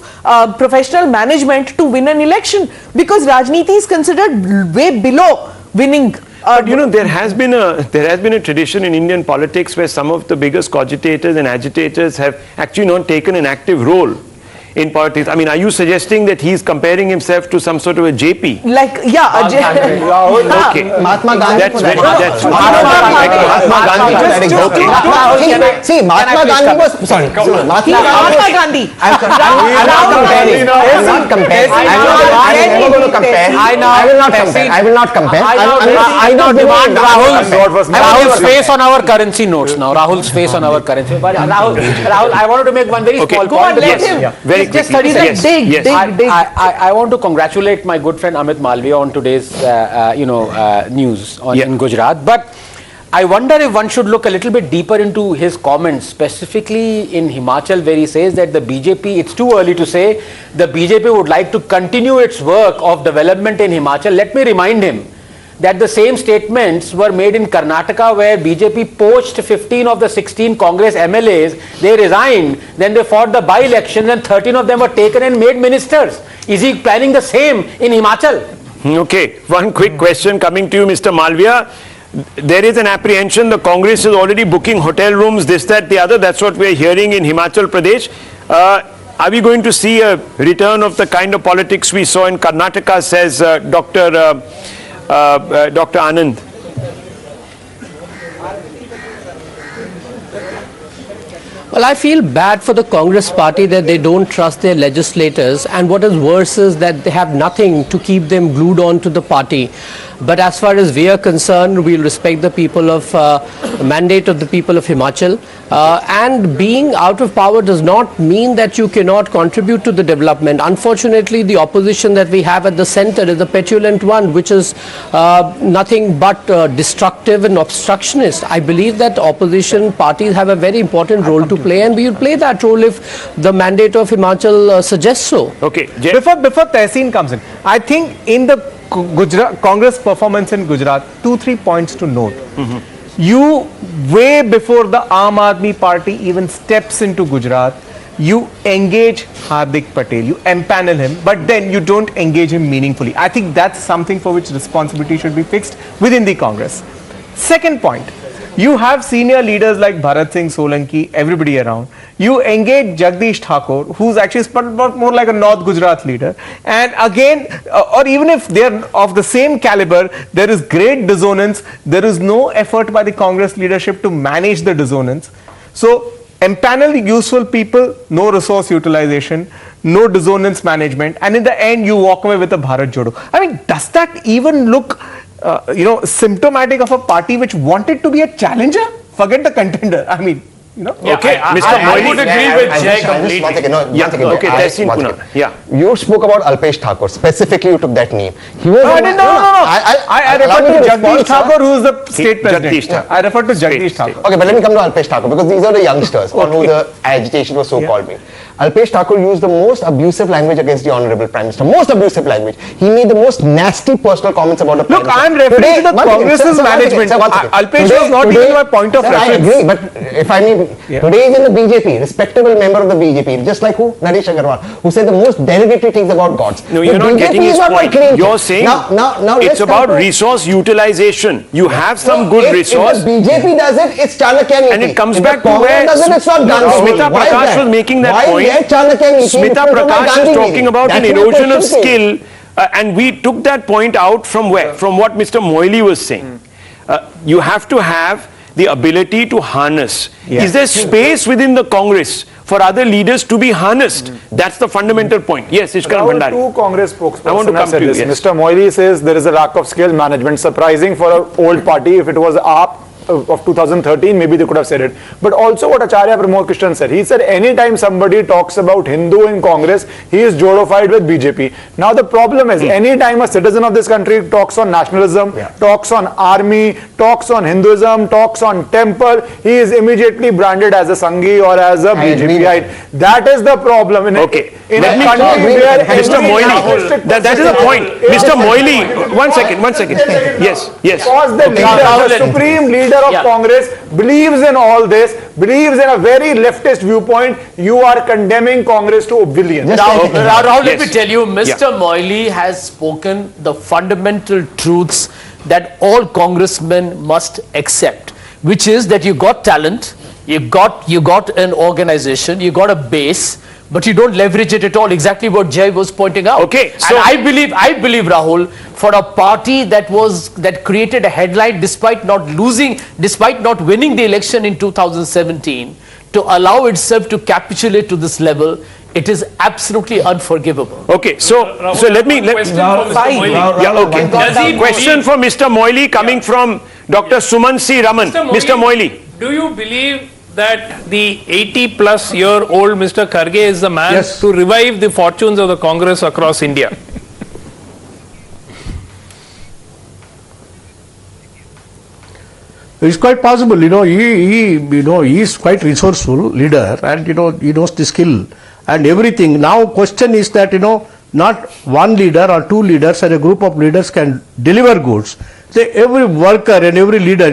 professional management to win an election? Because Rajniti is considered way below winning.
But you know, there has been a tradition in Indian politics where some of the biggest cogitators and agitators have actually not taken an active role in politics. I mean, are you suggesting that he's comparing himself to some sort of a JP?
Like, yeah,
okay.
Mahatma Gandhi.
That's very, Mahatma Gandhi.
See, Mahatma Gandhi was, sorry.
Mahatma Gandhi.
I'm not comparing. I'm never going to compare. I will not compare.
I now demand Rahul's face on our currency notes now. Rahul's face on our currency. But Rahul, I wanted to make one very small point.
Go on, let him. Just study that. Dig.
I want to congratulate my good friend Amit Malviya on today's news in Gujarat. But I wonder if one should look a little bit deeper into his comments, specifically in Himachal, where he says that the BJP, it's too early to say, the BJP would like to continue its work of development in Himachal. Let me remind him that the same statements were made in Karnataka, where BJP poached 15 of the 16 Congress MLAs. They resigned, then they fought the by-elections, and 13 of them were taken and made ministers. Is he planning the same in Himachal?
Okay, one quick question coming to you, Mr. Malviya. There is an apprehension the Congress is already booking hotel rooms, this, that, the other. That's what we're hearing in Himachal Pradesh. Are we going to see a return of the kind of politics we saw in Karnataka, says Dr. Anand?
Well, I feel bad for the Congress party that they don't trust their legislators, and what is worse is that they have nothing to keep them glued on to the party. But as far as we are concerned, we'll respect the people of mandate of the people of Himachal. And being out of power does not mean that you cannot contribute to the development. Unfortunately, the opposition that we have at the center is a petulant one, which is nothing but destructive and obstructionist. I believe that opposition parties have a very important role to play, and we will play that role if the mandate of Himachal suggests so.
Okay.
Before Tehseen comes in, I think in the Congress performance in Gujarat, 2-3 points to note. You, way before the Aam Aadmi Party even steps into Gujarat, you engage Hardik Patel, you empanel him, but then you don't engage him meaningfully. I think that's something for which responsibility should be fixed within the Congress. Second point, you have senior leaders like Bharat Singh Solanki, everybody around. You engage Jagdish Thakur, who's actually more like a North Gujarat leader. And again, or even if they're of the same caliber, there is great dissonance. There is no effort by the Congress leadership to manage the dissonance. So, empanel useful people, no resource utilization, no dissonance management, and in the end, you walk away with a Bharat Jodo. I mean, does that even look symptomatic of a party which wanted to be a challenger? Forget the contender. I mean,
Okay, Mr. Moily.
I would agree with Jay completely.
Okay, Tehseen Puna. Yeah.
You spoke about Alpesh Thakur. Specifically, you took that name. He was
I refer to Jagdish Thakur, who is the state president. I refer to Jagdish Thakur.
Okay, but let me come to Alpesh Thakur, because these are the youngsters on who the agitation was so-called being. Alpesh Thakur used the most abusive language against the Honorable Prime Minister. Most abusive language. He made the most nasty personal comments about the Prime Minister.
I am referring to the Congress's management. Alpesh was not even my point of reference.
I agree, but if I may, today is in the BJP, respectable member of the BJP, just like who? Naresh Agarwal, who said the most derogatory things about gods.
No, you're not getting his point. You're saying it's about resource utilization. You have some good resource.
If the BJP does it, it's Chanakya Niti.
And it comes back to where Smita Prakash was making that point. Smita Prakash is talking about an erosion of skill, and we took that point out from where? From what Mr. Moily was saying. You have to have the ability to harness. Is there space within the Congress for other leaders to be harnessed? That's the fundamental point. Yes, Ishkan Bhandari.
Two Congress spokespersons
I want to come to you. Yes.
Mr. Moily says there is a lack of skill management. Surprising for an old party. If it was AAP of 2013, maybe they could have said it. But also what Acharya Pramod Krishnan said. He said anytime somebody talks about Hindu in Congress, he is jodified with BJP. Now the problem is anytime a citizen of this country talks on nationalism, talks on army, talks on Hinduism, talks on temple, he is immediately branded as a Sanghi or as a BJPite. That is the problem. In a country where
Mr. Moily, that is the point. Mr. Moily, one second. Yes.
Because the leader, the supreme leader of Congress believes in all this, believes in a very leftist viewpoint, you are condemning Congress to oblivion.
Rahul, let me tell you, Mr. Moily has spoken the fundamental truths that all congressmen must accept, which is that you got talent, you got an organization, you got a base, but you don't leverage it at all. Exactly what Jay was pointing out.
Okay, so
and I believe Rahul, for a party that created a headline despite not winning the election in 2017, to allow itself to capitulate to this level, it is absolutely unforgivable.
Okay, so let me
question
for Mr. Moily coming from Dr. Suman C. Raman. Mr. Moily,
do you believe that the 80-plus-year-old Mr. Kharge is the man to revive the fortunes of the Congress across India?
It's quite possible, he is quite resourceful leader, and he knows the skill and everything. Now question is that not one leader or two leaders or a group of leaders can deliver goods. Say every worker and every leader,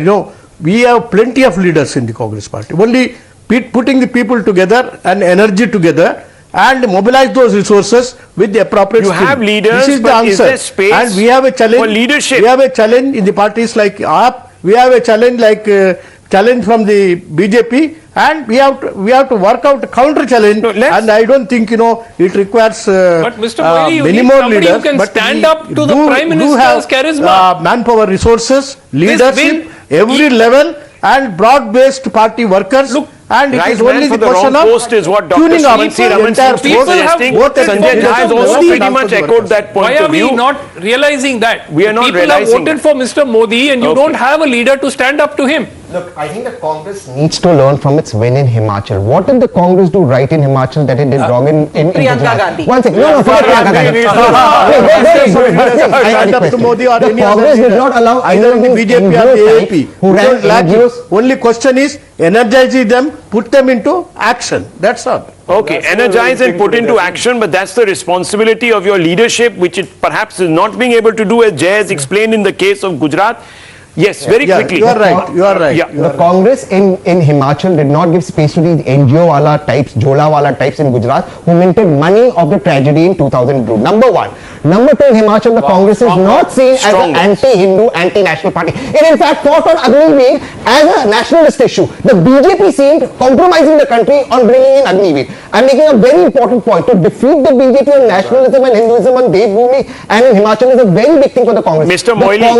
we have plenty of leaders in the Congress party. Only putting the people together and energy together and mobilize those resources with the appropriate skill.
You have leaders,
this is the answer.
Is there space
and we have a challenge
for leadership?
We have a challenge in the parties like AAP. We have a challenge like challenge from the BJP, and we have to work out a counter challenge. And I don't think it requires
but Mr. Moily, you
many
need
more
somebody
leaders.
who can
But
stand up to the Prime Minister's charisma.
Manpower, resources, leadership, every level, and broad-based party workers. Look, and it is only the question of
post is what Dr.
tuning up
Suman C. Raman seems to be suggesting. Sanjay Jha has also pretty much echoed that point of view.
Why are we not realizing that?
We are not realizing
People have voted for Mr. Modi, and you don't have a leader to stand up to him.
Look, I think the Congress needs to learn from its win in Himachal. What did the Congress do right in Himachal that it did wrong in
Priyanka Gandhi.
One second. No, forget Priyanka Gandhi. The Congress did not allow
either the BJP or the AAP who ran NGOs. Only question is energizing them, put them into action. That's all.
Okay, energize and put into action, but that's the responsibility of your leadership, which it perhaps is not being able to do, as Jay has explained in the case of Gujarat. Yes, very quickly.
You are right.
The Congress in Himachal did not give space to these NGO wala types, Jhola wala types in Gujarat who minted money of the tragedy in 2002. Number one. Number two, in Himachal, the Congress is not seen as an anti-Hindu, anti-national party. It in fact fought on Agniveer as a nationalist issue. The BJP seemed compromising the country on bringing in Agniveer. I'm making a very important point. To defeat the BJP on nationalism and Hinduism on Devbhoomi and in Himachal is a very big thing for the Congress.
Mr. Moily,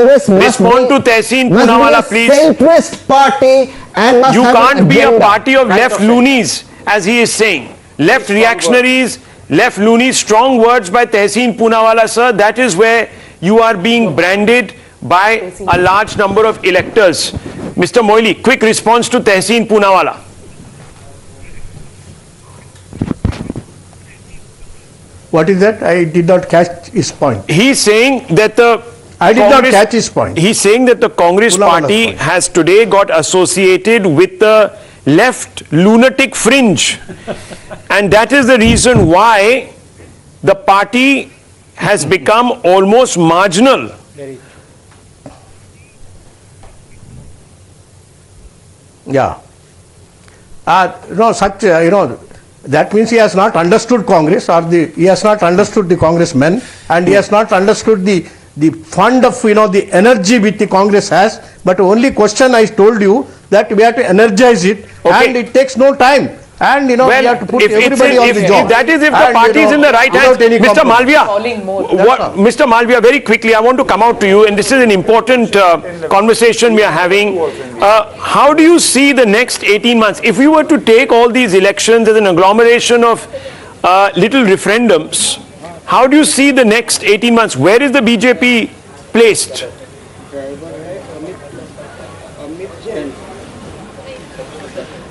respond to Tehseen Poonawala, please.
Centrist party and must
you
have
can't be a
agenda.
party of left loonies, as he is saying. Left reactionaries, left loonies, strong words by Tehseen Poonawala, sir. That is where you are being branded by a large number of electors. Mr. Moily, quick response to Tehseen Poonawala.
What is that? I did not catch his point.
He's saying that
I did not catch his point.
He's saying that the Congress party has today got associated with the left lunatic fringe And that is the reason why the party has become almost marginal.
Yeah. No, such, that means he has not understood Congress, or he has not understood the congressmen, and he has not understood the fund of, the energy which the Congress has. But only question I told you that we have to energize it, and it takes no time. And we have to put everybody on the job.
If that is if the party is in the right hands, Mr. Malviya, Mr. Malviya, very quickly, I want to come out to you, and this is an important conversation we are having. How do you see the next 18 months? If we were to take all these elections as an agglomeration of little referendums, how do you see the next 18 months? Where is the BJP placed?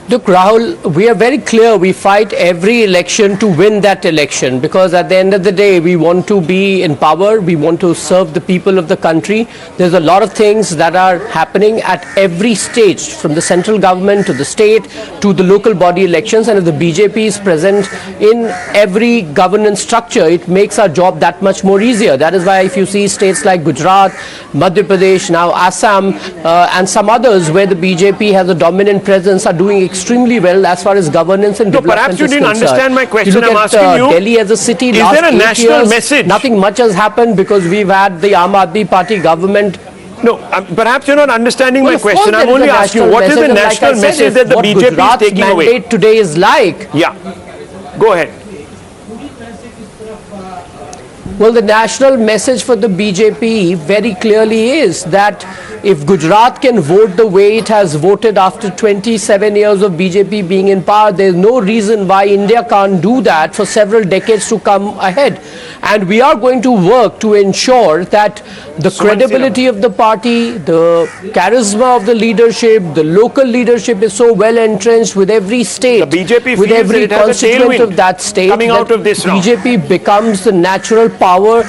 Look, Rahul, we are very clear. We fight every election to win that election, because at the end of the day, we want to be in power. We want to serve the people of the country. There's a lot of things that are happening at every stage, from the central government to the state to the local body elections. And if the BJP is present in every governance structure, it makes our job that much more easier. That is why if you see states like Gujarat, Madhya Pradesh, now Assam, and some others where the BJP has a dominant presence, are doing extremely well as far as governance and development
perhaps you
is
didn't
concerned.
understand my question.
You look
I'm
at,
asking you,
Delhi as a city,
is
last
there a
8
national
years,
message?
Nothing much has happened because we've had the Aam Aadmi Party government.
No, perhaps you're not understanding
Well,
my
of course
question.
there
I'm
is
only
a
asking you,
national
what is the
message, and
national
like I said,
message
if
that the
what
BJP is
Gujarat's
taking away?
mandate today is like.
Yeah, go ahead.
Well, the national message for the BJP very clearly is that if Gujarat can vote the way it has voted after 27 years of BJP being in power, there's no reason why India can't do that for several decades to come ahead. And we are going to work to ensure that the credibility of the party, the charisma of the leadership, the local leadership is so well entrenched with every state,
The BJP
with
feels
every
that it has a
constituent
tailwind
of that state,
coming out
that
of this round.
BJP becomes the natural power,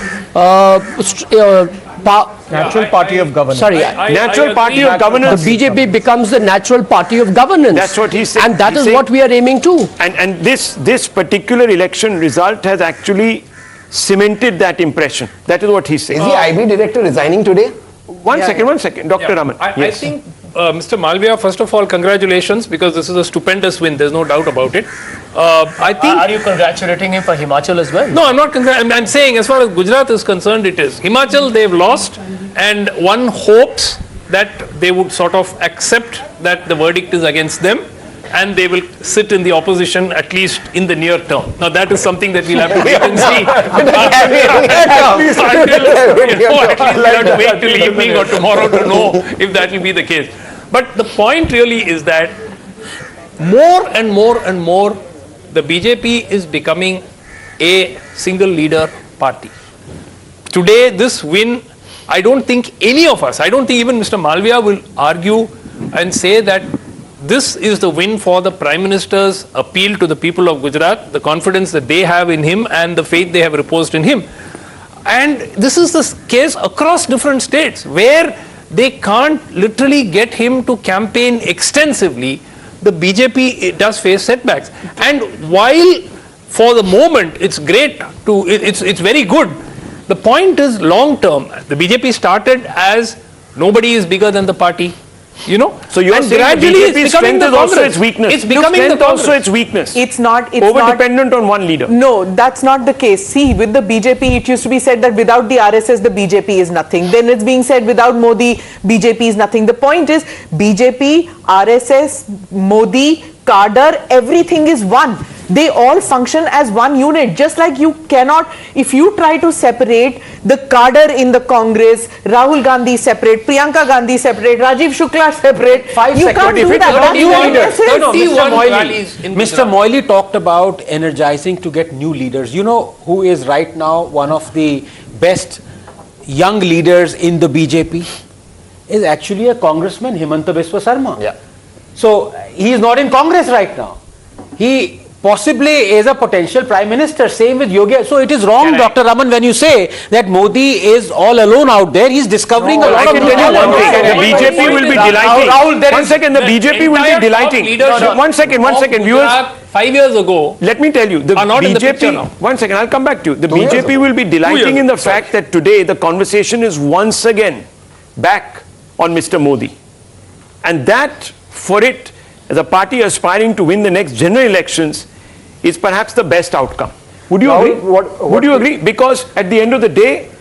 Natural party of governance.
Sorry,
Natural party of governance.
the BJP becomes the natural party of governance.
That's what he's saying.
And that
He's
is
saying-
what we are aiming to.
And this particular election result has actually cemented that impression. That is what he's saying.
Is the IB director resigning today?
One second, Dr. Raman.
I think, Mr. Malviya, first of all, congratulations, because this is a stupendous win. There's no doubt about it. I think.
Are you congratulating him for Himachal as well?
No, I'm not. I'm saying, as far as Gujarat is concerned, it is. Himachal, they've lost, and one hopes that they would sort of accept that the verdict is against them, and they will sit in the opposition at least in the near term. Now, that is something that we'll have to wait and see. At least we'll have to wait till evening or tomorrow to know if that will be the case. But the point really is that more and more and more, the BJP is becoming a single leader party. Today, this win, I don't think any of us, I don't think even Mr. Malviya will argue and say that this is the win for the Prime Minister's appeal to the people of Gujarat, the confidence that they have in him and the faith they have reposed in him. And this is the case across different states where they can't literally get him to campaign extensively. The BJP does face setbacks. And while for the moment it's great to, it's very good, the point is long term. The BJP started as nobody is bigger than the party. You know,
so you're
and
saying
gradually
the BJP's
it's becoming
strength
the
is also
Congress.
its weakness.
It's becoming the Congress.
Also its weakness.
It's not.
Over dependent on one leader.
No, that's not the case. See, with the BJP, it used to be said that without the RSS, the BJP is nothing. Then it's being said without Modi, BJP is nothing. The point is, BJP, RSS, Modi, cadre, everything is one. They all function as one unit. Just like you cannot, if you try to separate the cadre in the Congress, Rahul Gandhi separate, Priyanka Gandhi separate, Rajiv Shukla separate, you can't do that.
Mr. Moily talked about energizing to get new leaders. You know who is right now one of the best young leaders in the BJP? Is actually a congressman, Himanta Biswa Sarma.
Yeah.
So he is not in Congress right now. He possibly is a potential Prime Minister. Same with Yogi. So it is wrong, Dr. Raman, when you say that Modi is all alone out there. He's discovering a lot of
new talent. The BJP will be delighting.
Rahul,
one second, the BJP will be delighting. One second, viewers.
5 years ago,
let me tell you, the
are not in the picture
BJP,
now.
one second, I'll come back to you. The BJP will be delighting in the fact that today the conversation is once again back on Mr. Modi. And that, for it, as a party aspiring to win the next general elections, is perhaps the best outcome. Would you agree? Would you agree? Because at the end of the day,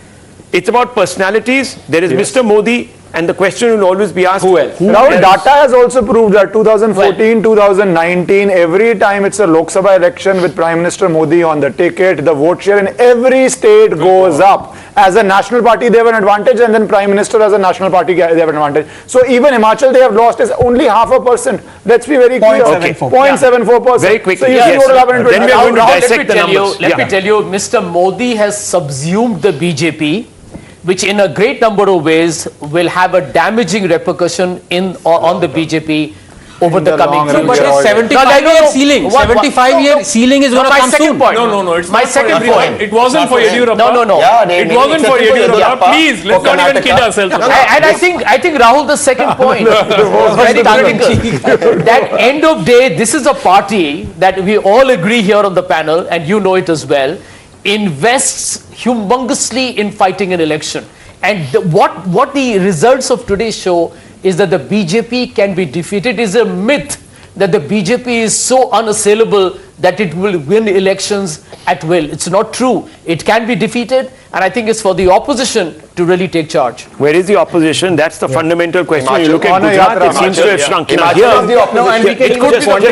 it's about personalities. There is Mr. Modi, and the question will always be asked, who else?
Rahul, data has also proved that 2014, 2019, every time it's a Lok Sabha election with Prime Minister Modi on the ticket, the vote share in every state goes up. As a national party, they have an advantage, and then Prime Minister as a national party, they have an advantage. So even Himachal, they have lost is only 0.5%. Let's be very clear. 0.74%.
Very quickly.
So you see what will happen in
Then we are going to dissect the
Let
numbers.
me tell you, Mr. Modi has subsumed the BJP, which in a great number of ways will have a damaging repercussion on the BJP over the coming future.
But it's 75-year ceiling. 75-year ceiling is going to come soon.
No, it's
my
not for
second
everyone.
point.
It wasn't for Yediyurappa.
No.
It wasn't for Yediyurappa. Please, let's not even kid ourselves.
And I think Rahul, the second point was very critical. That end of day, this is a party that we all agree here on the panel, and you know it as well, invests humongously in fighting an election. And what the results of today show is that the BJP can be defeated. It is a myth that the BJP is so unassailable that it will win elections at will. It's not true. It can be defeated, and I think it's for the opposition to really take charge.
Where is the opposition? That's the fundamental question. When you look at Gujarat, it seems to have shrunk. Just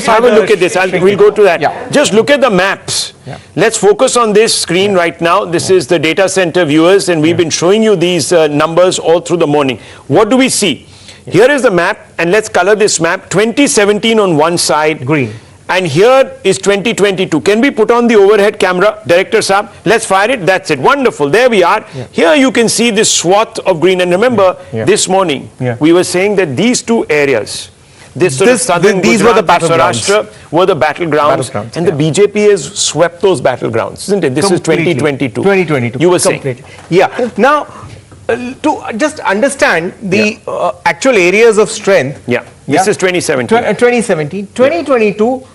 have a look at this. We'll go to that. Just look at the maps. Let's focus on this screen right now. This is the data center viewers, and we've been showing you these numbers all through the morning. What do we see? Here is the map, and let's color this map. 2017 on one side.
Green.
And here is 2022. Can we put on the overhead camera, Director Saab? Let's fire it. That's it. Wonderful. There we are. Here you can see this swath of green. And remember, this morning, we were saying that these two areas, these were the battlegrounds. Were the battlegrounds. And the BJP has swept those battlegrounds, isn't it? This is 2022.
2022.
You were saying.
Yeah. Now, to just understand the actual areas of strength.
This is 2017.
2017. 2022,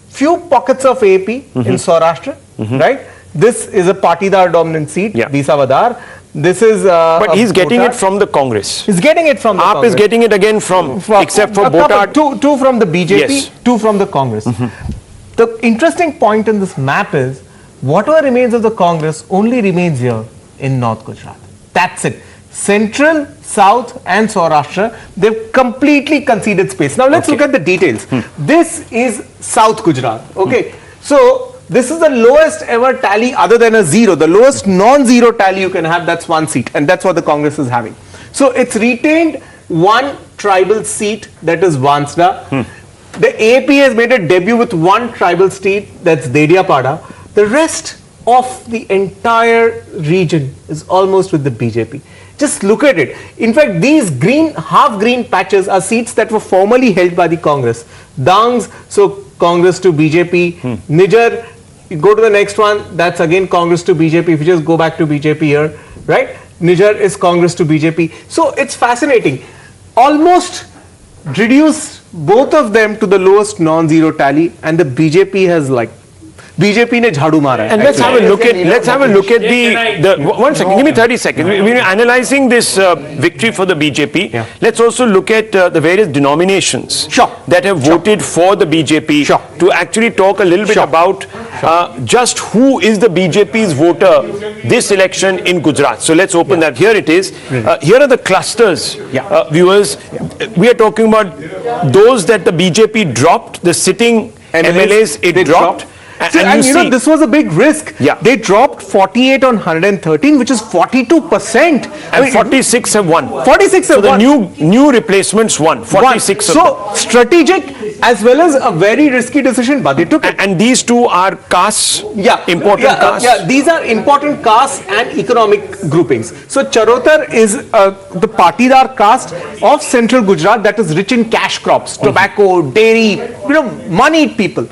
few pockets of AP in Saurashtra, right? This is a Patidar dominant seat, Visavadar. This is
but he's getting it from the Congress.
He's getting it from the
AAP
Congress.
is getting it again from except for Botad.
Two from the BJP, two from the Congress. The interesting point in this map is whatever remains of the Congress only remains here in North Gujarat. That's it. Central, South and Saurashtra, they've completely conceded space. Now let's look at the details. This is South Gujarat. Okay. So this is the lowest ever tally other than a zero. The lowest non-zero tally you can have, that's one seat. And that's what the Congress is having. So it's retained one tribal seat, that is Vansda. The AP has made a debut with one tribal seat, that's Dediapada. The rest of the entire region is almost with the BJP. Just look at it. In fact, these green, half green patches are seats that were formerly held by the Congress. Dangs, so Congress to BJP. Nijar, you go to the next one, that's again Congress to BJP. If you just go back to BJP here, right? Nijar is Congress to BJP. So it's fascinating. Almost reduced both of them to the lowest non-zero tally, and the BJP has like BJP ne jhadu mara.
And let's have a look at the one second, give me 30 seconds. We're analyzing this victory for the BJP. Let's also look at the various denominations that have voted for the BJP to actually talk a little bit about just who is the BJP's voter this election in Gujarat. So let's open that. Here it is. Here are the clusters, viewers. We are talking about those that the BJP dropped, the sitting MLAs it dropped.
And you know, this was a big risk. They dropped 48 on 113, which is 42%.
And 46 have won.
46 have won.
So the new replacements won. 46 of them.
So strategic as well as a very risky decision, but they took it.
And these two are castes, important castes.
These are important castes and economic groupings. So Charotar is the Patidar caste of central Gujarat that is rich in cash crops, tobacco, dairy, moneyed people.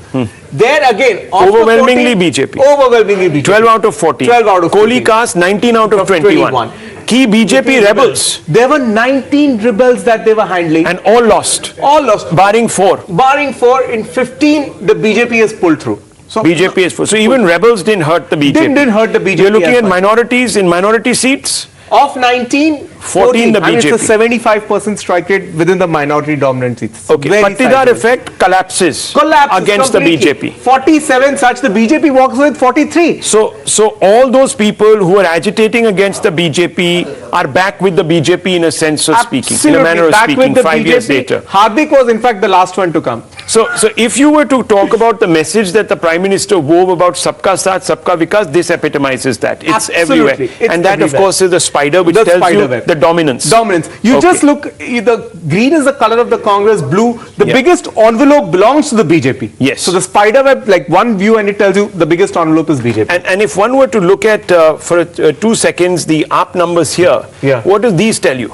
There again,
overwhelmingly BJP.
Overwhelmingly BJP.
12 out of 14.
12 out of 14.
Koli caste, 19 out of 21. key BJP rebels.
There were 19 rebels that they were handling.
And all lost.
All lost.
Barring 4.
Barring 4, in 15, the BJP has pulled through. So
BJP is full. So even rebels didn't hurt the BJP.
Didn't hurt the BJP.
You're looking
as
at
much.
minorities in minority seats.
Of 19,
14 the
I mean,
BJP.
it's a 75% strike rate within the minority dominant seats.
Okay,
Very
Patidar
sizable.
effect collapses against
completely.
the BJP.
47 such, the BJP walks with 43.
So all those people who are agitating against the BJP are back with the BJP in a sense of speaking, in a manner of
back
speaking,
with the
5 years
BJP.
later.
Hardik was in fact the last one to come.
So if you were to talk about the message that the Prime Minister wove about Sabka Saath, Sabka Vikas, this epitomizes that. It's
Absolutely.
everywhere.
It's
and that,
everywhere.
of course, is the spider which tells you the dominance.
Dominance. You just look, the green is the color of the Congress, blue. The biggest envelope belongs to the BJP.
Yes.
So the spider web, like one view and it tells you the biggest envelope is BJP.
And if one were to look at, for 2 seconds, the AAP numbers here, what do these tell you?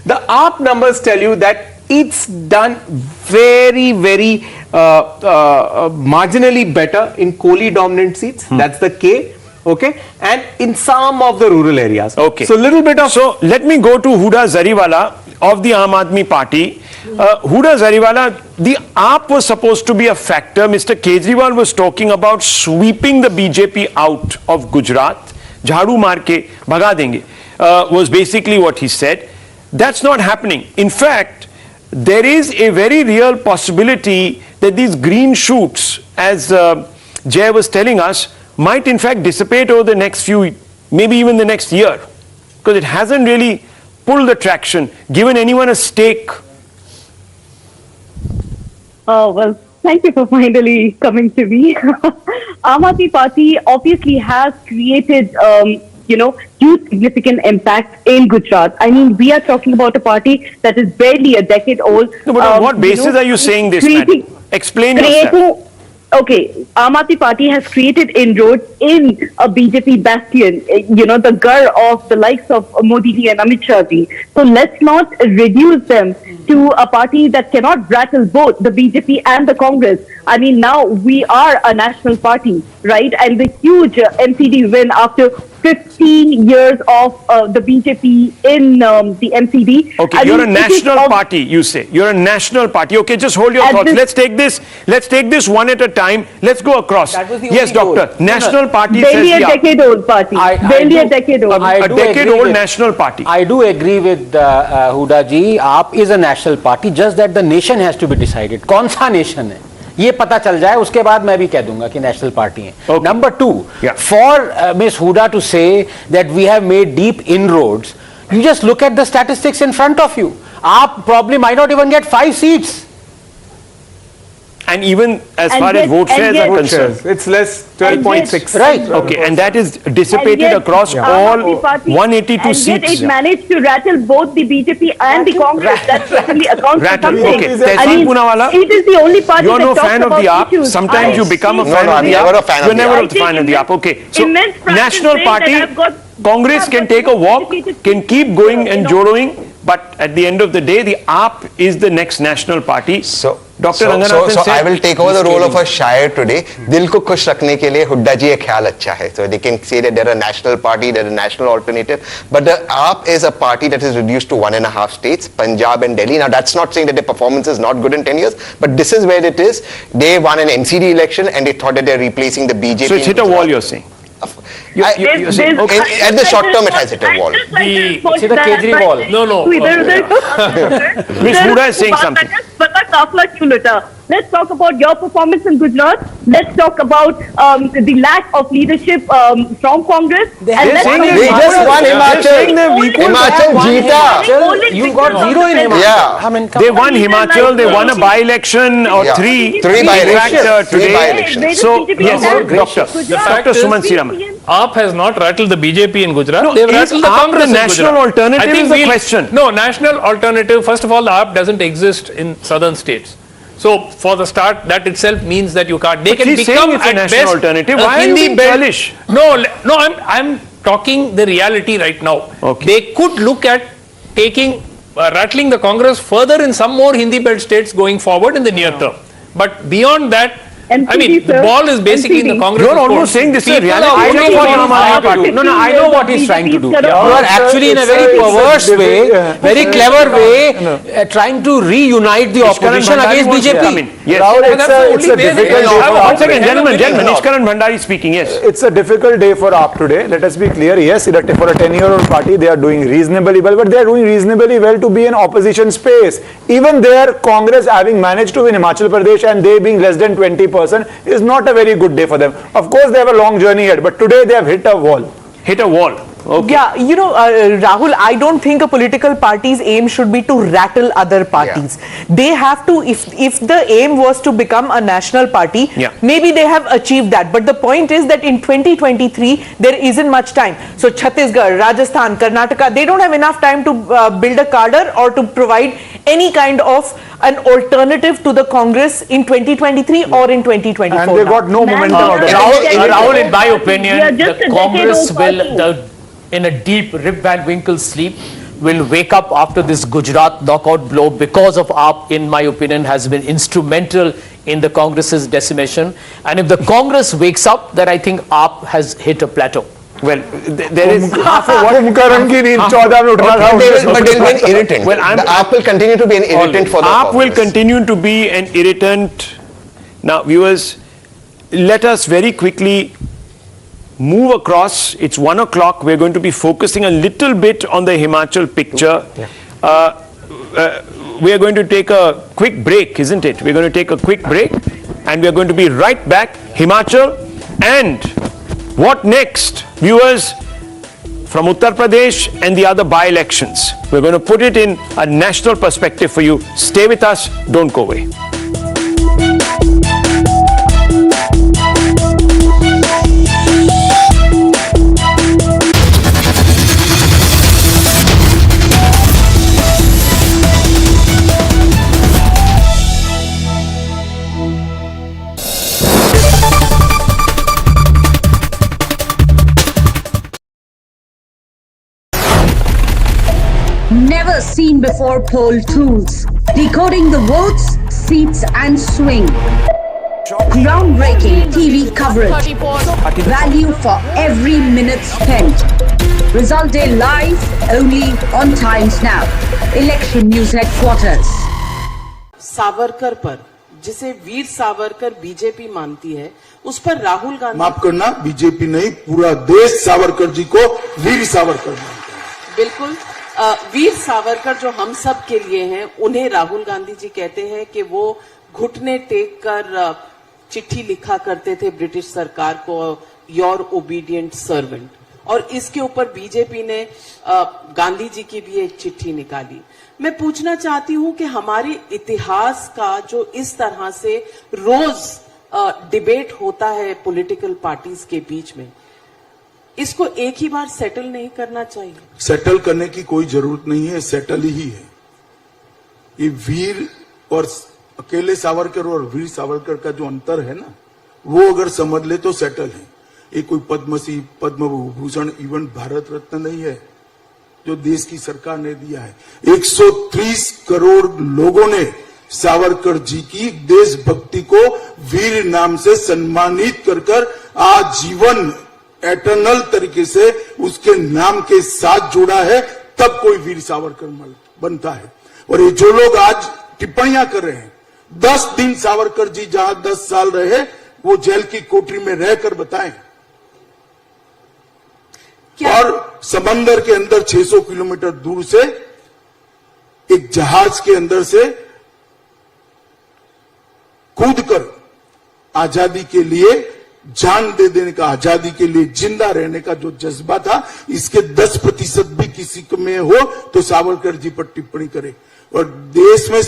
The AAP numbers tell you that it's done very, very marginally better in Kohli dominant seats. That's the K. Okay, and in some of the rural areas.
Okay.
So little bit of.
So let me go to Huda Zariwala of the Aam Aadmi Party. Huda Zariwala, the AAP was supposed to be a factor. Mr. Kejriwal was talking about sweeping the BJP out of Gujarat. Jhadu maar ke bhaga denge was basically what he said. That's not happening. In fact, there is a very real possibility that these green shoots, as Jay was telling us, might in fact dissipate over the next few, maybe even the next year, because it hasn't really pulled the traction, given anyone a stake.
Oh, well, thank you for finally coming to me. Aam Aadmi Party obviously has created, huge significant impact in Gujarat. I mean, we are talking about a party that is barely a decade old.
No, but on what basis are you saying this, madam? Explain yourself.
Okay, Aam Aadmi Party has created inroads in a BJP bastion, the gur of the likes of Modi ji and Amit Shah ji. So let's not reduce them to a party that cannot rattle both the BJP and the Congress. I mean, now we are a national party, right? And the huge MCD win after 15 years of the BJP in the MCD.
Okay, you're a national party, you say. You're a national party. Okay, just hold your thoughts. Let's take this one at a time. Let's go across. Yes, doctor. National party says
barely a decade-old party. Barely a decade-old.
A decade-old national party.
I do agree with Huda ji. AAP is a national party. Just that the nation has to be decided. कौन सा nation है? ये पता चल जाए उसके बाद मैं भी कह दूंगा कि नेशनल पार्टी है. Number 2, for Ms. Huda to say that we have made deep inroads, you just look at the statistics in front of you. AAP probably might not even get 5 seats.
And even as far as vote shares are concerned,
it's less 12.6.
Right.
Okay, and that is dissipated across all 182 seats.
And yet it managed to rattle both the BJP and the Congress. That certainly accounts for something.
Okay,
I mean, it is the only party
you're no
that
fan
talks
of the
about
AAP.
issues.
Sometimes you become a fan of the AAP. You're never a fan of the AAP. Okay, so national party, Congress can take a walk, can keep going and joroing, but at the end of the day, the AAP is the next national party.
So
I
will take over the role of a shire today. Dil ko khush rakhne ke liye Hudda ji ek khayal acha hai. So they can say that they're a national party, they're a national alternative. But the AAP is a party that is reduced to 1.5 states, Punjab and Delhi. Now that's not saying that their performance is not good in 10 years, but this is where it is. They won an NCD election and they thought that they're replacing the BJP.
So it's hit a wall, you're saying?
At the short term, it has hit a wall.
See the Kejriwal.
No. Ms. Huda is saying something.
Let's talk about your performance in Gujarat. Let's talk about the lack of leadership from Congress.
They just won Himachal. Himachal jeeta.
You got 0 in Himachal.
Yeah.
I mean,
They won Himachal, they won a by-election or 3.
3 by-elections.
Today. So, yes, Dr. Suman Siraman.
AAP has not rattled the BJP in Gujarat. They've rattled the
AAP
Congress
the national
in Gujarat.
alternative
I think
is the question.
No, national alternative, first of all, the AAP doesn't exist in southern states. So, for the start, that itself means that you can't. They can become
it's a
at
national
best
alternative.
a
Why are you
Hindi
being
belt.
churlish?
No, I'm talking the reality right now.
Okay.
They could look at taking, rattling the Congress further in some more Hindi belt states going forward in the near term. But beyond that, I mean, the ball is basically in the Congress.
You're almost saying this is a reality.
I know what he's trying to do. No, I know what he's trying to do. You are actually in a very perverse way, very clever way, trying to reunite the opposition against BJP.
Yes.
It's a difficult day.
One second, gentlemen. Ishkaran Bhandari speaking. Yes.
It's a difficult day for AAP today. Let us be clear. Yes, for a 10-year-old party, they are doing reasonably well, but they are doing reasonably well to be in opposition space. Even there, Congress having managed to win Himachal Pradesh and they being less than 20% is not a very good day for them. Of course, they have a long journey ahead, but today they have hit a wall.
Hit a wall. Okay.
Yeah, Rahul, I don't think a political party's aim should be to rattle other parties. Yeah. They have to, if the aim was to become a national party, maybe they have achieved that. But the point is that in 2023, there isn't much time. So Chhattisgarh, Rajasthan, Karnataka, they don't have enough time to build a cadre or to provide any kind of an alternative to the Congress in 2023 or in 2024.
And they got no momentum.
Rahul, in my opinion, the Congress will, in a deep Rip Van Winkle sleep, will wake up after this Gujarat knockout blow because of AAP, in my opinion, has been instrumental in the Congress's decimation. And if the Congress wakes up, then I think AAP has hit a plateau.
Well, there is half of what...
But they'll be an irritant.
Well,
the AAP will continue to be an irritant for the
AAP will continue to be an irritant. Now, viewers, let us very quickly move across. It's 1 o'clock. We're going to be focusing a little bit on the Himachal picture. We are going to take a quick break, isn't it? We're going to take a quick break and we're going to be right back. Himachal and what next? Viewers, from Uttar Pradesh and the other by-elections. We're going to put it in a national perspective for you. Stay with us. Don't go away.
Never seen before poll tools, decoding the votes, seats and swing. Groundbreaking TV coverage, value for every minute spent. Result day live only on Times Now. Election News Headquarters.
Savarkar पर, जिसे Veer Savarkar BJP मानती है, उस पर राहुल गांधी,
माफ करना, BJP नहीं, पूरा देश सावरकर जी को वीर सावरकर मानता है।
बिल्कुल, वीर सावरकर जो हम सब के लिए हैं, उन्हें राहुल गांधी जी कहते हैं कि वो घुटने टेक कर चिट्ठी लिखा करते थे ब्रिटिश सरकार को, योर ओबीडियंट सर्वेंट, और इसके ऊपर बीजेपी ने गांधी जी की भी एक चिट्ठी निकाली। मैं पूछना चाहती हूं कि हमारे इतिहास का जो इस तरह से रोज डिबेट होता है पॉलिटिकल पार्टीज के बीच में, इसको एक ही बार सेटल नहीं करना चाहिए?
सेटल करने की कोई जरूरत नहीं है, सेटल ही है। ये वीर और अकेले सावरकर और वीर सावरकर का जो अंतर है ना, वो अगर समझ ले तो सेटल है। ये कोई पद्मश्री, पद्म विभूषण, इवन भारत रत्न नहीं है जो देश की सरकार ने दिया है। 130 करोड़ लोगों ने सावरकर जी की देशभक्ति को वीर नाम से सम्मानित कर आजीवन एटर्नल तरीके से उसके नाम के साथ जोड़ा है, तब कोई वीर सावरकर बनता है। और ये जो लोग आज टिप्पणियां कर रहे हैं, 10 दिन सावरकर जी जहां 10 साल रहे, वो जेल की कोठरी में रहकर बताएं। और समंदर के अंदर 600 किलोमीटर दूर से एक जहाज के अंदर से कूदकर आजादी के लिए जान दे देने का, आजादी के लिए जिंदा रहने का जो जज्बा था, इसके 10% भी किसी में हो तो सावरकर जी पर टिप्पणी करे। और देश में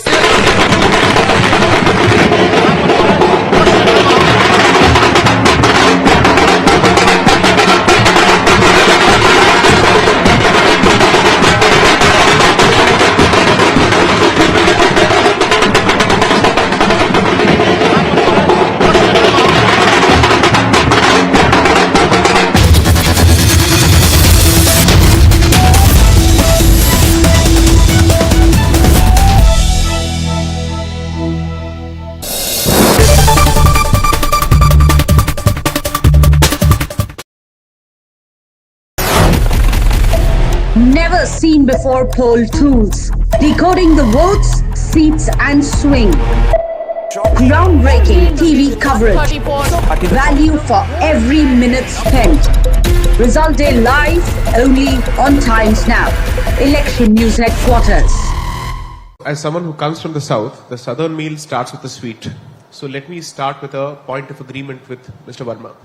Never seen before poll tools. Decoding the votes, seats and swing. Groundbreaking TV coverage. Value for every minute spent. Result day live only on Times Now. Election News Headquarters.
As someone who comes from the south, the southern meal starts with a sweet. So let me start with a point of agreement with Mr. Verma.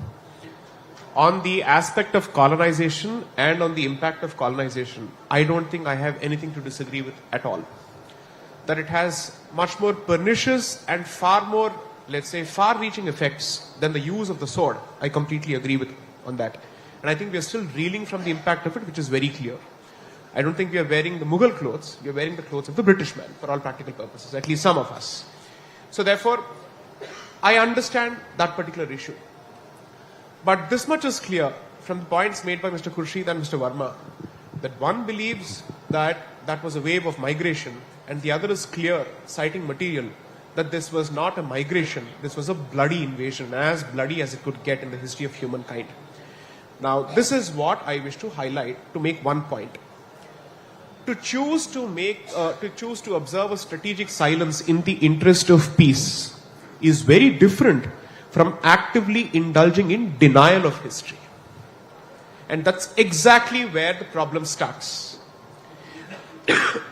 On the aspect of colonization and on the impact of colonization, I don't think I have anything to disagree with at all. That it has much more pernicious and far more, let's say, far-reaching effects than the use of the sword. I completely agree with on that. And I think we are still reeling from the impact of it, which is very clear. I don't think we are wearing the Mughal clothes, we are wearing the clothes of the British man for all practical purposes, at least some of us. So therefore, I understand that particular issue. But this much is clear from the points made by Mr. Khurshid and Mr. Verma, that one believes that that was a wave of migration, and the other is clear, citing material, that this was not a migration, this was a bloody invasion, as bloody as it could get in the history of humankind. Now, this is what I wish to highlight to make one point. To choose to observe a strategic silence in the interest of peace is very different from actively indulging in denial of history. And that's exactly where the problem starts.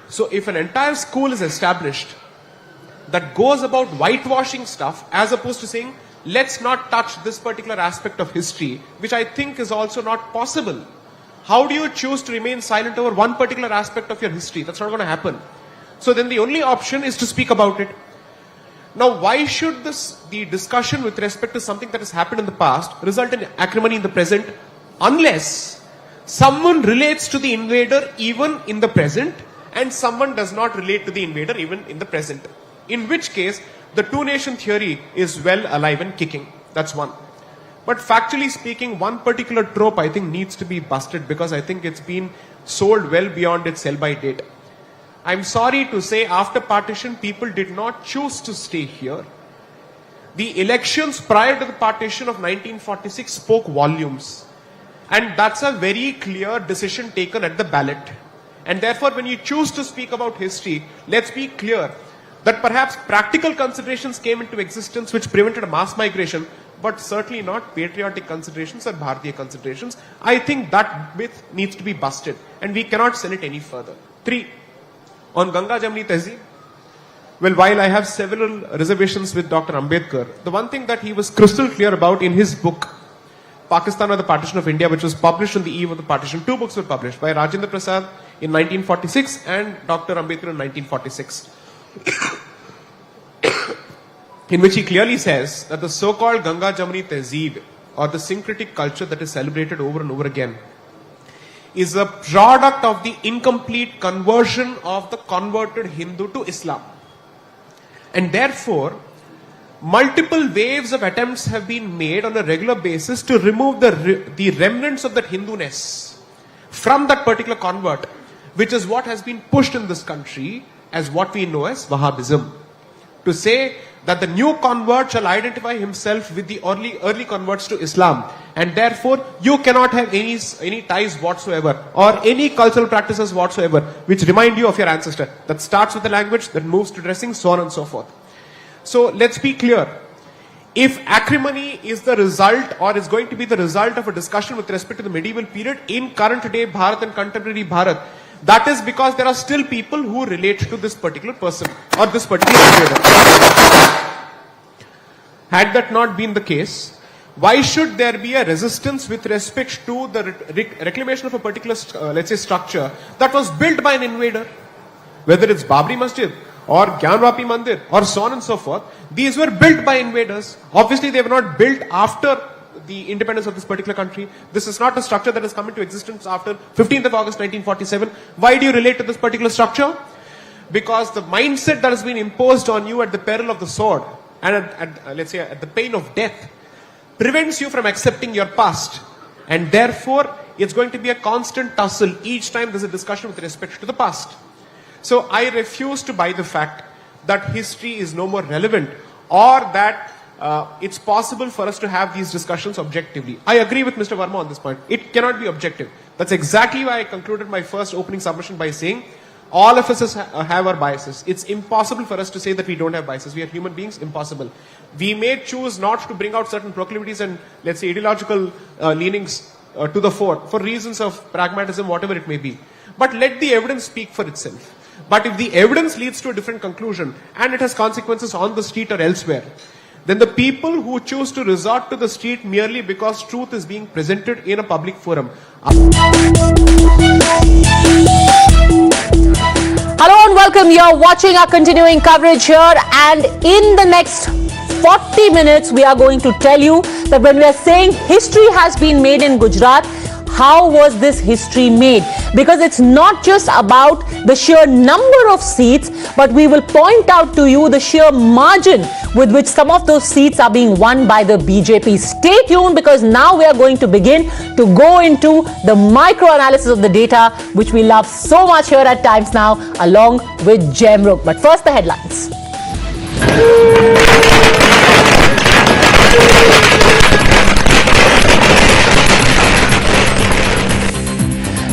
So if an entire school is established that goes about whitewashing stuff as opposed to saying, let's not touch this particular aspect of history, which I think is also not possible. How do you choose to remain silent over one particular aspect of your history? That's not going to happen. So then the only option is to speak about it. Now, why should the discussion with respect to something that has happened in the past result in acrimony in the present, unless someone relates to the invader even in the present and someone does not relate to the invader even in the present? In which case, the two-nation theory is well alive and kicking. That's one. But factually speaking, one particular trope I think needs to be busted because I think it's been sold well beyond its sell-by date. I'm sorry to say, after partition, people did not choose to stay here. The elections prior to the partition of 1946 spoke volumes. And that's a very clear decision taken at the ballot. And therefore, when you choose to speak about history, let's be clear that perhaps practical considerations came into existence which prevented a mass migration, but certainly not patriotic considerations or Bharatiya considerations. I think that myth needs to be busted and we cannot sell it any further. 3. On Ganga Jamni Tehzeeb, well, while I have several reservations with Dr. Ambedkar, the one thing that he was crystal clear about in his book, Pakistan or the Partition of India, which was published on the eve of the partition, 2 books were published by Rajendra Prasad in 1946 and Dr. Ambedkar in 1946. In which he clearly says that the so-called Ganga Jamni Tehzeeb, or the syncretic culture that is celebrated over and over again, is a product of the incomplete conversion of the converted Hindu to Islam. And therefore, multiple waves of attempts have been made on a regular basis to remove the remnants of that Hinduness from that particular convert, which is what has been pushed in this country as what we know as Wahhabism. To say that the new convert shall identify himself with the early converts to Islam, and therefore you cannot have any ties whatsoever or any cultural practices whatsoever which remind you of your ancestor. That starts with the language, that moves to dressing, so on and so forth. So let's be clear. If acrimony is the result or is going to be the result of a discussion with respect to the medieval period in current day Bharat and contemporary Bharat, that is because there are still people who relate to this particular person or this particular invader. Had that not been the case, why should there be a resistance with respect to the reclamation of a particular, let's say, structure that was built by an invader? Whether it's Babri Masjid or Gyanvapi Mandir or so on and so forth, these were built by invaders. Obviously, they were not built after the independence of this particular country. This is not a structure that has come into existence after 15th of August 1947. Why do you relate to this particular structure? Because the mindset that has been imposed on you at the peril of the sword and let's say at the pain of death prevents you from accepting your past, and therefore it's going to be a constant tussle each time there's a discussion with respect to the past. So I refuse to buy the fact that history is no more relevant or that it's possible for us to have these discussions objectively. I agree with Mr. Verma on this point. It cannot be objective. That's exactly why I concluded my first opening submission by saying all of us have our biases. It's impossible for us to say that we don't have biases. We are human beings. Impossible. We may choose not to bring out certain proclivities and, let's say, ideological leanings to the fore for reasons of pragmatism, whatever it may be. But let the evidence speak for itself. But if the evidence leads to a different conclusion and it has consequences on the street or elsewhere, then the people who choose to resort to the street merely because truth is being presented in a public forum.
Hello and welcome. You're watching our continuing coverage here, and in the next 40 minutes we are going to tell you that when we are saying history has been made in Gujarat, how was this history made? Because it's not just about the sheer number of seats, but we will point out to you the sheer margin with which some of those seats are being won by the BJP. Stay tuned, because now we are going to begin to go into the micro analysis of the data, which we love so much here at Times Now, along with Jemruk. But first, the headlines.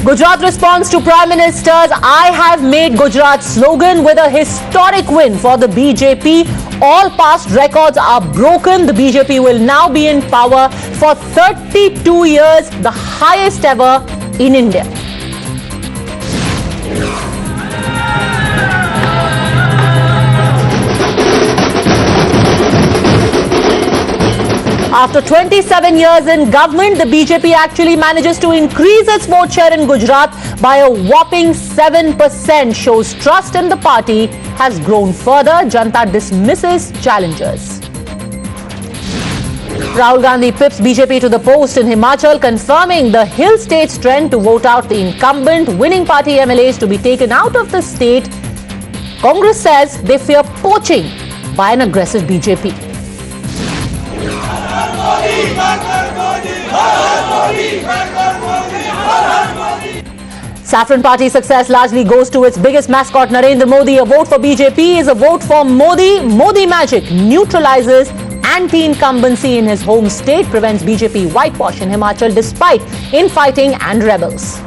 Gujarat responds to Prime Minister's "I have made Gujarat" slogan with a historic win for the BJP. All past records are broken. The BJP will now be in power for 32 years, the highest ever in India. After 27 years in government, the BJP actually manages to increase its vote share in Gujarat by a whopping 7%. Shows trust in the party has grown further. Janta dismisses challengers. Rahul Gandhi pips BJP to the post in Himachal, confirming the hill state's trend to vote out the incumbent. Winning party MLAs to be taken out of the state. Congress says they fear poaching by an aggressive BJP. Saffron Party success largely goes to its biggest mascot, Narendra Modi. A vote for BJP is a vote for Modi. Modi magic neutralizes anti-incumbency in his home state, prevents BJP whitewash in Himachal despite infighting and rebels.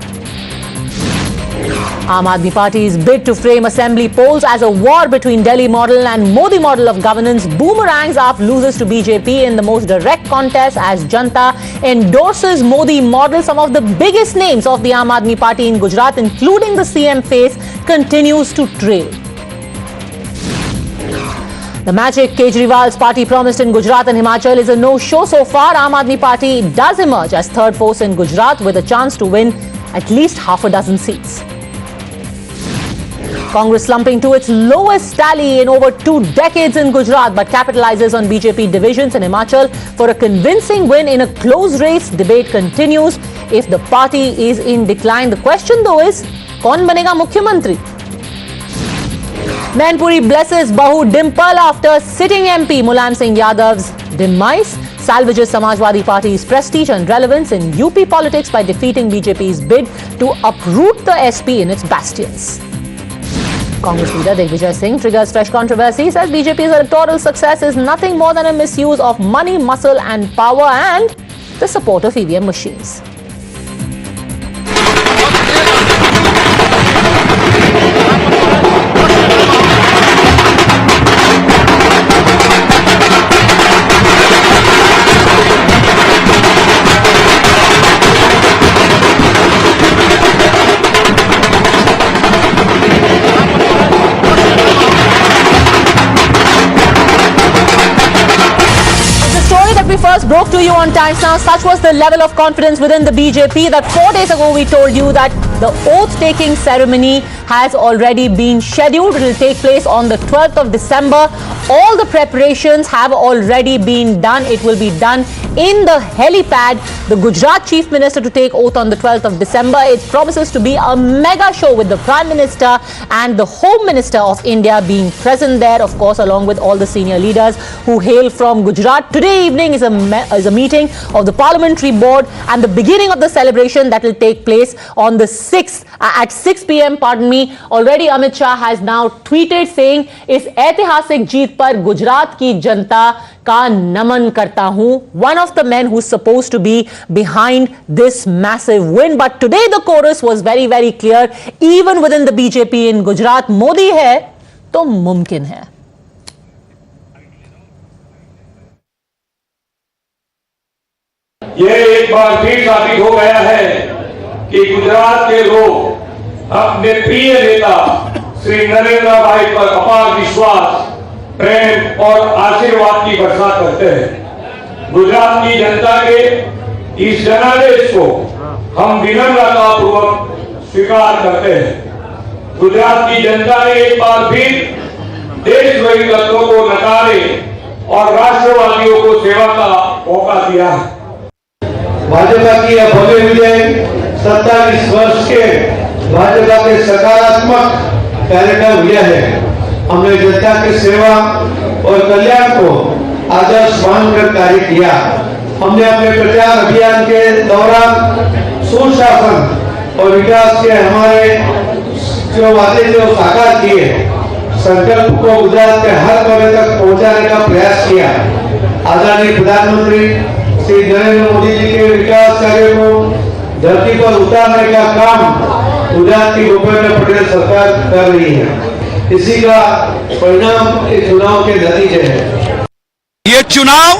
Aam Aadmi Party's bid to frame assembly polls as a war between Delhi model and Modi model of governance boomerangs up, loses to BJP in the most direct contest as Janta endorses Modi model. Some of the biggest names of the Aam Aadmi Party in Gujarat, including the CM face, continues to trail. The magic Kejriwal's party promised in Gujarat and Himachal is a no-show so far. Aam Aadmi Party does emerge as third force in Gujarat with a chance to win at least half a dozen seats. Congress slumping to its lowest tally in over 2 decades in Gujarat, but capitalizes on BJP divisions in Himachal for a convincing win in a close race. Debate continues if the party is in decline. The question though is, kaun banega Mukhyamantri? Mainpuri blesses Bahu Dimple after sitting MP Mulayam Singh Yadav's demise. Salvages Samajwadi Party's prestige and relevance in UP politics by defeating BJP's bid to uproot the SP in its bastions. Congress leader Digvijay Singh triggers fresh controversy, says BJP's electoral success is nothing more than a misuse of money, muscle and power and the support of EVM machines. First broke to you on Times Now. Such was the level of confidence within the BJP that 4 days ago we told you that the oath-taking ceremony has already been scheduled. It will take place on the 12th of December. All the preparations have already been done. It will be done in the helipad. The Gujarat Chief Minister to take oath on the 12th of December. It promises to be a mega show with the Prime Minister and the Home Minister of India being present there, of course, along with all the senior leaders who hail from Gujarat. Today evening is a meeting of the Parliamentary Board and the beginning of the celebration that will take place on the 6th at 6 p.m. Pardon me. Already Amit Shah has now tweeted saying, "इस ऐतिहासिक जीत पर गुजरात की जनता का नमन करता हूं." One of the men who's supposed to be behind this massive win. But today the chorus was very, very clear. Even within the BJP in Gujarat, Modi है तो मुमकिन है.
ये एक बार फिर साबित हो गया है कि गुजरात के लोग अपने प्रिय नेता श्री नरेंद्र भाई पर अपार विश्वास, प्रेम और आशीर्वाद की वर्षा करते हैं। गुजरात की जनता के इस जनादेश को हम विनम्रतापूर्वक स्वीकार करते हैं। गुजरात की जनता ने एक बार फिर देशद्रोही तत्वों को नकारे और राष्ट्रवादियों को सेवा का मौका दिया है।
भाजपा की यह भव्य विजय 27 वर्ष के भाजपा के सकारात्मक कार्यक्रम हुआ है। हमने जनता की सेवा और कल्याण को आदर्श मानकर कार्य किया। हमने अपने प्रचार अभियान के दौरान सुशासन और विकास के हमारे जो वादे जो साकार किए, संकल्प को गुजरात के हर कोने तक पहुंचाने का प्रयास किया। आदरणीय प्रधानमंत्री श्री नरेंद्र मोदी जी के विकास कार्यों को धरती पर उतारने का काम गुजरात की भूपेंद्र पटेल सरकार कर रही है। इसी का परिणाम इस चुनाव के नतीजे हैं।
ये चुनाव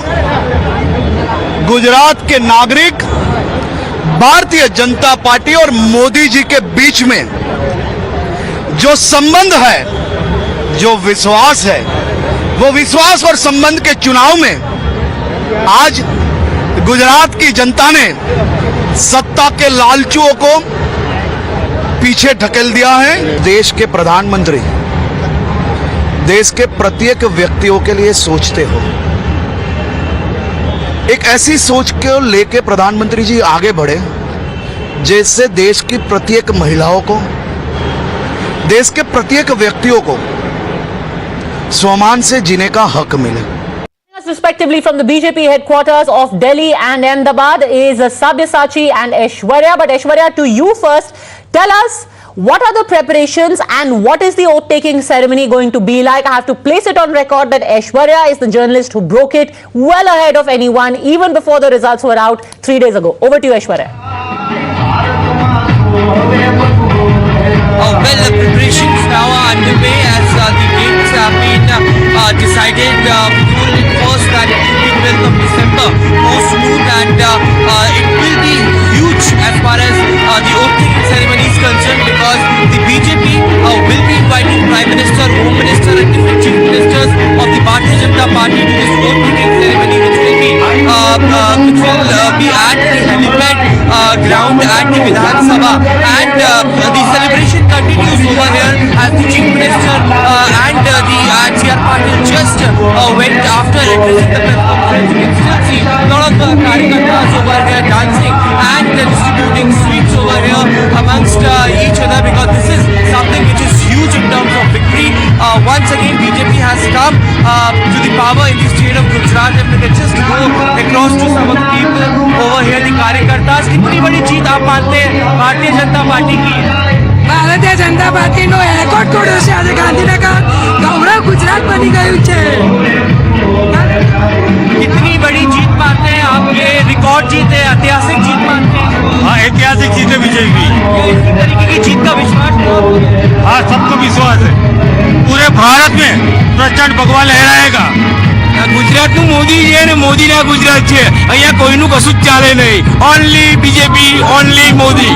गुजरात के नागरिक भारतीय जनता पार्टी और मोदी जी के बीच में जो संबंध है, जो विश्वास है, वो विश्वास और संबंध के चुनाव में आज गुजरात की जनता ने सत्ता के लालचुओं को पीछे ढकेल दिया है। देश के प्रधानमंत्री देश के प्रत्येक व्यक्तियों के लिए सोचते हो। एक ऐसी सोच को लेके प्रधानमंत्री जी आगे बढ़े जिससे देश की प्रत्येक महिलाओं को, देश के प्रत्येक व्यक्तियों को सम्मान से जीने का हक मिले।
Respectively from the BJP headquarters of Delhi and Ahmedabad is Sabyasachi and Aishwarya. But Aishwarya, to you first, tell us what are the preparations and what is the oath-taking ceremony going to be like? I have to place it on record that Aishwarya is the journalist who broke it well ahead of anyone, even before the results were out 3 days ago. Over to you, Aishwarya.
Well, the preparations now are underway as the dates have been decided. First that it will be 12th of December. Most knew that it will be huge as far as the oath-taking ceremony is concerned, because the BJP will be inviting Prime Minister, Home Minister and different Chief Ministers of the Bharatiya Janata Party to this oath-taking ceremony, which will be at the helipad ground at the Vidhan Sabha, and the celebration continues over here as the Chief Minister and the RCR Patil just went after addressing the press conference. You can still see a lot of Karyakartas over here dancing and distributing sweets over here amongst each other, because this is something which is huge in terms of victory. Once again BJP has come to the power in the state of Gujarat, and we can just go across to some of the people over here, the Karyakartas. कितनी बड़ी जीत आप मानते हैं भारतीय Janata party की?
ભારતીય જનતા પાર્ટીનો record તોડ્યો છે આજે ગાંધીનગર ગૌરવ ગુજરાત બની ગયું છે।
कितनी बड़ी जीत मानते हैं आप? ये रिकॉर्ड जीत है, ऐतिहासिक जीत मानते हैं?
हाँ, ऐतिहासिक जीत है विजय की।
इस तरीके की जीत का विश्वास है?
हाँ, सबको विश्वास है। पूरे भारत में प्रचंड भगवा लहराएगा।
ગુજરાતનું મોદી છે ને મોદીના ગુજરાત છે, અહીંયા કોઈનું કશું જ ચાલે નહીં। Only BJP, only Modi.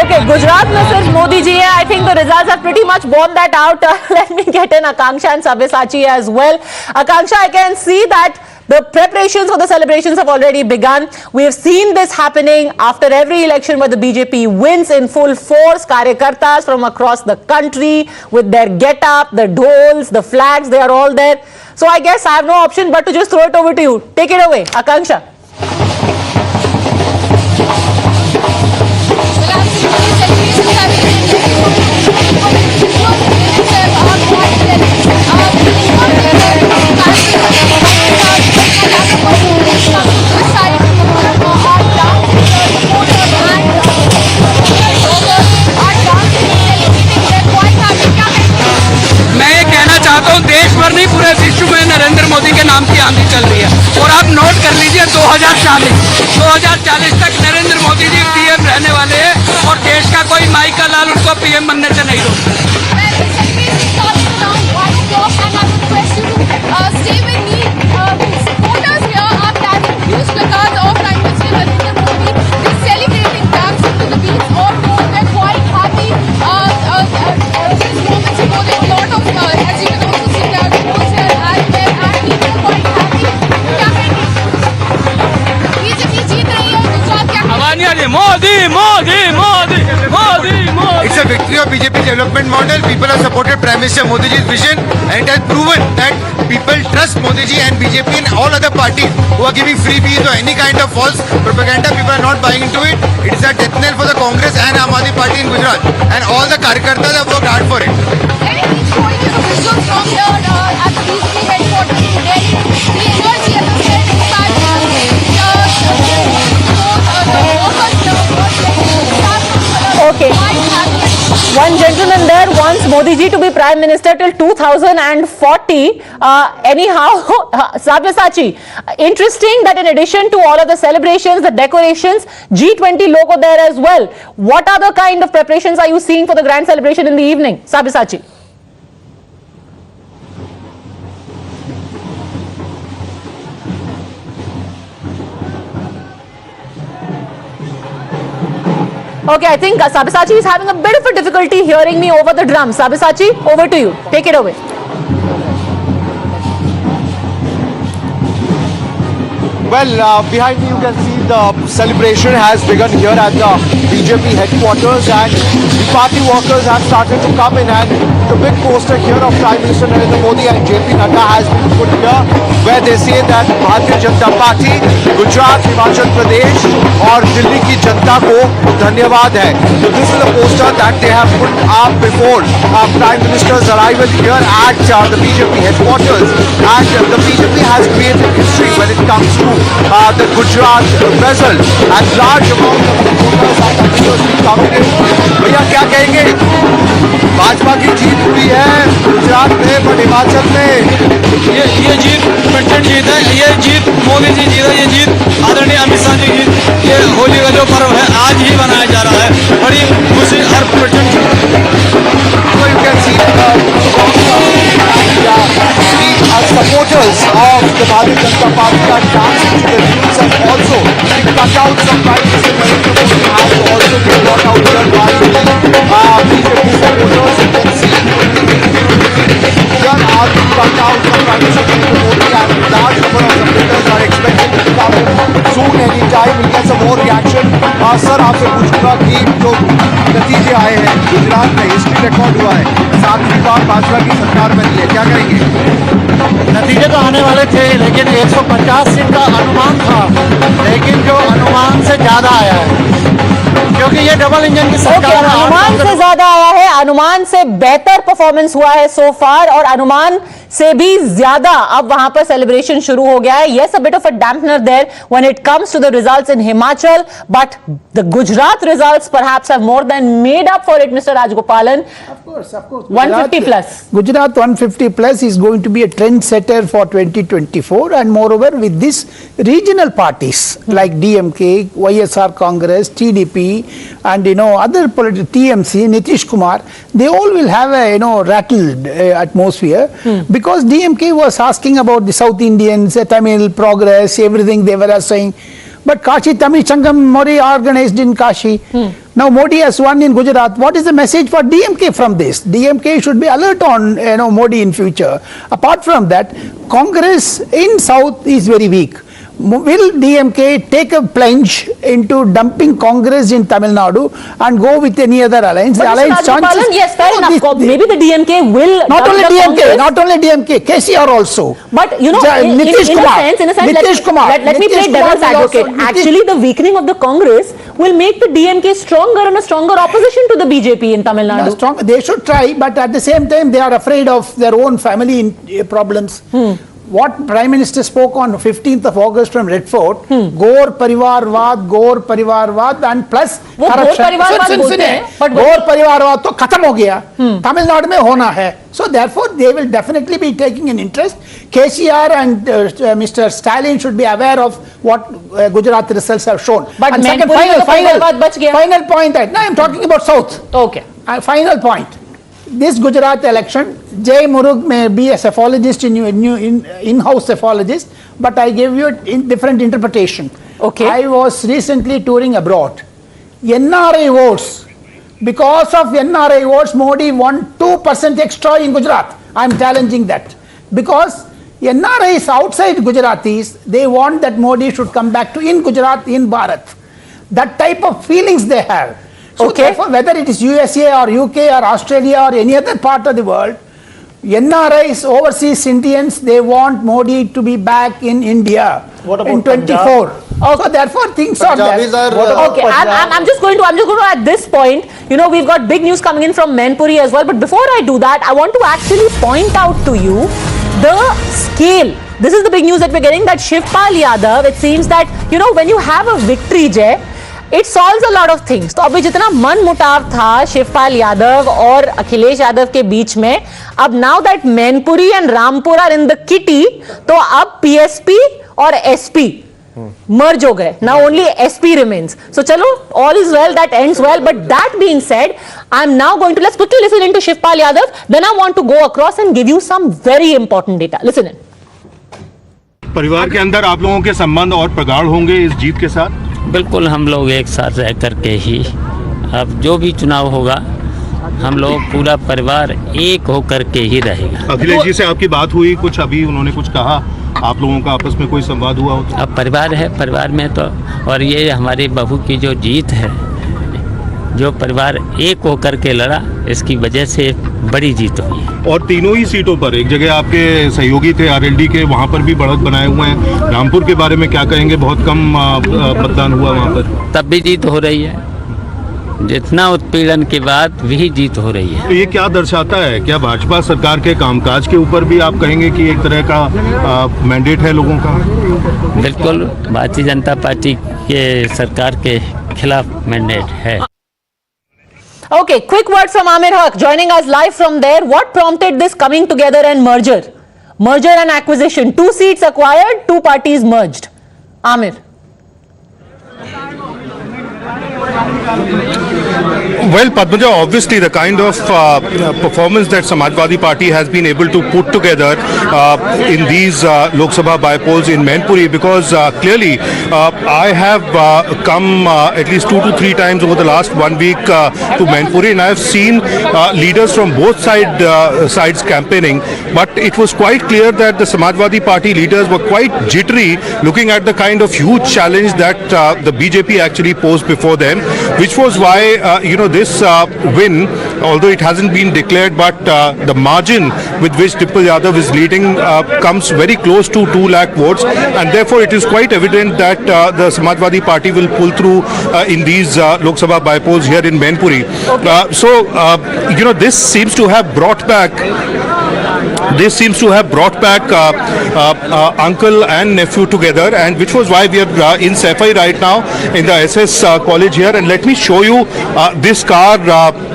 Okay, Gujarat में सिर्फ मोदी जी है. I think the results have pretty much borne that out. Let me get in Akanksha and Sabyasachi as well. Akanksha, I can see that the preparations for the celebrations have already begun. We have seen this happening after every election where the BJP wins in full force. Karyakartas from across the country with their get-up, the dhols, the flags, they are all there. So I guess I have no option but to just throw it over to you. Take it away, Akanksha.
रही है। और आप note कर लीजिए 2040 तक Narendra Modi ji PM रहने वाले हैं और देश का कोई माई का लाल उनको पीएम बनने से नहीं रोकता। Modi, Modi, Modi, Modi, Modi.
It's a victory of BJP development model. People have supported Prime Minister Modi ji's vision, and it has proven that people trust Modi ji and BJP and all other parties who are giving freebies or any kind of false propaganda. People are not buying into it. It is a death knell for the Congress and Aam Aadmi Party in Gujarat, and all the Karyakartas have worked hard for it.
Anything showing you the visuals from here at the BJP headquarters in Delhi, the energy at the state
Okay. One gentleman there wants Modi ji to be Prime Minister till 2040. Anyhow, Sabyasachi, interesting that in addition to all of the celebrations, the decorations, G20 logo there as well. What other kind of preparations are you seeing for the grand celebration in the evening? Sabyasachi. Okay, I think Sabyasachi is having a bit of a difficulty hearing me over the drum. Sabyasachi, over to you. Take it away.
Well, behind me you can see the celebration has begun here at the BJP headquarters, and the party workers have started to come in, and the big poster here of Prime Minister Narendra Modi and JP Nadda has been put here, where they say that Bharatiya Janata Party, Gujarat, Himachal Pradesh और दिल्ली की जनता को धन्यवाद है. So this is a poster that they have put up before Prime Minister's arrival here at the BJP headquarters, and the BJP has created history when it comes to the Gujarat result, and large amount of voters are continuously coming in. भैया क्या कहेंगे? भाजपा की जीत हुई है गुजरात में, but Himachal में
ये जीत प्रचंड जीत है. ये जीत मोदी जी जीत है. ये जीत आदरणीय अमित शाह जी जीत. ये होली का जो पर्व है आज ही मनाया जा रहा है. बड़ी खुशी और प्रचंड जीत.
Supporters of the Bharatiya Janata Party are dancing to the tunes, and also the cutouts of Prime Minister Narendra Modi have also been brought out here by BJP supporters. You can see here are the cutouts of Prime Minister Narendra Modi, and large number of supporters are expected to come soon anytime. We'll get some more reaction. Sir आपसे पूछूंगा कि जो नतीजे आए हैं गुजरात में, history record हुआ है, 7वीं बार भाजपा की सरकार बनी है, क्या करेंगे?
नतीजे तो आने वाले थे, लेकिन 150 सीट का अनुमान था, लेकिन जो अनुमान से ज्यादा आया है, क्योंकि ये डबल इंजन की सरकार है.
अनुमान से ज्यादा आया है, अनुमान से बेहतर परफॉर्मेंस हुआ है सो फार, और अनुमान से भी ज्यादा अब वहां पर सेलिब्रेशन शुरू हो गया है. Yes, a bit of a dampener there when it comes to the results in Himachal, but the Gujarat results perhaps have more than made up for it, Mr. Rajgopalan.
Of course.
150 plus.
Gujarat 150 plus is going to be a trendsetter for 2024, and moreover with these regional parties like DMK, YSR Congress, TDP, and other political TMC, Nitish Kumar, they all will have a rattled atmosphere. Because DMK was asking about the South Indians, Tamil progress, everything they were saying. But Kashi Tamil Sangam Modi organized in Kashi. Now Modi has won in Gujarat. What is the message for DMK from this? DMK should be alert on Modi in future. Apart from that, Congress in South is very weak. Will DMK take a plunge into dumping Congress in Tamil Nadu and go with any other alliance?
But
The alliance chances.
Yes, fair enough. Maybe the DMK will
Not
dump
only
the
DMK,
Congress.
not only DMK, KCR also.
But
Nitish Kumar.
in a sense,
Nitish Kumar.
let me
Nitish
play
Kumar
devil's
will also-
advocate. Actually, the weakening of the Congress will make the DMK stronger and a stronger opposition to the BJP in Tamil Nadu.
They should try, but at the same time, they are afraid of their own family problems. what Prime Minister spoke on 15th of August from Red Fort, Gaur Parivarvad and plus corruption. But Gaur Parivarvad to khatam ho gaya. Tamil Nadu mein hona hai. So therefore they will definitely be taking an interest. KCR and Mr. Stalin should be aware of what Gujarat results have shown.
But
and second, final point. No, I am talking about South.
Okay.
Final point. This Gujarat election, Jay Murug may be a cephalogist in-house cephalogist, but I gave you a different interpretation.
Okay.
I was recently touring abroad. NRI votes. Because of NRI votes, Modi won 2% extra in Gujarat. I am challenging that. Because NRIs outside Gujaratis, they want that Modi should come back to in Gujarat, in Bharat. That type of feelings they have. So therefore, whether it is USA or UK or Australia or any other part of the world, NRIs, overseas Indians, they want Modi to be back in India in 24. So therefore, things are there.
Okay, I'm just going to at this point, we've got big news coming in from Mainpuri as well. But before I do that, I want to actually point out to you the scale. This is the big news that we're getting, that Shivpal Yadav, it seems that, when you have a victory, Jay, it solves a lot of things. तो अभी जितना मन मुटाव था शिवपाल यादव और अखिलेश यादव के बीच में, अब now that Mainpuri and Rampur are in the kitty, तो अब PSP और SP merge हो गए. Now only SP remains. So चलो, all is well that ends well. But that being said, I'm now going to, let's quickly listen into Shivpal Yadav. Then I want to go across and give you some very important data. Listen in.
परिवार के अंदर आप लोगों के संबंध और प्रगाढ़ होंगे इस जीत के साथ?
बिल्कुल, हम लोग एक साथ रह करके ही अब जो भी चुनाव होगा हम लोग पूरा परिवार एक होकर के ही रहेगा।
अखिलेश जी से आपकी बात हुई कुछ, अभी उन्होंने कुछ कहा, आप लोगों का आपस में कोई संवाद हुआ हो?
अब परिवार है, परिवार में तो, और ये हमारी बहू की जो जीत है, जो परिवार एक होकर के लड़ा, इसकी वजह से बड़ी जीत हुई है।
और तीनों ही सीटों पर एक जगह आपके सहयोगी थे आरएलडी के, वहाँ पर भी बढ़त बनाए हुए हैं। रामपुर के बारे में क्या कहेंगे? बहुत कम मतदान हुआ वहाँ पर,
तब भी जीत हो रही है। जितना उत्पीड़न के बाद भी जीत हो रही है।
तो ये क्या दर्शाता है? क्या भाजपा सरकार के कामकाज के ऊपर भी आप कहेंगे कि एक तरह का मैंडेट है लोगों का?
बिल्कुल, भारतीय जनता पार्टी के सरकार के खिलाफ मैंडेट है।
Okay, quick word from Amir Haq joining us live from there. What prompted this coming together and merger? Merger and acquisition. 2 seats acquired, 2 parties merged. Amir.
Well, Padmaja, obviously the kind of performance that Samajwadi Party has been able to put together in these Lok Sabha by-polls in Mainpuri, because clearly I have come at least 2 to 3 times over the last 1 week to Mainpuri, and I have seen leaders from both sides campaigning, but it was quite clear that the Samajwadi Party leaders were quite jittery looking at the kind of huge challenge that the BJP actually posed before them, which was why this win, although it hasn't been declared, but the margin with which Tipal Yadav is leading comes very close to 2 lakh votes, and therefore it is quite evident that the Samajwadi Party will pull through in these Lok Sabha by-polls here in Mainpuri. This seems to have brought back uncle and nephew together, and which was why we are in Saifai right now in the SS college here. And let me show you this car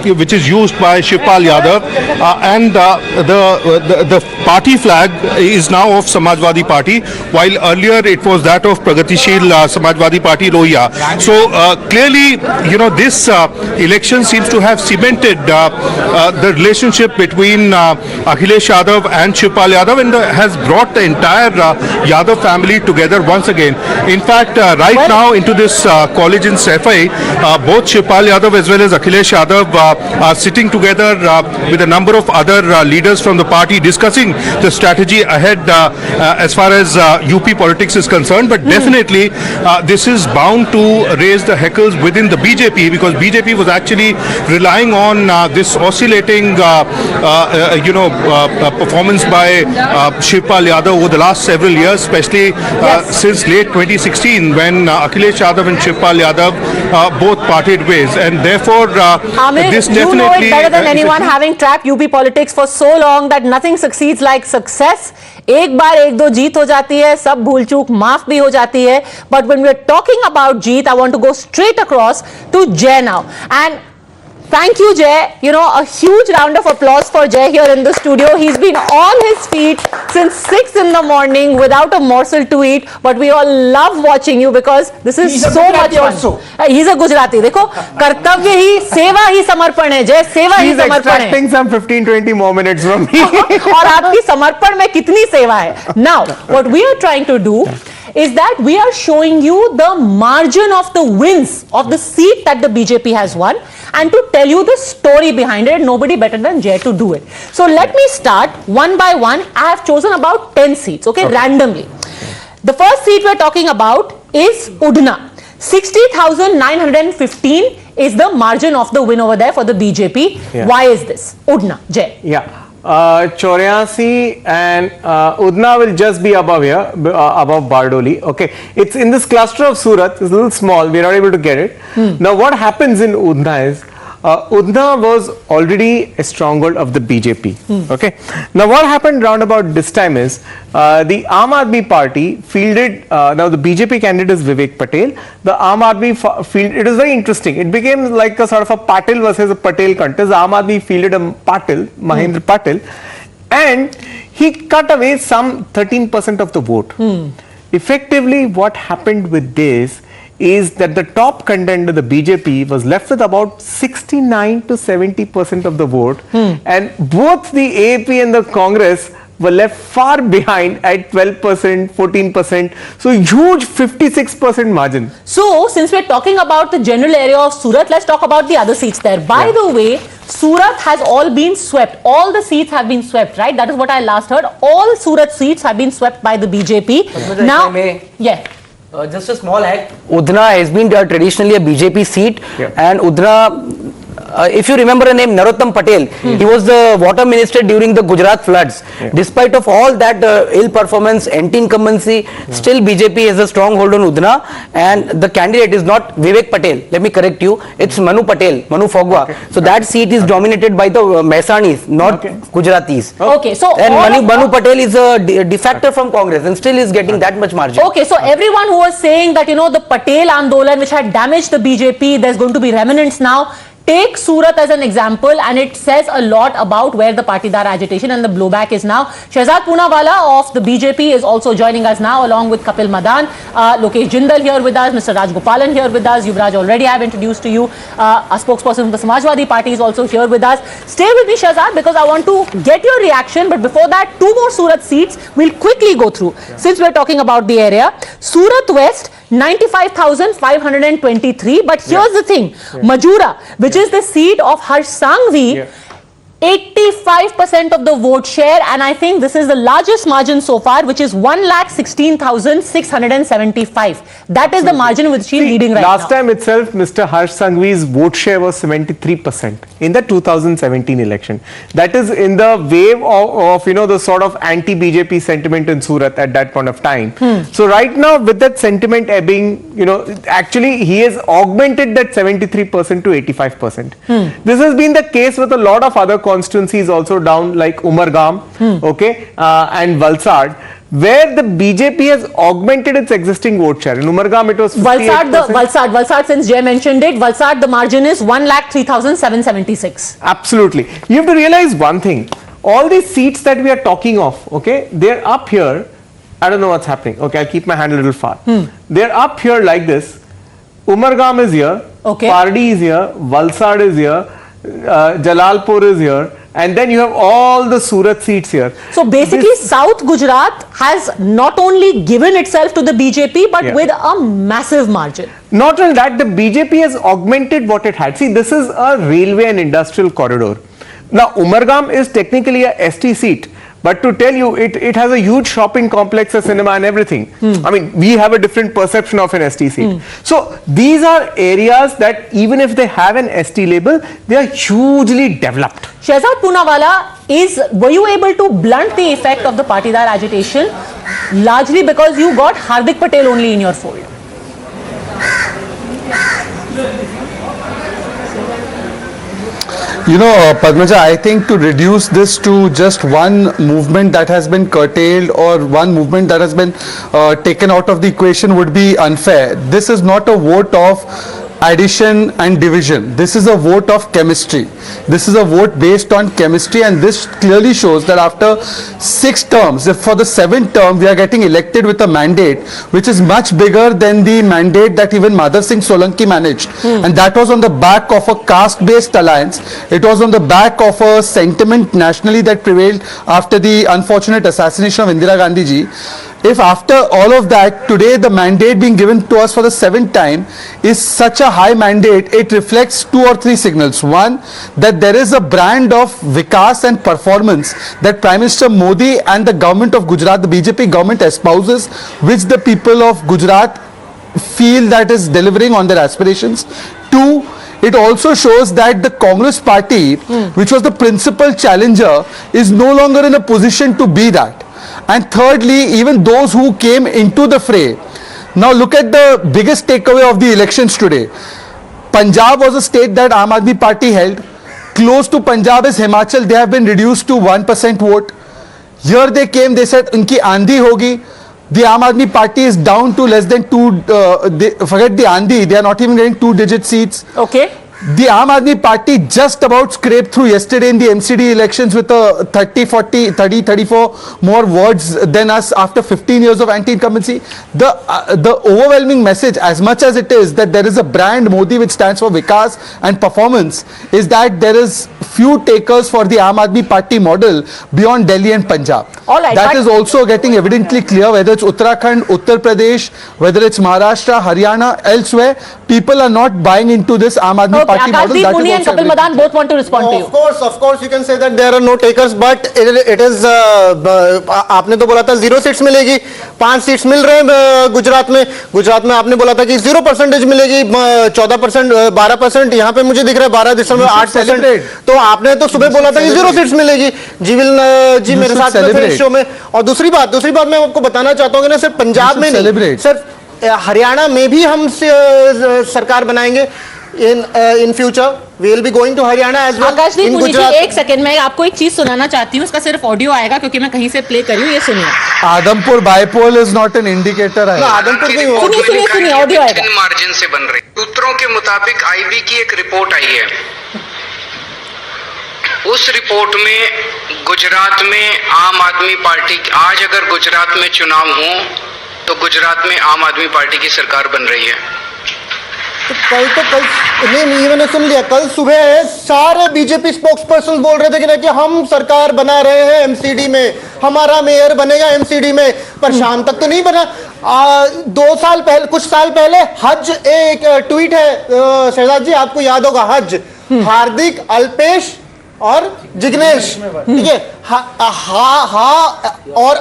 which is used by Shivpal Yadav, and the party flag is now of Samajwadi Party, while earlier it was that of Pragatishil Samajwadi Party Rohia. So clearly, this election seems to have cemented the relationship between Akhilesh Yadav and Shivpal Yadav, and has brought the entire Yadav family together once again. In fact, right now into this college in Saifai, both Shivpal Yadav as well as Akhilesh Yadav are sitting together with a number of other leaders from the party, discussing the strategy ahead as far as UP politics is concerned. But definitely this is bound to raise the heckles within the BJP, because BJP was actually relying on this oscillating performance by Shivpal Yadav over the last several years, especially since late 2016 when Akhilesh Yadav and Shivpal Yadav both parted ways, and therefore
Amir,
this
you
definitely
know it better than anyone, having tracked UP politics for so long, that nothing succeeds like success. एक बार एक दो जीत हो जाती है, सब भूल चूक माफ भी हो जाती है. But when we're talking about Jeet, I want to go straight across to Jay now. And thank you, Jay. You know, a huge round of applause for Jay here in the studio. He's been on his feet since 6 in the morning without a morsel to eat. But we all love watching you because this is so much fun. He's a Gujarati. देखो, कर्तव्य ही, सेवा ही समर्पण है. Jay, सेवा ही समर्पण है.
He's extracting some 15-20 more minutes from me.
और आपकी समर्पण में कितनी सेवा है. Now, what we are trying to do is that we are showing you the margin of the wins of the seat that the BJP has won, and to tell you the story behind it. Nobody better than Jay to do it. So let me start one by one. I have chosen about 10 seats, okay, randomly. The first seat we're talking about is Udna. 60,915 is the margin of the win over there for the BJP.
Yeah.
Why is this? Udna, Jay.
Yeah. 84 and Udna will just be above here, above Bardoli. Okay, it's in this cluster of Surat. It's a little small. We're not able to get it. Now, what happens in Udna is Udna was already a stronghold of the BJP. Okay. Now, what happened roundabout this time is the Aam Aadmi party fielded. Now, the BJP candidate is Vivek Patel. The Aam Aadmi field. It was very interesting. It became like a sort of a Patel versus a Patel contest. The Aam Aadmi fielded a Patel, Mahendra Patel, and he cut away some 13% of the vote. Effectively, what happened with this is that the top contender, the BJP, was left with about 69 to 70% of the vote, and both the AAP and the Congress were left far behind at 12%, 14%. So huge 56% margin.
So since we're talking about the general area of Surat, let's talk about the other seats there. By the way, Surat has all been swept. All the seats have been swept, right? That is what I last heard. All Surat seats have been swept by the BJP. Now,
just a small hack. Udna has been traditionally a BJP seat, and Udna, if you remember the name Narottam Patel, he was the water minister during the Gujarat floods. Despite of all that ill performance, anti-incumbency, still BJP has a stronghold on Udna, and the candidate is not Vivek Patel. Let me correct you. It's Manu Patel, Manu Fogwa. So that seat is dominated by the Mehsanis, not Gujaratis.
Okay, so
and Manu Patel is a defector from Congress and still is getting that much margin.
Okay, so everyone who was saying that, you know, the Patel Andolan which had damaged the BJP, there's going to be remnants now. Take Surat as an example, and it says a lot about where the Patidar agitation and the blowback is now. Shehzad Poonawala of the BJP is also joining us now, along with Kapil Madan, Lokesh Jindal here with us, Mr. Rajgopalan here with us, Yuvraj already I have introduced to you, a spokesperson from the Samajwadi Party is also here with us. Stay with me, Shehzad, because I want to get your reaction, but before that, 2 more Surat seats we'll quickly go through, since we're talking about the area. Surat West, 95,523, but here's the thing, Majura, which is the seat of Harsh Sanghvi, 85% of the vote share, and I think this is the largest margin so far, which is 1,16,675. That is the margin which she is leading right now.
Last time itself, Mr. Harsh Sanghvi's vote share was 73% in the 2017 election. That is in the wave of you know, the sort of anti-BJP sentiment in Surat at that point of time. So right now, with that sentiment ebbing, you know, actually he has augmented that 73% to 85%. This has been the case with a lot of other constituencies also down, like Umargam, okay, and Valsad, where the BJP has augmented its existing vote share. In Umargam, it was 58%.
Valsad, since Jay mentioned it, Valsad, the margin is 1,03,776.
Absolutely. You have to realize one thing. All these seats that we are talking of, okay, they're up here. I don't know what's happening. Okay, I'll keep my hand a little far. They're up here like this. Umargam is here. Okay. Pardi is here. Valsad is here. Jalalpur is here, and then you have all the Surat seats here.
So basically, South Gujarat has not only given itself to the BJP, but with a massive margin.
Not only that, the BJP has augmented what it had. See, this is a railway and industrial corridor. Now, Umargam is technically a ST seat, But to tell you, it has a huge shopping complex, a cinema and everything. I mean, we have a different perception of an ST seat. So these are areas that even if they have an ST label, they are hugely developed.
Shehzad Poonawalla, were you able to blunt the effect of the Patidar agitation largely because you got Hardik Patel only in your fold?
You know, Padmaja, I think to reduce this to just one movement that has been curtailed or one movement that has been taken out of the equation would be unfair. This is not a vote of addition and division. This is a vote of chemistry. This is a vote based on chemistry, and this clearly shows that after 6 terms, if for the 7th term we are getting elected with a mandate which is much bigger than the mandate that even Madhav Singh Solanki managed, and that was on the back of a caste-based alliance. It was on the back of a sentiment nationally that prevailed after the unfortunate assassination of Indira Gandhi ji. If after all of that, today the mandate being given to us for the 7th time is such a high mandate, it reflects 2 or 3 signals. One, that there is a brand of vikas and performance that Prime Minister Modi and the government of Gujarat, the BJP government, espouses, which the people of Gujarat feel that is delivering on their aspirations. 2, it also shows that the Congress party, which was the principal challenger, is no longer in a position to be that. And thirdly, even those who came into the fray. Now look at the biggest takeaway of the elections today. Punjab was a state that Aam Aadmi Party held. Close to Punjab is Himachal. They have been reduced to 1% vote. Here they came, they said, unki Andhi hogi. The Aam Aadmi Party is down to less than 2, forget the Andhi, they are not even getting 2-digit seats.
Okay.
The Aam Aadmi Party just about scraped through yesterday in the MCD elections with a 34 more words than us after 15 years of anti-incumbency. The overwhelming message, as much as it is that there is a brand Modi which stands for Vikas and performance, is that there is few takers for the Aam Aadmi Party model beyond Delhi and Punjab.
All right,
that is also getting evidently clear, whether it's Uttarakhand, Uttar Pradesh, whether it's Maharashtra, Haryana, elsewhere, people are not buying into this Aam Aadmi Party model.
Akash Muni and Kapil Madan both want to respond to you.
Of course, you can say that there are no takers, but it is. आपने तो बोला था 0 seats मिलेगी, 5 seats मिल रहे हैं गुजरात में आपने बोला था कि 0% मिलेगी, 14%, 12%, यहाँ पे मुझे दिख रहा है 12.8%. तो आपने तो सुबह बोला था कि 0 सीट्स मिलेगी. जी मेरे साथ थे इस शो में. और दूसरी बात मैं आपको बताना चाहता हूँ कि ना सिर्फ पंजाब में नहीं, सिर्फ हरियाणा में भी हम सरकार बनाएंगे. In future, we will be going to Haryana as well.
आकाश जी, मुझे एक सेकंड में आपको एक चीज सुनाना चाहती हूँ. उसका सिर्फ ऑडियो आएगा क्योंकि मैं कहीं से प्ले कर रही हूँ. ये सुनिए.
Adampur bypoll is not an indicator है.
आदमपुर की
सुनिए ऑडियो आएगा.
मार्जिन से बन रही. सूत्रों के मुताबिक आईबी की एक रिपोर्ट आई है. उस रिपोर्ट में गुजरात में आम आदमी पार्टी, आज अगर गुजरात में चुनाव हो तो गुजरात में आम आदमी पार्टी की सरकार बन रही है.
तो कल नहीं मैंने सुन लिया. कल सुबह सारे बीजेपी स्पोक्स पर्सन बोल रहे थे कि हम सरकार बना रहे हैं एमसीडी में, हमारा मेयर बनेगा एमसीडी में, पर शाम तक तो नहीं बना. 2 साल पहले, कुछ साल पहले हज, एक ट्वीट है शहजाद जी, आपको याद होगा, हज हार्दिक, अल्पेश और जिग्नेश, ठीक है, और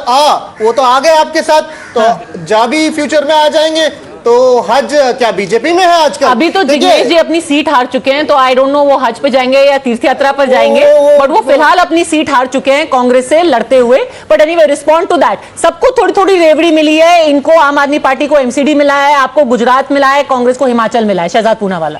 वो तो आ गए आपके साथ. तो जब भी फ्यूचर में आ जाएंगे तो हज क्या बीजेपी में है आजकल?
अभी तो जिग्नेश जी अपनी सीट हार चुके हैं, तो आई डोंट नो वो हज पे जाएंगे या तीर्थ यात्रा पर जाएंगे, बट वो फिलहाल अपनी सीट हार चुके हैं कांग्रेस से लड़ते हुए. But anyway, respond to that. सबको थोड़ी थोड़ी रेवड़ी मिली है. इनको आम आदमी पार्टी को एमसीडी मिला है, आपको गुजरात मिला है, कांग्रेस को हिमाचल मिला है. Shahzad Poonawalla.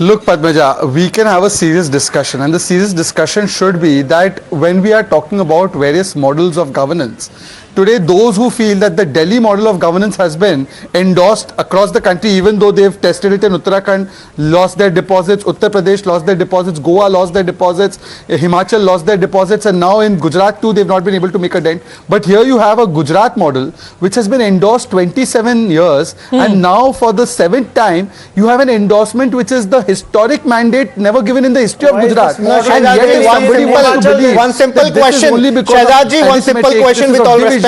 Look, Padmaja, we can have a serious discussion, and the serious discussion should be that when we are talking about various models of governance, today those who feel that the Delhi model of governance has been endorsed across the country, even though they've tested it in Uttarakhand, lost their deposits, Uttar Pradesh lost their deposits, Goa lost their deposits, Himachal lost their deposits, and now in Gujarat too they've not been able to make a dent. But here you have a Gujarat model which has been endorsed 27 years, and now for the 7th time you have an endorsement which is the historic mandate never given in the history of Gujarat. And yet if somebody wants to believe
one simple question, Shehzad ji, one simple question with all respect.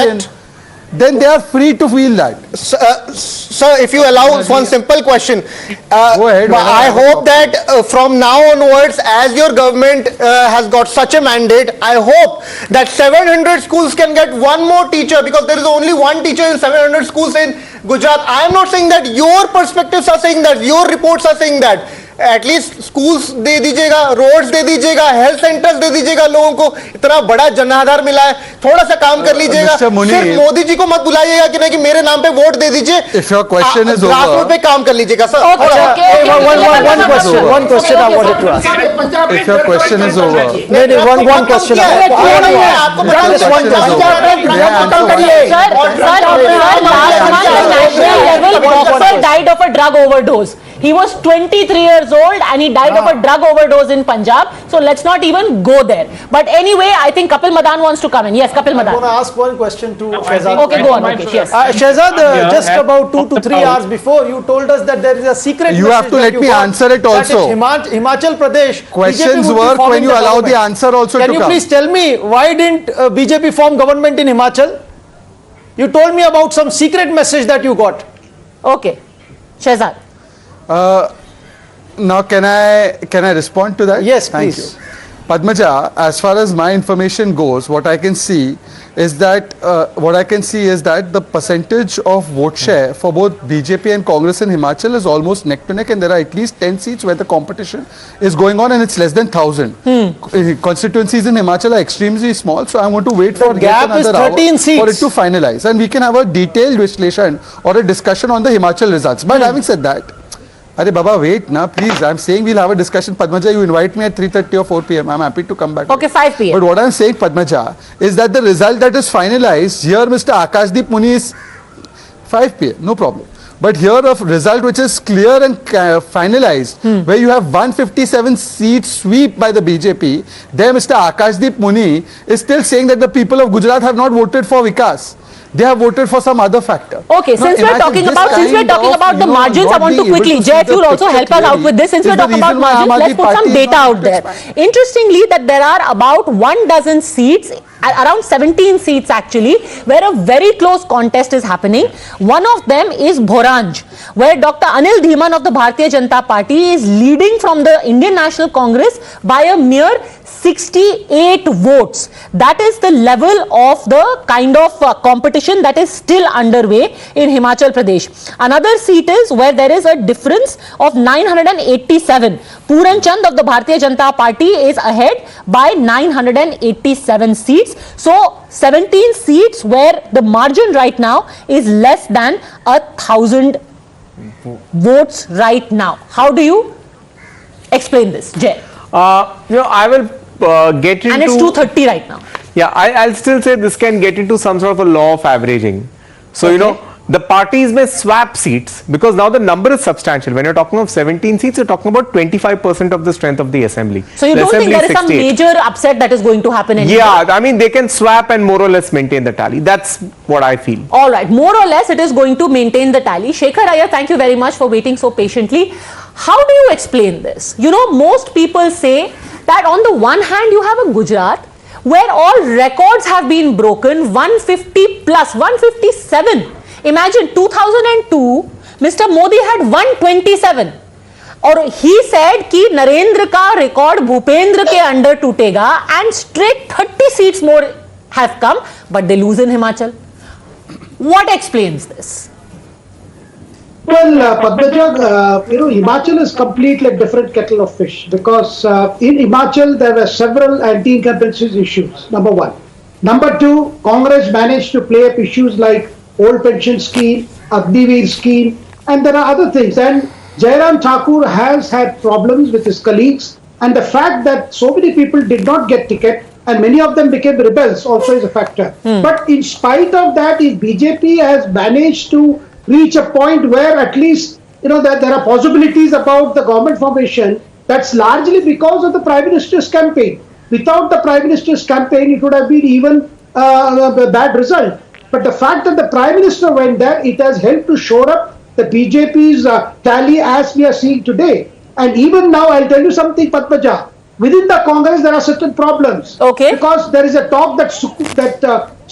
then they are free to feel that.
Sir, if you allow one simple question,
Go ahead.
I hope that from now onwards, as your government has got such a mandate, I hope that 700 schools can get one more teacher, because there is only one teacher in 700 schools in Gujarat. I am not saying that your perspectives are saying that, your reports are saying that. At least schools दे दीजिएगा, roads दे दीजिएगा, health centers दे दीजिएगा, लोगों को इतना बड़ा जनाधार मिला है, थोड़ा सा काम कर लीजिएगा, सिर्फ मोदी जी को मत बुलाइएगा कि नहीं कि मेरे नाम पे वोट दे दीजिए,
If your question is over,
grassroot पे काम कर लीजिएगा sir.
One question I wanted to ask.
If your question is over,
one question.
आपको
Just one question.
Sir died of a drug overdose. He was 23 years old and he died of a drug overdose in Punjab. So let's not even go there. But anyway, I think Kapil Madan wants to come in. Yes, Kapil Madan.
I want to ask one question to Shehzad.
Okay, go on. Okay, yes.
Shehzad, just about 2 to 3 hours before, you told us that there is a secret
you have to let me answer it also.
Himachal Pradesh.
Questions work when you allow the answer also to come.
Can you please tell me, why didn't BJP form government in Himachal? You told me about some secret message that you got.
Okay. Shehzad.
Now can I respond to that?
Yes,
Thank
please.
you. Padmaja, as far as my information goes, what I can see is that the percentage of vote share for both BJP and Congress in Himachal is almost neck to neck, and there are at least 10 seats where the competition is going on, and it's less than 1,000. Constituencies in Himachal are extremely small, so I want to wait for
gap is 13 seats
for it to finalize, and we can have a detailed vislation or a discussion on the Himachal results. But having said that, Arey Baba, wait na, please. I'm saying we'll have a discussion. Padmaja, you invite me at 3:30 or 4 p.m. I'm happy to come back.
Okay, 5 p.m.
But what I'm saying, Padmaja, is that the result that is finalized, here Mr. Akashdeep Muni is 5 p.m. No problem. But here a result which is clear and finalized, where you have 157 seats sweep by the BJP, there Mr. Akashdeep Muni is still saying that the people of Gujarat have not voted for Vikas. They have voted for some other factor.
Okay, since we're talking about the margins, I want to quickly, Jay, you'll also help us out with this. Since we're talking about margins, let's put some data out there. Interestingly, that there are about 12 seats, around 17 seats actually, where a very close contest is happening. One of them is Bhoranj, where Dr. Anil Dhiman of the Bharatiya Janata Party is leading from the Indian National Congress by a mere 68 votes. That is the level of the kind of competition that is still underway in Himachal Pradesh. Another seat is where there is a difference of 987. Puran Chand of the Bharatiya Janata Party is ahead by 987 seats. So 17 seats where the margin right now is less than 1,000 votes right now. How do you explain this, Jay?
I will get into...
And it's 230 right now.
Yeah, I'll still say this can get into some sort of a law of averaging. So,
Okay.
The parties may swap seats because now the number is substantial. When you're talking of 17 seats, you're talking about 25% of the strength of the assembly.
So you
The
don't think
assembly
there is some
68.
major upset that is going to happen anyway?
Yeah, I mean, they can swap and more or less maintain the tally. That's what I feel.
All right, more or less it is going to maintain the tally. Shekhar Iyer, thank you very much for waiting so patiently. How do you explain this? Most people say that on the one hand you have a Gujarat where all records have been broken, 150 plus, 157. Imagine 2002, Mr. Modi had 127. और he said कि नरेंद्र का record Bhupendra के under टूटेगा and straight 30 seats more have come, but they lose in Himachal. What explains this?
Well, Padmaja, Himachal is completely a different kettle of fish because in Himachal there were several anti-incumbency issues, number one. Number two, Congress managed to play up issues like old pension scheme, Aadmi scheme, and there are other things. And Jairam Thakur has had problems with his colleagues, and the fact that so many people did not get ticket and many of them became rebels also is a factor. But in spite of that, if BJP has managed to reach a point where at least that there are possibilities about the government formation, that's largely because of the Prime Minister's campaign. Without the Prime Minister's campaign, it would have been even a bad result. But the fact that the Prime Minister went there, it has helped to shore up the BJP's tally as we are seeing today. And even now, I'll tell you something, Padmaja. within the Congress there are certain problems.
Okay.
Because there is a talk that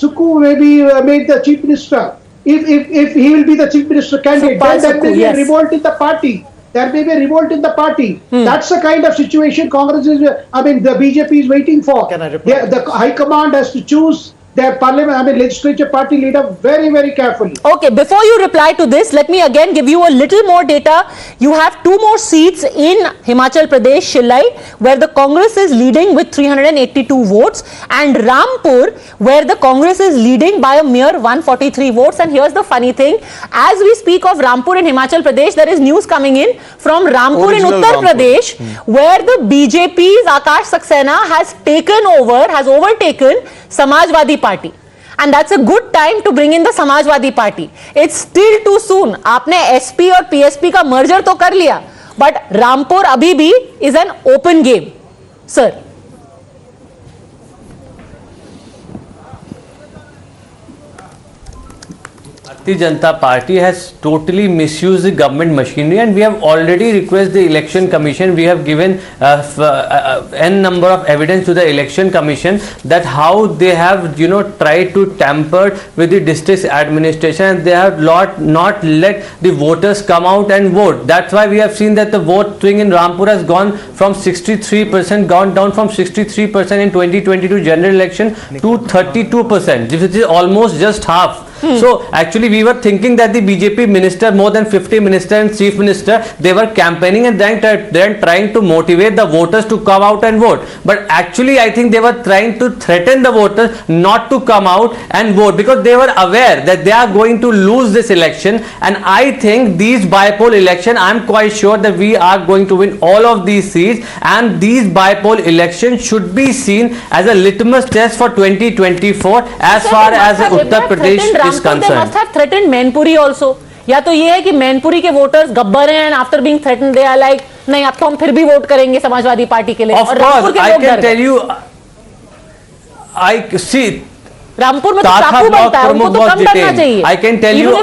Suku may be made the chief minister. If he will be the chief minister candidate, then there may be a revolt in the party. There may be a revolt in the party. That's the kind of situation Congress is, the BJP is waiting for. The High Command has to choose their parliament, legislature party leader very, very carefully.
Okay, before you reply to this, let me again give you a little more data. You have 2 more seats in Himachal Pradesh, Shillai, where the Congress is leading with 382 votes, and Rampur, where the Congress is leading by a mere 143 votes. And here's the funny thing, as we speak of Rampur in Himachal Pradesh, there is news coming in from Rampur in Uttar Pradesh, where the BJP's Akash Saxena has overtaken Samajwadi Party. And that's a good time to bring in the Samajwadi Party. It's still too soon. आपने SP और PSP का merger तो कर लिया, but Rampur अभी भी is an open game. Sir.
Bharatiya Janata Party has totally misused the government machinery, and we have already requested the Election Commission. We have given n number of evidence to the Election Commission that how they have tried to tamper with the district administration, and they have not let the voters come out and vote. That's why we have seen that the vote swing in Rampur has gone from 63%, gone down from 63% in 2022 general election to 32%. This is almost just half. So actually we were thinking that the BJP minister, more than 50 minister and chief minister, they were campaigning and then trying to motivate the voters to come out and vote. But actually I think they were trying to threaten the voters not to come out and vote, because they were aware that they are going to lose this election. And I think these by-poll election, I am quite sure that we are going to win all of these seats, and these by-poll elections should be seen as a litmus test for 2024 as far as Uttar Pradesh is concerned.
They must have threatened Mainpuri also. या तो ये है कि मैनपुरी के voters Gabbar हैं, and after being threatened they are like, नहीं अब तो हम फिर भी वोट करेंगे समाजवादी पार्टी के लिए.
Of course, I can tell you, I see.
Rampur में तो चाकू बनता है, उनको तो कम करना चाहिए.
I can tell you, a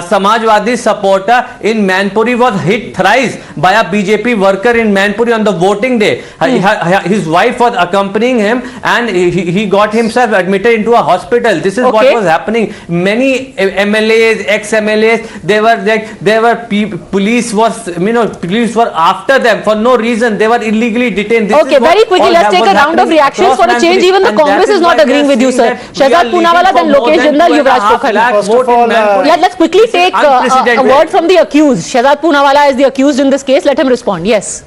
Samajwadi supporter in Mainpuri was hit thrice by a BJP worker in Mainpuri on the voting day. His wife was accompanying him, and he got himself admitted into a hospital. This is what was happening. Many MLAs, ex-MLAs, police were after them for no reason. They were illegally detained.
Okay, very quickly, let's take a round of reactions. For a change, even the Congress is not agreeing with you, sir. Shehzad Poonawala, then Lokesh Jindal, Yuvraj Pokhara.
First of all,
let's quickly take a word from the accused. Shehzad Poonawala is the accused in this case. Let him respond. Yes.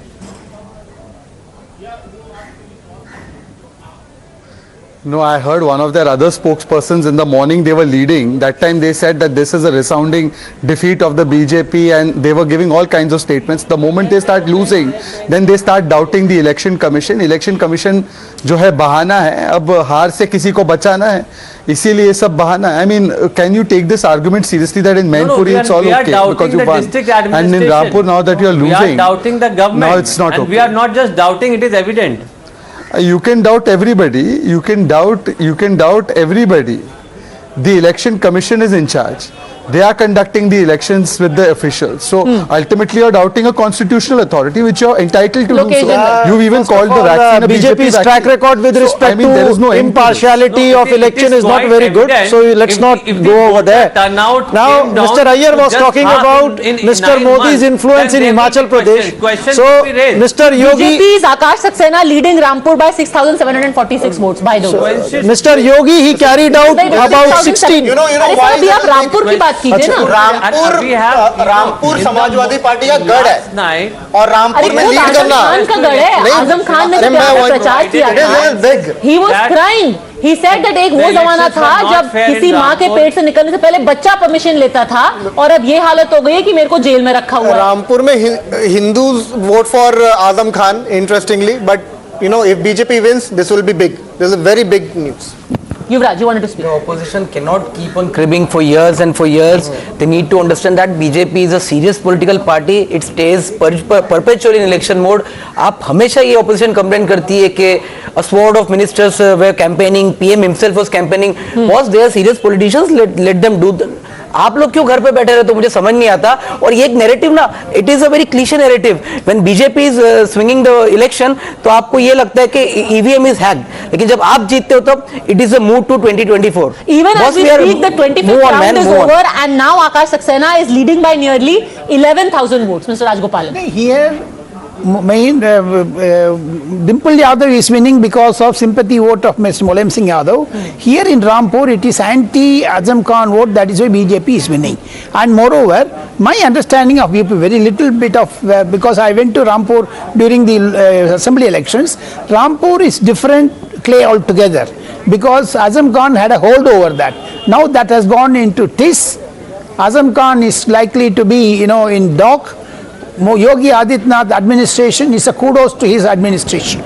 No, I heard one of their other spokespersons in the morning, they were leading. That time they said that this is a resounding defeat of the BJP, and they were giving all kinds of statements. The moment they start losing, then they start doubting the Election Commission. Election Commission जो है बहाना है, अब हार से किसी को बचाना है, इसीलिए ये सब बहाना है. I mean, can you take this argument seriously that in Mainpuri it's all okay because you won, and in Rampur now that you are losing,
we are doubting the government.
Now it's not
and
okay.
We are not just doubting; it is evident.
You can doubt everybody. You can doubt everybody. The Election Commission is in charge. They are conducting the elections with the officials. So ultimately you're doubting a constitutional authority which you're entitled to do so. You've even called the vaccine a
BJP's track record with respect to impartiality of election is not very good. So let's not go over there. Now Mr. Iyer was talking about Mr. Modi's influence in Himachal Pradesh. So Mr. Yogi,
BJP's Akash Saxena leading Rampur by 6,746 votes, by the way.
Mr. Yogi, he carried out about 16.
You know why
अभी आप रामपुर की बात कीजिए ना.
Rampur Samajwadi party का गढ़ है, और रामपुर में लीड करना
खान का गढ़ है. आजम खान ने जब यहाँ पर प्रचार किया था, he was crying. He said that एक वो जमाना था जब किसी माँ के पेट से निकलने से पहले बच्चा परमिशन लेता था, और अब ये हालत हो गई है कि मेरे को जेल में रखा हुआ है.
रामपुर में Hindus vote for Azam Khan, interestingly, but if BJP wins, this will be big. This is a very big news.
Yuvraj, you wanted to speak.
The opposition cannot keep on cribbing for years and for years. They need to understand that BJP is a serious political party. It stays perpetually in election mode. आप हमेशा ये opposition complain करती है कि a sword of ministers were campaigning, PM himself was campaigning. Was they are serious politicians? Let them do आप लोग क्यों घर पे बैठे रहे, तो मुझे समझ नहीं आता। और ये एक नैरेटिव ना, it is a very cliche narrative. When BJP is swinging the election, तो आपको ये लगता है कि ईवीएम इज हैक्ड, लेकिन जब आप जीतते हो तब it is a move to 2024।
Even as we speak, the 25th round is over, and now Akash Saxena is leading by nearly 11,000 votes. Mr. Rajgopalan.
Here, Dimple Yadav is winning because of sympathy vote of Mr. Mulayam Singh Yadav. Here in Rampur, it is anti-Azam Khan vote, that is why BJP is winning. And moreover, my understanding of BP, very little bit of, because I went to Rampur during the assembly elections, Rampur is different clay altogether, because Azam Khan had a hold over that. Now that has gone into TIS. Azam Khan is likely to be, in dock. Yogi Adityanath administration is a kudos to his administration.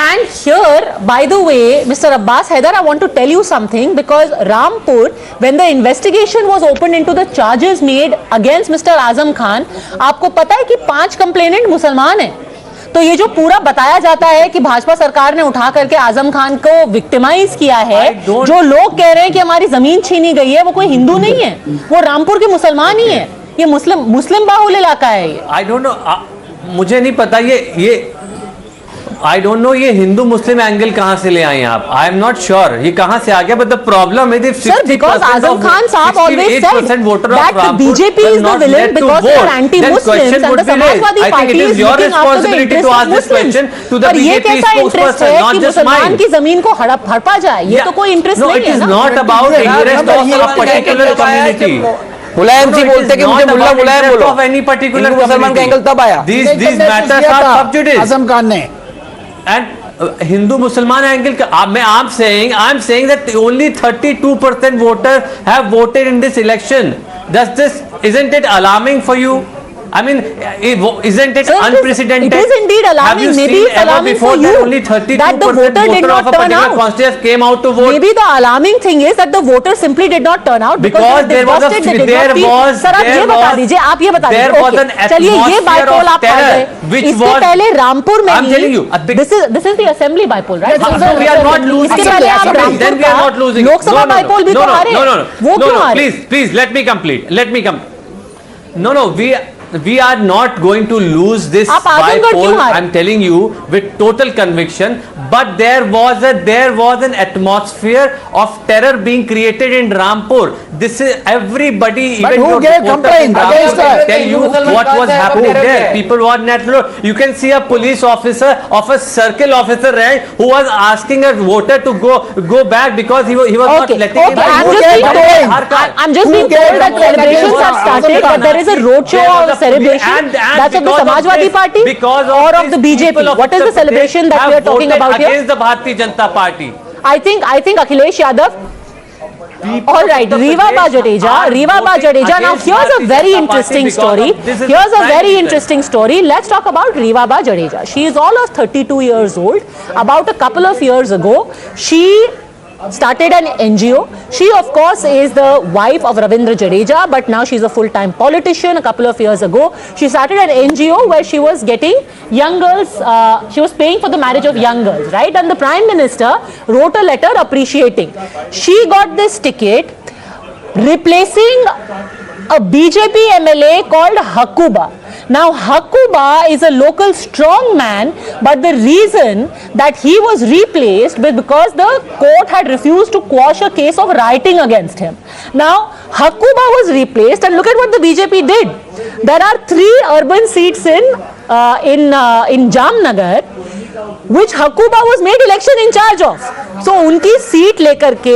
And here, by the way, Mr. Abbas Haider, I want to tell you something, because Rampur, when the investigation was opened into the charges made against Mr. Azam Khan, आपको पता है कि 5 complainant मुसलमान हैं। तो ये जो पूरा बताया जाता है कि भाजपा सरकार ने उठा करके आजम खान को विक्टिमाइज किया है, जो लोग कह रहे हैं कि हमारी जमीन छीनी गई है, वो कोई हिंदू नहीं है, वो रामपुर के मुसलमान ही है। ये मुस्लिम बाहुल इलाका है ये।
आई डोंट नो, मुझे नहीं पता ये आई डोंट नो ये हिंदू मुस्लिम एंगल कहां से ले आए आप। आई एम नॉट श्योर ये कहां से आ गया, but the problem is if
60% Azam Khan साहब always said that the BJP is the villain because they are anti-Muslims and the Samajwadi Party is looking after the interests of Muslims। और ये कैसा interest है कि मुसलमान की जमीन को हड़पा जाए, ये तो कोई इंटरेस्ट नहीं है ना।
It is not about interest of a particular community.
Mulayam ji बोलते कि मुझे मुल्ला मुलायम बोलो,
ऑफ एनी पर्टिकुलर
मुसलमान का एंगल तब आया।
These matters are sub judice।
Azam Khan ने
and Hindu Musliman angle, I'm saying that only 32% voters have voted in this election. Isn't it alarming for you? I mean, isn't it unprecedented?
It is indeed alarming. Maybe it's alarming for you
only 32%
that the voter did not turn out.
Constituents came out to vote.
Maybe the alarming thing is that the voters simply did not turn out because
there was an
चलिए ये bipole आप पढ़ गए। इससे पहले रामपुर में this is the assembly bipole, right?
We are not losing.
इसके पहले आप रामपुर का लोकसभा बाइपोल भी तो हारे। वो क्यों हारे?
Please let me complete. No, we are not going to lose this by poll. I'm telling you with total conviction. But there was an atmosphere of terror being created in Rampur. This is everybody.
But who gave complaint against her?
Tell you what was happening there. People were natural. You can see a police officer of a circle officer rank who was asking a voter to go back because he was not letting him.
I'm just being told that celebrations have started, but there is a roadshow of celebration. That's of the Samajwadi Party or of the BJP. What is the celebration that we are talking about here?
Against the Bharatiya Janata Party.
I think Akhilesh Yadav. All right, Riva Ba Jadeja. Now here's a very interesting story. Let's talk about Riva Ba Jadeja. She is all of 32 years old. About a couple of years ago, she started an NGO. She of course is the wife of Ravindra Jadeja, but now she's a full-time politician. A couple of years ago, she started an NGO where she was getting young girls, she was paying for the marriage of young girls, right? And the Prime Minister wrote a letter appreciating. She got this ticket replacing a BJP MLA called Hakuba. Now Hakuba is a local strong man, but the reason that he was replaced was because the court had refused to quash a case of rioting against him. Now Hakuba was replaced, and look at what the BJP did. There are 3 urban seats in Jamnagar which Hakuba was made election in charge of. So उनकी seat लेकर के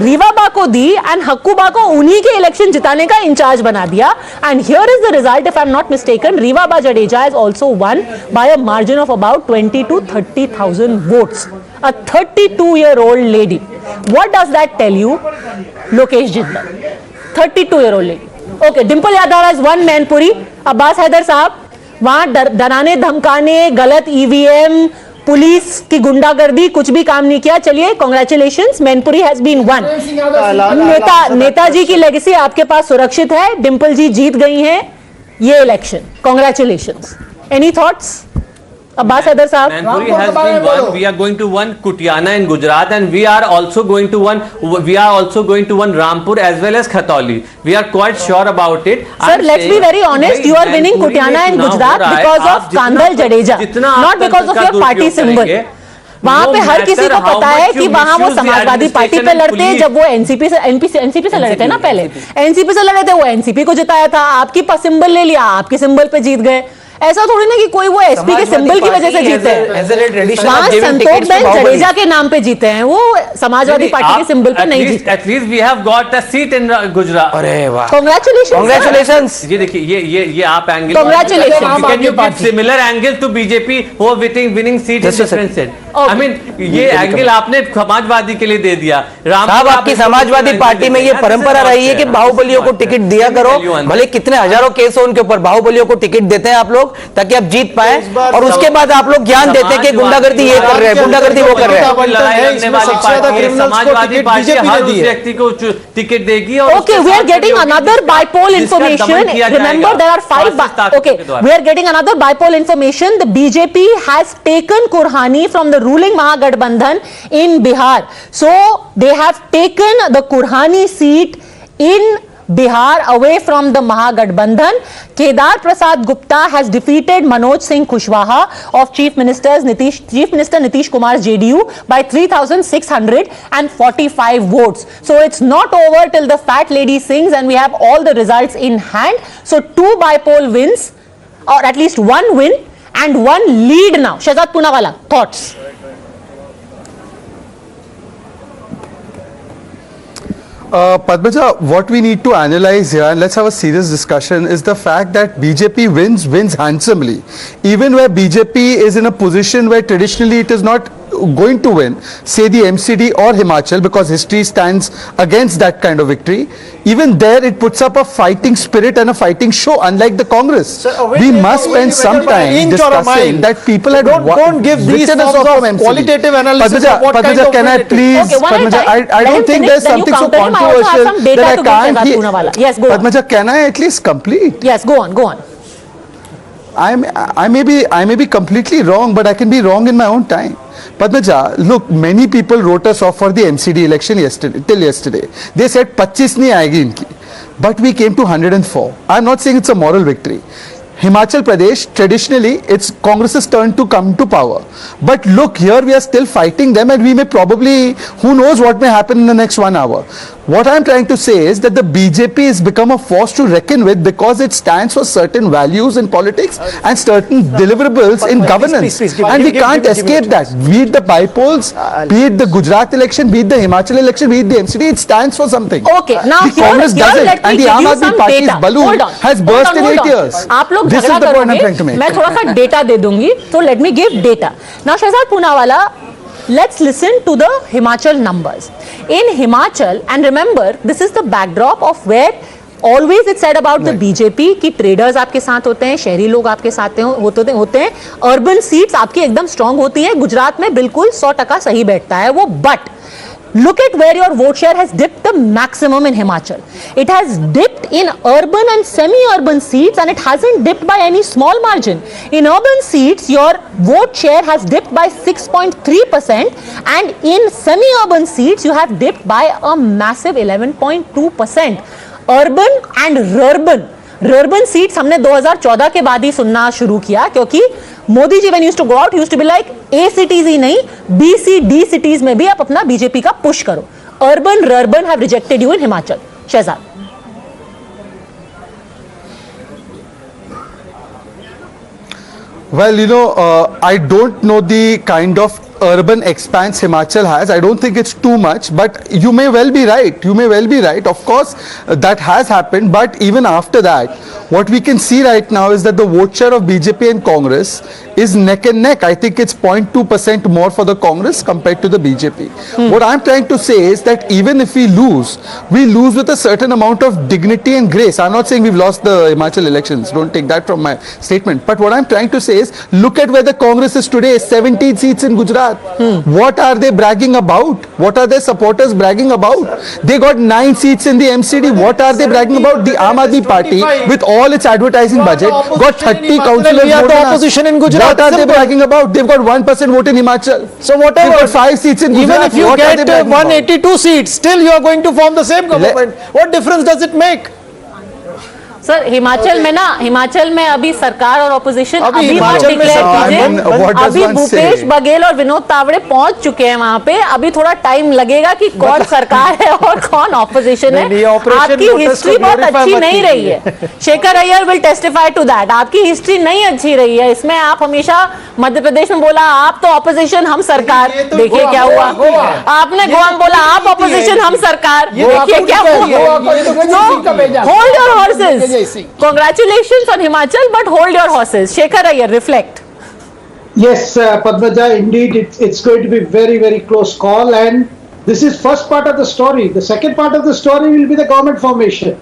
रीवा बा को दी and Hakuba को उन्हीं के election जिताने का इंचार्ज बना दिया. And here is the result, if I am not mistaken. Riva Ba Jadeja has also won by a margin of about 20 to 30,000 votes. A 32-year-old lady. What does that tell you? Lokesh Jindal, 32-year-old lady. Okay, Dimple Yadav has won Mainpuri. Abbas Haider साहब वहाँ डराने धमकाने, गलत EVM, police की गुंडागर्दी, कुछ भी काम नहीं किया. चलिए, congratulations, Mainpuri has been won. Netaji की लेगेसी आपके पास सुरक्षित है. डिंपल जी जीत गई हैं ये election. Congratulations. Any thoughts Abbas Haider Saab.
Manpuri has been won. We are going to win Kutiana in Gujarat, and we are also going to win Rampur as well as Khatoli. We are quite sure about it.
Sir, let's be very honest. You are winning Kutiana and Gujarat because of Kandal Jadeja, not because of your party symbol. वहाँ पे हर किसी को पता है कि वहाँ वो Samajwadi party पे लड़ते हैं, जब वो एनसीपी से लड़े थे ना, पहले एनसीपी से लड़े थे, वो एनसीपी को जिताया था, आपकी सिंबल ले लिया, आपके सिंबल पे जीत गए। ऐसा थोड़ी ना कि कोई वो एसपी के सिंबल की वजह से जीते हैं। वहाँ संतोष बेन जडेजा के नाम पे जीते हैं, वो समाजवादी पार्टी के सिंबल पे नहीं जीते।
At least we have got a seat in Gujarat.
अरे वाह,
Congratulations.
ये देखिए, ये आप angle,
Congratulations.
Can you give similar angle to BJP who are winning seats in different states? I mean, ये एंगल आपने समाजवादी के लिए दे दिया।
साहब, आपकी समाजवादी पार्टी में ये परंपरा रही है कि बाहुबलियों को टिकट दिया करो, भले कितने हजारों केस हो उनके ऊपर, बाहुबलियों को टिकट देते हैं आप लोग ताकि आप जीत पाए, और उसके बाद आप लोग ज्ञान देते हैं कि गुंडागर्दी ये कर रहे हैं, गुंडागर्दी वो कर रहे हैं।
समाजवादी पार्टी हर उस व्यक्ति को टिकट देगी।
Okay, we are getting another bypoll information. Remember, there are 5. Okay, we are getting another bypoll information. The BJP has taken Kurhani from the ruling Mahagathbandhan in Bihar. So they have taken the Kurhani seat in Bihar away from the Mahagathbandhan. Kedar Prasad Gupta has defeated Manoj Singh Kushwaha of Chief Minister Nitish Kumar's JDU by 3,645 votes. So it's not over till the fat lady sings, and we have all the results in hand. So 2 bypoll wins, or at least 1 win and 1 lead now. Shehzad Poonawalla, thoughts?
Padmaja, what we need to analyze here, and let's have a serious discussion, is the fact that BJP wins handsomely. Even where BJP is in a position where traditionally it is not going to win, say the MCD or Himachal, because history stands against that kind of victory, even there it puts up a fighting spirit and a fighting show, unlike the Congress. We must spend some time discussing that people had
don't give these forms of qualitative analysis of what kind of
can I please, Padmaja, I don't think there's something so controversial that I can't hear.
Yes, go on.
Padmaja, can I at least complete?
Yes, go on.
I may be completely wrong, but I can be wrong in my own time. Padmaja, look, many people wrote us off for the MCD election till yesterday. They said 25 nahi aayegi inki. But we came to 104. I'm not saying it's a moral victory. Himachal Pradesh, traditionally, it's Congress's turn to come to power. But look, here we are still fighting them, and we may probably, who knows what may happen in the next 1 hour. What I'm trying to say is that the BJP has become a force to reckon with because it stands for certain values in politics and certain deliverables in governance. And we can't escape that. Be it the bypolls, be it the Gujarat election, be it the Himachal election, be it the MCD, it stands for something.
Okay, now
the Congress doesn't, and the Aam Aadmi Party's balloon has burst in 8 years. This is the point I'm trying to make.
मैं थोड़ा सा data दे दूंगी, so let me give data. Now Shehzad Poonawalla, let's listen to the Himachal numbers. In Himachal, and remember, this is the backdrop of where always it's said about the BJP कि traders आपके साथ होते हैं, शहरी लोग आपके साथ होते हैं, urban seats आपकी एकदम strong होती हैं, गुजरात में बिल्कुल 100% सही बैठता है वो, but look at where your vote share has dipped the maximum in Himachal. It has dipped in urban and semi-urban seats, and it hasn't dipped by any small margin. In urban seats, your vote share has dipped by 6.3%, and in semi-urban seats, you have dipped by a massive 11.2%. Urban and rurban seats हमने 2014 के बाद ही सुनना शुरू किया, क्योंकि Modi ji when used to go out, used to be like A cities ही नहीं, B, C, D cities में भी आप अपना बीजेपी का पुश करो. Urban have rejected you in Himachal. Shehzad.
Well, I don't know the kind of urban expanse Himachal has. I don't think it's too much, but you may well be right. Of course, that has happened, but even after that, what we can see right now is that the vote share of BJP and Congress is neck and neck. I think it's 0.2% more for the Congress compared to the BJP. What I'm trying to say is that even if we lose with a certain amount of dignity and grace. I'm not saying we've lost the Himachal elections. Don't take that from my statement. But what I'm trying to say is, look at where the Congress is today, 17 seats in Gujarat. What are they bragging about? What are their supporters bragging about? They got 9 seats in the MCD. What are they bragging about? The Aam Aadmi Party, with all all its advertising budget, got 30 councillors.
We are the opposition in Gujarat.
What are they bragging about? They've got 1% vote in Himachal.
So whatever.
They've got 5 seats in Gujarat.
Even if you
What are they
get
bragging about?
182 seats, still you are going to form the same government. What difference does it make?
Sir Himachal में अभी सरकार और opposition अभी
हिमाचल में
declare अभी भूपेश बघेल और विनोद तावड़े पहुंच चुके हैं वहां पे. अभी थोड़ा टाइम लगेगा कि कौन सरकार है और कौन ऑपोजिशन है. आपकी हिस्ट्री बहुत अच्छी नहीं रही है. Shekhar Iyer will testify to that. आपकी हिस्ट्री नहीं अच्छी रही है. इसमें आप हमेशा मध्य प्रदेश में बोला आप तो ऑपोजिशन हम सरकार. देखिए क्या हुआ. आपने गोवा में बोला आप ऑपोजिशन हम सरकार. देखिए क्या हुआ. Hold your horses. Congratulations on Himachal, but hold your horses. Shekhar Ayyar, reflect.
Yes, Padmaja, indeed, it's going to be very, very close call, and this is first part of the story. The second part of the story will be the government formation.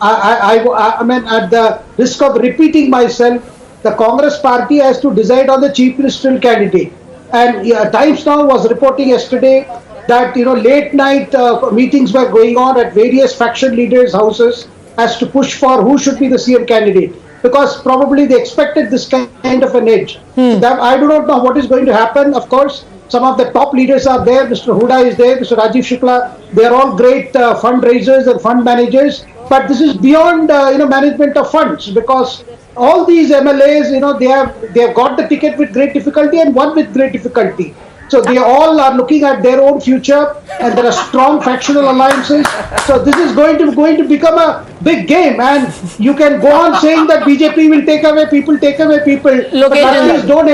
I mean, at the risk of repeating myself, the Congress party has to decide on the chief ministerial candidate. And Times Now was reporting yesterday that late night meetings were going on at various faction leaders' houses as to push for who should be the CM candidate, because probably they expected this kind of an edge. I do not know what is going to happen. Of course, some of the top leaders are there. Mr. Huda is there, Mr. Rajiv Shukla. They are all great fundraisers and fund managers. But this is beyond management of funds, because all these MLAs, they have got the ticket with great difficulty and won with great difficulty. So they all are looking at their own future, and there are strong factional alliances. So this is going to become a big game, and you can go on saying that BJP will take away people.
Look,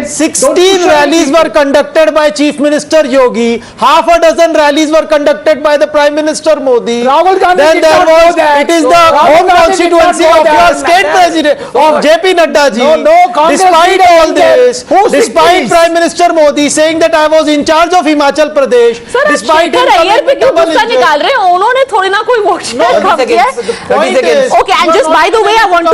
16 rallies were conducted by Chief Minister Yogi. Half a dozen rallies were conducted by the Prime Minister Modi.
Rahul Gandhi
then
did
there
not
was
go there.
it is
No,
the
Rahul
home
Gandhi did not
constituency
go
of
there.
your state president of JP Nadda ji.
No, Congress
despite
leader
all
went there.
this,
Who's
despite
this?
Prime Minister Modi saying that I was in charge of Himachal Pradesh,
sir
despite
Shekhar Iyer पे क्यों गुस्सा निकाल रहे हैं? उन्होंने थोड़ी ना कोई वोट शेयर कम किया है. Okay, and just by the way, I want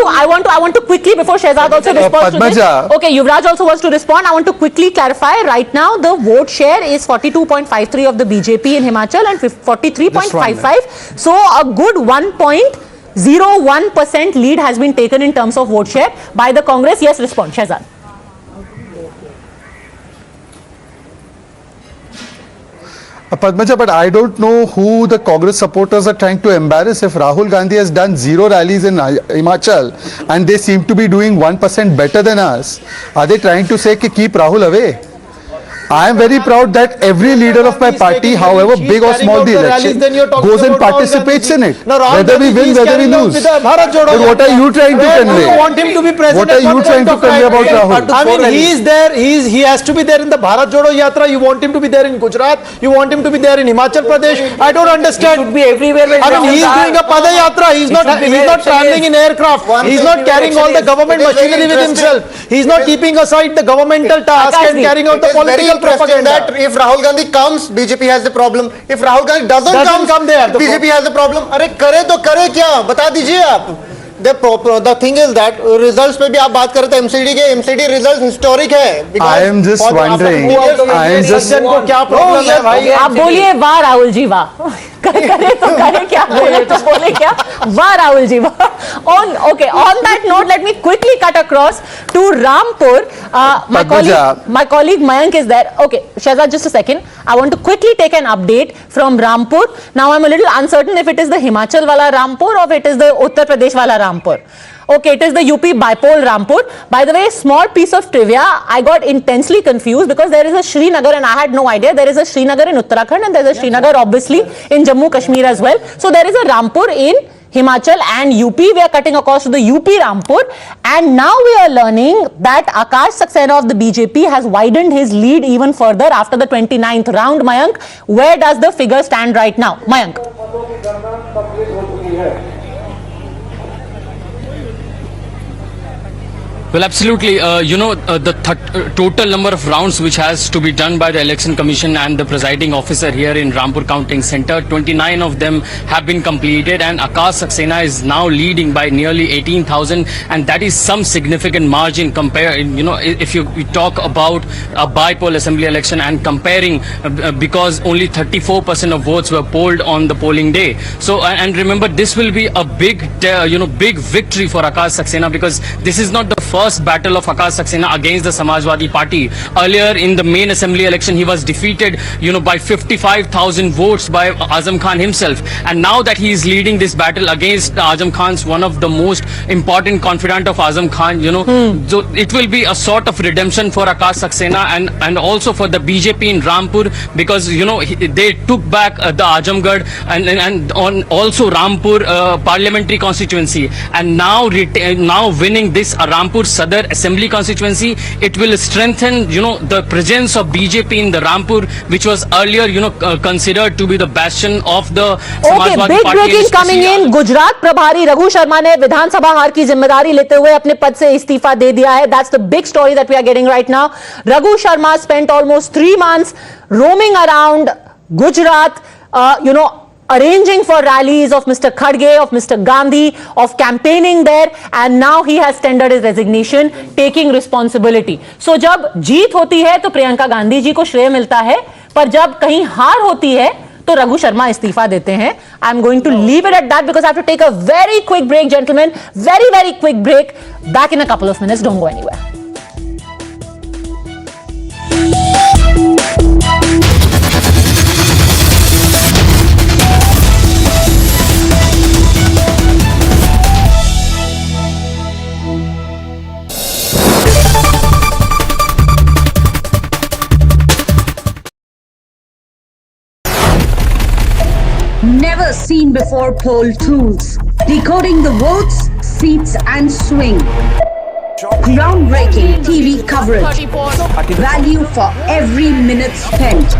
to quickly, before Shehzad also responds to this. Okay, Yuvraj also wants to respond. I want to quickly clarify. Right now, the vote share is 42.53 of the BJP in Himachal and 43.55. So a good 1.01% lead has been taken in terms of vote share by the Congress. Yes, respond, Shehzad.
Padmaja, but I don't know who the Congress supporters are trying to embarrass. If Rahul Gandhi has done 0 rallies in Himachal and they seem to be doing 1% better than us, are they trying to say, keep Rahul away? I am very proud that every leader of my party, however big or small the election, goes and participates in it. Whether we win, whether we lose. But what are you trying to convey?
You want him to be president?
What are you trying to convey about Rahul?
I mean, he is there. He has to be there in the Bharat Jodo Yatra. You want him to be there in Gujarat. You want him to be there in Himachal Pradesh. I don't understand.
He should be everywhere.
I mean, he is doing a Pada Yatra. He's not traveling in aircraft. He's not carrying all the government machinery with himself. He's not keeping aside the governmental task and carrying out the political propaganda.
If Rahul Gandhi comes, BJP has the problem. If Rahul Gandhi doesn't come there, BJP has the problem. अरे करे तो करे क्या? बता दीजिए आप. The thing is that results पे भी आप बात करते हैं MCD results historic है.
I am just wondering. I am just.
क्या problem है भाई?
आप बोलिए वाह राहुल जी वाह. करे तो करे क्या, बोले तो बोले क्या. वाह राहुल जी वाह. On that note, let me quickly cut across to Rampur. My colleague Mayank is there. Okay, Shehzad, just a second. I want to quickly take an update from Rampur. Now I'm a little uncertain if it is the Himachal wala Rampur or if it is the Uttar Pradesh wala Rampur. Okay, it is the UP bipole Rampur. By the way, small piece of trivia, I got intensely confused because there is a Srinagar and I had no idea. There is a Srinagar in Uttarakhand and there is a Srinagar obviously in Jammu Kashmir as well. So there is a Rampur in Himachal and UP. We are cutting across to the UP Rampur, and now we are learning that Akash Saxena of the BJP has widened his lead even further after the 29th round. Mayank, where does the figure stand right now? Mayank.
Well, absolutely. The total number of rounds which has to be done by the Election Commission and the presiding officer here in Rampur Counting Centre, 29 of them have been completed, and Akash Saxena is now leading by nearly 18,000, and that is some significant margin if we talk about a by-poll assembly election and comparing because only 34% of votes were polled on the polling day. So, and remember, this will be a big victory for Akash Saxena, because this is not the first battle of Akash Saxena against the Samajwadi Party. Earlier in the main assembly election, he was defeated, by 55,000 votes by Azam Khan himself. And now that he is leading this battle against Azam Khan's one of the most important confidant of Azam Khan, so it will be a sort of redemption for Akash Saxena and also for the BJP in Rampur, because they took back the Azamgarh and on also Rampur parliamentary constituency, and now winning this Rampur Sadar Assembly constituency, it will strengthen the presence of BJP in the Rampur, which was earlier considered to be the bastion of the Samajwadi
big
Party.
breaking coming in. Gujarat प्रभारी रघु शर्मा ने विधानसभा हार की जिम्मेदारी लेते हुए अपने पद से इस्तीफा दे दिया है. That's the big story that we are getting right now. Raghu Sharma spent almost 3 months roaming around Gujarat, arranging for rallies of Mr. Khadge, of Mr. Gandhi, of campaigning there, and now he has tendered his resignation, taking responsibility. So जब जीत होती है तो प्रियंका गांधी जी को श्रेय मिलता है, पर जब कहीं हार होती है तो रघु शर्मा इस्तीफा देते हैं. I am going to leave it at that because I have to take a very quick break, gentlemen. Very, very quick break. Back in a couple of minutes. Don't go anywhere.
Never seen before poll tools. Decoding the votes, seats and swing. Groundbreaking TV coverage. Value for every minute spent.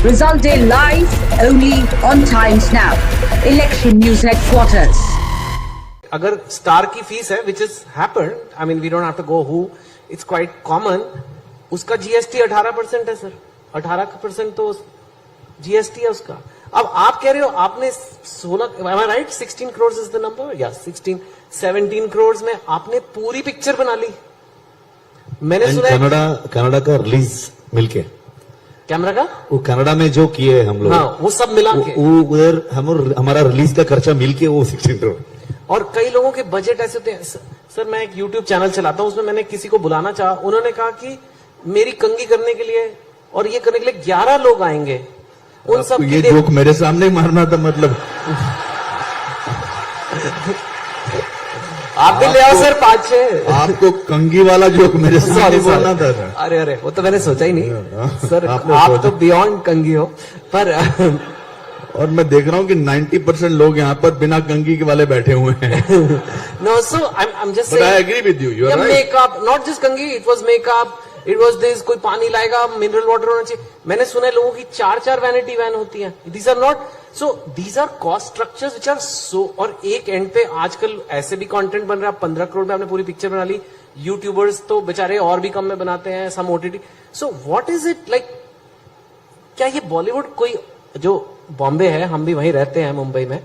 Result day live only on Times Now. Election News Headquarters.
अगर star की fees है, which is happened, I mean we don't have to go who, it's quite common. उसका GST 18% है sir. 18% तो GST है उसका. अब आप कह रहे हो आपने 16, am I right? 16 crores is the number? Yeah, 17 crores में आपने पूरी पिक्चर बना ली. मैंने सुना
कनाडा का रिलीज मिलके
कैमरा का
वो कनाडा में जो किए हम लोग,
हाँ, वो सब मिला के
उधर हमारा रिलीज का खर्चा मिलके वो 16 करोड़.
और कई लोगों के बजट ऐसे होते हैं. सर मैं एक YouTube चैनल चलाता हूं, उसमें मैंने किसी को बुलाना चाहा, उन्होंने कहा कि मेरी कंगी करने के लिए और ये करने के लिए 11 लोग आएंगे. उन सब
ये जोक मेरे सामने मारना था, मतलब
आप भी ले आओ सर 5-6.
आपको कंगी वाला जोक मेरे सामने बोलना था.
अरे वो तो मैंने सोचा ही नहीं सर. आप तो बियॉन्ड कंगी हो. पर
और मैं देख रहा हूँ कि 90% लोग यहाँ पर बिना कंगी के वाले बैठे हुए हैं.
No, so I am just
I agree with you.
Makeup, not just कंगी, it was makeup, it was this. कोई पानी लाएगा, मिनरल वाटर होना चाहिए. मैंने सुना है लोगों की 4-4 वैनिटी वैन होती है. These are not, so these are cost structures which are so. और एक एंड पे आजकल ऐसे भी कंटेंट बन रहा है. 15 करोड़ में आपने पूरी पिक्चर बना ली. यूट्यूबर्स तो बेचारे और भी कम में बनाते हैं, some OTT. So what is it like? क्या ये बॉलीवुड कोई, जो बॉम्बे है, हम भी वहीं रहते हैं मुंबई में,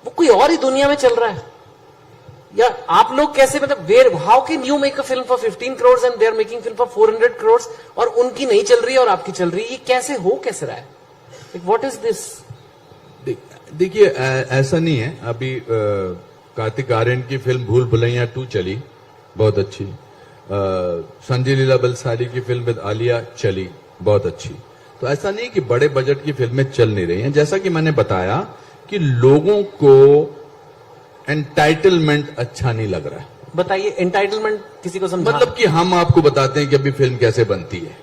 वो कोई और ही दुनिया में चल रहा है? या आप लोग कैसे, मतलब where, how can you make a film for 15 crore and they are making film for 400 crore और उनकी नहीं चल रही है और आपकी चल रही है? ये कैसे कैसे रहा है? What is this?
देखिए ऐसा नहीं है. अभी कार्तिक आर्यन की फिल्म भूल भुलैया 2 चली, बहुत अच्छी. संजय लीला बंसाली की फिल्म विद आलिया चली, बहुत अच्छी. तो ऐसा नहीं कि बड़े बजट की फिल्में चल नहीं रही हैं. जैसा कि मैंने बताया कि लोगों को एंटाइटलमेंट अच्छा नहीं लग रहा है.
बताइए एंटाइटलमेंट किसी को समझा?
मतलब कि हम आपको बताते हैं कि अभी फिल्म कैसे बनती है,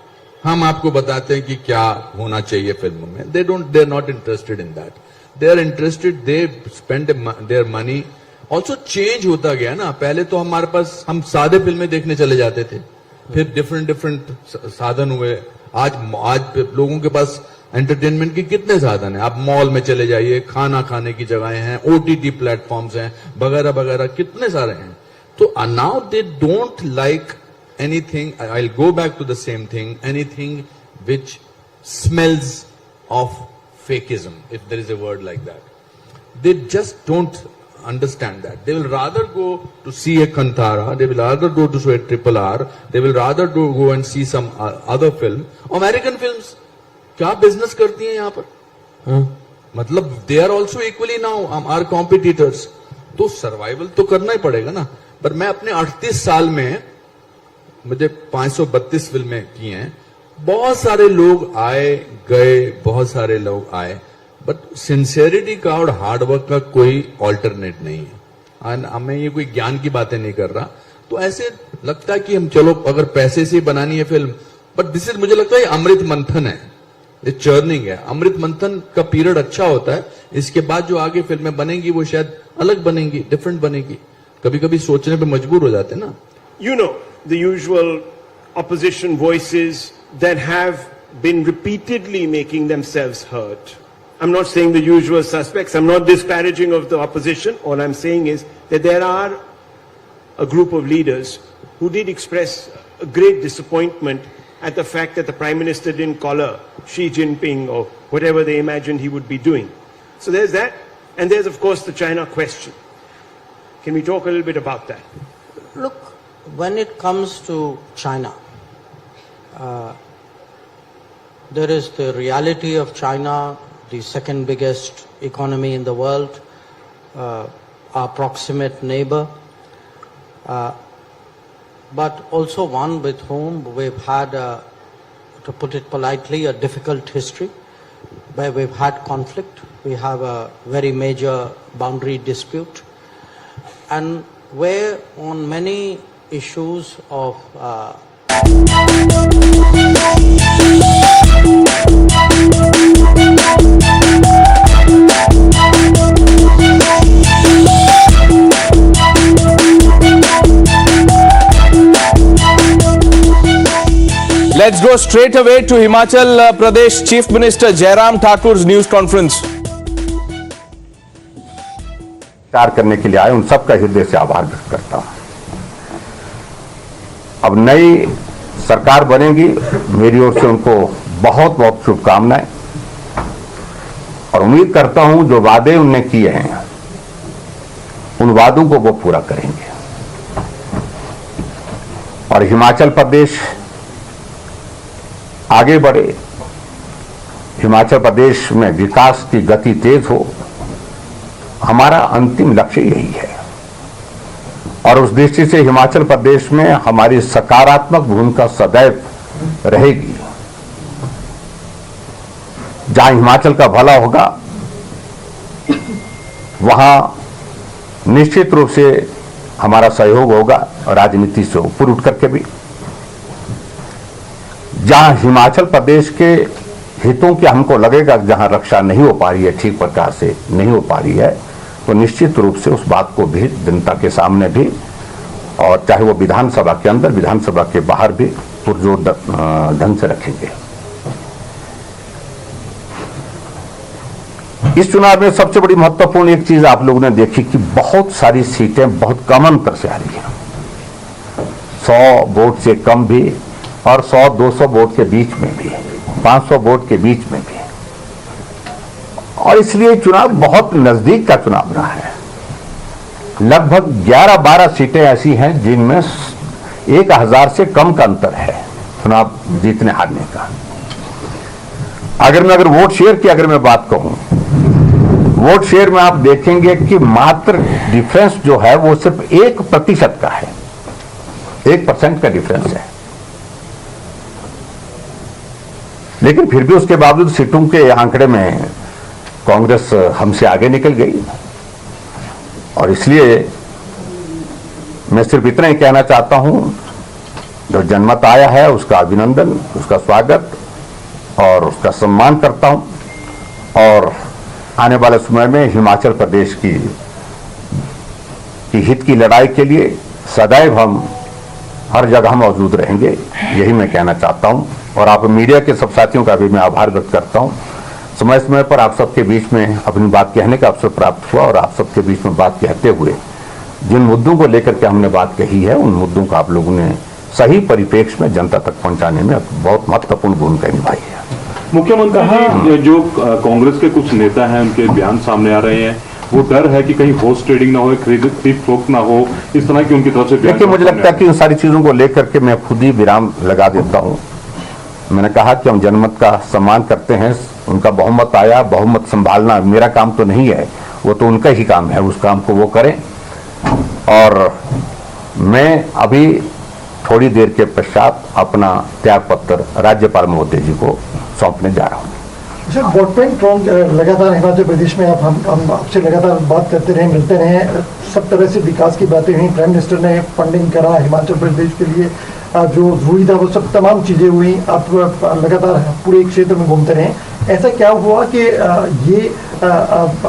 हम आपको बताते हैं कि क्या होना चाहिए फिल्म में. They are not interested in that. They are interested, they spend their money. Also change होता गया ना. पहले तो हमारे पास, हम सादे फिल्में देखने चले जाते थे, फिर डिफरेंट साधन हुए. आज लोगों के पास एंटरटेनमेंट के कितने साधन हैं. आप मॉल में चले जाइए, खाना खाने की जगहें हैं, ओटीटी प्लेटफॉर्म्स हैं, वगैरह वगैरह, कितने सारे हैं. So now they don't like anything. I'll go back to the same thing. Anything which smells of fakeism, if there is a word like that. They just don't understand that. They will rather go to see a Kantara, they will rather go to see a Triple R, they will rather go and see some other film. American films, क्या business करती हैं यहाँ पर? मतलब they are also equally now our competitors. तो survival तो करना ही पड़ेगा ना. पर मैं अपने 38 साल में मुझे 532 फिल्में की हैं. बहुत सारे लोग आए गए, बहुत सारे लोग आए, बट सिंसियरिटी का और हार्डवर्क का कोई ऑल्टरनेट नहीं है. मैं ये कोई ज्ञान की बातें नहीं कर रहा. तो ऐसे लगता है कि हम चलो अगर पैसे से बनानी है फिल्म, बट दिस इज मुझे लगता है अमृत मंथन है, ये चर्निंग है. अमृत मंथन का पीरियड अच्छा होता है. इसके बाद जो आगे फिल्में बनेंगी वो शायद अलग बनेंगी, डिफरेंट बनेगी. कभी कभी सोचने पे मजबूर हो जाते ना.
You know, the usual opposition voices that have been repeatedly making themselves heard. I'm not saying the usual suspects. I'm not disparaging of the opposition. All I'm saying is that there are a group of leaders who did express a great disappointment at the fact that the Prime Minister didn't collar Xi Jinping or whatever they imagined he would be doing. So there's that. And there's, of course, the China question. Can we talk a little bit about that?
Look, when it comes to China, there is the reality of China, the second biggest economy in the world, our proximate neighbor, but also one with whom we've had, to put it politely, a difficult history, where we've had conflict. We have a very major boundary dispute, and where on many issues of
Let's go straight away to Himachal Pradesh Chief Minister Jairam Thakur's news conference.
कार्य करने के लिए आए उन सबका हृदय से आभार व्यक्त करता हूं. अब नई सरकार बनेगी, मेरी ओर से उनको बहुत बहुत शुभकामनाएं, और उम्मीद करता हूं जो वादे उनने किए हैं उन वादों को वो पूरा करेंगे. और हिमाचल प्रदेश आगे बढ़े, हिमाचल प्रदेश में विकास की गति तेज हो, हमारा अंतिम लक्ष्य यही है. और उस दृष्टि से हिमाचल प्रदेश में हमारी सकारात्मक भूमिका सदैव रहेगी. जहां हिमाचल का भला होगा वहां निश्चित रूप से हमारा सहयोग होगा, राजनीति से ऊपर उठ करके भी. जहां हिमाचल प्रदेश के हितों की हमको लगेगा जहां रक्षा नहीं हो पा रही है, ठीक प्रकार से नहीं हो पा रही है, तो निश्चित रूप से उस बात को भी जनता के सामने भी, और चाहे वो विधानसभा के अंदर विधानसभा के बाहर भी पुरजोर ढंग से रखेंगे. इस चुनाव में सबसे बड़ी महत्वपूर्ण एक चीज आप लोगों ने देखी कि बहुत सारी सीटें बहुत कम अंतर से आ रही हैं. 100 वोट से कम भी, और 100-200 वोट के बीच में भी, 500 वोट के बीच में भी. और इसलिए चुनाव बहुत नजदीक का चुनाव रहा है. लगभग 11-12 सीटें ऐसी हैं जिनमें 1000 से कम का अंतर है चुनाव जीतने हारने का. अगर वोट शेयर की अगर मैं बात कहूं, वोट शेयर में आप देखेंगे कि मात्र डिफरेंस जो है वो सिर्फ 1% का है. 1% का डिफरेंस है. लेकिन फिर भी उसके बावजूद सीटों के आंकड़े में कांग्रेस हमसे आगे निकल गई. और इसलिए मैं सिर्फ इतना ही कहना चाहता हूं, जो जनमत आया है उसका अभिनंदन, उसका स्वागत और उसका सम्मान करता हूं. और आने वाले समय में हिमाचल प्रदेश की हित की लड़ाई के लिए सदैव हम हर जगह मौजूद रहेंगे, यही मैं कहना चाहता हूं. और आप मीडिया के सब साथियों का भी मैं आभार व्यक्त करता हूं. समय समय पर आप सबके बीच में अपनी बात कहने का अवसर प्राप्त हुआ, और आप सबके बीच में बात कहते हुए जिन मुद्दों को लेकर के हमने बात कही है, उन मुद्दों को आप लोगों ने सही परिप्रेक्ष्य में जनता तक पहुंचाने में बहुत महत्वपूर्ण भूमिका निभाई है।
मुख्यमंत्री जी, जो कांग्रेस के कुछ नेता हैं, उनके बयान सामने आ रहे हैं, वो डर है कि कहीं हॉर्स ट्रेडिंग ना हो, खरीद फरोख्त ना हो, इस तरह की उनकी तरफ से।
देखिए, मुझे लगता है कि इन सारी चीजों को लेकर के मैं खुद ही विराम लगा देता हूं। मैंने कहा कि हम जनमत का सम्मान करते हैं, उनका बहुमत आया, बहुमत संभालना मेरा काम तो नहीं है, वो तो उनका ही काम है, उस काम को वो करें। और मैं अभी थोड़ी देर के पश्चात अपना त्याग पत्र राज्यपाल महोदय जी को सौंपने जा रहा हूँ।
सर, वोट बैंक रॉन्ग लगातार हिमाचल प्रदेश में हम आपसे लगातार बात करते रहे, मिलते रहे, सब तरह से विकास की बातें हुई, प्राइम मिनिस्टर ने फंडिंग करा हिमाचल प्रदेश के लिए, जो जरूरी था वो सब तमाम चीज़ें हुई। आप लगातार पूरे क्षेत्र में घूमते रहे, ऐसा क्या हुआ कि ये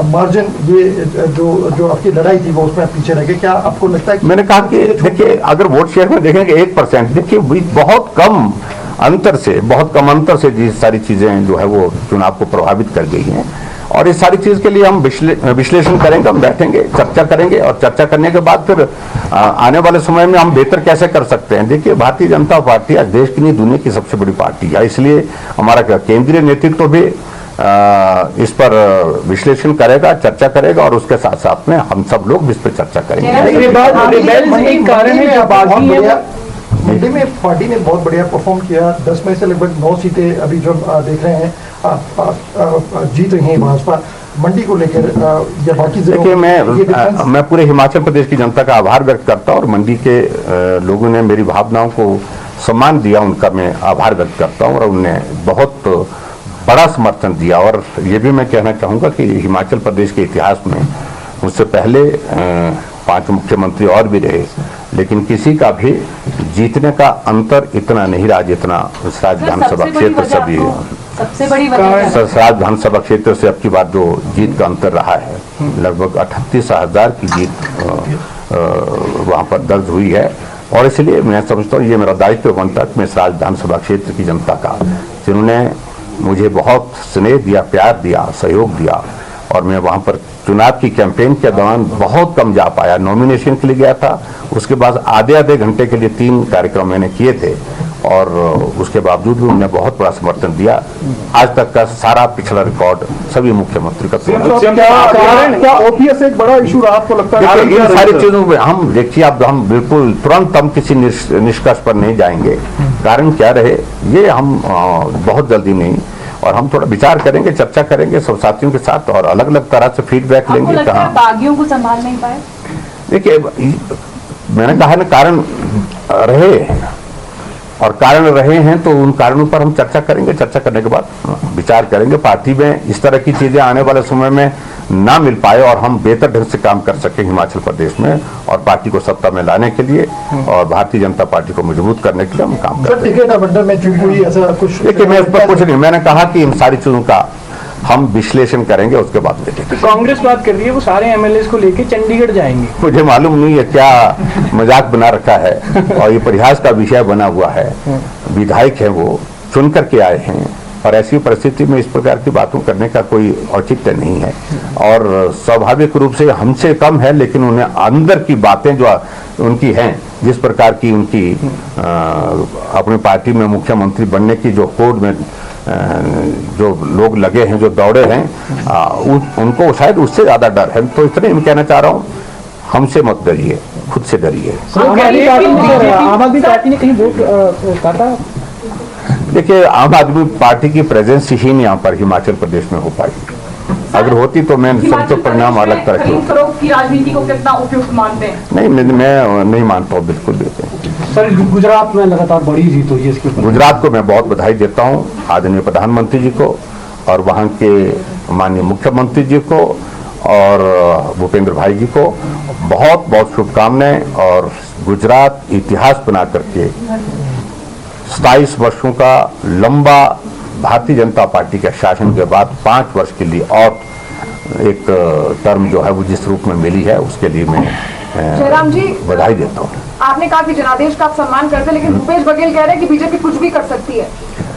मार्जिन, ये जो आपकी लड़ाई थी वो उसमें पीछे रह गए? क्या आपको लगता है कि
मैंने कहा कि देखिए, अगर वोट शेयर में देखेंगे 1%, देखिए बहुत कम अंतर से ये सारी चीजें जो है वो चुनाव को प्रभावित कर गई हैं। और इस सारी चीज के लिए हम विश्लेषण करेंगे, हम बैठेंगे, चर्चा करेंगे, और चर्चा करने के बाद फिर आने वाले समय में हम बेहतर कैसे कर सकते हैं। देखिए, भारतीय जनता पार्टी आज देश की नहीं, दुनिया की सबसे बड़ी पार्टी है, इसलिए हमारा केंद्रीय नेतृत्व भी इस पर विश्लेषण करेगा, चर्चा करेगा, और उसके साथ साथ में हम सब लोग भी इस पर चर्चा करेंगे।
मंडी में पार्टी ने बहुत बढ़िया परफॉर्म किया, 10 में से लगभग 9 सीटें अभी जो देख रहे हैं जीत रही हैं भाजपा। मंडी को लेकर या बाकी
देखिए, मैं पूरे हिमाचल प्रदेश की जनता का आभार व्यक्त करता हूं, और मंडी के लोगों ने मेरी भावनाओं को सम्मान दिया, उनका मैं आभार व्यक्त करता हूं, और उन्होंने बहुत बड़ा समर्थन दिया। और ये भी मैं कहना चाहूँगा कि हिमाचल प्रदेश के इतिहास में मुझसे पहले 5 मुख्यमंत्री और भी रहे, लेकिन किसी का भी जीतने का अंतर इतना नहीं रहा जितना सराज विधानसभा क्षेत्र से भी,
सबसे बड़ी वजह
सराज विधानसभा क्षेत्र से अब की बार जो जीत का अंतर रहा है, लगभग 38,000 की जीत वहाँ पर दर्ज हुई है। और इसलिए मैं समझता हूँ ये मेरा दायित्व बनता है कि मैं सराज विधानसभा क्षेत्र की जनता का, जिन्होंने मुझे बहुत स्नेह दिया, प्यार दिया, सहयोग दिया, और मैं वहाँ पर चुनाव की कैंपेन के दौरान बहुत कम जा पाया। नॉमिनेशन के लिए गया था, उसके बाद आधे घंटे के लिए 3 कार्यक्रम मैंने किए थे, और उसके बावजूद भी उन्होंने बहुत बड़ा समर्थन दिया। आज तक का सारा पिछला रिकॉर्ड सभी मुख्यमंत्री का
क्या ओपीएस एक बड़ा इशू रहा आपको लगता है?
इन सारी चीजों में हम देखिए, अब हम बिल्कुल तुरंत हम किसी निष्कर्ष पर नहीं जाएंगे। कारण क्या रहे ये हम बहुत जल्दी नहीं, और हम थोड़ा विचार करेंगे, चर्चा करेंगे सब साथियों के साथ, और अलग अलग तरह से फीडबैक लेंगे।
कहाँ बागियों को संभाल नहीं पाए?
देखिए, मैंने कहा ना, कारण रहे, और कारण रहे हैं तो उन कारणों पर हम चर्चा करेंगे, चर्चा करने के बाद विचार करेंगे। पार्टी में इस तरह की चीजें आने वाले समय में ना मिल पाए, और हम बेहतर ढंग से काम कर सकें हिमाचल प्रदेश में, और पार्टी को सत्ता में लाने के लिए और भारतीय जनता पार्टी को मजबूत करने के लिए हम काम कर रहे हैं। देखिए, मैं इस पर कुछ नहीं, मैंने कहा कि इन सारी चीजों का हम विश्लेषण करेंगे, उसके बाद देखेंगे।
कांग्रेस बात कर रही है वो सारे एमएलए को लेके चंडीगढ़ जाएंगे।
मुझे मालूम नहीं है क्या मजाक बना रखा है, और ये परिहास का विषय बना हुआ है। विधायक है, वो चुन करके आए हैं, और ऐसी परिस्थिति में इस प्रकार की बातों करने का कोई औचित्य नहीं है। और स्वाभाविक रूप से हमसे कम है, लेकिन उन्हें अंदर की बातें जो उनकी हैं, जिस प्रकार की उनकी अपनी पार्टी में मुख्यमंत्री बनने की जो होड़ में जो लोग लगे हैं, जो दौड़े हैं, उनको शायद उससे ज्यादा डर है। तो इसलिए मैं कहना चाह रहा हूँ, हमसे मत डरिए, खुद से डरिए।
आम आदमी पार्टी ने कहीं वोट काटा?
देखिए, आम आदमी पार्टी की प्रेजेंस ही नहीं यहाँ पर हिमाचल प्रदेश में हो पाई। अगर होती तो मैं सबसे परिणाम अलग तरह
की राजनीति को कितना उपयुक्त मानते हैं?
नहीं, मैं नहीं मानता हूँ बिल्कुल भी।
सर, गुजरात में लगातार बड़ी जीत हुई है, इसके ऊपर
गुजरात को मैं बहुत बधाई देता हूँ, आदरणीय प्रधानमंत्री जी को, और वहाँ के माननीय मुख्यमंत्री जी को, और भूपेंद्र भाई जी को बहुत बहुत शुभकामनाएं। और गुजरात इतिहास बना करके 27 वर्षों का लंबा भारतीय जनता पार्टी के शासन के बाद 5 वर्ष के लिए और एक टर्म जो है वो जिस रूप में मिली है, उसके लिए मैं
जयराम जी
बधाई देता हूँ।
आपने कहा कि जनादेश का आप सम्मान करते हैं, लेकिन भूपेश बघेल कह रहे हैं कि बीजेपी कुछ भी कर सकती है।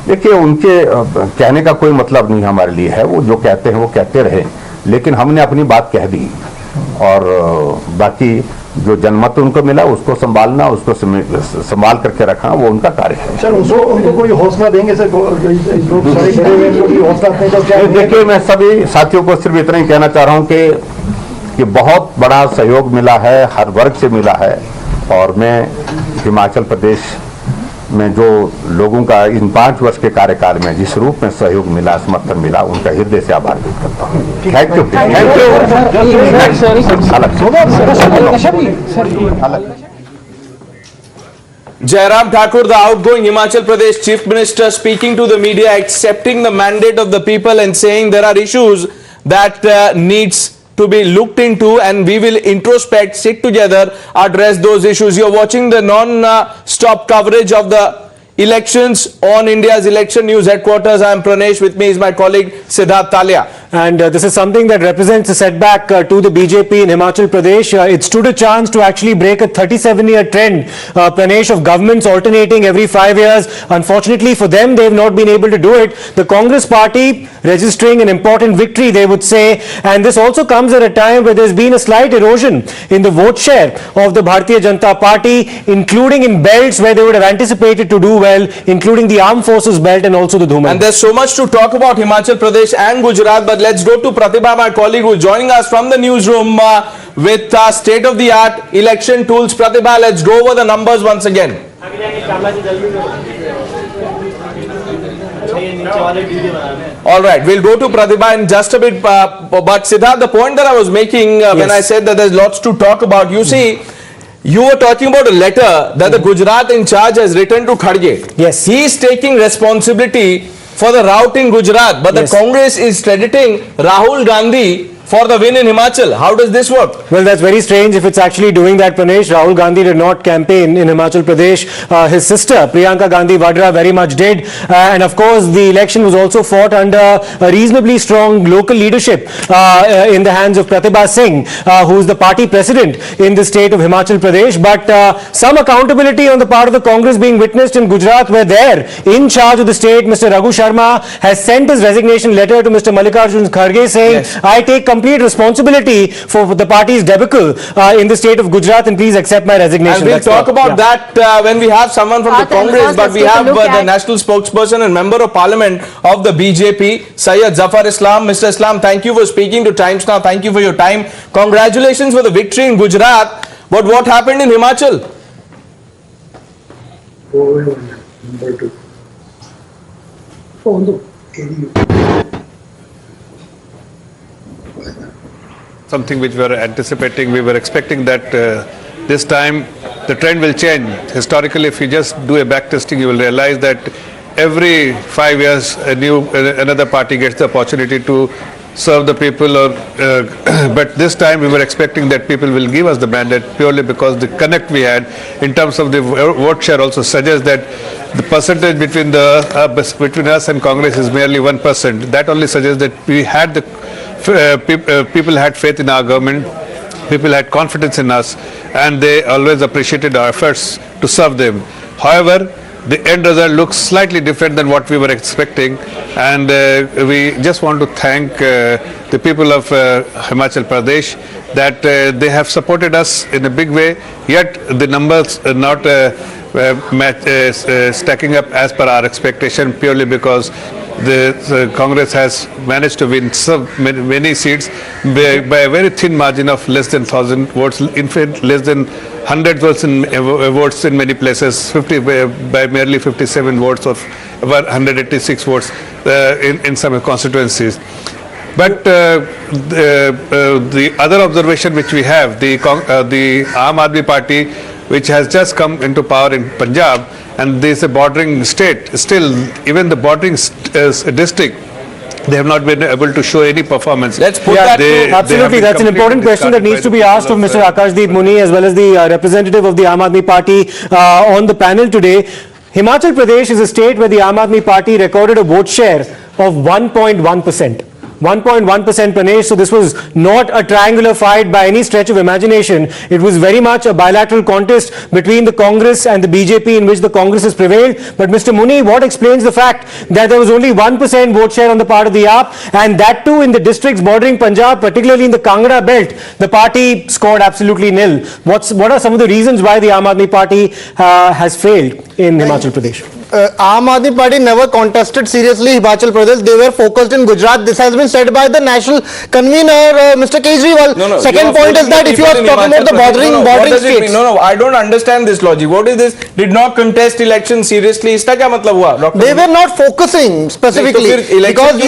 देखिए, उनके कहने का कोई मतलब नहीं हमारे लिए है, वो जो कहते हैं वो कहते रहे, लेकिन हमने अपनी बात कह दी, और बाकी जो जनमत उनको मिला उसको संभालना, उसको संभाल करके रखना, वो उनका कार्य है।
सर उनको कोई हौसला देंगे सर?
देखिए, मैं सभी साथियों को सिर्फ इतना ही कहना चाह रहा हूं कि बहुत बड़ा सहयोग मिला है, हर वर्ग से मिला है, और मैं हिमाचल प्रदेश में जो लोगों का इन 5 वर्ष के कार्यकाल में जिस रूप में सहयोग मिला, समर्थन मिला, उनका हृदय से आभार व्यक्त करता हूँ। Thank you.
Jairam Thakur, the outgoing Himachal Pradesh Chief Minister, speaking to the media, accepting the mandate of the people and saying there are issues that needs to be looked into and we will introspect, sit together, address those issues. You're watching the non-stop coverage of the elections on India's Election News Headquarters. I am Pranesh. With me is my colleague Siddharth Talia.
And this is something that represents a setback to the BJP in Himachal Pradesh. It stood a chance to actually break a 37-year trend, Pranesh, of governments alternating every 5 years. Unfortunately for them, they have not been able to do it. The Congress party registering an important victory, they would say. And this also comes at a time where there's been a slight erosion in the vote share of the Bharatiya Janata Party, including in belts where they would have anticipated to do well, including the Armed Forces belt and also the Dhuman.
And there's so much to talk about Himachal Pradesh and Gujarat, but let's go to Pratibha, my colleague, who's joining us from the newsroom with state-of-the-art election tools. Pratibha, let's go over the numbers once again. All right, we'll go to Pratibha in just a bit, but Siddharth, the point that I was making when I said that there's lots to talk about, you see, you were talking about a letter that the Gujarat in charge has written to Kharge.
Yes.
He is taking responsibility for the rout in Gujarat, but the Congress is crediting Rahul Gandhi for the win in Himachal. How does this work?
Well, that's very strange if it's actually doing that, Pranesh. Rahul Gandhi did not campaign in Himachal Pradesh. His sister, Priyanka Gandhi Vadra, very much did. And of course, the election was also fought under a reasonably strong local leadership in the hands of Pratibha Singh, who is the party president in the state of Himachal Pradesh. But some accountability on the part of the Congress being witnessed in Gujarat, where there, in charge of the state, Mr. Raghu Sharma has sent his resignation letter to Mr. Mallikarjun Kharge saying, I take complete responsibility for the party's debacle in the state of Gujarat, and please accept my resignation.
And we'll talk about that when we have someone from the Congress, but we have the national spokesperson and member of parliament of the BJP, Syed Zafar Islam. Mr. Islam, thank you for speaking to Times Now. Thank you for your time. Congratulations for the victory in Gujarat. But what happened in Himachal?
Something which we were anticipating. We were expecting that this time the trend will change. Historically, if you just do a back testing, you will realize that every 5 years another party gets the opportunity to serve the people. But this time we were expecting that people will give us the mandate purely because the connect we had in terms of the vote share also suggests that the percentage between us and Congress is merely 1%. That only suggests that we had the people had faith in our government, people had confidence in us, and they always appreciated our efforts to serve them. However, the end result looks slightly different than what we were expecting, and we just want to thank the people of Himachal Pradesh that they have supported us in a big way, yet the numbers are not stacking up as per our expectation, purely because the Congress has managed to win so many seats by a very thin margin of less than 1,000 votes, in fact less than 100 votes in many places, by merely 57 votes of about 186 votes in some constituencies. But the other observation which we have, the Aam Aadmi Party, which has just come into power in Punjab, and there is a bordering state, still even the bordering district, they have not been able to show any performance.
Let's put that
absolutely, that's an important question that needs to be asked of Mr. Akashdeep Muni as well as the representative of the Aam Aadmi Party on the panel today. Himachal Pradesh is a state where the Aam Aadmi Party recorded a vote share of 1.1%. 1.1%, Pranesh. So this was not a triangular fight by any stretch of imagination. It was very much a bilateral contest between the Congress and the BJP in which the Congress has prevailed. But Mr. Muni, what explains the fact that there was only 1% vote share on the part of the AAP, and that too in the districts bordering Punjab, particularly in the Kangra belt, the party scored absolutely nil. What are some of the reasons why the Aam Aadmi Party has failed in Himachal Pradesh?
Aam Aadmi Party never contested seriously Himachal Pradesh. They were focused in Gujarat. This has been said by the national convener, Mr. Kejriwal. Second point is that if you are talking about the bordering states.
No, I don't understand this logic. What is this? Did not contest election seriously. Iska kya matlab hua, Dr.
They were not focusing specifically because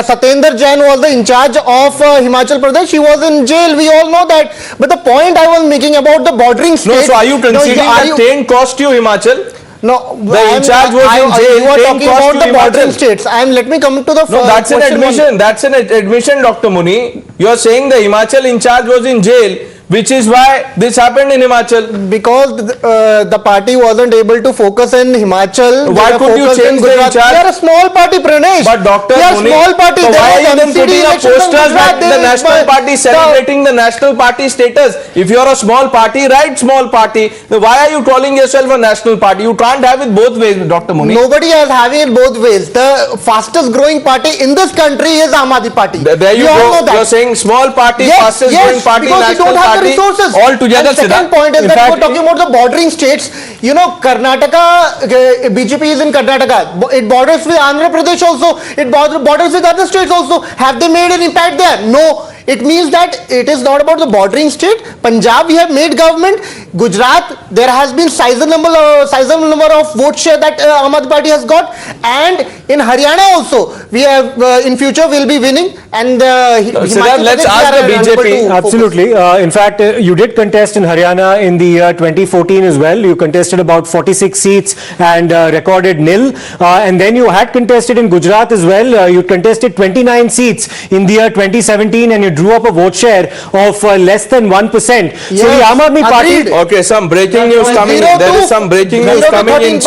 Satyendra Jain was the in charge of Himachal Pradesh. He was in jail. We all know that. But the point I was making about the bordering states.
No, so are you conceding that 10 cost you Himachal?
No,
the in charge was in jail.
You are talking about the bordering states. Let me come to the
No, that's an admission. That's an admission, Dr. Muni. You are saying the Himachal in charge was in jail, which is why this happened in Himachal.
Because the party wasn't able to focus in Himachal.
Why could you change the in charge?
They are a small party, Pranesh.
But Dr. Muni,
small party.
So why are you then putting up posters like the national party celebrating the national party status? If you are a small party, write small party. Why are you calling yourself a national party? You can't have it both ways, Dr. Muni.
Nobody is having it both ways. The fastest growing party in this country is Aam Aadmi Party.
There you go. You are saying small party, fastest growing party, national party.
Resources.
All together.
And second point is that we're talking about the bordering states. You know, Karnataka, BJP is in Karnataka. It borders with Andhra Pradesh also. It borders with other states also. Have they made an impact there? No. It means that it is not about the bordering state. Punjab, we have made government. Gujarat, there has been sizable number of vote share that Aam Aadmi Party has got. And in Haryana also, we have in future will be winning. And
let's ask the BJP.
Absolutely. In fact, you did contest in Haryana in the 2014 as well. You contested about 46 seats and recorded nil. And then you had contested in Gujarat as well. You contested 29 seats in the year 2017 and you drew up a vote share of less than 1%. Yes, so the Aam Aadmi Party...
Okay, some breaking news coming. There is some breaking news coming in.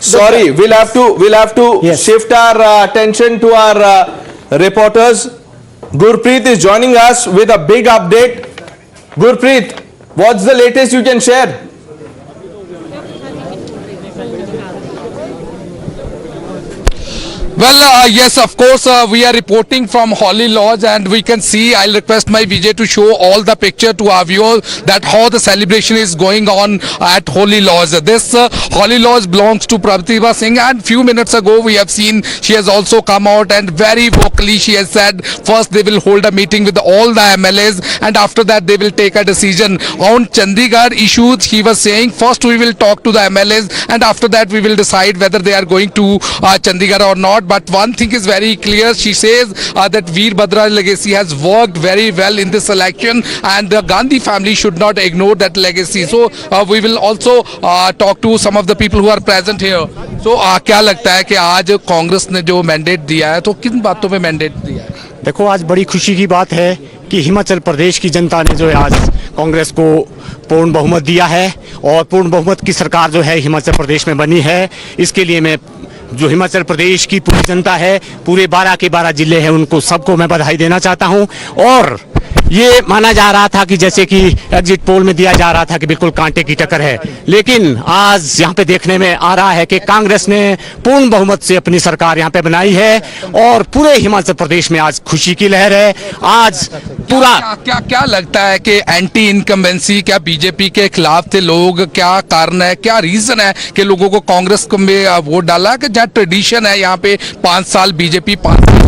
Sorry, we'll have to shift our attention to our reporters. Gurpreet is joining us with a big update. Gurpreet, what's the latest you can share?
Well, yes, of course, we are reporting from Holly Lodge and we can see, I'll request my Vijay to show all the picture to our viewers that how the celebration is going on at Holly Lodge. This Holly Lodge belongs to Pratibha Singh and few minutes ago we have seen she has also come out and very vocally she has said first they will hold a meeting with all the MLAs and after that they will take a decision on Chandigarh issues. He was saying first we will talk to the MLAs and after that we will decide whether they are going to Chandigarh or not. But one thing is very clear. She says that Veerbhadra legacy has worked very well in this election and the Gandhi family should not ignore that legacy. So we will also talk to some of the people who are present here. So क्या लगता है कि आज कांग्रेस ने जो mandate दिया है तो किन बातों पे मैंडेट दिया है?
देखो आज बड़ी खुशी की बात है कि हिमाचल प्रदेश की जनता ने जो है आज कांग्रेस को पूर्ण बहुमत दिया है और पूर्ण बहुमत की सरकार जो है हिमाचल प्रदेश में बनी है। इसके लिए मैं जो हिमाचल प्रदेश की पूरी जनता है, पूरे 12 के 12 जिले हैं, उनको सबको मैं बधाई देना चाहता हूं। और ये माना जा रहा था कि जैसे कि एग्जिट पोल में दिया जा रहा था कि बिल्कुल कांटे की टक्कर है, लेकिन आज यहाँ पे देखने में आ रहा है कि कांग्रेस ने पूर्ण बहुमत से अपनी सरकार यहाँ पे बनाई है और पूरे हिमाचल प्रदेश में आज खुशी की लहर है। आज पूरा
क्या लगता है कि एंटी इनकम्बेंसी क्या बीजेपी के खिलाफ थे लोग? क्या कारण है, क्या रीजन है कि लोगों को कांग्रेस में वोट डाला? कि जहाँ ट्रेडिशन है यहाँ पे 5 साल बीजेपी 5 साल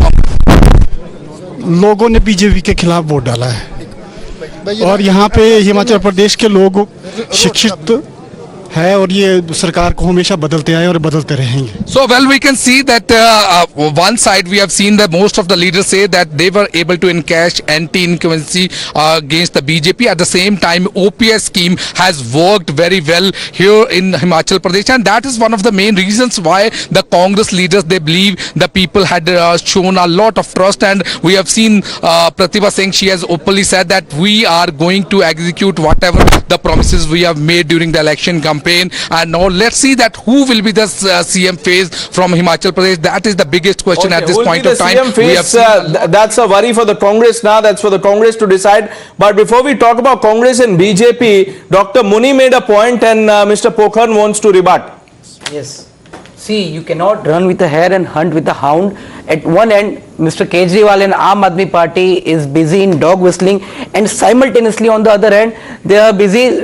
लोगों ने बीजेपी के खिलाफ वोट डाला है और यहाँ पे हिमाचल प्रदेश के लोग शिक्षित है और ये सरकार को हमेशा बदलते आए और बदलते रहेंगे.
So well, we can see that one side we have seen that most of the leaders say that they were able to encash anti-incumbency against the BJP. At the same time, OPS scheme has worked very well here in Himachal Pradesh, and that is one of the main reasons why the Congress leaders, they believe the people had shown a lot of trust. And we have seen Pratibha Singh, she has openly said that we are going to execute whatever the promises we have made during the election campaign. And now let's see that who will be the CM face MPs from Himachal Pradesh? That is the biggest question at this
Who will
point
be
of
the
time.
CM face? That's a worry for the Congress now. That's for the Congress to decide. But before we talk about Congress and BJP, Dr. Muni made a point and Mr. Pokhran wants to rebut.
Yes. See, you cannot run with a hare and hunt with a hound. At one end, Mr. Kejriwal and Aam Aadmi Party is busy in dog whistling, and simultaneously on the other end, they are busy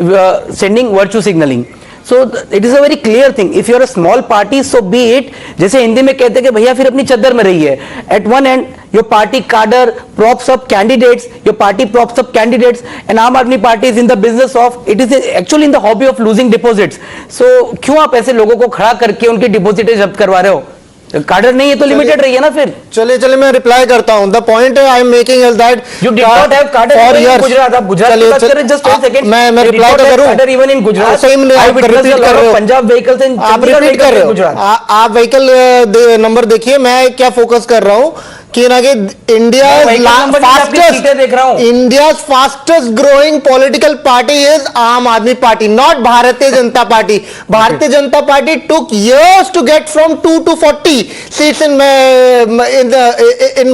sending virtue signaling. So it is a very clear thing. If you are a small party, so be it. जैसे हिंदी में कहते हैं कि भैया फिर अपनी चद्दर में रहिए. At one end, your party cadre props up candidates, your party props up candidates, and Aam Aadmi Party is in the business of, it is actually in the hobby of losing deposits. So क्यों आप ऐसे लोगों को खड़ा करके उनकी deposit जब्त करवा रहे हो? कार्डर नहीं है तो लिमिटेड रही है ना फिर.
चलिए मैं रिप्लाई करता हूं. The point I am making is that
you did not have कार्डर इन गुजरात. आप गुजरात की बात कर रहे हैं. Just 10 second.
मैं रिप्लाई तो करूं.
कार्डर इवन इन गुजरात.
आप रिपीट कर रहे हो.
पंजाब व्हीकल्स इन
आप रिपीट कर रहे हो. आप व्हीकल नंबर देखिए. मैं क्या फोकस कर रहा हूं कि ना कि India's fastest growing political party is आम आदमी पार्टी, नॉट भारतीय जनता पार्टी. भारतीय Janata party took years to get from 2 to 40 seats in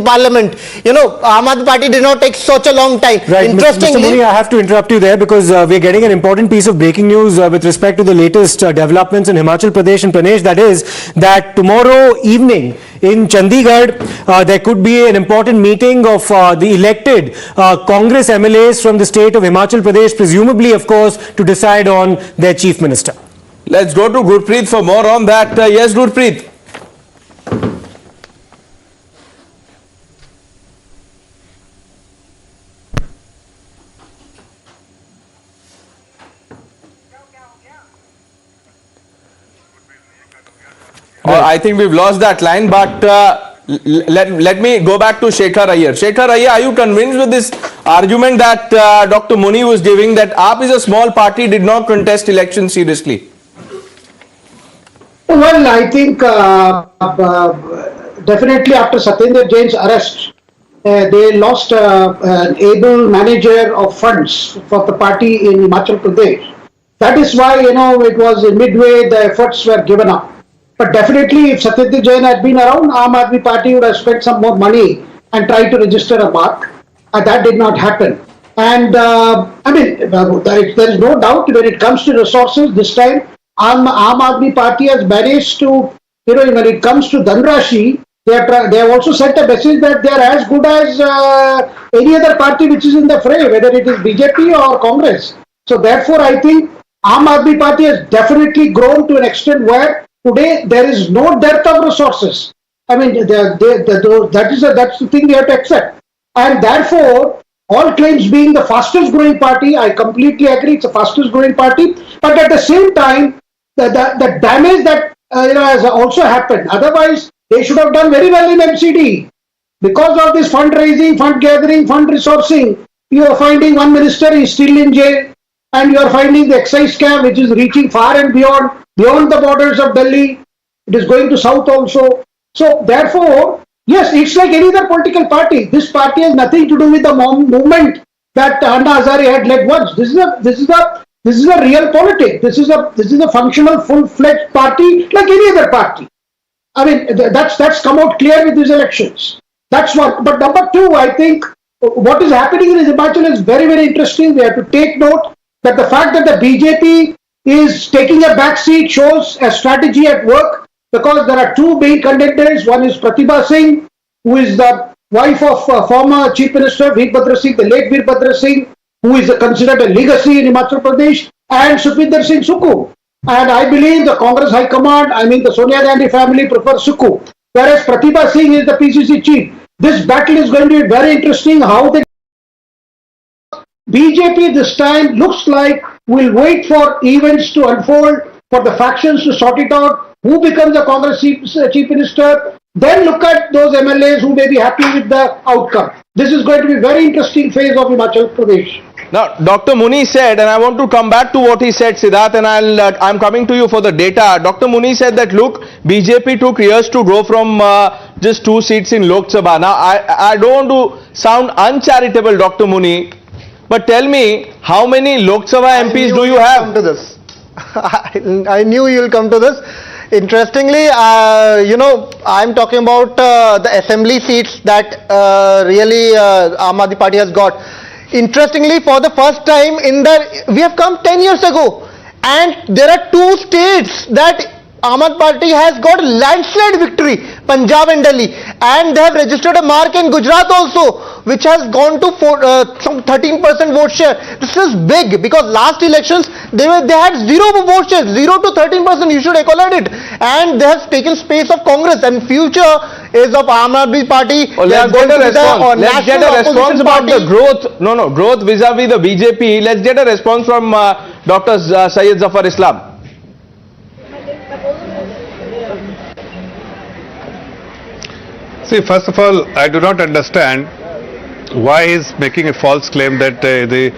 parliament. You know, Aam Aadmi Party did not take such a long time.
Right.
Interestingly,
Mr. Muni, I have to interrupt you there because we are getting an important piece of breaking news with respect to the latest developments in Himachal Pradesh and Pradesh. That is that tomorrow evening in Chandigarh, there could be an important meeting of the elected Congress MLAs from the state of Himachal Pradesh, presumably, of course, to decide on their chief minister.
Let's go to Gurpreet for more on that. Yes, Gurpreet. I think we've lost that line, but let me go back to Shekhar Iyer. Shekhar Iyer, are you convinced with this argument that Dr. Muni was giving, that AAP is a small party, did not contest elections seriously?
Well, I think definitely after Satyendra Jain's arrest, they lost an able manager of funds for the party in Himachal Pradesh. That is why, you know, it was midway the efforts were given up. But definitely, if Satyendra Jain had been around, Aam Aadmi Party would have spent some more money and tried to register a mark. That did not happen. And I mean, there is no doubt when it comes to resources, this time Aam Aadmi Party has managed to, you know, when it comes to Dhanrashi, they have also sent a message that they are as good as any other party which is in the fray, whether it is BJP or Congress. So therefore, I think Aam Aadmi Party has definitely grown to an extent where today there is no dearth of resources. I mean, that's the thing we have to accept. And therefore, all claims being the fastest growing party, I completely agree, it's the fastest growing party. But at the same time, the damage that you know, has also happened. Otherwise, they should have done very well in MCD. Because of this fundraising, fund gathering, fund resourcing, you are finding one minister is still in jail, and you are finding the excise scam which is reaching far and beyond the borders of Delhi. It is going to south also. So therefore, yes, it's like any other political party. This party has nothing to do with the movement that Anna Hazare had led once. This is a real politics. This is a functional, full-fledged party like any other party. I mean, that's come out clear with these elections. That's one. But number two, I think what is happening in Himachal is very, very interesting. We have to take note that the fact that the BJP is taking a back seat shows a strategy at work, because there are two main contenders. One is Pratibha Singh, who is the wife of former Chief Minister Veerbhadra Singh, the late Veerbhadra Singh, who is considered a legacy in Himachal Pradesh, and Sukhvinder Singh Sukhu. And I believe the Congress High Command, I mean the Sonia Gandhi family, prefers Sukhu, whereas Pratibha Singh is the PCC chief. This battle is going to be very interesting. How the BJP this time looks like will wait for events to unfold, for the factions to sort it out, who becomes the Congress chief minister, then look at those MLAs who may be happy with the outcome. This is going to be a very interesting phase of Himachal Pradesh.
Now, Dr. Muni said, and I want to come back to what he said, Siddharth, and I'm coming to you for the data. Dr. Muni said that, look, BJP took years to grow from just 2 seats in Lok Sabha. Now, I don't want to sound uncharitable, Dr. Muni, but tell me, how many Lok Sabha MPs do you have?
I knew you will come to this. Interestingly, I'm talking about the assembly seats that really Aam Aadmi Party has got. Interestingly, for the first time we have come 10 years ago, and there are 2 states that Aam Aadmi Party has got landslide victory, Punjab and Delhi, and they have registered a mark in Gujarat also, which has gone to some 13% vote share. This is big because last elections they had 0 vote share, 0 to 13%. You should accolade it, and they have taken space of Congress, and future is of Aam Aadmi Party.
Let's get a response about the growth. Growth vis-a-vis the BJP. Let's get a response from Dr. Syed Zafar Islam.
See, first of all, I do not understand why he is making a false claim that the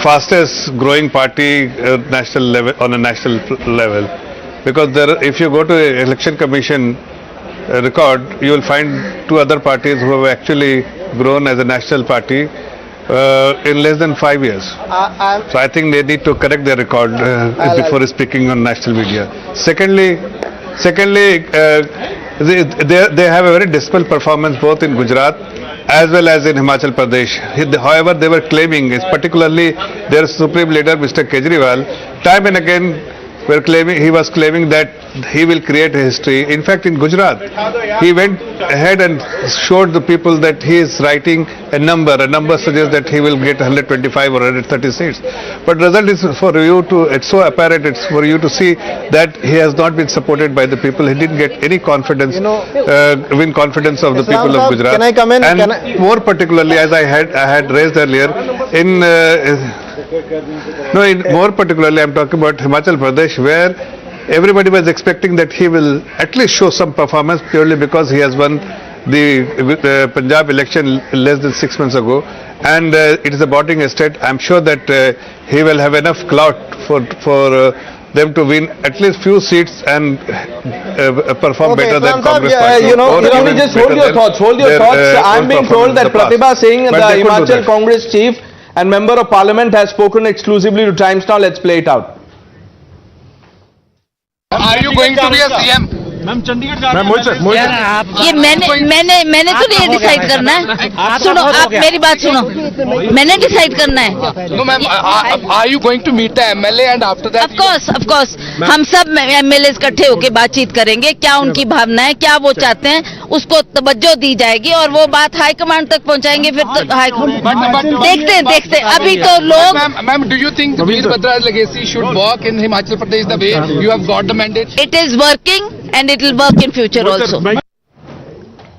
fastest growing party national level on a national level, because if you go to the Election Commission record, you will find 2 other parties who have actually grown as a national party in less than 5 years. So I think they need to correct their record before speaking on national media. Secondly, they have a very dismal performance both in Gujarat as well as in Himachal Pradesh. However, they were claiming, particularly their supreme leader, Mr. Kejriwal, time and again he was claiming that he will create a history. In fact, in Gujarat, he went ahead and showed the people that he is writing a number. A number suggests that he will get 125 or 130 seats. But result is it's so apparent, it's for you to see that he has not been supported by the people. He didn't get any confidence, win confidence of the people of Gujarat.
Can I come in?
And more particularly, as I had raised earlier, more particularly, I'm talking about Himachal Pradesh, where everybody was expecting that he will at least show some performance purely because he has won the Punjab election less than 6 months ago, and it is a voting estate. I'm sure that he will have enough clout for them to win at least few seats and perform better than Congress party.
Just hold your thoughts. I'm being told that Pratibha Singh, the Himachal Congress chief and member of parliament, has spoken exclusively to Times Now. Let's play it out.
Are you going to be a CM?
Ma'am Chandigarh ये मैंने तो नहीं decide करना है. सुनो, आप मेरी बात सुनो, मैंने डिसाइड करना है.
No ma'am, are you going to meet the MLA and after that?
Of course, हम सब MLAs इकट्ठे होके बातचीत करेंगे. क्या उनकी भावना है, क्या वो चाहते हैं, उसको तवज्जो दी जाएगी और वो बात हाई कमांड तक पहुंचाएंगे. फिर देखते हैं. अभी तो लोग.
Ma'am, do you think Veerbhadra's legacy should work in Himachal Pradesh the way you have got the mandate?
It is working and it will work in future also.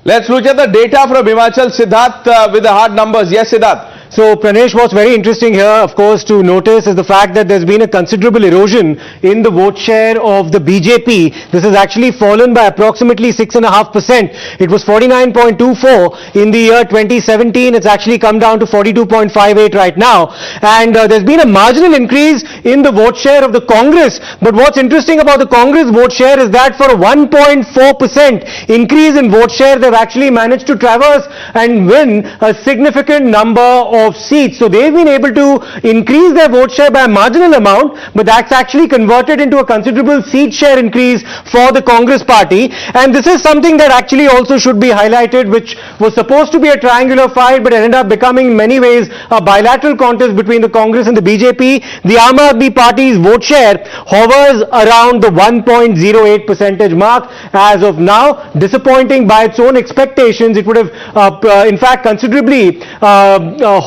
Let's look at the data from Himachal. Siddharth with the hard numbers. Yes, Siddharth.
So, Pranesh, what's very interesting here, of course, to notice is the fact that there's been a considerable erosion in the vote share of the BJP. This has actually fallen by approximately 6.5%. It was 49.24 in the year 2017. It's actually come down to 42.58 right now. And there's been a marginal increase in the vote share of the Congress. But what's interesting about the Congress vote share is that for a 1.4% increase in vote share, they've actually managed to traverse and win a significant number of seats. So they've been able to increase their vote share by a marginal amount, but that's actually converted into a considerable seat share increase for the Congress party. And this is something that actually also should be highlighted, which was supposed to be a triangular fight, but ended up becoming in many ways a bilateral contest between the Congress and the BJP. The Aam Aadmi Party's vote share hovers around the 1.08 percentage mark as of now. Disappointing by its own expectations. It would have in fact considerably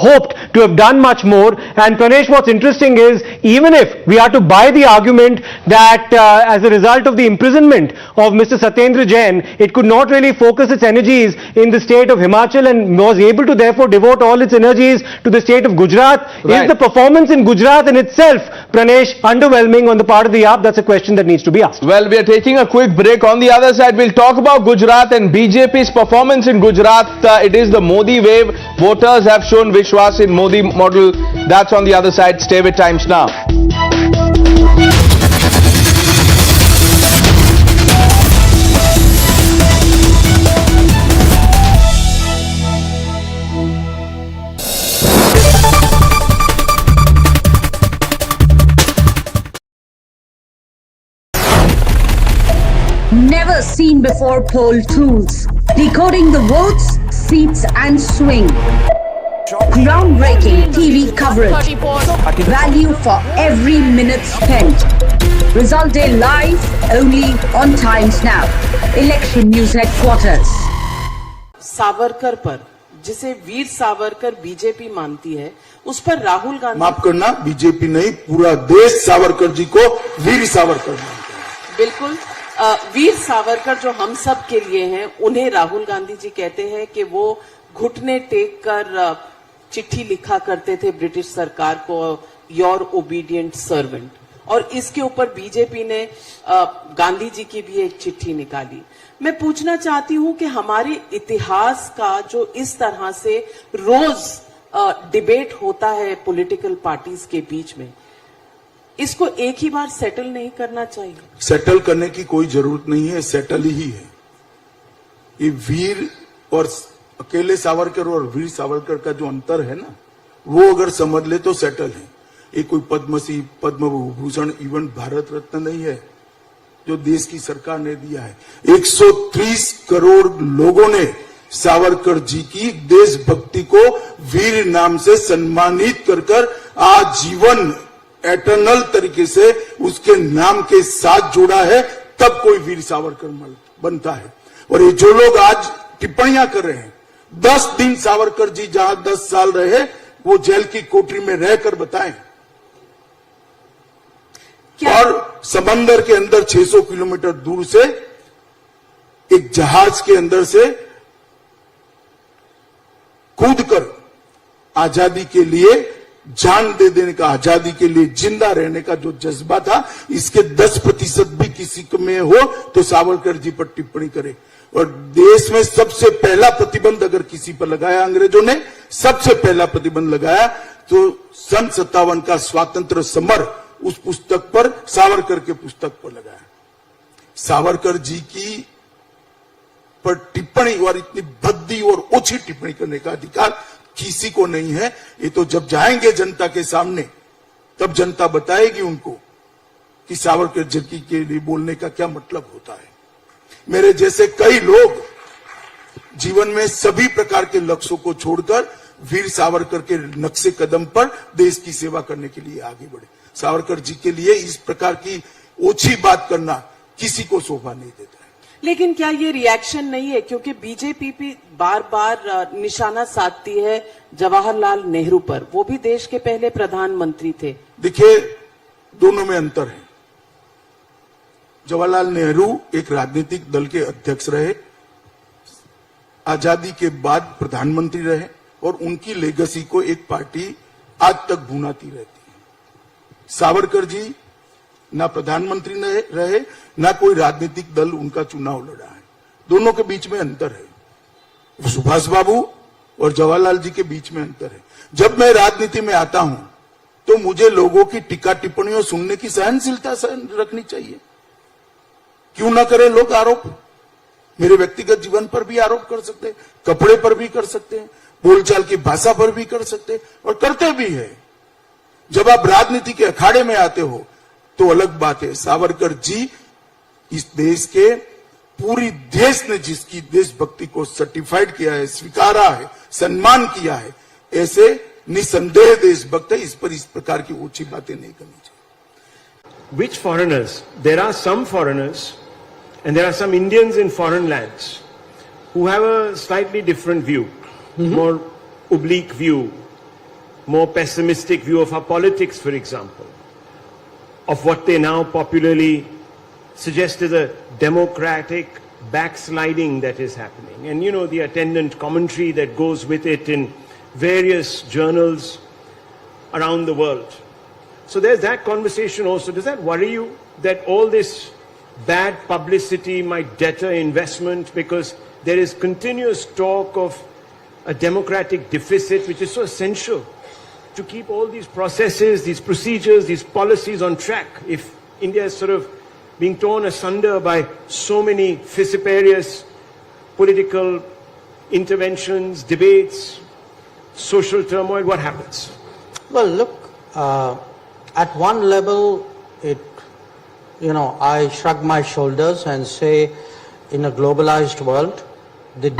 hoped to have done much more. And Pranesh, what's interesting is, even if we are to buy the argument that as a result of the imprisonment of Mr. Satyendra Jain, it could not really focus its energies in the state of Himachal and was able to therefore devote all its energies to the state of Gujarat. Right. Is the performance in Gujarat in itself, Pranesh, underwhelming on the part of the AAP? That's a question that needs to be asked.
Well, we are taking a quick break. On the other side, we'll talk about Gujarat and BJP's performance in Gujarat. It is the Modi wave. Voters have shown Vishwas in Modi model. That's on the other side. Stay with Times Now.
seen before poll tools, decoding the votes, seats and swing. Groundbreaking TV coverage. Value for every minute spent. Result day live only on Times Now. Election News Headquarters.
Savarkar पर, जिसे Veer Savarkar BJP मानती है, उस पर राहुल गांधी,
माफ करना, BJP नहीं, पूरा देश सावरकर जी को वीर सावरकर मानता है।
बिल्कुल, वीर सावरकर जो हम सब के लिए हैं, उन्हें राहुल गांधी जी कहते हैं कि वो घुटने टेक कर चिट्ठी लिखा करते थे ब्रिटिश सरकार को, योर ओबीडियंट सर्वेंट। और इसके ऊपर बीजेपी ने गांधी जी की भी एक चिट्ठी निकाली। मैं पूछना चाहती हूं कि हमारे इतिहास का जो इस तरह से रोज डिबेट होता है पॉलिटिकल पार्टीज के बीच में, इसको एक ही बार सेटल नहीं करना चाहिए?
सेटल करने की कोई जरूरत नहीं है, सेटल ही है। ये वीर और अकेले सावरकर और वीर सावरकर का जो अंतर है ना, वो अगर समझ ले तो सेटल है। ये कोई पद्मश्री, पद्म विभूषण, इवन भारत रत्न नहीं है जो देश की सरकार ने दिया है। 130 करोड़ लोगों ने सावरकर जी की देशभक्ति को वीर नाम से सम्मानित कर आजीवन एटर्नल तरीके से उसके नाम के साथ जोड़ा है, तब कोई वीर सावरकर बनता है। और ये जो लोग आज टिप्पणियां कर रहे हैं, 10 दिन सावरकर जी जहां 10 साल रहे, वो जेल की कोठरी में रहकर बताएं। और समंदर के अंदर 600 किलोमीटर दूर से एक जहाज के अंदर से कूदकर आजादी के लिए जान दे देने का, आजादी के लिए जिंदा रहने का जो जज्बा था, इसके 10% भी किसी में हो तो सावरकर जी पर टिप्पणी करे। और देश में सबसे पहला प्रतिबंध अगर किसी पर लगाया अंग्रेजों ने, सबसे पहला प्रतिबंध लगाया तो सन 57 का स्वातंत्र समर उस पुस्तक पर, सावरकर के पुस्तक पर लगाया। सावरकर जी की पर टिप्पणी और इतनी भद्दी और ओछी टिप्पणी करने का अधिकार किसी को नहीं है। ये तो जब जाएंगे जनता के सामने, तब जनता बताएगी उनको कि सावरकर जी के लिए बोलने का क्या मतलब होता है। मेरे जैसे कई लोग जीवन में सभी प्रकार के लक्ष्यों को छोड़कर वीर सावरकर के नक्शे कदम पर देश की सेवा करने के लिए आगे बढ़े। सावरकर जी के लिए इस प्रकार की ओछी बात करना किसी को शोभा नहीं देता है।
लेकिन क्या ये रिएक्शन नहीं है, क्योंकि बीजेपी भी बार बार निशाना साधती है जवाहरलाल नेहरू पर, वो भी देश के पहले प्रधानमंत्री थे।
देखिए, दोनों में अंतर है। जवाहरलाल नेहरू एक राजनीतिक दल के अध्यक्ष रहे, आजादी के बाद प्रधानमंत्री रहे, और उनकी लेगेसी को एक पार्टी आज तक भुनाती रहती है। सावरकर जी ना प्रधानमंत्री रहे, ना कोई राजनीतिक दल उनका चुनाव लड़ा है। दोनों के बीच में अंतर है। सुभाष बाबू और जवाहरलाल जी के बीच में अंतर है। जब मैं राजनीति में आता हूं तो मुझे लोगों की टीका टिप्पणियों सुनने की सहनशीलता रखनी चाहिए। क्यों ना करें लोग आरोप? मेरे व्यक्तिगत जीवन पर भी आरोप कर सकते हैं, कपड़े पर भी कर सकते हैं, बोलचाल की भाषा पर भी कर सकते हैं, और करते भी है। जब आप राजनीति के अखाड़े में आते हो तो अलग बात है। सावरकर जी इस देश के, पूरी देश ने जिसकी देशभक्ति को सर्टिफाइड किया है, स्वीकारा है, सम्मान किया है, ऐसे निसंदेह देशभक्त है। इस पर इस प्रकार की ऊंची बातें नहीं करनी चाहिए।
Which foreigners? There are some foreigners and there are some Indians in foreign lands who have a slightly different view, more oblique view, more pessimistic view of our politics, for example, of what they now popularly suggest is a democratic backsliding that is happening. And you know, the attendant commentary that goes with it in various journals around the world. So there's that conversation also. Does that worry you, that all this bad publicity might deter investment because there is continuous talk of a democratic deficit, which is so essential to keep all these processes, these procedures, these policies on track? If India is sort of being torn asunder by so many vociferous political interventions, debates, social turmoil, what happens?
Well, look, at one level, I shrug my shoulders and say in a globalized world, the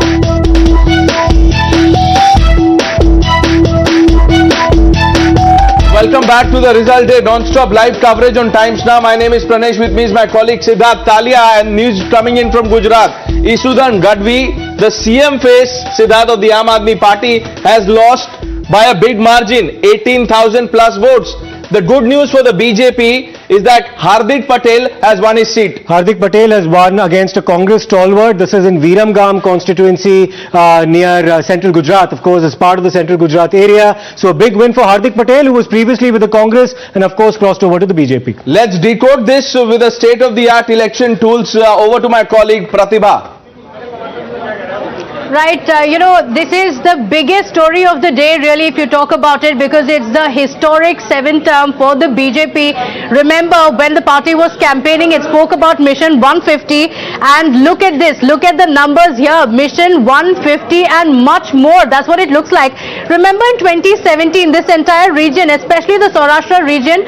Welcome back to the Result Day non-stop live coverage on Times Now. My name is Pranesh. With me is my colleague Siddharth Talia, and news coming in from Gujarat. Isudhan Gadvi, the CM face, Siddharth, of the Aam Aadmi Party, has lost by a big margin, 18,000 plus votes. The good news for the BJP is that Hardik Patel has won his seat.
Hardik Patel has won against a Congress stalwart. This is in Viramgam constituency near central Gujarat, of course, as part of the central Gujarat area. So a big win for Hardik Patel, who was previously with the Congress and of course crossed over to the BJP.
Let's decode this with the state-of-the-art election tools. Over to my colleague Pratibha.
Right, this is the biggest story of the day, really, if you talk about it, because it's the historic 7th term for the BJP. Remember, when the party was campaigning, it spoke about Mission 150, and look at this, look at the numbers here, Mission 150 and much more. That's what it looks like. Remember, in 2017, this entire region, especially the Saurashtra region,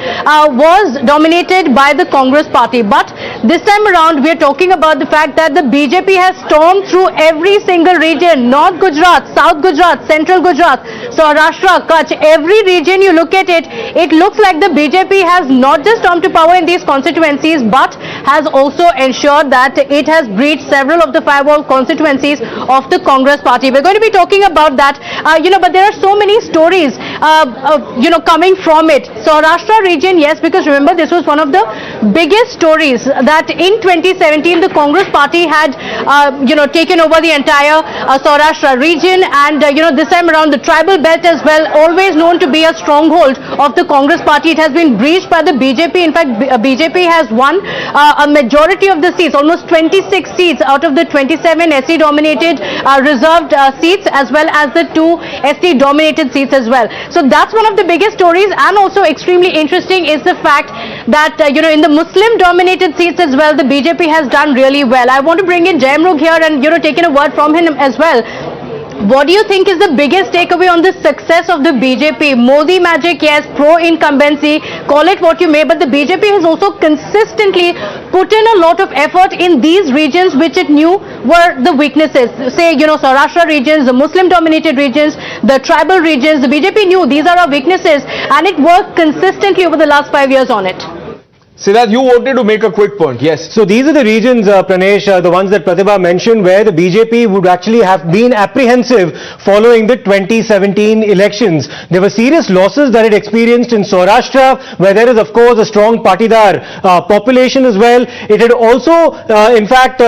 was dominated by the Congress party. But this time around, we are talking about the fact that the BJP has stormed through every single region. North Gujarat, South Gujarat, Central Gujarat, Saurashtra, Kutch, every region you look at it, it looks like the BJP has not just come to power in these constituencies, but has also ensured that it has breached several of the firewall constituencies of the Congress party. We're going to be talking about that, but there are so many stories, coming from it. Saurashtra region, yes, because remember, this was one of the biggest stories that in 2017, the Congress party had, taken over the entire Saurashtra region, and this time around the tribal belt as well, always known to be a stronghold of the Congress party. It has been breached by the BJP. In fact, BJP has won a majority of the seats, almost 26 seats out of the 27 SC dominated reserved seats, as well as the 2 ST dominated seats as well. So that's one of the biggest stories, and also extremely interesting is the fact that in the Muslim dominated seats as well, the BJP has done really well. I want to bring in Jayamrugh here and taking a word from him as well. What do you think is the biggest takeaway on the success of the BJP? Modi magic, yes, pro-incumbency, call it what you may, but the BJP has also consistently put in a lot of effort in these regions which it knew were the weaknesses. Say, Saurashtra regions, the Muslim-dominated regions, the tribal regions, the BJP knew these are our weaknesses, and it worked consistently over the last 5 years on it.
Siddharth, you wanted to make a quick point, yes.
So these are the regions, Pranesh, the ones that Pratibha mentioned, where the BJP would actually have been apprehensive following the 2017 elections. There were serious losses that it experienced in Saurashtra, where there is, of course, a strong Patidar population as well. It had also,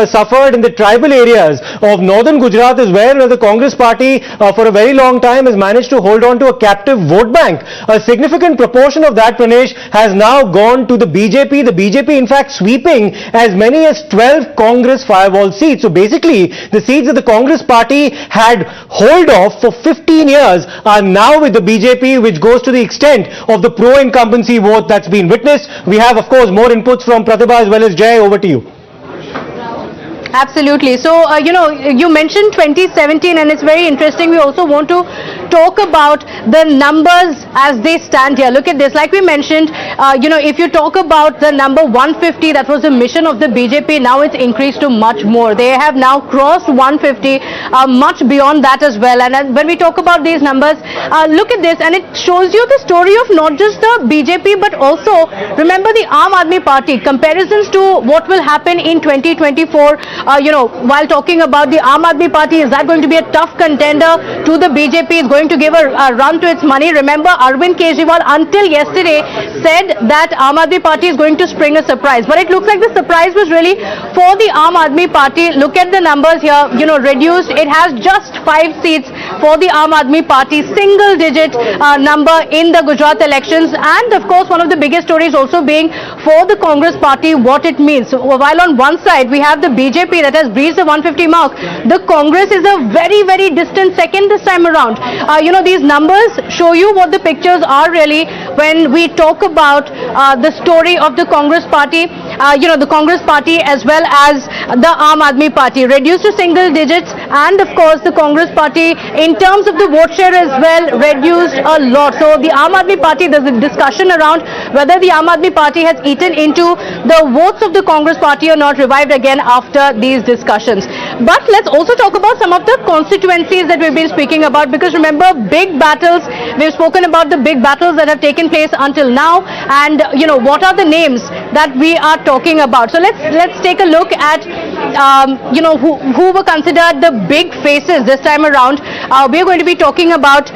suffered in the tribal areas of northern Gujarat as well, where the Congress party, for a very long time, has managed to hold on to a captive vote bank. A significant proportion of that, Pranesh, has now gone to the BJP. The BJP, in fact, sweeping as many as 12 Congress firewall seats. So basically, the seats that the Congress party had hold of for 15 years are now with the BJP, which goes to the extent of the pro-incumbency vote that's been witnessed. We have, of course, more inputs from Pratibha as well as Jay. Over to you.
Absolutely. So, you mentioned 2017, and it's very interesting. We also want to talk about the numbers as they stand here. Look at this. Like we mentioned, if you talk about the number 150, that was the mission of the BJP. Now it's increased to much more. They have now crossed 150, much beyond that as well. And when we talk about these numbers, look at this, and it shows you the story of not just the BJP, but also, remember, the Aam Aadmi Party. Comparisons to what will happen in 2024. While talking about the Aam Aadmi Party, is that going to be a tough contender to the BJP? Is going to give a run to its money? Remember, Arvind Kejriwal until yesterday said that Aam Aadmi Party is going to spring a surprise. But it looks like the surprise was really for the Aam Aadmi Party. Look at the numbers here, reduced. It has just 5 seats for the Aam Aadmi Party, single digit number in the Gujarat elections. And of course, one of the biggest stories also being for the Congress party, what it means. So, while on one side we have the BJP that has breached the 150 mark, the Congress is a very, very distant second this time around. These numbers show you what the pictures are really when we talk about the story of the Congress party. The Congress party as well as the Aam Aadmi Party reduced to single digits, and of course the Congress party in terms of the vote share as well reduced a lot. So the Aam Aadmi Party, there's a discussion around whether the Aam Aadmi Party has eaten into the votes of the Congress party or not, revived again after these discussions. But let's also talk about some of the constituencies that we've been speaking about, because remember, big battles, we've spoken about the big battles that have taken place until now, and you know, what are the names that we are talking about. So let's take a look at you know, who were considered the big faces this time around. We're going to be talking about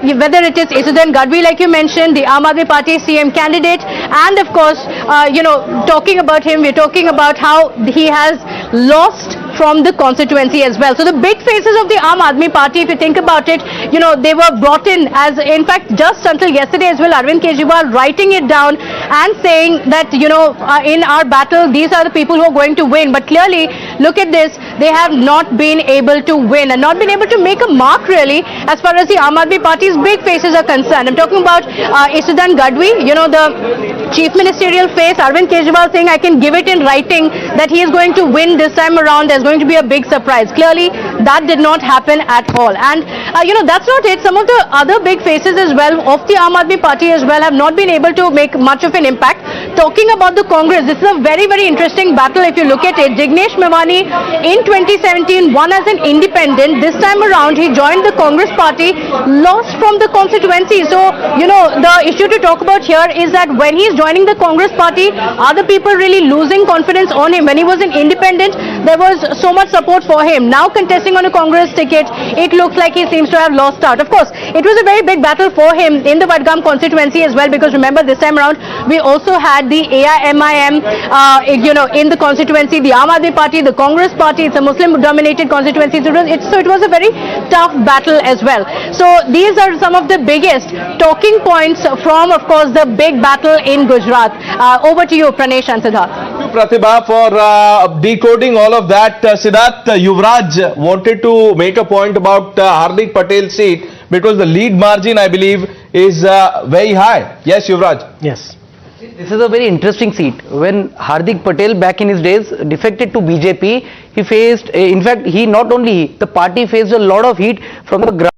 whether it is Isudan Gadvi, like you mentioned, the Aam Aadmi Party CM candidate, and of course, you know, talking about him, we're talking about how he has lost from the constituency as well. So the big faces of the Aam Aadmi Party, if you think about it, you know, they were brought in as, in fact, just until yesterday as well, Arvind Kejriwal writing it down and saying that, you know, in our battle, these are the people who are going to win. But clearly, look at this, they have not been able to win and not been able to make a mark really as far as the Aam Aadmi Party's big faces are concerned. I'm talking about Isudan Gadvi, you know, the chief ministerial face, Arvind Kejriwal saying, I can give it in writing that he is going to win this time around. There's going to be a big surprise. Clearly, that did not happen at all. And, you know, that's not it. Some of the other big faces as well of the Aam Aadmi Party as well have not been able to make much of an impact. Talking about the Congress, this is a very, very interesting battle if you look at it. Jignesh Mevani in 2017 won as an independent. This time around, he joined the Congress party, lost from the constituency. So, you know, the issue to talk about here is that when he's joining the Congress party, are the people really losing confidence on him? When he was an independent, there was so much support for him. Now contesting on a Congress ticket, it looks like he seems to have lost out. Of course, it was a very big battle for him in the Vadgam constituency as well, because remember, this time around, we also had the AIMIM, you know, in the constituency, the Aam Aadmi Party, the Congress party. It's a Muslim-dominated constituency, so it was a very tough battle as well. So these are some of the biggest talking points from, of course, the big battle in Gujarat. Over to you, Pranesh and Siddharth.
Thank you, Pratibha, for decoding all of that. Siddharth, Yuvraj wanted to make a point about Hardik Patel's seat because the lead margin, I believe, is very high. Yes, Yuvraj?
Yes. This is a very interesting seat. When Hardik Patel back in his days defected to BJP, he faced, in fact, the party faced a lot of heat from the ground.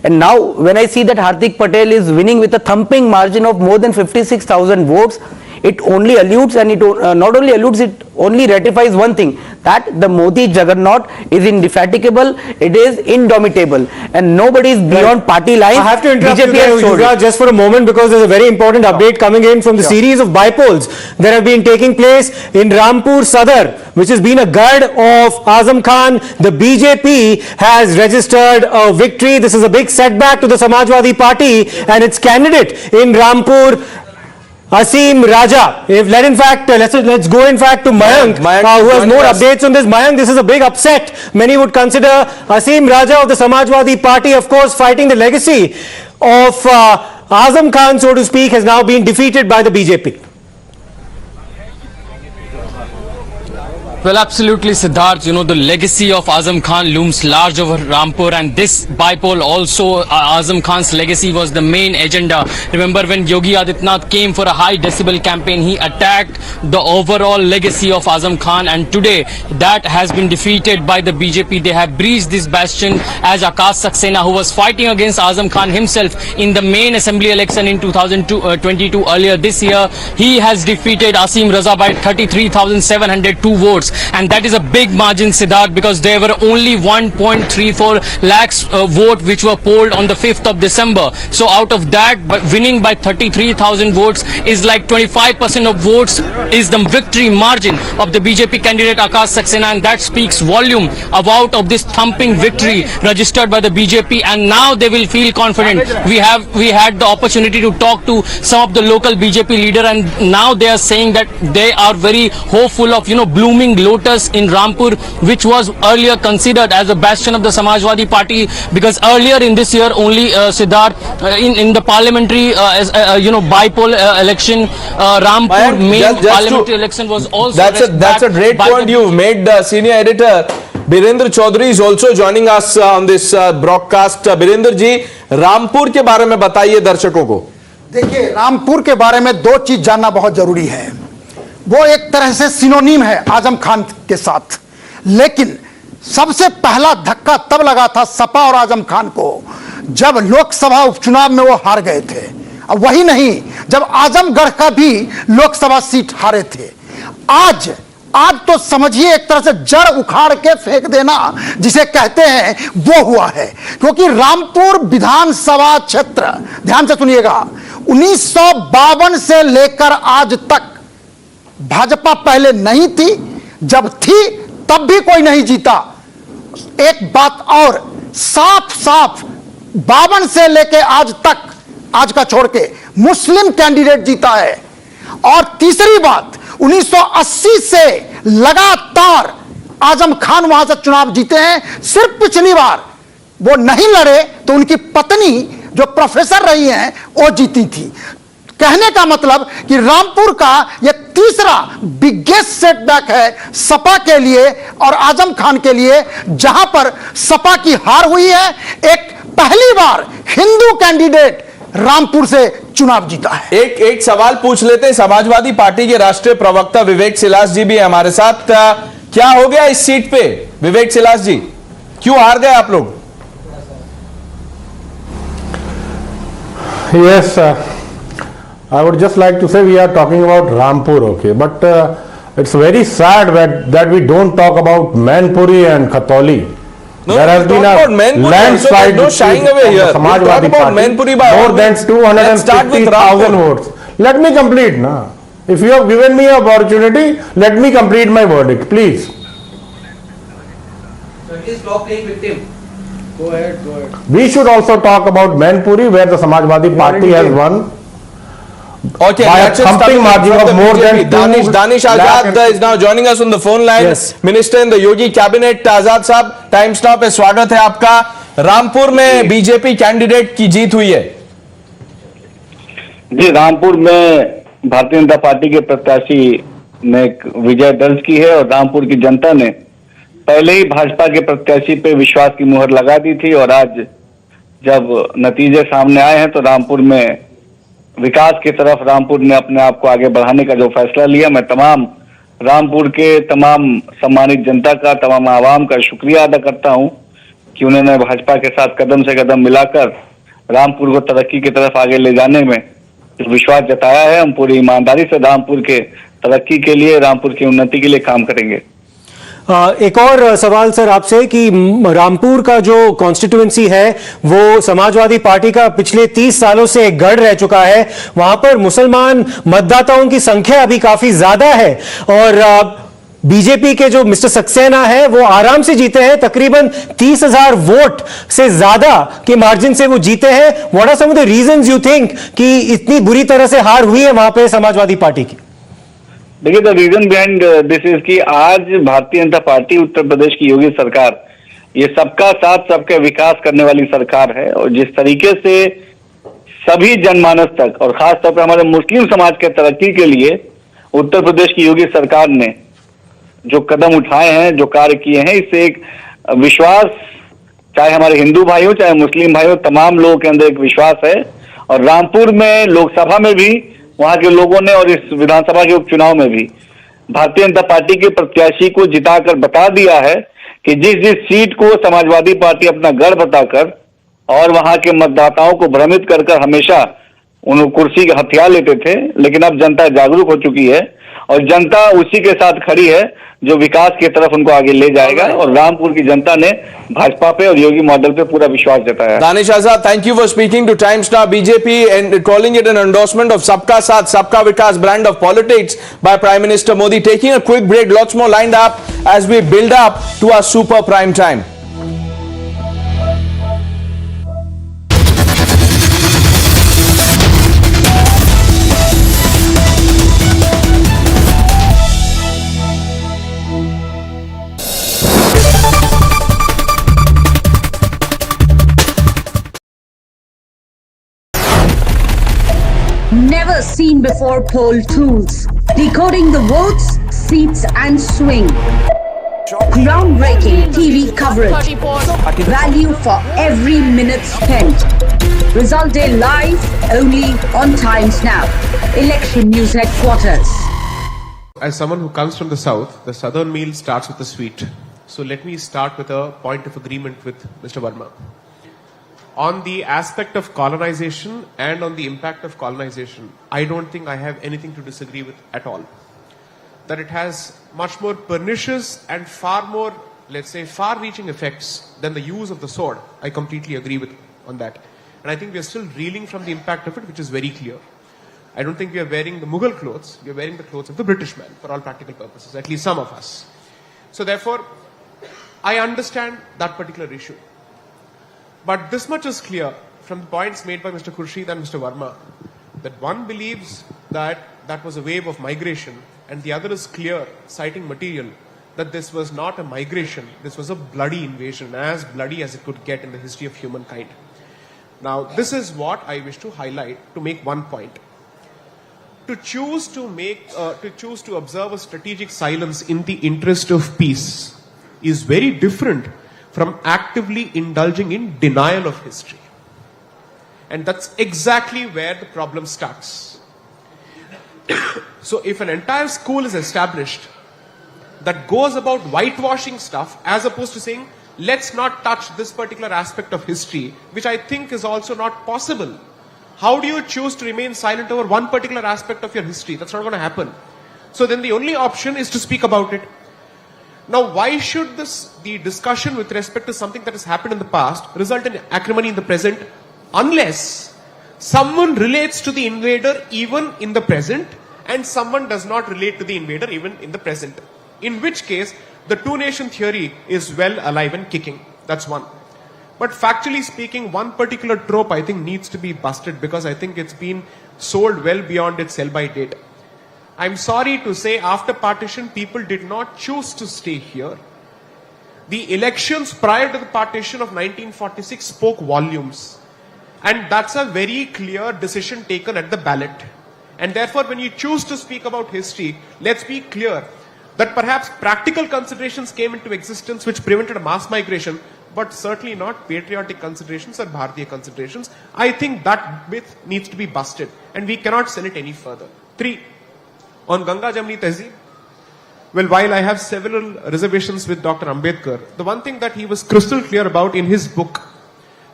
And now when I see that Hardik Patel is winning with a thumping margin of more than 56,000 votes, it only alludes, and it not only alludes, it only ratifies one thing, that the Modi juggernaut is indefatigable, it is indomitable, and nobody is beyond party lines.
I have to interrupt you there, Yuvraj, just for a moment, because there's a very important update coming in from the series of bypolls that have been taking place in Rampur Sadar, which has been a gad of Azam Khan. The BJP has registered a victory. This is a big setback to the Samajwadi Party and its candidate in Rampur, Asim Raja. Let's go in fact to Mayank, who has more updates on this. Mayank, this is a big upset. Many would consider Asim Raja of the Samajwadi Party, of course, fighting the legacy of Azam Khan, so to speak, has now been defeated by the BJP.
Well, absolutely, Siddharth. You know, the legacy of Azam Khan looms large over Rampur, and this bypoll also, Azam Khan's legacy was the main agenda. Remember, when Yogi Adityanath came for a high decibel campaign, he attacked the overall legacy of Azam Khan, and today that has been defeated by the BJP. They have breached this bastion, as Akash Saxena, who was fighting against Azam Khan himself in the main assembly election in 2022 earlier this year, he has defeated Asim Raza by 33,702 votes. And that is a big margin, Siddharth, because there were only 1.34 lakhs vote which were polled on the 5th of December. So out of that, winning by 33,000 votes is like 25% of votes is the victory margin of the BJP candidate Akash Saxena, and that speaks volume about of this thumping victory registered by the BJP. And now they will feel confident. We had the opportunity to talk to some of the local BJP leader, and now they are saying that they are very hopeful of, you know, blooming lotus in Rampur, which was earlier considered as a bastion of the Samajwadi Party, because earlier in this year only, Siddharth, in the parliamentary you know, bypoll election, Rampur main parliamentary election was also
that's a great point you've made, senior editor. Birendra Chaudhary is also joining us on this broadcast. Birendra ji, Rampur के बारे में बताइए दर्शकों को।
देखिए, रामपुर के बारे में दो चीज जानना बहुत जरूरी है। वो एक तरह से सिनोनिम है आजम खान के साथ, लेकिन सबसे पहला धक्का तब लगा था सपा और आजम खान को जब लोकसभा उपचुनाव में वो हार गए थे। अब वही नहीं, जब आजमगढ़ का भी लोकसभा सीट हारे थे। आज तो समझिए एक तरह से जड़ उखाड़ के फेंक देना जिसे कहते हैं वो हुआ है, क्योंकि रामपुर विधानसभा क्षेत्र, ध्यान से सुनिएगा, 1952 से लेकर आज तक भाजपा पहले नहीं थी, जब थी तब भी कोई नहीं जीता। एक बात और साफ 52 से लेके आज तक, आज का छोड़ के, मुस्लिम कैंडिडेट जीता है। और तीसरी बात, 1980 से लगातार आजम खान वहां से चुनाव जीते हैं। सिर्फ पिछली बार वो नहीं लड़े तो उनकी पत्नी जो प्रोफेसर रही हैं वो जीती थी। कहने का मतलब कि रामपुर का यह तीसरा बिगेस्ट सेटबैक है सपा के लिए और आजम खान के लिए, जहां पर सपा की हार हुई है। एक पहली बार हिंदू कैंडिडेट रामपुर से चुनाव जीता है।
एक सवाल पूछ लेते हैं, समाजवादी पार्टी के राष्ट्रीय प्रवक्ता विवेक सिलास जी भी हमारे साथ। क्या हो गया इस सीट पे विवेक सिलास जी, क्यों हार गए आप लोग?
Yes, I would just like to say we are talking about Rampur, okay, but it's very sad that we don't talk about Mainpuri and Khatoli.
No,
there has been a landslide.
No shying away here.
Samajwadi Party, more than 250,000 votes. Let me complete, na. If you have given me an opportunity, let me complete my verdict, please.
So it is law playing victim. Go ahead.
We should also talk about Mainpuri, where the Samajwadi Party has won.
Okay,
by a thumping margin of more than
Danish Azad is now joining us on the phone line.
Yes.
Minister in the Yogi cabinet. Azad साहब, time stop पे स्वागत है आपका। रामपुर में BJP candidate की जीत हुई है।
जी, रामपुर में भारतीय जनता पार्टी के प्रत्याशी ने विजय दर्ज की है और रामपुर की जनता ने पहले ही भाजपा के प्रत्याशी पे विश्वास की मुहर लगा दी थी। और आज जब नतीजे सामने आए हैं तो रामपुर में विकास की तरफ रामपुर ने अपने आप को आगे बढ़ाने का जो फैसला लिया, मैं तमाम रामपुर के तमाम सम्मानित जनता का, तमाम आवाम का शुक्रिया अदा करता हूं कि उन्होंने भाजपा के साथ कदम से कदम मिलाकर रामपुर को तरक्की की तरफ आगे ले जाने में जो विश्वास जताया है। हम पूरी ईमानदारी से रामपुर के तरक्की के लिए, रामपुर की उन्नति के लिए काम करेंगे।
एक और सवाल सर आपसे कि रामपुर का जो कॉन्स्टिट्यूएंसी है वो समाजवादी पार्टी का पिछले 30 सालों से एक गढ़ रह चुका है। वहां पर मुसलमान मतदाताओं की संख्या अभी काफी ज्यादा है और बीजेपी के जो मिस्टर सक्सेना है वो आराम से जीते हैं, तकरीबन 30,000 वोट से ज्यादा के मार्जिन से वो जीते हैं। What are some of the reasons you think कि इतनी बुरी तरह से हार हुई है वहां पे समाजवादी पार्टी की?
देखिए, the reason behind this is कि आज भारतीय जनता पार्टी, उत्तर प्रदेश की योगी सरकार, ये सबका साथ सबका विकास करने वाली सरकार है। और जिस तरीके से सभी जनमानस तक और खास तौर पर हमारे मुस्लिम समाज के तरक्की के लिए उत्तर प्रदेश की योगी सरकार ने जो कदम उठाए हैं, जो कार्य किए हैं, इससे एक विश्वास, चाहे हमारे हिंदू भाइयों चाहे मुस्लिम भाइयों, तमाम लोगों के अंदर एक विश्वास है। और रामपुर में लोकसभा में भी वहां के लोगों ने और इस विधानसभा के उपचुनाव में भी भारतीय जनता पार्टी के प्रत्याशी को जिताकर बता दिया है कि जिस सीट को समाजवादी पार्टी अपना गढ़ बताकर और वहां के मतदाताओं को भ्रमित कर हमेशा उन कुर्सी के हथियार लेते थे, लेकिन अब जनता जागरूक हो चुकी है और जनता उसी के साथ खड़ी है जो विकास की तरफ उनको आगे ले जाएगा। और रामपुर की जनता ने भाजपा पे और योगी मॉडल पे पूरा विश्वास जताया।
Danish Azad, thank you for speaking to Times Now BJP and calling it an endorsement of सबका साथ सबका विकास brand of politics by prime minister Modi. Taking a quick break, lots more lined up as we build up to our super prime time.
Never seen before poll tools, decoding the votes, seats and swing. Groundbreaking TV coverage, value for every minute spent. Result day live, only on Times Now. Election News Headquarters.
As someone who comes from the south, the southern meal starts with a sweet.
So let me start with a point of agreement with Mr. Verma. On the aspect of colonization and on the impact of colonization, I don't think I have anything to disagree with at all. That it has much more pernicious and far more, let's say, far-reaching effects than the use of the sword. I completely agree with on that. And I think we are still reeling from the impact of it, which is very clear. I don't think we are wearing the Mughal clothes. We are wearing the clothes of the British man for all practical purposes, at least some of us. So therefore, I understand that particular issue. But this much is clear from the points made by Mr. Khurshid and Mr. Verma, that one believes that that was a wave of migration, and the other is clear, citing material, that this was not a migration, this was a bloody invasion, as bloody as it could get in the history of humankind. Now, this is what I wish to highlight to make one point. To choose to observe a strategic silence in the interest of peace is very different from actively indulging in denial of history. And that's exactly where the problem starts. So if an entire school is established that goes about whitewashing stuff as opposed to saying, let's not touch this particular aspect of history, which I think is also not possible. How do you choose to remain silent over one particular aspect of your history? That's not going to happen. So then the only option is to speak about it. Now, why should the discussion with respect to something that has happened in the past result in acrimony in the present, unless someone relates to the invader even in the present and someone does not relate to the invader even in the present? In which case, the two-nation theory is well alive and kicking. That's one. But factually speaking, one particular trope I think needs to be busted, because I think it's been sold well beyond its sell-by date. I'm sorry to say, after partition, people did not choose to stay here. The elections prior to the partition of 1946 spoke volumes. And that's a very clear decision taken at the ballot. And therefore, when you choose to speak about history, let's be clear that perhaps practical considerations came into existence which prevented a mass migration, but certainly not patriotic considerations or Bharatiya considerations. I think that myth needs to be busted, and we cannot sell it any further. 3. On Ganga Jamni Tehzeeb, well, while I have several reservations with Dr. Ambedkar, the one thing that he was crystal clear about in his book,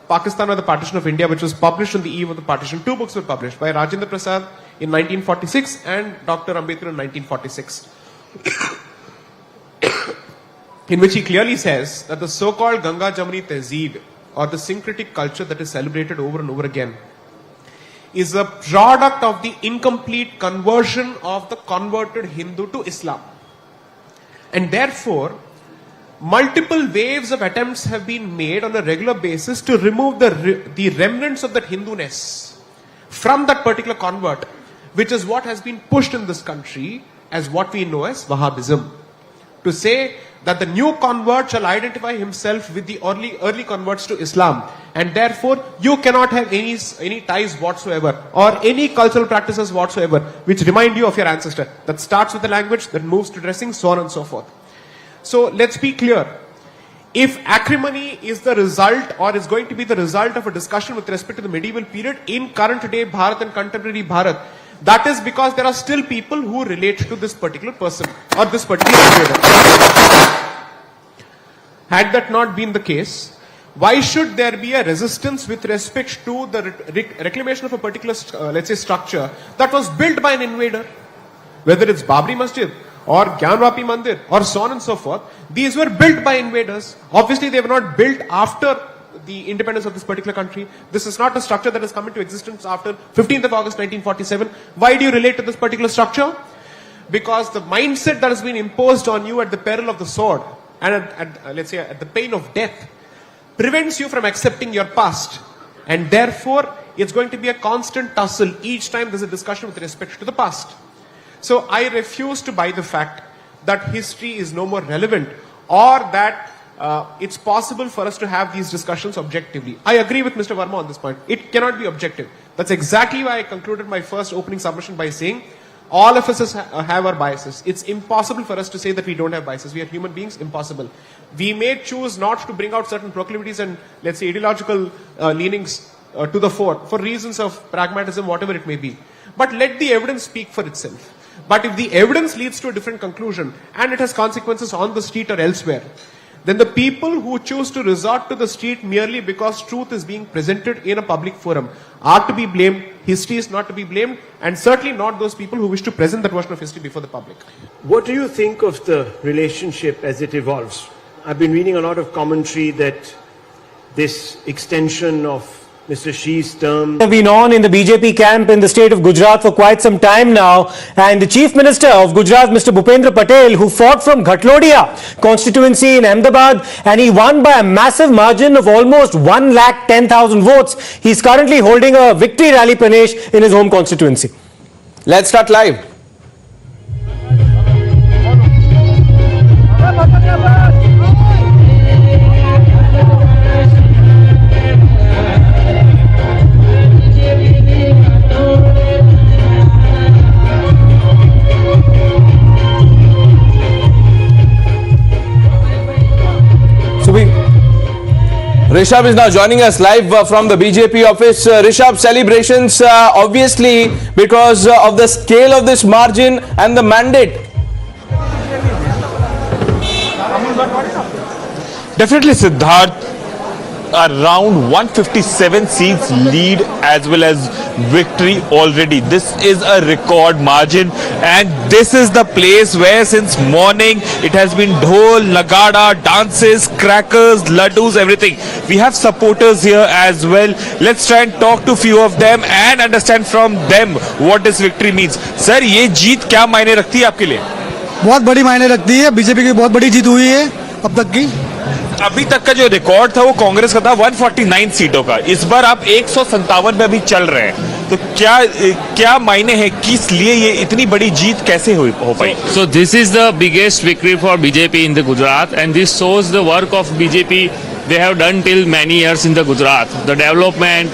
Pakistan or the Partition of India, which was published on the eve of the partition, 2 books were published by Rajendra Prasad in 1946 and Dr. Ambedkar in 1946. In which he clearly says that the so-called Ganga Jamni Tehzeeb, or the syncretic culture that is celebrated over and over again, is a product of the incomplete conversion of the converted Hindu to Islam. And therefore, multiple waves of attempts have been made on a regular basis to remove the remnants of that Hindu-ness from that particular convert, which is what has been pushed in this country as what we know as Wahhabism. To say that the new convert shall identify himself with the early converts to Islam, and therefore you cannot have any ties whatsoever or any cultural practices whatsoever which remind you of your ancestor. That starts with the language, that moves to dressing, so on and so forth. So let's be clear. If acrimony is the result, or is going to be the result of a discussion with respect to the medieval period in current day Bharat and contemporary Bharat, that is because there are still people who relate to this particular person or this particular invader. Had that not been the case, why should there be a resistance with respect to the reclamation of a particular, let's say, structure that was built by an invader? Whether it's Babri Masjid or Gyanvapi Mandir or so on and so forth, these were built by invaders. Obviously, they were not built after the independence of this particular country. This is not a structure that has come into existence after 15th of August 1947. Why do you relate to this particular structure? Because the mindset that has been imposed on you at the peril of the sword and let's say at the pain of death prevents you from accepting your past, and therefore it's going to be a constant tussle each time there's a discussion with respect to the past. So I refuse to buy the fact that history is no more relevant, or that it's possible for us to have these discussions objectively. I agree with Mr. Verma on this point. It cannot be objective. That's exactly why I concluded my first opening submission by saying all of us have our biases. It's impossible for us to say that we don't have biases. We are human beings. Impossible. We may choose not to bring out certain proclivities and, let's say, ideological leanings to the fore for reasons of pragmatism, whatever it may be. But let the evidence speak for itself. But if the evidence leads to a different conclusion and it has consequences on the street or elsewhere, then the people who choose to resort to the street merely because truth is being presented in a public forum are to be blamed. History is not to be blamed, and certainly not those people who wish to present that version of history before the public.
What do you think of the relationship as it evolves? I've been reading a lot of commentary that this extension of Mr. Shi's term
Have been on in the BJP camp in the state of Gujarat for quite some time now, and the Chief Minister of Gujarat, Mr. Bhupendra Patel, who fought from Ghatlodiya constituency in Ahmedabad, and he won by a massive margin of almost 110,000 votes. He's currently holding a victory rally, Pranesh, in his home constituency.
Let's start live. Rishabh is now joining us live from the BJP office. Rishabh, celebrations obviously because of the scale of this margin and the mandate.
Definitely, Siddharth. Around 157 seats lead as well as victory already. This is a record margin, and this is the place where since morning it has been dhol, nagada, dances, crackers, laddus, everything. We have supporters here as well. Let's try and talk to few of them and understand from them what this victory means. Sir, ये जीत क्या मायने रखती है आपके लिए?
बहुत बड़ी मायने रखती है. बीजेपी की बहुत बड़ी जीत हुई है अब तक की.
अभी तक का जो रिकॉर्ड था वो कांग्रेस का था 149 सीटों का. इस बार आप 157 में अभी चल रहे हैं, तो क्या मायने हैं, किस लिए ये इतनी बड़ी जीत कैसे हो पाई?
So this is the biggest victory for BJP in the Gujarat, and this shows the work of BJP they have done till many years in the Gujarat. The development,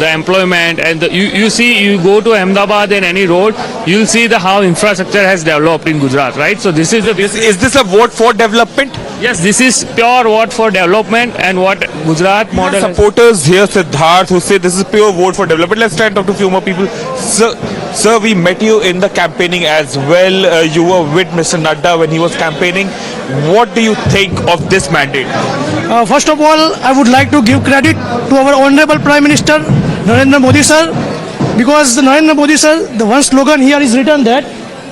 the employment, and you see, you go to Ahmedabad and any road, you'll see the how infrastructure has developed in Gujarat, right? So this is the
is this a vote for development?
Yes, this is pure vote for development and what Gujarat model.
Supporters here, Siddharth, who say this is pure vote for development. Let's try and talk to a few more people. Sir, we met you in the campaigning as well. You were with Mr. Nadda when he was campaigning. What do you think of this mandate?
First of all, I would like to give credit to our Honorable Prime Minister Narendra Modi sir, because the Narendra Modi sir, the one slogan here is written that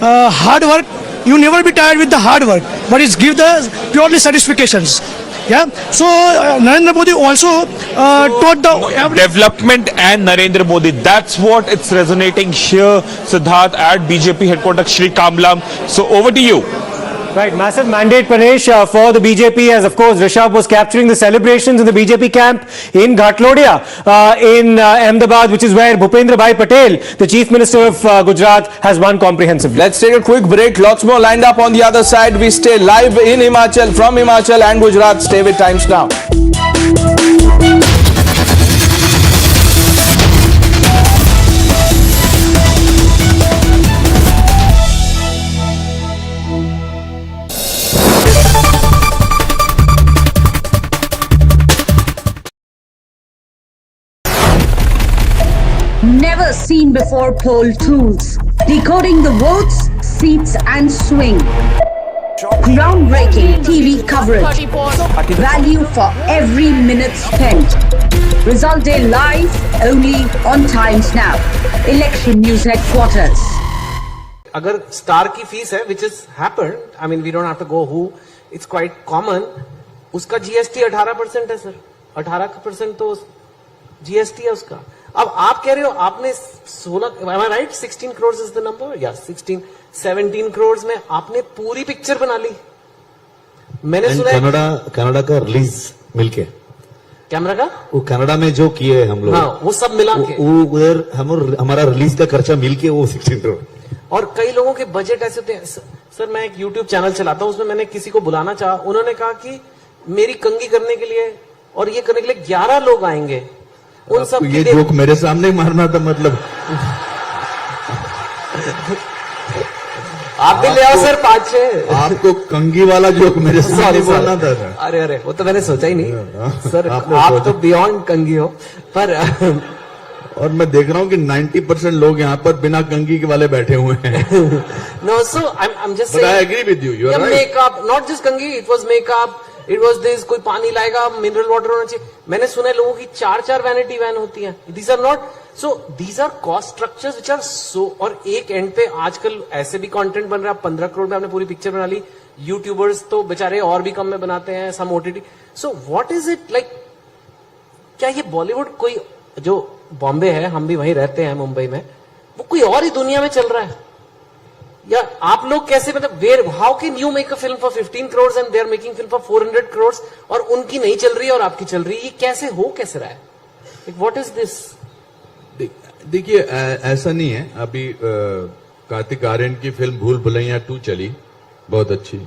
hard work, you never be tired with the hard work, but it's give the purely satisfactions. Yeah. So Narendra Modi also taught the
development and Narendra Modi. That's what it's resonating here, Siddharth, at BJP headquarters, Shri Kamlam. So over to you.
Right, massive mandate, Pranesh, for the BJP, as of course Rishabh was capturing the celebrations in the BJP camp in Ghatlodiya in Ahmedabad, which is where Bhupendra Bhai Patel, the Chief Minister of Gujarat, has won comprehensively.
Let's take a quick break. Lots more lined up on the other side. We stay live in Himachal, from Himachal and Gujarat. Stay with Times Now.
Never seen before poll tools. Decoding the votes, seats and swing. Groundbreaking TV coverage. Value for every minute spent. Result day live only on Times Now. Election News Headquarters.
अगर star की fees है, which has happened, I mean we don't have to go who, it's quite common, उसका GST 18% है sir, 18% तो GST है उसका. अब आप कह रहे हो आपने 16, am I right? 16 crores is the number? Yeah, 17 crores में आपने पूरी पिक्चर बना ली. मैंने सुना
कनाडा का रिलीज मिलके
कैमरा का
वो कनाडा में जो किए हम लोग,
हाँ, वो सब मिला के
वो उधर हमारा रिलीज का खर्चा मिलके वो 16 करोड़.
और कई लोगों के बजट ऐसे होते हैं. सर मैं एक YouTube चैनल चलाता हूं, उसमें मैंने किसी को बुलाना चाहा, उन्होंने कहा कि मेरी कंगी करने के लिए और ये करने के लिए 11 लोग आएंगे. उन सब
ये जोक मेरे सामने मारना था, मतलब
आप भी ले आओ सर 5-6.
आपको कंगी वाला जोक मेरे सामने बोलना था.
अरे वो तो मैंने सोचा ही नहीं सर, आप तो बियॉन्ड कंगी हो. पर
और मैं देख रहा हूँ कि 90% लोग यहाँ पर बिना कंगी के वाले बैठे हुए हैं.
No, so I'm just saying.
But I agree with you. You are right.
Makeup, not just कंगी, it was makeup.
It was this, कोई पानी लाएगा, मिनरल वाटर होना चाहिए. मैंने सुना है लोगों की 4 वैनिटी वैन होती है. These are not, so these are cost structures which are so. और एक एंड पे आजकल ऐसे भी कंटेंट बन रहा है, 15 करोड़ में आपने पूरी पिक्चर बना ली. यूट्यूबर्स तो बेचारे और भी कम में बनाते हैं, some OTT. So what is it like? क्या ये बॉलीवुड कोई, जो बॉम्बे है, हम भी वहीं रहते हैं मुंबई में, वो कोई और ही दुनिया में चल रहा है? या आप लोग कैसे, मतलब where, how can you make a film for 15 crore and they are making film for 400 crore और उनकी नहीं चल रही है और आपकी चल रही है? ये कैसे हो, कैसे रहा है? What is this?
देखिए, ऐसा नहीं है. अभी कार्तिक आर्यन की फिल्म भूल भुलैया 2 चली, बहुत अच्छी.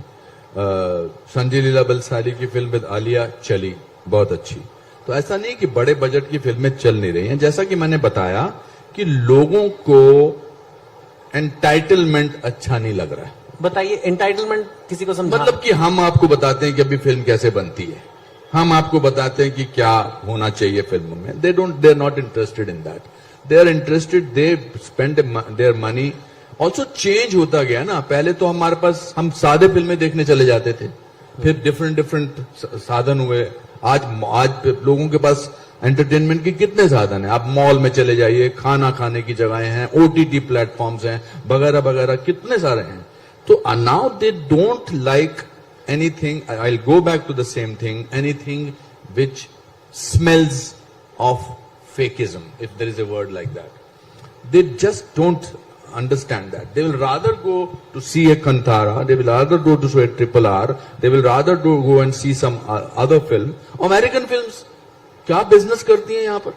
संजय लीला बंसाली की फिल्म विद आलिया चली, बहुत अच्छी. तो ऐसा नहीं कि बड़े बजट की फिल्में चल नहीं रही हैं. जैसा कि मैंने बताया कि लोगों को एंटाइटलमेंट अच्छा नहीं लग रहा है.
बताइए, एंटाइटलमेंट किसी को समझा?
मतलब कि हम आपको बताते हैं कि अभी फिल्म कैसे बनती है, हम आपको बताते हैं कि क्या होना चाहिए फिल्म में. They are not interested in that. They are interested, they spend their money. Also change होता गया ना. पहले तो हमारे पास, हम सादे फिल्में देखने चले जाते थे, फिर डिफरेंट साधन हुए. आज लोगों के पास एंटरटेनमेंट के कितने साधन हैं. आप मॉल में चले जाइए, खाना खाने की जगहें हैं, ओटीटी प्लेटफॉर्म्स हैं, वगैरह वगैरह, कितने सारे हैं. तो now they don't like anything. I will go back to the same thing, anything which smells of fakeism, if there is a word like that. They just don't understand that. They will rather go to see a Kantara, they will rather go to see a RRR, they will rather go and see some other film. American films क्या business करती हैं यहाँ पर?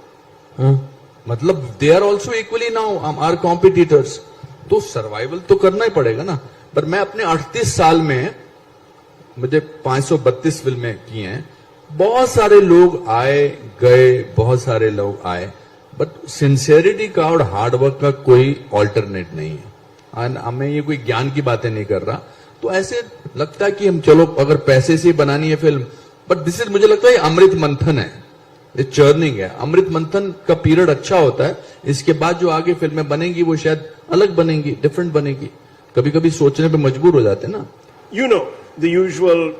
मतलब they are also equally now our competitors. तो survival तो करना ही पड़ेगा ना. पर मैं अपने 38 साल में, मुझे 532 फिल्में की हैं. बहुत सारे लोग आए गए, बहुत सारे लोग आए, बट सिंसेरिटी का और हार्डवर्क का कोई ऑल्टरनेट नहीं है. मैं ये कोई ज्ञान की बातें नहीं कर रहा. तो ऐसे लगता है कि हम, चलो अगर पैसे से बनानी है फिल्म, बट दिस इज, मुझे लगता है अमृत मंथन है, ये चर्निंग है. अमृत मंथन का पीरियड अच्छा होता है. इसके बाद जो आगे फिल्में बनेंगी वो शायद अलग बनेंगी, डिफरेंट बनेगी. कभी कभी सोचने पे मजबूर हो जाते हैं ना.
You know, the usual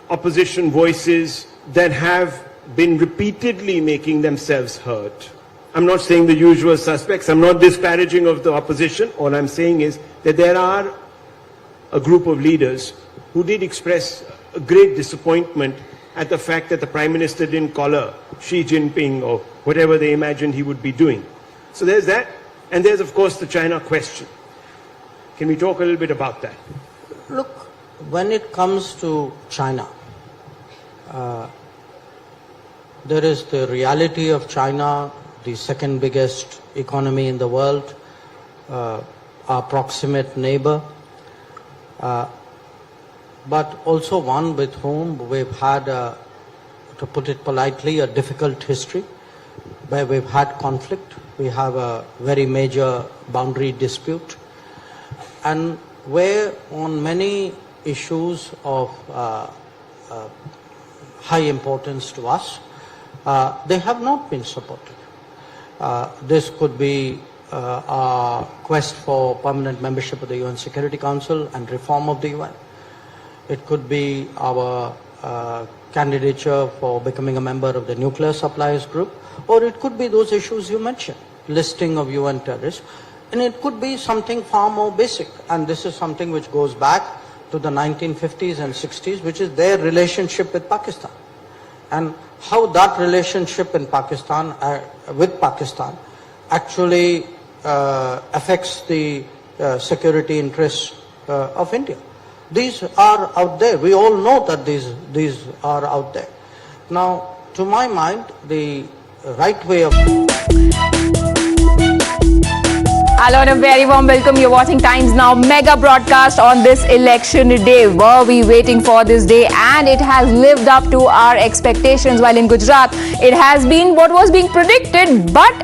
opposition voices that have been repeatedly making themselves heard. I'm not saying the usual suspects. I'm not disparaging of the opposition. All I'm saying is that there are a group of leaders who did express a great disappointment at the fact that the Prime Minister didn't collar Xi Jinping or whatever they imagined he would be doing. So there's that. And there's, of course, the China question. Can we talk a little bit about that?
Look, when it comes to China, there is the reality of China, the second biggest economy in the world, our proximate neighbor, but also one with whom we've had, to put it politely, a difficult history, where we've had conflict. We have a very major boundary dispute, and where on many issues of high importance to us, they have not been supported. This could be our quest for permanent membership of the UN Security Council and reform of the UN. It could be our candidature for becoming a member of the nuclear suppliers group, or it could be those issues you mentioned, listing of UN terrorists, and it could be something far more basic. And this is something which goes back to the 1950s and 60s, which is their relationship with Pakistan. And how that relationship in Pakistan, with Pakistan, actually affects the security interests of India. These are out there. We all know that these are out there. Now, to my mind, the right way of...
Hello and a very warm welcome. You're watching Times Now mega broadcast on this election day. Were we waiting for this day? And it has lived up to our expectations. While in Gujarat, it has been what was being predicted,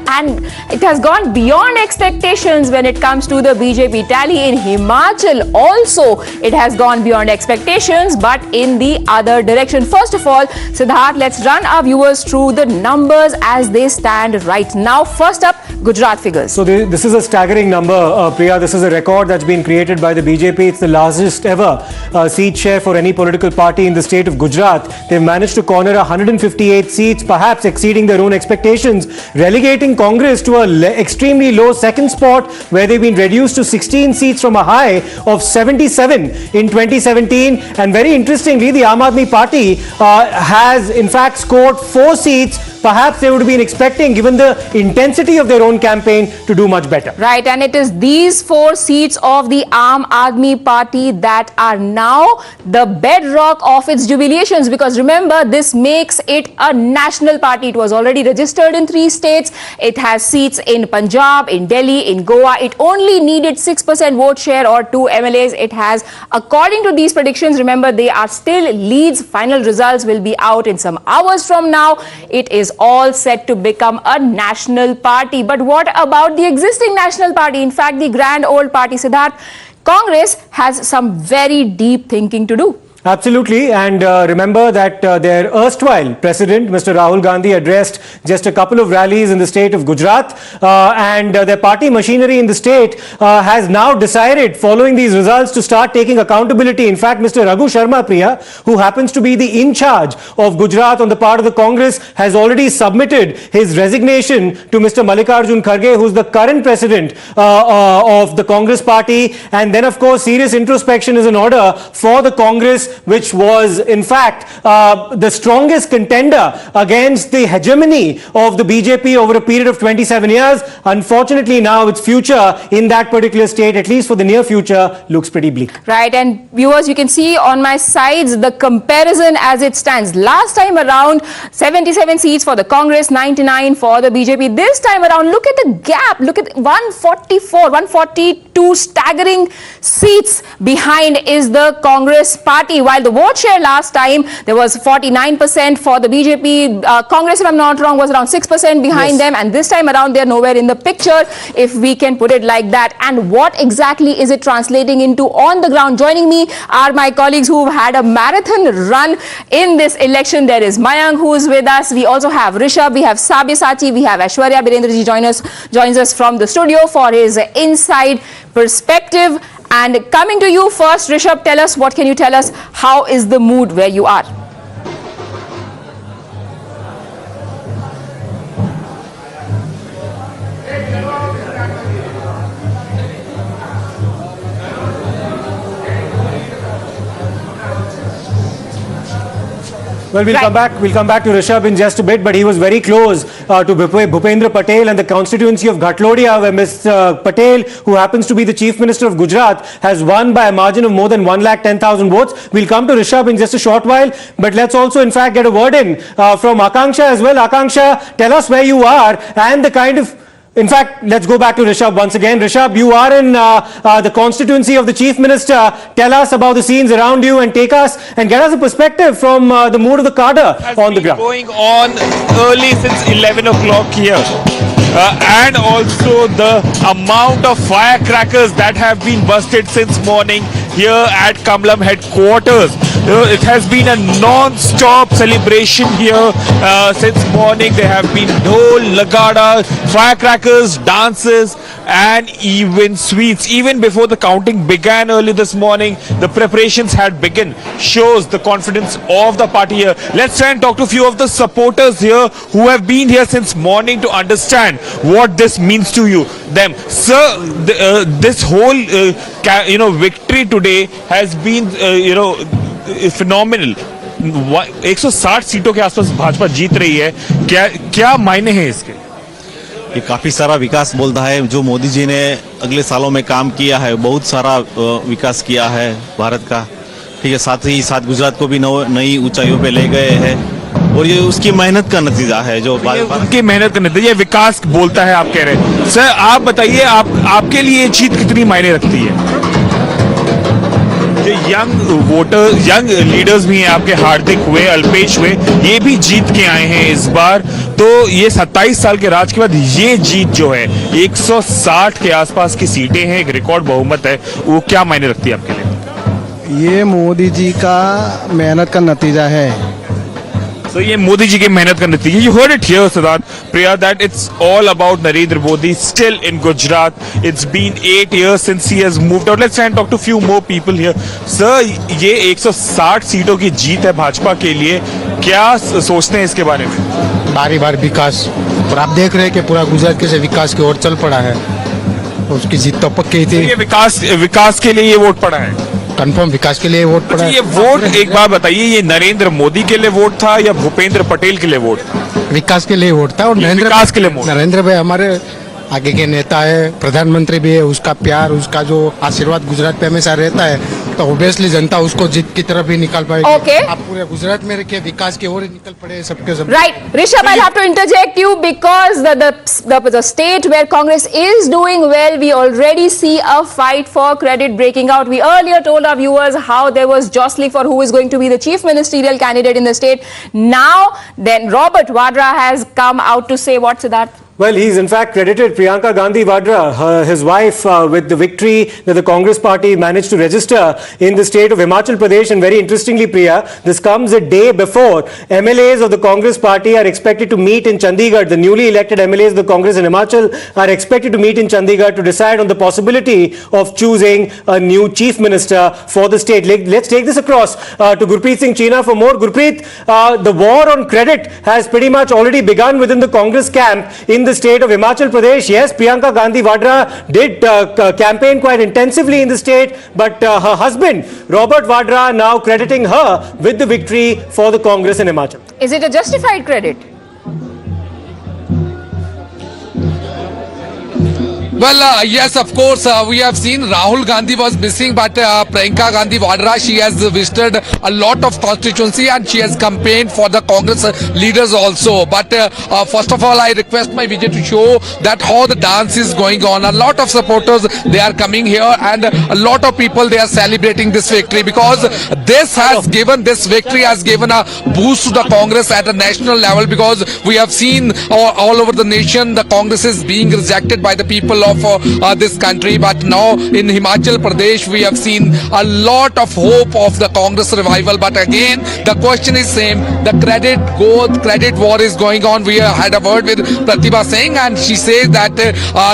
and it has gone beyond expectations when it comes to the BJP tally. In Himachal also, it has gone beyond expectations, but in the other direction. First of all, Siddharth, let's run our viewers through the numbers as they stand right now. First up, Gujarat figures.
So this is a staggering staggering number, Priya. This is a record that's been created by the BJP. It's the largest ever seat share for any political party in the state of Gujarat. They've managed to corner 158 seats, perhaps exceeding their own expectations, relegating Congress to an extremely low second spot, where they've been reduced to 16 seats from a high of 77 in 2017. And very interestingly, the Aam Aadmi Party has in fact scored 4 seats. Perhaps they would have been expecting, given the intensity of their own campaign, to do much better.
Right, and it is these 4 seats of the Aam Aadmi Party that are now the bedrock of its jubilations, because remember, this makes it a national party. It was already registered in 3 states. It has seats in Punjab, in Delhi, in Goa. It only needed 6% vote share or 2 MLAs. It has, according to these predictions, remember, they are still leads. Final results will be out in some hours from now. It is all set to become a national party. But what about the existing national party? In fact, the grand old party, Siddharth, Congress has some very deep thinking to do.
Absolutely, and remember that their erstwhile president, Mr. Rahul Gandhi, addressed just a couple of rallies in the state of Gujarat, and their party machinery in the state has now decided, following these results, to start taking accountability. In fact, Mr. Raghu Sharma, Priya, who happens to be the in charge of Gujarat on the part of the Congress, has already submitted his resignation to Mr. Mallikarjun Kharge, who's the current president of the Congress party. And then, of course, serious introspection is in order for the Congress, which was in fact the strongest contender against the hegemony of the BJP over a period of 27 years. Unfortunately, now its future in that particular state, at least for the near future, looks pretty bleak.
Right, and viewers, you can see on my sides the comparison as it stands. Last time around, 77 seats for the Congress, 99 for the BJP. This time around, look at the gap. Look at 144, 142 staggering seats behind is the Congress party. While the vote share last time, there was 49% for the BJP. Congress, if I'm not wrong, was around 6% behind them. And this time around, they're nowhere in the picture, if we can put it like that. And what exactly is it translating into on the ground? Joining me are my colleagues who've had a marathon run in this election. There is Mayank, who is with us. We also have Rishabh, we have Sabyasachi, we have Aishwarya. Birendraji joins us from the studio for his inside perspective. And coming to you first, Rishabh, tell us, what can you tell us? How is the mood where you are?
Well, we'll come back to Rishabh in just a bit, but he was very close to Bhupendra Patel and the constituency of Ghatlodia, where Mr. Patel, who happens to be the Chief Minister of Gujarat, has won by a margin of more than 110,000 votes. We'll come to Rishabh in just a short while, but let's also in fact get a word in from Akanksha as well. Akanksha, tell us where you are and the kind of... In fact, let's go back to Rishabh once again. Rishabh, you are in the constituency of the Chief Minister. Tell us about the scenes around you and take us and get us a perspective from the mood of the cadre on the ground.
Going on early since 11 o'clock here. And also the amount of firecrackers that have been busted since morning here at Kamlam headquarters. It has been a non-stop celebration here since morning. There have been dhol, lagada, firecrackers, dances and even sweets. Even before the counting began early this morning, the preparations had begun. Shows the confidence of the party here. Let's try and talk to a few of the supporters here who have been here since morning to understand what this means to them. Sir, this whole victory today has been phenomenal. 160 सीटों के आसपास भाजपा जीत रही है. क्या मायने हैं इसके?
ये काफी सारा विकास बोलता है. जो मोदी जी ने अगले सालों में काम किया है, बहुत सारा विकास किया है भारत का. ठीक है, साथ ही साथ गुजरात को भी नई ऊंचाइयों पे ले गए हैं और ये उसकी मेहनत का नतीजा है. जो
उनकी मेहनत का नतीजा, ये विकास बोलता है, आप कह रहे हैं. सर, आप बताइए, आपके लिए जीत कितनी मायने रखती है? जो यंग लीडर्स भी हैं आपके, हार्दिक हुए, अल्पेश हुए, ये भी जीत के आए हैं इस बार. तो ये 27 साल के राज के बाद ये जीत जो है, 160 के आसपास की सीटें हैं, एक रिकॉर्ड बहुमत है, वो क्या मायने रखती है आपके लिए?
ये मोदी जी का मेहनत का नतीजा है.
So ये मोदी जी की मेहनत का नतीजा. You heard it here, Siddharth, Priya, that it's all about Narendra Modi still in Gujarat. It's been 8 years since he has moved out. Let's try and talk to few more people here. Sir, ये 160 सीटों की जीत है भाजपा के लिए. क्या सोचते हैं इसके बारे में?
बारी बार विकास, और आप देख रहे हैं कि पूरा गुजरात कैसे विकास की ओर चल पड़ा है. उसकी जीत तो पक्की थी.
ये विकास के लिए ये वोट पड़ा है.
कंफर्म विकास के लिए वोट पड़ा है.
ये वोट एक बार बताइए, ये नरेंद्र मोदी के लिए वोट था या भूपेंद्र पटेल के लिए वोट था?
विकास के लिए वोट था. और नरेंद्र भाई हमारे आगे के नेता है, प्रधानमंत्री भी है. उसका प्यार, उसका जो आशीर्वाद गुजरात पे हमेशा रहता है, तो ऑब्वियसली जनता उसको जीत की तरफ ही निकाल पाएगी.
Okay.
आप पूरे गुजरात में रखिए, विकास की ओर निकल पड़े सबके सब.
Right, Rishabh, I'll have to interject you because the state where Congress is doing well, we already see a fight for credit breaking out. We earlier told our viewers how there was jostling for who is going to be the chief ministerial candidate in the state. Now, then Robert Vadra has come out to say what, Siddharth?
Well, he's in fact credited Priyanka Gandhi Vadra, his wife, with the victory that the Congress party managed to register in the state of Himachal Pradesh. And very interestingly, Priya, this comes a day before MLAs of the Congress party are expected to meet in Chandigarh. The newly elected MLAs of the Congress in Himachal are expected to meet in Chandigarh to decide on the possibility of choosing a new chief minister for the state. Let's take this across to Gurpreet Singh Cheena for more. Gurpreet, the war on credit has pretty much already begun within the Congress camp in the state of Himachal Pradesh. Yes, Priyanka Gandhi Vadra did campaign quite intensively in the state, but her husband, Robert Vadra, now crediting her with the victory for the Congress in Himachal.
Is it a justified credit?
Well, yes, of course, we have seen Rahul Gandhi was missing, but Priyanka Gandhi Vadra, she has visited a lot of constituency and she has campaigned for the Congress leaders also. But first of all, I request my Vijay to show that how the dance is going on. A lot of supporters, they are coming here and a lot of people, they are celebrating this victory because this victory has given a boost to the Congress at a national level, because we have seen all over the nation the Congress is being rejected by the people of this country, but now in Himachal Pradesh we have seen a lot of hope of the Congress revival. But again the question is same, the credit war is going on. We had a word with Pratibha Singh and she says that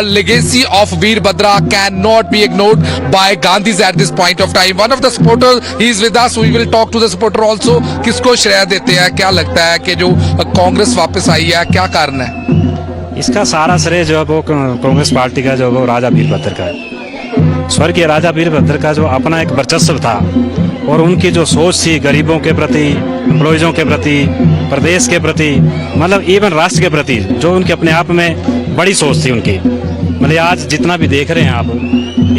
legacy of Veerbhadra cannot be ignored by Gandhis at this point of time. One of the supporters, he is with us, we will talk to the supporter also. किसको श्रेय देते हैं, क्या लगता है कि जो कांग्रेस वापस आई है, क्या कारण है?
इसका सारा श्रेय जो है वो कांग्रेस पार्टी का जो है वो राजा वीरभद्र का है. स्वर्गीय राजा वीरभद्र का जो अपना एक वर्चस्व था और उनकी जो सोच थी गरीबों के प्रति, एम्प्लॉइजों के प्रति, प्रदेश के प्रति, मतलब इवन राष्ट्र के प्रति, जो उनके अपने आप में बड़ी सोच थी उनकी. मतलब आज जितना भी देख रहे हैं आप,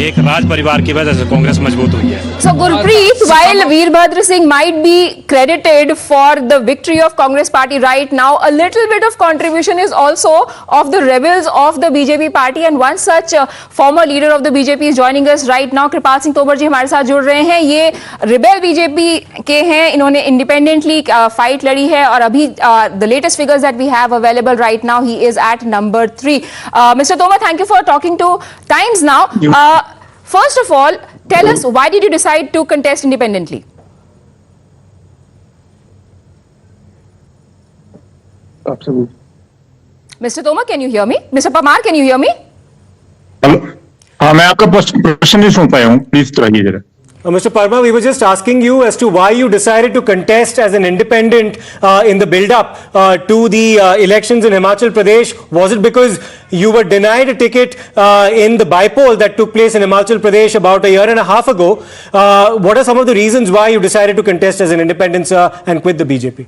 एक राज परिवार की वजह से कांग्रेस मजबूत हुई है.
So Gurpreet, while Veerbhadra Singh might be credited for the victory of Congress party right now, a little bit of contribution is also of the rebels of the BJP party, and one such former leader of the BJP is joining us right now. कृपाल सिंह तोमर जी हमारे साथ जुड़ रहे हैं. ये rebel BJP के हैं, इन्होंने independently fight लड़ी है और अभी the latest figures that we have available right now, he is at number 3. Mr. Tomar, thank you for talking to Times Now. First of all, tell us, why did you decide to contest independently?
Absolutely.
Mr. Tomar, can you hear me? Mr. Pamar, can you hear me?
हाँ, मैं आपका प्रश्न नहीं सुन पाया हूँ, please दोहराइए जरा.
Mr. Parma, we were just asking you as to why you decided to contest as an independent in the build-up to the elections in Himachal Pradesh. Was it because you were denied a ticket in the bypoll that took place in Himachal Pradesh about a year and a half ago? What are some of the reasons why you decided to contest as an independent and quit the BJP?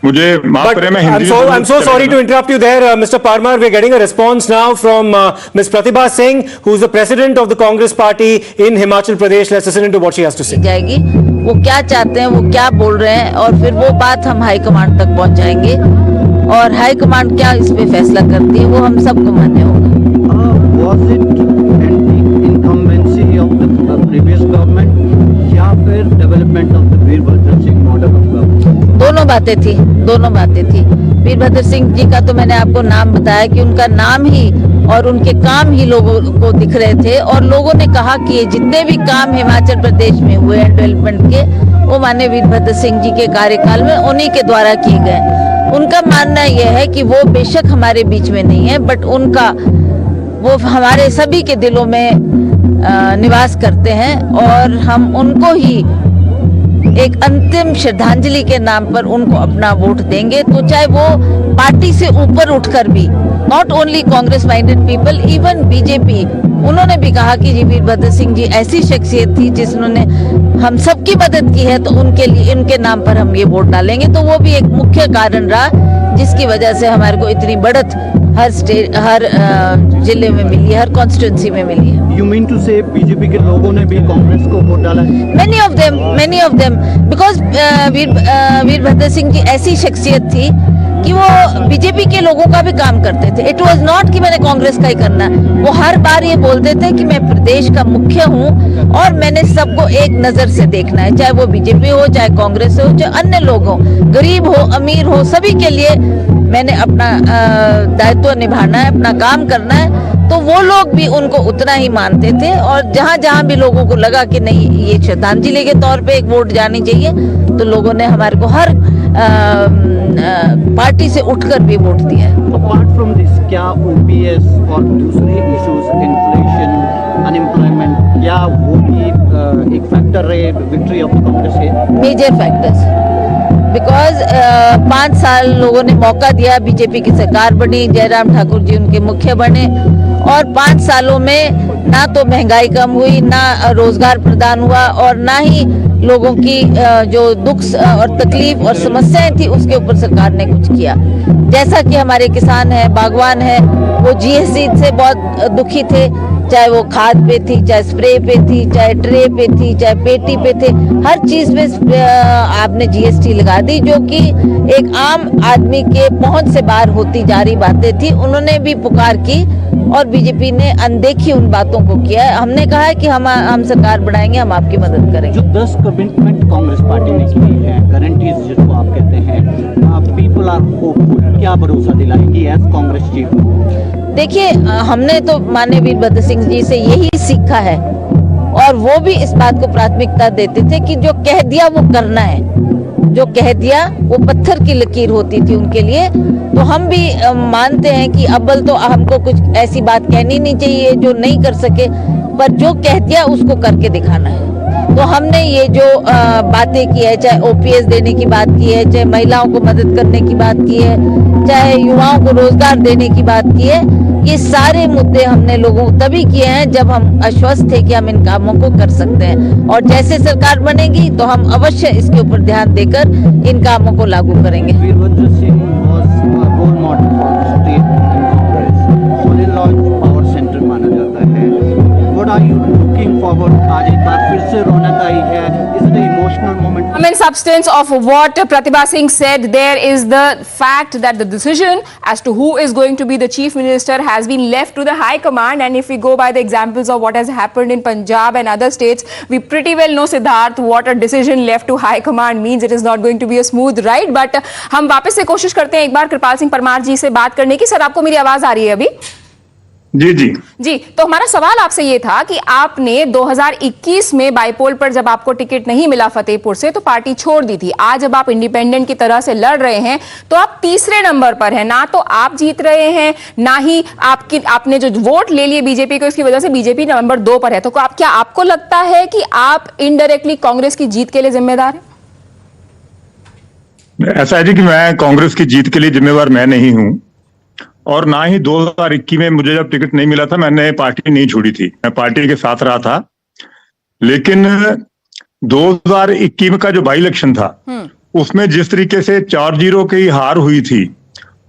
मुझे माफ करें, मैं Hindi
I'm so sorry to interrupt you there, Mr. Parmar. We're getting a response now from Ms. Pratibha Singh, who's the president of the Congress party in Himachal Pradesh. Let's listen to what she has to say.
जाएगी, वो क्या चाहते हैं, वो क्या बोल रहे हैं, और फिर वो बात हम हाई कमांड तक पहुंच जाएंगे और हाई कमांड क्या इस पे फैसला करती है वो हम सबको मान्य होगा.
Was it incumbency of the previous government या फिर development of the Veerbhadra Singh model of government?
दोनों बातें थी. वीरभद्र सिंह जी का तो मैंने आपको नाम बताया कि उनका नाम ही और उनके काम ही लोगों को दिख रहे थे और लोगों ने कहा कि ये जितने भी काम हिमाचल प्रदेश में हुए हैं डेवलपमेंट के, वो माननीय वीरभद्र सिंह जी के कार्यकाल में उन्हीं के द्वारा किए गए। उनका मानना यह है कि वो बेशक हमारे बीच में नहीं है, बट वो हमारे सभी के दिलों में निवास करते हैं और हम उनको ही एक अंतिम श्रद्धांजलि के नाम पर उनको अपना वोट देंगे। तो चाहे वो पार्टी से ऊपर उठकर भी, not only Congress minded people, even BJP, उन्होंने भी कहा कि जी वीरभद्र सिंह जी ऐसी शख्सियत थी जिन्होंने हम सबकी मदद की है, तो उनके लिए, इनके नाम पर हम ये वोट डालेंगे। तो वो भी एक मुख्य कारण रहा जिसकी वजह से हमारे को इतनी बढ़त हर जिले में मिली है, हर कॉन्स्टिट्यूंसी में मिली है।
यू मीन टू से बीजेपी के लोगों ने भी कांग्रेस को वोट डाला है?
Many of them, because Virbhadra Singh ji ऐसी शख्सियत थी कि वो बीजेपी के लोगों का भी काम करते थे। इट वाज नॉट कि मैंने कांग्रेस का ही करना है, वो हर बार ये बोलते थे कि मैं प्रदेश का मुखिया हूँ और मैंने सबको एक नजर से देखना है, चाहे वो बीजेपी हो, चाहे कांग्रेस हो, चाहे अन्य लोग हो, गरीब हो, अमीर हो, सभी के लिए मैंने अपना दायित्व निभाना है, अपना काम करना है। तो वो लोग भी उनको उतना ही मानते थे और जहाँ जहाँ भी लोगों को लगा कि नहीं ये श्रद्धांजलि के तौर पे एक वोट जानी चाहिए, तो लोगों ने हमारे को हर पार्टी से उठकर भी वोट दिया है।
अपार्ट फ्रॉम दिस, क्या ओपीएस और दूसरे इश्यूज, इन्फ्लेशन, अनएम्प्लॉयमेंट, क्या वो भी एक फैक्टर रहे विक्ट्री ऑफ कांग्रेस के?
मेजर फैक्टर्स, बिकॉज 5 साल लोगों ने मौका दिया, बीजेपी की सरकार बनी, जयराम ठाकुर जी उनके मुख्य बने और 5 सालों में ना तो महंगाई कम हुई, ना रोजगार प्रदान हुआ और ना ही लोगों की जो दुख और तकलीफ और समस्याएं थी उसके ऊपर सरकार ने कुछ किया। जैसा कि हमारे किसान हैं, बागवान हैं, वो जीएसटी से बहुत दुखी थे, चाहे वो खाद पे थी, चाहे स्प्रे पे थी, चाहे ट्रे पे थी, चाहे पेटी पे थे, हर चीज में आपने जीएसटी लगा दी, जो कि एक आम आदमी के पहुंच से बाहर होती जा रही बातें थी। उन्होंने भी पुकार की और बीजेपी ने अनदेखी उन बातों को किया है। हमने कहा है कि हम सरकार बढ़ाएंगे, हम आपकी मदद करेंगे।
जो 10 कमिटमेंट कांग्रेस पार्टी ने की है, गारंटीज जिसको आप कहते हैं, पीपल आर होपफुल, क्या भरोसा दिलाएंगी एज कांग्रेस चीफ?
देखिए, हमने तो माननीय वीरभद्र सिंह जी से यही सीखा है और वो भी इस बात को प्राथमिकता देते थे कि जो कह दिया वो करना है, जो कह दिया वो पत्थर की लकीर होती थी उनके लिए। तो हम भी मानते हैं कि अव्वल तो हमको कुछ ऐसी बात कहनी नहीं चाहिए जो नहीं कर सके, पर जो कह दिया उसको करके दिखाना है। तो हमने ये जो बातें की है, चाहे ओपीएस देने की बात की है, चाहे महिलाओं को मदद करने की बात की है, चाहे युवाओं को रोजगार देने की बात की है, ये सारे मुद्दे हमने लोगों को तभी किए हैं जब हम आश्वस्त थे कि हम इन कामों को कर सकते हैं और जैसे सरकार बनेगी तो हम अवश्य इसके ऊपर ध्यान देकर इन कामों को लागू करेंगे।
Virbhadra Singh was a role model for the state and Congress, solar power centre माना जाता है। What are you looking forward? आज एक बार फिर से रौनक आई है, is it an emotional moment?
I mean, substance of what Pratibha Singh said there is the fact that the decision as to who is going to be the chief minister has been left to the high command, and if we go by the examples of what has happened in Punjab and other states, we pretty well know, Siddharth, what a decision left to high command means. It is not going to be a smooth ride, but हम वापस से कोशिश करते हैं एक बार कृपाल सिंह परमार जी से बात करने की। सर, आपको मेरी आवाज आ रही है अभी?
जी जी
जी, तो हमारा सवाल आपसे ये था कि आपने 2021 में बाईपोल पर जब आपको टिकट नहीं मिला फतेहपुर से तो पार्टी छोड़ दी थी। आज जब आप इंडिपेंडेंट की तरह से लड़ रहे हैं तो आप तीसरे नंबर पर हैं, ना तो आप जीत रहे हैं ना ही आपने जो वोट ले लिए बीजेपी को, इसकी वजह से बीजेपी नंबर 2 पर है। तो क्या आपको लगता है कि आप इनडायरेक्टली कांग्रेस की जीत के लिए जिम्मेदार हैं?
ऐसा है जी कि मैं कांग्रेस की जीत के लिए जिम्मेवार मैं नहीं हूं और ना ही 2021 में मुझे जब टिकट नहीं मिला था मैंने पार्टी नहीं छोड़ी थी, मैं पार्टी के साथ रहा था। लेकिन 2021 का जो बाई इलेक्शन था उसमें जिस तरीके से 4-0 की हार हुई थी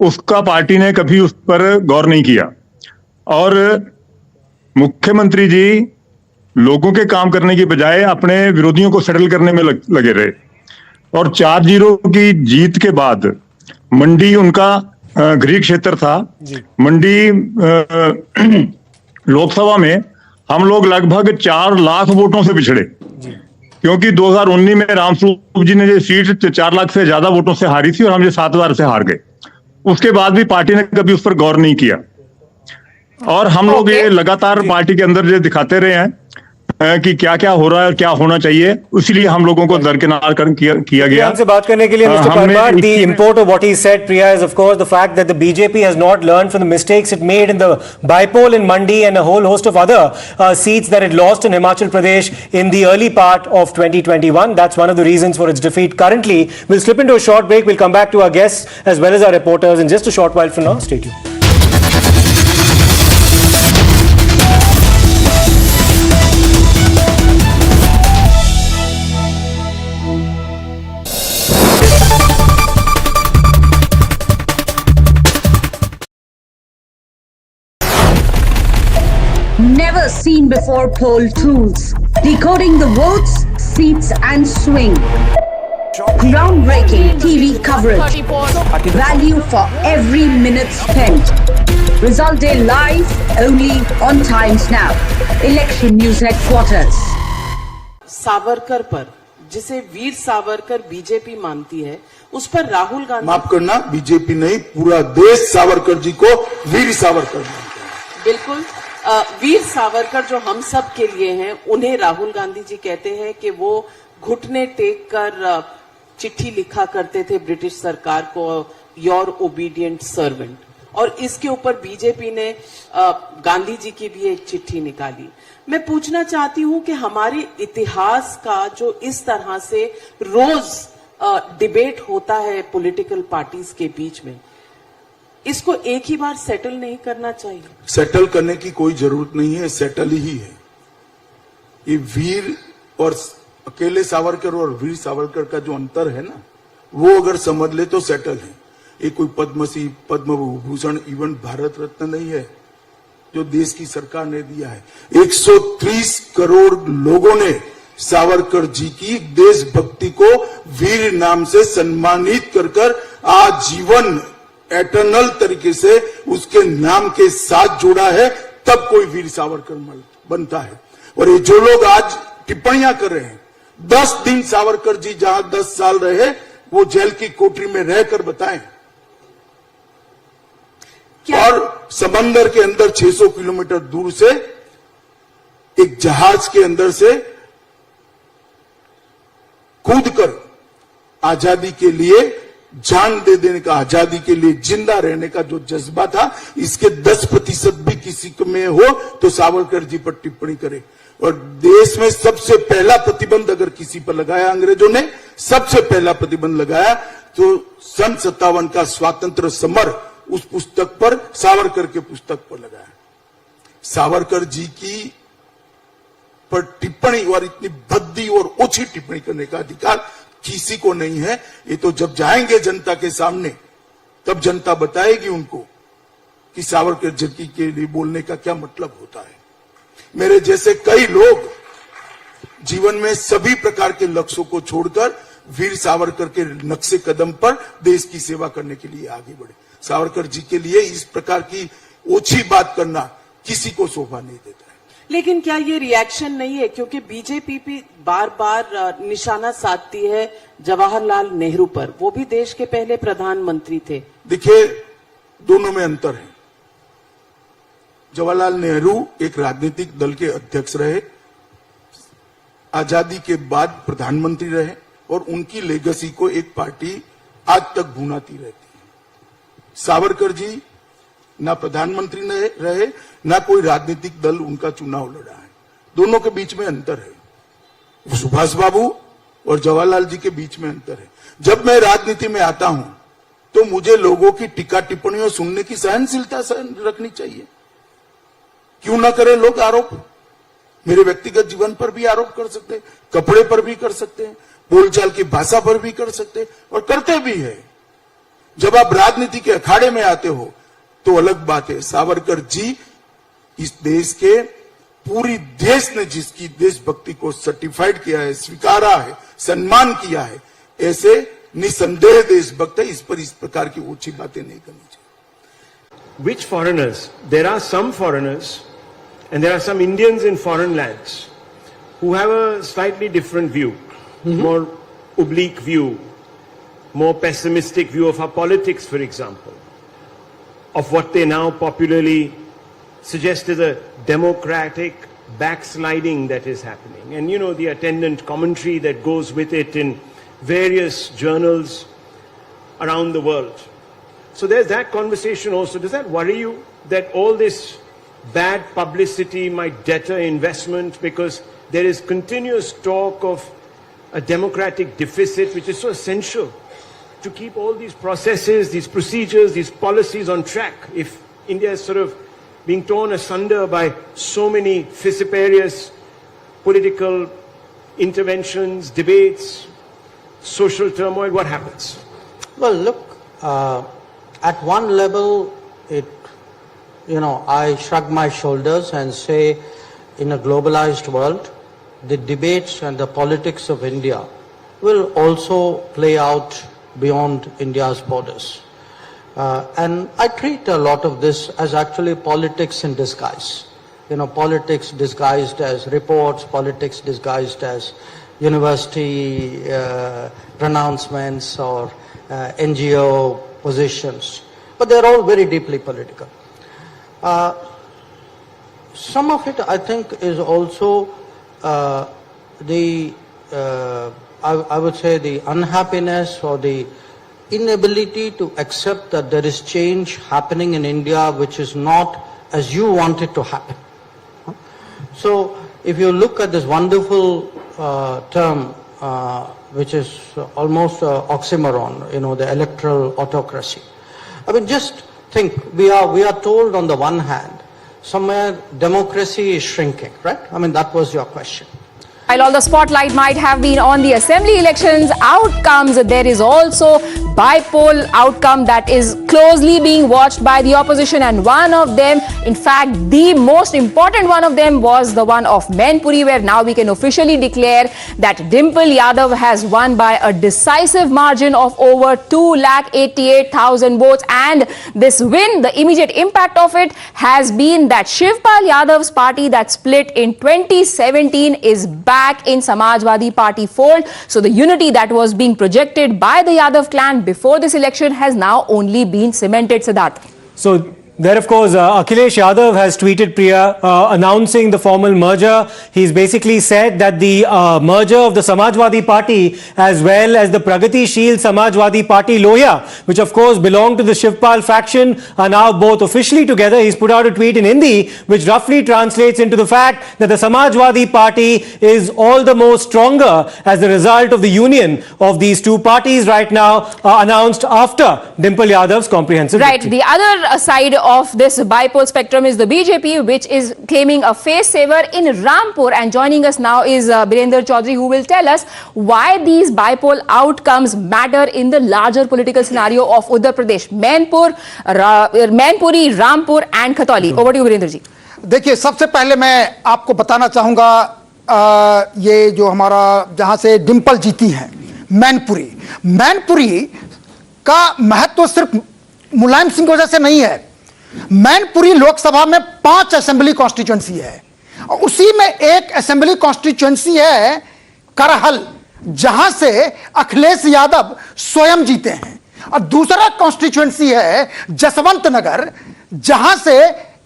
उसका पार्टी ने कभी उस पर गौर नहीं किया और मुख्यमंत्री जी लोगों के काम करने की बजाय अपने विरोधियों को सेटल करने में लगे रहे और 4-0 की जीत के बाद मंडी उनका गृह क्षेत्र था। मंडी लोकसभा में हम लोग लगभग 4 लाख वोटों से पिछड़े क्योंकि 2019 में रामस्वरूप जी ने जो सीट 4 लाख से ज्यादा वोटों से हारी थी और हम ये 7 बार से हार गए। उसके बाद भी पार्टी ने कभी उस पर गौर नहीं किया। और हम लोग ये लगातार पार्टी के अंदर ये दिखाते रहे हैं कि क्या क्या हो रहा है और क्या होना चाहिए, इसीलिए हम लोगों को दरकिनार किया गया।
हमसे बात करने के लिए mister Parmar, the import of what he said, Priya, is of course the fact that the BJP has not learned from the mistakes it made in the bypoll in Mandi and a whole host of other seats that it lost in Himachal Pradesh in the early part of 2021. That's one of the reasons for its defeat currently. We'll slip into a short break. We'll come back to our guests as well as our reporters in just a short while from now. Stay tuned.
Never seen before poll tools. Decoding the votes, seats and swing. Groundbreaking TV coverage. Value for every minute spent. Result day live only on Times Now. Election News Headquarters.
Savarkar पर, जिसे Veer Savarkar BJP मानती है, उस पर राहुल गांधी,
माफ करना, BJP नहीं पूरा देश सावरकर जी को वीर सावरकर मानता है।
बिल्कुल, वीर सावरकर जो हम सब के लिए हैं, उन्हें राहुल गांधी जी कहते हैं कि वो घुटने टेक कर चिट्ठी लिखा करते थे ब्रिटिश सरकार को, योर ओबीडियंट सर्वेंट। और इसके ऊपर बीजेपी ने गांधी जी की भी एक चिट्ठी निकाली। मैं पूछना चाहती हूं कि हमारे इतिहास का जो इस तरह से रोज डिबेट होता है पॉलिटिकल पार्टीज के बीच में, इसको एक ही बार सेटल नहीं करना चाहिए?
सेटल करने की कोई जरूरत नहीं है, सेटल ही है। ये वीर और अकेले सावरकर और वीर सावरकर का जो अंतर है ना, वो अगर समझ ले तो सेटल है। ये कोई पद्मश्री, पद्म विभूषण, इवन भारत रत्न नहीं है जो देश की सरकार ने दिया है। 130 करोड़ लोगों ने सावरकर जी की देशभक्ति को वीर नाम से सम्मानित कर आजीवन एटर्नल तरीके से उसके नाम के साथ जोड़ा है, तब कोई वीर सावरकर बनता है। और ये जो लोग आज टिप्पणियां कर रहे हैं, 10 दिन सावरकर जी जहां 10 साल रहे, वो जेल की कोठरी में रहकर बताएं। और समंदर के अंदर 600 किलोमीटर दूर से एक जहाज के अंदर से कूदकर आजादी के लिए जान दे देने का, आजादी के लिए जिंदा रहने का जो जज्बा था, इसके 10% भी किसी में हो तो सावरकर जी पर टिप्पणी करे। और देश में सबसे पहला प्रतिबंध अगर किसी पर लगाया अंग्रेजों ने, सबसे पहला प्रतिबंध लगाया तो सन 57 का स्वातंत्र समर उस पुस्तक पर, सावरकर के पुस्तक पर लगाया। सावरकर जी की पर टिप्पणी और इतनी भद्दी और ओछी टिप्पणी करने का अधिकार किसी को नहीं है। ये तो जब जाएंगे जनता के सामने, तब जनता बताएगी उनको कि सावरकर जी के लिए बोलने का क्या मतलब होता है। मेरे जैसे कई लोग जीवन में सभी प्रकार के लक्ष्यों को छोड़कर वीर सावरकर के नक्शे कदम पर देश की सेवा करने के लिए आगे बढ़े। सावरकर जी के लिए इस प्रकार की ओछी बात करना किसी को शोभा नहीं देता है।
लेकिन क्या ये रिएक्शन नहीं है, क्योंकि बीजेपी भी बार बार निशाना साधती है जवाहरलाल नेहरू पर, वो भी देश के पहले प्रधानमंत्री थे।
देखिए, दोनों में अंतर है। जवाहरलाल नेहरू एक राजनीतिक दल के अध्यक्ष रहे, आजादी के बाद प्रधानमंत्री रहे, और उनकी लेगेसी को एक पार्टी आज तक भुनाती रहती है। सावरकर जी ना प्रधानमंत्री रहे, ना कोई राजनीतिक दल उनका चुनाव लड़ा है। दोनों के बीच में अंतर है। सुभाष बाबू और जवाहरलाल जी के बीच में अंतर है। जब मैं राजनीति में आता हूं तो मुझे लोगों की टीका टिप्पणियों सुनने की सहनशीलता रखनी चाहिए। क्यों ना करें लोग आरोप? मेरे व्यक्तिगत जीवन पर भी आरोप कर सकते हैं, कपड़े पर भी कर सकते हैं, बोलचाल की भाषा पर भी कर सकते हैं, और करते भी है। जब आप राजनीति के अखाड़े में आते हो तो अलग बात है। सावरकर जी इस देश के, पूरी देश ने जिसकी देशभक्ति को सर्टिफाइड किया है, स्वीकारा है, सम्मान किया है, ऐसे निसंदेह देशभक्त है। इस पर इस प्रकार की ऊंची बातें नहीं करनी चाहिए।
Which foreigners? There are some foreigners and there are some Indians in foreign lands who have a slightly different view, more oblique view, more pessimistic view of our politics, for example, of what they now popularly suggest there's a democratic backsliding that is happening. And you know, the attendant commentary that goes with it in various journals around the world. So there's that conversation also. Does that worry you, that all this bad publicity might deter investment because there is continuous talk of a democratic deficit, which is so essential to keep all these processes, these procedures, these policies on track? If India is sort of being torn asunder by so many vociferous political interventions, debates, social turmoil, what happens?
Well, look, at one level, I shrug my shoulders and say, in a globalized world, the debates and the politics of India will also play out beyond India's borders. And I treat a lot of this as actually politics in disguise. Politics disguised as reports, politics disguised as university pronouncements or NGO positions. But they're all very deeply political. Some of it, I think, is also I would say the unhappiness or the inability to accept that there is change happening in India which is not as you want it to happen. So if you look at this wonderful term which is almost an oxymoron, the electoral autocracy. I mean, just think, we are told on the one hand, somewhere democracy is shrinking, right? I mean, that was your question.
While all the spotlight might have been on the assembly elections outcomes, there is also bipolar outcome that is closely being watched by the opposition, and one of them, in fact the most important one of them, was the one of Mainpuri, where now we can officially declare that Dimple Yadav has won by a decisive margin of over 2,88,000 votes. And this win, the immediate impact of it has been that Shivpal Yadav's party that split in 2017 is back in Samajwadi Party fold. So the unity that was being projected by the Yadav clan before this election has now only been cemented, Siddharth.
So there, of course, Akhilesh Yadav has tweeted, Priya, announcing the formal merger. He's basically said that the merger of the Samajwadi Party as well as the Pragatisheel Samajwadi Party Lohya, which of course belong to the Shivpal faction, are now both officially together. He's put out a tweet in Hindi which roughly translates into the fact that the Samajwadi Party is all the more stronger as a result of the union of these two parties right now, announced after Dimple Yadav's comprehensive victory.
The other side of this bipolar spectrum is the BJP, which is claiming a face saver in Rampur. And joining us now is Birender Chaudhary, who will tell us why these bipolar outcomes matter in the larger political scenario of Uttar Pradesh. Mainpuri, Rampur and Khatoli. Over to you, Birender ji.
देखिए, सबसे पहले मैं आपको बताना चाहूंगा ये जो हमारा जहां से डिंपल जीती है मैनपुरी का महत्व सिर्फ मुलायम सिंह की वजह से नहीं है। मैनपुरी लोकसभा में 5 असेंबली कॉन्स्टिट्यूएंसी है और उसी में एक असेंबली कॉन्स्टिट्यूएंसी है करहल, जहां से अखिलेश यादव स्वयं जीते हैं, और दूसरा कॉन्स्टिट्यूएंसी है जसवंत नगर, जहां से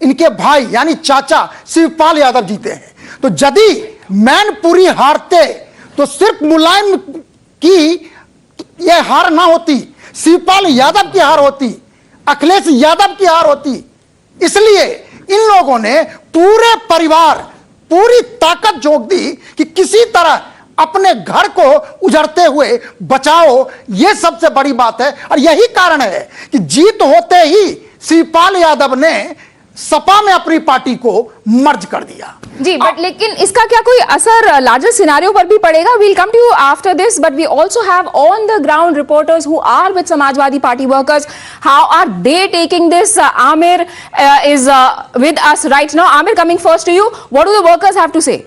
इनके भाई यानी चाचा शिवपाल यादव जीते हैं। तो यदि मैनपुरी हारते तो सिर्फ मुलायम की यह हार ना होती, शिवपाल यादव की हार होती, अखिलेश यादव की हार होती। इसलिए इन लोगों ने पूरे परिवार, पूरी ताकत झोंक दी कि किसी तरह अपने घर को उजड़ते हुए बचाओ। यह सबसे बड़ी बात है और यही कारण है कि जीत होते ही शिवपाल यादव ने सपा में अपनी पार्टी को मर्ज कर दिया।
जी, बट लेकिन इसका क्या कोई असर लार्जर सिनेरियो पर भी पड़ेगा? We'll come to you after this, but we also have on the ground reporters who are with Samajwadi Party workers. How are they taking this? Amir is with us right now. Amir, coming first to you, what do the workers have to say?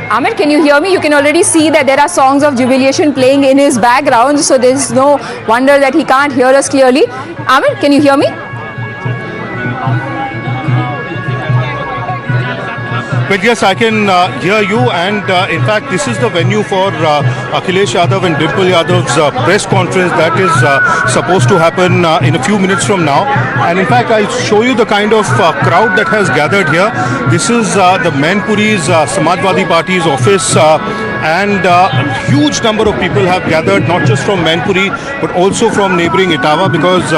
Amir, can you hear me? You can already see that there are songs of jubilation playing in his background, so there's no wonder that he can't hear us clearly. Amir, can you hear me?
But yes, I can hear you, and in fact, this is the venue for Akhilesh Yadav and Dimple Yadav's press conference that is supposed to happen in a few minutes from now. And in fact, I'll show you the kind of crowd that has gathered here. This is the Mainpuri's Samajwadi Party's office, and a huge number of people have gathered, not just from Mainpuri, but also from neighboring Etawah, because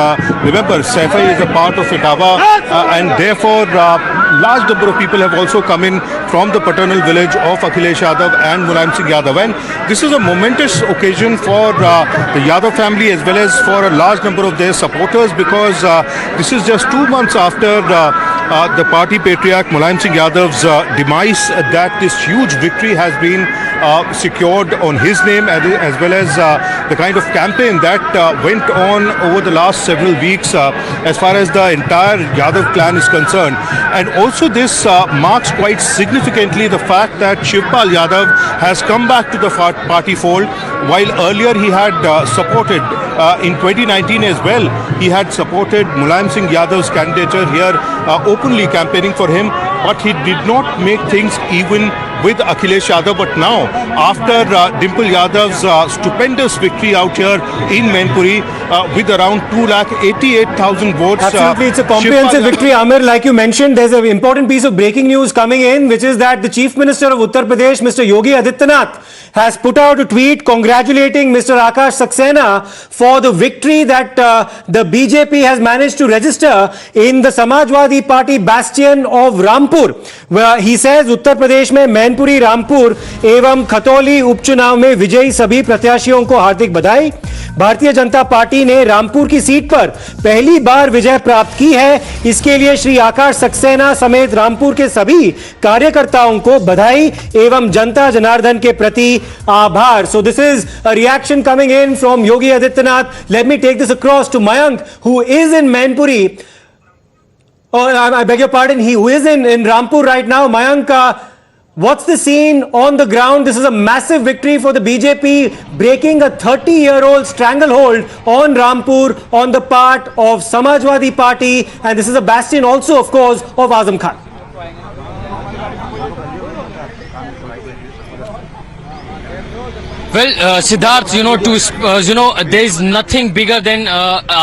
remember, Saifai is a part of Etawah, and therefore large number of people have also come in from the paternal village of Akhilesh Yadav and Mulayam Singh Yadav. And this is a momentous occasion for the Yadav family as well as for a large number of their supporters, because this is just 2 months after the party patriarch Mulayam Singh Yadav's demise, that this huge victory has been secured on his name, as well as the kind of campaign that went on over the last several weeks as far as the entire Yadav clan is concerned. And also this marks quite significantly the fact that Shivpal Yadav has come back to the party fold, while earlier he had supported in 2019 as well, he had supported Mulayam Singh Yadav's candidature here, openly campaigning for him, but he did not make things even with Akhilesh Yadav. But now, after Dimple Yadav's stupendous victory out here in Mainpuri with around 2,88,000 votes.
Absolutely, it's a comprehensive victory, Amir. Like you mentioned, there's an important piece of breaking news coming in, which is that the Chief Minister of Uttar Pradesh, Mr. Yogi Adityanath, has put out a tweet congratulating Mr. Akash Saxena for the victory that the BJP has managed to register in the Samajwadi Party bastion of Rampur, where he says Uttar Pradesh में मैनपुरी, रामपुर एवं खतौली उपचुनाव में विजयी सभी प्रत्याशियों को हार्दिक बधाई। भारतीय जनता पार्टी ने रामपुर की सीट पर पहली बार विजय प्राप्त की है, इसके लिए श्री आकाश सक्सेना समेत रामपुर के सभी कार्यकर्ताओं को बधाई एवं जनता जनार्दन के प्रति आभार। So this is a reaction coming in from Yogi Adityanath. Let me take this across to Mayank, who is in Mainpuri. Oh, I beg your pardon, who is in Rampur right now. Mayank, what's the scene on the ground? This is a massive victory for the BJP, breaking a 30-year-old stranglehold on Rampur on the part of Samajwadi Party, and this is a bastion also, of course, of Azam Khan.
Well, Siddharth, there is nothing bigger than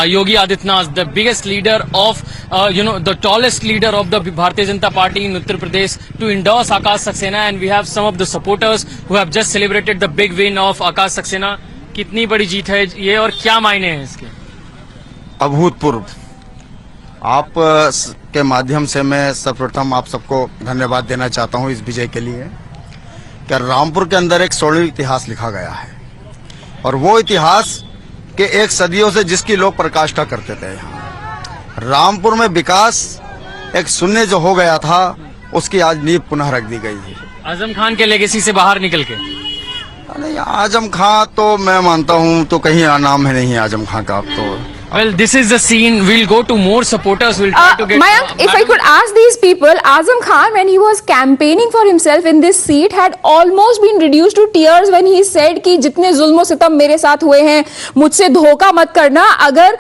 Yogi Adityanath, the biggest leader of, the tallest leader of the Bharatiya Janata Party in Uttar Pradesh, to endorse Akash Saxena, and we have some of the supporters who have just celebrated the big win of Akash Saxena. कितनी बड़ी जीत है ये और क्या मायने हैं इसके?
अभूतपूर्व। आप के माध्यम से मैं सर्वप्रथम आप सबको धन्यवाद देना चाहता हूं इस विजय के लिए। क्या रामपुर के अंदर एक स्वर्णिम इतिहास लिखा गया है, और वो इतिहास के एक सदियों से जिसकी लोग प्रकाष्ठा करते थे। यहाँ रामपुर में विकास एक शून्य जो हो गया था, उसकी आज नींव पुनः रख दी गई है।
आजम खान के लेगेसी से बाहर निकल के।
नहीं, आजम खान तो मैं मानता हूँ तो कहीं नाम है नहीं आजम खान का। तो
Well, this is the scene. We'll go to more supporters. We'll try to get.
Mayank, if I could ask these people, Azam Khan, when he was campaigning for himself in this seat, had almost been reduced to tears when he said कि जितने जुल्म सितम मेरे साथ हुए हैं, मुझसे धोखा मत करना। अगर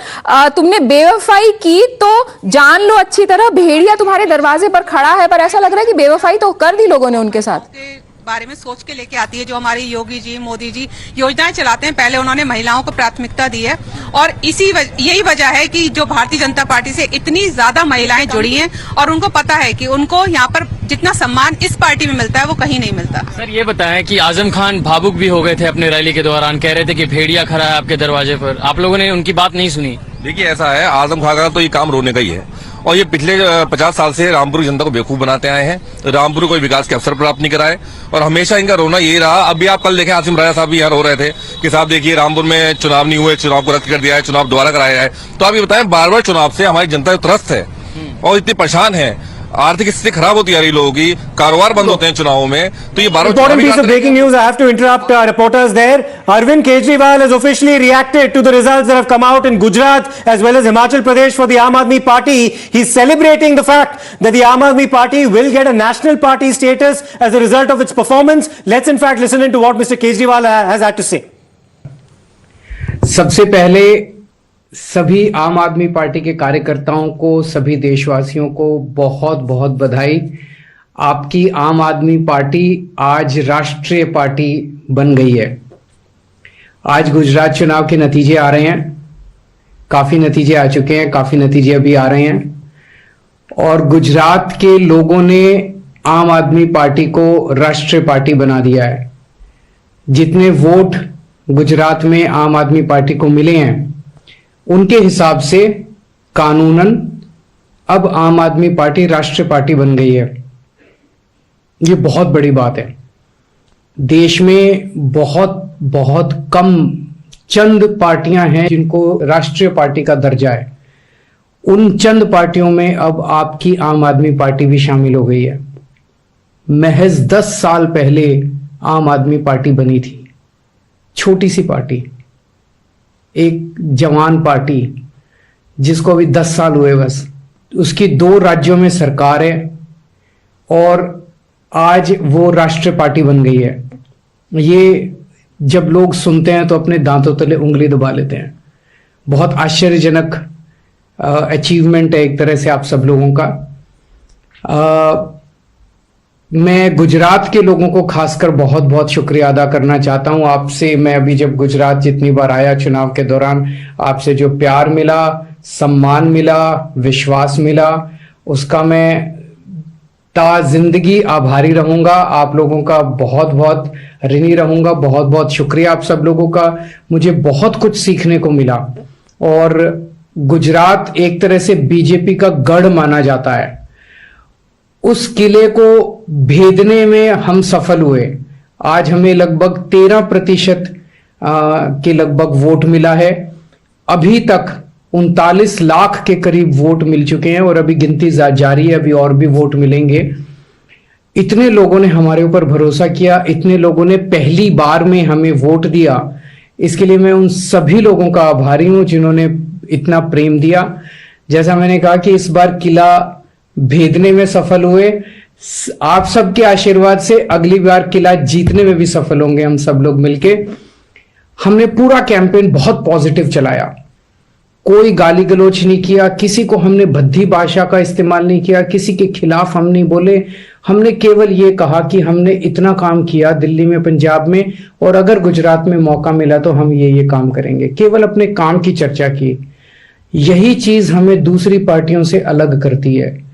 तुमने बेवफाई की तो जान लो अच्छी तरह, भेड़िया तुम्हारे दरवाजे पर खड़ा है। पर ऐसा लग रहा है कि बेवफाई तो कर दी लोगों ने उनके साथ।
बारे में सोच के लेके आती है। जो हमारी योगी जी, मोदी जी योजनाएं चलाते हैं, पहले उन्होंने महिलाओं को प्राथमिकता दी है, और यही वजह है कि जो भारतीय जनता पार्टी से इतनी ज्यादा महिलाएं जुड़ी हैं, और उनको पता है कि उनको यहाँ पर जितना सम्मान इस पार्टी में मिलता है वो कहीं नहीं मिलता।
सर, ये बताएं कि आजम खान भावुक भी हो गए थे अपने रैली के दौरान, कह रहे थे कि भेड़िया खड़ा है आपके दरवाजे पर। आप लोगों ने उनकी बात नहीं सुनी?
देखिए, ऐसा है, आजम खान का तो ये काम रोने का ही है, और ये पिछले 50 साल से रामपुर की जनता को बेवकूफ बनाते आए हैं। रामपुर को कोई विकास के अवसर प्राप्त नहीं कराए, और हमेशा इनका रोना यही रहा। अभी आप कल देखें, आसिम राजा साहब भी यहाँ रो रहे थे कि साहब देखिए रामपुर में चुनाव नहीं हुए, चुनाव को रद्द कर दिया है, चुनाव दोबारा कराया है। तो आप ये बताएं, बार बार चुनाव से हमारी जनता त्रस्त है और इतनी परेशान है, आर्थिक स्थिति खराब होती जा रही लोगों की, कारोबार बंद होते हैं चुनावों में, तो ये बार
Important piece of breaking news. I have to interrupt reporters there. Arvind Kejriwal has officially reacted to the results that have come out in Gujarat as well as Himachal Pradesh for the Aam Aadmi Party. He's celebrating the fact that the Aam Aadmi Party will get a national party status as a result of its performance. Let's in fact listen into what Mr. Kejriwal has had to say.
सबसे पहले सभी आम Aadmi party के कार्यकर्ताओं को, सभी देशवासियों को बहुत बहुत बधाई। आपकी आम आदमी पार्टी आज राष्ट्रीय पार्टी बन गई है। आज गुजरात चुनाव के नतीजे आ रहे हैं, काफी नतीजे आ चुके हैं, काफी नतीजे अभी आ रहे हैं और गुजरात के लोगों ने आम आदमी पार्टी को राष्ट्रीय पार्टी बना दिया है। जितने वोट गुजरात में आम आदमी पार्टी को मिले हैं उनके हिसाब से कानूनन अब आम आदमी पार्टी राष्ट्रीय पार्टी बन गई है। ये बहुत बड़ी बात है। देश में बहुत कम चंद पार्टियां हैं जिनको राष्ट्रीय पार्टी का दर्जा है। उन चंद पार्टियों में अब आपकी आम आदमी पार्टी भी शामिल हो गई है। महज 10 साल पहले आम आदमी पार्टी बनी थी, छोटी सी पार्टी, एक जवान पार्टी जिसको अभी 10 साल हुए बस। उसकी 2 राज्यों में सरकार है और आज वो राष्ट्रीय पार्टी बन गई है। ये जब लोग सुनते हैं तो अपने दांतों तले उंगली दबा लेते हैं। बहुत आश्चर्यजनक अचीवमेंट है एक तरह से आप सब लोगों का। मैं गुजरात के लोगों को खासकर बहुत शुक्रिया अदा करना चाहता हूं आपसे। मैं अभी जब गुजरात जितनी बार आया चुनाव के दौरान, आपसे जो प्यार मिला, सम्मान मिला, विश्वास मिला, उसका मैं जिंदगी आभारी रहूंगा। आप लोगों का बहुत ऋणी रहूंगा। बहुत शुक्रिया आप सब लोगों का। मुझे बहुत कुछ सीखने को मिला और गुजरात एक तरह से बीजेपी का गढ़ माना जाता है। उस किले को भेदने में हम सफल हुए। आज हमें लगभग 13% के लगभग वोट मिला है। अभी तक 39 लाख के करीब वोट मिल चुके हैं और अभी गिनती जारी है, अभी और भी वोट मिलेंगे। इतने लोगों ने हमारे ऊपर भरोसा किया, इतने लोगों ने पहली बार में हमें वोट दिया। इसके लिए मैं उन सभी लोगों का आभारी हूं जिन्होंने इतना प्रेम दिया। जैसा मैंने कहा कि इस बार किला भेदने में सफल हुए, आप सबके आशीर्वाद से अगली बार किला जीतने में भी सफल होंगे हम सब लोग मिलके। हमने पूरा कैंपेन बहुत पॉजिटिव चलाया, कोई गाली गलौच नहीं किया, किसी को हमने भद्दी भाषा का इस्तेमाल नहीं किया, किसी के खिलाफ हम नहीं बोले। हमने केवल ये कहा कि हमने इतना काम किया दिल्ली में, पंजाब में, और अगर गुजरात में मौका मिला तो हम ये काम करेंगे। केवल अपने काम की चर्चा की। यही चीज हमें दूसरी पार्टियों से अलग करती है।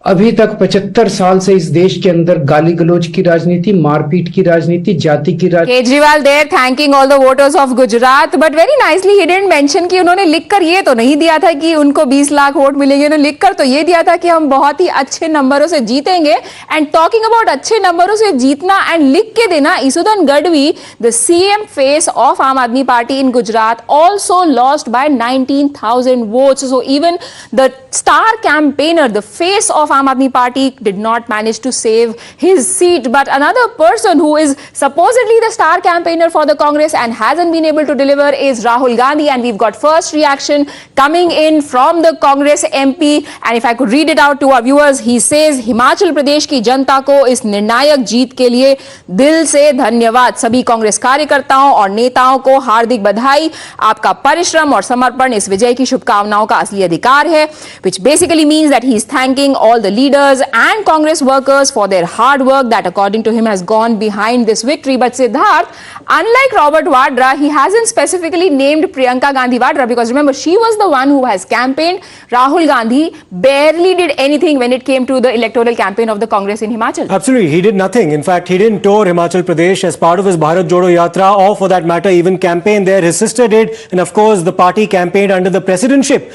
अभी तक 75 साल से इस देश के अंदर गाली गलौज की राजनीति, मारपीट की राजनीति, जाति की राजनीति।
Kejriwal there thanking all the voters of Gujarat, but very nicely he didn't mention कि उन्होंने लिखकर ये तो नहीं दिया था कि उनको 20 लाख वोट मिलेंगे। उन्होंने लिखकर तो ये दिया था कि हम बहुत ही अच्छे नंबरों से जीतेंगे। एंड टॉकिंग अबाउट अच्छे नंबरों से जीतना एंड लिख के देना, Isudan Gadhvi, the CM face of Aam Aadmi Party in Gujarat, also lost by 19,000 votes. So even the star campaigner, the face of Aam Aadmi Party, did not manage to save his seat. But another person who is supposedly the star campaigner for the Congress and hasn't been able to deliver is Rahul Gandhi. And we've got first reaction coming in from the Congress MP. And if I could read it out to our viewers, he says, Himachal Pradesh की जनता को इस निर्णायक जीत के लिए दिल से धन्यवाद। सभी कांग्रेस कार्यकर्ताओं और नेताओं को हार्दिक बधाई। आपका परिश्रम और समर्पण इस विजय की शुभकामनाओं का असली अधिकार है, which basically means that he is thanking all the leaders and Congress workers for their hard work that according to him has gone behind this victory. But Siddharth, unlike Robert Vadra, he hasn't specifically named Priyanka Gandhi Vadra, because remember, she was the one who has campaigned. Rahul Gandhi barely did anything when it came to the electoral campaign of the Congress in Himachal.
Absolutely, he did nothing. In fact, he didn't tour Himachal Pradesh as part of his Bharat Jodo Yatra, or for that matter even campaign there. His sister did, and of course the party campaigned under the presidentship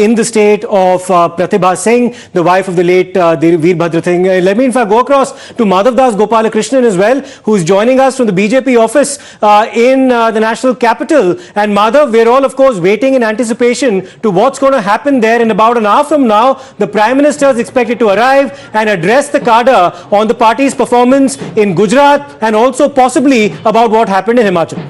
in the state of Pratibha Singh, the wife of the late Veerbhadra Singh. Let me in fact go across to Madhav Das Gopalakrishnan as well, who's joining us from the BJP office in the national capital. And Madhav, we're all of course waiting in anticipation to what's going to happen there. In about an hour from now, the Prime Minister is expected to arrive and address the cadre on the party's performance in Gujarat and also possibly about what happened in Himachal.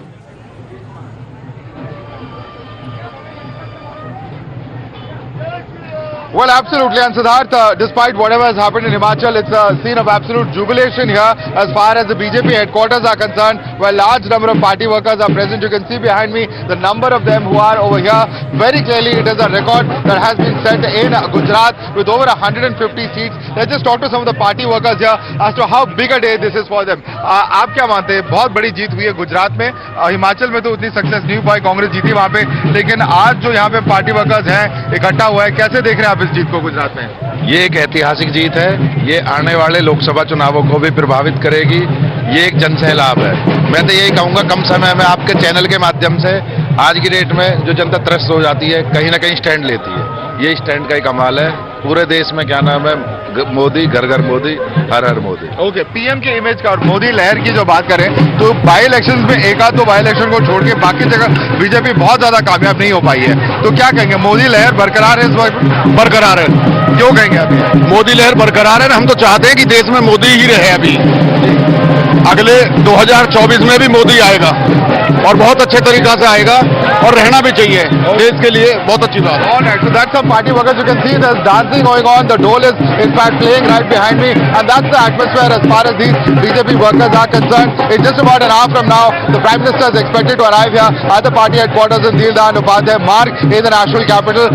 Well, absolutely. And Siddharth, despite whatever has happened in Himachal, it's a scene of absolute jubilation here as far as the BJP headquarters are concerned, where large number of party workers are present. You can see behind me the number of them who are over here. Very clearly, it is a record that has been set in Gujarat with over 150 seats. Let's just talk to some of the party workers here as to how big a day this is for them. आप क्या मानते हैं? बहुत बड़ी जीत हुई है गुजरात में. हिमाचल में तो उतनी सक्सेस नहीं हुई, कांग्रेस जीती वहाँ पे, लेकिन आज जो यहाँ पे पार्टी वर्कर्स हैं इकट्ठा हुआ है, कैसे देख रहे हैं आप इस जीत को गुजरात में?
ये एक ऐतिहासिक जीत है. ये आने वाले लोकसभा चुनावों को भी प्रभावित करेगी. ये एक जनसैलाब है. मैं तो यही कहूंगा, कम समय में आपके चैनल के माध्यम से आज की डेट में जो जनता त्रस्त हो जाती है, कहीं ना कहीं स्टैंड लेती है. ये स्टैंड का ही कमाल है. पूरे देश में क्या नाम है, मोदी, घर घर मोदी, हर हर मोदी.
ओके, पीएम की इमेज का और मोदी लहर की जो बात करें तो बाई इलेक्शंस में एक आध दो बाई इलेक्शन को छोड़ के बाकी जगह बीजेपी बहुत ज्यादा कामयाब नहीं हो पाई है. तो क्या कहेंगे, मोदी लहर बरकरार है इस वक्त?
बरकरार है.
क्यों कहेंगे अभी?
मोदी लहर बरकरार है. हम तो चाहते हैं कि देश में मोदी ही रहे. अभी अगले 2024 में भी मोदी आएगा और बहुत अच्छे तरीका से आएगा और रहना भी चाहिए. देश के लिए बहुत अच्छी बात है.
Alright, so that's some party workers. You can see there's dancing going on. The dole is in fact playing right behind me, and that's the atmosphere as far as these BJP workers are concerned. In just about an hour from now, the Prime Minister is expected to arrive here at the party headquarters in Dildan Upadhyay Marg in the national capital.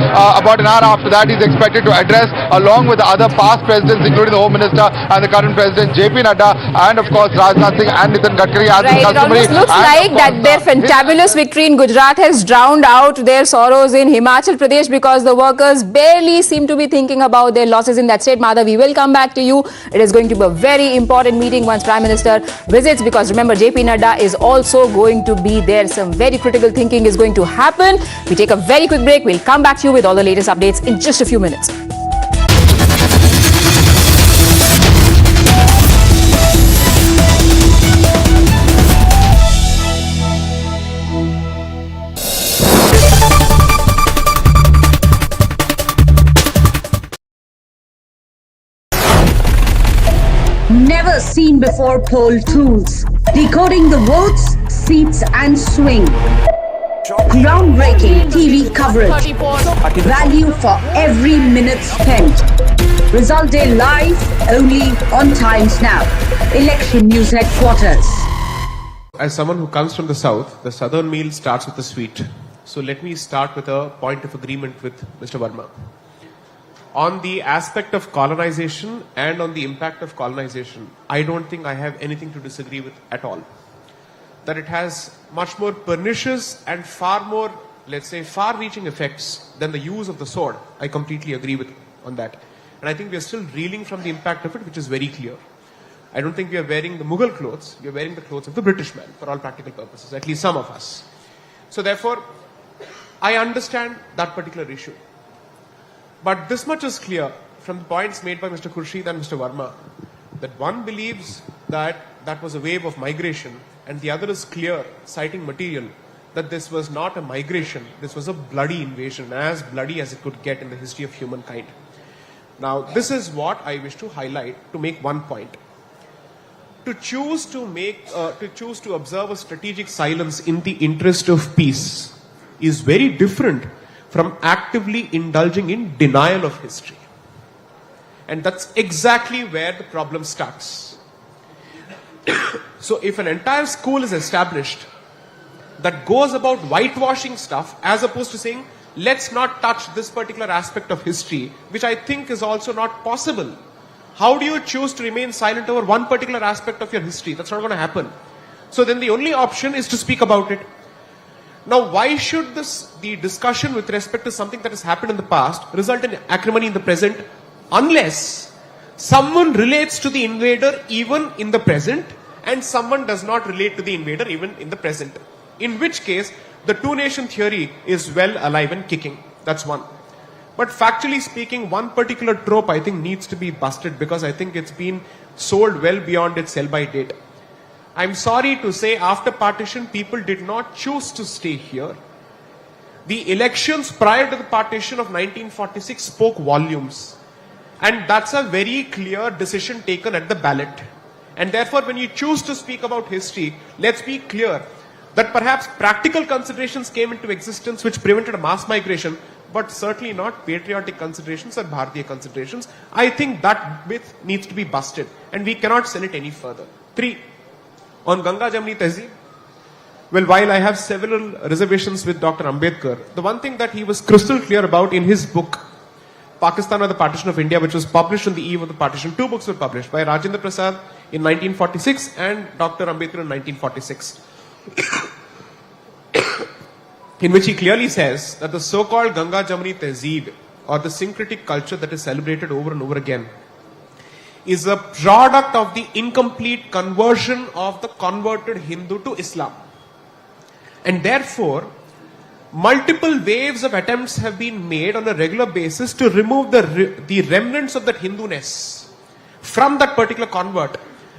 About an hour after that, he's expected to address along with the other past presidents, including the Home Minister and the current President JP Nadda, and of course Rajnath Singh and Nitin Gadkari.
Right, it almost looks like that their fantabulous victory in Gujarat has drowned out their sorrows in Himachal Pradesh, because the workers barely seem to be thinking about their losses in that state. Madhav, we will come back to you. It is going to be a very important meeting once Prime Minister visits, because remember, JP Nadda is also going to be there. Some very critical thinking is going to happen. We take a very quick break. We'll come back to you with all the latest updates in just a few minutes.
Never seen before poll tools. Decoding the votes, seats and swing. Groundbreaking TV coverage. Value for every minute spent. Result day live only on Times Now. Election News Headquarters.
As someone who comes from the south, the southern meal starts with the sweet. So let me start with a point of agreement with Mr. Verma. On the aspect of colonization and on the impact of colonization, I don't think I have anything to disagree with at all. That it has much more pernicious and far more, let's say, far-reaching effects than the use of the sword. I completely agree with on that. And I think we are still reeling from the impact of it, which is very clear. I don't think we are wearing the Mughal clothes. We are wearing the clothes of the British man for all practical purposes, at least some of us. So therefore, I understand that particular issue. But this much is clear from the points made by Mr. Khurshid and Mr. Verma, that one believes that that was a wave of migration, and the other is clear, citing material, that this was not a migration, this was a bloody invasion, as bloody as it could get in the history of humankind. Now, this is what I wish to highlight to make one point. To choose to observe a strategic silence in the interest of peace is very different from actively indulging in denial of history. And that's exactly where the problem starts. So if an entire school is established that goes about whitewashing stuff as opposed to saying, let's not touch this particular aspect of history, which I think is also not possible. How do you choose to remain silent over one particular aspect of your history? That's not going to happen. So then the only option is to speak about it. Now, why should the discussion with respect to something that has happened in the past result in acrimony in the present, unless someone relates to the invader even in the present and someone does not relate to the invader even in the present? In which case, the two-nation theory is well alive and kicking. That's one. But factually speaking, one particular trope I think needs to be busted, because I think it's been sold well beyond its sell-by date. I'm sorry to say, after partition, people did not choose to stay here. The elections prior to the partition of 1946 spoke volumes. And that's a very clear decision taken at the ballot. And therefore, when you choose to speak about history, let's be clear that perhaps practical considerations came into existence which prevented a mass migration, but certainly not patriotic considerations or Bharatiya considerations. I think that myth needs to be busted, and we cannot sell it any further. 3. On Ganga Jamni Tehzeeb, well, while I have several reservations with Dr. Ambedkar, the one thing that he was crystal clear about in his book, Pakistan or the Partition of India, which was published on the eve of the partition, 2 books were published by Rajendra Prasad in 1946 and Dr. Ambedkar in 1946, in which he clearly says that the so-called Ganga Jamni Tehzeeb, or the syncretic culture that is celebrated over and over again, is a product of the incomplete conversion of the converted Hindu to Islam. And therefore, multiple waves of attempts have been made on a regular basis to remove the remnants of that Hindu-ness from that particular convert,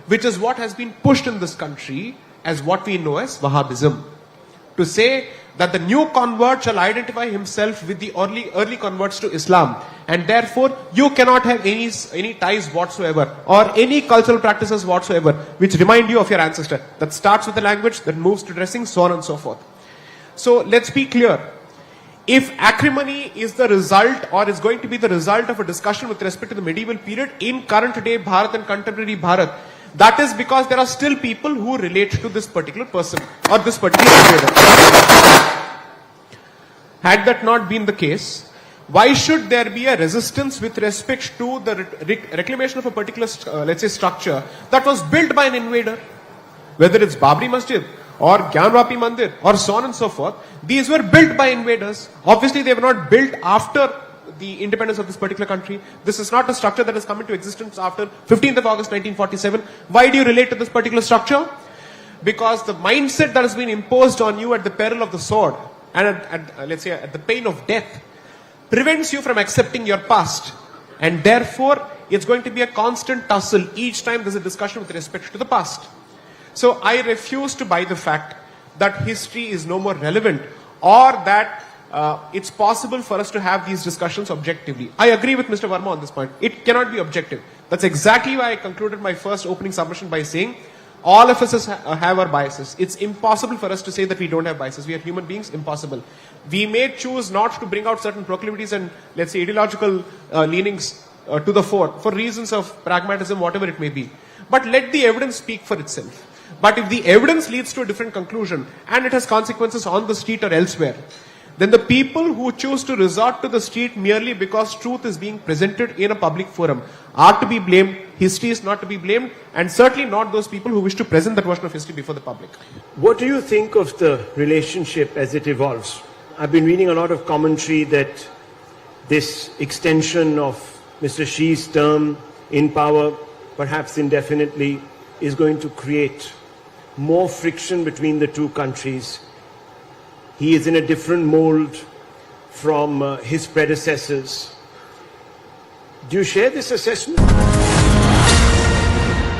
which is what has been pushed in this country as what we know as Wahhabism. To say that the new convert shall identify himself with the early converts to Islam, and therefore you cannot have any ties whatsoever or any cultural practices whatsoever which remind you of your ancestor. That starts with the language, that moves to dressing, so on and so forth. So let's be clear. If acrimony is the result, or is going to be the result of a discussion with respect to the medieval period in current day Bharat and contemporary Bharat, that is because there are still people who relate to this particular person or this particular trader. Had that not been the case, why should there be a resistance with respect to the reclamation of a particular, let's say, structure that was built by an invader? Whether it's Babri Masjid or Gyanvapi Mandir or so on and so forth, these were built by invaders. Obviously, they were not built after the independence of this particular country. This is not a structure that has come into existence after 15th of August 1947. Why do you relate to this particular structure? Because the mindset that has been imposed on you at the peril of the sword and let's say at the pain of death prevents you from accepting your past, and therefore it's going to be a constant tussle each time there's a discussion with respect to the past. So I refuse to buy the fact that history is no more relevant, or that it's possible for us to have these discussions objectively. I agree with Mr. Verma on this point. It cannot be objective. That's exactly why I concluded my first opening submission by saying all of us have our biases. It's impossible for us to say that we don't have biases. We are human beings. Impossible. We may choose not to bring out certain proclivities and, let's say, ideological leanings to the fore for reasons of pragmatism, whatever it may be. But let the evidence speak for itself. But if the evidence leads to a different conclusion and it has consequences on the street or elsewhere, then the people who choose to resort to the street merely because truth is being presented in a public forum are to be blamed. History is not to be blamed, and certainly not those people who wish to present that version of history before the public.
What do you think of the relationship as it evolves? I've been reading a lot of commentary that this extension of Mr. Xi's term in power, perhaps indefinitely, is going to create more friction between the two countries. He is in a different mold from his predecessors. Do you share this assessment?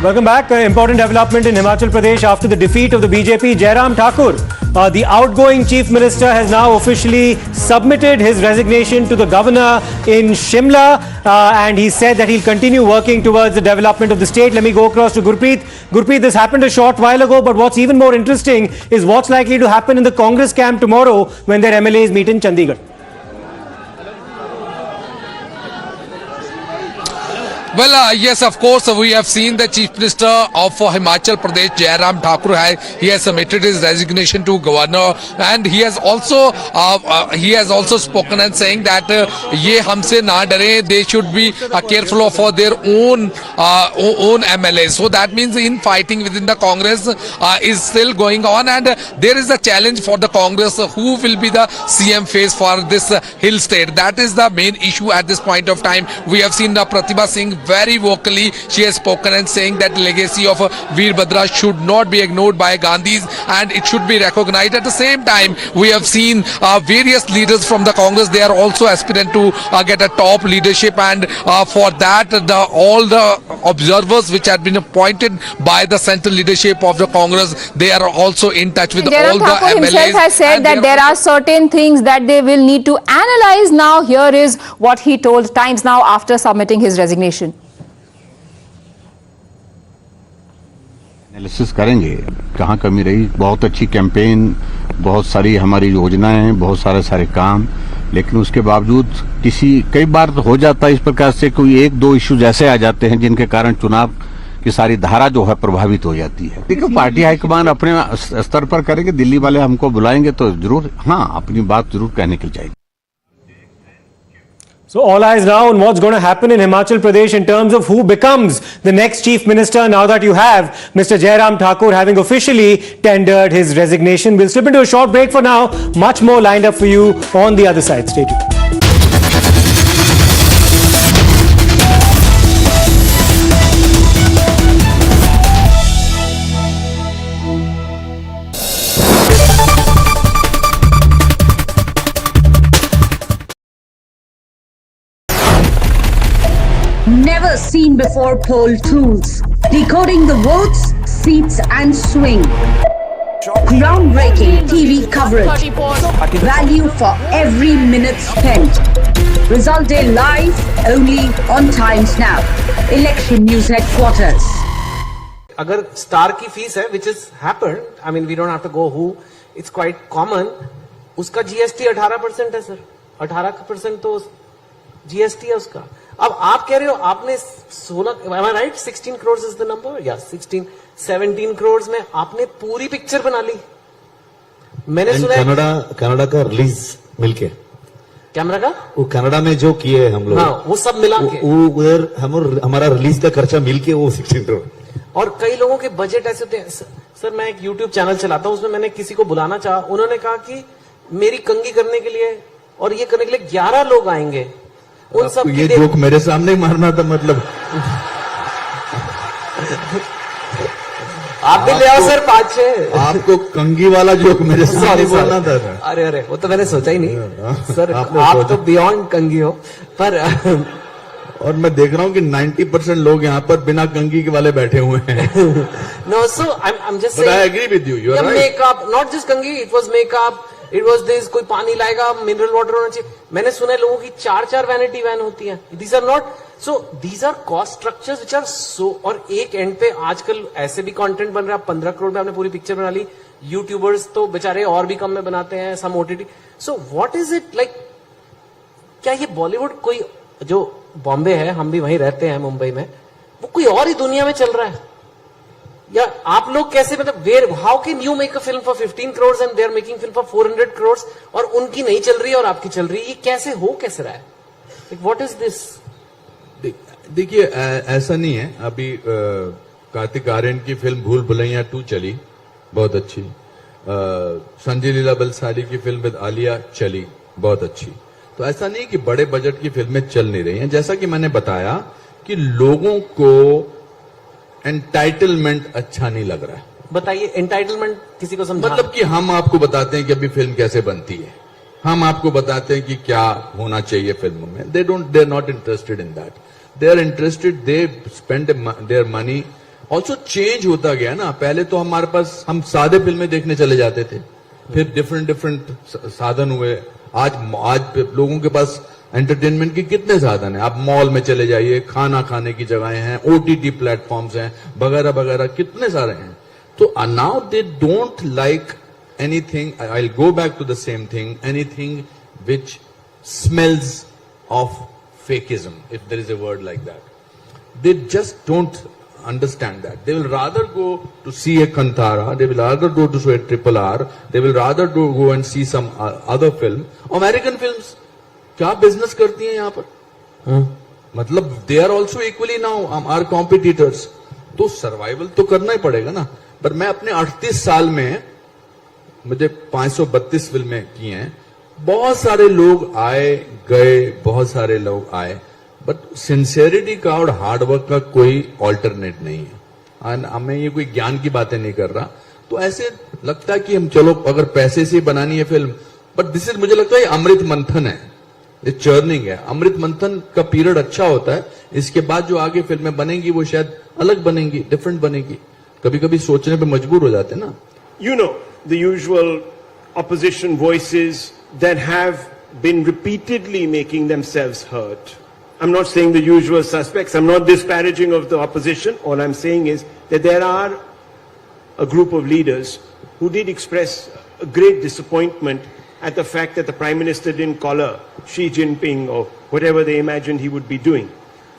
Welcome back. Important development in Himachal Pradesh after the defeat of the BJP. Jairam Thakur, the outgoing chief minister, has now officially submitted his resignation to the governor in Shimla, and he said that he'll continue working towards the development of the state. Let me go across to Gurpreet. Gurpreet, this happened a short while ago, but what's even more interesting is what's likely to happen in the Congress camp tomorrow when their MLAs meet in Chandigarh.
Well, yes, of course, we have seen the Chief Minister of Himachal Pradesh, Jairam Thakur, he has submitted his resignation to Governor, and he has also spoken and saying that ye humse na dare, they should be careful for their own MLAs. So that means infighting within the Congress is still going on, and there is a challenge for the Congress who will be the CM face for this hill state. That is the main issue at this point of time. We have seen Pratibha Singh very vocally. She has spoken and saying that legacy of Veerbhadra should not be ignored by Gandhis, and it should be recognized. At the same time, we have seen various leaders from the Congress. They are also aspirant to get a top leadership, and for that all the observers which have been appointed by the central leadership of the Congress, they are also in touch with all the
Thakur
MLAs.
himself has said that there are certain things that they will need to analyze now. Here is what he told Times Now after submitting his resignation.
Analysis करेंगे कहाँ कमी रही। बहुत अच्छी campaign, बहुत सारी हमारी योजनाएं हैं, बहुत सारे काम लेकिन उसके बावजूद कई बार तो हो जाता है इस प्रकार से कोई एक दो इश्यूज ऐसे आ जाते हैं जिनके कारण चुनाव की सारी धारा जो है प्रभावित हो जाती है। देखिए पार्टी हाईकमान अपने स्तर पर करेंगे, दिल्ली वाले हमको बुलाएंगे तो जरूर अपनी बात जरूर कहने के लिए चाहिए।
So all eyes now on what's going to happen in Himachal Pradesh in terms of who becomes the next chief minister now that you have Mr. Jairam Thakur having officially tendered his resignation. We'll slip into a short break for now. Much more lined up for you on the other side. Stay tuned.
Never seen before poll tools. Decoding the votes, seats and swing. Groundbreaking TV coverage. Value for every minute spent. Result day live only on Times Now. Election News Headquarters.
अगर star की fees है which is happened, I mean we don't have to go who, it's quite common, उसका GST 18% है sir, 18% तो GST है उसका। अब आप कह रहे हो आपने 16, am I right? 16 crores is the number? Yeah, 17 crores में आपने पूरी पिक्चर बना ली। मैंने सुना
कनाडा का रिलीज मिलके
कैमरा का
वो कनाडा में जो किए हम लोग,
हाँ, वो सब मिला के
उधर हमारा रिलीज का खर्चा मिलके वो 16 करोड़।
और कई लोगों के बजट ऐसे होते हैं। सर मैं एक YouTube चैनल चलाता हूं, उसमें मैंने किसी को बुलाना चाहा, उन्होंने कहा कि मेरी कंगी करने के लिए और ये करने के लिए 11 लोग आएंगे। उन सब
ये जोक मेरे सामने मारना था मतलब
आप भी ले आओ सर 5-6।
आपको कंगी वाला जोक मेरे सामने बोलना था।
अरे वो तो मैंने सोचा ही नहीं सर, आप तो बियॉन्ड कंगी हो। पर
और मैं देख रहा हूँ कि 90% लोग यहाँ पर बिना कंगी के वाले बैठे हुए हैं।
No, so I'm just saying.
But I agree with you. You're right.
Makeup, not just कंगी, it was makeup, it was this, कोई पानी लाएगा, मिनरल वाटर होना चाहिए। मैंने सुना है लोगों की 4-4 वैनिटी वैन होती है। These are not, so these are cost structures which are so, और एक एंड पे आजकल ऐसे भी कंटेंट बन रहा है, 15 करोड़ में आपने पूरी पिक्चर बना ली। यूट्यूबर्स तो बेचारे और भी कम में बनाते हैं, सम OTT। So what is it like? क्या ये बॉलीवुड कोई जो बॉम्बे है, हम भी वहीं रहते हैं मुंबई में, वो कोई और ही दुनिया में चल रहा है? या आप लोग कैसे, मतलब where, how can you make a film for 15 crores and they are making film for 400 crores और उनकी नहीं चल रही है और आपकी चल रही है? ये कैसे कैसे रहा है? What is this?
देखिए ऐसा नहीं है। अभी कार्तिक आर्यन की फिल्म भूल भुलैया 2 चली, बहुत अच्छी। संजय लीला बंसाली की फिल्म विद आलिया चली, बहुत अच्छी। तो ऐसा नहीं कि बड़े बजट की फिल्में चल नहीं रही हैं। जैसा कि मैंने बताया कि लोगों को एंटाइटलमेंट अच्छा नहीं लग रहा है।
बताइए एंटाइटलमेंट किसी को समझा?
मतलब कि हम आपको बताते हैं कि अभी फिल्म कैसे बनती है, हम आपको बताते हैं कि क्या होना चाहिए फिल्मों में। They are not interested in that. They are interested, they spend their money. Also change होता गया ना। पहले तो हमारे पास, हम सादे फिल्में देखने चले जाते थे, फिर डिफरेंट साधन हुए। आज लोगों के पास एंटरटेनमेंट के कितने साधन हैं। आप मॉल में चले जाइए, खाना खाने की जगहें हैं, OTT प्लेटफॉर्म्स हैं, वगैरह वगैरह कितने सारे हैं। तो now they don't like anything, I will go back to the same thing, anything which smells of fakeism, if there is a word like that. They just don't understand that. They will rather go to see a Kantara, they will rather go to see a RRR, they will rather go and see some other film. American films क्या business करती हैं यहाँ पर? मतलब they are also equally now our competitors. तो survival तो करना ही पड़ेगा ना। पर मैं अपने 38 साल में मुझे 532 फिल्में की हैं। बहुत सारे लोग आए गए, बहुत सारे लोग आए, बट सिंसियरिटी का और हार्डवर्क का कोई ऑल्टरनेट नहीं है। मैं ये कोई ज्ञान की बातें नहीं कर रहा। तो ऐसे लगता है कि हम चलो अगर पैसे से बनानी है फिल्म, बट दिस इज, मुझे लगता है अमृत मंथन है, ये चर्निंग है। अमृत मंथन का पीरियड अच्छा होता है, इसके बाद जो आगे फिल्में बनेंगी वो शायद अलग बनेंगी, डिफरेंट बनेगी। कभी कभी सोचने पे मजबूर हो जाते हैं ना।
You know, the usual opposition voices that have been repeatedly making themselves heard. I'm not saying the usual suspects. I'm not disparaging of the opposition. All I'm saying is that there are a group of leaders who did express a great disappointment at the fact that the Prime Minister didn't collar Xi Jinping or whatever they imagined he would be doing.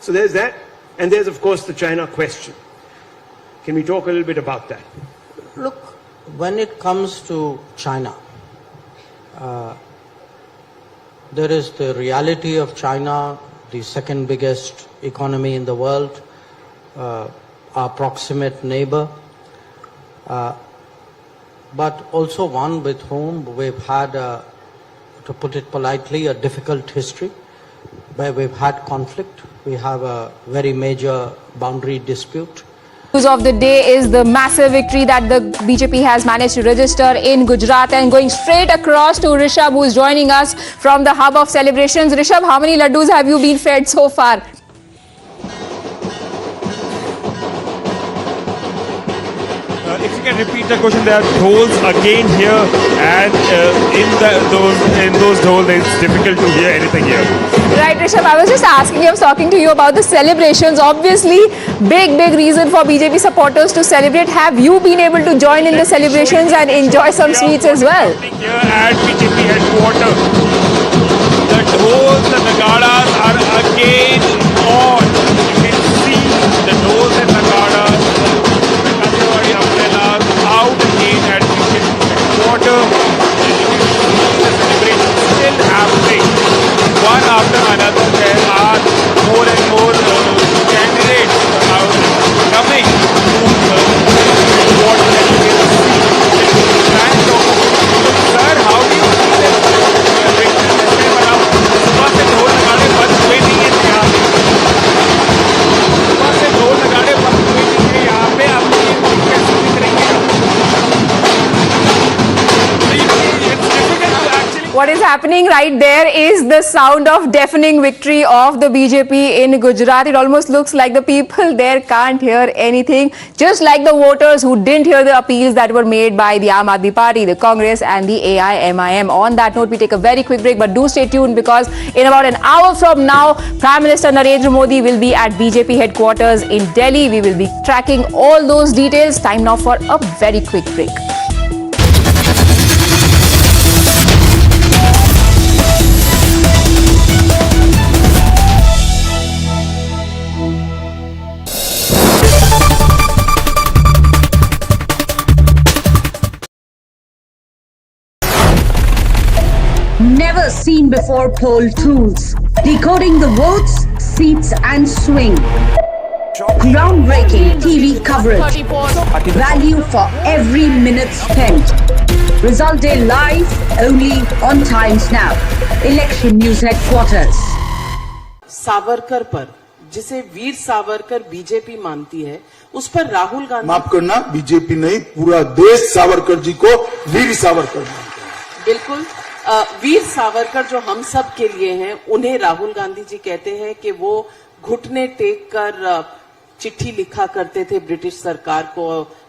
So there's that. And there's, of course, the China question. Can we talk a little bit about that?
Look, when it comes to China, there is the reality of China, the second biggest economy in the world, our proximate neighbor, but also one with whom we've had, to put it politely, a difficult history, where we've had conflict. We have a very major boundary dispute.
News of the day is the massive victory that the BJP has managed to register in Gujarat, and going straight across to Rishabh, who is joining us from the hub of celebrations. Rishabh, how many laddus have you been fed so far?
If you can repeat the question, there are holes again here, and in those holes it's difficult to hear anything here.
Right, Rishabh, I was just asking you, I was talking to you about the celebrations. Obviously, big reason for BJP supporters to celebrate. Have you been able to join in the celebrations and enjoy some sweets as well?
Here at BJP headquarters, the dhols and the nagadas are again on. You can see the dhols and nagadas, the Kejriwal umbrellas out again at BJP headquarters. The celebration still happening. One after another, there are more and more candidates coming to what that you can see. Sir, how do you see this? सुबह से ढोल नगाड़े बंद हुए नहीं है यहाँ पे। सुबह से ढोल नगाड़े बंद हुए नहीं है यहाँ पे। आपको ये कैसे दिख रही है?
What is happening right there is the sound of deafening victory of the BJP in Gujarat. It almost looks like the people there can't hear anything, just like the voters who didn't hear the appeals that were made by the Aadmi Party, the Congress and the AIMIM. On that note, we take a very quick break, but do stay tuned, because in about an hour from now, Prime Minister Narendra Modi will be at BJP headquarters in Delhi. We will be tracking all those details. Time now for a very quick break.
Never seen before poll tools. Decoding the votes, seats and swing. Groundbreaking TV coverage. Value for every minute spent. Result day live only on Times Now. Election News Headquarters.
Savarkar पर, जिसे Veer Savarkar BJP मानती है, उस पर राहुल गांधी,
माफ करना, BJP नहीं, पूरा देश सावरकर जी को वीर सावरकर मानता है।
बिल्कुल, वीर सावरकर जो हम सब के लिए हैं, उन्हें राहुल गांधी जी कहते हैं कि वो घुटने टेक कर चिट्ठी लिखा करते थे ब्रिटिश सरकार को,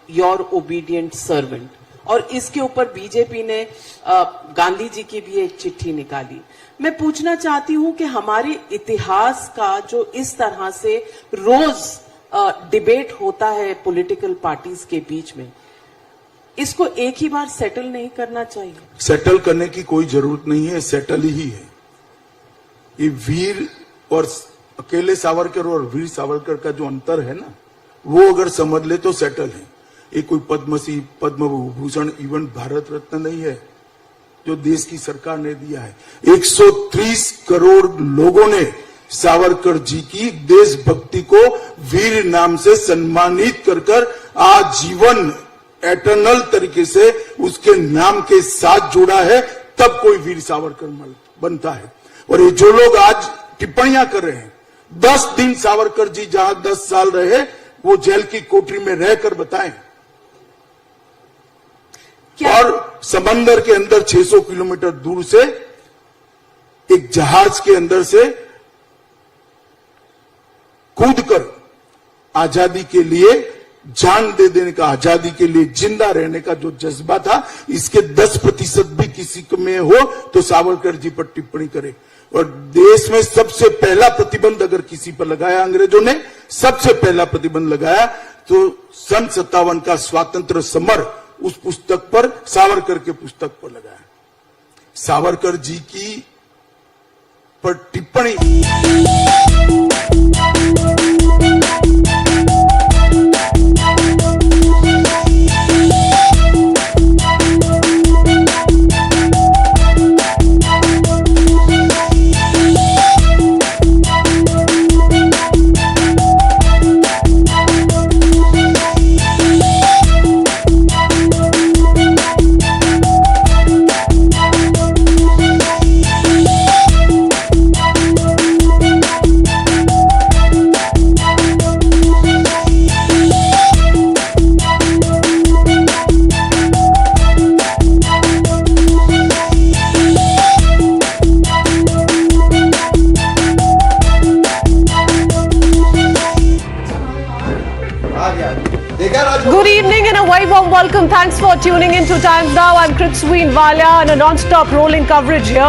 योर ओबीडियंट सर्वेंट, और इसके ऊपर बीजेपी ने गांधी जी की भी एक चिट्ठी निकाली। मैं पूछना चाहती हूं कि हमारे इतिहास का जो इस तरह से रोज डिबेट होता है पॉलिटिकल पार्टीज के बीच में, इसको एक ही बार सेटल नहीं करना चाहिए?
सेटल करने की कोई जरूरत नहीं है, सेटल ही है। ये वीर और अकेले सावरकर और वीर सावरकर का जो अंतर है ना, वो अगर समझ ले तो सेटल है। ये कोई पद्मश्री, पद्म विभूषण, इवन भारत रत्न नहीं है जो देश की सरकार ने दिया है। 130 करोड़ लोगों ने सावरकर जी की देशभक्ति को वीर नाम से सम्मानित कर आजीवन एटर्नल तरीके से उसके नाम के साथ जोड़ा है, तब कोई वीर सावरकर बनता है। और ये जो लोग आज टिप्पणियां कर रहे हैं, 10 दिन सावरकर जी जहां 10 साल रहे, वो जेल की कोठरी में रहकर बताएं। और समंदर के अंदर 600 किलोमीटर दूर से एक जहाज के अंदर से कूदकर आजादी के लिए जान दे देने का, आजादी के लिए जिंदा रहने का जो जज्बा था, इसके 10% भी किसी में हो तो सावरकर जी पर टिप्पणी करे। और देश में सबसे पहला प्रतिबंध अगर किसी पर लगाया अंग्रेजों ने, सबसे पहला प्रतिबंध लगाया तो सन 57 का स्वातंत्र समर उस पुस्तक पर, सावरकर के पुस्तक पर लगाया। सावरकर जी की पर टिप्पणी
Good evening and a very warm welcome. Thanks for tuning in to Times Now. I'm Kritsween Walia and a non-stop rolling coverage here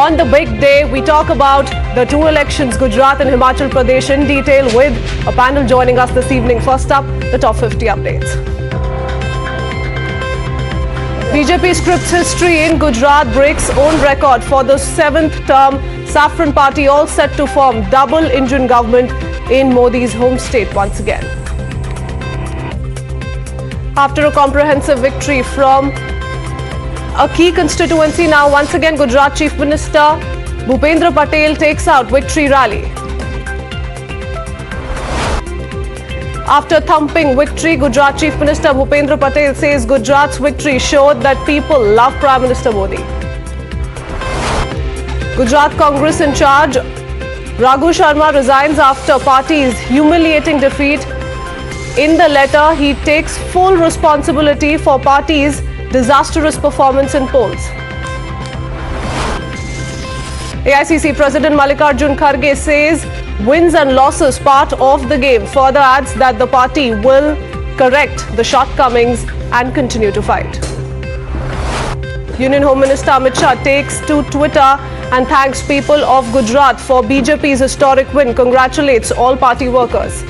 on the big day. We talk about the two elections, Gujarat and Himachal Pradesh, in detail with a panel joining us this evening. First up, the top 50 updates. BJP scripts history in Gujarat, breaks own record for the 7th term. Saffron Party all set to form double-engine government in Modi's home state once again. After a comprehensive victory from a key constituency, now once again Gujarat Chief Minister Bhupendra Patel takes out victory rally. After thumping victory, Gujarat Chief Minister Bhupendra Patel says Gujarat's victory showed that people love Prime Minister Modi. Gujarat Congress in charge Raghu Sharma resigns after party's humiliating defeat. In the letter, he takes full responsibility for party's disastrous performance in polls. AICC President Mallikarjun Kharge says wins and losses part of the game. Further adds that the party will correct the shortcomings and continue to fight. Union Home Minister Amit Shah takes to Twitter and thanks people of Gujarat for BJP's historic win. Congratulates all party workers.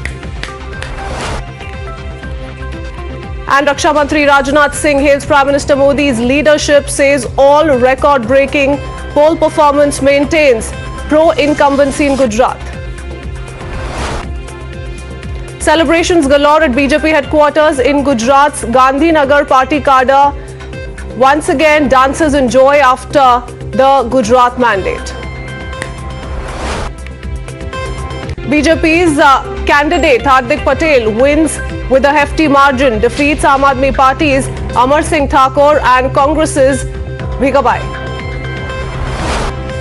And Raksha Mantri Rajnath Singh hails Prime Minister Modi's leadership, says all record-breaking poll performance maintains pro-incumbency in Gujarat. Celebrations galore at BJP headquarters in Gujarat's Gandhinagar party cadre. Once again, dancers enjoy after the Gujarat mandate. BJP's candidate Hardik Patel wins with a hefty margin, defeats Aam Aadmi Party's Amar Singh Thakur and Congress's Bhigabai.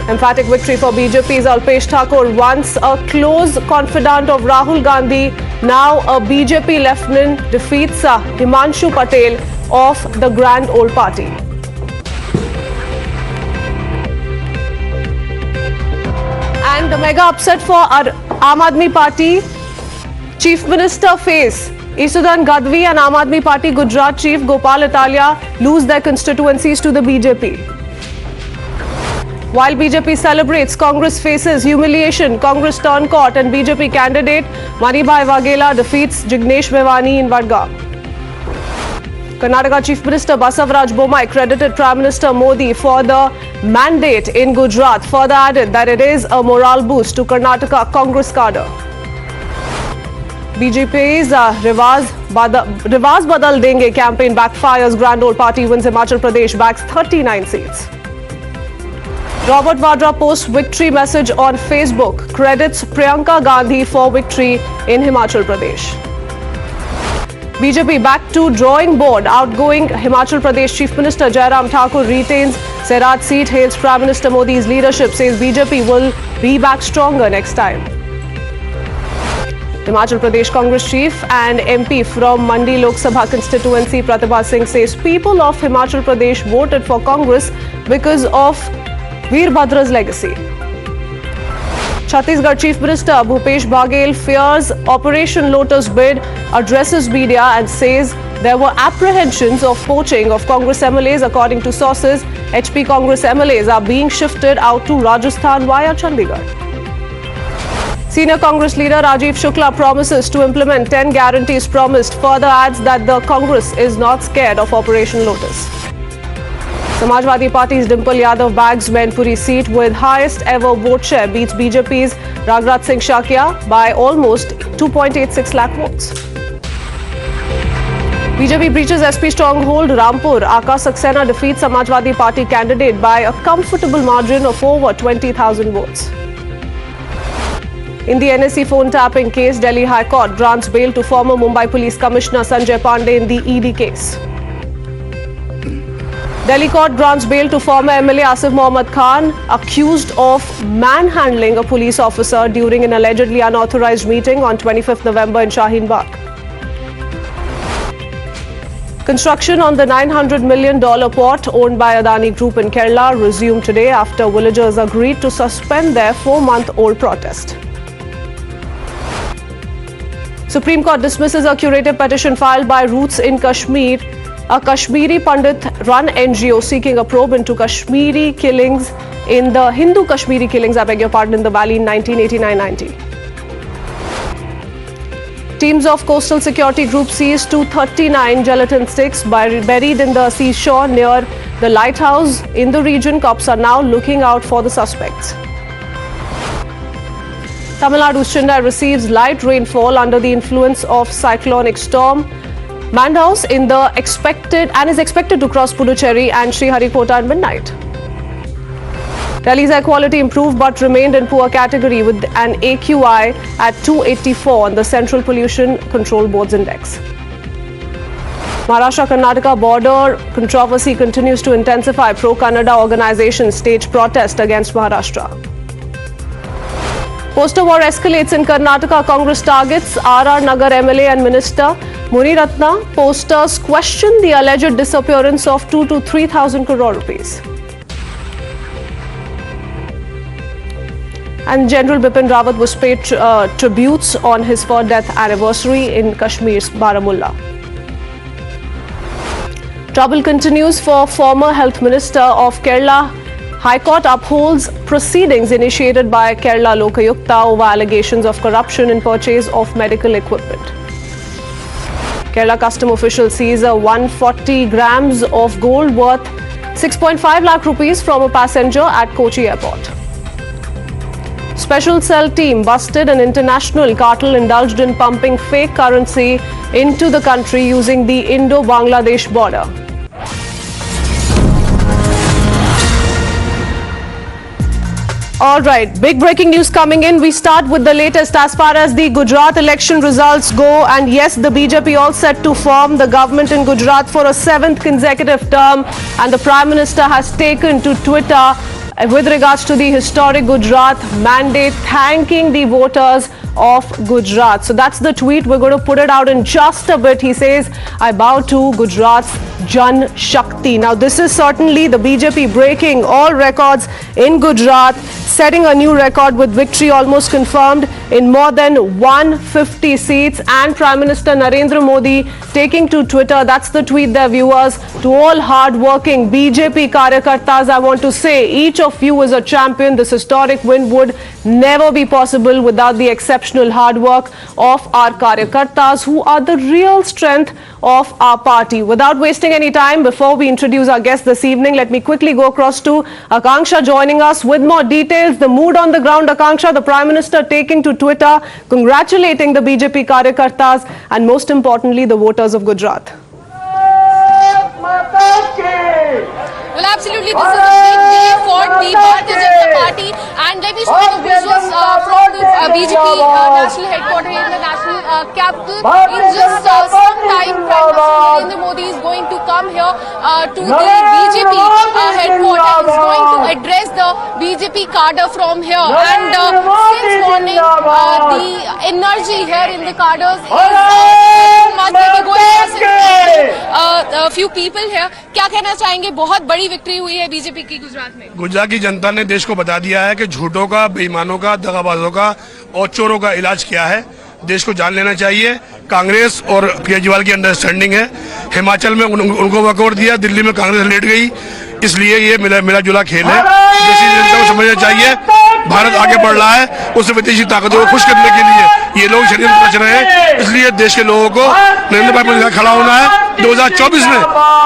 Emphatic victory for BJP's Alpesh Thakur, once a close confidant of Rahul Gandhi, now a BJP lieutenant, defeats Himanshu Patel of the Grand Old Party. And the mega upset for Aam Aadmi Party. Chief Minister face Isudan Gadvi and Aam Aadmi Party Gujarat Chief Gopal Italia lose their constituencies to the BJP. While BJP celebrates, Congress faces humiliation. Congress turn court and BJP candidate Manibhai Waghela defeats Jignesh Mevani in Vadgaon. Karnataka Chief Minister Basavaraj Bommai credited Prime Minister Modi for the mandate in Gujarat. Further added that it is a morale boost to Karnataka Congress cadre. BJP's Rivaz Badal Denge campaign backfires. Grand Old Party wins Himachal Pradesh, backs 39 seats. Robert Vadra posts victory message on Facebook, credits Priyanka Gandhi for victory in Himachal Pradesh. BJP back to drawing board. Outgoing Himachal Pradesh Chief Minister Jairam Thakur retains Serat seat, hails Prime Minister Modi's leadership, says BJP will be back stronger next time. Himachal Pradesh Congress Chief and MP from Mandi Lok Sabha constituency Pratibha Singh says people of Himachal Pradesh voted for Congress because of Veerbhadra's legacy. Chhattisgarh Chief Minister Bhupesh Baghel fears Operation Lotus bid, addresses media and says there were apprehensions of poaching of Congress MLAs. According to sources, HP Congress MLAs are being shifted out to Rajasthan via Chandigarh. Senior Congress leader Rajiv Shukla promises to implement 10 guarantees promised. Further adds that the Congress is not scared of Operation Lotus. Samajwadi Party's Dimple Yadav bags Mainpuri seat with highest ever vote share, beats BJP's Raghurat Singh Shakia by almost 2.86 lakh votes. BJP breaches SP stronghold Rampur. Akash Saxena defeats Samajwadi Party candidate by a comfortable margin of over 20,000 votes. In the NSE phone tapping case, Delhi High Court grants bail to former Mumbai Police Commissioner Sanjay Pandey in the ED case. Delhi Court grants bail to former MLA Asif Mohammad Khan, accused of manhandling a police officer during an allegedly unauthorized meeting on 25th November in Shaheen Bagh. Construction on the $900 million port owned by Adani Group in Kerala resumed today after villagers agreed to suspend their 4-month-old protest. Supreme Court dismisses a curative petition filed by Roots in Kashmir, a Kashmiri Pandit-run NGO seeking a probe into Kashmiri killings in the Hindu Kashmiri killings, in the valley in 1989-90. Teams of Coastal Security Group seized 239 gelatin sticks buried in the seashore near the lighthouse in the region. Cops are now looking out for the suspects. Tamil Nadu's Chennai receives light rainfall under the influence of cyclonic storm Mandhaus is expected to cross Puducherry and Sriharikota at midnight. Delhi's air quality improved but remained in poor category with an AQI at 284 on the Central Pollution Control Board's index. Maharashtra-Karnataka border controversy continues to intensify. Pro-Kannada organizations stage protest against Maharashtra. Poster war escalates in Karnataka. Congress targets RR Nagar MLA and Minister Muniratna. Posters question the alleged disappearance of 2,000 to 3,000 crore rupees. And General Bipin Rawat was paid tributes on his 4th death anniversary in Kashmir's Baramulla. Trouble continues for former Health Minister of Kerala. High Court upholds proceedings initiated by Kerala Lokayukta over allegations of corruption in purchase of medical equipment. Kerala custom official seizes 140 grams of gold worth 6.5 lakh rupees from a passenger at Kochi Airport. Special cell team busted an international cartel indulged in pumping fake currency into the country using the Indo-Bangladesh border. All right, big breaking news coming in. We start with the latest as far as the Gujarat election results go. And yes, the BJP all set to form the government in Gujarat for a 7th consecutive term. And the Prime Minister has taken to Twitter with regards to the historic Gujarat mandate, thanking the voters of Gujarat. So that's the tweet. We're going to put it out in just a bit. He says, I bow to Gujarat's Jan Shakti. Now, this is certainly the BJP breaking all records in Gujarat, setting a new record with victory almost confirmed in more than 150 seats. And Prime Minister Narendra Modi taking to Twitter, that's the tweet there, viewers, to all hard-working BJP Karyakartas, I want to say, each of you is a champion. This historic win would never be possible without the exceptional hard work of our Karyakartas, who are the real strength of our party. Without wasting any time, before we introduce our guest this evening, let me quickly go across to Akanksha joining us with more details. The mood on the ground, Akanksha, the Prime Minister taking to Twitter, congratulating the BJP Karyakartas and most importantly, the voters of Gujarat.
Well, absolutely, this is a big day for the Bharatiya Janata Party, and let me show you the visuals from the BJP national headquarters in the national capital. In just some time, Prime Minister Narendra Modi is going to come here to the BJP headquarters. Is going to address the BJP cadre from here, and since morning, the energy here in the cadres is much. Let me go and a few people here. क्या कहना चाहेंगे? बहुत बड़ी victory हुई है BJP की गुजरात में।
गुजरात की जनता ने देश को बता दिया है कि झूठों का, बेईमानों का, दगाबाजों का और चोरों का इलाज क्या है। देश को जान लेना चाहिए। कांग्रेस और केजरीवाल की अंडरस्टैंडिंग है। हिमाचल में उनको वॉकआउट दिया, दिल्ली में कांग्रेस लेट गई, इसलिए ये मिला जुला खेल है। देश की जनता को समझना चाहिए भारत आगे बढ़ रहा है, उस विदेशी ताकतों को खुश करने के लिए ये लोग षड्यंत्र रच रहे हैं। इसलिए देश के लोगों को नरेंद्र भाई मोदी के साथ खड़ा होना है। 2024 में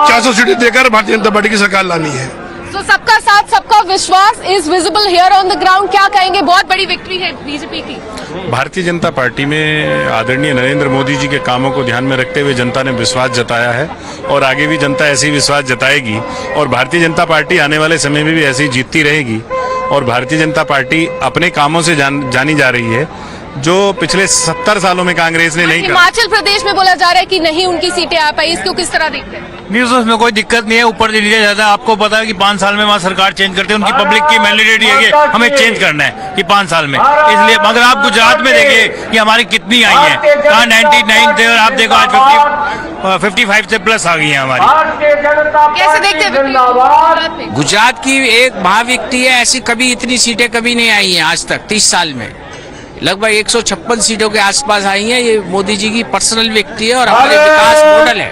400 सीटें देकर भारतीय जनता पार्टी की सरकार लानी है।
So, सबका साथ सबका विश्वास is visible here on the ground. क्या कहेंगे, बहुत बड़ी विक्ट्री है बीजेपी की।
भारतीय जनता पार्टी में आदरणीय नरेंद्र मोदी जी के कामों को ध्यान में रखते हुए जनता ने विश्वास जताया है और आगे भी जनता ऐसे ही विश्वास जताएगी और भारतीय जनता पार्टी आने वाले समय में भी ऐसे ही जीतती रहेगी। और भारतीय जनता पार्टी अपने कामों से जानी जा रही है जो पिछले 70 सालों में कांग्रेस ने नहीं करा।
हिमाचल प्रदेश में बोला जा रहा है कि नहीं उनकी सीटें आ पाई, इसको किस तरह देखते हैं?
नहीं, उसमें कोई दिक्कत नहीं है, ऊपर से नीचे जाता है। आपको पता है कि 5 साल में वहाँ सरकार चेंज करते हैं, उनकी पब्लिक की मैंडेट है कि हमें चेंज करना है कि 5 साल में। इसलिए मगर आप गुजरात में देखिए कि हमारी कितनी आई है, कहाँ 99 थे और आप देखो आज 55 से प्लस आ गई है हमारी।
कैसे देखते हैं
गुजरात की एक महाविक्ट्री है, ऐसी कभी इतनी सीटें कभी नहीं आई हैं आज तक 30 साल में। लगभग 156 सीटों के आसपास आई हैं। ये मोदी जी की पर्सनल विक्ट्री है और हमारे विकास मॉडल है।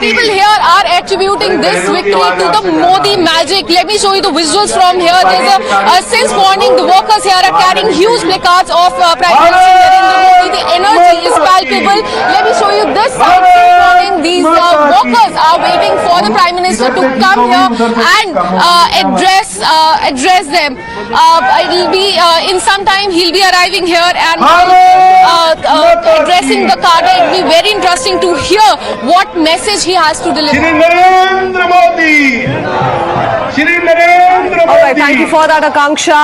People here are attributing this victory to the Modi magic. Let me show you the visuals from here. There's since morning the workers here are carrying huge placards of Prime Minister Narendra Modi. The energy is palpable. Let me show you this side. Since morning these workers are waiting for the Prime Minister to come here and address them. It'll be in some time he'll be arriving here and addressing the cadre. It will be very interesting to hear what message he has to deliver.
Shri Narendra Modi. Shri Narendra Modi.
All right, thank you for that, Akanksha.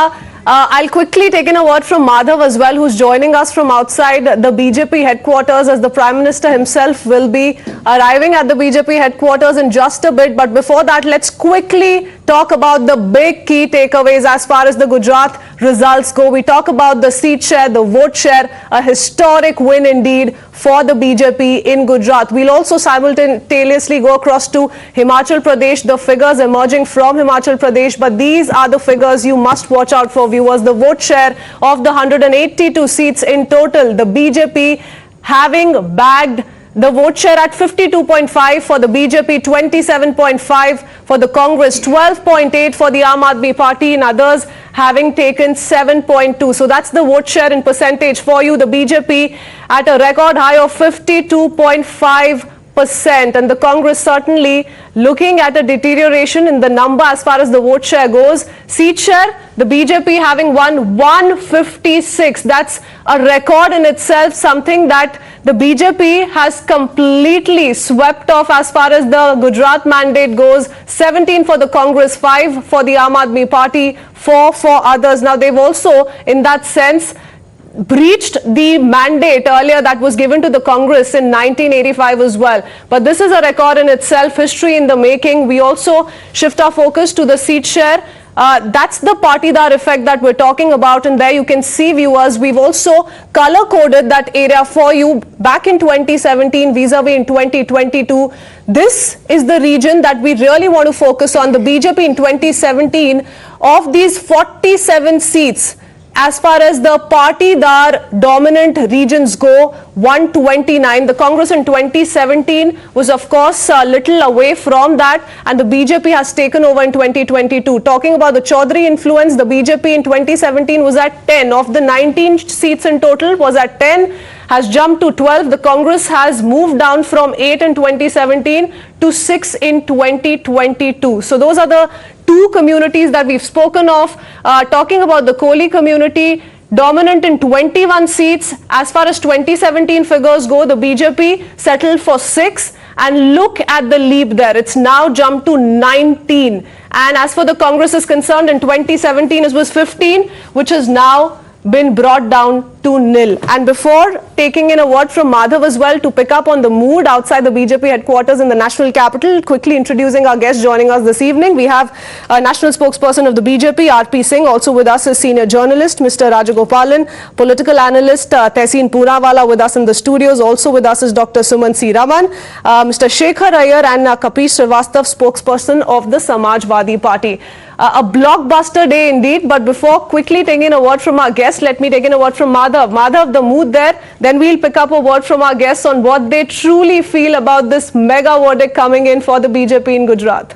I'll quickly take in a word from Madhav as well, who's joining us from outside the BJP headquarters, as the Prime Minister himself will be arriving at the BJP headquarters in just a bit. But before that, let's quickly talk about the big key takeaways as far as the Gujarat results go. We talk about the seat share, the vote share, a historic win indeed for the BJP in Gujarat. We'll also simultaneously go across to Himachal Pradesh, the figures emerging from Himachal Pradesh. But these are the figures you must watch out for, viewers. The vote share of the 182 seats in total, the BJP having bagged the vote share at 52.5 for the BJP, 27.5 for the Congress, 12.8 for the Aam Aadmi Party, and others having taken 7.2. So that's the vote share in percentage for you. The BJP at a record high of 52.5%, and the Congress certainly looking at a deterioration in the number as far as the vote share goes. Seat share, the BJP having won 156. That's a record in itself, something that the BJP has completely swept off as far as the Gujarat mandate goes. 17 for the Congress, 5 for the Aam Aadmi Party, 4 for others. Now they've also, in that sense, breached the mandate earlier that was given to the Congress in 1985 as well. But this is a record in itself, history in the making. We also shift our focus to the seat share. That's the Patidar effect that we're talking about, and there you can see, viewers, we've also color-coded that area for you back in 2017 vis-a-vis in 2022. This is the region that we really want to focus on. The BJP in 2017, of these 47 seats, as far as the Patidar dominant regions go, 129. The Congress in 2017 was of course a little away from that, and the BJP has taken over in 2022. Talking about the Chaudhary influence, the BJP in 2017 was at 10. Of the 19 seats in total, was at 10, has jumped to 12. The Congress has moved down from 8 in 2017 to 6 in 2022. So those are the two communities that we've spoken of. Talking about the Koli community, dominant in 21 seats. As far as 2017 figures go, the BJP settled for 6. And look at the leap there. It's now jumped to 19. And as for the Congress is concerned, in 2017 it was 15, which has now been brought down to nil. And before taking in a word from Madhav as well to pick up on the mood outside the BJP headquarters in the national capital, quickly introducing our guest joining us this evening. We have a national spokesperson of the BJP, R.P. Singh. Also with us is senior journalist Mr. Rajagopalan, political analyst Tehseen Poonawala with us in the studios. Also with us is Dr. Suman C. Raman, Mr. Shekhar Iyer and Kapish Srivastav, spokesperson of the Samajwadi Party. A blockbuster day indeed, but before quickly taking a word from our guest, let me take in a word from Madhav. Madhav, the mood there, then we'll pick up a word from our guests on what they truly feel about this mega verdict coming in for the BJP in Gujarat.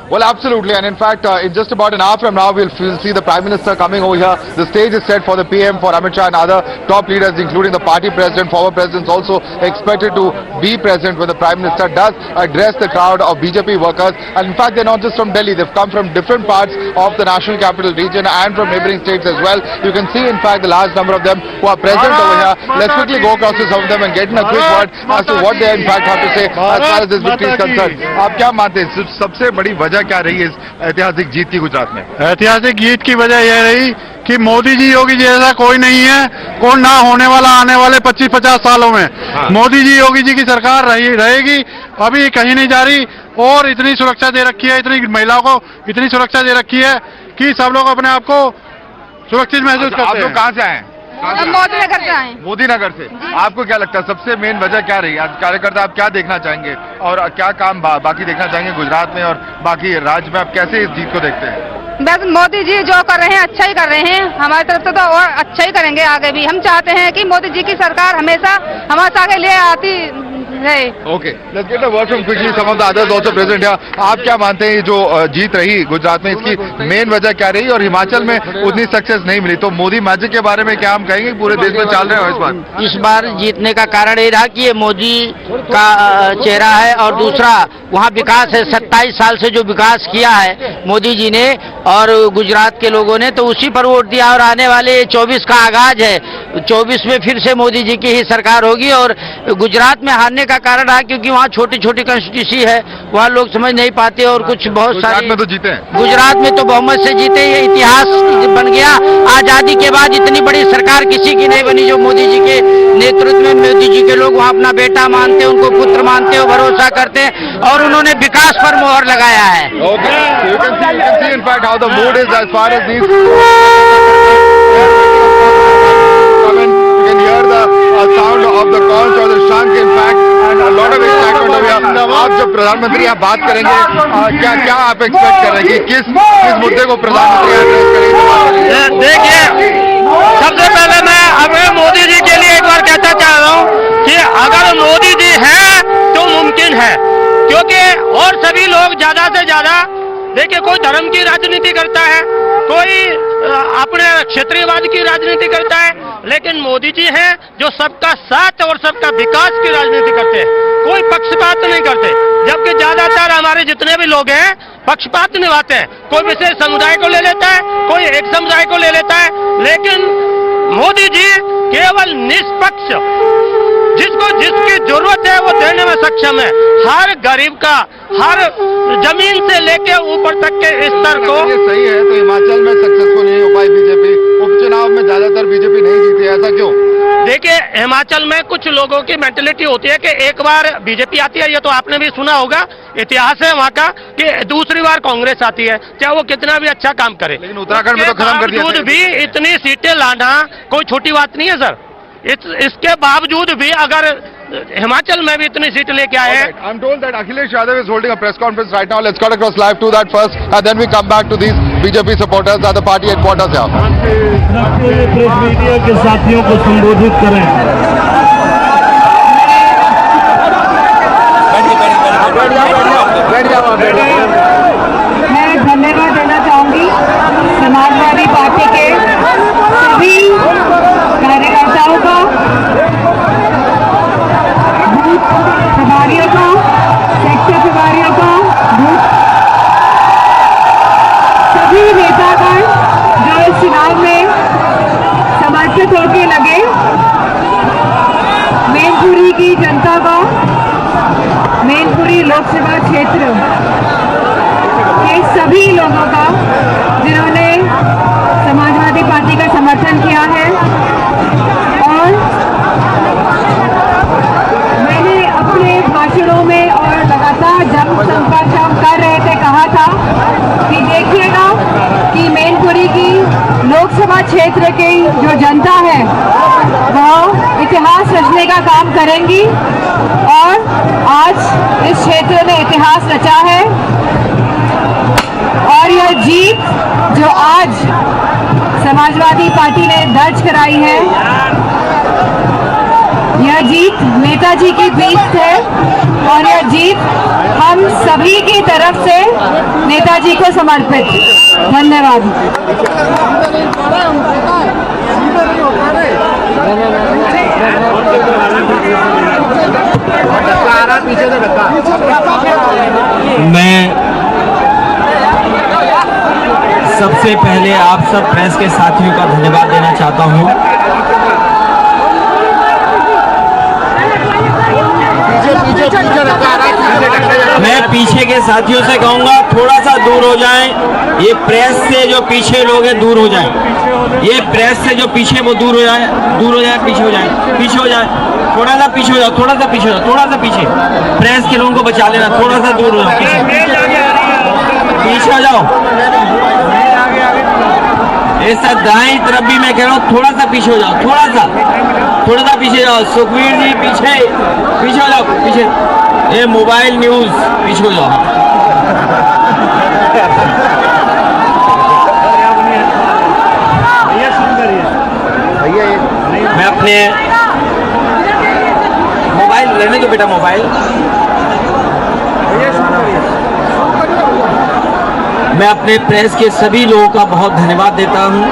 Well, absolutely, and in fact, in just about an hour from now, we'll see the Prime Minister coming over here. The stage is set for the PM, for Amit Shah and other top leaders, including the party president, former presidents, also expected to be present when the Prime Minister does address the crowd of BJP workers. And in fact, they're not just from Delhi; they've come from different parts of the national capital region and from neighbouring states as well. You can see, in fact, the large number of them who are present over here. Let's quickly go across to some of them and get in a quick word as to what they in fact have to say as far as this victory is concerned. आप क्या मानते हैं, सबसे बड़ी वजह क्या रही है इस ऐतिहासिक जीत की गुजरात में?
ऐतिहासिक जीत की वजह यह रही कि मोदी जी योगी जी जैसा कोई नहीं है, कौन ना होने वाला आने वाले 25-50 सालों में। मोदी जी योगी जी की सरकार रहेगी, अभी कहीं नहीं जा रही, और इतनी सुरक्षा दे रखी है, इतनी महिलाओं को इतनी सुरक्षा दे रखी है कि सब लोग अपने आप को सुरक्षित महसूस करते हैं।
आप लोग कहाँ से आए?
मोदी नगर से आए।
मोदी नगर से। आपको क्या लगता है सबसे मेन वजह क्या रही? आज कार्यकर्ता आप क्या देखना चाहेंगे और क्या काम बाकी देखना चाहेंगे गुजरात में और बाकी राज्य में? आप कैसे इस जीत को देखते हैं?
बस मोदी जी जो कर रहे हैं अच्छा ही कर रहे हैं, हमारी तरफ से तो और अच्छा ही करेंगे आगे भी। हम चाहते हैं कि मोदी जी की सरकार हमेशा हमारे आगे ले आती रहे।
Okay, let's get a word from quickly some of the others also present here. आप क्या मानते हैं जो जीत रही गुजरात में, इसकी मेन वजह क्या रही और हिमाचल में उतनी सक्सेस नहीं मिली? तो मोदी मैजिक के बारे में क्या हम कहेंगे पूरे देश में चल रहे हो
इस बार जीतने का कारण ये रहा कि ये मोदी का चेहरा है, और दूसरा वहाँ विकास है। 27 साल से जो विकास किया है मोदी जी ने और गुजरात के लोगों ने, तो उसी पर वोट दिया। और आने वाले 24 का आगाज है, 24 में फिर से मोदी जी की ही सरकार होगी। और गुजरात में हारने का कारण रहा क्योंकि वहाँ छोटी छोटी कंस्टिट्यूंसी है, वहाँ लोग समझ नहीं पाते और कुछ बहुत सारे।
में तो जीते हैं
गुजरात में तो बहुमत से जीते, ये इतिहास बन गया। आजादी के बाद इतनी बड़ी सरकार किसी की नहीं बनी जो मोदी जी के नेतृत्व में। मोदी जी के लोग वहाँ अपना बेटा मानते हैं, उनको पुत्र मानते हैं, भरोसा करते हैं, और उन्होंने विकास पर मोहर लगाया है।
sound of the conch or the shank in fact and a lot of excitement over here. आप जब प्रधानमंत्री आप बात करेंगे क्या क्या आप एक्सपेक्ट कर रहे हैं कि किस मुद्दे को प्रधानमंत्री एड्रेस करेंगे?
देखिए, सबसे पहले मैं अपने मोदी जी के लिए एक बार कहना चाह रहा हूँ कि अगर मोदी जी हैं तो मुमकिन है, क्योंकि और सभी लोग ज्यादा से ज्यादा, देखिए, कोई धर्म की राजनीति करता है, कोई अपने क्षेत्रीयवाद की राजनीति करता है, लेकिन मोदी जी हैं जो सबका साथ और सबका विकास की राजनीति करते हैं, कोई पक्षपात नहीं करते। जबकि ज्यादातर हमारे जितने भी लोग हैं पक्षपात निभाते हैं, कोई विशेष समुदाय को ले लेता है, कोई एक समुदाय को ले लेता है, लेकिन मोदी जी केवल निष्पक्ष, जिसको जिसकी जरूरत है वो देने में सक्षम है। हर गरीब का, हर जमीन से लेके ऊपर तक के स्तर को।
ये सही है, तो हिमाचल में सक्सेसफुल नहीं हो पाई बीजेपी, उपचुनाव में ज्यादातर बीजेपी नहीं जीती, ऐसा क्यों?
देखिए, हिमाचल में कुछ लोगों की मेंटेलिटी होती है कि एक बार बीजेपी आती है, ये तो आपने भी सुना होगा, इतिहास है वहाँ का, कि दूसरी बार कांग्रेस आती है, चाहे वो कितना भी अच्छा काम करे।
लेकिन उत्तराखंड में तो खत्म कर दिया
भी इतनी सीटें लाना कोई छोटी बात नहीं है सर। इसके बावजूद भी अगर हिमाचल में भी इतनी सीट लेके आए हैं।
I'm told that Akhilesh Yadav is holding a press conference right now. Let's cut across live to that first, and then we come back to these BJP supporters at the party headquarters here.
Press media के साथियों को संबोधित करें।
मैं धन्यवाद देना चाहूंगी Samajwadi party के सभी कार्यकर्ताओं का, बूथ प्रभारियों का, सेक्टर प्रभारियों का, सभी नेतागण जो इस चुनाव में समर्पित होके लगे, मैनपुरी की जनता का, मैनपुरी लोकसभा क्षेत्र के सभी लोगों का जिन्होंने समाजवादी पार्टी का समर्थन किया है। और मैंने अपने भाषणों में और लगातार जनसंपर्क हम कर रहे थे कहा था कि देखिएगा कि मैनपुरी की लोकसभा क्षेत्र की जो जनता है वह इतिहास रचने का काम करेंगी, और आज इस क्षेत्र ने इतिहास रचा है। और यह जीत जो आज समाजवादी पार्टी ने दर्ज कराई है, यह जीत नेताजी की जीत है और यह जीत हम सभी की तरफ से नेताजी को समर्पित। धन्यवाद।
मैं सबसे पहले आप सब प्रेस के साथियों का धन्यवाद देना चाहता हूं। मैं पीछे के साथियों से कहूंगा थोड़ा सा दूर हो जाएं। ये प्रेस से जो पीछे लोग हैं दूर हो जाएं। ये प्रेस से जो पीछे वो दूर हो जाए, पीछे हो जाए, पीछे हो जाए, थोड़ा सा पीछे हो जाओ, थोड़ा सा पीछे हो जाओ, थोड़ा सा पीछे। प्रेस के लोगों को बचा लेना, थोड़ा सा दूर हो जाओ, पीछे हो जाओ। ऐसा दाएं तरफ भी मैं कह रहा हूँ, थोड़ा सा पीछे हो जाओ, थोड़ा सा पीछे जाओ। सुखवीर जी पीछे हो जाओ, पीछे। ये मोबाइल न्यूज पीछे हो जाओ। मैं अपने मोबाइल लेने दो बेटा, मोबाइल। मैं अपने प्रेस के सभी लोगों का बहुत धन्यवाद देता हूं।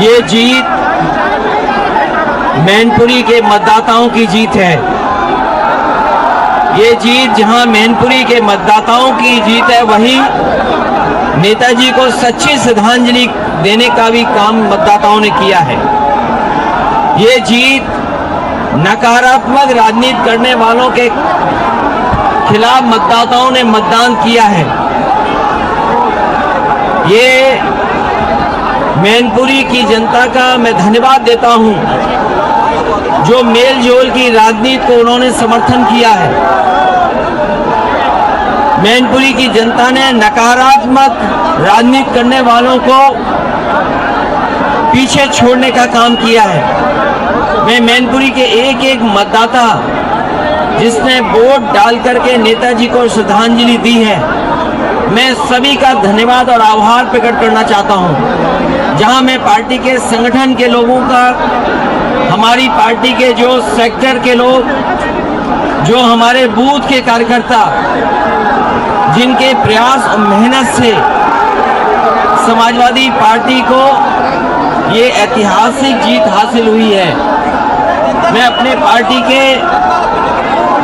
ये जीत मैनपुरी के मतदाताओं की जीत है। ये जीत जहां मैनपुरी के मतदाताओं की जीत है, वहीं नेताजी को सच्ची श्रद्धांजलि देने का भी काम मतदाताओं ने किया है। ये जीत नकारात्मक राजनीति करने वालों के खिलाफ मतदाताओं ने मतदान किया है। ये मैनपुरी की जनता का मैं धन्यवाद देता हूं, जो मेल जोल की राजनीति को उन्होंने समर्थन किया है। मैनपुरी की जनता ने नकारात्मक राजनीति करने वालों को पीछे छोड़ने का काम किया है। मैं मैनपुरी के एक एक मतदाता जिसने वोट डाल करके नेताजी को श्रद्धांजलि दी है, मैं सभी का धन्यवाद और आभार प्रकट करना चाहता हूं। जहां मैं पार्टी के संगठन के लोगों का, हमारी पार्टी के जो सेक्टर के लोग, जो हमारे बूथ के कार्यकर्ता, जिनके प्रयास और मेहनत से समाजवादी पार्टी को ये ऐतिहासिक जीत हासिल हुई है। मैं अपने पार्टी के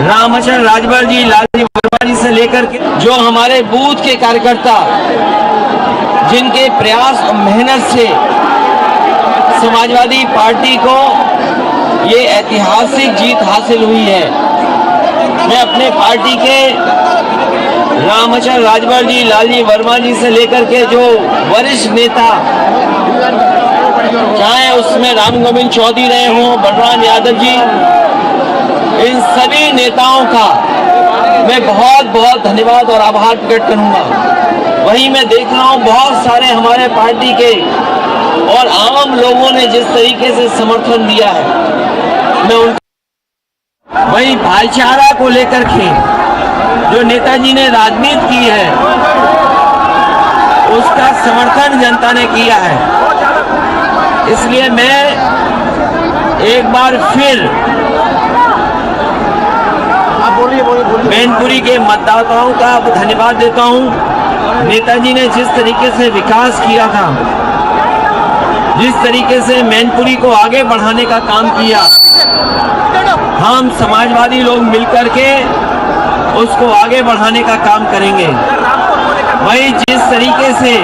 रामचंद्र राजभर जी, लालजी वर्मा जी से लेकर के जो हमारे बूथ के कार्यकर्ता, जिनके प्रयास और मेहनत से समाजवादी पार्टी को ये ऐतिहासिक जीत हासिल हुई है। मैं अपने पार्टी के रामचंद्र राजभर जी, लालजी वर्मा जी से लेकर के जो वरिष्ठ नेता, चाहे उसमें राम गोविंद चौधरी रहे हों, बलराम यादव जी, इन सभी नेताओं का मैं बहुत बहुत धन्यवाद और आभार प्रकट करूंगा। वहीं मैं देख रहा हूं बहुत सारे हमारे पार्टी के और आम लोगों ने जिस तरीके से समर्थन दिया है, मैं उनका, वहीं भाईचारा को लेकर के जो नेताजी ने राजनीति की है, उसका समर्थन जनता ने किया है। इसलिए मैं एक बार फिर मैनपुरी के मतदाताओं का धन्यवाद देता हूं। नेताजी ने जिस तरीके से विकास किया था, जिस तरीके से मैनपुरी को आगे बढ़ाने का काम किया, हम समाजवादी लोग मिलकर के उसको आगे बढ़ाने का काम करेंगे। वही जिस तरीके से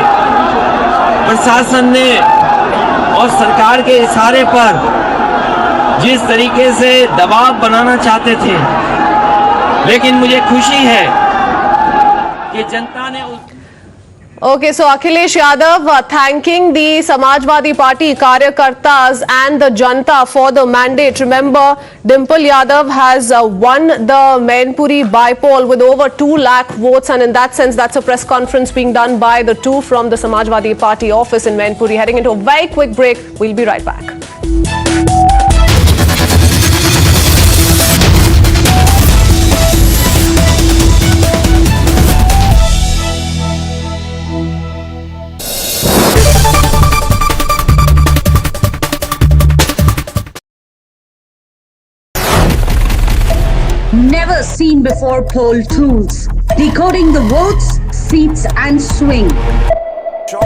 प्रशासन ने और सरकार के इशारे पर जिस तरीके से दबाव बनाना चाहते थे, लेकिन मुझे खुशी है कि जनता ने
Okay, so Akhilesh Yadav thanking the Samajwadi Party Karyakartas and the Janta for the mandate. Remember, Dimple Yadav has won the Mainpuri by-poll with over 2 lakh votes, and in that sense, that's a press conference being done by the two from the Samajwadi Party office in Mainpuri. Heading into a very quick break, we'll be right back.
Never seen before poll tools. Decoding the votes, seats and swing.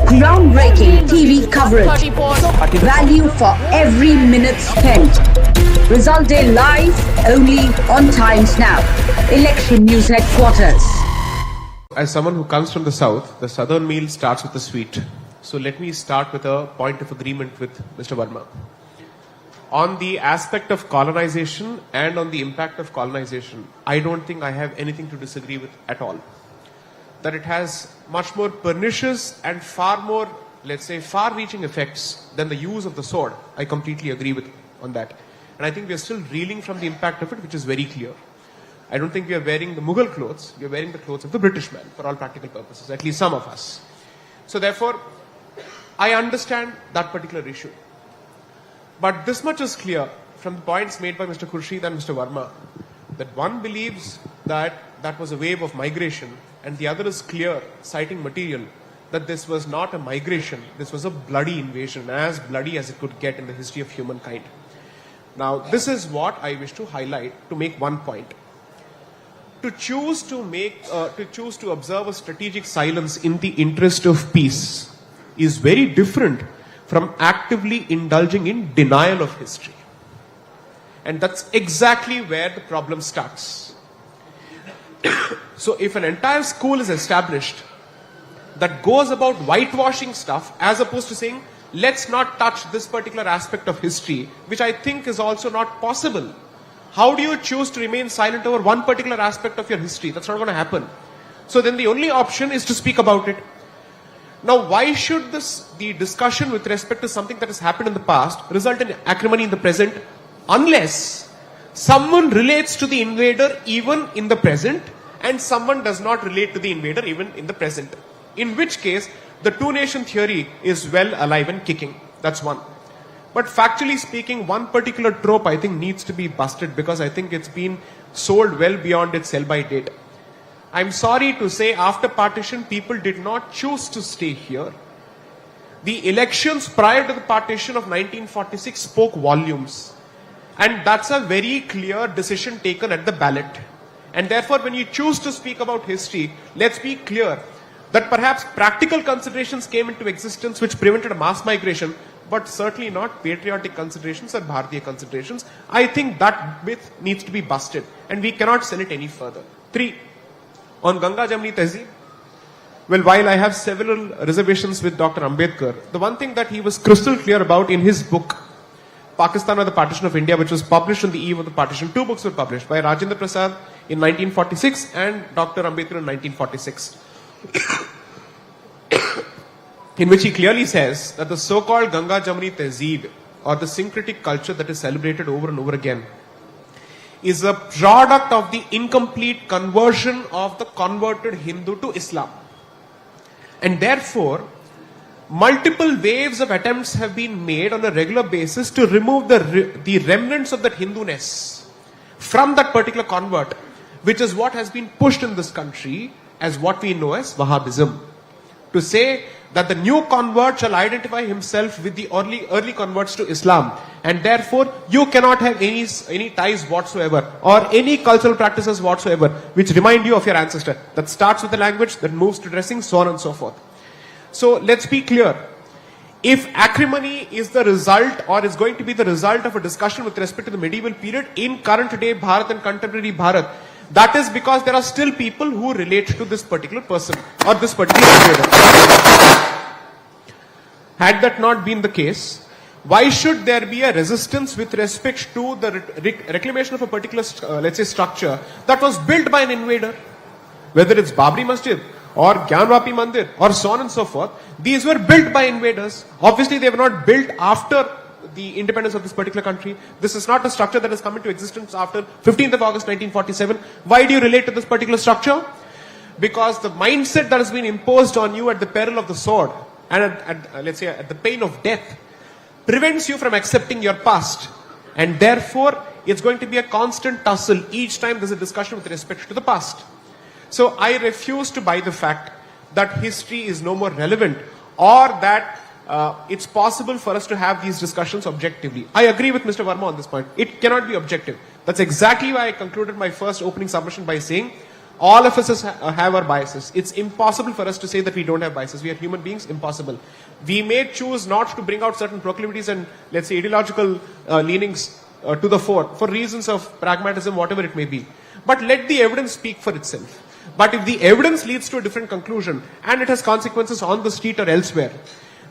Groundbreaking TV coverage. Value for every minute spent. Result day live only on Times Now. Election News Headquarters.
As someone who comes from the south, the southern meal starts with the sweet. So let me start with a point of agreement with Mr. Verma. On the aspect of colonization and on the impact of colonization, I don't think I have anything to disagree with at all. That it has much more pernicious and far more, let's say, far-reaching effects than the use of the sword. I completely agree with on that. And I think we are still reeling from the impact of it, which is very clear. I don't think we are wearing the Mughal clothes. We are wearing the clothes of the British man for all practical purposes, at least some of us. So therefore, I understand that particular issue. But this much is clear from the points made by Mr. Khurshid and Mr. Verma, that one believes that that was a wave of migration, and the other is clear, citing material, that this was not a migration, this was a bloody invasion, as bloody as it could get in the history of humankind. Now, this is what I wish to highlight to make one point. To choose to observe a strategic silence in the interest of peace is very different from actively indulging in denial of history. And that's exactly where the problem starts. So if an entire school is established that goes about whitewashing stuff as opposed to saying, let's not touch this particular aspect of history, which I think is also not possible. How do you choose to remain silent over one particular aspect of your history? That's not going to happen. So then the only option is to speak about it. Now, why should the discussion with respect to something that has happened in the past result in acrimony in the present, unless someone relates to the invader even in the present and someone does not relate to the invader even in the present? In which case, the two-nation theory is well alive and kicking. That's one. But factually speaking, one particular trope I think needs to be busted because I think it's been sold well beyond its sell-by date. I'm sorry to say, after partition, people did not choose to stay here. The elections prior to the partition of 1946 spoke volumes. And that's a very clear decision taken at the ballot. And therefore, when you choose to speak about history, let's be clear that perhaps practical considerations came into existence which prevented a mass migration, but certainly not patriotic considerations or Bharatiya considerations. I think that myth needs to be busted and we cannot sell it any further. 3. On Ganga Jamni Tehzeeb, well, while I have several reservations with Dr. Ambedkar, the one thing that he was crystal clear about in his book, Pakistan or the Partition of India, which was published on the eve of the partition, 2 books were published by Rajendra Prasad in 1946 and Dr. Ambedkar in 1946. In which he clearly says that the so-called Ganga Jamni Tehzeeb, or the syncretic culture that is celebrated over and over again, is a product of the incomplete conversion of the converted Hindu to Islam. And therefore, multiple waves of attempts have been made on a regular basis to remove the remnants of that Hinduness from that particular convert, which is what has been pushed in this country as what we know as Wahhabism. To say that the new convert shall identify himself with the early converts to Islam, and therefore you cannot have any ties whatsoever or any cultural practices whatsoever which remind you of your ancestor. That starts with the language, that moves to dressing, so on and so forth. So let's be clear. If acrimony is the result or is going to be the result of a discussion with respect to the medieval period in current day Bharat and contemporary Bharat, that is because there are still people who relate to this particular person or this particular invader. Had that not been the case, why should there be a resistance with respect to the reclamation of a particular, let's say, structure that was built by an invader? Whether it's Babri Masjid or Gyanvapi Mandir or so on and so forth, these were built by invaders. Obviously, they were not built after the independence of this particular country. This is not a structure that has come into existence after 15th of August 1947. Why do you relate to this particular structure? Because the mindset that has been imposed on you at the peril of the sword and let's say at the pain of death prevents you from accepting your past, and therefore it's going to be a constant tussle each time there's a discussion with respect to the past. So I refuse to buy the fact that history is no more relevant or that it's possible for us to have these discussions objectively. I agree with Mr. Verma on this point. It cannot be objective. That's exactly why I concluded my first opening submission by saying all of us have our biases. It's impossible for us to say that we don't have biases. We are human beings, impossible. We may choose not to bring out certain proclivities and, let's say, ideological leanings to the fore for reasons of pragmatism, whatever it may be. But let the evidence speak for itself. But if the evidence leads to a different conclusion and it has consequences on the street or elsewhere,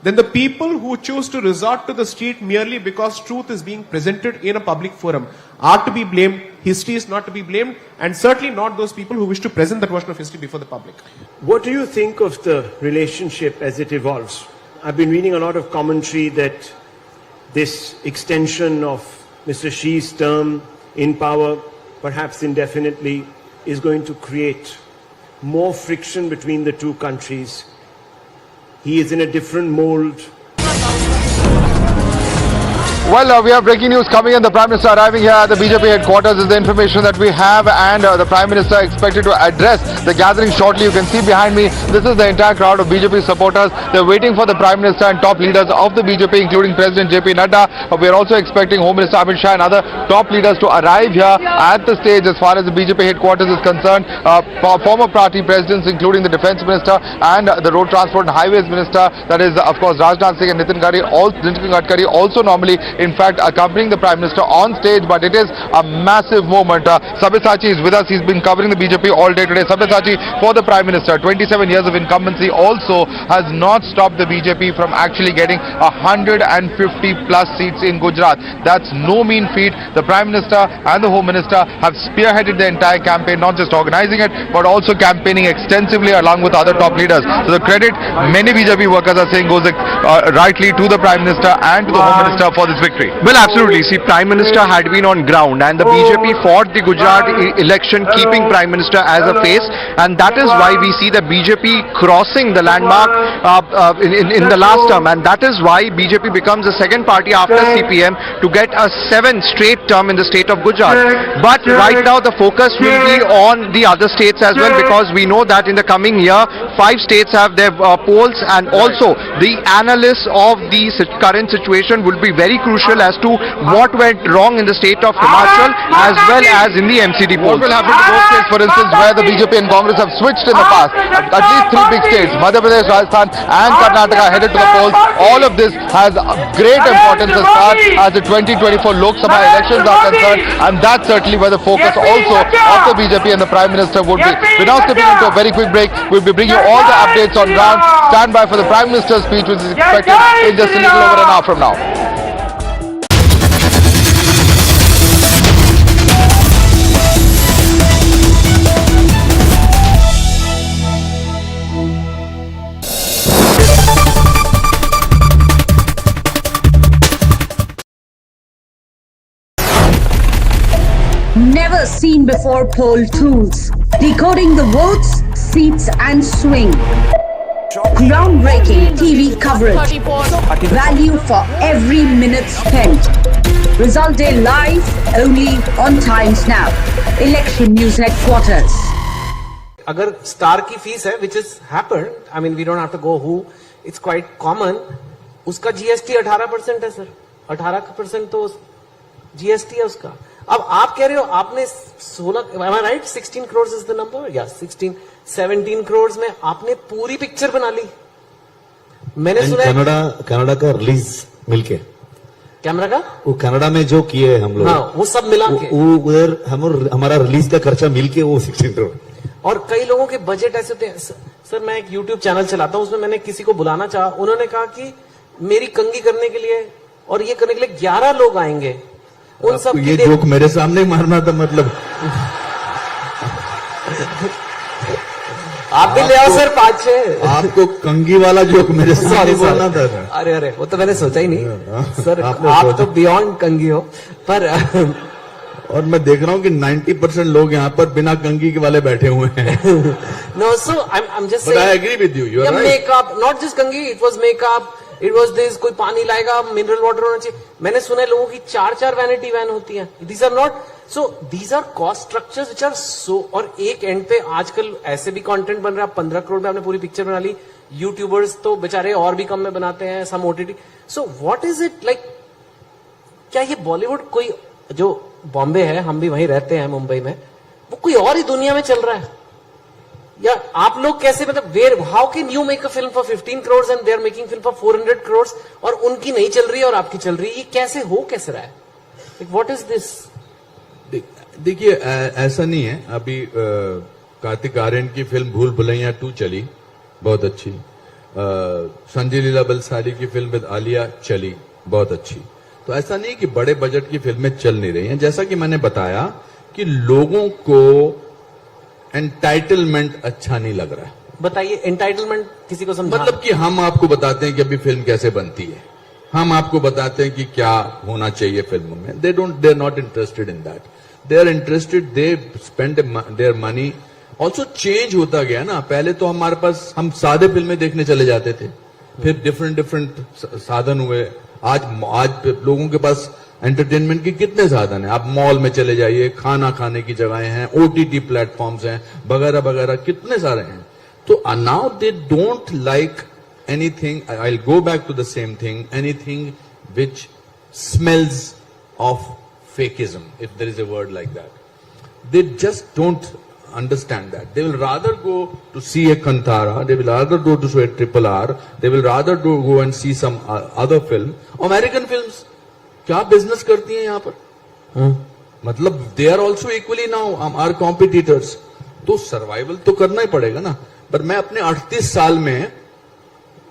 then the people who choose to resort to the street merely because truth is being presented in a public forum are to be blamed. History is not to be blamed, and certainly not those people who wish to present that version of history before the public.
What do you think of the relationship as it evolves? I've been reading a lot of commentary that this extension of Mr. Xi's term in power, perhaps indefinitely, is going to create more friction between the two countries. He is in a different mold.
Well, we have breaking news coming in. The Prime Minister arriving here at the BJP headquarters is the information that we have, and the Prime Minister expected to address the gathering shortly. You can see behind me, this is the entire crowd of BJP supporters. They're waiting for the Prime Minister and top leaders of the BJP, including President JP Nadda. We are also expecting Home Minister Arvind and other top leaders to arrive here at the stage as far as the BJP headquarters is concerned. Former party presidents, including the Defence Minister and the Road Transport and Highways Minister, that is, of course, Rajnath Singh and Nitin Gadkari, also normally in fact accompanying the Prime Minister on stage, but it is a massive moment. Sabyasachi is with us. He's been covering the BJP all day today. Sabyasachi, for the Prime Minister, 27 years of incumbency also has not stopped the BJP from actually getting 150 plus seats in Gujarat. That's no mean feat. The Prime Minister and the Home Minister have spearheaded the entire campaign, not just organizing it, but also campaigning extensively along with other top leaders. So the credit many BJP workers are saying goes rightly to the Prime Minister and to the Home Minister for this victory.
Well, absolutely. See, Prime Minister had been on ground and the BJP fought the Gujarat election keeping Prime Minister as a face, and that is why we see the BJP crossing the landmark in the last term, and that is why BJP becomes the second party after CPM to get a 7th straight term in the state of Gujarat. But right now the focus will be on the other states as well, because we know that in the coming year 5 states have their polls, and also the analysis of the current situation will be very crucial as to what went wrong in the state of Himachal as well as in the MCD polls.
What will happen to those states, for instance, where the BJP and Congress have switched in the past? At least 3 big states, Madhya Pradesh, Rajasthan and Karnataka, headed to the polls. All of this has great importance as far as the 2024 Lok Sabha elections are concerned, and that's certainly where the focus also of the BJP and the Prime Minister would be. We're now stepping into a very quick break. We'll be bringing you all the updates on ground. Stand by for the Prime Minister's speech, which is expected in just a little over an hour from now.
Never seen before poll tools. Decoding the votes, seats and swing. Groundbreaking TV coverage. Value for every minute spent. Result day live only on Times Now. Election News Headquarters.
अगर star की fees है, which has happened, I mean we don't have to go who, it's quite common, उसका GST 18% है sir, 18% तो GST है उसका. अब आप कह रहे हो आपने 16, am I right? 16 crores is the number? Yeah, 17 crores में आपने पूरी पिक्चर बना ली. मैंने सुना
कनाडा का रिलीज मिलके
कैमरा का
वो कनाडा में जो किए हम लोग,
हाँ, वो सब मिला के
उधर हमारा रिलीज का खर्चा मिलके वो 16 करोड़.
और कई लोगों के बजट ऐसे होते हैं. सर मैं एक YouTube चैनल चलाता हूं, उसमें मैंने किसी को बुलाना चाहा, उन्होंने कहा कि मेरी कंगी करने के लिए और ये करने के लिए 11 लोग आएंगे. उन सब
ये जोक मेरे सामने मारना था, मतलब
आप भी ले आओ सर 5-6.
आपको कंगी वाला जोक मेरे सामने बोलना था.
अरे वो तो मैंने सोचा ही नहीं सर, आप तो बियॉन्ड कंगी हो. पर
और मैं देख रहा हूँ कि 90% लोग यहाँ पर बिना कंगी के वाले बैठे हुए हैं.
No, so I'm just saying.
But I agree with you. You're right.
Makeup, not just कंगी. It was makeup. It was this. कोई पानी लाएगा, मिनरल वाटर होना चाहिए. मैंने सुना है लोगों की 4 वैनिटी वैन होती हैं. These are not. So these are cost structures which are so. और एक एंड पे आजकल ऐसे भी कंटेंट बन रहा है. 15 करोड़ में आपने पूरी पिक्चर बना ली. यूट्यूबर्स तो बेचारे और भी कम में बनाते हैं, some OTT. So what is it like? क्या ये बॉलीवुड कोई, जो बॉम्बे है, हम भी वहीं रहते हैं मुंबई में, वो कोई और ही दुनिया में चल रहा है? या आप लोग कैसे, मतलब where, how can you make a film for 15 crores and they are making film for 400 crores और उनकी नहीं चल रही है और आपकी चल रही है? ये कैसे हो, कैसे रहा है? What is this?
देखिए, ऐसा नहीं है. अभी कार्तिक आर्यन की फिल्म भूल भुलैया 2 चली, बहुत अच्छी. संजय लीला बंसाली की फिल्म विद आलिया चली, बहुत अच्छी. तो ऐसा नहीं कि बड़े बजट की फिल्में चल नहीं रही हैं. जैसा कि मैंने बताया कि लोगों को एंटाइटलमेंट अच्छा नहीं लग रहा है.
बताइए, एंटाइटलमेंट किसी को समझा?
मतलब कि हम आपको बताते हैं कि अभी फिल्म कैसे बनती है, हम आपको बताते हैं कि क्या होना चाहिए फिल्मों में. They are not interested in that. They are interested, they spend their money. Also change होता गया ना. पहले तो हमारे पास, हम सादे फिल्में देखने चले जाते थे, फिर डिफरेंट साधन हुए. आज लोगों के पास एंटरटेनमेंट के कितने साधन हैं. आप मॉल में चले जाइए, खाना खाने की जगहें हैं, ओटीटी प्लेटफॉर्म्स हैं, वगैरह वगैरह, कितने सारे हैं. तो now they don't like anything. I will go back to the same thing, anything which smells of fakeism, if there is a word like that. They just don't understand that. They will rather go to see a Kantara, they will rather go to see a RRR, they will rather go and see some other film. American films क्या business करती हैं यहाँ पर? मतलब they are also equally now our competitors. तो survival तो करना ही पड़ेगा ना. पर मैं अपने 38 साल में,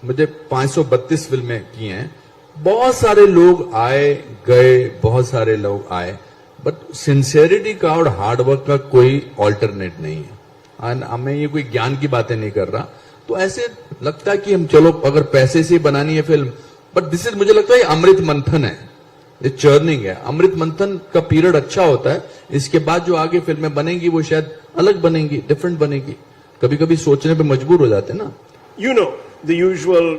मुझे 532 फिल्में की हैं. बहुत सारे लोग आए गए, बहुत सारे लोग आए, बट सिंसियरिटी का और हार्डवर्क का कोई ऑल्टरनेट नहीं है. मैं ये कोई ज्ञान की बातें नहीं कर रहा. तो ऐसे लगता है कि हम, चलो अगर पैसे से बनानी है फिल्म, बट दिस इज, मुझे लगता है अमृत मंथन है, ये चर्निंग है. अमृत मंथन का पीरियड अच्छा होता है. इसके बाद जो आगे फिल्में बनेंगी वो शायद अलग बनेंगी, डिफरेंट बनेगी. कभी कभी सोचने पे मजबूर हो जाते हैं ना.
You know, the usual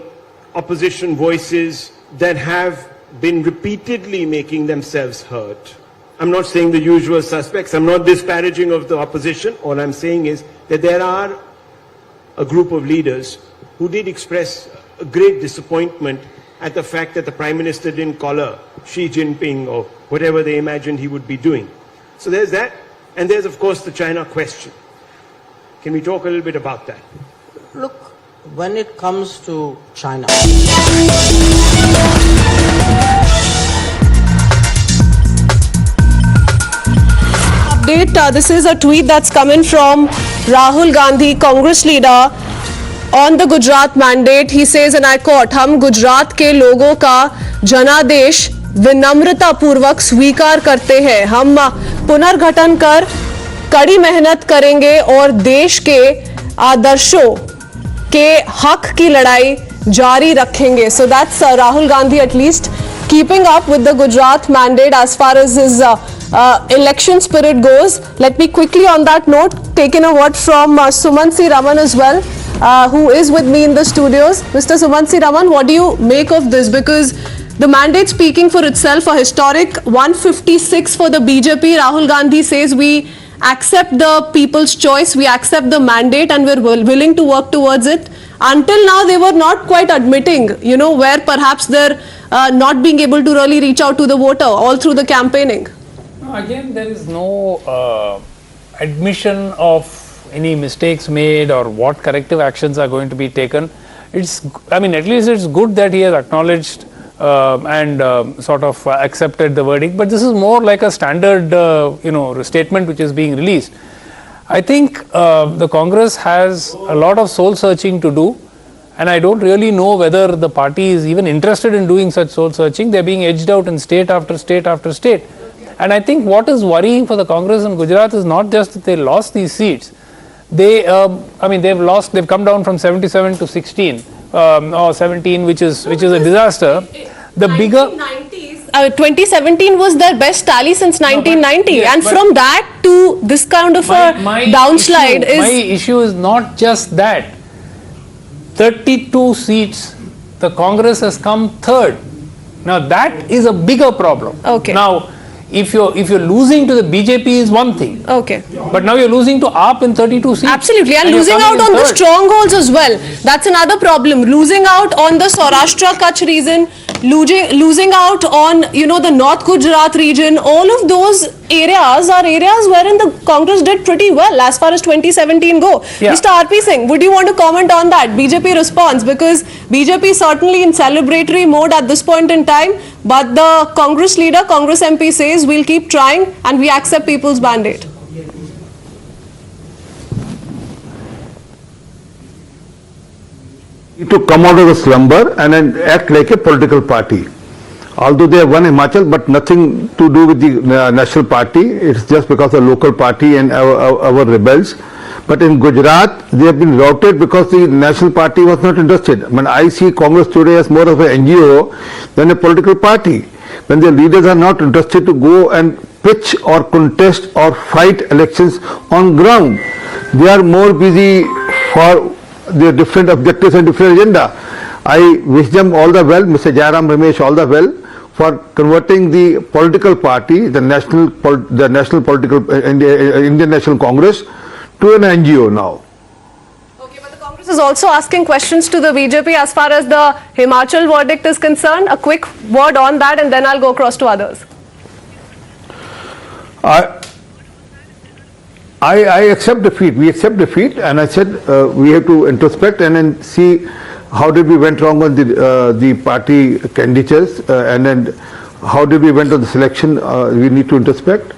opposition voices that have been repeatedly making themselves heard. I'm not saying the usual suspects. I'm not disparaging of the opposition. All I'm saying is that there are a group of leaders who did express a great disappointment at the fact that the Prime Minister didn't call her Xi Jinping or whatever they imagined he would be doing. So there's that. And there's, of course, the China question. Can we talk a little bit about that?
Look, when it comes to China,
update. This is a tweet that's coming from Rahul Gandhi, Congress leader, on the Gujarat mandate. He says, and I quote, "हम गुजरात के लोगों का जनादेश विनम्रता पूर्वक स्वीकार करते हैं. हम पुनर्गठन कर कड़ी मेहनत करेंगे और देश के आदर्शों के हक की लड़ाई जारी रखेंगे." So that's Rahul Gandhi at least keeping up with the Gujarat mandate as far as his election spirit goes. Let me quickly on that note take in a word from Sumansi Raman as well, who is with me in the studios. Mr. Sumansi Raman, what do you make of this? Because the mandate speaking for itself, a historic 156 for the BJP. Rahul Gandhi says we accept the people's choice, we accept the mandate and we're willing to work towards it. Until now they were not quite admitting, where perhaps they're not being able to really reach out to the voter all through the campaigning.
Again, there is no admission of any mistakes made or what corrective actions are going to be taken. At least it's good that he has acknowledged and sort of accepted the verdict, but this is more like a standard statement which is being released. I think the Congress has a lot of soul searching to do, and I don't really know whether the party is even interested in doing such soul searching. They're being edged out in state after state after state. And I think what is worrying for the Congress in Gujarat is not just that they lost these seats. They've come down from 77 to 16 or 17, which is a disaster. The bigger
2017 was their best tally since 1990, and from that to this kind of a downslide
my issue is not just that. 32 seats, the Congress has come third. Now that is a bigger problem.
Okay.
Now, if you're losing to the BJP is one thing.
Okay.
But now you're losing to AAP in 32 seats.
Absolutely, and
you're
losing
coming
out
in
on the
third.
strongholds as well. That's another problem. Losing out on the Saurashtra Kutch region, losing out on, you know, the North Gujarat region. All of those areas are areas wherein the Congress did pretty well as far as 2017 go.
Yeah.
Mr. RP Singh, would you want to comment on that BJP response? Because BJP is certainly in celebratory mode at this point in time, but the Congress leader, Congress MP says we'll keep trying and we accept people's mandate.
To come out of the slumber and then act like a political party. Although they have won Himachal, but nothing to do with the national party. It's just because of the local party and our rebels. But in Gujarat, they have been routed because the national party was not interested. I mean, I see Congress today as more of an NGO than a political party. When their leaders are not interested to go and pitch or contest or fight elections on ground, they are more busy for their different objectives and different agenda. I wish them all the well, Mr. Jairam Ramesh, all the well, for converting the political party, the national political Indian National Congress, to an NGO now.
Okay, but the Congress is also asking questions to the BJP as far as the Himachal verdict is concerned. A quick word on that, and then I'll go across to others.
I accept defeat. We accept defeat, and I said we have to introspect and then see how did we went wrong on the party candidates, and then how did we went on the selection. We need to introspect,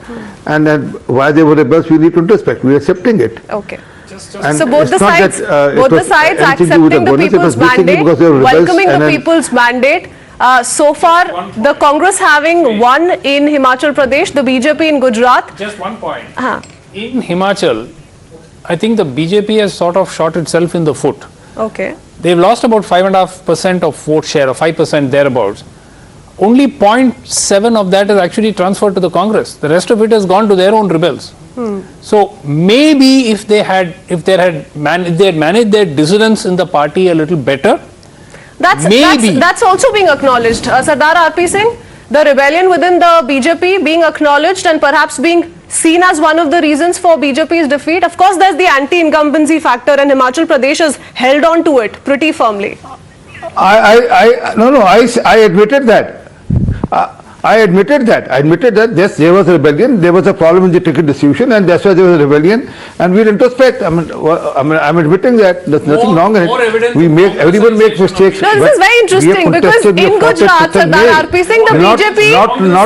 and then why they were rebels. We need to introspect. We are accepting it.
Okay.
And
so both the sides, accepting the people's mandate, welcoming the people's mandate. So far, the Congress having won in Himachal Pradesh, the BJP in Gujarat.
Just one point. In Himachal, I think the BJP has sort of shot itself in the foot.
Okay.
They've lost about 5.5% of vote share, or 5% thereabouts. Only 0.7 of that is actually transferred to the Congress. The rest of it has gone to their own rebels. So maybe if they had managed their dissidents in the party a little better,
that's also being acknowledged. Sardar RP Singh, the rebellion within the BJP being acknowledged and perhaps being seen as one of the reasons for BJP's defeat. Of course, there's the anti-incumbency factor, and Himachal Pradesh has held on to it pretty firmly.
I admitted that. I admitted that. Yes, there was a rebellion. There was a problem in the ticket distribution, and that's why there was a rebellion. And we introspect. I'm admitting that. There's nothing wrong in it. Everyone makes mistakes.
No, this is very interesting because in Gujarat, Sardar RP Singh, the BJP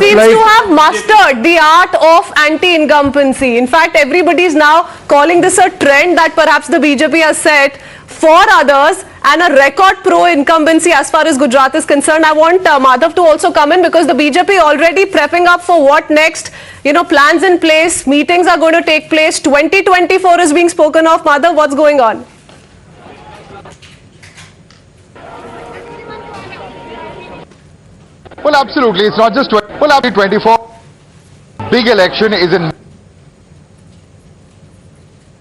seems to have mastered the art of anti-incumbency. In fact, everybody is now calling this a trend that perhaps the BJP has set for others, and a record pro-incumbency as far as Gujarat is concerned. I want Madhav to also come in because the BJP already prepping up for what next. You know, plans in place, meetings are going to take place. 2024 is being spoken of. Madhav, what's going on?
Well, absolutely. It's not just 24. Big election is in.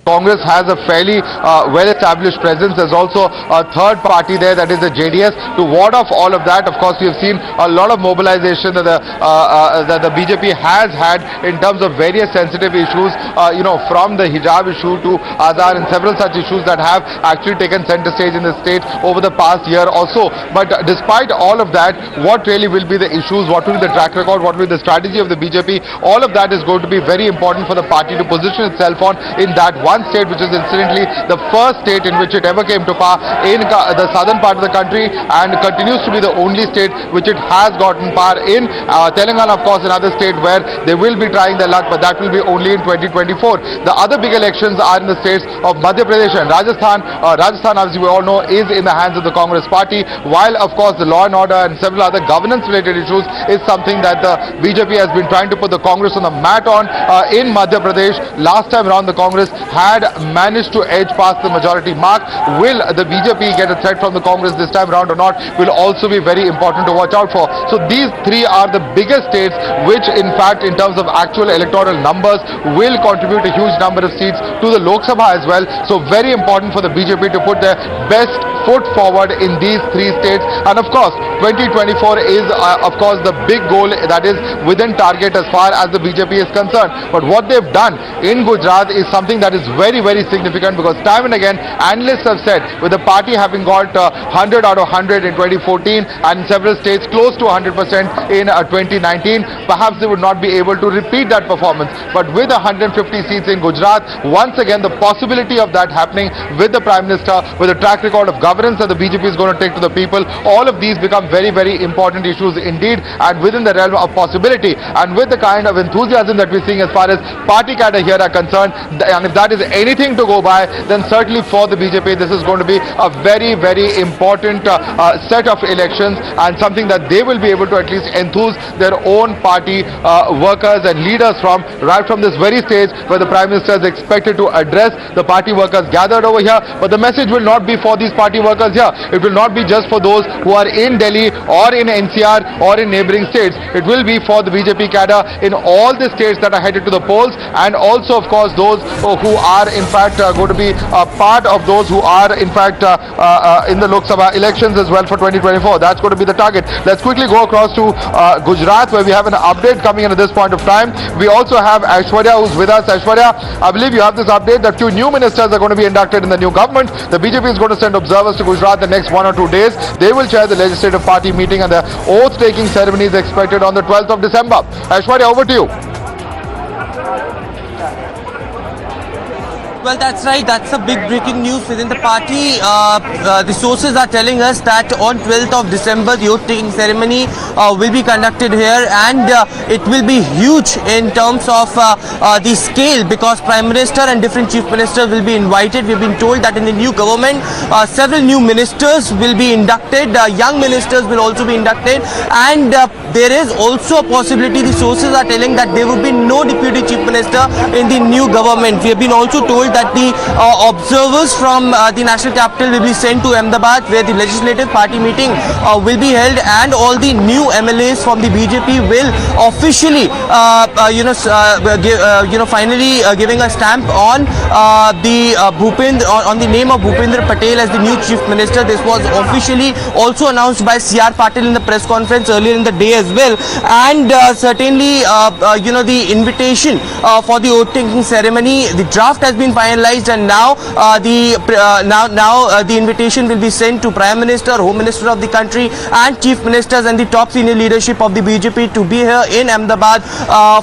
Congress has a fairly well-established presence. There's also a third party there, that is the JDS. To ward off all of that, of course, we have seen a lot of mobilization that the BJP has had in terms of various sensitive issues, from the hijab issue to Aadhaar and several such issues that have actually taken center stage in the state over the past year or so. But despite all of that, what really will be the issues, what will be the track record, what will be the strategy of the BJP, all of that is going to be very important for the party to position itself on in that one state, which is incidentally the first state in which it ever came to power in the southern part of the country, and continues to be the only state which it has gotten power in. Telangana, of course, another state where they will be trying their luck, but that will be only in 2024. The other big elections are in the states of Madhya Pradesh and Rajasthan. Rajasthan, as we all know, is in the hands of the Congress party, while, of course, the law and order and several other governance-related issues is something that the BJP has been trying to put the Congress on the mat on. In Madhya Pradesh, last time around, the Congress had managed to edge past the majority mark. Will the BJP get a threat from the Congress this time around or not will also be very important to watch out for. So these three are the biggest states which, in fact, in terms of actual electoral numbers, will contribute a huge number of seats to the Lok Sabha as well. So very important for the BJP to put their best foot forward in these three states. And of course, 2024 is of course the big goal that is within target as far as the BJP is concerned. But what they've done in Gujarat is something that is very, very significant, because time and again analysts have said, with the party having got 100 out of 100 in 2014 and in several states close to 100% in 2019, perhaps they would not be able to repeat that performance. But with 150 seats in Gujarat, once again the possibility of that happening with the Prime Minister, with the track record of governance that the BJP is going to take to the people, all of these become very, very important issues indeed, and within the realm of possibility. And with the kind of enthusiasm that we're seeing as far as party cadre here are concerned, and if that is anything to go by, then certainly for the BJP this is going to be a very, very important set of elections, and something that they will be able to at least enthuse their own party workers and leaders from, right from this very stage where the Prime Minister is expected to address the party workers gathered over here. But the message will not be for these party workers here. It will not be just for those who are in Delhi or in NCR or in neighboring states. It will be for the BJP cadre in all the states that are headed to the polls, and also of course those who are in fact going to be part of those who are in fact in the Lok Sabha elections as well for 2024. That's going to be the target. Let's quickly go across to Gujarat, where we have an update coming in at this point of time. We also have Aishwarya who's with us. Aishwarya, I believe you have this update that 2 new ministers are going to be inducted in the new government. The BJP is going to send observers to Gujarat the next 1 or 2 days. They will chair the legislative party meeting, and the oath-taking ceremony is expected on the 12th of December. Aishwarya, over to you.
Well, that's right. That's a big breaking news within the party. The sources are telling us that on 12th of December, the oath-taking ceremony will be conducted here, and it will be huge in terms of the scale, because Prime Minister and different Chief Ministers will be invited. We've been told that in the new government, several new ministers will be inducted. Young ministers will also be inducted, and there is also a possibility, the sources are telling, that there will be no Deputy Chief Minister in the new government. We have been also told that the observers from the national capital will be sent to Ahmedabad, where the legislative party meeting will be held, and all the new MLAs from the BJP will officially finally giving a stamp on on the name of Bhupendra Patel as the new Chief Minister. This was officially also announced by C.R. Patil in the press conference earlier in the day as well, and certainly the invitation for the oath-taking ceremony, the draft has been finalized, and now the invitation will be sent to Prime Minister, Home Minister of the country, and Chief Ministers and the top senior leadership of the BJP to be here in Ahmedabad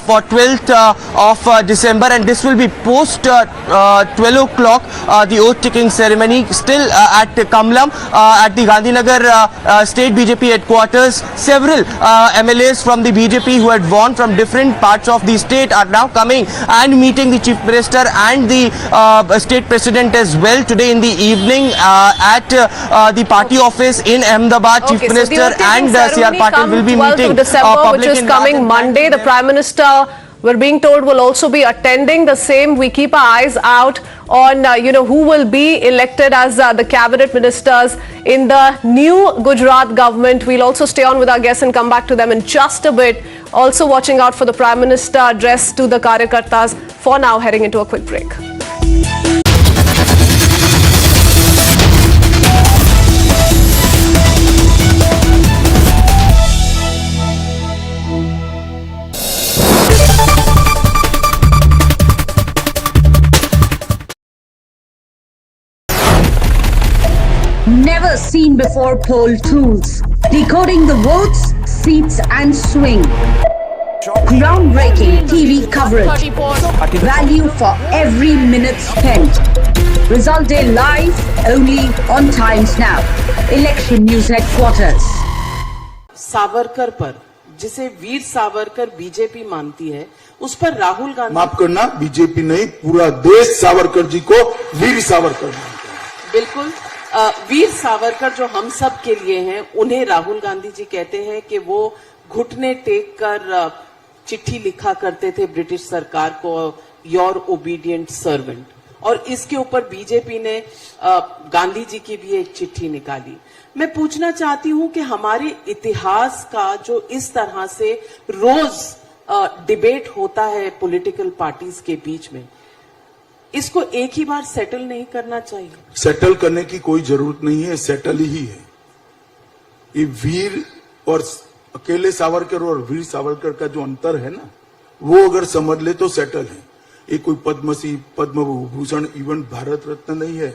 for 12th of December, and this will be post 12 o'clock the oath-taking ceremony still at Kamlam at the Gandhinagar state BJP headquarters. Several MLAs from the BJP who had won from different parts of the state are now coming and meeting the Chief Minister and the state president as well today in the evening at the party office in Ahmedabad. Chief Minister and C.R. Patil will be meeting
December, which is coming Monday. The Prime Minister, we're being told, will also be attending the same. We keep our eyes out on who will be elected as the cabinet ministers in the new Gujarat government. We'll also stay on with our guests and come back to them in just a bit. Also watching out for the Prime Minister address to the Karyakartas. For now, heading into a quick break.
Never seen before poll tools. Decoding the votes, seats and swing. Groundbreaking TV coverage. Value for every minute spent. Result day live only on Times Now. Election News Headquarters.
Savarkar पर, जिसे Veer Savarkar BJP मानती है, उस पर राहुल गांधी,
माफ करना, BJP नहीं, पूरा देश सावरकर जी को वीर सावरकर मानता है।
बिल्कुल, वीर सावरकर जो हम सब के लिए हैं, उन्हें राहुल गांधी जी कहते हैं कि वो घुटने टेक कर चिट्ठी लिखा करते थे ब्रिटिश सरकार को, योर ओबीडियंट सर्वेंट, और इसके ऊपर बीजेपी ने गांधी जी की भी एक चिट्ठी निकाली। मैं पूछना चाहती हूं कि हमारे इतिहास का जो इस तरह से रोज डिबेट होता है पॉलिटिकल पार्टीज के बीच में, इसको एक ही बार सेटल नहीं करना चाहिए?
सेटल करने की कोई जरूरत नहीं है, सेटल ही है। ये वीर और अकेले सावरकर और वीर सावरकर का जो अंतर है ना, वो अगर समझ ले तो सेटल है। ये कोई पद्मश्री, पद्म विभूषण, इवन भारत रत्न नहीं है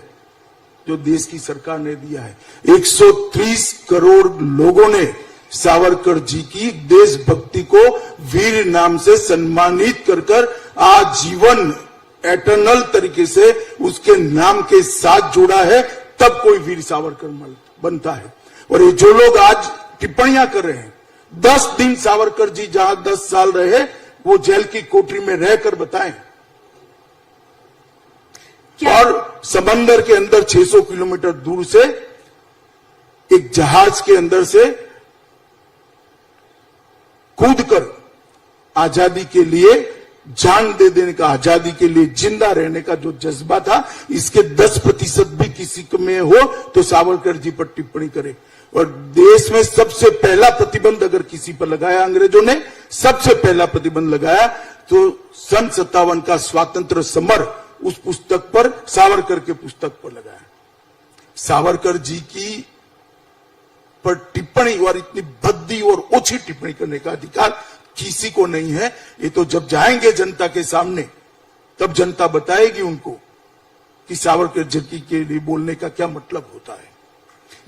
जो देश की सरकार ने दिया है। 130 करोड़ लोगों ने सावरकर जी की देशभक्ति को वीर नाम से सम्मानित कर आजीवन एटर्नल तरीके से उसके नाम के साथ जोड़ा है, तब कोई वीर सावरकर बनता है। और ये जो लोग आज टिप्पणियां कर रहे हैं, 10 दिन सावरकर जी जहां 10 साल रहे वो जेल की कोठरी में रहकर बताएं। और समंदर के अंदर 600 किलोमीटर दूर से एक जहाज के अंदर से कूदकर आजादी के लिए जान दे देने का, आजादी के लिए जिंदा रहने का जो जज्बा था, इसके 10% भी किसी में हो तो सावरकर जी पर टिप्पणी करे। और देश में सबसे पहला प्रतिबंध अगर किसी पर लगाया अंग्रेजों ने, सबसे पहला प्रतिबंध लगाया तो सन 57 का स्वातंत्र समर उस पुस्तक पर, सावरकर के पुस्तक पर लगाया। सावरकर जी की पर टिप्पणी और इतनी भद्दी और ओछी टिप्पणी करने का अधिकार किसी को नहीं है। ये तो जब जाएंगे जनता के सामने तब जनता बताएगी उनको कि सावरकर जी के लिए बोलने का क्या मतलब होता है।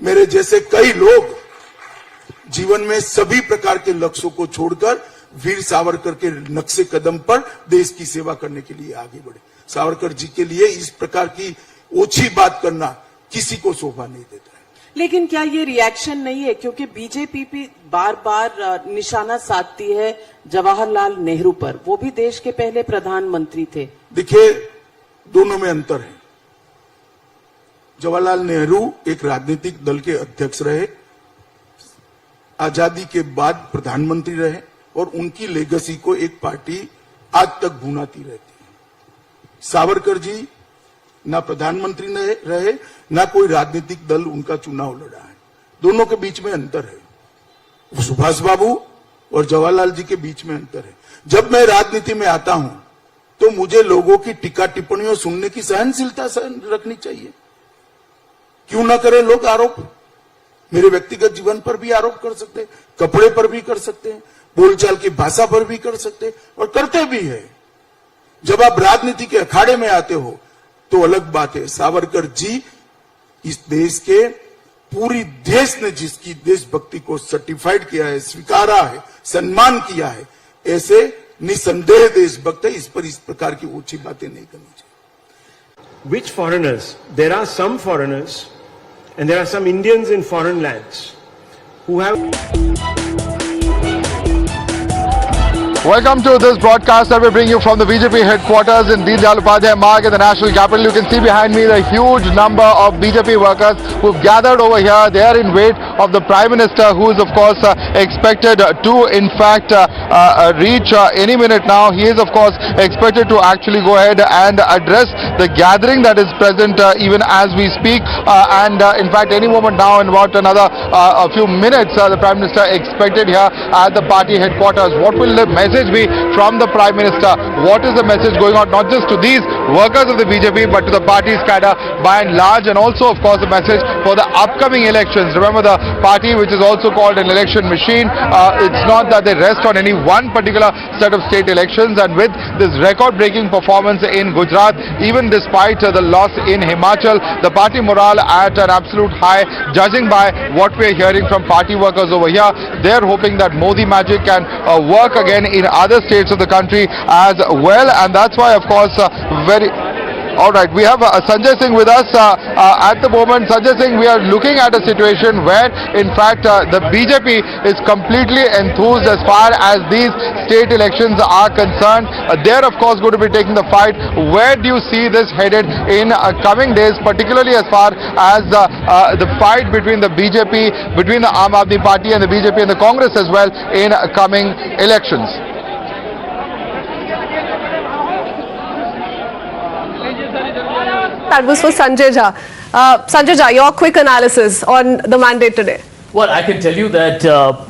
मेरे जैसे कई लोग जीवन में सभी प्रकार के लक्ष्यों को छोड़कर वीर सावरकर के नक्शे कदम पर देश की सेवा करने के लिए आगे बढ़े। सावरकर जी के लिए इस प्रकार की ओछी बात करना किसी को शोभा नहीं देता है।
लेकिन क्या ये रिएक्शन नहीं है, क्योंकि बीजेपी भी बार बार निशाना साधती है जवाहरलाल नेहरू पर, वो भी देश के पहले प्रधानमंत्री थे।
देखिए, दोनों में अंतर है। जवाहरलाल नेहरू एक राजनीतिक दल के अध्यक्ष रहे, आजादी के बाद प्रधानमंत्री रहे और उनकी लेगेसी को एक पार्टी आज तक भुनाती रहती है। सावरकर जी ना प्रधानमंत्री रहे, ना कोई राजनीतिक दल उनका चुनाव लड़ा है। दोनों के बीच में अंतर है। सुभाष बाबू और जवाहरलाल जी के बीच में अंतर है। जब मैं राजनीति में आता हूं तो मुझे लोगों की टीका टिप्पणियों सुनने की सहनशीलता रखनी चाहिए। क्यों ना करें लोग आरोप? मेरे व्यक्तिगत जीवन पर भी आरोप कर सकते हैं, कपड़े पर भी कर सकते हैं, बोलचाल की भाषा पर भी कर सकते हैं और करते भी है। जब आप राजनीति के अखाड़े में आते हो तो अलग बात है। सावरकर जी इस देश के, पूरी देश ने जिसकी देशभक्ति को सर्टिफाइड किया है, स्वीकारा है, सम्मान किया है, ऐसे निसंदेह देशभक्त है। इस पर इस प्रकार की ऊंची बातें नहीं करनी चाहिए।
Which foreigners? There are some foreigners and there are some Indians in foreign lands who have...
Welcome to this broadcast that we bring you from the BJP headquarters in Deen Dayal Upadhyay Marg in the national capital. You can see behind me the huge number of BJP workers who've gathered over here. They are in wait of the Prime Minister, who is of course expected to in fact reach any minute now. He is of course expected to actually go ahead and address the gathering that is present even as we speak. And in fact any moment now, in about another a few minutes, the Prime Minister expected here at the party headquarters. What will the message be from the Prime Minister? What is the message going out not just to these workers of the BJP but to the party's cadre by and large, and also of course the message for the upcoming elections? Remember, the party, which is also called an election machine, it's not that they rest on any one particular set of state elections, and with this record-breaking performance in Gujarat, even despite the loss in Himachal, the party morale at an absolute high. Judging by what we are hearing from party workers over here, they are hoping that Modi magic can work again in other states of the country as well, and that's why of course all right, we have Sanjay Singh with us at the moment. Sanjay Singh, we are looking at a situation where in fact the BJP is completely enthused as far as these state elections are concerned. They're of course going to be taking the fight. Where do you see this headed in coming days, particularly as far as the fight between the BJP, between the Aadmi Party and the BJP and the Congress as well in coming elections?
That was for Sanjay Jha. Sanjay Jha, your quick analysis on the mandate today.
Well, I can tell you that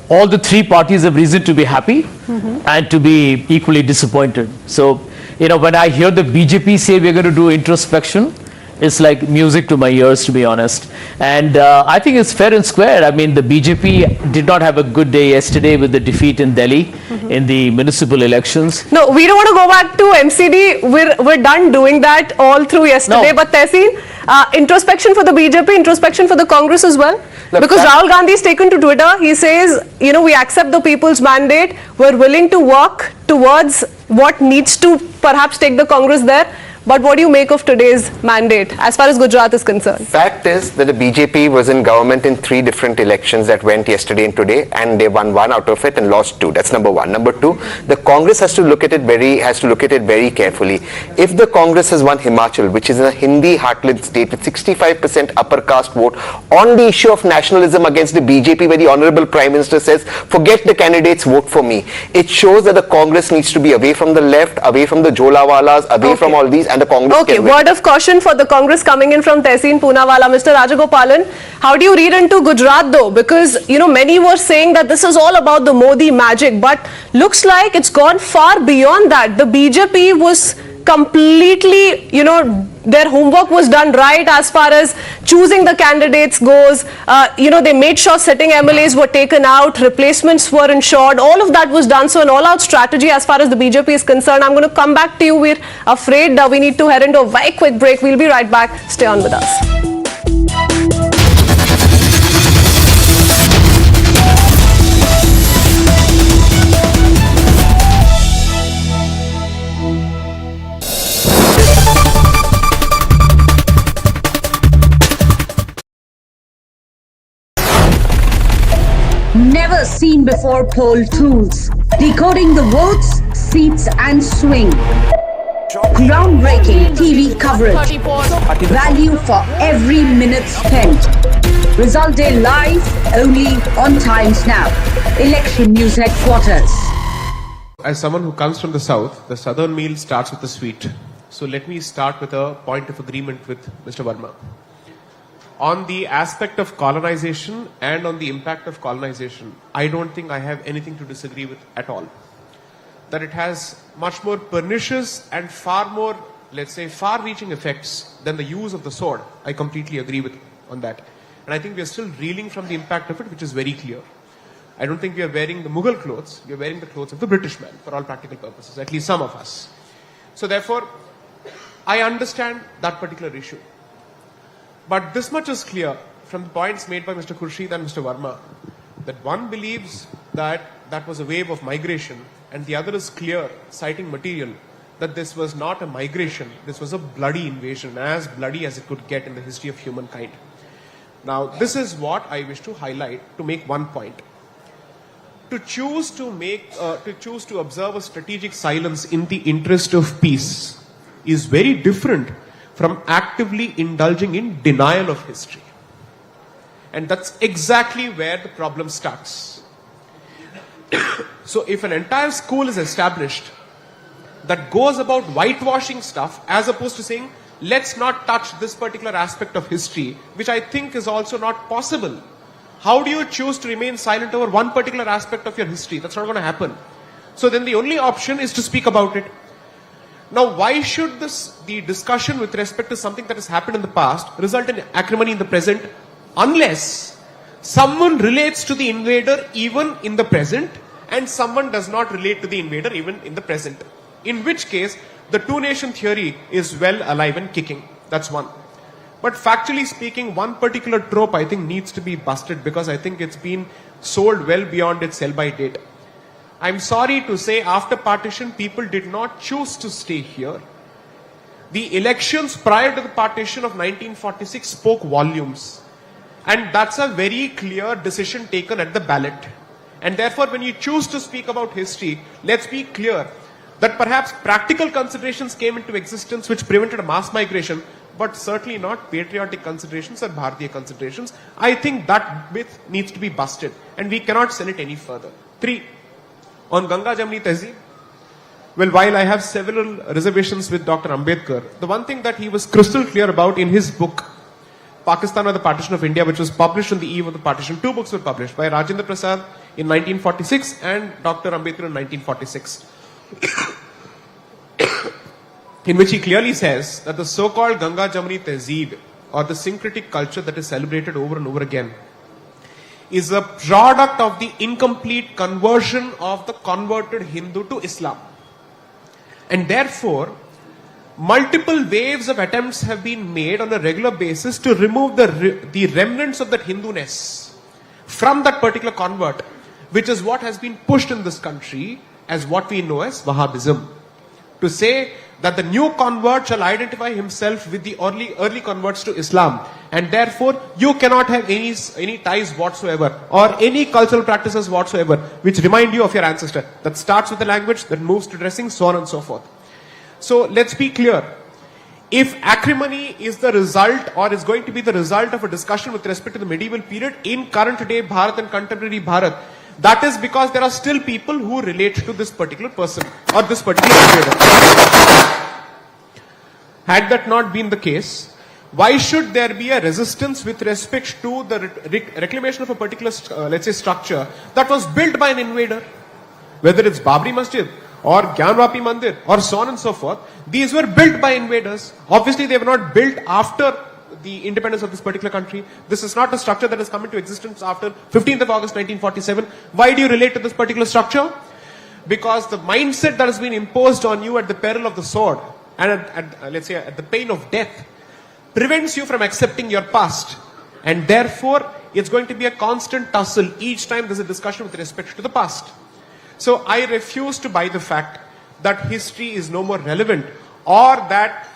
all the three parties have reason to be happy and to be equally disappointed. So when I hear the BJP say we're going to do introspection, it's like music to my ears, to be honest. And I think it's fair and square. I mean, the BJP did not have a good day yesterday with the defeat in Delhi in the municipal elections.
No, we don't want to go back to MCD. We're done doing that all through yesterday.
No.
But Tehseen, introspection for the BJP, introspection for the Congress as well. Because Rahul Gandhi has taken to Twitter. He says, we accept the people's mandate. We're willing to work towards what needs to perhaps take the Congress there. But what do you make of today's mandate as far as Gujarat is concerned?
Fact is that the BJP was in government in 3 different elections that went yesterday and today, and they won 1 out of it and lost 2. That's number 1. Number 2, the Congress has to look at it very carefully. If the Congress has won Himachal, which is a Hindi heartland state with 65% upper caste vote on the issue of nationalism against the BJP, where the Honorable Prime Minister says, forget the candidates, vote for me. It shows that the Congress needs to be away from the left, away from the Jolawalas, away from all these. And the Congress
word of caution for the Congress coming in from Tehseen Poonawala. Mr. Rajagopalan, how do you read into Gujarat though? Because, many were saying that this is all about the Modi magic, but looks like it's gone far beyond that. The BJP was completely, their homework was done right as far as choosing the candidates goes. They made sure sitting MLAs were taken out, replacements were ensured. All of that was done. So an all-out strategy as far as the BJP is concerned. I'm going to come back to you. We're afraid we need to head into a very quick break. We'll be right back. Stay on with us.
Never seen before poll tools. Decoding the votes, seats and swing. Groundbreaking TV coverage. Value for every minute spent. Result day live only on Times Now. Election News Headquarters.
As someone who comes from the south, the southern meal starts with the sweet. So let me start with a point of agreement with Mr. Verma. On the aspect of colonization and on the impact of colonization, I don't think I have anything to disagree with at all. That it has much more pernicious and far more, let's say, far-reaching effects than the use of the sword. I completely agree with on that. And I think we are still reeling from the impact of it, which is very clear. I don't think we are wearing the Mughal clothes. We are wearing the clothes of the British man, for all practical purposes, at least some of us. So therefore, I understand that particular issue. But this much is clear from the points made by Mr. Khurshid and Mr. Verma, that one believes that that was a wave of migration, and the other is clear, citing material, that this was not a migration, this was a bloody invasion, as bloody as it could get in the history of humankind. Now, this is what I wish to highlight to make one point. To choose to observe a strategic silence in the interest of peace is very different from actively indulging in denial of history. And that's exactly where the problem starts. So if an entire school is established that goes about whitewashing stuff as opposed to saying, let's not touch this particular aspect of history, which I think is also not possible. How do you choose to remain silent over one particular aspect of your history? That's not going to happen. So then the only option is to speak about it. Now, why should the discussion with respect to something that has happened in the past result in acrimony in the present, unless someone relates to the invader even in the present and someone does not relate to the invader even in the present? In which case, the two-nation theory is well alive and kicking. That's one. But factually speaking, one particular trope I think needs to be busted, because I think it's been sold well beyond its sell-by date. I'm sorry to say, after partition, people did not choose to stay here. The elections prior to the partition of 1946 spoke volumes. And that's a very clear decision taken at the ballot. And therefore, when you choose to speak about history, let's be clear that perhaps practical considerations came into existence which prevented a mass migration, but certainly not patriotic considerations or Bharatiya considerations. I think that myth needs to be busted, and we cannot sell it any further. 3. On Ganga Jamni Tehzeeb, well, while I have several reservations with Dr. Ambedkar, the one thing that he was crystal clear about in his book, Pakistan or the Partition of India, which was published on the eve of the partition, 2 books were published by Rajendra Prasad in 1946 and Dr. Ambedkar in 1946. in which he clearly says that the so-called Ganga Jamuni Tehzeeb, or the syncretic culture that is celebrated over and over again, is a product of the incomplete conversion of the converted Hindu to Islam. And therefore, multiple waves of attempts have been made on a regular basis to remove the remnants of that Hinduness from that particular convert, which is what has been pushed in this country as what we know as Wahhabism. To say that the new convert shall identify himself with the early converts to Islam, and therefore you cannot have any ties whatsoever or any cultural practices whatsoever which remind you of your ancestor. That starts with the language, that moves to dressing, so on and so forth. So let's be clear. If acrimony is the result, or is going to be the result of a discussion with respect to the medieval period in current day Bharat and contemporary Bharat, that is because there are still people who relate to this particular person or this particular invader. Had that not been the case, why should there be a resistance with respect to the reclamation of a particular, let's say, structure that was built by an invader? Whether it's Babri Masjid or Gyanvapi Mandir or so on and so forth, these were built by invaders. Obviously, they were not built after the independence of this particular country. This is not a structure that has come into existence after 15th of August 1947. Why do you relate to this particular structure? Because the mindset that has been imposed on you at the peril of the sword and let's say at the pain of death prevents you from accepting your past, and therefore it's going to be a constant tussle each time there's a discussion with respect to the past. So I refuse to buy the fact that history is no more relevant, or that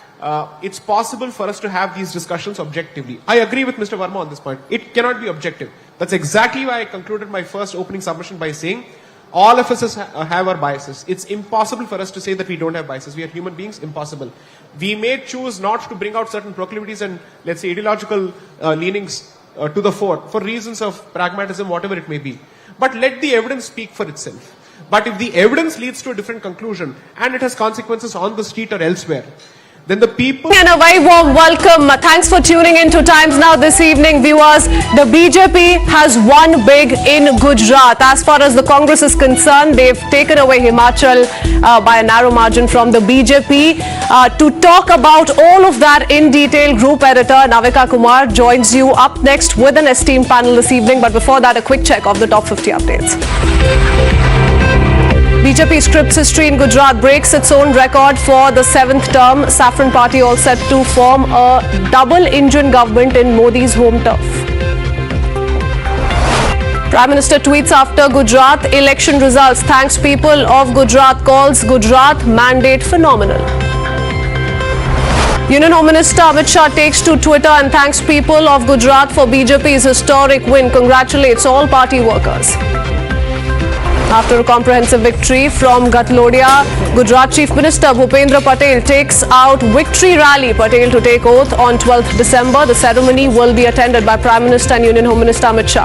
it's possible for us to have these discussions objectively. I agree with Mr. Verma on this point. It cannot be objective. That's exactly why I concluded my first opening submission by saying all of us have our biases. It's impossible for us to say that we don't have biases. We are human beings. Impossible. We may choose not to bring out certain proclivities and, let's say, ideological leanings to the fore for reasons of pragmatism, whatever it may be. But let the evidence speak for itself. But if the evidence leads to a different conclusion and it has consequences on the street or elsewhere, then the people...
And a very warm welcome. Thanks for tuning in to Times Now this evening, viewers. The BJP has won big in Gujarat. As far as the Congress is concerned, they've taken away Himachal by a narrow margin from the BJP. To talk about all of that in detail, Group Editor Navika Kumar joins you up next with an esteemed panel this evening. But before that, a quick check of the top 50 updates. BJP scripts history in Gujarat breaks its own record for the 7th term. Saffron Party all set to form a double-engine government in Modi's home turf. Prime Minister tweets after Gujarat election results. Thanks people of Gujarat, calls Gujarat mandate phenomenal. Union Home Minister Amit Shah takes to Twitter and thanks people of Gujarat for BJP's historic win. Congratulates all party workers. After a comprehensive victory from Gatlodia, Gujarat Chief Minister Bhupendra Patel takes out victory rally. Patel to take oath on 12th December. The ceremony will be attended by Prime Minister and Union Home Minister Amit Shah.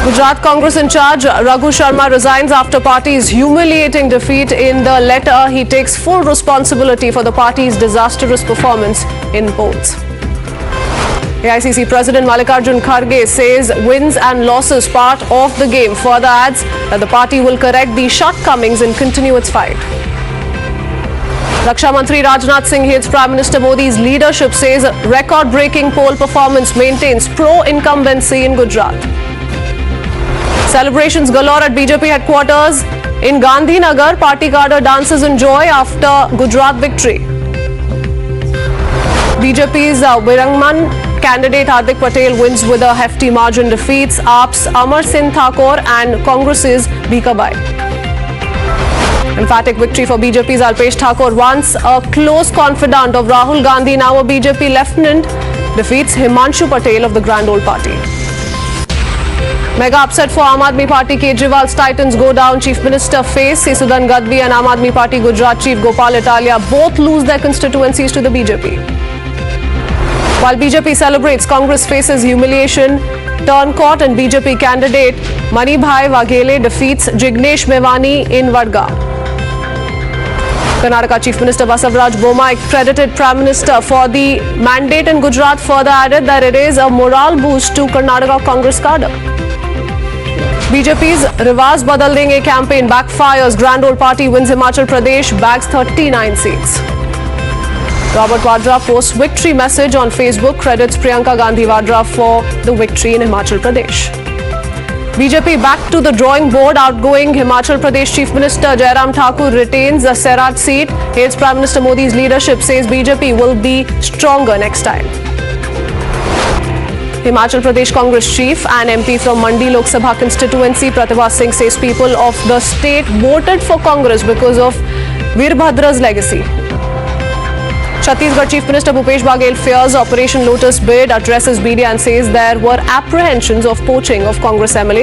Gujarat Congress in charge Raghu Sharma resigns after party's humiliating defeat in the letter. He takes full responsibility for the party's disastrous performance in polls. AICC President Mallikarjun Kharge says wins and losses part of the game. Further adds that the party will correct the shortcomings and continue its fight. Raksha Mantri Rajnath Singh hails Prime Minister Modi's leadership, says record-breaking poll performance maintains pro-incumbency in Gujarat. Celebrations galore at BJP headquarters in Gandhinagar. Party cadre dances in joy after Gujarat victory. BJP's Virangman candidate Hardik Patel wins with a hefty margin, defeats AAP's Amar Singh Thakur and Congress's Bika Bai. Emphatic victory for BJP's Alpesh Thakur, once a close confidant of Rahul Gandhi, now a BJP lieutenant, defeats Himanshu Patel of the Grand Old Party. Mega upset for Aam Aadmi Party. Kejriwal's titans go down. Chief Minister face Sisudan Gadvi and Aam Aadmi Party Gujarat Chief Gopal Italia both lose their constituencies to the BJP. While BJP celebrates, Congress faces humiliation. Turncourt and BJP candidate Manibhai Waghele defeats Jignesh Mevani in Vadga. Karnataka Chief Minister Basavaraj Bommai credited Prime Minister for the mandate in Gujarat, further added that it is a morale boost to Karnataka Congress cadre. BJP's Rivaaz Badal Denge campaign backfires. Grand Old Party wins Himachal Pradesh, bags 39 seats. Robert Vadra posts victory message on Facebook, credits Priyanka Gandhi Vadra for the victory in Himachal Pradesh. BJP back to the drawing board. Outgoing Himachal Pradesh Chief Minister Jairam Thakur retains a Serat seat. Hails Prime Minister Modi's leadership, says BJP will be stronger next time. Himachal Pradesh Congress Chief and MP from Mandi Lok Sabha constituency Pratibha Singh says people of the state voted for Congress because of Veerbhadra's legacy. Chhattisgarh Chief Minister Bhupesh Baghel fears Operation Lotus bid, addresses media and says there were apprehensions of poaching of Congress MLAs.